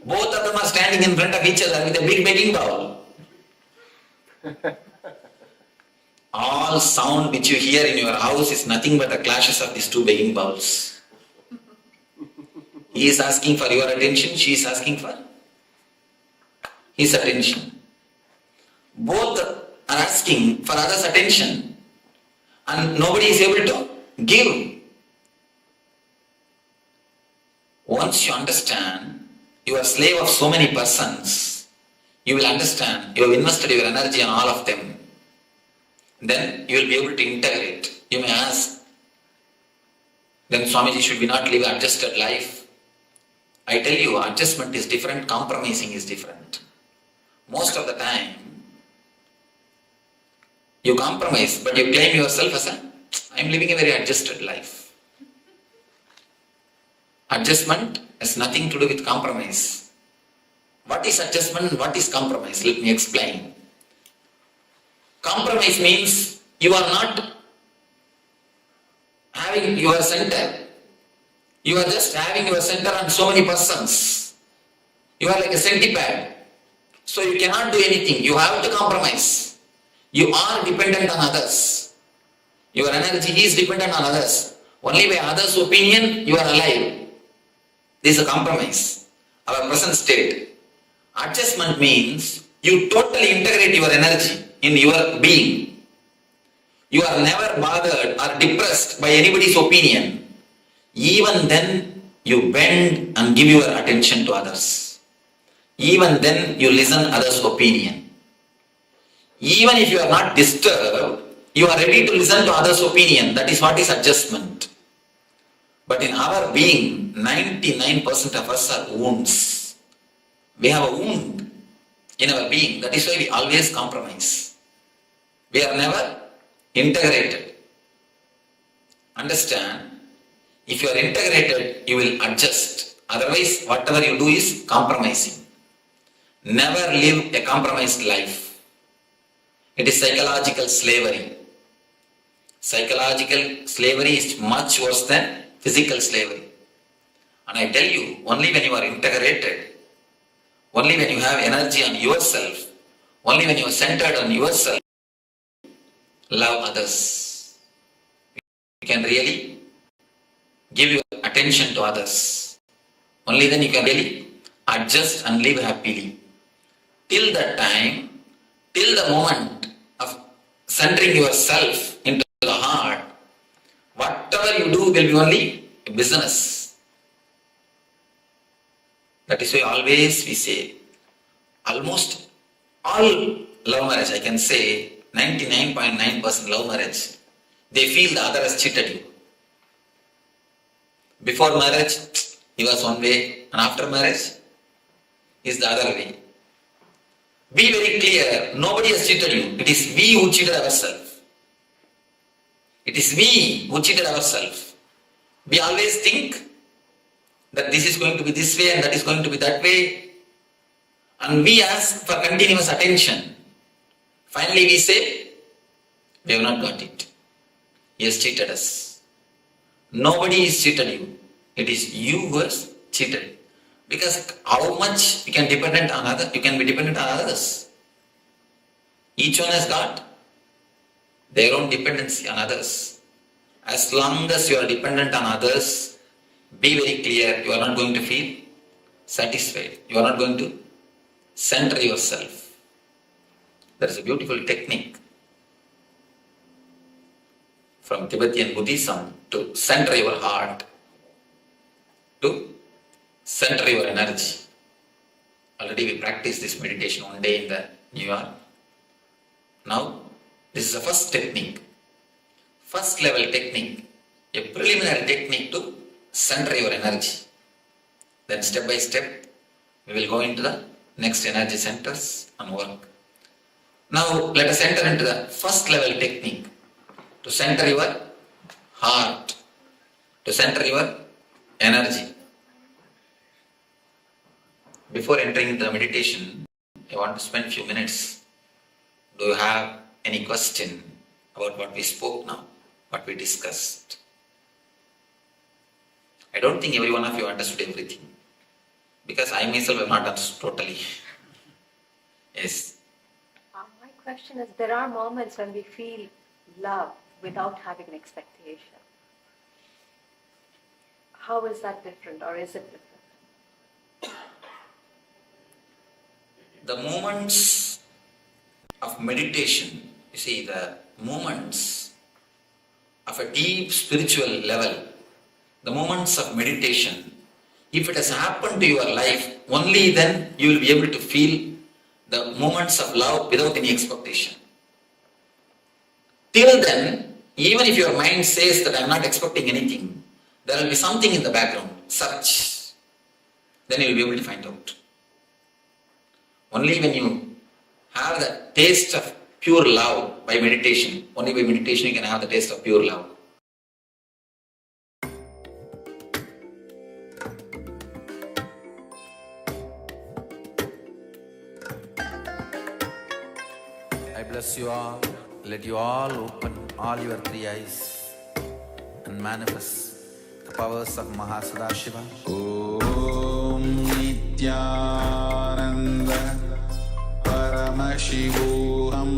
Both of them are standing in front of each other with a big begging bowl. All sound which you hear in your house is nothing but the clashes of these two begging bowls. He is asking for your attention, she is asking for his attention. Both are asking for others' attention, and nobody is able to give. Once you understand you are slave of so many persons, you will understand you have invested your energy on all of them. Then you will be able to integrate. You may ask, then Swamiji, should we not live adjusted life? I tell you, adjustment is different, compromising is different. Most of the time, you compromise, but you claim yourself as I am living a very adjusted life. Adjustment has nothing to do with compromise. What is adjustment? What is compromise? Let me explain. Compromise means you are not having your center. You are just having your center on so many persons. You are like a centipede. So you cannot do anything. You have to compromise. You are dependent on others. Your energy is dependent on others. Only by others' opinion you are alive. This is a compromise. Our present state. Adjustment means you totally integrate your energy in your being. You are never bothered or depressed by anybody's opinion. Even then, you bend and give your attention to others. Even then, you listen others' opinion. Even if you are not disturbed, you are ready to listen to others' opinion. That is what is adjustment. But in our being, 99% of us are wounds. We have a wound in our being. That is why we always compromise. We are never integrated. Understand? If you are integrated, you will adjust. Otherwise, whatever you do is compromising. Never live a compromised life. It is psychological slavery. Psychological slavery is much worse than physical slavery. And I tell you, only when you are integrated, only when you have energy on yourself, only when you are centered on yourself, love others. You can really give your attention to others. Only then you can really adjust and live happily. Till that time, till the moment of centering yourself into the heart, whatever you do will be only business. That is why always we say, almost all love marriage, I can say 99.9% love marriage, they feel the other has cheated you. Before marriage, he was one way, and after marriage, is the other way. Be very clear, nobody has cheated you. It is we who cheated ourselves. It is we who cheated ourselves. We always think that this is going to be this way and that is going to be that way. And we ask for continuous attention. Finally we say, we have not got it. He has cheated us. Nobody has cheated you. It is you who has cheated. Because how much you can be dependent on others. Each one has got their own dependency on others. As long as you are dependent on others, be very clear, you are not going to feel satisfied. You are not going to center yourself. There is a beautiful technique from Tibetan Buddhism to center your heart, to center your energy. Already we practiced this meditation one day in the New York. Now, this is the first technique, first level technique, a preliminary technique to center your energy. Then step by step, we will go into the next energy centers and work. Now, let us enter into the first level technique to center your heart, to center your energy. Before entering into the meditation, I want to spend a few minutes. Do you have any question about what we spoke now, what we discussed? I don't think every one of you understood everything, because I myself have not understood totally. Yes. My question is, there are moments when we feel love without having an expectation. How is that different, or is it different? The moments of meditation, you see, the moments of a deep spiritual level, the moments of meditation, if it has happened to your life, only then you will be able to feel the moments of love without any expectation. Till then, even if your mind says that I am not expecting anything, there will be something in the background, search. Then you will be able to find out. Only when you have the taste of pure love by meditation, only by meditation you can have the taste of pure love. I bless you all. Let you all open all your three eyes and manifest the powers of Mahasudashiva. Om Nityananda Paramashivoham.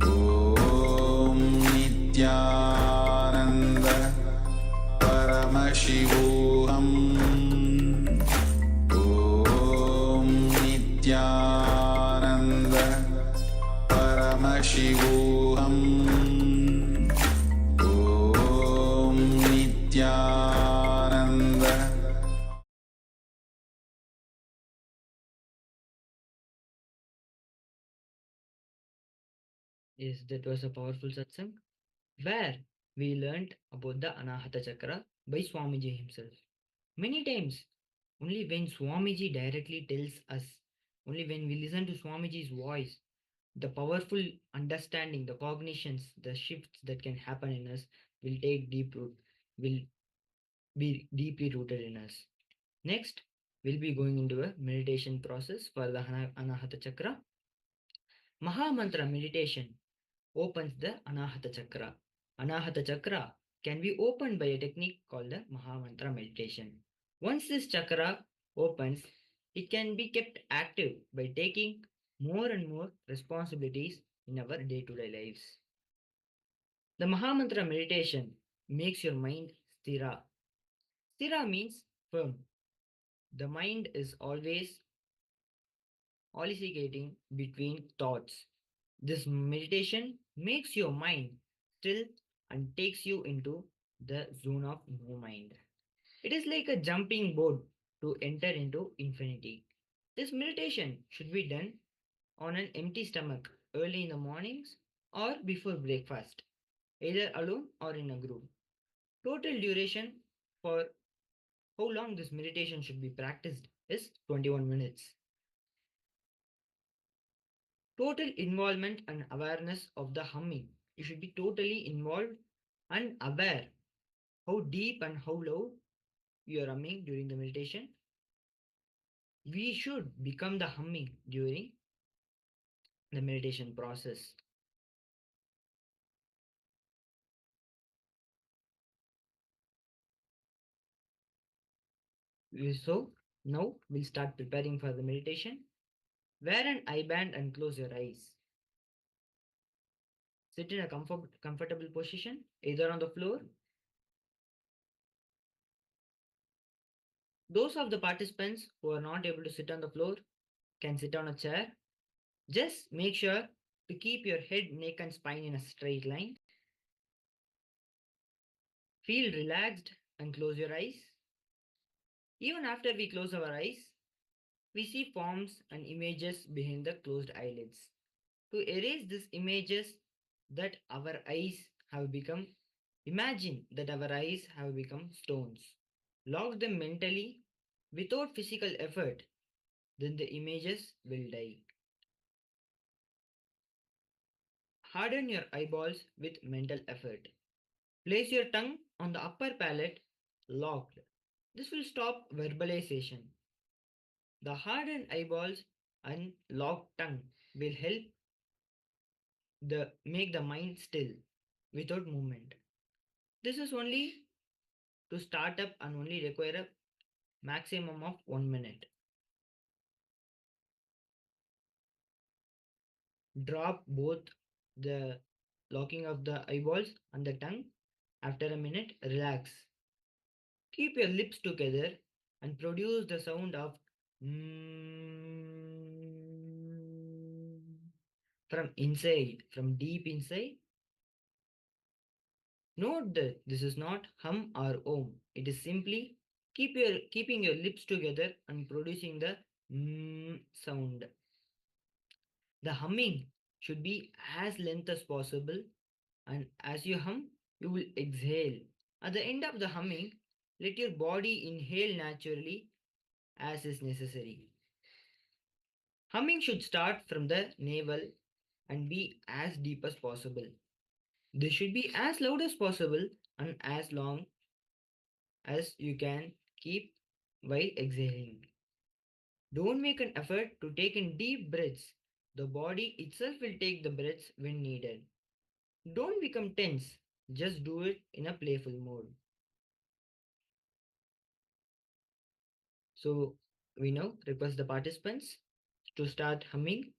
Om Nityananda Paramashivoham. Om Nityananda Paramashivoham. Om Nityananda. Yes, that was a powerful satsang where we learnt about the Anahata Chakra by Swamiji himself. Many times, only when Swamiji directly tells us, only when we listen to Swamiji's voice, the powerful understanding, the cognitions, the shifts that can happen in us will take deep root, will be deeply rooted in us. Next, we'll be going into a meditation process for the Anahata Chakra. Mahamantra meditation opens the Anahata Chakra. Anahata Chakra can be opened by a technique called the Mahamantra meditation. Once this chakra opens, it can be kept active by taking more and more responsibilities in our day-to-day lives. The Mahamantra meditation makes your mind sthira. Sthira means firm. The mind is always oscillating between thoughts. This meditation makes your mind still and takes you into the zone of no mind. It is like a jumping board to enter into infinity. This meditation should be done on an empty stomach early in the mornings or before breakfast, either alone or in a group. Total duration for how long this meditation should be practiced is 21 minutes. Total involvement and awareness of the humming. You should be totally involved and aware how deep and how low you are humming during the meditation. We should become the humming during the meditation process. So now we'll start preparing for the meditation. Wear an eye band and close your eyes. Sit in a comfortable position, either on the floor. Those of the participants who are not able to sit on the floor can sit on a chair. Just make sure to keep your head, neck and spine in a straight line. Feel relaxed and close your eyes. Even after we close our eyes, we see forms and images behind the closed eyelids. To erase these images that our eyes have become, imagine that our eyes have become stones. Lock them mentally without physical effort, then the images will die. Harden your eyeballs with mental effort. Place your tongue on the upper palate, locked. This will stop verbalization. The hardened eyeballs and locked tongue will help make the mind still without movement. This is only to start up and only require a maximum of 1 minute. Drop both the locking of the eyeballs and the tongue. After a minute, relax. Keep your lips together and produce the sound of from inside, from deep inside. Note that this is not hum or om. It is simply keeping your lips together and producing the sound. The humming should be as length as possible, and as you hum, you will exhale. At the end of the humming, let your body inhale naturally as is necessary. Humming should start from the navel and be as deep as possible. This should be as loud as possible and as long as you can keep while exhaling. Don't make an effort to take in deep breaths. The body itself will take the breaths when needed. Don't become tense. Just do it in a playful mode. So we now request the participants to start humming.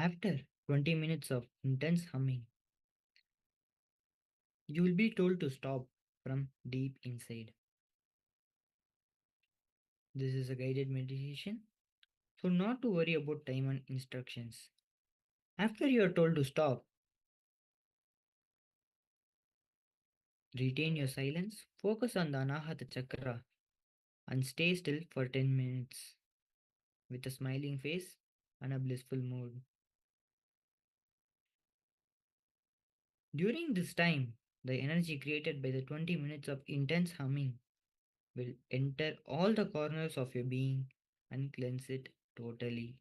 After 20 minutes of intense humming, you will be told to stop from deep inside. This is a guided meditation, so not to worry about time and instructions. After you are told to stop, retain your silence, focus on the Anahata Chakra, and stay still for 10 minutes with a smiling face and a blissful mood. During this time, the energy created by the 20 minutes of intense humming will enter all the corners of your being and cleanse it totally.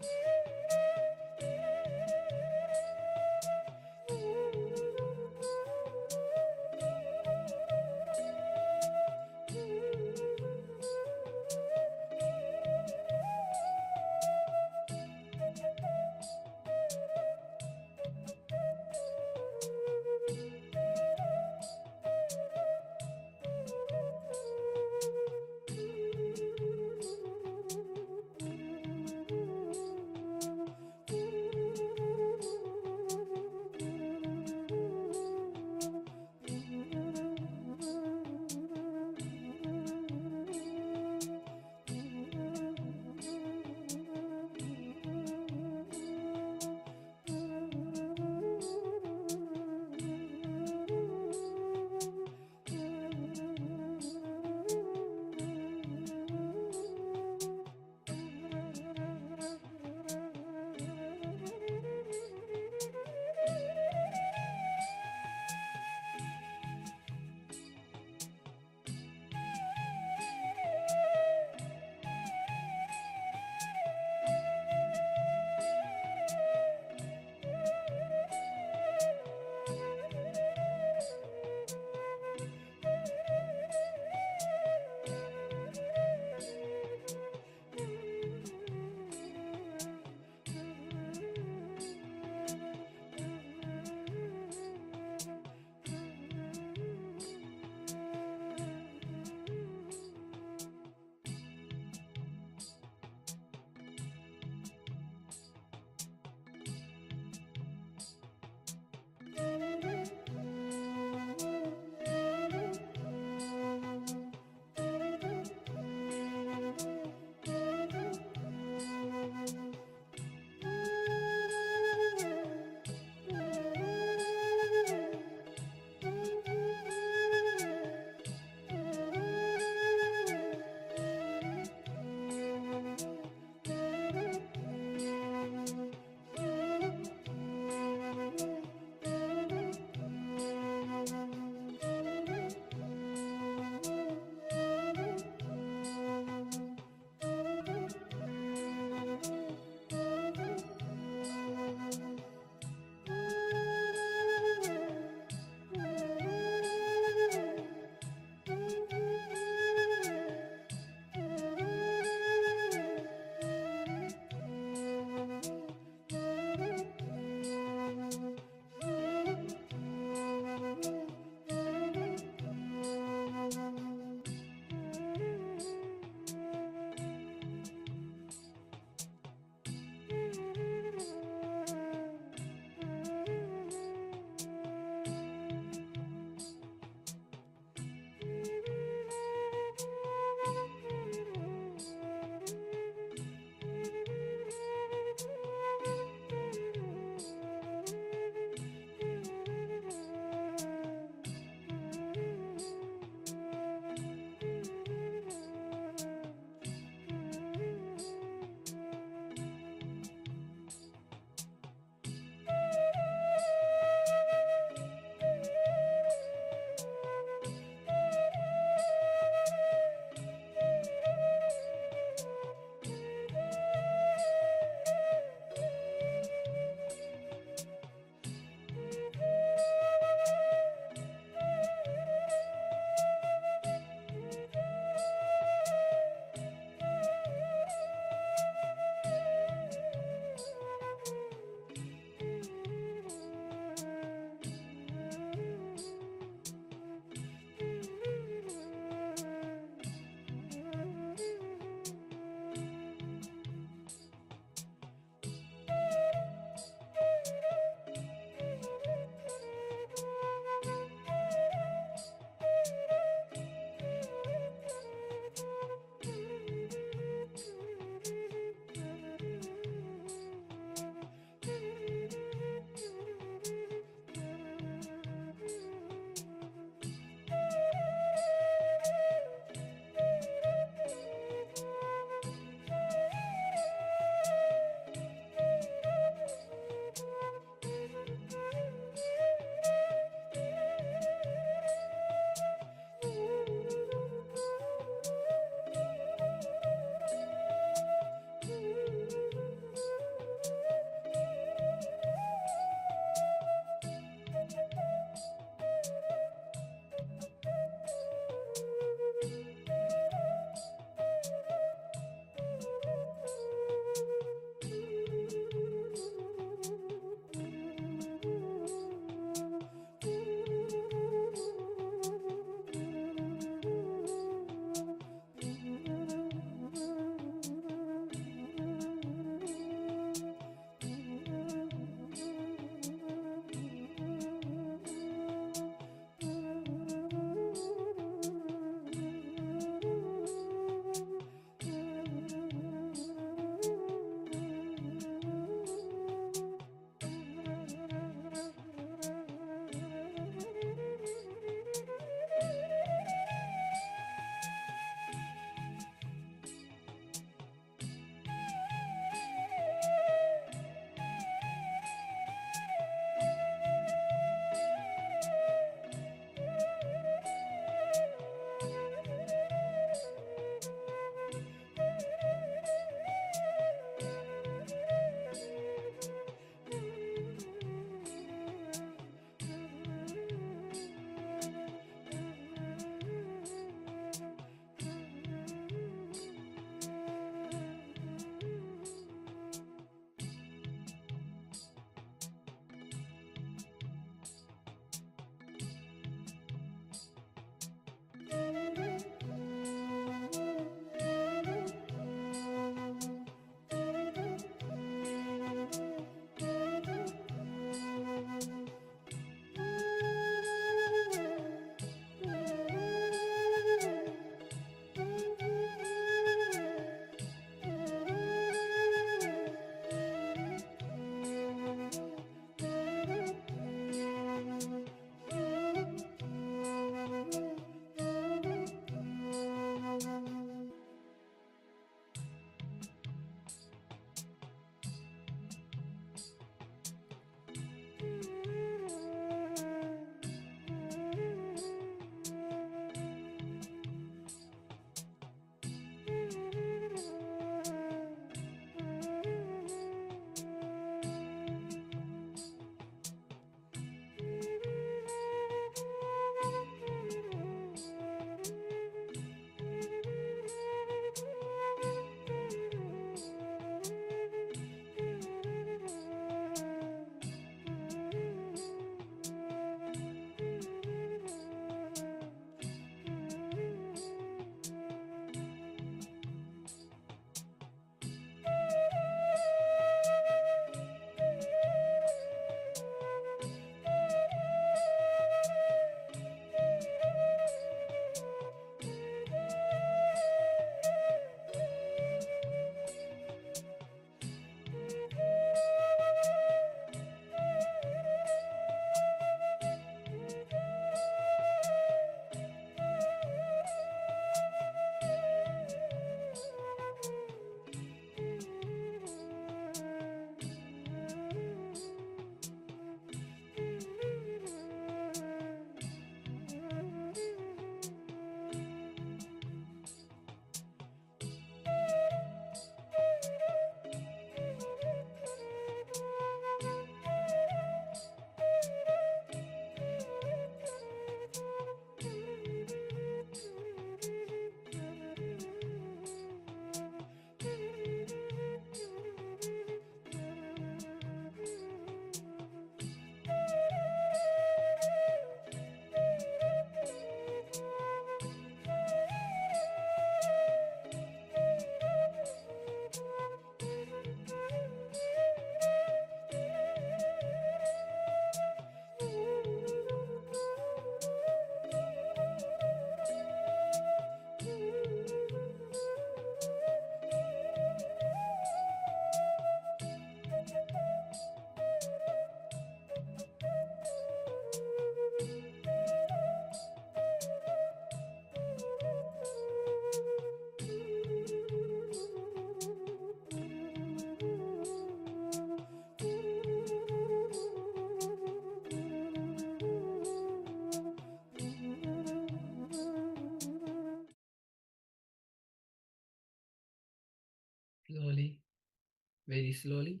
Very slowly.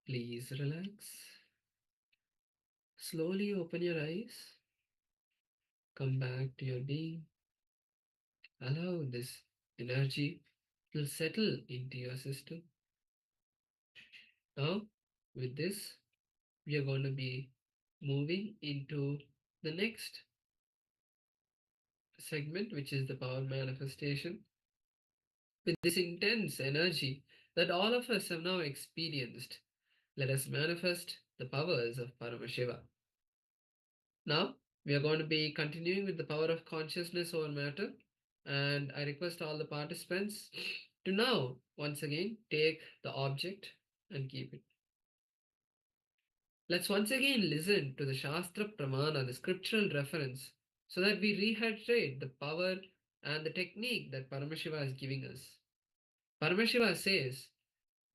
Please relax. Slowly open your eyes. Come back to your being. Allow this energy to settle into your system. Now, with this, we are going to be moving into the next segment, which is the power manifestation. With this intense energy that all of us have now experienced, let us manifest the powers of Paramashiva. Now, we are going to be continuing with the power of consciousness over matter, and I request all the participants to now, once again, take the object and keep it. Let's once again listen to the Shastra Pramana, the scriptural reference, so that we rehydrate the power and the technique that Paramashiva is giving us. Paramashiva says,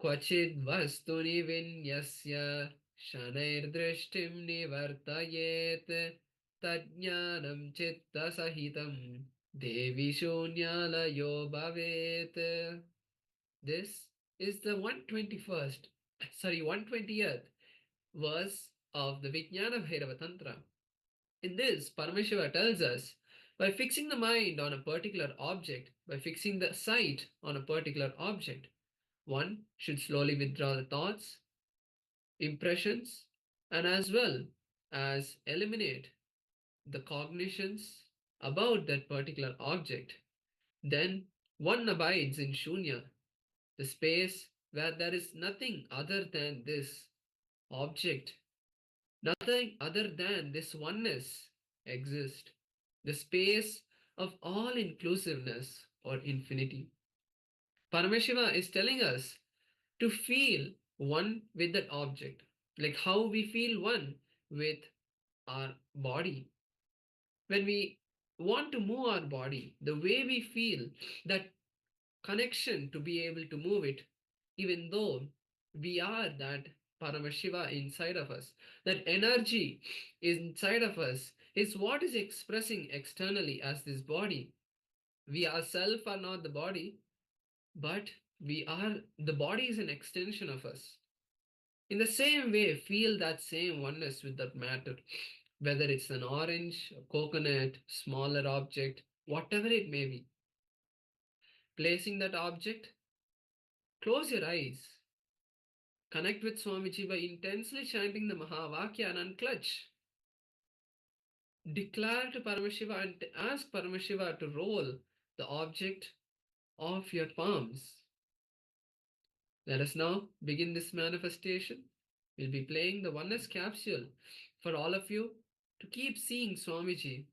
Kvachid vastuni vinyasya shanair drishtim nivartayet tajnanam chitta sahitam devi shunyalayo bhavet. This is the 120th verse of the Vijnana Bhairava Tantra. In this, Paramashiva tells us, by fixing the mind on a particular object, by fixing the sight on a particular object, one should slowly withdraw the thoughts, impressions, and as well as eliminate the cognitions about that particular object. Then one abides in Shunya, the space where there is nothing other than this object, nothing other than this oneness exists, the space of all inclusiveness or infinity. Paramashiva is telling us to feel one with that object, like how we feel one with our body. When we want to move our body, the way we feel that connection to be able to move it, even though we are that Paramashiva inside of us, that energy inside of us is what is expressing externally as this body. We ourselves are not the body, but the body is an extension of us. In the same way, feel that same oneness with that matter, whether it's an orange, a coconut, smaller object, whatever it may be. Placing that object, close your eyes. Connect with Swamiji by intensely chanting the Mahavakya and unclutch. Declare to Paramashiva and ask Paramashiva to roll the object off your palms. Let us now begin this manifestation. We'll be playing the oneness capsule for all of you to keep seeing Swamiji,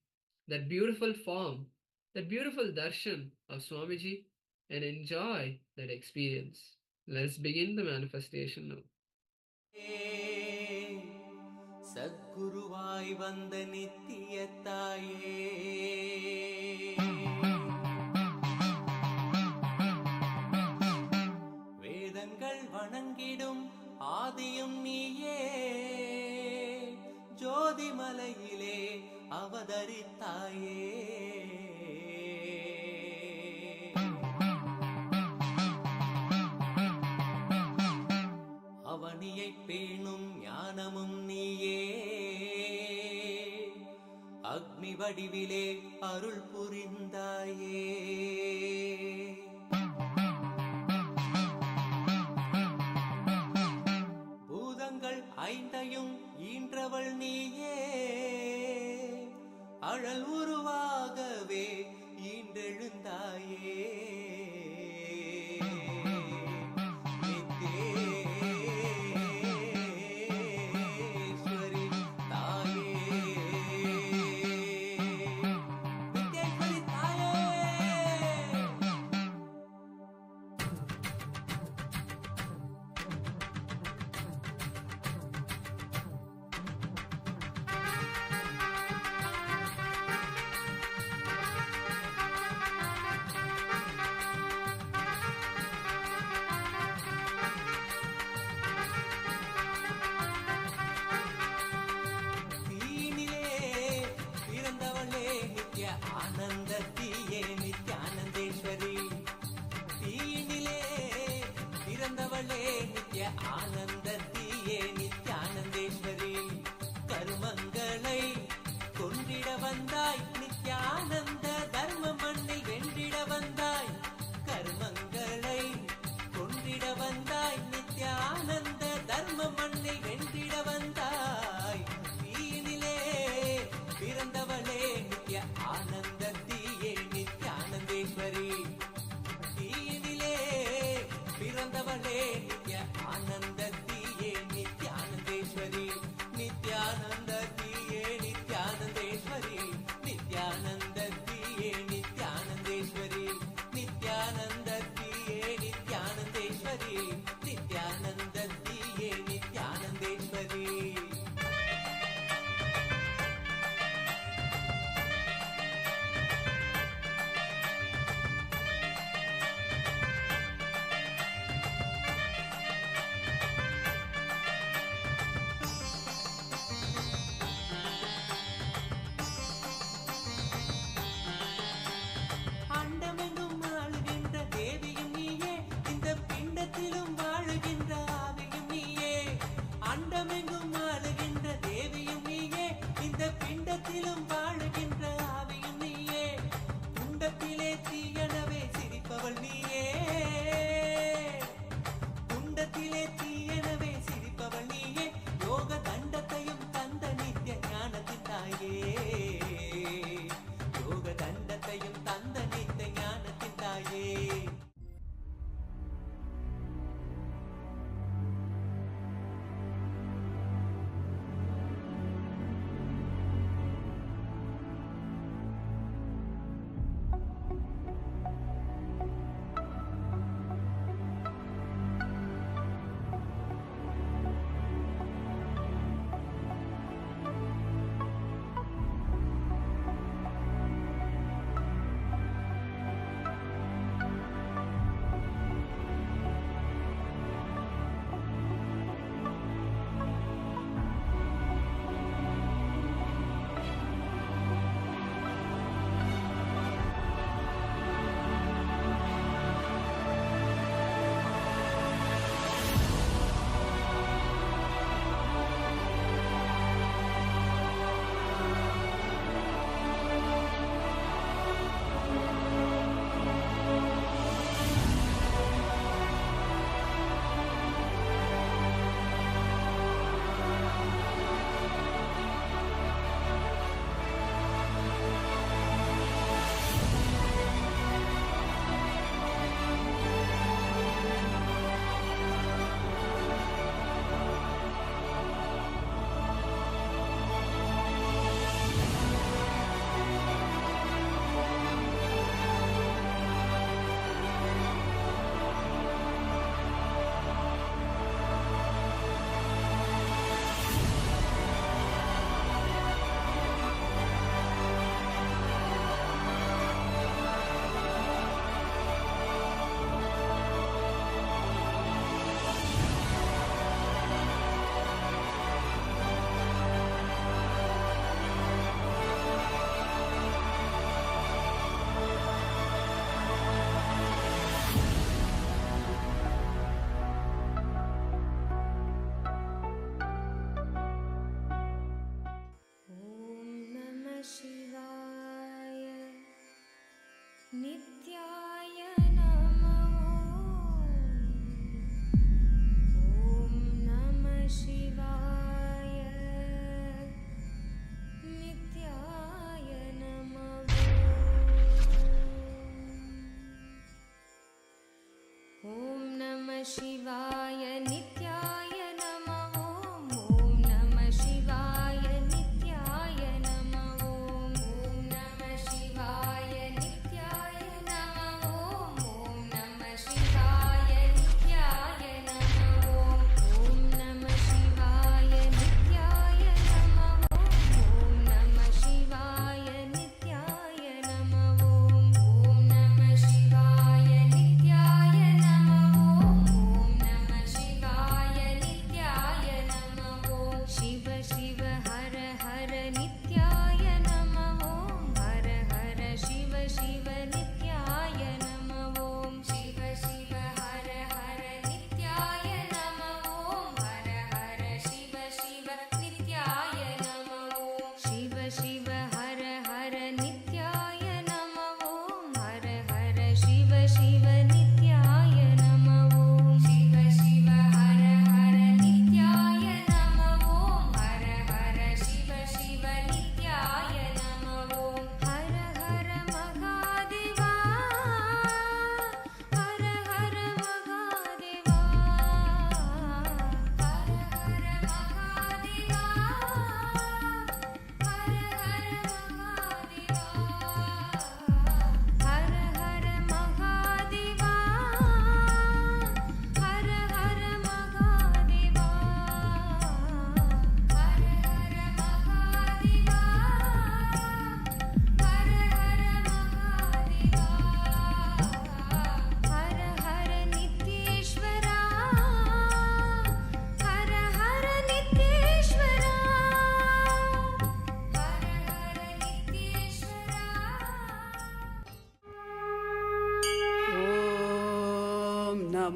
that beautiful form, that beautiful darshan of Swamiji, and enjoy that experience. Let's begin the manifestation now. சத்குருவாய் வந்த நித்திய தாயே வேதங்கள் வணங்கிடும் ஆதியும் நீயே ஜோதிமலையிலே அவதரித்தாயே அவனியை பேணும் ஞானமும் நீயே அக்னி வடிவிலே அருள் புரிந்தாயே பூதங்கள் ஐந்தையும் ஈன்றவள் நீயே அழல் உருவாகவே ஈன்றெழுந்தாயே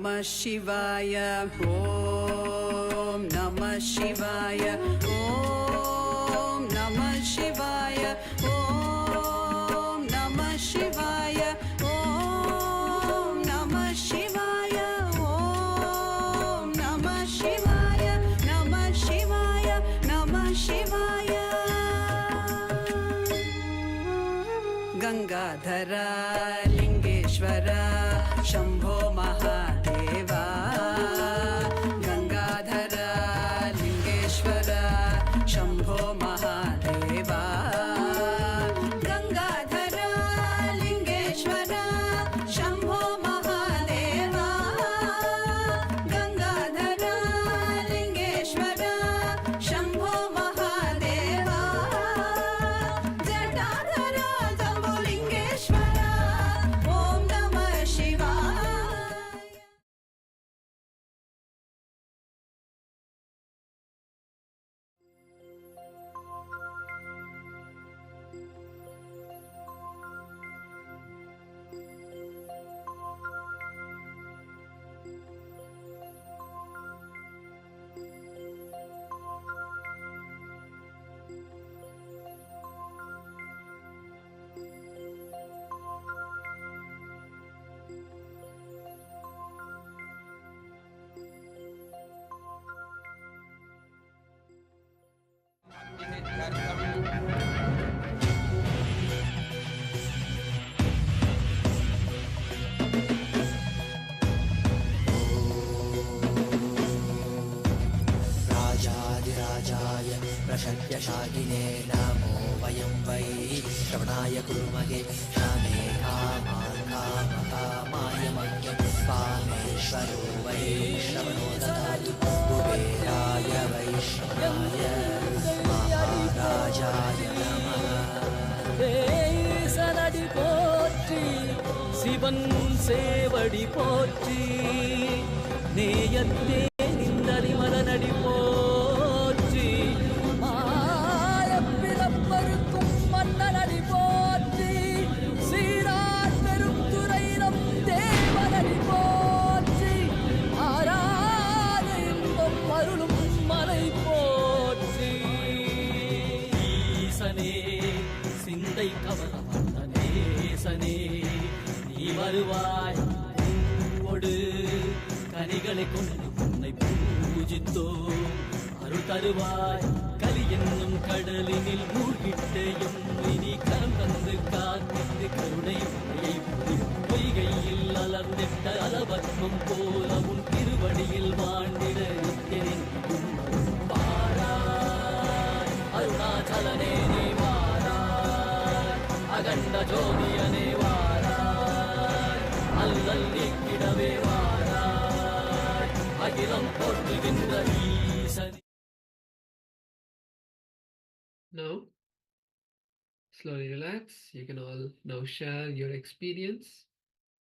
Namah Shivaya, Om Namah Shivaya, Om Namah Shivaya, Om Namah Shivaya, Om Namah Shivaya, Om Namah Shivaya, Namah Shivaya, Namah Shivaya. Gangadhara Lingeshwara Shambho Mahadeva, Gangadhara Lingeshwara Shambho Mahadeva, Gangadhara Lingeshwara Shambho Mahadeva, Gangadhara Lingeshwara Shambho Mahadeva, Jatadhara Jambolingeshwara, Om Namah Shivaya. राजाधिराजाय प्रषड्यशाकिने नमो वयं वै श्रवणाय कुर्महे रामे कामान् कामकामाय मह्यं कामेश्वरो वै श्रवणो ददातु कुबेराय वैश्रवणाय महाराजाय नमः சனடி போற்றி சிவன் சேவடி போற்றி நேயத்தே நின்றடி மலனடி போற்றி மாயப்பிறப்பருக்கும் மன்னனடி போற்றி சீரார் பெருந்துரையிடம் தேவனடி போற்றி ஆராத இன்பம் அருளும் மலை போற்றி ஈசனே சிந்தை கவலமன்னனேசனே நீ வருவாய் பூவோடு கனிகளை கொண்டு உன்னை பூஜித்தோ அருள் தருவாய் கலி என்னும் கடலினில் மூழ்கிட்டேயும் இனி கரம் தந்து காத்திட்டு கருணை உரையை பொய்கையில் அலர்ந்திட்ட அலபத்மம் போல உன் திருவடியில் வாழ்ந்திட நித்தியனின் பாராய் அருணாச்சலனே நீ வாராய் அகண்ட ஜோதியனே வாராய் அல்லல் நீக்கிடவே வாராய் அகிலம் போற்றுகின்ற ஈசனே. Now, slowly relax. You can all now share your experience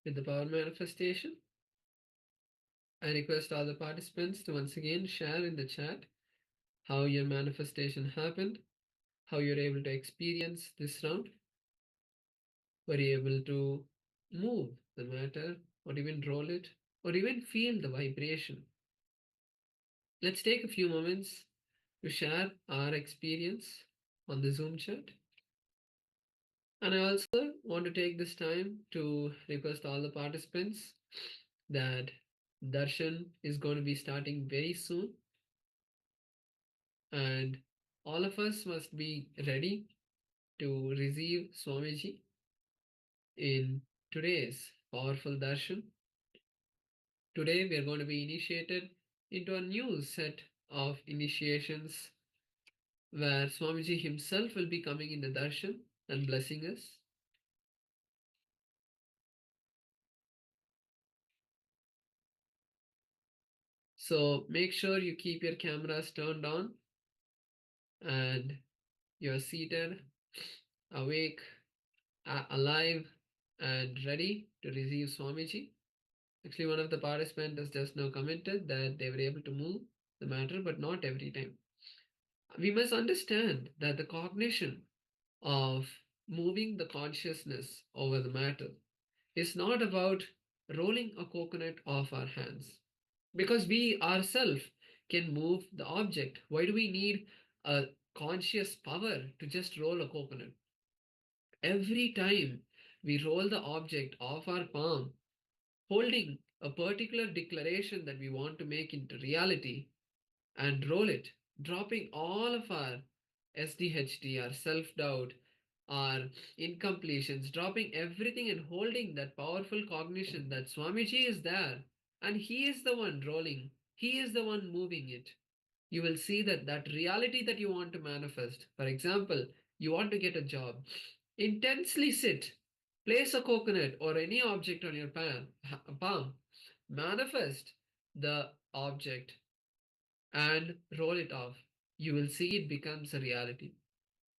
with the power manifestation. I request all the participants to once again share in the chat how your manifestation happened, how you're able to experience this round. Were you able to move the matter, or even roll it, or even feel the vibration? Let's take a few moments to share our experience on the Zoom chat. And I also want to take this time to request all the participants that darshan is going to be starting very soon, and all of us must be ready to receive Swamiji in today's powerful darshan. Today we are going to be initiated into a new set of initiations where Swamiji himself will be coming in the darshan and blessing us. So make sure you keep your cameras turned on and you're seated, awake, alive, and ready to receive Swamiji. Actually, one of the participants has just now commented that they were able to move the matter, but not every time. We must understand that the cognition of moving the consciousness over the matter is not about rolling a coconut off our hands. Because we ourselves can move the object. Why do we need a conscious power to just roll a coconut? Every time we roll the object off our palm, holding a particular declaration that we want to make into reality, and roll it, dropping all of our SDHD, our self doubt, our incompletions, dropping everything and holding that powerful cognition that Swamiji is there and he is the one rolling, he is the one moving it. You will see that that reality that you want to manifest. For example, you want to get a job. Intensely sit, place a coconut or any object on your palm, manifest the object and roll it off. You will see it becomes a reality.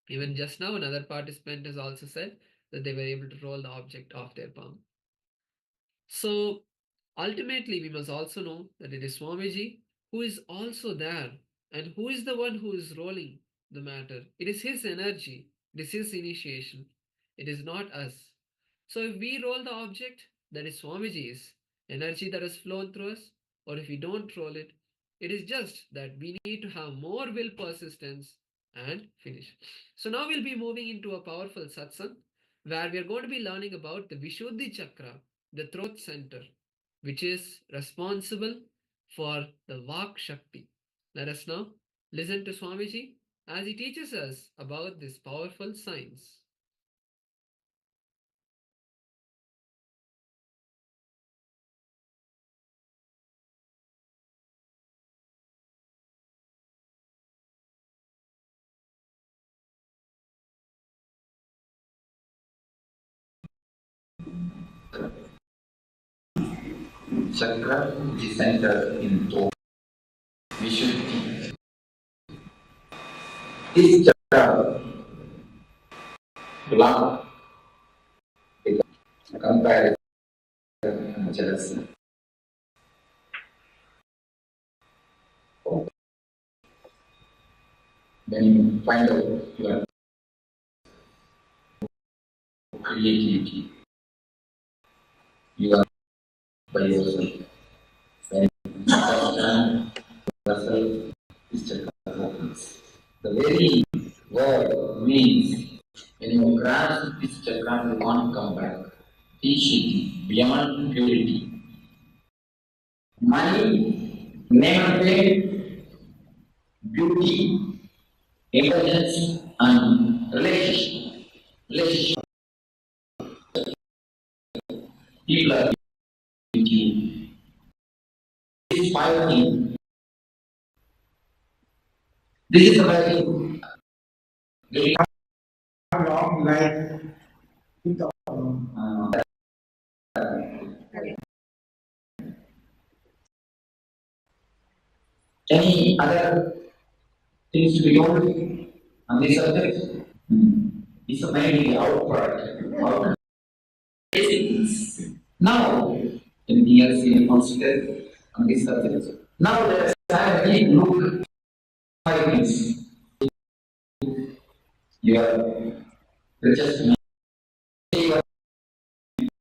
Even just now, another participant has also said that they were able to roll the object off their palm. So ultimately, we must also know that it is Swamiji who is also there and who is the one who is rolling the matter. It is his energy, it is his initiation, it is not us. So if we roll the object, that is Swamiji's energy that has flown through us, or if we don't roll it, it is just that we need to have more will persistence and finish. So now we'll be moving into a powerful satsang where we are going to be learning about the Vishuddhi Chakra, the throat center, which is responsible for the Vak Shakti. Let us now listen to Swamiji as he teaches us about this powerful science. Chakra is centered in thought. Vishuddhi. This chakra block is a comparison jealousy. When you find out your creativity, you are by yourself. When you understand yourself, this chakra opens. The very word means when you grasp this chakra, you want to come back. Vishuddhi, beyond purity. Money, name and fame, beauty, intelligence, and relationship. People are with you. This is five things. This is the very long life. Any other things to be told on this subject? It's a very outward. Now, anything else you consider on this subject? Now let us have a deep look at things. You are just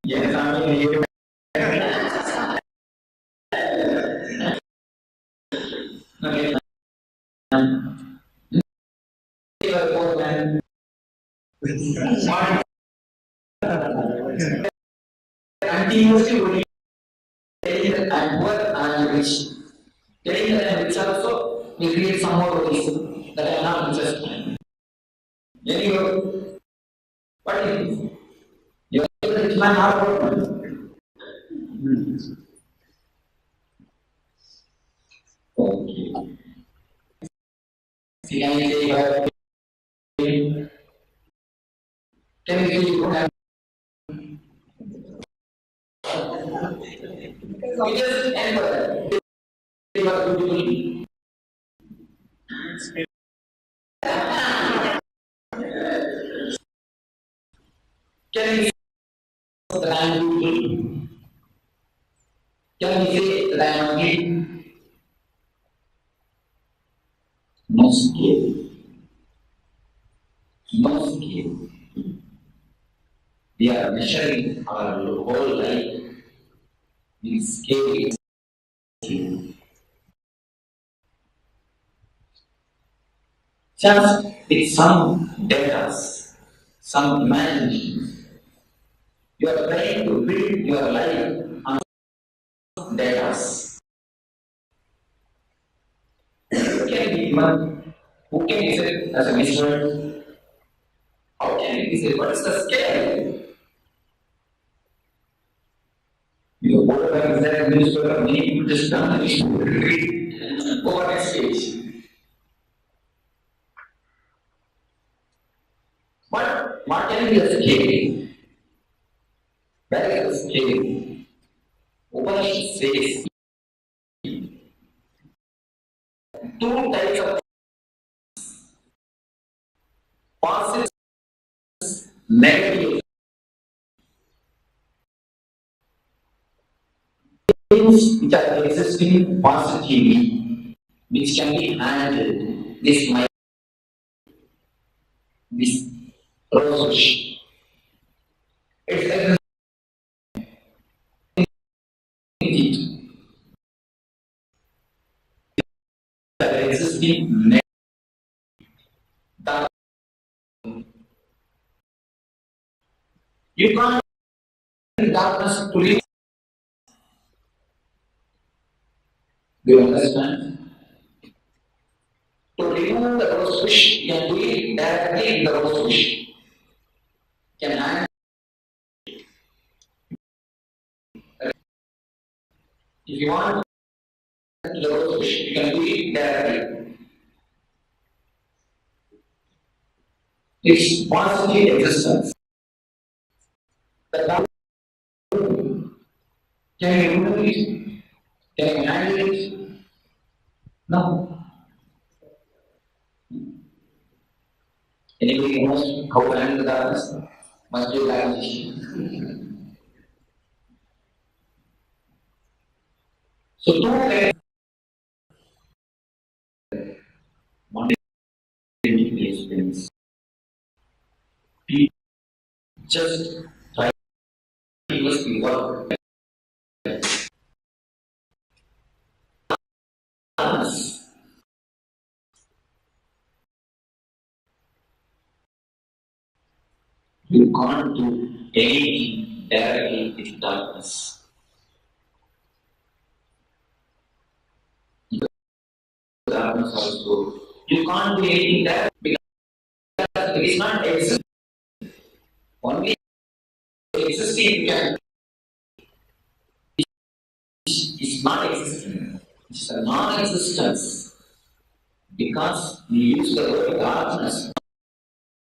yes, I mean you. Okay. You are both men. Continuously only telling that I am poor, I am rich. Telling that I am rich also will create some more worries that I am not interested. Anyway, what is this? You are the rich man or poor man? Okay. See, I say you have can you don't have we just end for that. You are beautiful. Can we say that I am beautiful? Can we say that I am ugly? No skill. No skill. We are measuring our whole life It's scary. Just with some data, some imagination, you are trying to build your life on data. Who can be given? Who can use it as a measurement? How can it use it? What is the scale? You go back to that newspaper, many people just done the issue, read over next stage. What can be the scale? Where is the scale? Upanishad says two types of positive, negative things which are existing positively, which can be handled. This might, this process. It's existing negative. You can't darkness to live. Do you understand? To remove the rose bush, you can do it directly in the rose bush. Can hang. If you want the rose bush, you can do it directly. It's positive existence. The can you remove it? Can you handle it? No. Anybody knows how to handle the darkness? Must be imagination. So two kinds. One is just try to use the work. You can't do anything directly with darkness. Darkness also. You can't do anything directly because it is not existing. Only existing can. It's not existing. It's a non-existence. Because we use the word darkness.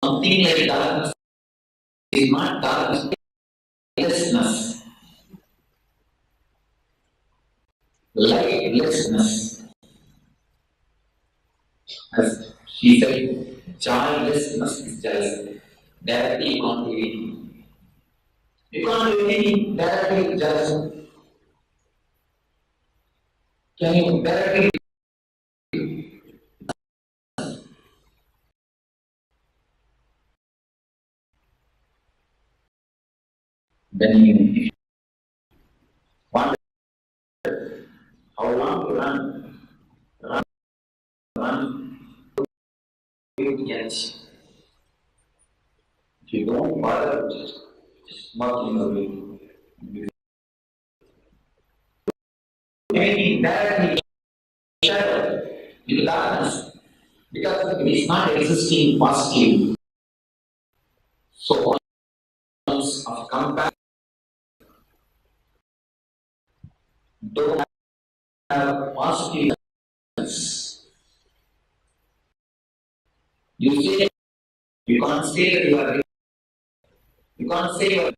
Something like darkness is not darkness. Lightlessness. Lightlessness. As she said, joylessness is jealousy. Directly you can't do anything. You can't do anything directly with jealousy. Can you directly? Then you wonder how long to run. Run. You catch. If you don't bother, just walking away. Anything directly shadow with darkness because it is not existing positive. So once of compassion don't have positive. You say you can't say that you are. You can't say you are.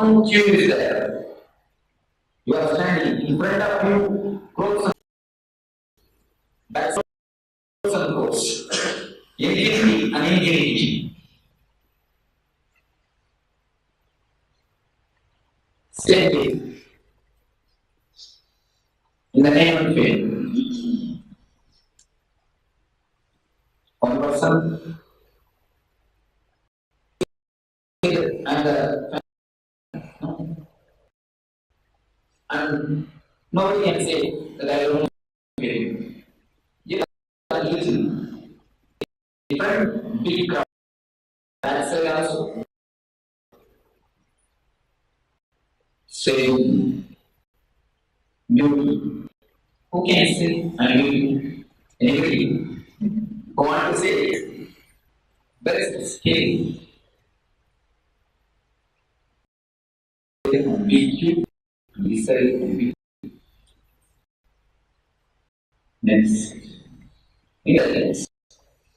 You is there. You are standing in front of you, close. That's close and close. Infinity and infinity. Same way. In the name of faith. One person and And nobody can say that I don't get it. Yes, a little different big crowd. That's why also saying beauty. Who can say beauty? Anybody who want to say it? But it's scary. Beauty, listen, next, intelligence,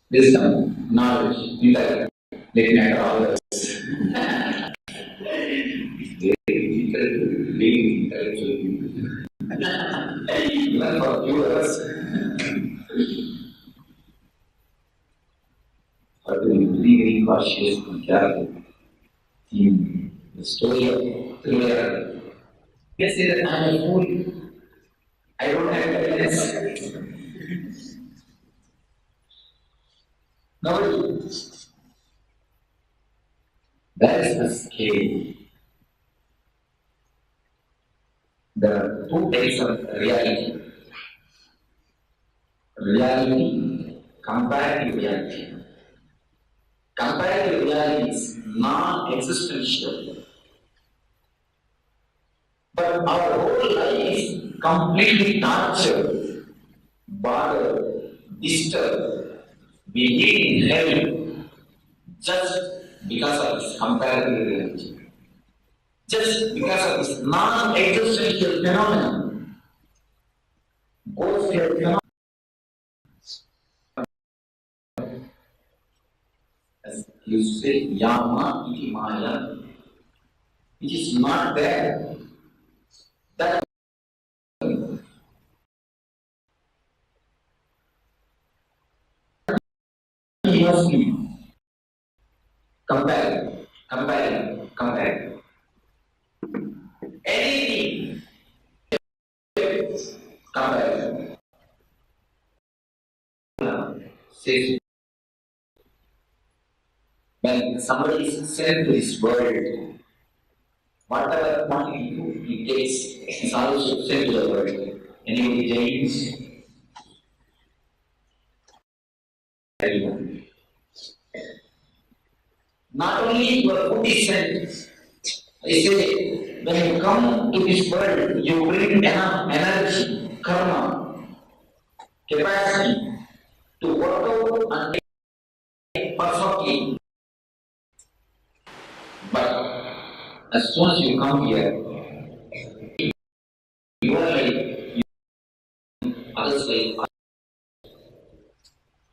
wisdom, knowledge, intellect, let matter all this. Very intellectual people. Even for viewers, but to be very cautious and careful in the story of thriller. Let's say that I am a fool. I don't have evidence. Nobody. That is the scale. There are two types of reality. Reality, comparative reality. Comparative reality is non-existential. But our whole life is completely tortured, bothered, disturbed. We live in hell just because of this comparative reality. Just because of this non-existential phenomenon. Ghost phenomenon. As you say, Yama iti Maya, it is not there. That must be compare. Anything compare. Says when somebody is sent to this world, whatever quantity he takes is also sent to the world. Anybody James? Not only your food is sent, I say, when you come to this world, you bring enough energy, karma, capacity to work out and take perfectly. But as soon as you come here, your life, others' life,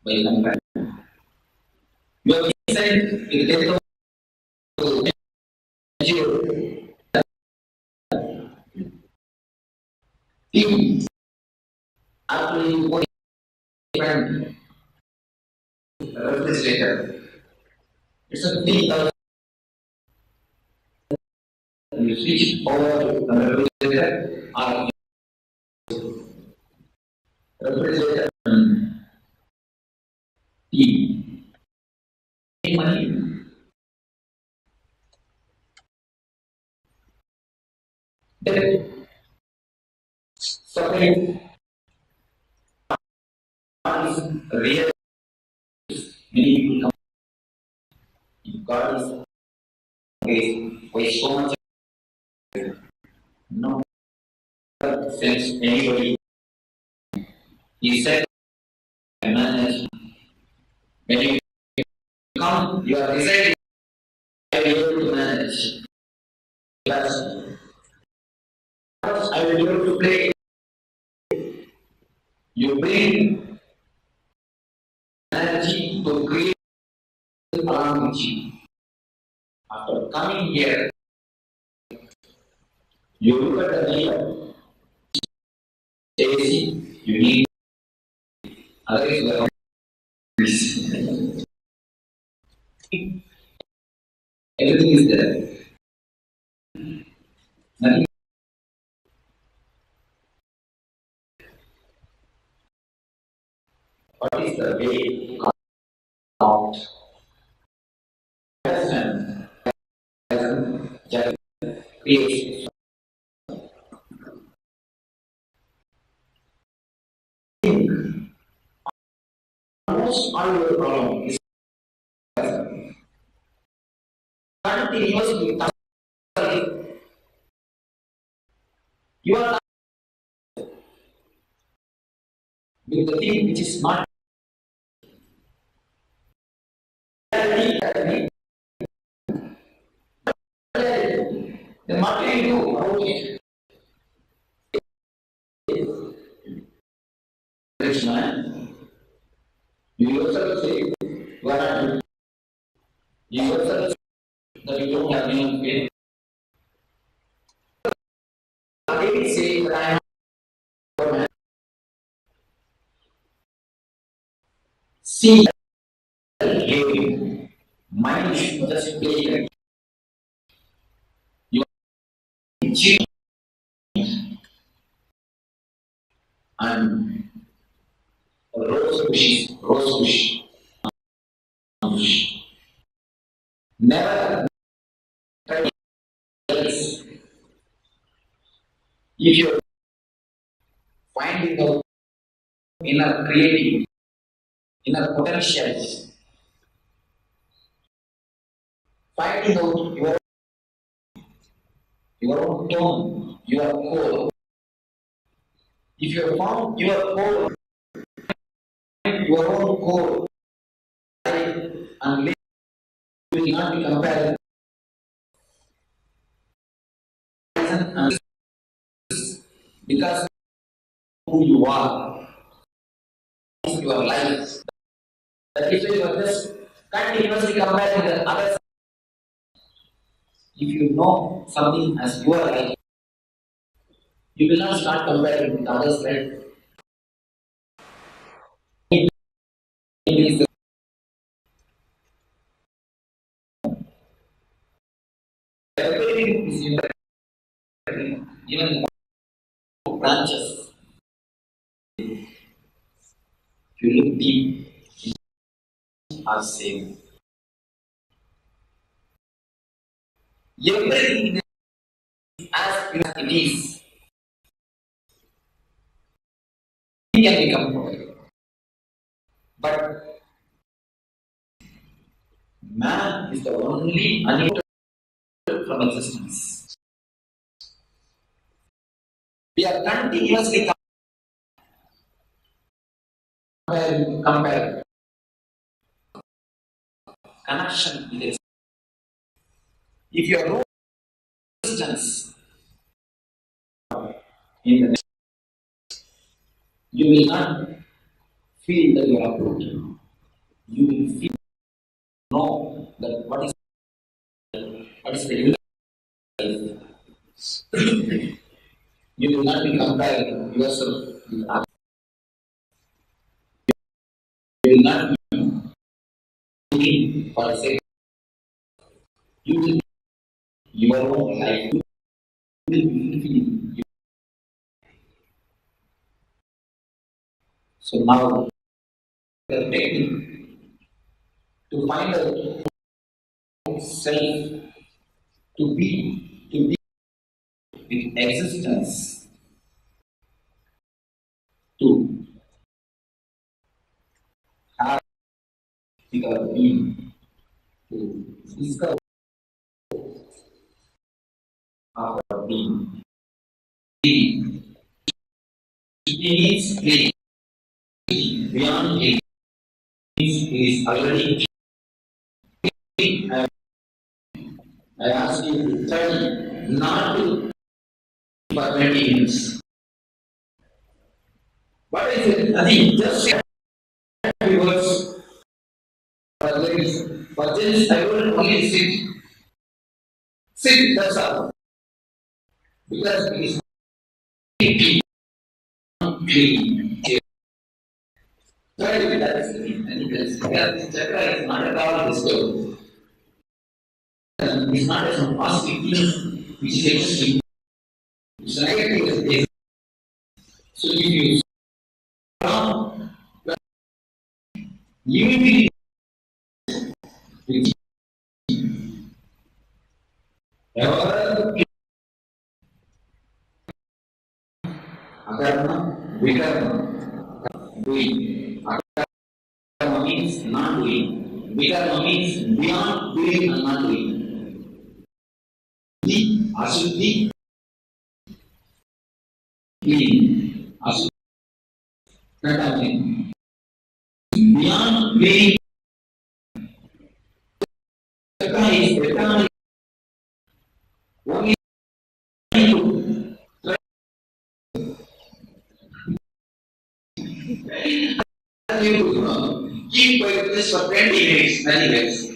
by comparison. You have been sent with the death of things actually going different refrigerator. It's a thing of you switch over to the refrigerator or refrigerator tea. Money. Then suffering is real. Many people come. If God is waste so much. No sense anybody. He said, manage. When you come, you are deciding I will be able to manage. Yes. I will be able to play. You bring energy to create around with you. After coming here, you look at the neighbor. AC, you need otherwise everything is there. Nothing. What is the way out? Understand. Just create. almost all your problem is continuously you are with the thing which is not then what can you do about it? Krishna, you yourself say you are not. You yourself say that you don't have any pain. They will say that I am a man. See, mind should just play you cheat and rose bush. Never try else. If you're finding out inner creativity, inner potentials, finding out your own tone, your core. If you have found your core, your own core, and live, you will not be compared. Because who you are, your life. That is why you are just continuously comparing the others. If you know something as your life, you will not start comparing with others, right? Everything is important. Even branches. If you look deep, are same. Everything as it is. It can become perfect. But man is the only unable from existence. We are continuously comparing connection with it. If you have no resistance in the next, you will not feel that you are broken. You will feel know that what is the universe. You will not be comparing yourself with others. You will not be for a second. You will be your own life. You will be fulfilling. So now we are taking to find out self, to be with existence, to have our being, to discover our being. It is great. Beyond it is already. I ask you to study not to for 20 minutes. What is it? Nothing. Just say words. For ladies, for gents, I will only sit. Sit, that's all. Because it is clean. Try to that is clean. And you can see that this chakra is not at all disturbed. It's not a positive thing which is existing. It's negative as this. So if you you will be Akarma, Vikarma, doing. Akarma means not doing. Vikarma means beyond doing and not doing. Ashuddhi, clean. Ashuddhi, beyond clean. Chakra is eternal. Only keep quietness for 20 minutes, 30 minutes.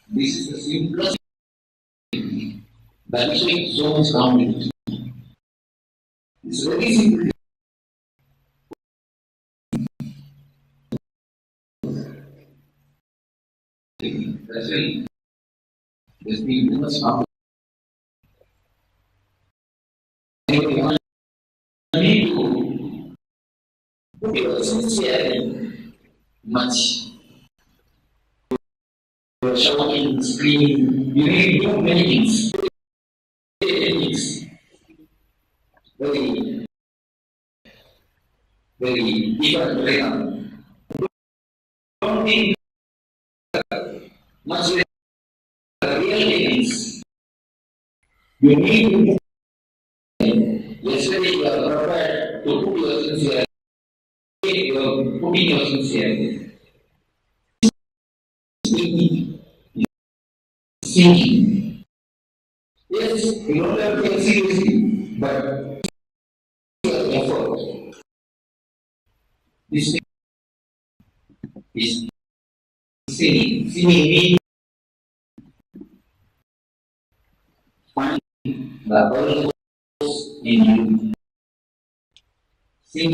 This is the simplest. That is why so much complicated. It's very simple. That's why there's been too much complicated. You need to put your sincerity much. You're shouting, screaming, you need to do many things. Very, very different way. Don't think much real things. You need to. Yesterday you are prepared to put your sincerity. You are putting your sincerity. Thinking. Yes, you don't have to take seriously, but your effort. This is singing. Singing means finding the purpose in you. Singing